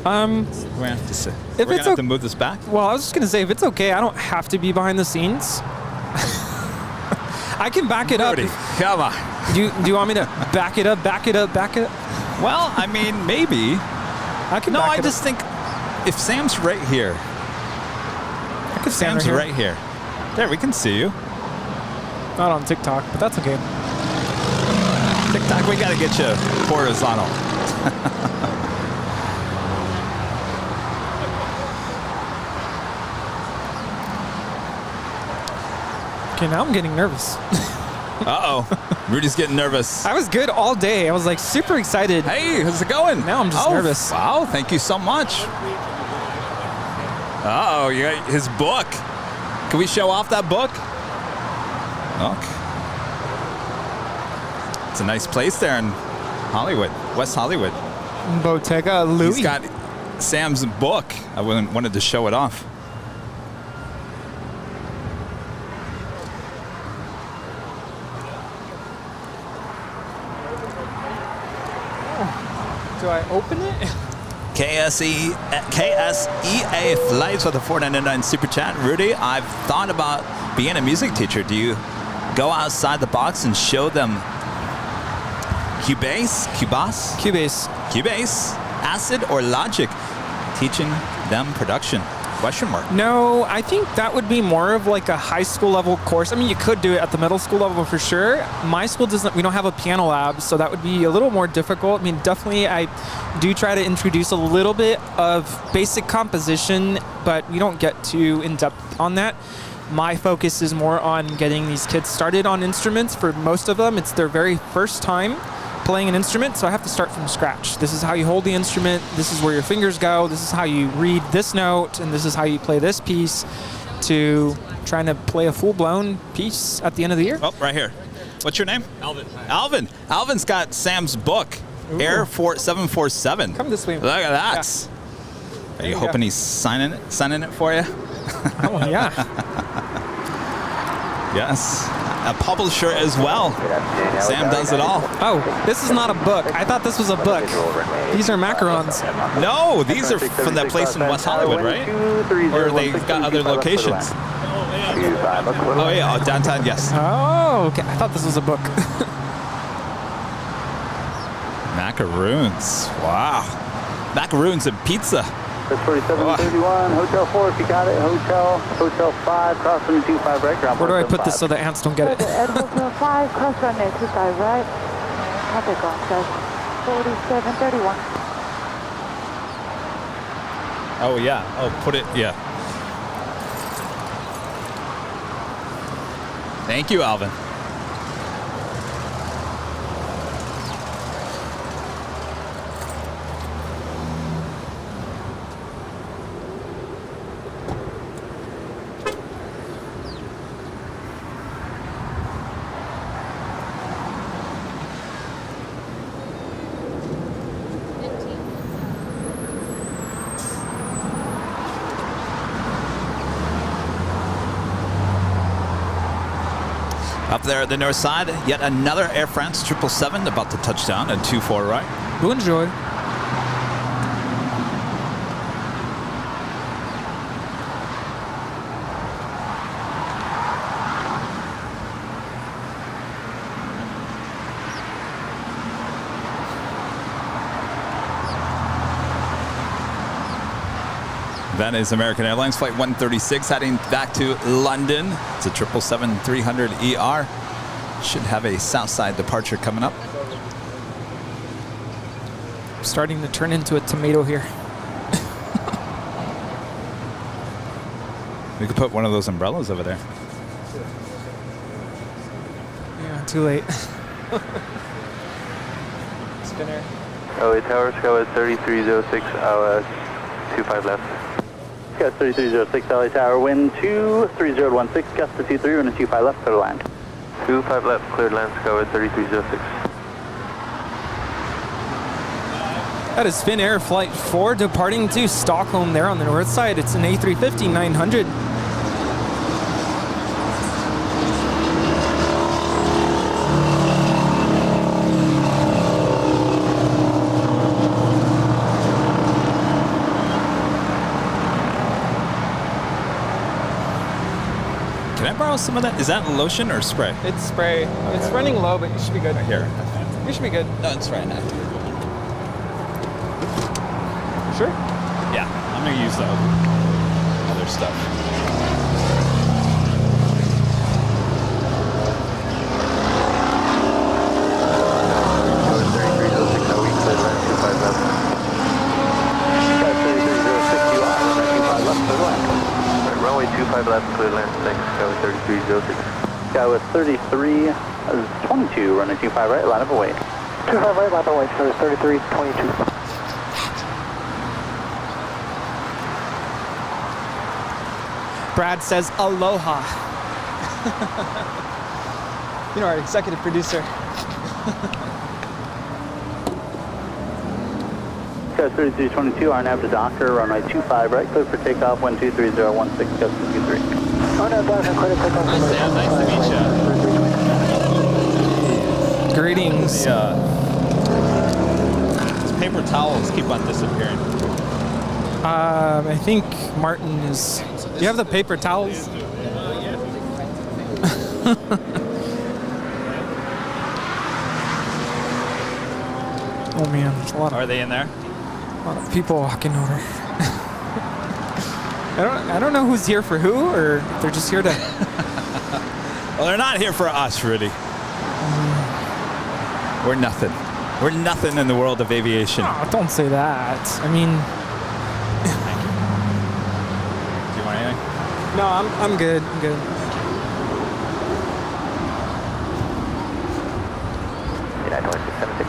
We're going to have to sit. We're going to have to move this back. Well, I was just going to say, if it's okay, I don't have to be behind the scenes. I can back it up. Rudy, come on. Do you want me to back it up, back it up, back it up? Well, I mean, maybe. I can. No, back I it just up. think if Sam's right here. I could stand Sam's right here. right here. There, we can see you. Not on TikTok, but that's okay. TikTok, we got to get you horizontal. Okay, now I'm getting nervous. Uh-oh. Rudy's getting nervous. I was good all day. I was like super excited. Hey, how's it going? Now I'm just nervous. Wow, thank you so much. Uh-oh, you got his book. Can we show off that book? Look. It's a nice place there in Hollywood, West Hollywood. Bottega Louis. He's got Sam's book. I wanted to show it off. Do I open it? KSEA Flights with a $4.99 super chat. Rudy, I've thought about being a music teacher. Do you go outside the box and show them Cubase, Acid, or Logic, teaching them production? Question mark. No, I think that would be more of like a high school level course. I mean, you could do it at the middle school level for sure. My school doesn't, we don't have a piano lab, so that would be a little more difficult. I mean, definitely I do try to introduce a little bit of basic composition, but we don't get too in depth on that. My focus is more on getting these kids started on instruments. For most of them, it's their very first time playing an instrument, so I have to start from scratch. This is how you hold the instrument, this is where your fingers go, this is how you read this note, and this is how you play this piece, to trying to play a full-blown piece at the end of the year. Oh, right here. What's your name? Alvin. Alvin. Alvin's got Sam's book, Ooh. Air 747. Come this way. Look at that. Yeah. Are you hoping he's signing it for you? Oh, yeah. Yes. A publisher as well. Sam does it all. Oh, this is not a book. I thought this was a book. These are macarons. No, these are from that place in West Hollywood, right? Or they've got other locations. Oh, yeah. Oh, downtown, yes. Oh, okay. I thought this was a book. Macaroons. Wow. Macaroons and pizza. That's 4731, Hotel 4 if you got it, Hotel 5, cross runway 25 right, ground. Where do I put this so the ants don't get it? At Hotel 5, cross runway 25 right. Traffic on says 4731. Oh, yeah. Oh, put it, yeah. Thank you, Alvin. Up there at the north side, yet another Air France 777 about to touch down at 24 right. Enjoy. That is American Airlines Flight 136 heading back to London. It's a 777-300ER. Should have a Southside departure coming up. I'm starting to turn into a tomato here. We could put one of those umbrellas over there. Yeah, too late. Spinner. LA Towers, go at 3306, ILS 25 left. Gust 3306, LA Tower, wind 23016, gust to 23, runway 25 left, clear to land. 25 left, cleared land, go at 3306. That is Finnair Flight 4 departing to Stockholm there on the north side. It's an A350-900. Can I borrow some of that? Is that lotion or spray? It's spray. It's running low, but you should be good. Right here. You should be good. No, it's right now. Sure? Yeah, I'm going to use the other stuff. Runway 25 left, clear land, thanks, go at 3306. Go with 3322, runway 25 right, line up and wait. 25 right, line up and wait, so it's 3322. Brad says aloha. You know, our executive producer. Ghost 3322, RNAV to Docker, runway 25 right, clear for takeoff, 123016, Ghost 53. RNAV Docker, clear for takeoff. Hi, Sam. Nice to meet you. Greetings. These paper towels keep on disappearing. I think Martin is. Do you have the paper towels? Oh man, there's a lot of. Are they in there? A lot of people walking over. I don't know who's here for who, or if they're just here to. Well, they're not here for us, Rudy. We're nothing. We're nothing in the world of aviation. Oh, don't say that. I mean. Do you want anything? No, I'm good. I'm good.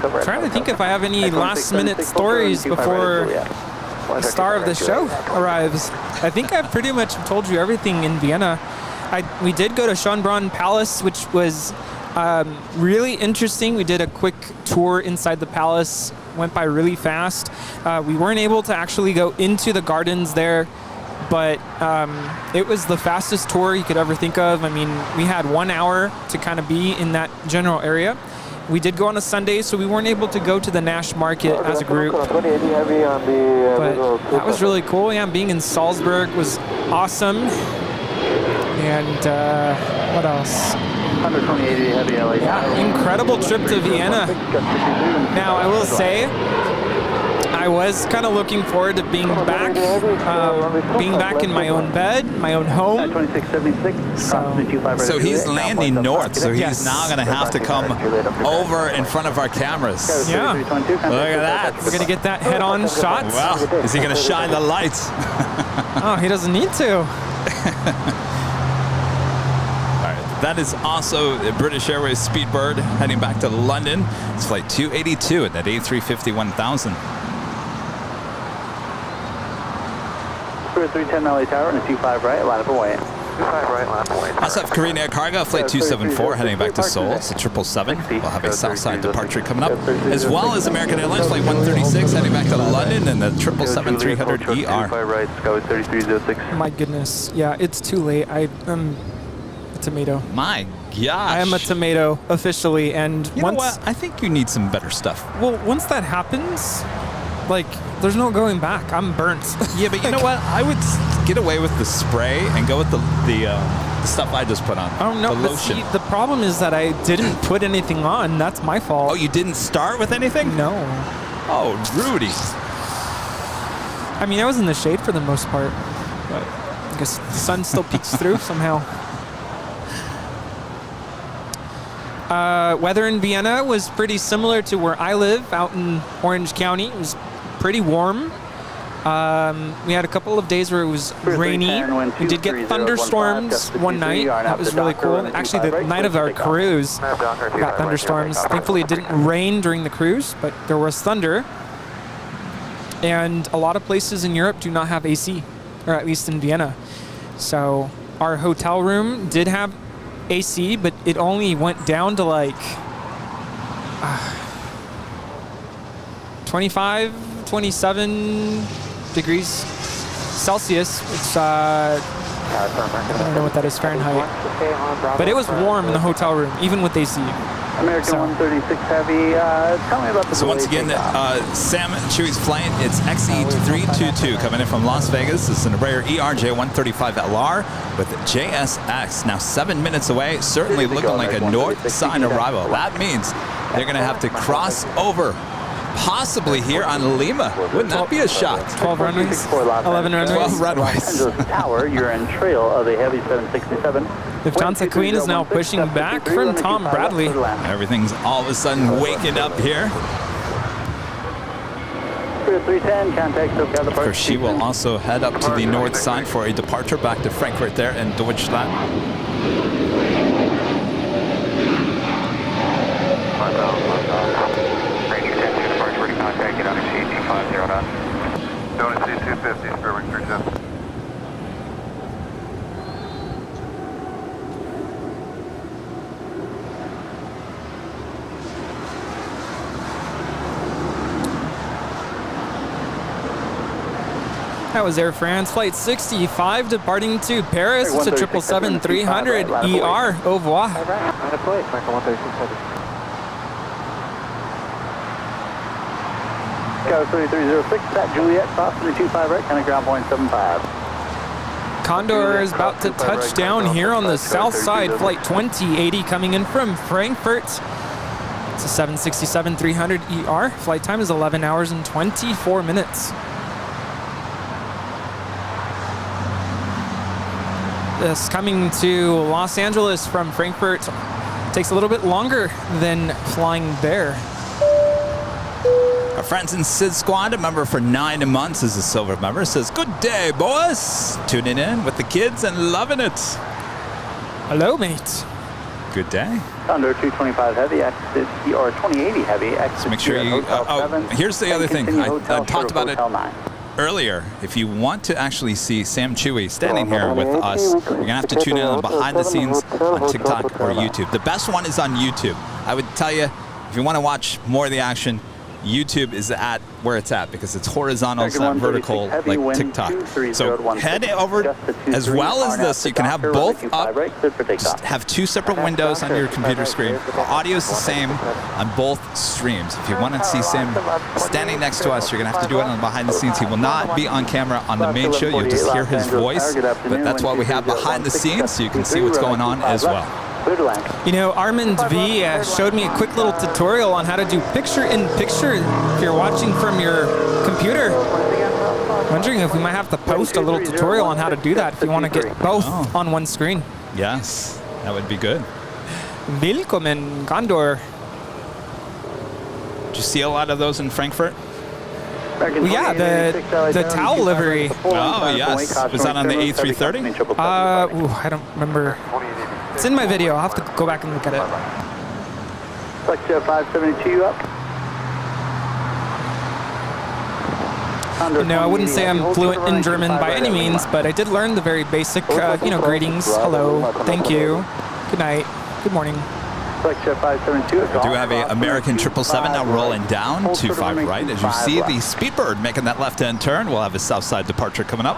I'm trying to think if I have any last-minute stories before the star of the show arrives. I think I've pretty much told you everything in Vienna. We did go to Schönbrunn Palace, which was really interesting. We did a quick tour inside the palace, went by really fast. We weren't able to actually go into the gardens there, but it was the fastest tour you could ever think of. I mean, we had 1 hour to kind of be in that general area. We did go on a Sunday, so we weren't able to go to the Nash Market as a group. But that was really cool. Yeah, being in Salzburg was awesome. And what else? 12080 heavy LA. Yeah, incredible trip to Vienna. Now, I will say, I was kind of looking forward to being back in my own bed, my own home. 2676. So he's landing north, so he's now going to have to come over in front of our cameras. Yeah. Look at that. We're going to get that head-on shot. Wow. Is he going to shine the lights? Oh, he doesn't need to. That is also British Airways Speedbird heading back to London. It's flight 282 at that A350-1000. 310 LA Tower and a 25 right, line up away. 25 right, line up away. Also have Korean Air Cargo, flight 274 heading back to Seoul. It's a 777. We'll have a Southside departure coming up, as well as American Airlines flight 136 heading back to London and the 777-300ER. Right, Sky 3306. My goodness. Yeah, it's too late. I am a tomato. My gosh. I am a tomato officially, and you know what? I think you need some better stuff. Well, once that happens, like, there's no going back. I'm burnt. Yeah, but you know what? I would get away with the spray and go with the stuff I just put on. Oh no, the but lotion. see, the problem is that I didn't put anything on. That's my fault. Oh, you didn't start with anything? No. Oh, Rudy. I mean, I was in the shade for the most part, but I guess the sun still peeks through somehow. Weather in Vienna was pretty similar to where I live, out in Orange County. It was pretty warm. We had a couple of days where it was rainy. We did get thunderstorms one night. That was really cool. Actually, the night of our cruise got thunderstorms. Thankfully, it didn't rain during the cruise, but there was thunder. And a lot of places in Europe do not have AC, or at least in Vienna. So our hotel room did have AC, but it only went down to like 25, 27 degrees Celsius, which I don't know what that is Fahrenheit. But it was warm in the hotel room, even with AC. American 136 Heavy, tell me about the So once again, Sam Chui's flight, it's XE322 coming in from Las Vegas. It's an Embraer ERJ135LR with JSX. Now 7 minutes away, certainly looking like a north side arrival. That means they're going to have to cross over, possibly here on Lima. Wouldn't that be a shot? 12 runways, 11 runways. 12 runways. Los Angeles Tower, you're in trail of a heavy 767. Lufthansa Queen is now pushing back from Tom Bradley. Everything's all of a sudden waking up here. 310, contact SoCal Of course, she will also head up to the north side for a departure back to Frankfurt there in Deutschland. Don't exceed 250, Spearwing 310. That was Air France Flight 65 departing to Paris. It's a 777-300 ER. Au revoir. Go 3306, that Juliet, cross 325 right, kind of ground point 75. Condor is about to touch down here on the south side. Flight 2080 coming in from Frankfurt. It's a 767-300 ER. Flight time is 11 hours and 24 minutes. This coming to Los Angeles from Frankfurt takes a little bit longer than flying there. Our friends in Sid Squad, a member for 9 months, is a silver member, says, "Good day, boys. Tuning in with the kids and loving it." Hello, mate. Good day. Condor 225 heavy, exit ER 2080 heavy, exit. So make sure you. Here's the other thing. I talked about it earlier. If you want to actually see Sam Chui standing here with us, you're going to have to tune in on behind the scenes on TikTok or YouTube. The best one is on YouTube. I would tell you, if you want to watch more of the action, YouTube is at where it's at because it's horizontal, it's not vertical like TikTok. So head over, as well as this, you can have both up, just have 2 separate windows on your computer screen. The audio is the same on both streams. If you want to see Sam standing next to us, you're going to have to do it on behind the scenes. He will not be on camera on the main show. You'll just hear his voice, but that's why we have behind the scenes so you can see what's going on as well. You know, Armand V showed me a quick little tutorial on how to do picture-in-picture if you're watching from your computer. Wondering if we might have to post a little tutorial on how to do that if you want to get both on one screen. Yes, that would be good. Willkommen, Condor. Did you see a lot of those in Frankfurt? Well, yeah, the towel livery. Oh, yes. Was that on the A330? I don't remember. It's in my video. I'll have to go back and look at it. Flex 572 up. No, I wouldn't say I'm fluent in German by any means, but I did learn the very basic, greetings, hello, thank you, good night, good morning. We do have an American 777 now rolling down 25 right. As you see the Speedbird making that left-hand turn, we'll have a south side departure coming up.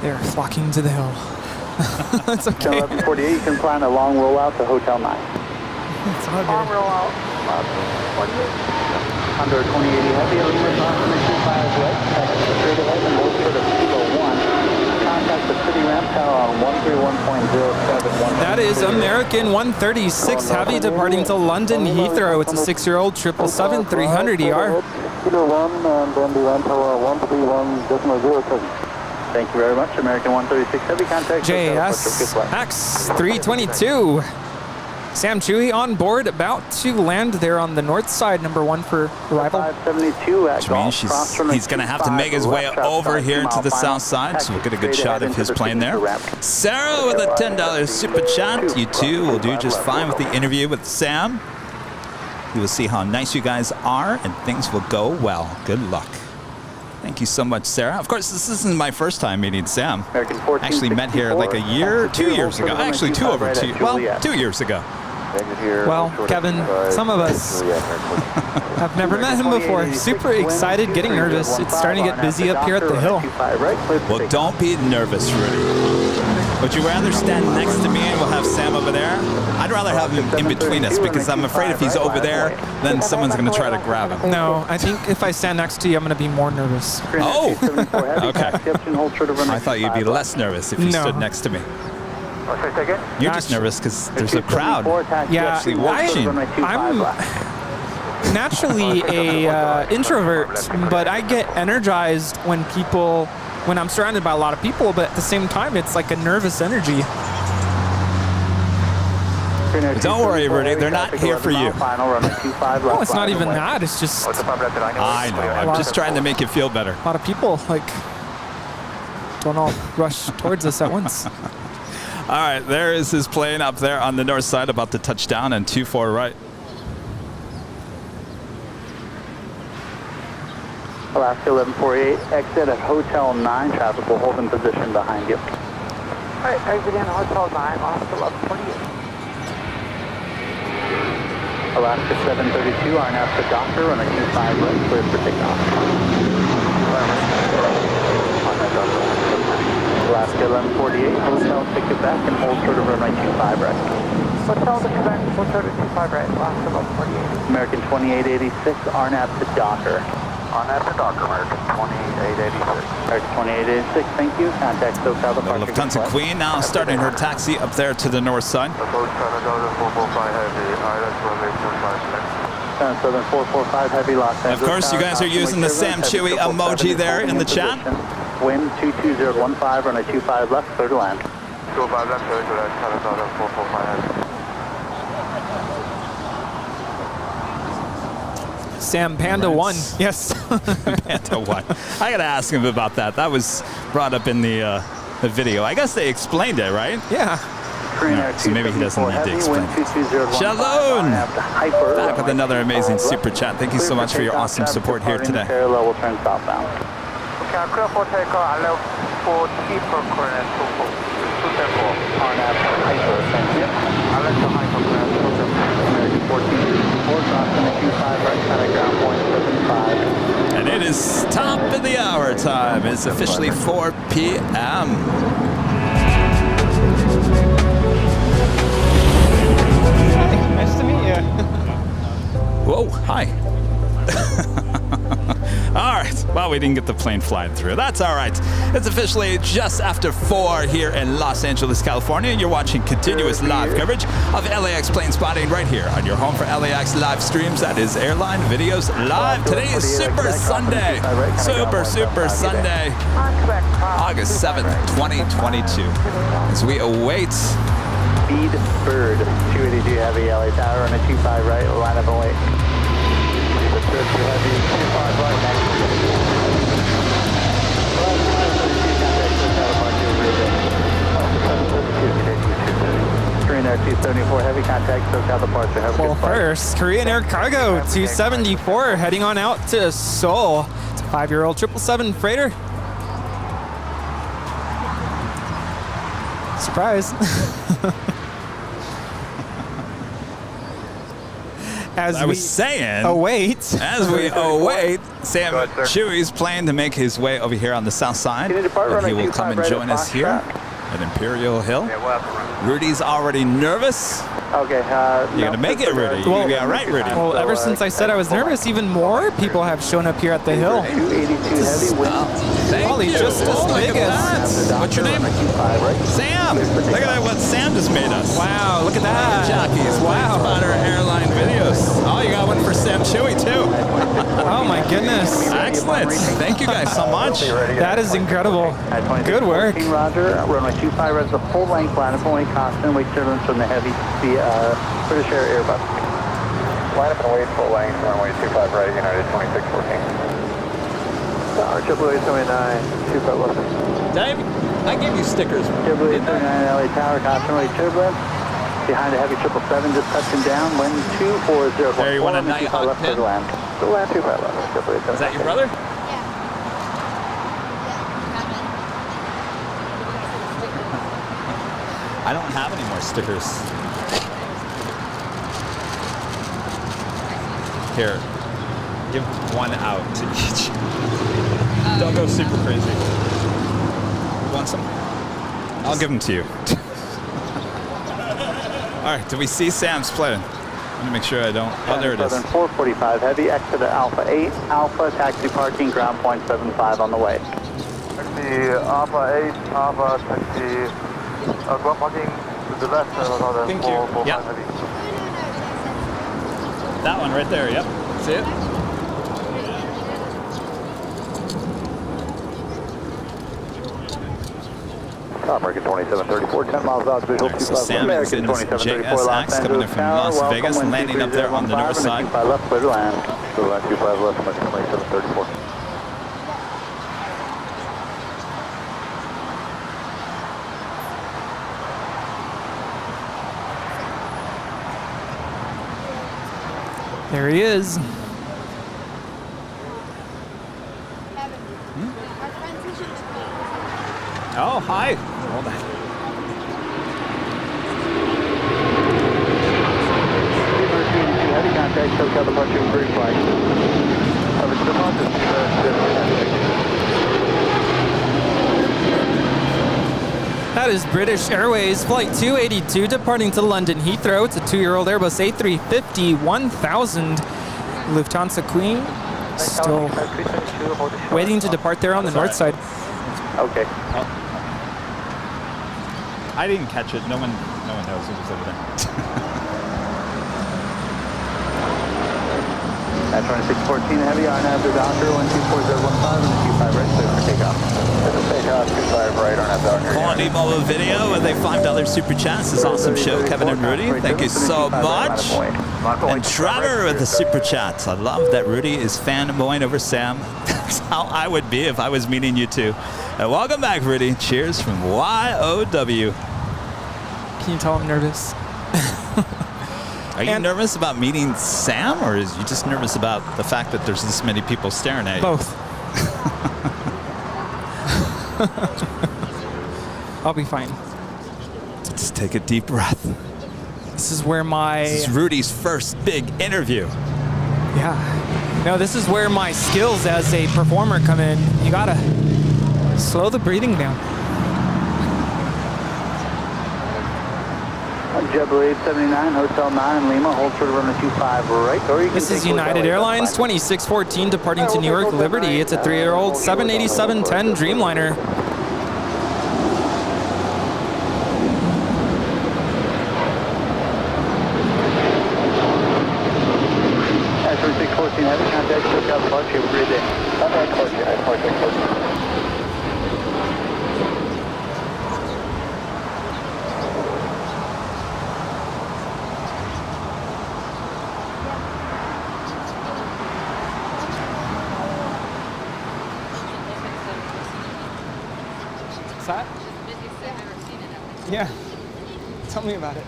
They're flocking to the hill. That's okay. 1148, you can plan a long rollout to Hotel 9. It's all good. Long rollout, 48. Under 2080 heavy, Lima, 25 right, straight ahead and hold for the 201. Contact the city ramp tower on 131.07. That is American 136 heavy departing to London Heathrow. It's a 6-year-old 777-300 ER. Kilo 1 and then the ramp tower 131.03. Thank you very much. American 136 heavy contact. JSX-322. Sam Chui on board, about to land there on the north side, number 1 for arrival. 572 at Which means he's going to have to make his way over here to the south side, so we'll get a good shot of his plane there. Sarah with a $10 super chat. You too will do just fine with the interview with Sam. You will see how nice you guys are, and things will go well. Good luck. Thank you so much, Sarah. Of course, this isn't my first time meeting Sam. Actually met here like 2 years ago. Actually, 2 years ago. Well, Kevin, some of us have never met him before. Super excited, getting nervous. It's starting to get busy up here at the hill. Well, don't be nervous, Rudy. Would you rather stand next to me and we'll have Sam over there? I'd rather have him in between us because I'm afraid if he's over there, then someone's going to try to grab him. No, I think if I stand next to you, I'm going to be more nervous. Oh, okay. I thought you'd be less nervous if you stood next to me. You're just nervous because there's a crowd actually watching. I'm naturally a introvert, but I get energized when I'm surrounded by a lot of people, but at the same time, it's like a nervous energy. Don't worry, Rudy. They're not here for you. No, it's not even that. It's just... I know. I'm just trying to make you feel better. A lot of people, don't all rush towards us at once. All right, there is his plane up there on the north side, about to touch down and 24 right. Alaska 1148, exit at Hotel 9. Traffic will hold in position behind you. All right, exit in Hotel 9, Alaska 1148. Alaska 732, RNAV to Docker, runway 25 right, clear for takeoff. Alaska 1148, hotel ticket back and hold short of runway 25 right. Hotel to Quebec, hold short of 25 right, Alaska 1148. American 2886, RNAV to Docker. RNAV to Docker, American 2886. American 2886, thank you. Contact SoCal departure. Lufthansa Queen now starting her taxi up there to the north side. Approach Canada 445 heavy, Island runway 25 left. Southern 445 heavy, Los Angeles. Of course, you guys are using the Sam Chui emoji there in the chat. Wind 22015, runway 25 left, clear to land. 25 left, clear to land, Canada 445 heavy. Sam Panda 1. Yes. Panda 1. I gotta ask him about that. That was brought up in the video. I guess they explained it, right? Yeah. Right, so maybe he doesn't need to explain it. Shalom! Back with another amazing super chat. Thank you so much for your awesome support here today. Parallel will turn southbound. Okay, clear for takeoff, allow for keeper coordinate 274. RNAV hyper, thank you. Allow to hyper coordinate 274. American 1464, crossing the 25 right side of ground point 75. And it is top of the hour time. It's officially 4 p.m. Nice to meet you. Whoa, hi. All right. Well, we didn't get the plane flying through. That's all right. It's officially just after 4 here in Los Angeles, California. You're watching continuous live coverage of LAX plane spotting right here on your home for LAX live streams. That is Airline Videos Live. Today is Super Sunday. Super Sunday. August 7th, 2022. As we await Speed Bird 282 heavy LA Tower on a 25 right, line up and wait. Speed Bird 2 heavy, 25 right, Korean Air 274 heavy contact, SoCal departure. Have a Well, good flight. first, Korean Air Cargo 274 heading on out to Seoul. It's a 5-year-old 777 freighter. Surprise. As I was saying, await. As we await Sam Chui's plane to make his way over here on the south side. And he will come and join us here at Imperial Hill. Rudy's already nervous. Okay. You're going to make it, Rudy. You're going to be all right, Rudy. Well, ever since I said I was nervous, even more people have shown up here at the hill. 282 heavy, Probably just as big as... What's your name? Sam. Look at that, what Sam just made us. Wow, look at that. Jockeys, wow. Spotter Airline Videos. Oh, you got one for Sam Chui, too. Oh, my goodness. Excellent. Thank you guys so much. That is incredible. Good work. Roger. Runway 25 is a full-length line of only constant wake turbulence from the heavy British Air Airbus. Line up and wait, full length, runway 25 right, United 2614. Triple 879, 25 left. Dave, I gave you stickers. Triple 879 LA Tower, constant wake turbulence. Behind a heavy 777, just touching down. Wind 240. There, you want a Nighthawk left pin? to land. Still land 25 left. Triple 879. Is that your brother? I don't have any more stickers. Here, give one out to each. Don't go super crazy. You want some? I'll give them to you. All right, do we see Sam's plane? Let me make sure I don't. Oh, there it is. Southern 445 heavy, exit at Alpha 8, Alpha, taxi parking, ground point 75 on the way. Taxi Alpha 8, Alpha, taxi, ground parking to the left, another 445 Yep. heavy. That one right there, yep. See it? American 2734, 10 miles out, visual Right, so 25 Sam is in his JSX coming in from Las Vegas, landing up there on the north side. Left, clear to land. So land 25 left, American 2734. There he is. Oh, hi. Hold on. Heavy contact, SoCal departure, green flag. that is British Airways Flight 282 departing to London Heathrow. It's a 2-year-old Airbus A350-1000 Lufthansa Queen. Still waiting to depart there on the north side. Okay. I didn't catch it. No one knows it was over there. At 2614 heavy, RNAV to Docker, 124015 and 25 right, clear for takeoff. Takeoff, 25 right, RNAV Docker. Quality Mobile Video with a $5 super chat. This awesome show, Kevin and Rudy. Thank you so much. And Trevor with the super chats. I love that Rudy is fanboying over Sam. That's how I would be if I was meeting you two. And welcome back, Rudy. Cheers from YOW. Can you tell I'm nervous? Are you nervous about meeting Sam, or is you just nervous about the fact that there's this many people staring at you? Both. I'll be fine. Just take a deep breath. This is where This is Rudy's first big interview. Yeah. No, this is where my skills as a performer come in. You gotta slow the breathing down. JetBlue 879, Hotel 9, Lima, hold short of runway 25 right. Or you can This is United Airlines 2614 departing to New York Liberty. It's a 3-year-old 787-10 Dreamliner. At 2614 heavy, contact SoCal departure, have a great day. Contact departure. That? Yeah. Tell me about it.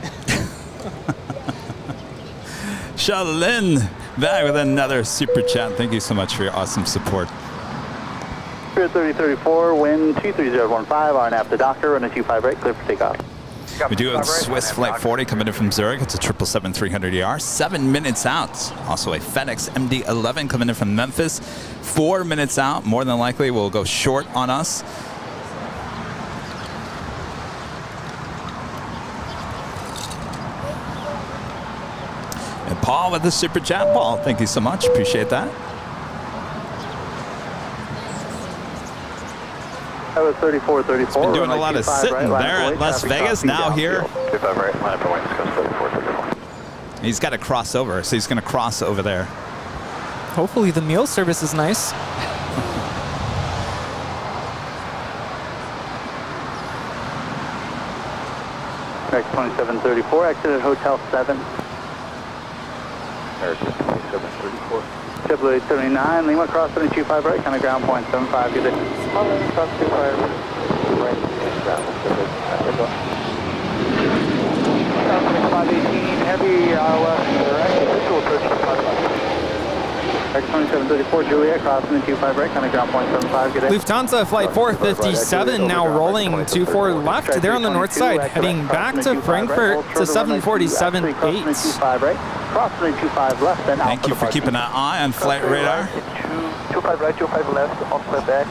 Shalin back with another super chat. Thank you so much for your awesome support. Spirit 3034, wind 23015, RNAV to Docker, runway 25 right, clear for takeoff. We do have Swiss Flight 40 coming in from Zurich. It's a 777-300ER, 7 minutes out. Also a FedEx MD-11 coming in from Memphis, 4 minutes out. More than likely will go short on us. And Paul with the super chat. Paul, thank you so much. Appreciate that. That was 3434. Been doing a lot of sitting right, there at Las Vegas. Now here, 25 right, line up the wings, goes 3434. he's got to cross over, so he's going to cross over there. Hopefully the meal service is nice. Next 2734, exit at Hotel 7. There's 2734. JetBlue 879, Lima, cross 725 right, kind of ground point 75, good day. Small Lima, cross 25 right, and ground, 518, heavy, left, direct, visual approach to 5 left. Next 2734, Juliet, cross 725 right, kind of ground point 75, good day. Lufthansa Flight 457 now rolling 24 left. They're on the north side, heading back to Frankfurt to 747-8. Thank you for keeping an eye on flight radar. 25 right, 25 left, on Quebec.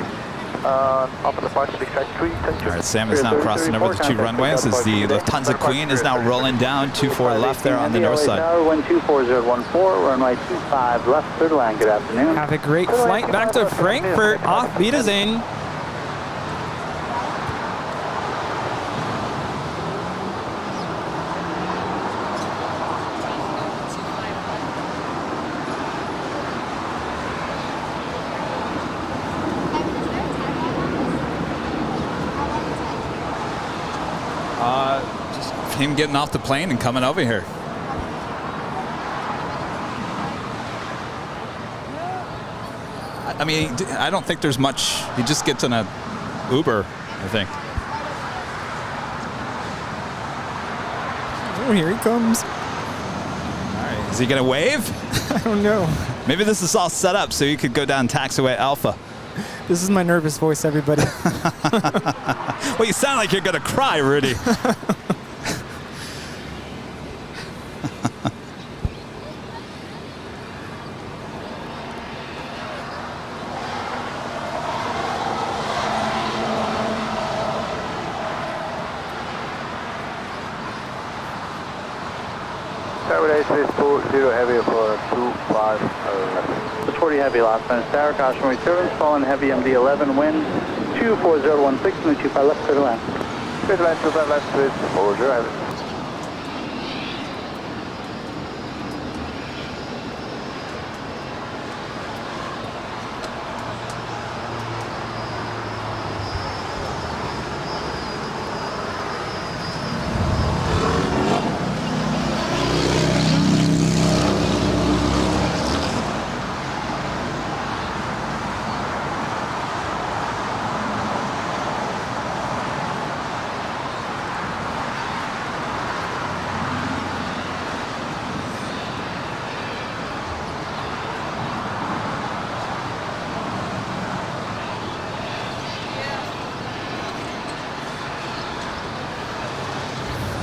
Off of the park, extract 3, All right, Sam is now crossing over the 2 runways as the Lufthansa Queen is now rolling down 24 left there on the north side. 124014, runway 25 left, third line, good afternoon. Have a great flight back to Frankfurt. Auf Wiedersehen. Just him getting off the plane and coming over here. I mean, I don't think there's much. He just gets in a Uber, I think. Oh, here he comes. All right, is he gonna wave? I don't know. Maybe this is all set up so you could go down taxiway Alpha. This is my nervous voice, everybody. Well, you sound like you're gonna cry, Rudy. Starboard AC, 0 heavy for 25. 40 heavy, last minute, tower, caution, turbulence, falling heavy, MD-11, wind, 24016, and 25 left, clear to land. Clear to land, 25 left, 40 heavy.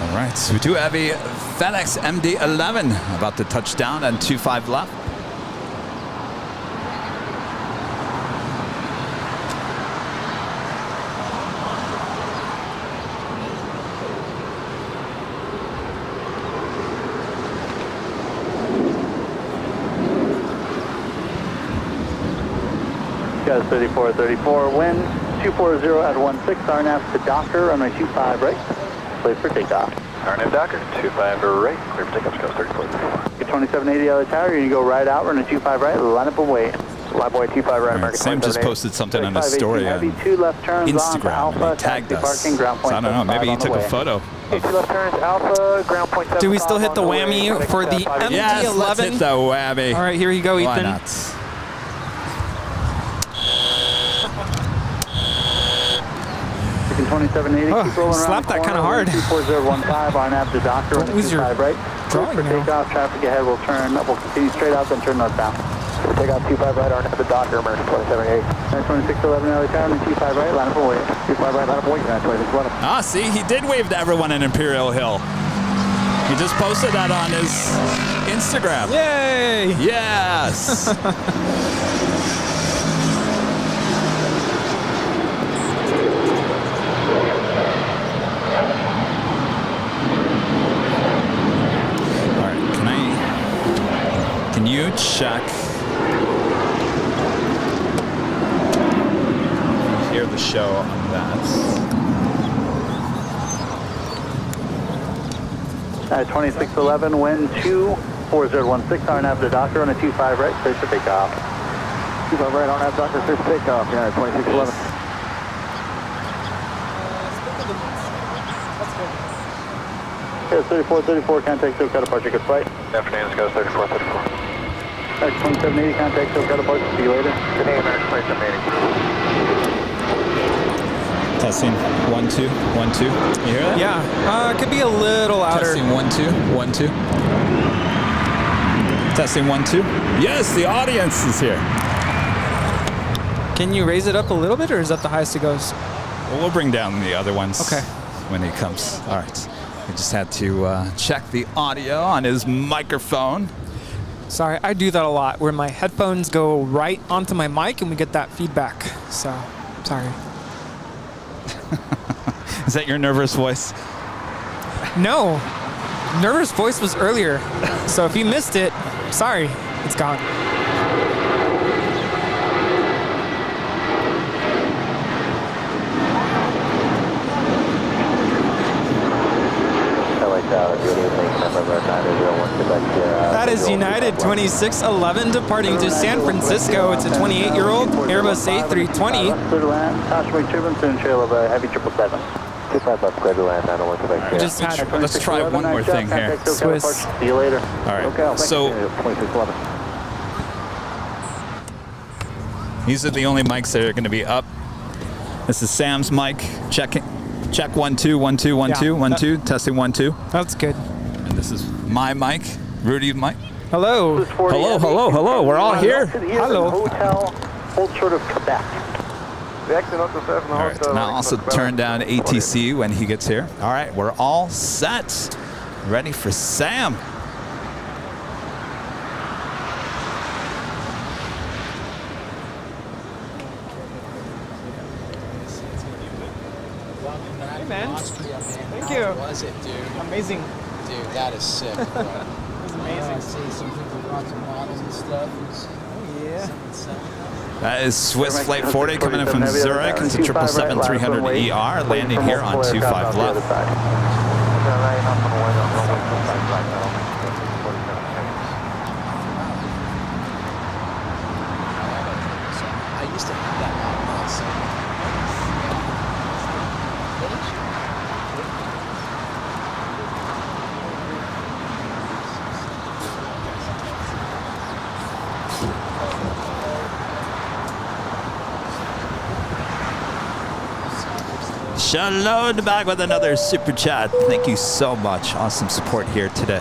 All right, so we do have a FedEx MD-11 about to touch down and 25 left. Guys, 34, wind, 240 at 16, RNAV to Docker, runway 25 right, clear for takeoff. RNAV Docker, 25 right, clear for takeoff, goes 34. Get 2780 out of the tower, you're going to go right out, runway 25 right, line up and wait. Live boy 25 right, American Sam just posted something on his story on heavy, 2 left turns Instagram, and he tagged us. So I don't know, maybe he took a photo. 2 left turns, Alpha, ground point 7. Do we still hit the whammy for the MD-11? Yes, let's hit the whammy. All right, here you go, Ethan. Why not? 2780, keep rolling around. Slap that kind of hard. 24015, RNAV to Docker, What was your 25 right. drawing For now? takeoff, traffic ahead will turn, we'll continue straight out, then turn northbound. Takeoff 25 right, RNAV to Docker, American 2780. 2611 out of the tower, and 25 right, line up and wait. 25 right, line up and wait, 2611. Ah, see, he did wave to everyone in Imperial Hill. He just posted that on his Instagram. Yay! Yes. Can you check? Hear the show on that. 2611, wind 24016, RNAV to Docker, on a 25 right, clear for takeoff. 25 right, RNAV Docker, clear for takeoff, yeah, 2611. Yeah, 34, contact SoCal departure, good flight. Afternoon, goes 34. 2780, contact SoCal departure, see you later. Good day, American 2780. Testing 1 2 1 2. You hear that? Yeah, it could be a little outer. Testing 1 2 1 2. Testing 1 2. Yes, the audience is here. Can you raise it up a little bit, or is that the highest it goes? Well, we'll bring down the other ones. Okay. When he comes. All right. We just had to check the audio on his microphone. Sorry, I do that a lot, where my headphones go right onto my mic and we get that feedback. So, sorry. Is that your nervous voice? No, nervous voice was earlier. So if you missed it, sorry, it's gone. That is United 2611 departing to San Francisco. It's a 28-year-old Airbus A320. Clear to land, cautionary turbulence and trail of a heavy 777. 25 left, clear to land, 901 Quebec. Just had Let's try one more thing here. Swiss. See you later. All right. So 2611. these are the only mics that are going to be up. This is Sam's mic. Check 1 2 1 2 1 2 1 2. Testing 1 2. That's good. And this is my mic, Rudy's mic. Hello. Hello. We're all here. Hello. Hotel, hold short of Quebec. All right. Now also turn down ATC when he gets here. All right. We're all set. Ready for Sam. Hey, man. Thank you. How was it, dude? Amazing. Dude, that is sick. I see some people brought some bottles and stuff. Oh, yeah. That is Swiss Flight 40 coming in from Zurich. It's a 777-300ER landing here on 25 left. I used to have that lot, so. Shalom back with another super chat. Thank you so much. Awesome support here today.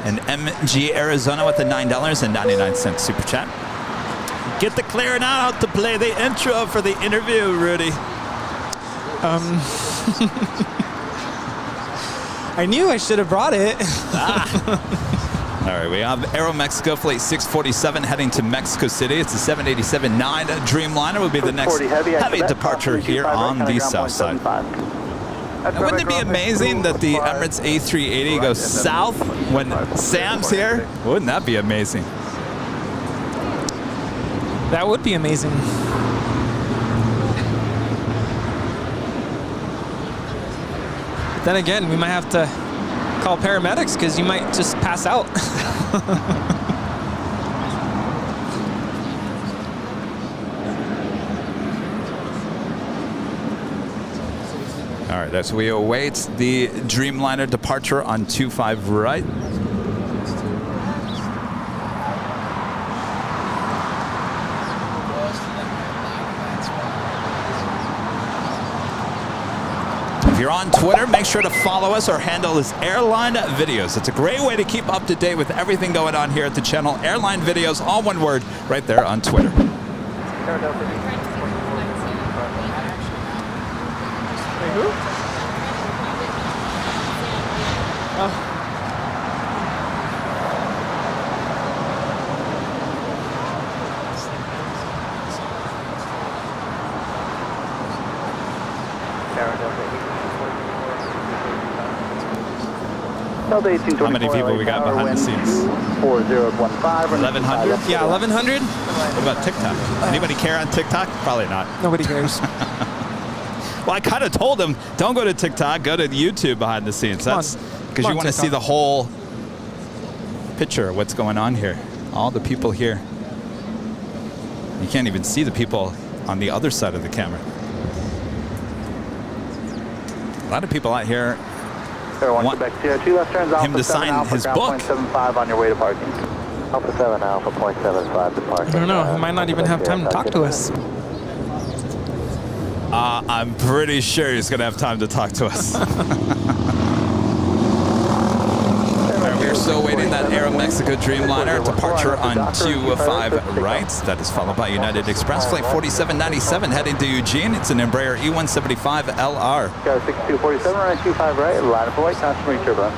And MG Arizona with the $9.99 super chat. Get the clearing out to play the intro for the interview, Rudy. I knew I should have brought it. All right, we have Aero Mexico Flight 647 heading to Mexico City. It's a 787-9 Dreamliner. Will be the next heavy departure here on the south side. Now, wouldn't it be amazing that the Emirates A380 goes south when Sam's here? Wouldn't that be amazing? That would be amazing. But then again, we might have to call paramedics because you might just pass out. All right, as we await the Dreamliner departure on 25 right. If you're on Twitter, make sure to follow us. Our handle is Airline Videos. It's a great way to keep up to date with everything going on here at the channel. Airline Videos, all one word, right there on Twitter. How many people we got behind the scenes? 1,100? Yeah, 1,100. What about TikTok? Anybody care on TikTok? Probably not. Nobody cares. Well, I kind of told them, don't go to TikTok, go to YouTube behind the scenes. That's because you want to see the whole picture of what's going on here. All the people here. You can't even see the people on the other side of the camera. A lot of people out here want him to sign his book. 0.75 on your way to parking. Alpha 7 Alpha 0.75 to parking. I don't know. He might not even have time to talk to us. I'm pretty sure he's going to have time to talk to us. We're still waiting that Aero Mexico Dreamliner departure on 25 right. That is followed by United Express Flight 4797 heading to Eugene. It's an Embraer E175LR. Go 6247, running 25 right, line up white, customary turbo.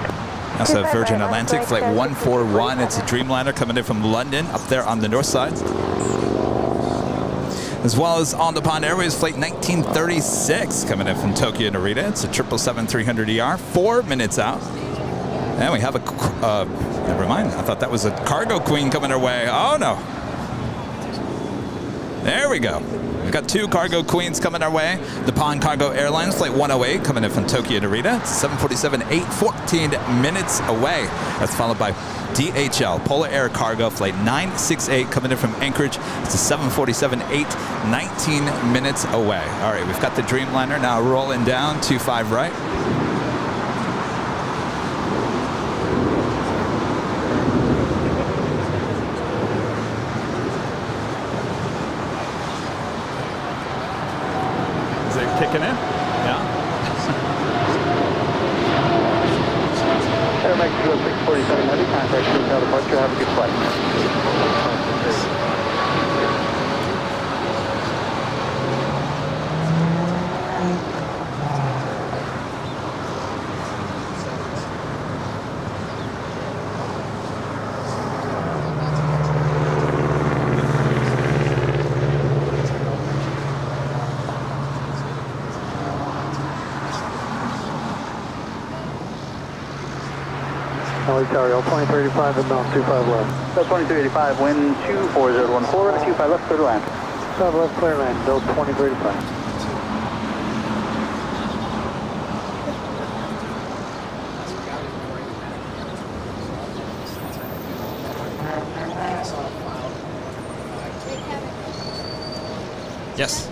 Also Virgin Atlantic Flight 141. It's a Dreamliner coming in from London up there on the north side. As well as On the Pond Airways Flight 1936 coming in from Tokyo Narita. It's a 777-300ER, 4 minutes out. And we have a, never mind, I thought that was a cargo queen coming our way. Oh no. There we go. We've got 2 cargo queens coming our way. The Pond Cargo Airlines Flight 108 coming in from Tokyo Narita. It's 747-8, 14 minutes away. That's followed by DHL, Polar Air Cargo Flight 968 coming in from Anchorage. It's a 747-8, 19 minutes away. All right, we've got the Dreamliner now rolling down, 25 right. Is it kicking in? Yeah. Air Mexico 647 heavy, contact hotel departure, have a good flight. LA Tower, 2385 inbound, 25 left. Bill 2385, wind 24014, 25 left, clear to land. 5 left, clear land, Bill 2385. Yes.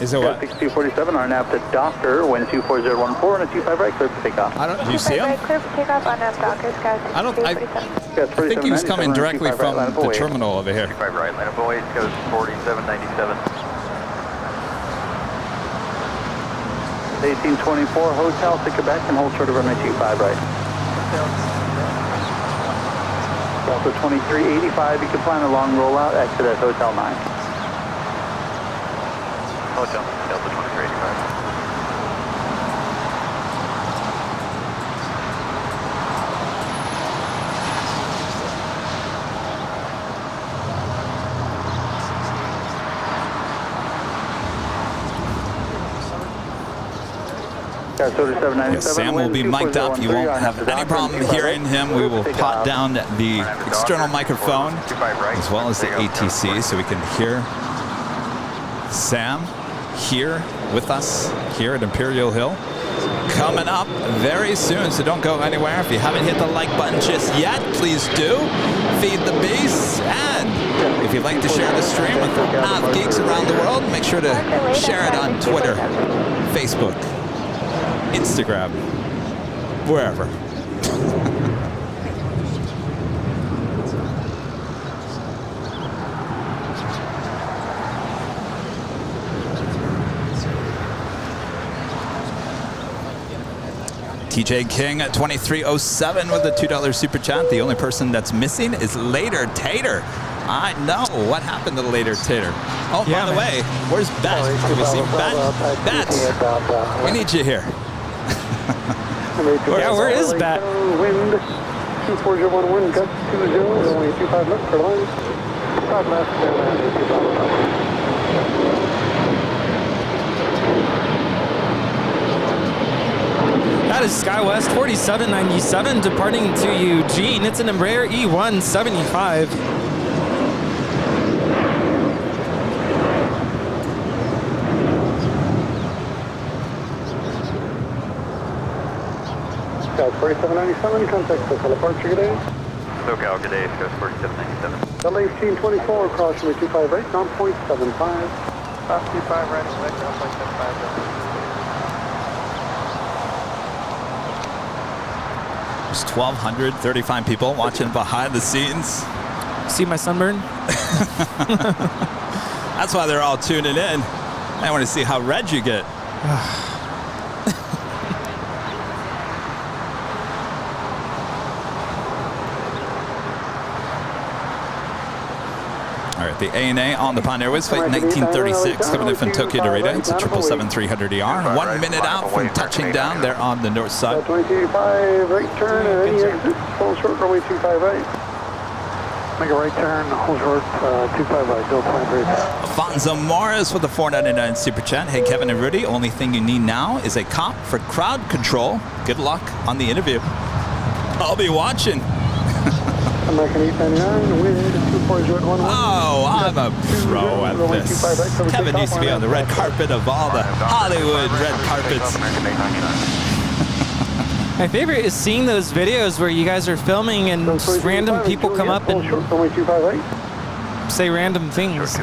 Is it what? 6247, RNAV to Docker, wind 24014 and a 25 right, clear for takeoff. I don't. Do you see him? Clear for takeoff on Docker, Sky I don't. I think he was coming directly from the terminal over here. 25 right, line of void, goes 4797. 1824, hotel to Quebec and hold short of runway 25 right. Delta 2385, you can plan a long rollout, exit at Hotel 9. Hotel, Delta 2385. Yes, Sam will be mic'd up. You won't have any problem hearing him. We will pot down the external microphone as well as the ATC so we can hear Sam here with us here at Imperial Hill. Coming up very soon, so don't go anywhere. If you haven't hit the like button just yet, please do. Feed the beast. And if you'd like to share the stream with Av Geeks around the world, make sure to share it on Twitter, Facebook, Instagram, wherever. TJ King at 2307 with a $2 super chat. The only person that's missing is Later Tater. I know what happened to Later Tater. Oh, yeah, by the way, where's Bet? Can we see Bet? Bet, we need you here. Where is Bet? Wind 2401, wind gust 20, only 25 left for line. 5 left, clear land, 25 left. That is SkyWest 4797 departing to Eugene. It's an Embraer E175. Sky 4797, contact local departure, good day. SoCal, good day, Sky 4797. LA 1824, cross runway 25 right, 9.75. 25 right, select 9.75. There's 1,235 people watching behind the scenes. See my sunburn? That's why they're all tuning in. I want to see how red you get. All right, the ANA on the Pond Airways, flight 1936, coming in from Tokyo to Narita. It's a 777-300ER. 1 minute out from touching down there on the north side. 2085, right turn, and any exit, hold short, runway 25 right. Make a right turn, hold short, 25 right, Bill 23. Alfonso Morris with a $4.99 super chat. Hey, Kevin and Rudy, only thing you need now is a cop for crowd control. Good luck on the interview. I'll be watching. American 899, wind 24011. Oh, I'm a pro at this. Kevin needs to be on the red carpet of all the Hollywood red carpets. My favorite is seeing those videos where you guys are filming and just random people come up and say random things.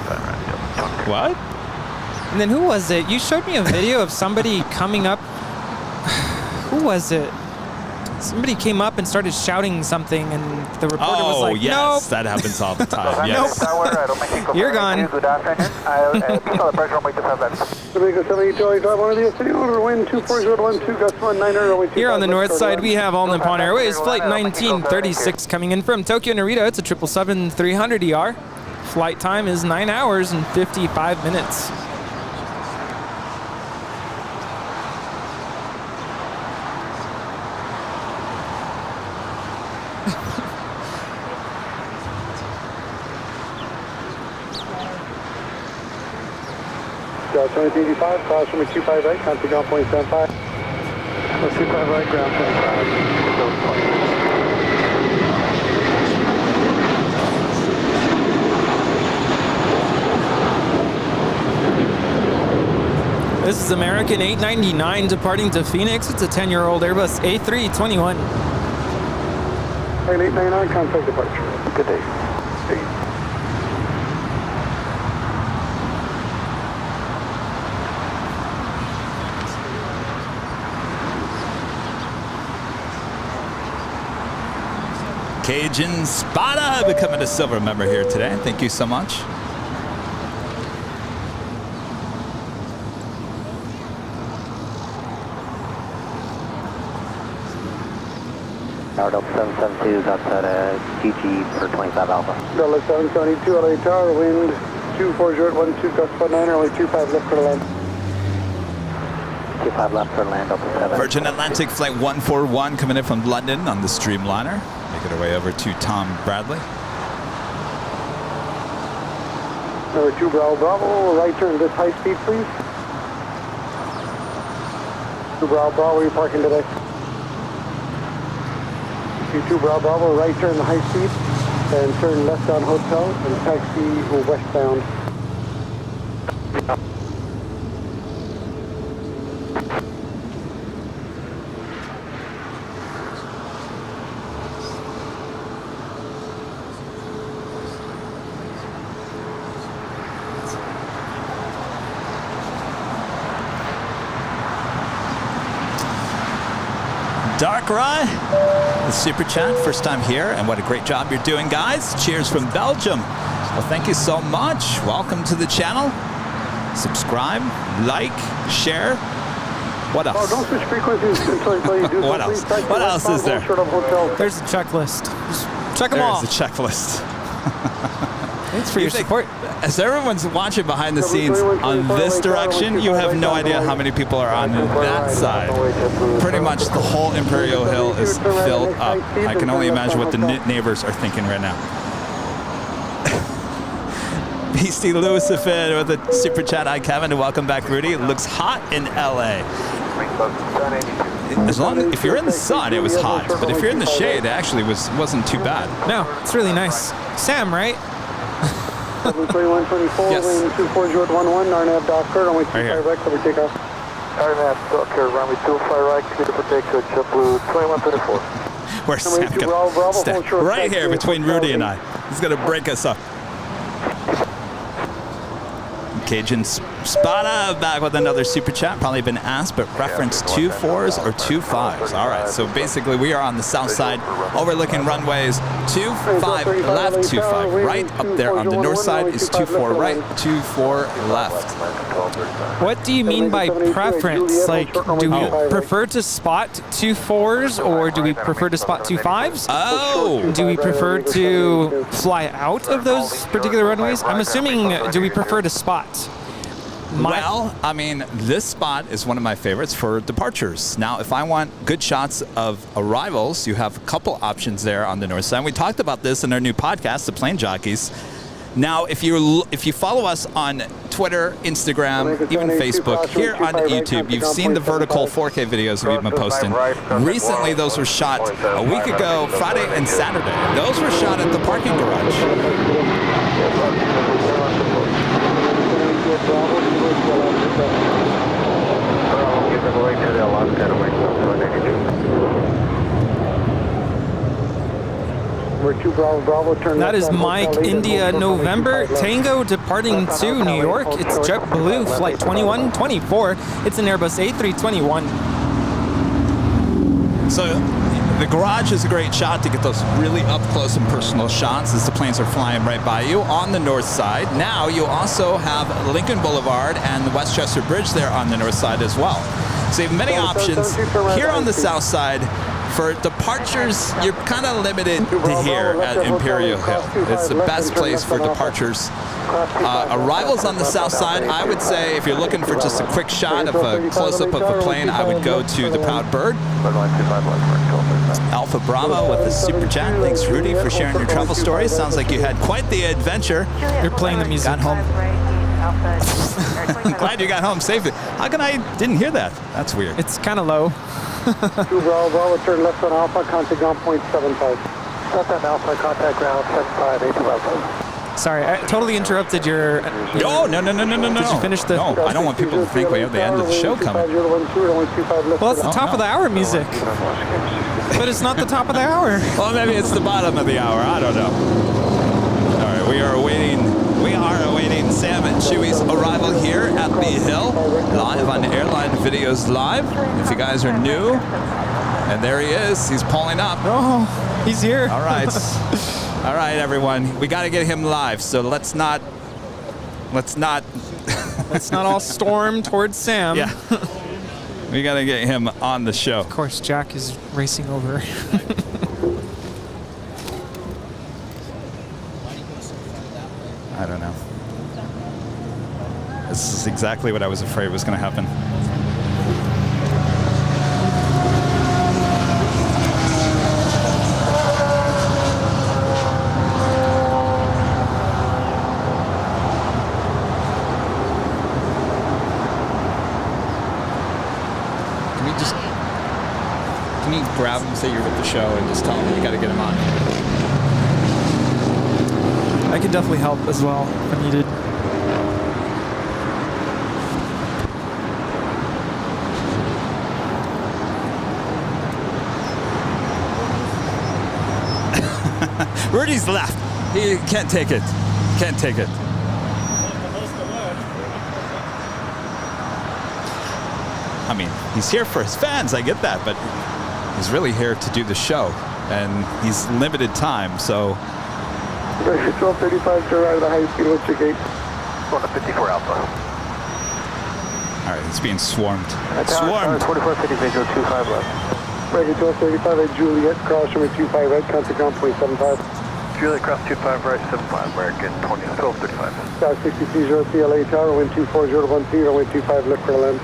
What? And then who was it? You showed me a video of somebody coming up. Who was it? Somebody came up and started shouting something, and the reporter was like, yes, nope. That happens all the time. Yes. Nope. You're gone. Good afternoon. I'll pressure on my Here on the north side, we have All Nippon Airways, flight 1936 coming in from Tokyo Narita. It's a 777-300ER. Flight time is 9 hours and 55 minutes. Delta 2085, cross runway 25 right, contact ground point 75. Let's see 5 right, ground 25. This is American 899 departing to Phoenix. It's a 10-year-old Airbus A321. 899, contact departure. Good day. Cajun Spada becoming a silver member here today. Thank you so much. Tower Delta 772 is outside GG for 25 Alpha. Delta 772, LA Tower, wind 240 at 12, gust 9, early 25 left for the land. 25 left for land, Delta 7. Virgin Atlantic Flight 141 coming in from London on the Streamliner. Making our way over to Tom Bradley. Number 2 Bravo Bravo, right turn this high speed, please. 2 Bravo Bravo, where are you parking today? 2 Bravo Bravo, right turn the high speed, and turn left on hotel, and taxi westbound. Dark Rye, the super chat, first time here, and what a great job you're doing, guys. Cheers from Belgium. Well, thank you so much. Welcome to the channel. Subscribe, like, share. What else? Oh, don't switch frequencies until you do. What else? What else is there? There's a checklist. Just check them off. There's a checklist. Thanks for your support. As everyone's watching behind the scenes on this direction, you have no idea how many people are on that side. Pretty much the whole Imperial Hill is filled up. I can only imagine what the neighbors are thinking right now. Beastie Lucifin with a super chat. Hi, Kevin, and welcome back, Rudy. It looks hot in LA. As long as if you're in the sun, it was hot, but if you're in the shade, it actually wasn't too bad. No, it's really nice. Sam, right? 2124, yes. wind 240 at 11, RNAV Docker, runway 25 right, cover takeoff. RNAV Docker, runway 25 right, clear for takeoff, JetBlue 2124. Where's Sam gonna stay? Right here between Rudy and I. He's gonna break us up. Cajun Spada back with another super chat. Probably been asked, but reference 24s or 25s. All right, so basically we are on the south side, overlooking runways 25 left, 25 right. Up there on the north side is 24 right, 24 left. What do you mean by preference? Like, do we prefer to spot 24s or do we prefer to spot 25s? Oh! Do we prefer to fly out of those particular runways? I'm assuming, do we prefer to spot? Well, I mean, this spot is one of my favorites for departures. Now, if I want good shots of arrivals, you have a couple options there on the north side. We talked about this in our new podcast, The Plane Jockeys. Now, if you follow us on Twitter, Instagram, even Facebook, here on YouTube, you've seen the vertical 4K videos we've been posting. Recently, those were shot a week ago, Friday and Saturday. Those were shot at the parking garage. That is Mike India November Tango departing to New York. It's JetBlue flight 2124. It's an Airbus A321. So the garage is a great shot to get those really up close and personal shots as the planes are flying right by you on the north side. Now you also have Lincoln Boulevard and the Westchester Bridge there on the north side as well. So you have many options here on the south side. For departures, you're kind of limited to here at Imperial Hill. It's the best place for departures. Arrivals on the south side, I would say if you're looking for just a quick shot of a close-up of a plane, I would go to the Proud Bird. Alpha Bravo with the super chat. Thanks, Rudy, for sharing your travel stories. Sounds like you had quite the adventure. You're playing the music. Got home. I'm glad you got home safely. How can I didn't hear that? That's weird. It's kind of low. 2 Bravo, turn left on Alpha, contact ground point 75. Left on Alpha, contact ground 75, 825. Sorry, I totally interrupted your... No. Did you finish the... No, I don't want people to think we have the end of the show coming. Well, it's the top of the hour music. But it's not the top of the hour. Well, maybe it's the bottom of the hour. I don't know. All right, we are awaiting Sam Chui's arrival here at the Hill, live on Airline Videos Live. If you guys are new, and there he is. He's pulling up. Oh, he's here. All right. All right, everyone. We got to get him live, so let's not all storm towards Sam. Yeah. We got to get him on the show. Of course, Jack is racing over. I don't know. This is exactly what I was afraid was going to happen. Can you grab him, say you're with the show, and just tell him you got to get him on? I can definitely help as well if needed. Rudy's left. He can't take it. Can't take it. I mean, he's here for his fans. I get that, but he's really here to do the show, and he's limited time, so. 1235 to arrive at the high speed. What's your gate? Going to 54 Alpha. All right, it's being swarmed. Swarmed. 4450 visual 25 left. Ready 1235 at Juliet, cross runway 25 right, contact ground point 75. Juliet, cross 25 right, 75, American 1235. South 630 CLA tower, wind 240 runway 25 left for the land.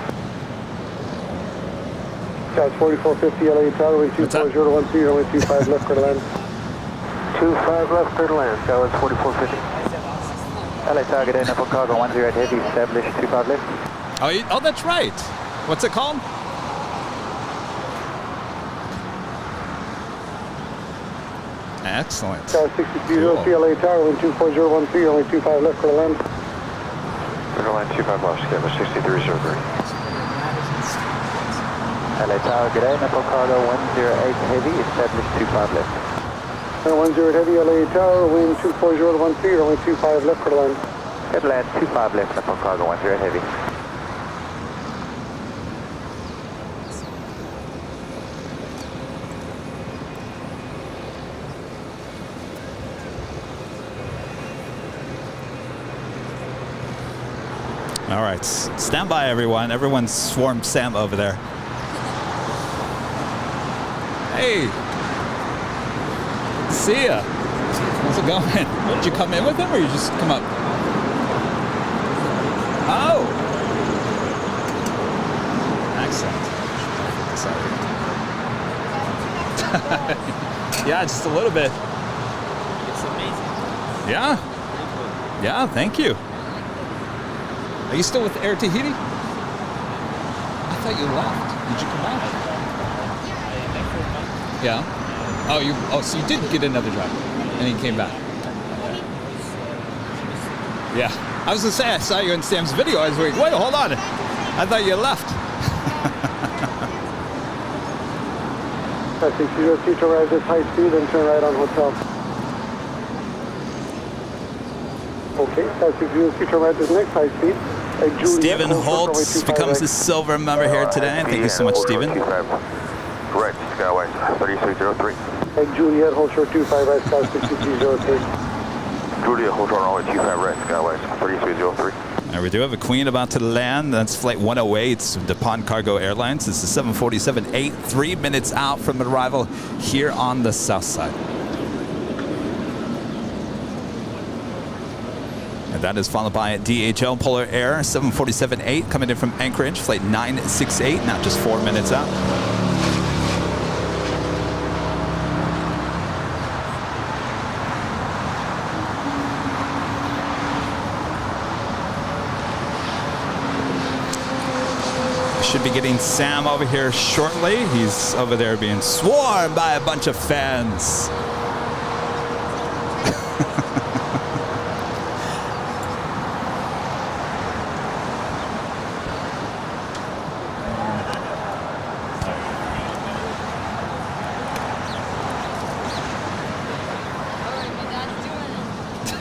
South 4450 LA tower, wind 240 runway 25 left for the land. 25 left for the land, Skywest 4450. LA target in up on cargo 10 at heavy, established 25 left. Oh, that's right. What's it called? Excellent. South 630 CLA tower, wind 240 runway 25 left for the land. Line 25 left, established 6303. LA tower, good day, Nepal cargo 108 heavy, established 25 left. 10 heavy, LA tower, wind 240 runway 25 left for the land. Good land, 25 left, Nepal cargo 10 heavy. All right, stand by, everyone. Everyone swarmed Sam over there. Hey, see ya. How's it going? Did you come in with him, or you just come up? Oh, excellent. Yeah, just a little bit. It's amazing. Yeah. Yeah, thank you. Are you still with Air Tahiti? I thought you left. Did you come back? Yeah. Oh, so you did get another job, and he came back. Yeah. I was gonna say I saw you in Sam's video. I was like, wait, hold on. I thought you left. I think you just need to arrive at high speed and turn right on hotel. Okay, I think you just need to arrive at next high speed. Stephen Holtz becomes the silver member here today. Thank you so much, Stephen. Correct, Skyway 3303. And Juliet, hold short 25 right, Sky 6303. Juliet, hold short runway 25 right, Skyway 3303. Now we do have a queen about to land. That's flight 108. It's DuPont Cargo Airlines. This is 747-8, 3 minutes out from arrival here on the south side. And that is followed by DHL Polar Air 747-8 coming in from Anchorage, flight 968, now just 4 minutes out. should be getting Sam over here shortly. He's over there being swarmed by a bunch of fans.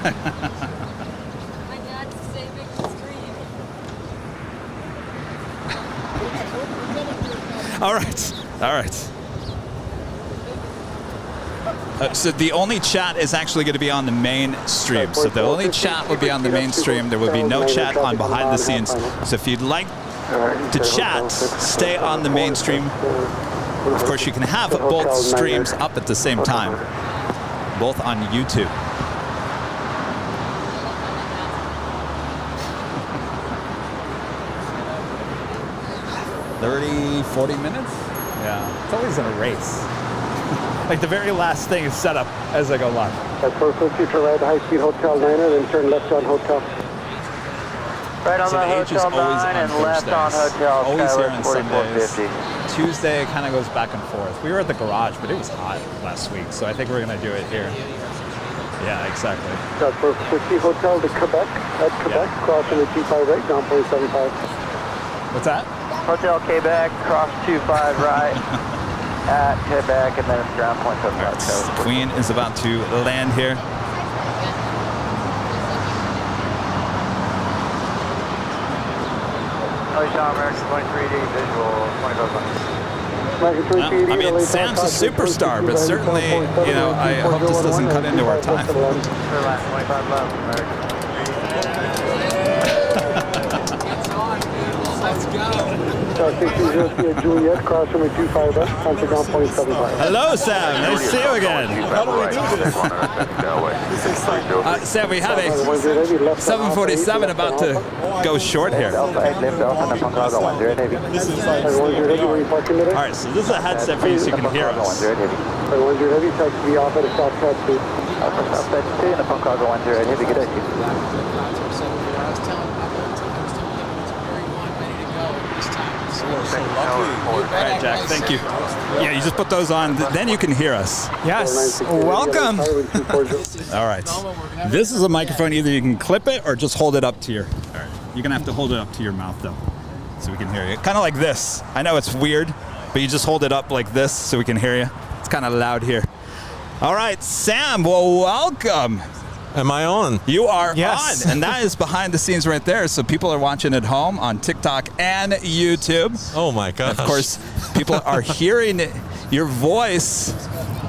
My dad's saving the stream. All right. So the only chat is actually going to be on the main stream. So the only chat will be on the main stream. There will be no chat on behind the scenes. So if you'd like to chat, stay on the main stream. Of course, you can have both streams up at the same time, both on YouTube. 30, 40 minutes? Yeah. It's always in a race. Like the very last thing is set up as I go live. At 450 to right, high-speed Hotel 9, then turn left on Hotel. Right on So the the H is Hotel always 9 on and left on Thursdays. Hotel Always here Skyward on Sundays. 4450. Tuesday it kind of goes back and forth. We were at the garage, but it was hot last week, so I think we're going to do it here. Yeah, exactly. At 450 Hotel to Quebec, crossing the T5 right, down 0.75. What's that? Hotel Quebec, cross 25 right at Quebec, and then it's ground point to All right, the Queen is about to land here. American 23D visual, 25 bucks. Well, I mean, Sam's a superstar, but certainly, you know, I hope this doesn't cut into our time. 25 left, American. Let's go. Juliet, crossing the 25 west, country down 0.75. Hello, Sam. Nice to see you again. How do we do this? Sam, we have a 747 about to go short here. All right, so this is a headset for you so you can hear us. Heavy, taxi off at a stop pad 2. Southside 2 and a phone call to 10 Heavy, good idea. All right, Jack, thank you. Yeah, you just put those on, then you can hear us. Yes, welcome. All right. This is a microphone, either you can clip it or just hold it up to your, all right. You're gonna have to hold it up to your mouth though, so we can hear you. Kind of like this. I know it's weird, but you just hold it up like this so we can hear you. It's kind of loud here. All right, Sam, well, welcome. Am I on? You are Yes. on, and that is behind the scenes right there. So people are watching at home on TikTok and YouTube. Oh my gosh. Of course, people are hearing your voice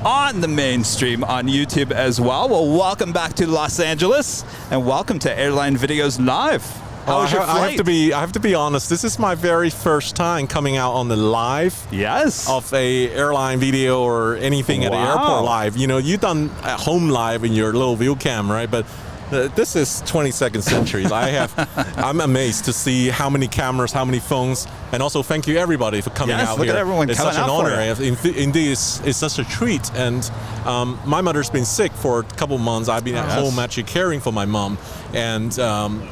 on the mainstream on YouTube as well. Well, welcome back to Los Angeles, and welcome to Airline Videos Live. How was your flight? I have to be honest. This is my very first time coming out on the live. Yes. Of a airline video or anything at the airport live. You know, you've done at home live in your little view cam, right? But this is 22nd century. I'm amazed to see how many cameras, how many phones, and also thank you everybody for coming out look here. At everyone it's coming such an out honor. for it. Indeed, it's such a treat. And my mother's been sick for a couple months. I've been at home actually caring for my mom. And,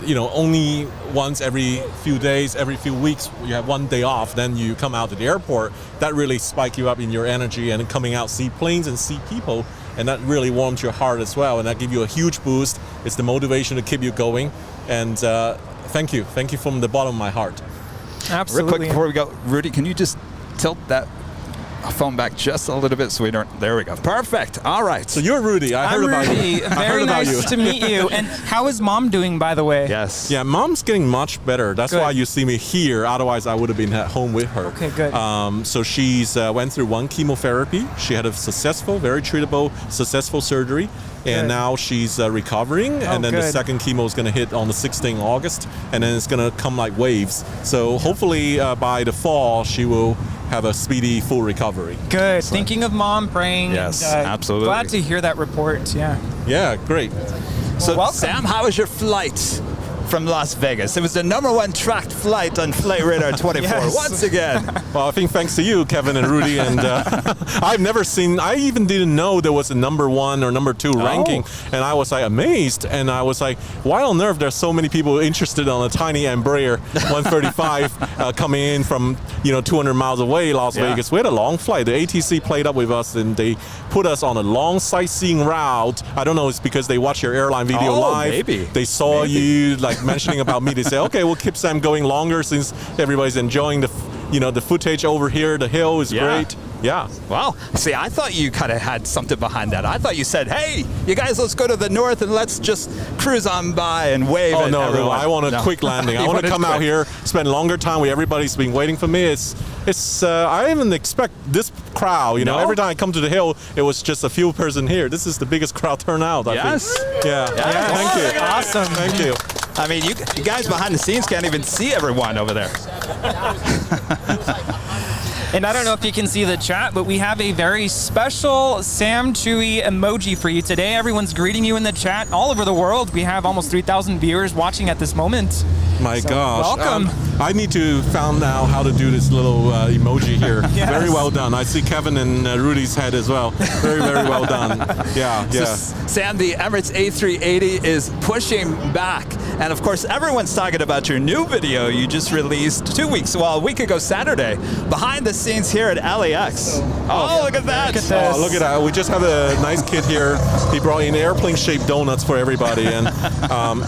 you know, only once every few days, every few weeks, you have one day off, then you come out to the airport. That really spike you up in your energy, and then coming out, see planes and see people, and that really warms your heart as well, and that gives you a huge boost. It's the motivation to keep you going, and thank you from the bottom of my heart. Absolutely. Real quick before we go, Rudy, can you just tilt that phone back just a little bit so we don't, there we go. Perfect. All right. So you're Rudy. I heard about you. Very nice to meet you. And how is mom doing, by the way? Yes. Yeah, mom's getting much better. That's Good. why you see me here. Otherwise, I would have been at home with her. Okay, good. So she's went through one chemotherapy. She had a successful, very treatable, successful surgery. And now she's recovering. And then the second chemo is going to hit on the 16th of August. And then it's going to come like waves. So hopefully by the fall, she will have a speedy, full recovery. Good. Excellent. Thinking of mom, praying. Yes, absolutely. Glad to hear that report. Yeah. Yeah, great. So, Sam, how was your flight? from Las Vegas. It was the #1 tracked flight on Flight Radar 24 Yes. once again. Well, I think thanks to you, Kevin and Rudy, and I've never seen. I even didn't know there was a #1 or #2 ranking, and I was like amazed, and I was like, why on earth there's so many people interested on a tiny Embraer 135 coming in from 200 miles away, Las Vegas. We had a long flight. The ATC played up with us, and they put us on a long sightseeing route. I don't know, it's because they watch your airline video live. Maybe. They saw you like mentioning about me. They say, okay, we'll keep Sam going longer since everybody's enjoying the footage over here. The hill is great. Yeah. Wow. See, I thought you kind of had something behind that. I thought you said, hey, you guys, let's go to the north and let's just cruise on by and wave at no, everyone. I want a quick landing. I want to come out here, spend longer time with everybody's been waiting for me. I didn't expect this crowd. No? Every time I come to the hill, it was just a few person here. This is the biggest crowd turnout, I think. Yeah. Thank you. Awesome. Thank you. I mean, you guys behind the scenes can't even see everyone over there. And I don't know if you can see the chat, but we have a very special Sam Chui emoji for you today. Everyone's greeting you in the chat all over the world. We have almost 3,000 viewers watching at this moment. My gosh. Welcome. I need to find out how to do this little emoji here. Yes. Very well done. I see Kevin and Rudy's head as well. Very, very well done. Yeah. So, Sam, the Emirates A380 is pushing back. And of course, everyone's talking about your new video you just released a week ago Saturday, behind the scenes here at LAX. Oh, look at that. Oh, look at that. We just have a nice kid here. He brought in airplane-shaped donuts for everybody, and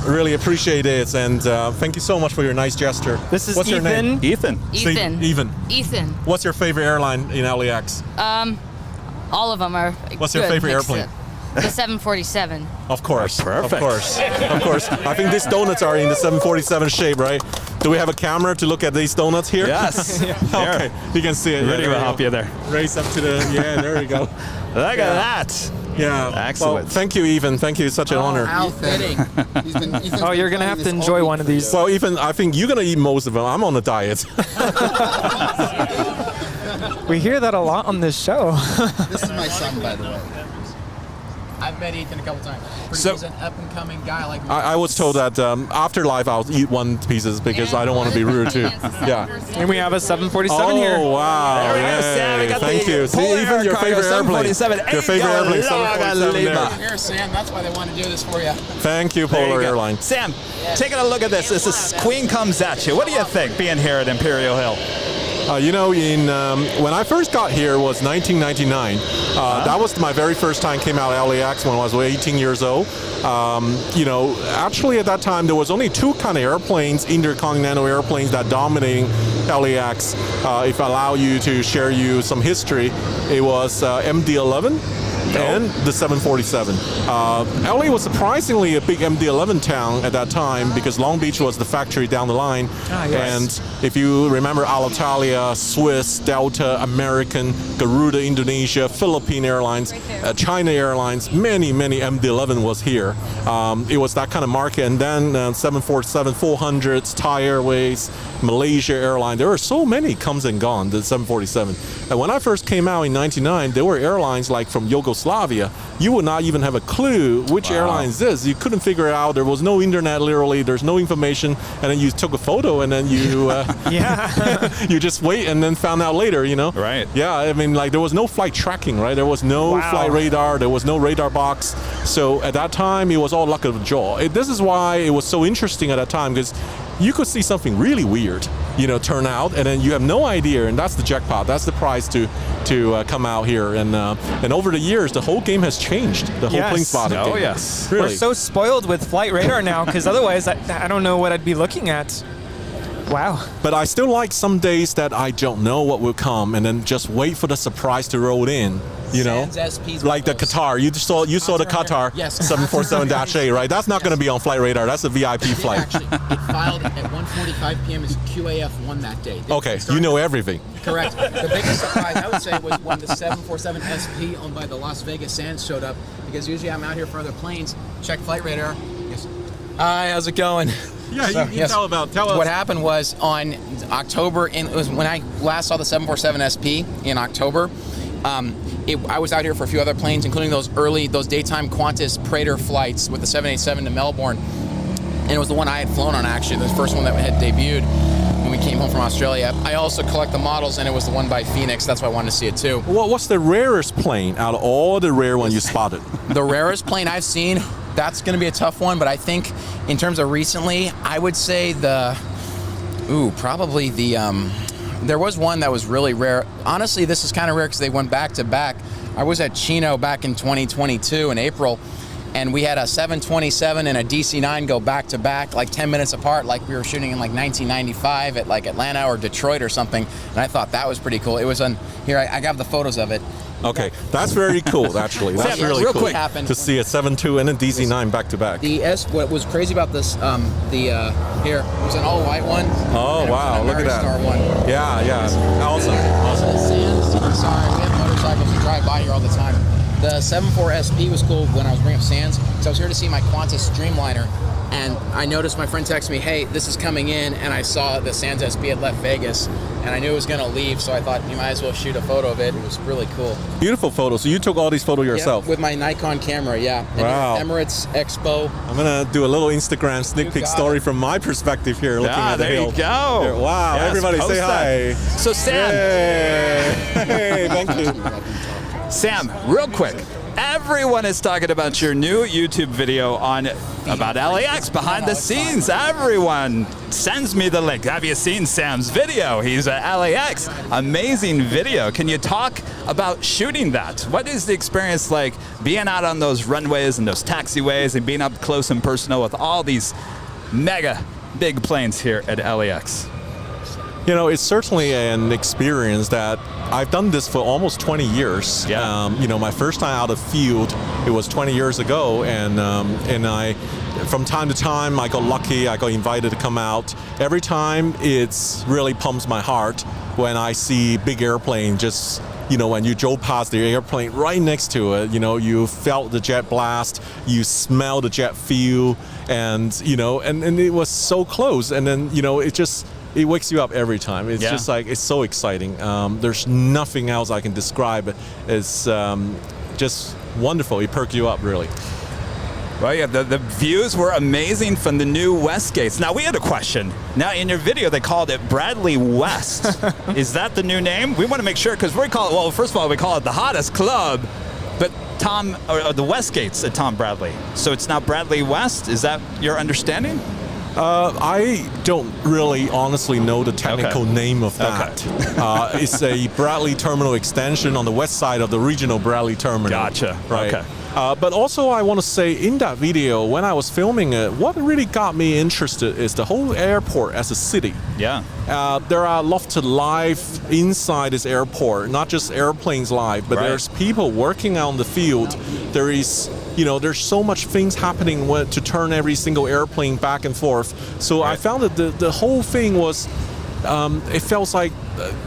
really appreciate it. And thank you so much for your nice gesture. This is What's your name? Ethan. Ethan. What's your favorite airline in LAX? All of them are What's your good favorite mixed airplane? up. The 747. Of course. Perfect. Of course. Of course. I think these donuts are in the 747 shape, right? Do we have a camera to look at these donuts here? Yes. Okay. You can see it. Rudy will help you there. Race up to the... Yeah, there we go. Look at that. Yeah. Excellent. Well, thank you, Ethan. Thank you. It's such an honor. Outfitting. Oh, you're going to have to enjoy one of these. Well, Ethan, I think you're going to eat most of them. I'm on a diet. We hear that a lot on this show. This is my son, by the way. I've met Ethan a couple times. He's an up-and-coming guy like me. I was told that afterlife I'll eat one pieces because I don't want to be rude too. Yeah. And we have a 747 here. Oh, wow. There we go, Sam. We got Thank the you. See, Polar even your Cargo favorite airplane. 747. Your favorite airplane, 747 there. Here, Sam, that's why they want to do this for you. Thank you, There you Polar go. Airline. Sam, taking a look at this. This is Queen Comes At You. What do you think being here at Imperial Hill? When I first got here was 1999. That was my very first time came out of LAX when I was 18 years old. Actually at that time there was only two kind of airplanes, intercontinental airplanes that dominating LAX. If I allow you to share you some history, it was MD-11 and the 747. LA was surprisingly a big MD-11 town at that time because Long Beach was the factory down the line. And if you remember Alitalia, Swiss, Delta, American, Garuda, Indonesia, Philippine Airlines, China Airlines, many MD-11 was here. It was that kind of market. And then 747, 400s, Thai Airways, Malaysia Airlines. There were so many comes and gone, the 747. And when I first came out in 99, there were airlines like from Yugoslavia. You would not even have a clue which airline is this. You couldn't figure it out. There was no internet, literally. There's no information. And then you took a photo and then you you just wait and then found out later, Right. Yeah, I mean, like there was no flight tracking, right? There was no flight radar. There was no radar box. So at that time, it was all luck of the draw. This is why it was so interesting at that time because you could see something really weird, turn out, and then you have no idea, and that's the jackpot. That's the prize to come out here. And over the years, the whole game has changed. The whole plane spotting game. Oh, yes. Really. We're so spoiled with flight radar now because otherwise I don't know what I'd be looking at. Wow. But I still like some days that I don't know what will come and then just wait for the surprise to roll in. Like the Qatar. You saw the Qatar 747-8, right? That's not going to be on flight radar. That's a VIP flight. Actually, it filed at 1:45 p.m. as QAF1 that day. Okay, you know everything. Correct. The biggest surprise, I would say, was when the 747 SP owned by the Las Vegas Sands showed up, because usually I'm out here for other planes. Check flight radar. Yes. Hi, how's it going? Yeah, you tell us. What happened was on October, it was when I last saw the 747 SP in October. I was out here for a few other planes, including those daytime Qantas Praetor flights with the 787 to Melbourne. and it was the one I had flown on actually, the first one that had debuted when we came home from Australia. I also collect the models, and it was the one by Phoenix. That's why I wanted to see it too. What's the rarest plane out of all the rare ones you spotted? The rarest plane I've seen, that's going to be a tough one, but I think in terms of recently, I would say probably there was one that was really rare. Honestly, this is kind of rare because they went back to back. I was at Chino back in 2022 in April, and we had a 727 and a DC-9 go back to back, like 10 minutes apart, like we were shooting in like 1995 at like Atlanta or Detroit or something. And I thought that was pretty cool. It was on here. I got the photos of it. Okay, that's very cool. Actually, that's really real cool quick happened to see a 7.2 and a DC-9 back to back. What was crazy about this, here it was an all-white one. Oh wow, look at that. Star one. Yeah, awesome. Sands, sorry, we have motorcycles that drive by here all the time. The 74 SP was cool when I was bringing up Sands, so I was here to see my Qantas Streamliner, and I noticed my friend texted me, hey, this is coming in, and I saw the Sands SP had left Vegas, and I knew it was going to leave, so I thought you might as well shoot a photo of it. It was really cool. Beautiful photo. So you took all these photos yourself? Yeah, with my Nikon camera, yeah. And wow. Emirates Expo. I'm going to do a little Instagram sneak peek story from my perspective here, looking at the hill. There you go. Here. Wow, yes, everybody say hi. So Sam. Hey, thank you. Sam, real quick. Everyone is talking about your new YouTube video about LAX behind the scenes. Everyone sends me the link. Have you seen Sam's video? He's at LAX. Amazing video. Can you talk about shooting that? What is the experience like being out on those runways and those taxiways and being up close and personal with all these mega big planes here at LAX? You know, it's certainly an experience that I've done this for almost 20 years. Yeah. You know, my first time out of field, it was 20 years ago, and I, from time to time, I got lucky. I got invited to come out. Every time, it's really pumps my heart when I see big airplane. Just, you know, when you drove past the airplane right next to it, you know, you felt the jet blast, you smell the jet fuel, and you know, and it was so close, and then you know, it wakes you up every time. It's just like, it's so exciting. There's nothing else I can describe. It's just wonderful. It perks you up, really. Well, yeah, the views were amazing from the new Westgates. Now, we had a question. Now, in your video, they called it Bradley West. Is that the new name? We want to make sure, because we call it, well, first of all, we call it the hottest club, but the Westgates at Tom Bradley. So it's now Bradley West? Is that your understanding? I don't really honestly know the technical name of that. Okay. It's a Bradley Terminal extension on the west side of the regional Bradley Terminal. Gotcha. Right. Okay. But also I want to say, in that video, when I was filming it, what really got me interested is the whole airport as a city. Yeah. There are lots of life inside this airport, not just airplanes live, but there's people working on the field. There is, you know, there's so much things happening to turn every single airplane back and forth. So I found that the whole thing was, it felt like,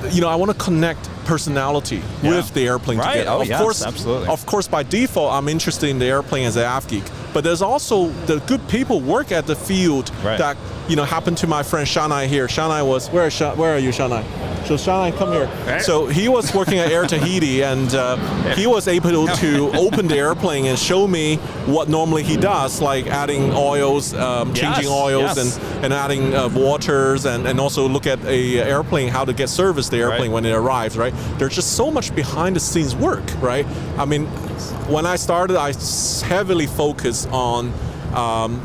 you know, I want to connect personality with the airplane together. Oh, of course, absolutely. Of course, by default, I'm interested in the airplane as an AV geek. But there's also the good people work at the field that, you know, happened to my friend Shanai here. Shanai was, where are you, Shanai? So Shanai, come here. Right. So he was working at Air Tahiti, and he was able to open the airplane and show me what normally he does, like adding oils, changing oils, and adding waters, and also look at a airplane, how to get service the airplane when it arrives, right? There's just so much behind the scenes work, right? I mean, when I started, I heavily focused on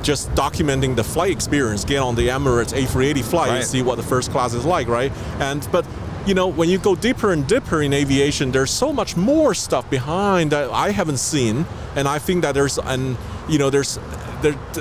just documenting the flight experience, get on the Emirates A380 flight and see what the first class is like, right? But you know, when you go deeper and deeper in aviation, there's so much more stuff behind that I haven't seen, and I think that there's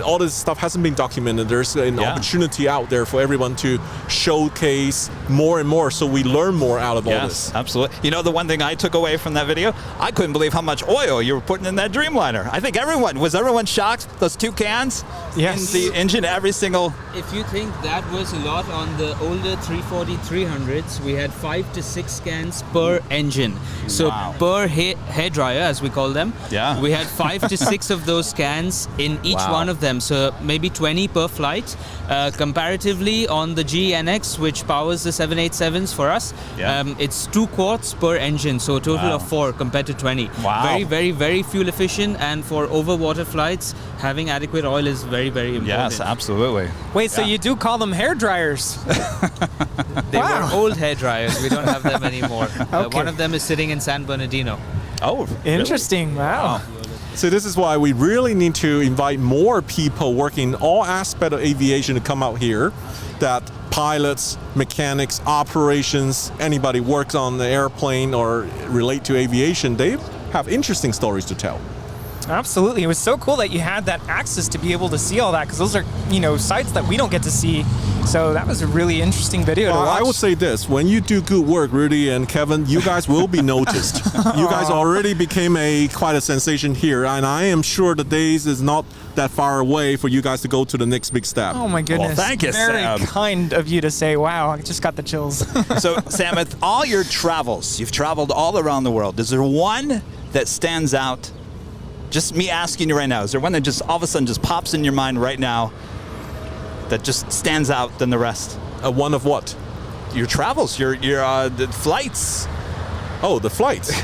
all this stuff hasn't been documented. There's an opportunity out there for everyone to showcase more and more, so we learn more out of all this. Yes, absolutely. You know, the one thing I took away from that video, I couldn't believe how much oil you were putting in that Dreamliner. I think was everyone shocked? Those 2 cans in the engine, every single... If you think that was a lot on the older 340-300s, we had 5 to 6 cans per engine. So Wow. per hair dryer, as we call them, Yeah. we had 5 to 6 of those cans in each Wow. one of them. So maybe 20 per flight. Comparatively, on the GNX, which powers the 787s for us, Yeah. it's 2 quarts per engine, so a total Wow. of 4 compared to 20. Wow. Very, very, very fuel efficient, and for over water flights, having adequate oil is very, very important. Yes, absolutely. Wait, so Yeah. you do call them hair dryers? They Wow. were old hair dryers. We don't have them anymore. Okay. One of them is sitting in San Bernardino. Oh, Interesting. Wow. So this is why we really need to invite more people working in all aspects of aviation to come out here. That pilots, mechanics, operations, anybody works on the airplane or relate to aviation, they have interesting stories to tell. Absolutely. It was so cool that you had that access to be able to see all that, because those are, sites that we don't get to see. So that was a really interesting video to watch. I would say this, when you do good work, Rudy and Kevin, you guys will be noticed. You guys already became quite a sensation here, and I am sure the days is not that far away for you guys to go to the next big step. Oh my goodness. Well, thank you, Very Sam. kind of you to say, wow, I just got the chills. So, Sam, with all your travels, you've traveled all around the world. Is there one that stands out? Just me asking you right now, is there one that just all of a sudden just pops in your mind right now that just stands out than the rest? One of what? Your travels, your the flights. Oh, the flights.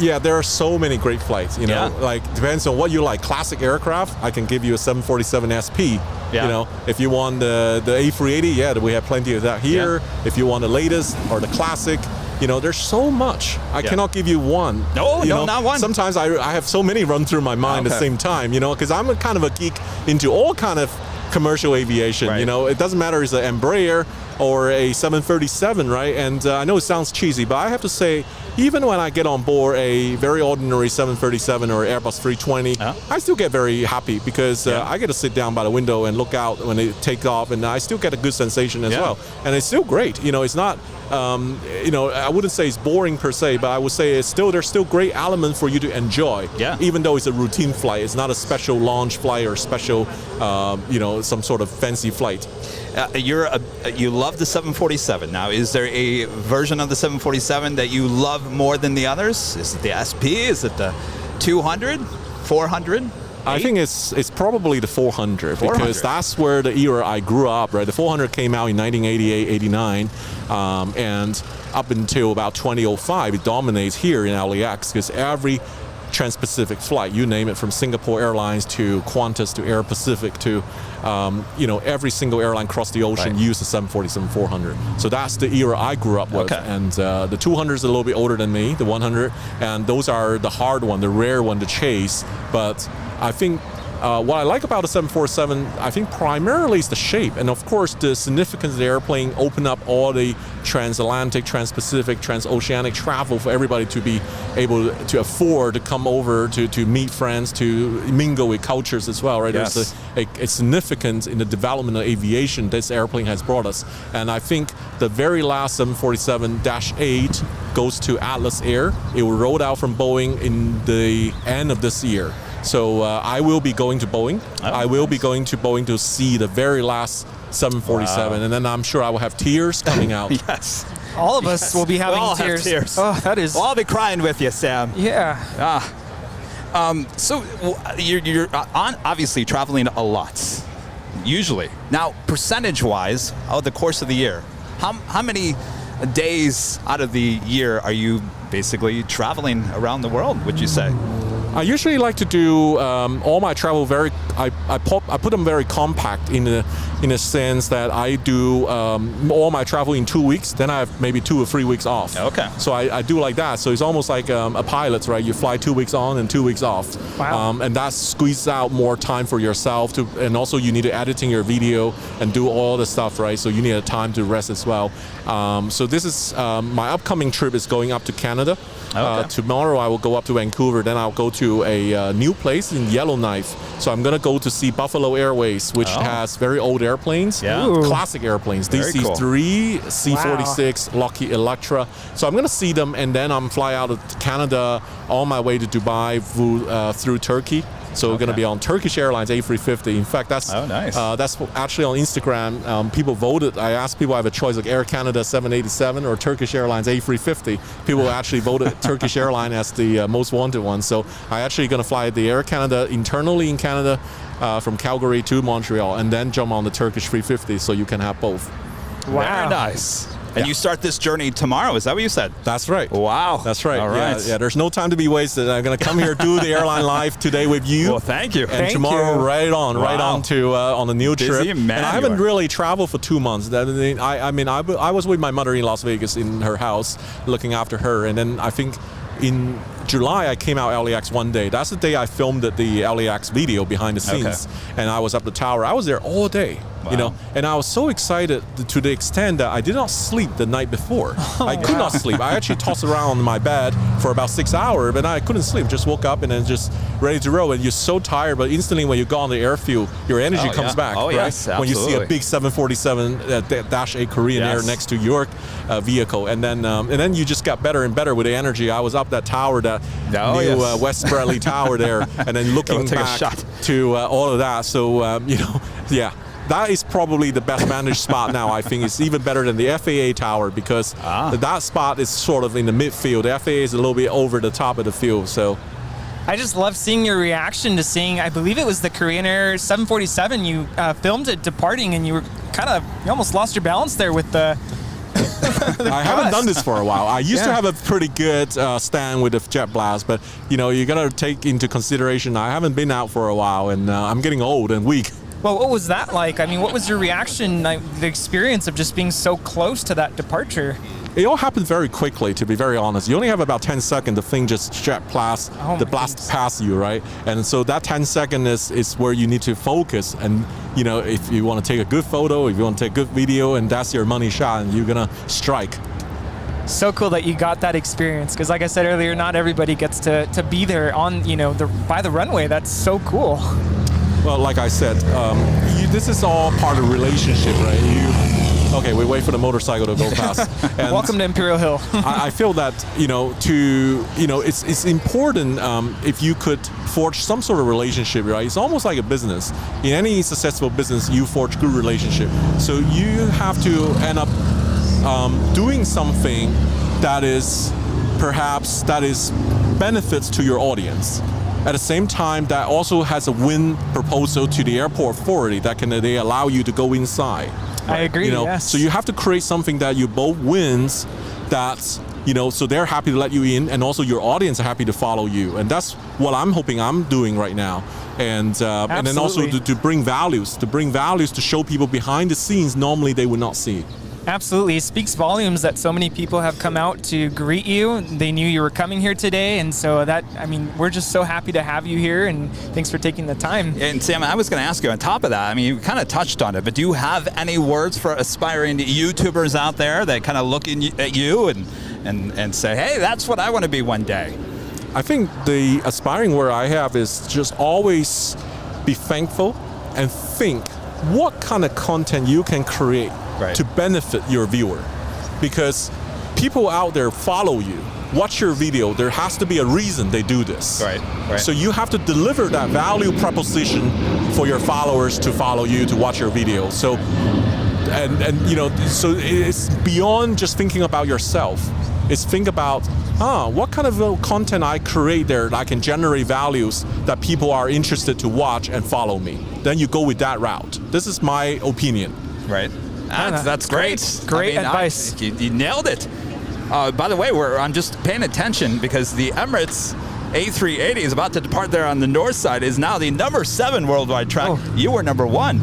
Yeah, there are so many great flights. Like depends on what you like. Classic aircraft, I can give you a 747 SP. Yeah. If you want the A380, yeah, we have plenty of that here. Yeah. If you want the latest or the classic, there's so much. I cannot give you one. No, not one. Sometimes I have so many run through my mind at the same time. Because I'm a kind of a geek into all kind of commercial aviation. Right. It doesn't matter if it's an Embraer or a 737, right? And I know it sounds cheesy, but I have to say, even when I get on board a very ordinary 737 or Airbus 320, I still get very happy because I get to sit down by the window and look out when they take off, and I still get a good sensation as well. And it's still great. It's not, I wouldn't say it's boring per se, but I would say there's still great elements for you to enjoy. Yeah. Even though it's a routine flight, it's not a special launch flight or special, some sort of fancy flight. You love the 747. Now, is there a version of the 747 that you love more than the others? Is it the SP? Is it the 200? 400? I think it's probably the 400 because that's where the era I grew up, right? The 400 came out in 1988, 89, and up until about 2005, it dominates here in LAX because every Trans-Pacific flight, you name it, from Singapore Airlines to Qantas to Air Pacific to, every single airline across the ocean used the 747-400. So that's the era I grew up with. Okay. And the 200 is a little bit older than me, the 100, and those are the hard one, the rare one to chase. But I think what I like about the 747, I think primarily is the shape, and of course the significance of the airplane open up all the transatlantic, trans-Pacific, transoceanic travel for everybody to be able to afford to come over to meet friends, to mingle with cultures as well, right? Yes. There's a significance in the development of aviation this airplane has brought us, and I think the very last 747-8 goes to Atlas Air. It will roll out from Boeing in the end of this year. So I will be going to Boeing. I will be going to Boeing to see the very last 747, and then I'm sure I will have tears coming out. Yes. All of us will be having We'll all tears. have tears. Oh, that is. Well, I'll be crying with you, Sam. Yeah. So you're obviously traveling a lot, usually. Now, percentage-wise, over the course of the year, how many days out of the year are you basically traveling around the world, would you say? I usually like to do all my travel I put them very compact in a sense that I do all my travel in 2 weeks, then I have maybe 2 or 3 weeks off. Okay. So I do like that. So it's almost like a pilot, right? You fly 2 weeks on and 2 weeks off. Wow. And that squeezes out more time for yourself and also you need to editing your video and do all the stuff, right? So you need a time to rest as well. So this is my upcoming trip is going up to Canada. Okay. Tomorrow I will go up to Vancouver, then I'll go to a new place in Yellowknife. So I'm going to go to see Buffalo Airways, which has very old airplanes, classic airplanes, DC-3, C-46, Lockheed Electra. So I'm going to see them, and then I'm fly out of Canada on my way to Dubai through Turkey. So we're going to be on Turkish Airlines A350. In fact, that's nice. That's actually on Instagram. People voted. I asked people, I have a choice like Air Canada 787 or Turkish Airlines A350. People actually voted Turkish Airline as the most wanted one. So I actually going to fly the Air Canada internally in Canada from Calgary to Montreal, and then jump on the Turkish 350, so you can have both. Wow. Very nice. And you start this journey tomorrow, is that what you said? That's right. Wow. That's right. All right. Yeah, there's no time to be wasted. I'm going to come here, do the airline live today with you. Well, thank you. And tomorrow, right on to on the new trip. Man, and I haven't really traveled for 2 months. I was with my mother in Las Vegas in her house, looking after her. And then I think in July, I came out LAX one day. That's the day I filmed the LAX video behind the scenes. And I was up the tower. I was there all day. Wow. And I was so excited to the extent that I did not sleep the night before. I could not sleep. I actually tossed around on my bed for about 6 hours, but I couldn't sleep. Just woke up and then just ready to roll. And you're so tired, but instantly when you go on the airfield, your energy comes back. Oh, right? yes, When you see a absolutely. big 747-8 Korean Air next to your vehicle, and then you just got better and better with the energy. I was up that tower, that new West Bradley Tower there, and then looking back to all of that. So that is probably the best managed spot now. I think it's even better than the FAA tower, because that spot is sort of in the midfield. The FAA is a little bit over the top of the field. So I just love seeing your reaction to seeing, I believe it was the Korean Air 747. You filmed it departing, and you almost lost your balance there with the I haven't done this for a while. I used to have a pretty good stand with the jet blast, but you got to take into consideration I haven't been out for a while, and I'm getting old and weak. Well, what was that like? I mean, what was your reaction, the experience of just being so close to that departure? It all happened very quickly, to be very honest. You only have about 10 seconds, the thing just jet blast, the blast past you, right? And so that 10 seconds is where you need to focus. And, if you want to take a good photo, if you want to take a good video, and that's your money shot, and you're going to strike. So cool that you got that experience, because like I said earlier, not everybody gets to be there on, by the runway. That's so cool. Well, like I said, this is all part of relationship, right? Okay, we wait for the motorcycle to go past. And welcome to Imperial Hill. I feel that it's important if you could forge some sort of relationship, right? It's almost like a business. In any successful business, you forge good relationship. So you have to end up doing something that is benefits to your audience. At the same time, that also has a win proposal to the airport authority that they allow you to go inside. I agree. Yes. So you have to create something that you both wins. That's so they're happy to let you in, and also your audience are happy to follow you. And that's what I'm hoping I'm doing right now. And then also to bring values, to show people behind the scenes normally they would not see. Absolutely. It speaks volumes that so many people have come out to greet you. They knew you were coming here today, and so we're just so happy to have you here, and thanks for taking the time. And Sam, I was going to ask you on top of that, you kind of touched on it, but do you have any words for aspiring YouTubers out there that kind of look at you and say, hey, that's what I want to be one day? I think the aspiring word I have is just always be thankful and think what kind of content you can create to benefit your viewer, because people out there follow you, watch your video. There has to be a reason they do this. Right. So you have to deliver that value proposition for your followers to follow you, to watch your video. So, so it's beyond just thinking about yourself. It's think about, what kind of content I create there that I can generate values that people are interested to watch and follow me. Then you go with that route. This is my opinion. Right. That's great. Great advice. You nailed it. By the way, I'm just paying attention because the Emirates A380 is about to depart there on the north side, is now the number 7 worldwide track. Oh. You were number 1.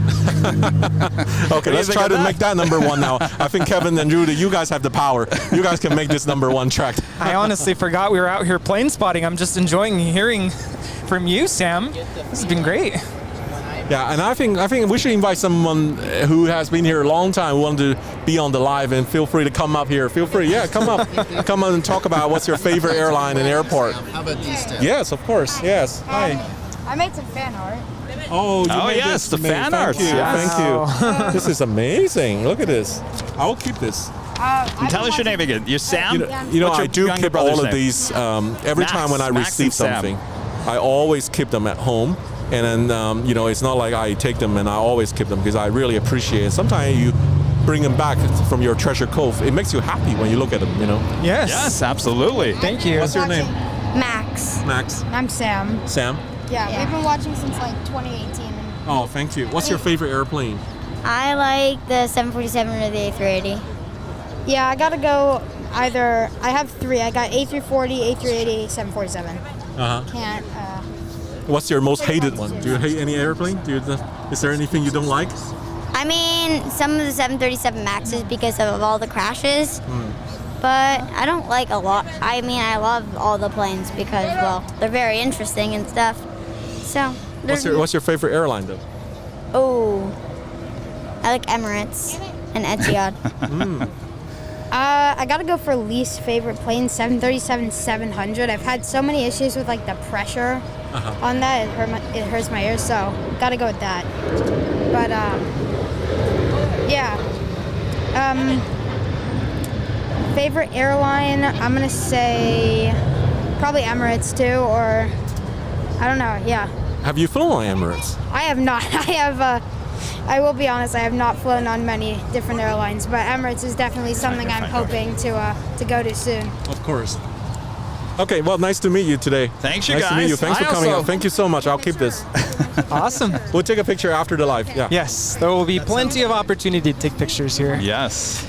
Okay, let's try to make that number 1 now. I think Kevin and Rudy, you guys have the power. You guys can make this number 1 track. I honestly forgot we were out here plane spotting. I'm just enjoying hearing from you, Sam. This has been great. Yeah, and I think we should invite someone who has been here a long time, who wanted to be on the live, and feel free to come up here. Feel free, come up. Come on and talk about what's your favorite airline and airport. How about these two? Yes, of course, yes. Hi. I made some fan art. Oh, yes, the fan art. Thank you. This is amazing. Look at this. I will keep this. Tell us your name again. You're Sam? I do keep all of these every time when I receive something. I always keep them at home. And then, you know, it's not like I take them and I always keep them because I really appreciate it. Sometimes you bring them back from your treasure cove. It makes you happy when you look at them, you know? Yes. Yes, absolutely. Thank you. What's your name? Max. Max. I'm Sam. Sam? Yeah, we've been watching since like 2018. Oh, thank you. What's your favorite airplane? I like the 747 or the A380. Yeah, I gotta go either. I have three. I got A340, A380, 747. Uh-huh. Can't. What's your most hated one? Do you hate any airplane? Is there anything you don't like? I mean, some of the 737 Maxes because of all the crashes. But I don't like a lot. I mean, I love all the planes because, well, they're very interesting and stuff. So. What's your favorite airline though? Oh, I like Emirates and Etihad. I gotta go for least favorite plane, 737-700. I've had so many issues with like the pressure on that. It hurts my ears, so gotta go with that. But yeah. Favorite airline, I'm gonna say probably Emirates too, or I don't know. Yeah. Have you flown on Emirates? I have not. I will be honest, I have not flown on many different airlines, but Emirates is definitely something I'm hoping to go to soon. Of course. Okay, well, nice to meet you today. Thanks, you nice guys. Nice to meet you. Thanks for coming also. up. Thank you so much. I'll keep this. Awesome. We'll take a picture after the live. Yeah. Yes, there will be plenty of opportunity to take pictures here. Yes.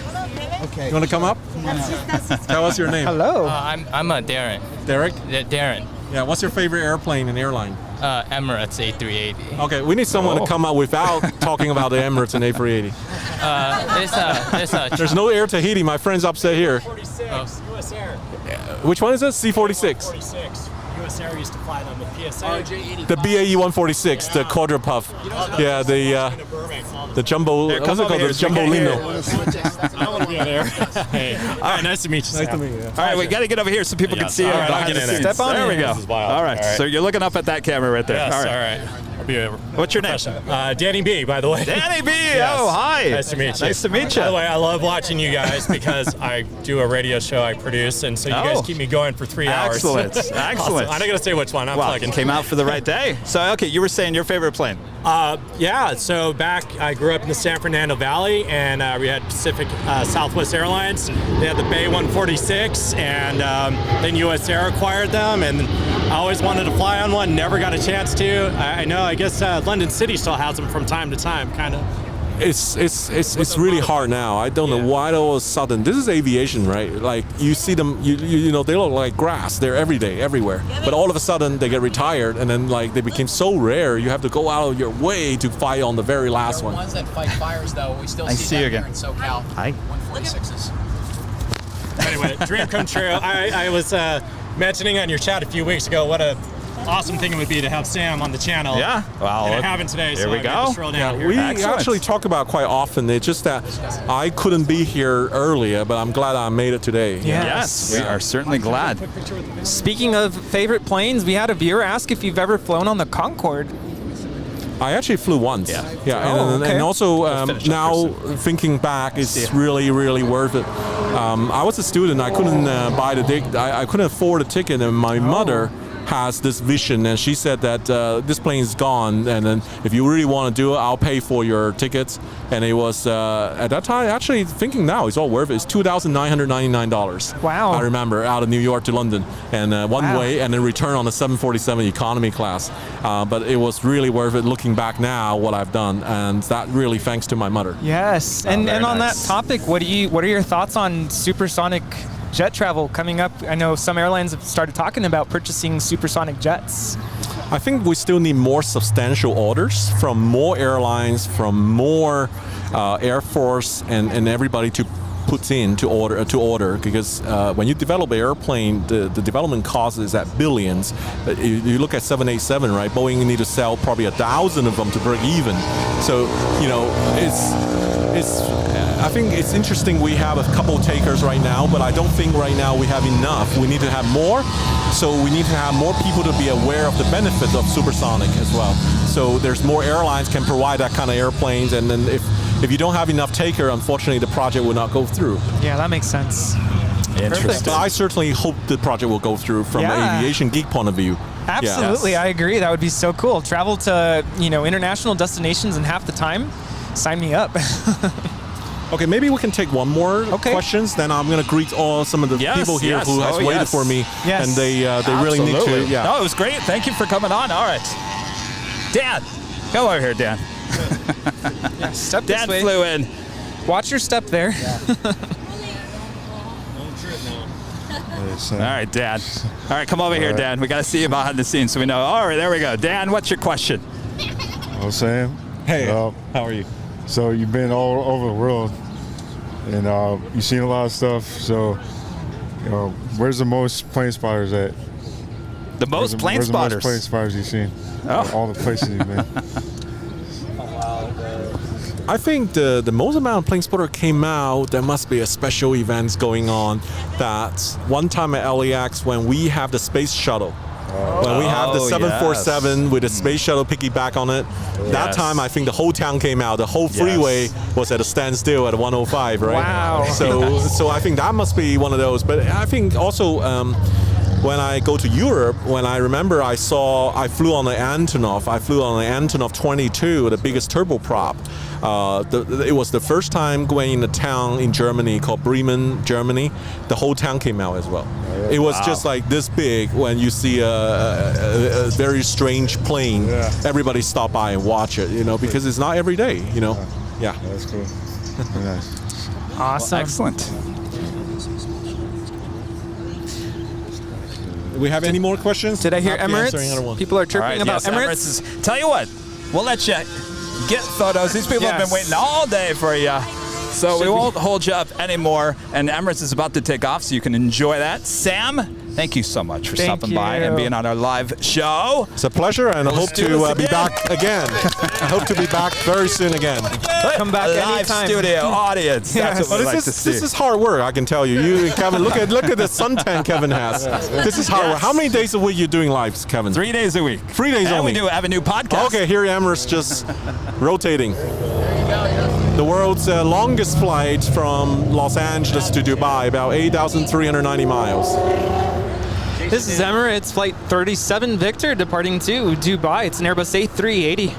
Okay. You want to come up? Tell us your name. Hello. I'm Darren. Derek? Darren. Yeah. What's your favorite airplane and airline? Emirates A380. Okay, we need someone to come up without talking about the Emirates and A380. There's no Air Tahiti. My friend's upset here. 46, US Air. Which one is it? C-46. 46. US Air used to fly them with PSA. The BAE 146, the quadra puff. Yeah, the jumbo. What's it called? The jumbo lino. I don't want to be on air. Hey. All right, nice to meet you. Nice to meet you. All right, we got to get over here so people can see it. All right, I'll get in there. Step on. There we go. This is wild. All right, so you're looking up at that camera right there. Yes, all right. all right. I'll be over. What's your name? Danny B, by the way. Danny B. Yes. Oh, hi. Nice to meet you. Nice to meet you. By the way, I love watching you guys because I do a radio show I produce, and so you guys keep me going for 3 hours. Excellent. Excellent. Awesome. I'm not going to say which one. I'm plugging. It came out for the right day. So, okay, you were saying your favorite plane. Yeah, so I grew up in the San Fernando Valley, and we had Pacific Southwest Airlines. They had the Bay 146, and then US Air acquired them, and I always wanted to fly on one, never got a chance to. I know, I guess London City still has them from time to time, kind of. It's really hard now. I don't know why all of a sudden. This is aviation, right? Like you see them, you know, they look like grass. They're every day, everywhere. But all of a sudden they get retired, and then like they became so rare. You have to go out of your way to fight on the very last one. The ones that fight fires, though, we still see them here in SoCal. Hi. 146s. Anyway, dream come true. I was mentioning on your chat a few weeks ago what a awesome thing it would be to have Sam on the channel. Yeah, well, and I haven't today, here so we I go. made the stroll down here. We actually talk about it quite often. It's just that I couldn't be here earlier, but I'm glad I made it today. Yes, we are certainly glad. Speaking of favorite planes, we had a viewer ask if you've ever flown on the Concorde. I actually flew once. Yeah. And also now thinking back, it's really, really worth it. I was a student. I couldn't buy the ticket. I couldn't afford a ticket, and my mother has this vision, and she said that this plane is gone, and then if you really want to do it, I'll pay for your tickets. And it was at that time, actually thinking now, it's all worth it. It's $2,999. Wow! I remember, out of New York to London, and one way, and then return on the 747 economy class. But it was really worth it. Looking back now, what I've done, and that really thanks to my mother. Yes, and on nice. that topic, what are your thoughts on supersonic jet travel coming up? I know some airlines have started talking about purchasing supersonic jets. I think we still need more substantial orders from more airlines, from more Air Force, and everybody to put in to order because when you develop an airplane, the development cost is at billions. You look at 787, right? Boeing need to sell probably 1,000 of them to break even. So you know, I think it's interesting we have a couple takers right now, but I don't think right now we have enough. We need to have more, so we need to have more people to be aware of the benefits of supersonic as well. So there's more airlines can provide that kind of airplanes, and then if you don't have enough taker, unfortunately the project will not go through. Yeah, that makes sense. Interesting. But I certainly hope the project will go through from an aviation geek point of view. Absolutely, I agree. That would be so cool. Travel to international destinations in half the time. Sign me up. Okay, maybe we can take one more questions. Then I'm going to greet some of the people here who has waited for me, and they really need to. Yeah. No, it was great. Thank you for coming on. All right, Dan, come over here, Dan. Step Dan this way. flew in. Watch your step there. All right, Dan. All right, come over here, Dan. We got to see you behind the scenes so we know. All right, there we go. Dan, what's your question? Hello, Sam. Hey, how are you? So you've been all over the world, and you've seen a lot of stuff. So, where's the most plane spotters at? The most plane spotters? The most plane spotters you've seen? All the places you've been. I think the most amount of plane spotter came out, there must be a special events going on. That one time at LAX when we have the space shuttle. When we have the 747 with the space shuttle piggyback on it, that time I think the whole town came out. The whole freeway was at a standstill at 105, right? Wow. So I think that must be one of those. But I think also when I go to Europe, when I remember I flew on the Antonov. I flew on the Antonov 22, the biggest turboprop. It was the first time going in a town in Germany called Bremen, Germany. The whole town came out as well. It was just like this big when you see a very strange plane. Everybody stop by and watch it, because it's not every day, Yeah. That's cool. Very nice. Awesome. Well, excellent. Do we have any more questions? Did I hear I'll be answering Emirates? another one. People are chirping about Emirates. Emirates tell you what, we'll let you get photos. These people have been waiting all day for you. So we won't hold you up anymore. And Emirates is about to take off, so you can enjoy that. Sam, thank you so much for stopping by and being on our live show. It's a pleasure, and I hope to be back again. I hope to be back very soon again. Come back live anytime. studio audience. That's what we like to see. This is hard work, I can tell you. You and Kevin, look at the suntan Kevin has. This is hard work. How many days a week are you doing lives, Kevin? 3 days a week. 3 days and only. we do have a new podcast. Okay, here Emirates just rotating. The world's longest flight from Los Angeles to Dubai, about 8,390 miles. This is Emirates Flight 37 Victor departing to Dubai. It's an Airbus A380.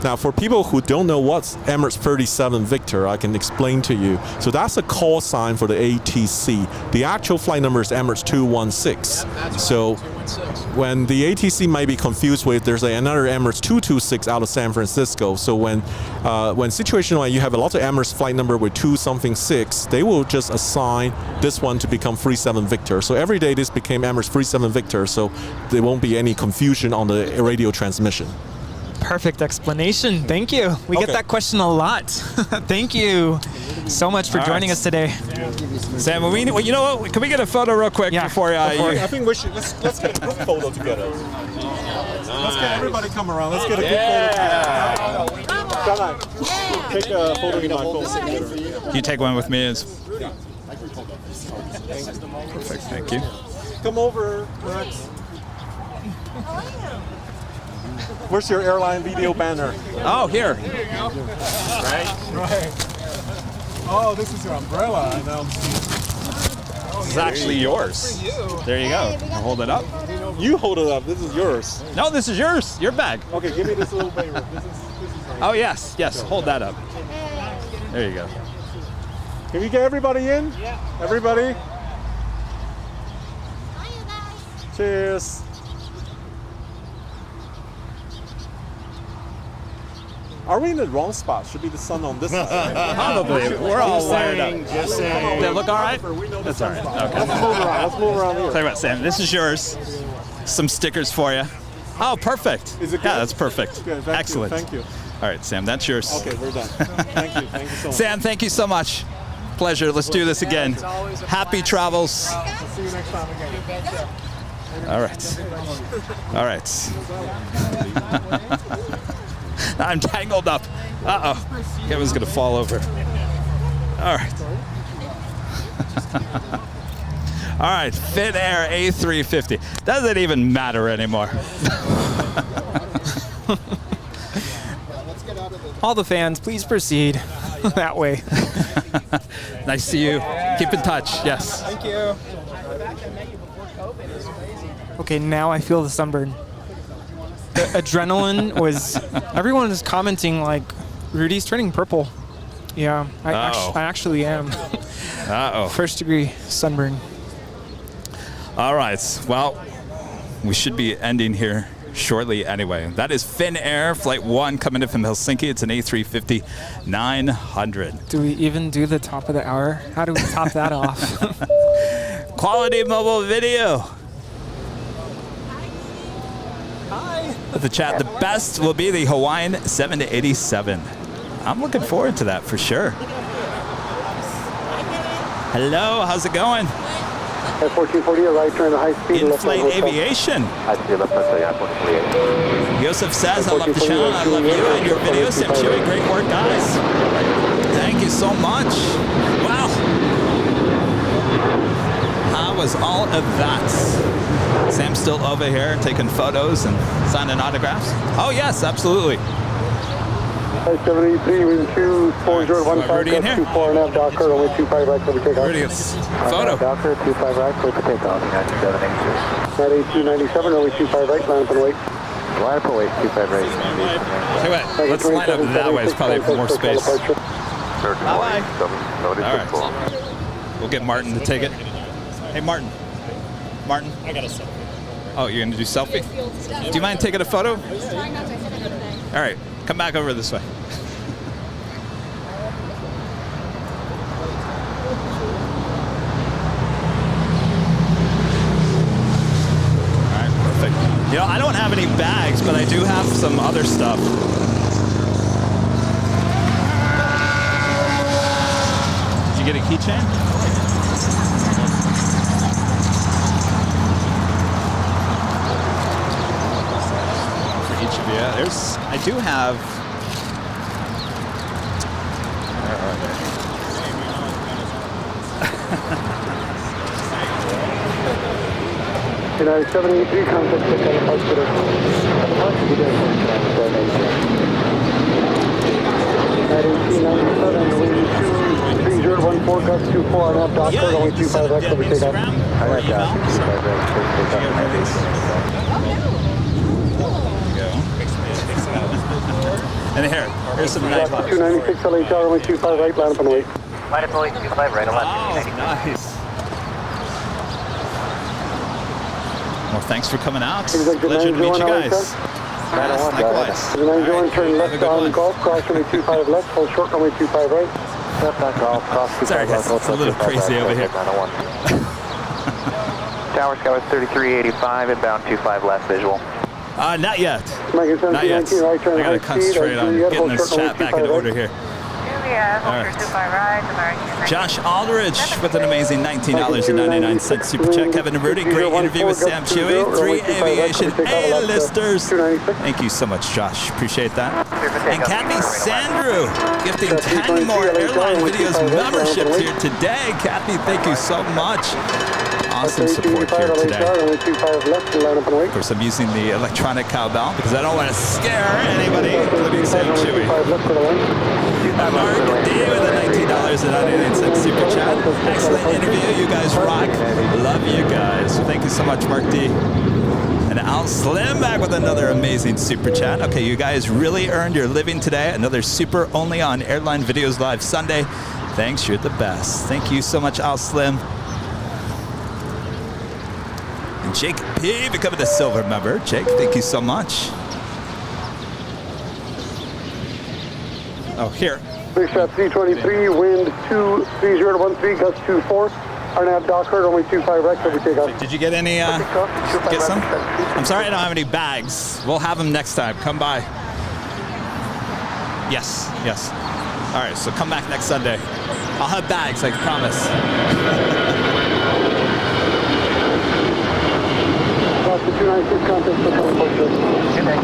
Now, for people who don't know what's Emirates 37 Victor, I can explain to you. So that's a call sign for the ATC. The actual flight number is Emirates 216. So when the ATC might be confused with, there's another Emirates 226 out of San Francisco. So when situation like you have a lot of Emirates flight number with 2-something-6, they will just assign this one to become 37 Victor. So every day this became Emirates 37 Victor, so there won't be any confusion on the radio transmission. Perfect explanation. Thank you. We get that question a lot. Thank you so much for joining us today. Sam, you know what? Can we get a photo real quick before I think we should let's get a group photo together. Let's get everybody come around. Let's get a group photo. Take a photo in my phone. Can you take one with me? Perfect. Thank you. Come over, Max. Where's your airline video banner? Oh, here. Right. Oh, this is your umbrella. I know. This is actually yours. There you go. I'll hold it up. You hold it up. This is yours. No, this is yours. Your bag. Okay, give me this little favor. This is Oh, yes. Yes. Hold that up. There you go. Can we get everybody in? Yeah. Everybody? Cheers. Are we in the wrong spot? Should be the sun on this side. Probably. We're all wired up. Just saying. They look all right? That's all right. Okay. Let's move around. Let's move around here. Tell you what, Sam, this is yours. Some stickers for you. Oh, perfect. Is it good? Yeah, that's perfect. Good. Excellent. Thank you. All right, Sam, that's yours. Okay, we're done. Thank you. Thank you so much. Sam, thank you so much. Pleasure. Let's do this again. Happy travels. See you next time again. All right. All right. I'm tangled up. Uh-oh. Kevin's going to fall over. All right. All right. Finnair A350. Doesn't even matter anymore. All the fans, please proceed that way. Nice to see you. Keep in touch. Yes. Thank you. Okay, now I feel the sunburn. The adrenaline was. Everyone was commenting like, Rudy's turning purple. Yeah, I actually am. Uh-oh. First degree sunburn. All right. Well, we should be ending here shortly anyway. That is Finnair Flight 1 coming in from Helsinki. It's an A350-900. Do we even do the top of the hour? How do we top that off? Quality mobile video. Hi. The chat, the best will be the Hawaiian 787. I'm looking forward to that for sure. Hello, how's it going? At 1440, right turn to high speed. In-flight aviation. Yosef says, I love the channel. I love you and your videos. Sam Chui, great work, guys. Thank you so much. Wow. How was all of that? Sam's still over here taking photos and signing autographs. Oh, yes, absolutely. 73, wind 24015, 24 and a half, Docker, only 25 right, so we take off. Brilliant. Photo. Docker, 25 right, clear for takeoff, 9786. 9297, only 25 right, line up and wait. Line up and wait, 25 right. Hey, wait, let's line up that way, it's probably more space. Bye-bye. All right. We'll get Martin to take it. Hey, Martin. Martin? I got a selfie. Oh, you're going to do selfie? Do you mind taking a photo? All right. Come back over this way. All right, perfect. You know, I don't have any bags, but I do have some other stuff. Did you get a keychain? Yeah, I do have. Where are they? United 783, contact the California Hospital. 1997, wind 23014, gust 24 and a half, Docker, only 25 right, so we take off. All right, Docker, 25 right, And here's some nice 296 LHR, only 25 right, line up and wait. Line up and wait, 25 right, 11. Oh, nice. Well, thanks for coming out. Pleasure to meet you guys. Yes, likewise. 901, turn left on golf, cross runway 25 left, hold short runway 25 right. Left on golf, cross 25 left. Sorry, it's a little crazy over here. Tower Sky was 3385, inbound 25 left visual. Not yet. Not yet. I gotta concentrate on getting this chat back in order here. All right. Josh Aldridge with an amazing $19.99 super chat. Kevin Rudy, great interview with Sam Chui. 3 Aviation A-listers. Thank you so much, Josh. Appreciate that. And Kathy Sandrew gifting 10 more Airline Videos memberships here today. Kathy, thank you so much. Awesome support here today. Of course, I'm using the electronic cowbell because I don't want to scare anybody, including Sam Chui. Mark D with a $19.99 super chat. Excellent interview. You guys rock. Love you guys. Thank you so much, Mark D. And Al Slim back with another amazing super chat. Okay, you guys really earned your living today. Another super only on Airline Videos Live Sunday. Thanks, you're the best. Thank you so much, Al Slim. And Jake P becoming a silver member. Jake, thank you so much. Oh, here. Big shot 323, wind 23013, gust 24. RNAV Docker, only 25 right, so we take off. Did you get any, get some? I'm sorry I don't have any bags. We'll have them next time. Come by. Yes, yes. All right, so come back next Sunday. I'll have bags, I promise. Cross the 296 contact for California. Good day.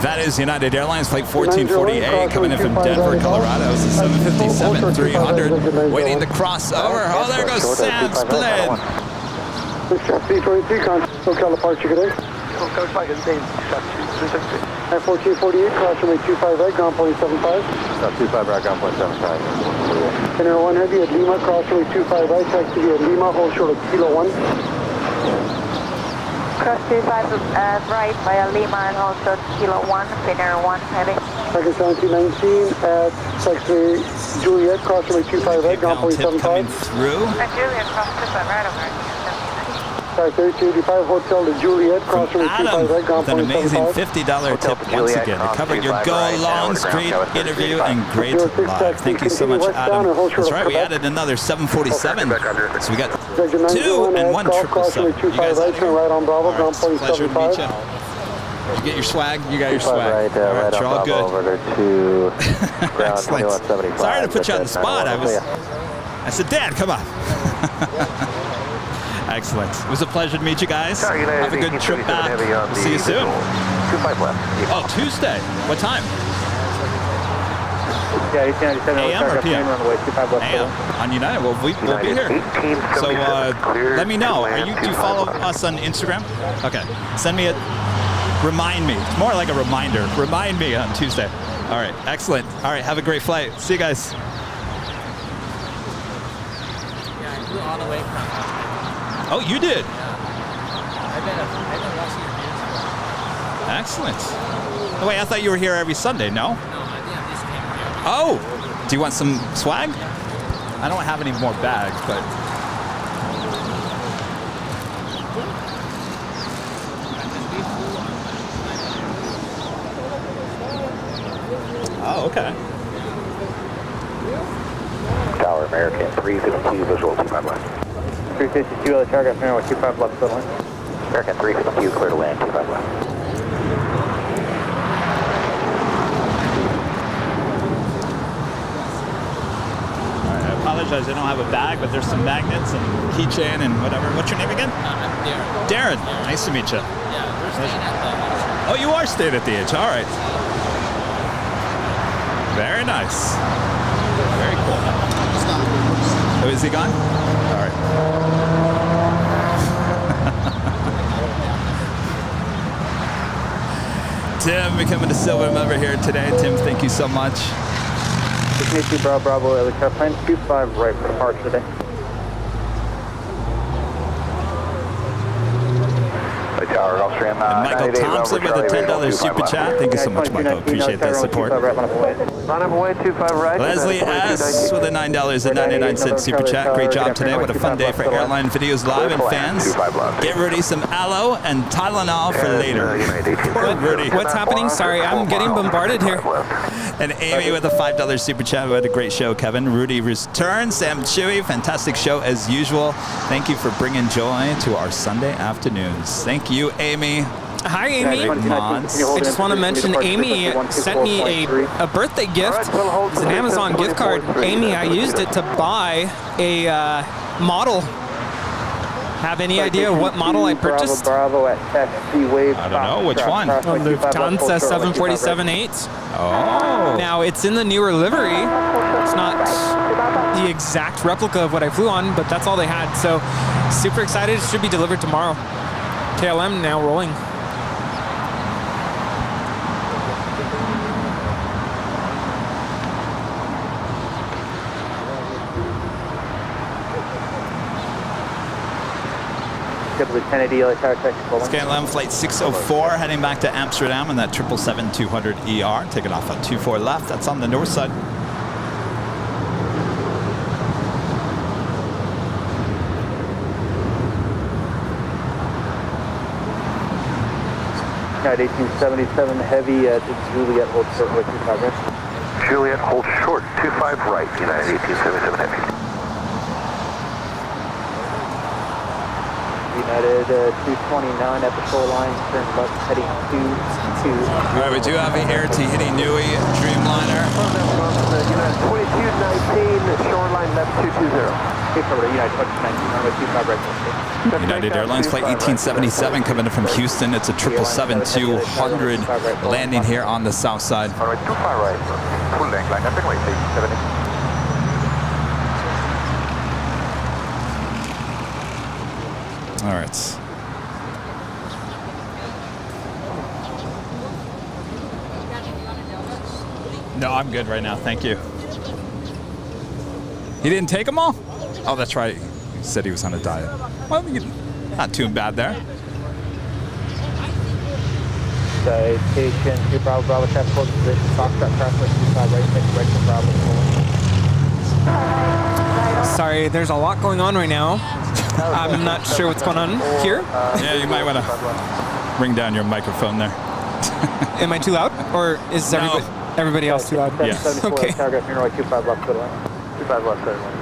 That is United Airlines Flight 1448 coming in from Denver, Colorado. It's a 757-300 waiting to cross over. Oh, there goes Sam Split. 323, contact SoCal departure today. Coach Mike, it's Dave. 1448, cross runway 25 right, ground point 75. 25 right, ground point 75. Center 1 heavy at Lima, cross runway 25 right, taxi via Lima, hold short of Kilo 1. Cross 25 right via Lima and hold short Kilo 1, Finner 1 heavy. Second 1719 at taxi Juliet, cross runway 25 right, ground point 75. Through. Juliet, cross 25 right over. 3285 Hotel to Juliet, cross runway 25 right, ground With an point amazing 75. $50 tip once again. They covered your go-alongs, great interview, and great live. Thank you so much, Adam. That's right, we added another 747. So we got 2 and 1 777. You guys out here? Right on Bravo, All right, ground point pleasure to meet 75. you. Did you get your swag? You got your swag. Right, all right, right you're all on Bravo, good. over to ground Excellent. 2175. Sorry to put you on the spot. I said, Dad, come on. Excellent. It was a pleasure to meet you guys. Have a good trip back. We'll see you soon. 25 left. Oh, Tuesday. What time? Yeah, 1897. AM or PM? Runway 25 left. AM. On United. Well, we'll be here. So let me know. Do you follow us on Instagram? Okay. Send me a... Remind me. It's more like a reminder. Remind me on Tuesday. All right. Excellent. All right. Have a great flight. See you guys. Yeah, I flew all the way from... Oh, you did? Yeah. I've been watching your videos. Excellent. Oh, wait, I thought you were here every Sunday. No? No, I think I just came here. Oh, do you want some swag? I don't have any more bags, but... Oh, okay. Tower American 352 visual 25 left. 352 other target, runway 25 left, settling. American 352 clear to land 25 left. All right, I apologize. I don't have a bag, but there's some magnets and keychain and whatever. What's your name again? I'm Darren. Nice to meet you. Yeah, we're staying at the... Oh, you are staying at the H. All right. Very nice. Very cool. Oh, is he gone? All right. Tim becoming a silver member here today. Tim, thank you so much. 682 Bravo, other airplane 25 right for departure today. Tower, Gulfstream, And Michael Thompson with a $10 super chat. Thank you so much, Michael. Appreciate that support. Line up away 25 right. Leslie S. with a $9.99 super chat. Great job today. What a fun day for Airline Videos Live and fans. Get Rudy some aloe and Tylenol for later. Poor Rudy. What's happening? Sorry, I'm getting bombarded here. And Amy with a $5 super chat. What a great show, Kevin. Rudy returns. Sam Chui, fantastic show as usual. Thank you for bringing joy to our Sunday afternoons. Thank you, Amy. Hi, Amy. I just want to mention Amy sent me a birthday gift. It's an Amazon gift card. Amy, I used it to buy a model. Have any idea what model I purchased? Bravo at taxi wave. I don't know. Which one? Lufthansa 747-8. Oh. Now, it's in the newer livery. It's not the exact replica of what I flew on, but that's all they had. So, super excited. It should be delivered tomorrow. KLM now rolling. Scanlam flight 604 heading back to Amsterdam on that 777-200ER. Taking off on 24 left. That's on the north side. At 1877 heavy to Juliet, hold short with 25 right. Juliet, hold short 25 right, United 1877 heavy. United 229 at the full line, turn left heading 22. All right, we do have here Tahiti Nui Dreamliner. United 2219, shoreline left 220. United Airlines Flight 1877 coming in from Houston. It's a 777-200 landing here on the south side. Runway 25 right, full length, line up and wait, 70. All right. No, I'm good right now. Thank you. He didn't take them all? Oh, that's right. He said he was on a diet. Well, not too bad there. Citation 2 Bravo Bravo, traffic hold position, Foxtrot crossway 25 right, take right from Bravo. Sorry, there's a lot going on right now. I'm not sure what's going on here. Yeah, you might want to bring down your microphone there. Am I too loud? Or is everybody else too loud? Yes. Okay. Paragraph runway 25 left, good line. 25 left, good line.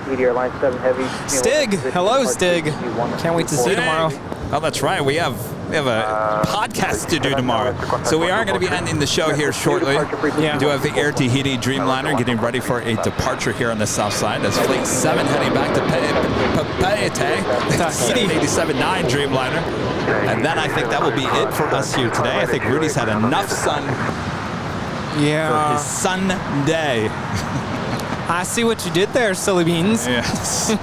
Meteor line 7 heavy. Stig! Hello, Stig. Can't wait to see you tomorrow. Oh, that's right. We have a podcast to do tomorrow. So we are going to be ending the show here shortly. Yeah. We do have the Air Tahiti Dreamliner getting ready for a departure here on the south side. That's Flight 7 heading back to Papeete, 787-9 Dreamliner. And then I think that will be it for us here today. I think Rudy's had enough sun for his Sunday. I see what you did there, silly beans. Yes.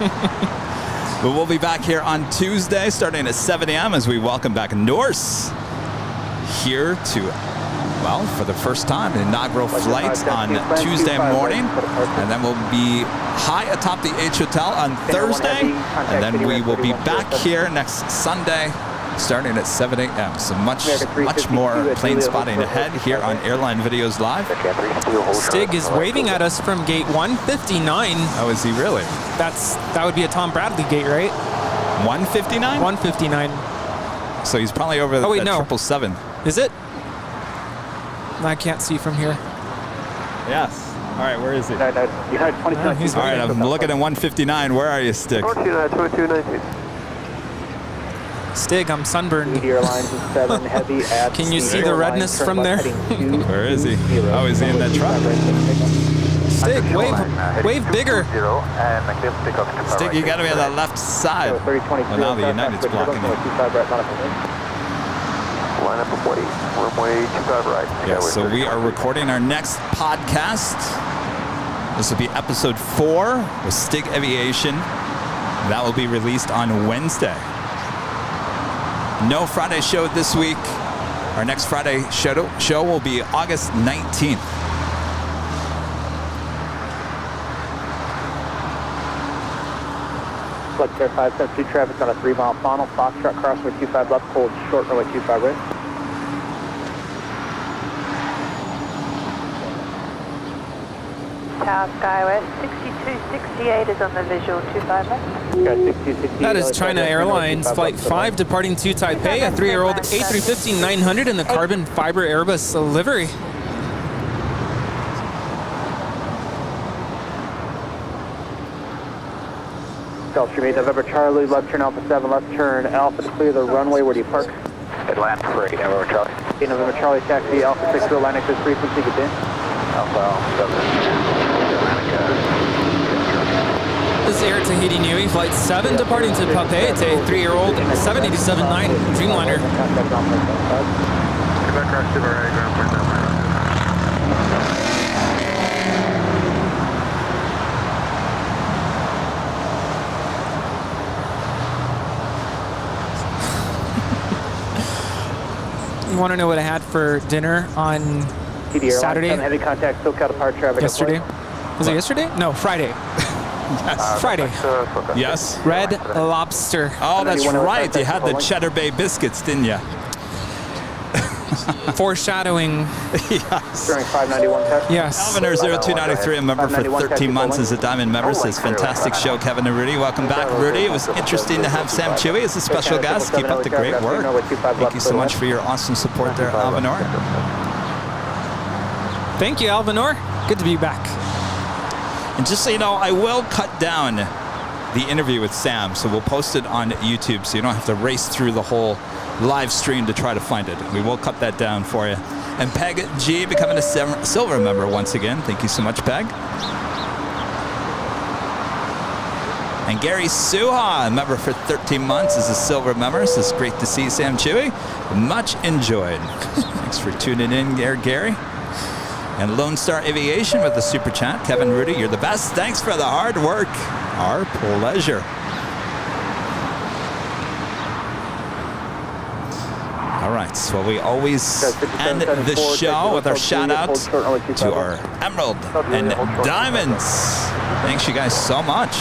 But we'll be back here on Tuesday starting at 7 a.m. as we welcome back Norse here to, well, for the first time, the inaugural flight on Tuesday morning. And then we'll be high atop the H Hotel on Thursday. And then we will be back here next Sunday starting at 7 a.m. So much more plane spotting ahead here on Airline Videos Live. Stig is waving at us from gate 159. Oh, is he really? That would be a Tom Bradley gate, right? 159? 159. So he's probably over the 777. Is it? I can't see from here. Yes. All right, where is he? All right, I'm looking at 159. Where are you, Stig? Stig, I'm sunburned. Meteor lines 7 heavy at. Can you see the redness from there? Where is he? Oh, is he in that truck? Stig, wave bigger. Stig, you got to be on the left side. Well, now the United's blocking it. Line up and wait. Runway 25 right. Yeah, so we are recording our next podcast. This will be episode 4 with Stig Aviation. That will be released on Wednesday. No Friday show this week. Our next Friday show will be August 19th. Flight 572 traffic on a 3-mile funnel. Foxtrot crossway 25 left, hold short runway 25 right. Tower Skywest 6268 is on the visual 25 left. That is China Airlines Flight 5 departing to Taipei, a 3-year-old A350-900 in the carbon fiber Airbus livery. Gulfstream 8 November Charlie, left turn Alpha 7, left turn Alpha to clear the runway. Where do you park? Atlanta for 8 November Charlie. 8 November Charlie, taxi Alpha 6 to Atlantic, this frequency, good day. Alpha 7, Atlantic. This is Air Tahiti Niue, Flight 7 departing to Papeete, 3-year-old 787-9 Dreamliner. You want to know what I had for dinner on Saturday? Heavy contact, SoCal depart traffic. Yesterday? Was it yesterday? No, Friday. Yes. Friday. Yes. Red Lobster. Oh, that's right. You had the Cheddar Bay biscuits, didn't you? Foreshadowing. Yes. During 591 Yes. Alviner 0293, a member for 13 months as a Diamond member, says fantastic show, Kevin and Rudy. Welcome back, Rudy. It was interesting to have Sam Chui as a special guest. Keep up the great work. Thank you so much for your awesome support there, Alviner. Thank you, Alviner. Good to be back. And just so you know, I will cut down the interview with Sam, so we'll post it on YouTube so you don't have to race through the whole live stream to try to find it. We will cut that down for you. And Peg G becoming a silver member once again. Thank you so much, Peg. And Gary Suha, member for 13 months, is a silver member. So it's great to see Sam Chui. Much enjoyed. Thanks for tuning in there, Gary. And Lone Star Aviation with the super chat. Kevin Rudy, you're the best. Thanks for the hard work. Our pleasure. All right, so we always end the show with our shout out to our Emerald and Diamonds. Thanks you guys so much.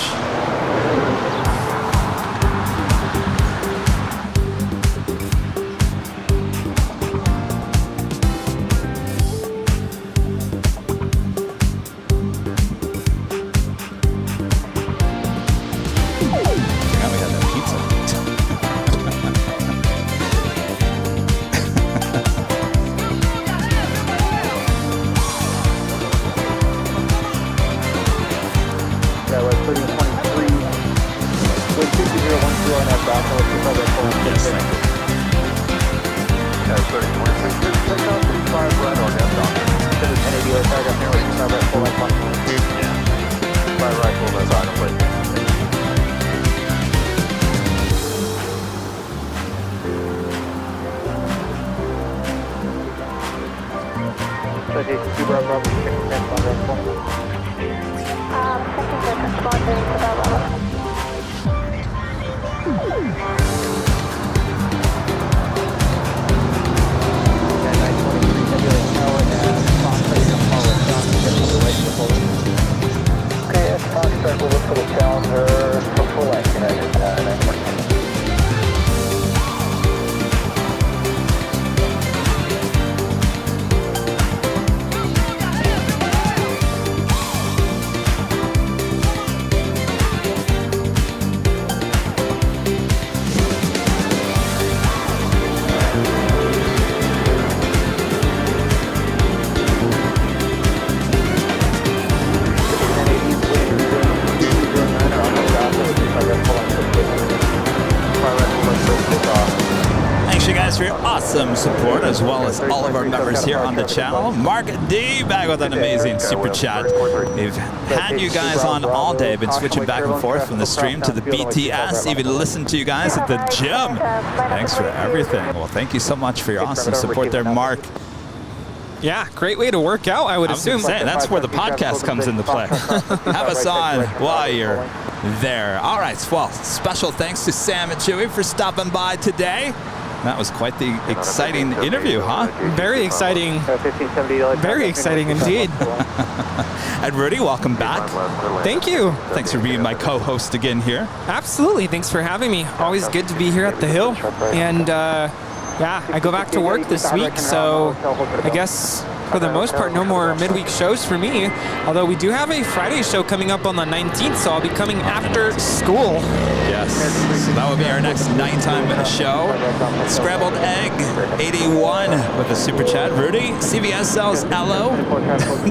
Support, as well as all of our members here on the channel. Mark D back with an amazing super chat. We've had you guys on all day, been switching back and forth from the stream to the BTS, even listened to you guys at the gym. Thanks for everything. Well, thank you so much for your awesome support there, Mark. Yeah, great way to work out, I would assume. That's where the podcast comes into play. Have us on while you're there. All right, well, special thanks to Sam Chui for stopping by today. That was quite the exciting interview, huh? Very exciting. Very exciting indeed. And Rudy, welcome back. Thank you. Thanks for being my co-host again here. Absolutely. Thanks for having me. Always good to be here at the Hill. And yeah, I go back to work this week, so I guess for the most part, no more midweek shows for me. Although we do have a Friday show coming up on the 19th, so I'll be coming after school. Yes, so that will be our next nighttime show. Scrambled Egg 81 with a super chat. Rudy, CVS sells aloe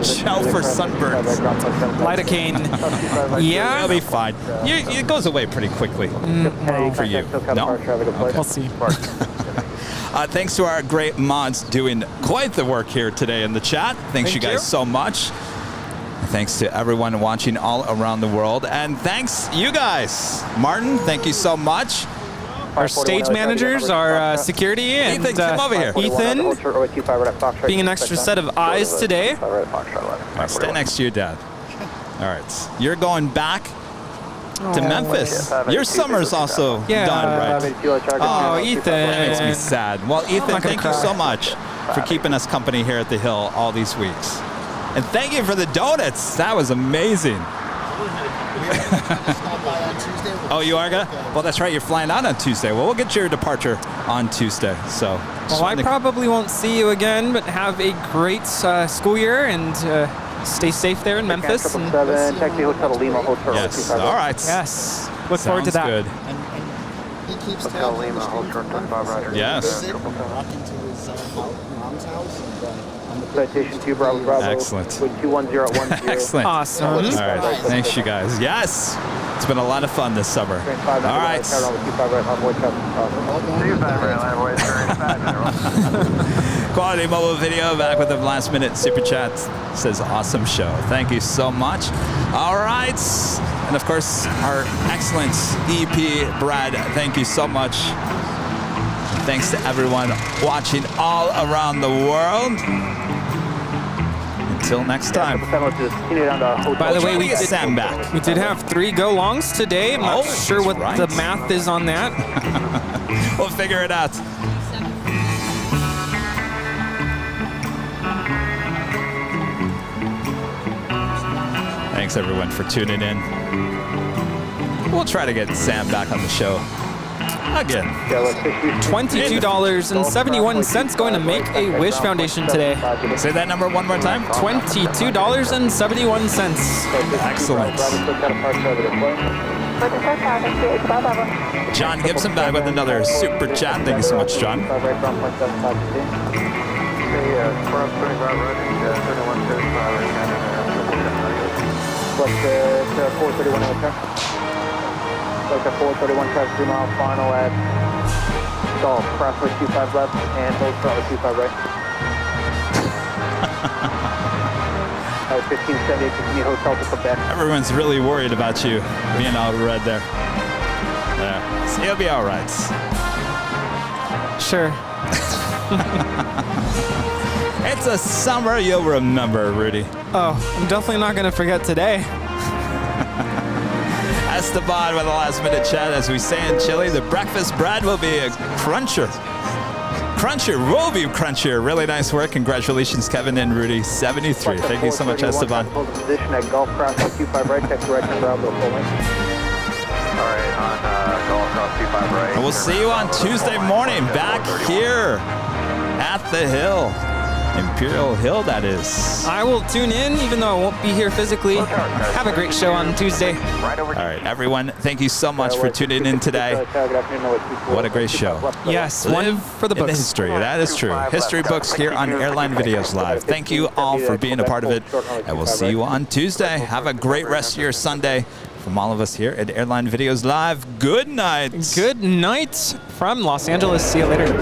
gel for sunburns. Lidocaine. Yeah. It'll be fine. It goes away pretty quickly for you. No? Okay. We'll see. Thanks to our great mods doing quite the work here today in the chat. Thanks you guys so much. Thanks to everyone watching all around the world. And thanks you guys. Martin, thank you so much. Our stage managers, our security, and Ethan, come over here. Ethan, being an extra set of eyes today. Right, stay next to your dad. All right. You're going back to Memphis. Your summer's also done, right? Oh, Ethan. That makes me sad. Well, Ethan, thank you so much for keeping us company here at the Hill all these weeks. And thank you for the donuts. That was amazing. Oh, you are gonna? Well, that's right. You're flying out on Tuesday. Well, we'll get your departure on Tuesday. So. Well, I probably won't see you again, but have a great school year and stay safe there in Memphis. And yes. All right. Yes. Look forward to that. Good. And he keeps telling me yes. walking to his mom's house and Citation 2 Bravo Bravo. Excellent. 21010. Excellent. Awesome. All right. Thanks, you guys. Yes. It's been a lot of fun this summer. All right. Quality mobile video back with the last minute super chat. Says awesome show. Thank you so much. All right. And of course, our excellent EP, Brad, thank you so much. Thanks to everyone watching all around the world. Until next time. By the way, we get Sam back. We did have 3 go-longs today. I'm not sure what the math is on that. We'll figure it out. Thanks everyone for tuning in. We'll try to get Sam back on the show again. $22.71 going to Make-A-Wish Foundation today. Say that number one more time. $22.71. Excellent. John Gibson back with another super chat. Thank you so much, John. Select 431 in return. Select 431, track 3 mile final at stall. Crossway 25 left and hold throttle 25 right. 1578, continue hotel to Quebec. Everyone's really worried about you being all red there. Yeah, so you'll be all right. Sure. It's a summer you'll remember, Rudy. Oh, I'm definitely not going to forget today. Esteban with a last-minute chat. As we say in Chile, the breakfast bread will be a cruncher. Cruncher will be crunchier. Really nice work. Congratulations, Kevin and Rudy. 73. Thank you so much, Esteban. Hold the position at Golf Crossway 25 right, check direction Bravo full length. All right, on Golf Cross 25 right. And we'll see you on Tuesday morning back here at the Hill. Imperial Hill, that is. I will tune in, even though I won't be here physically. Have a great show on Tuesday. All right, everyone, thank you so much for tuning in today. What a great show. Yes, one for the in books. history. That is true. History books here on Airline Videos Live. Thank you all for being a part of it, and we'll see you on Tuesday. Have a great rest of your Sunday. From all of us here at Airline Videos Live, good night. Good night from Los Angeles. See you later.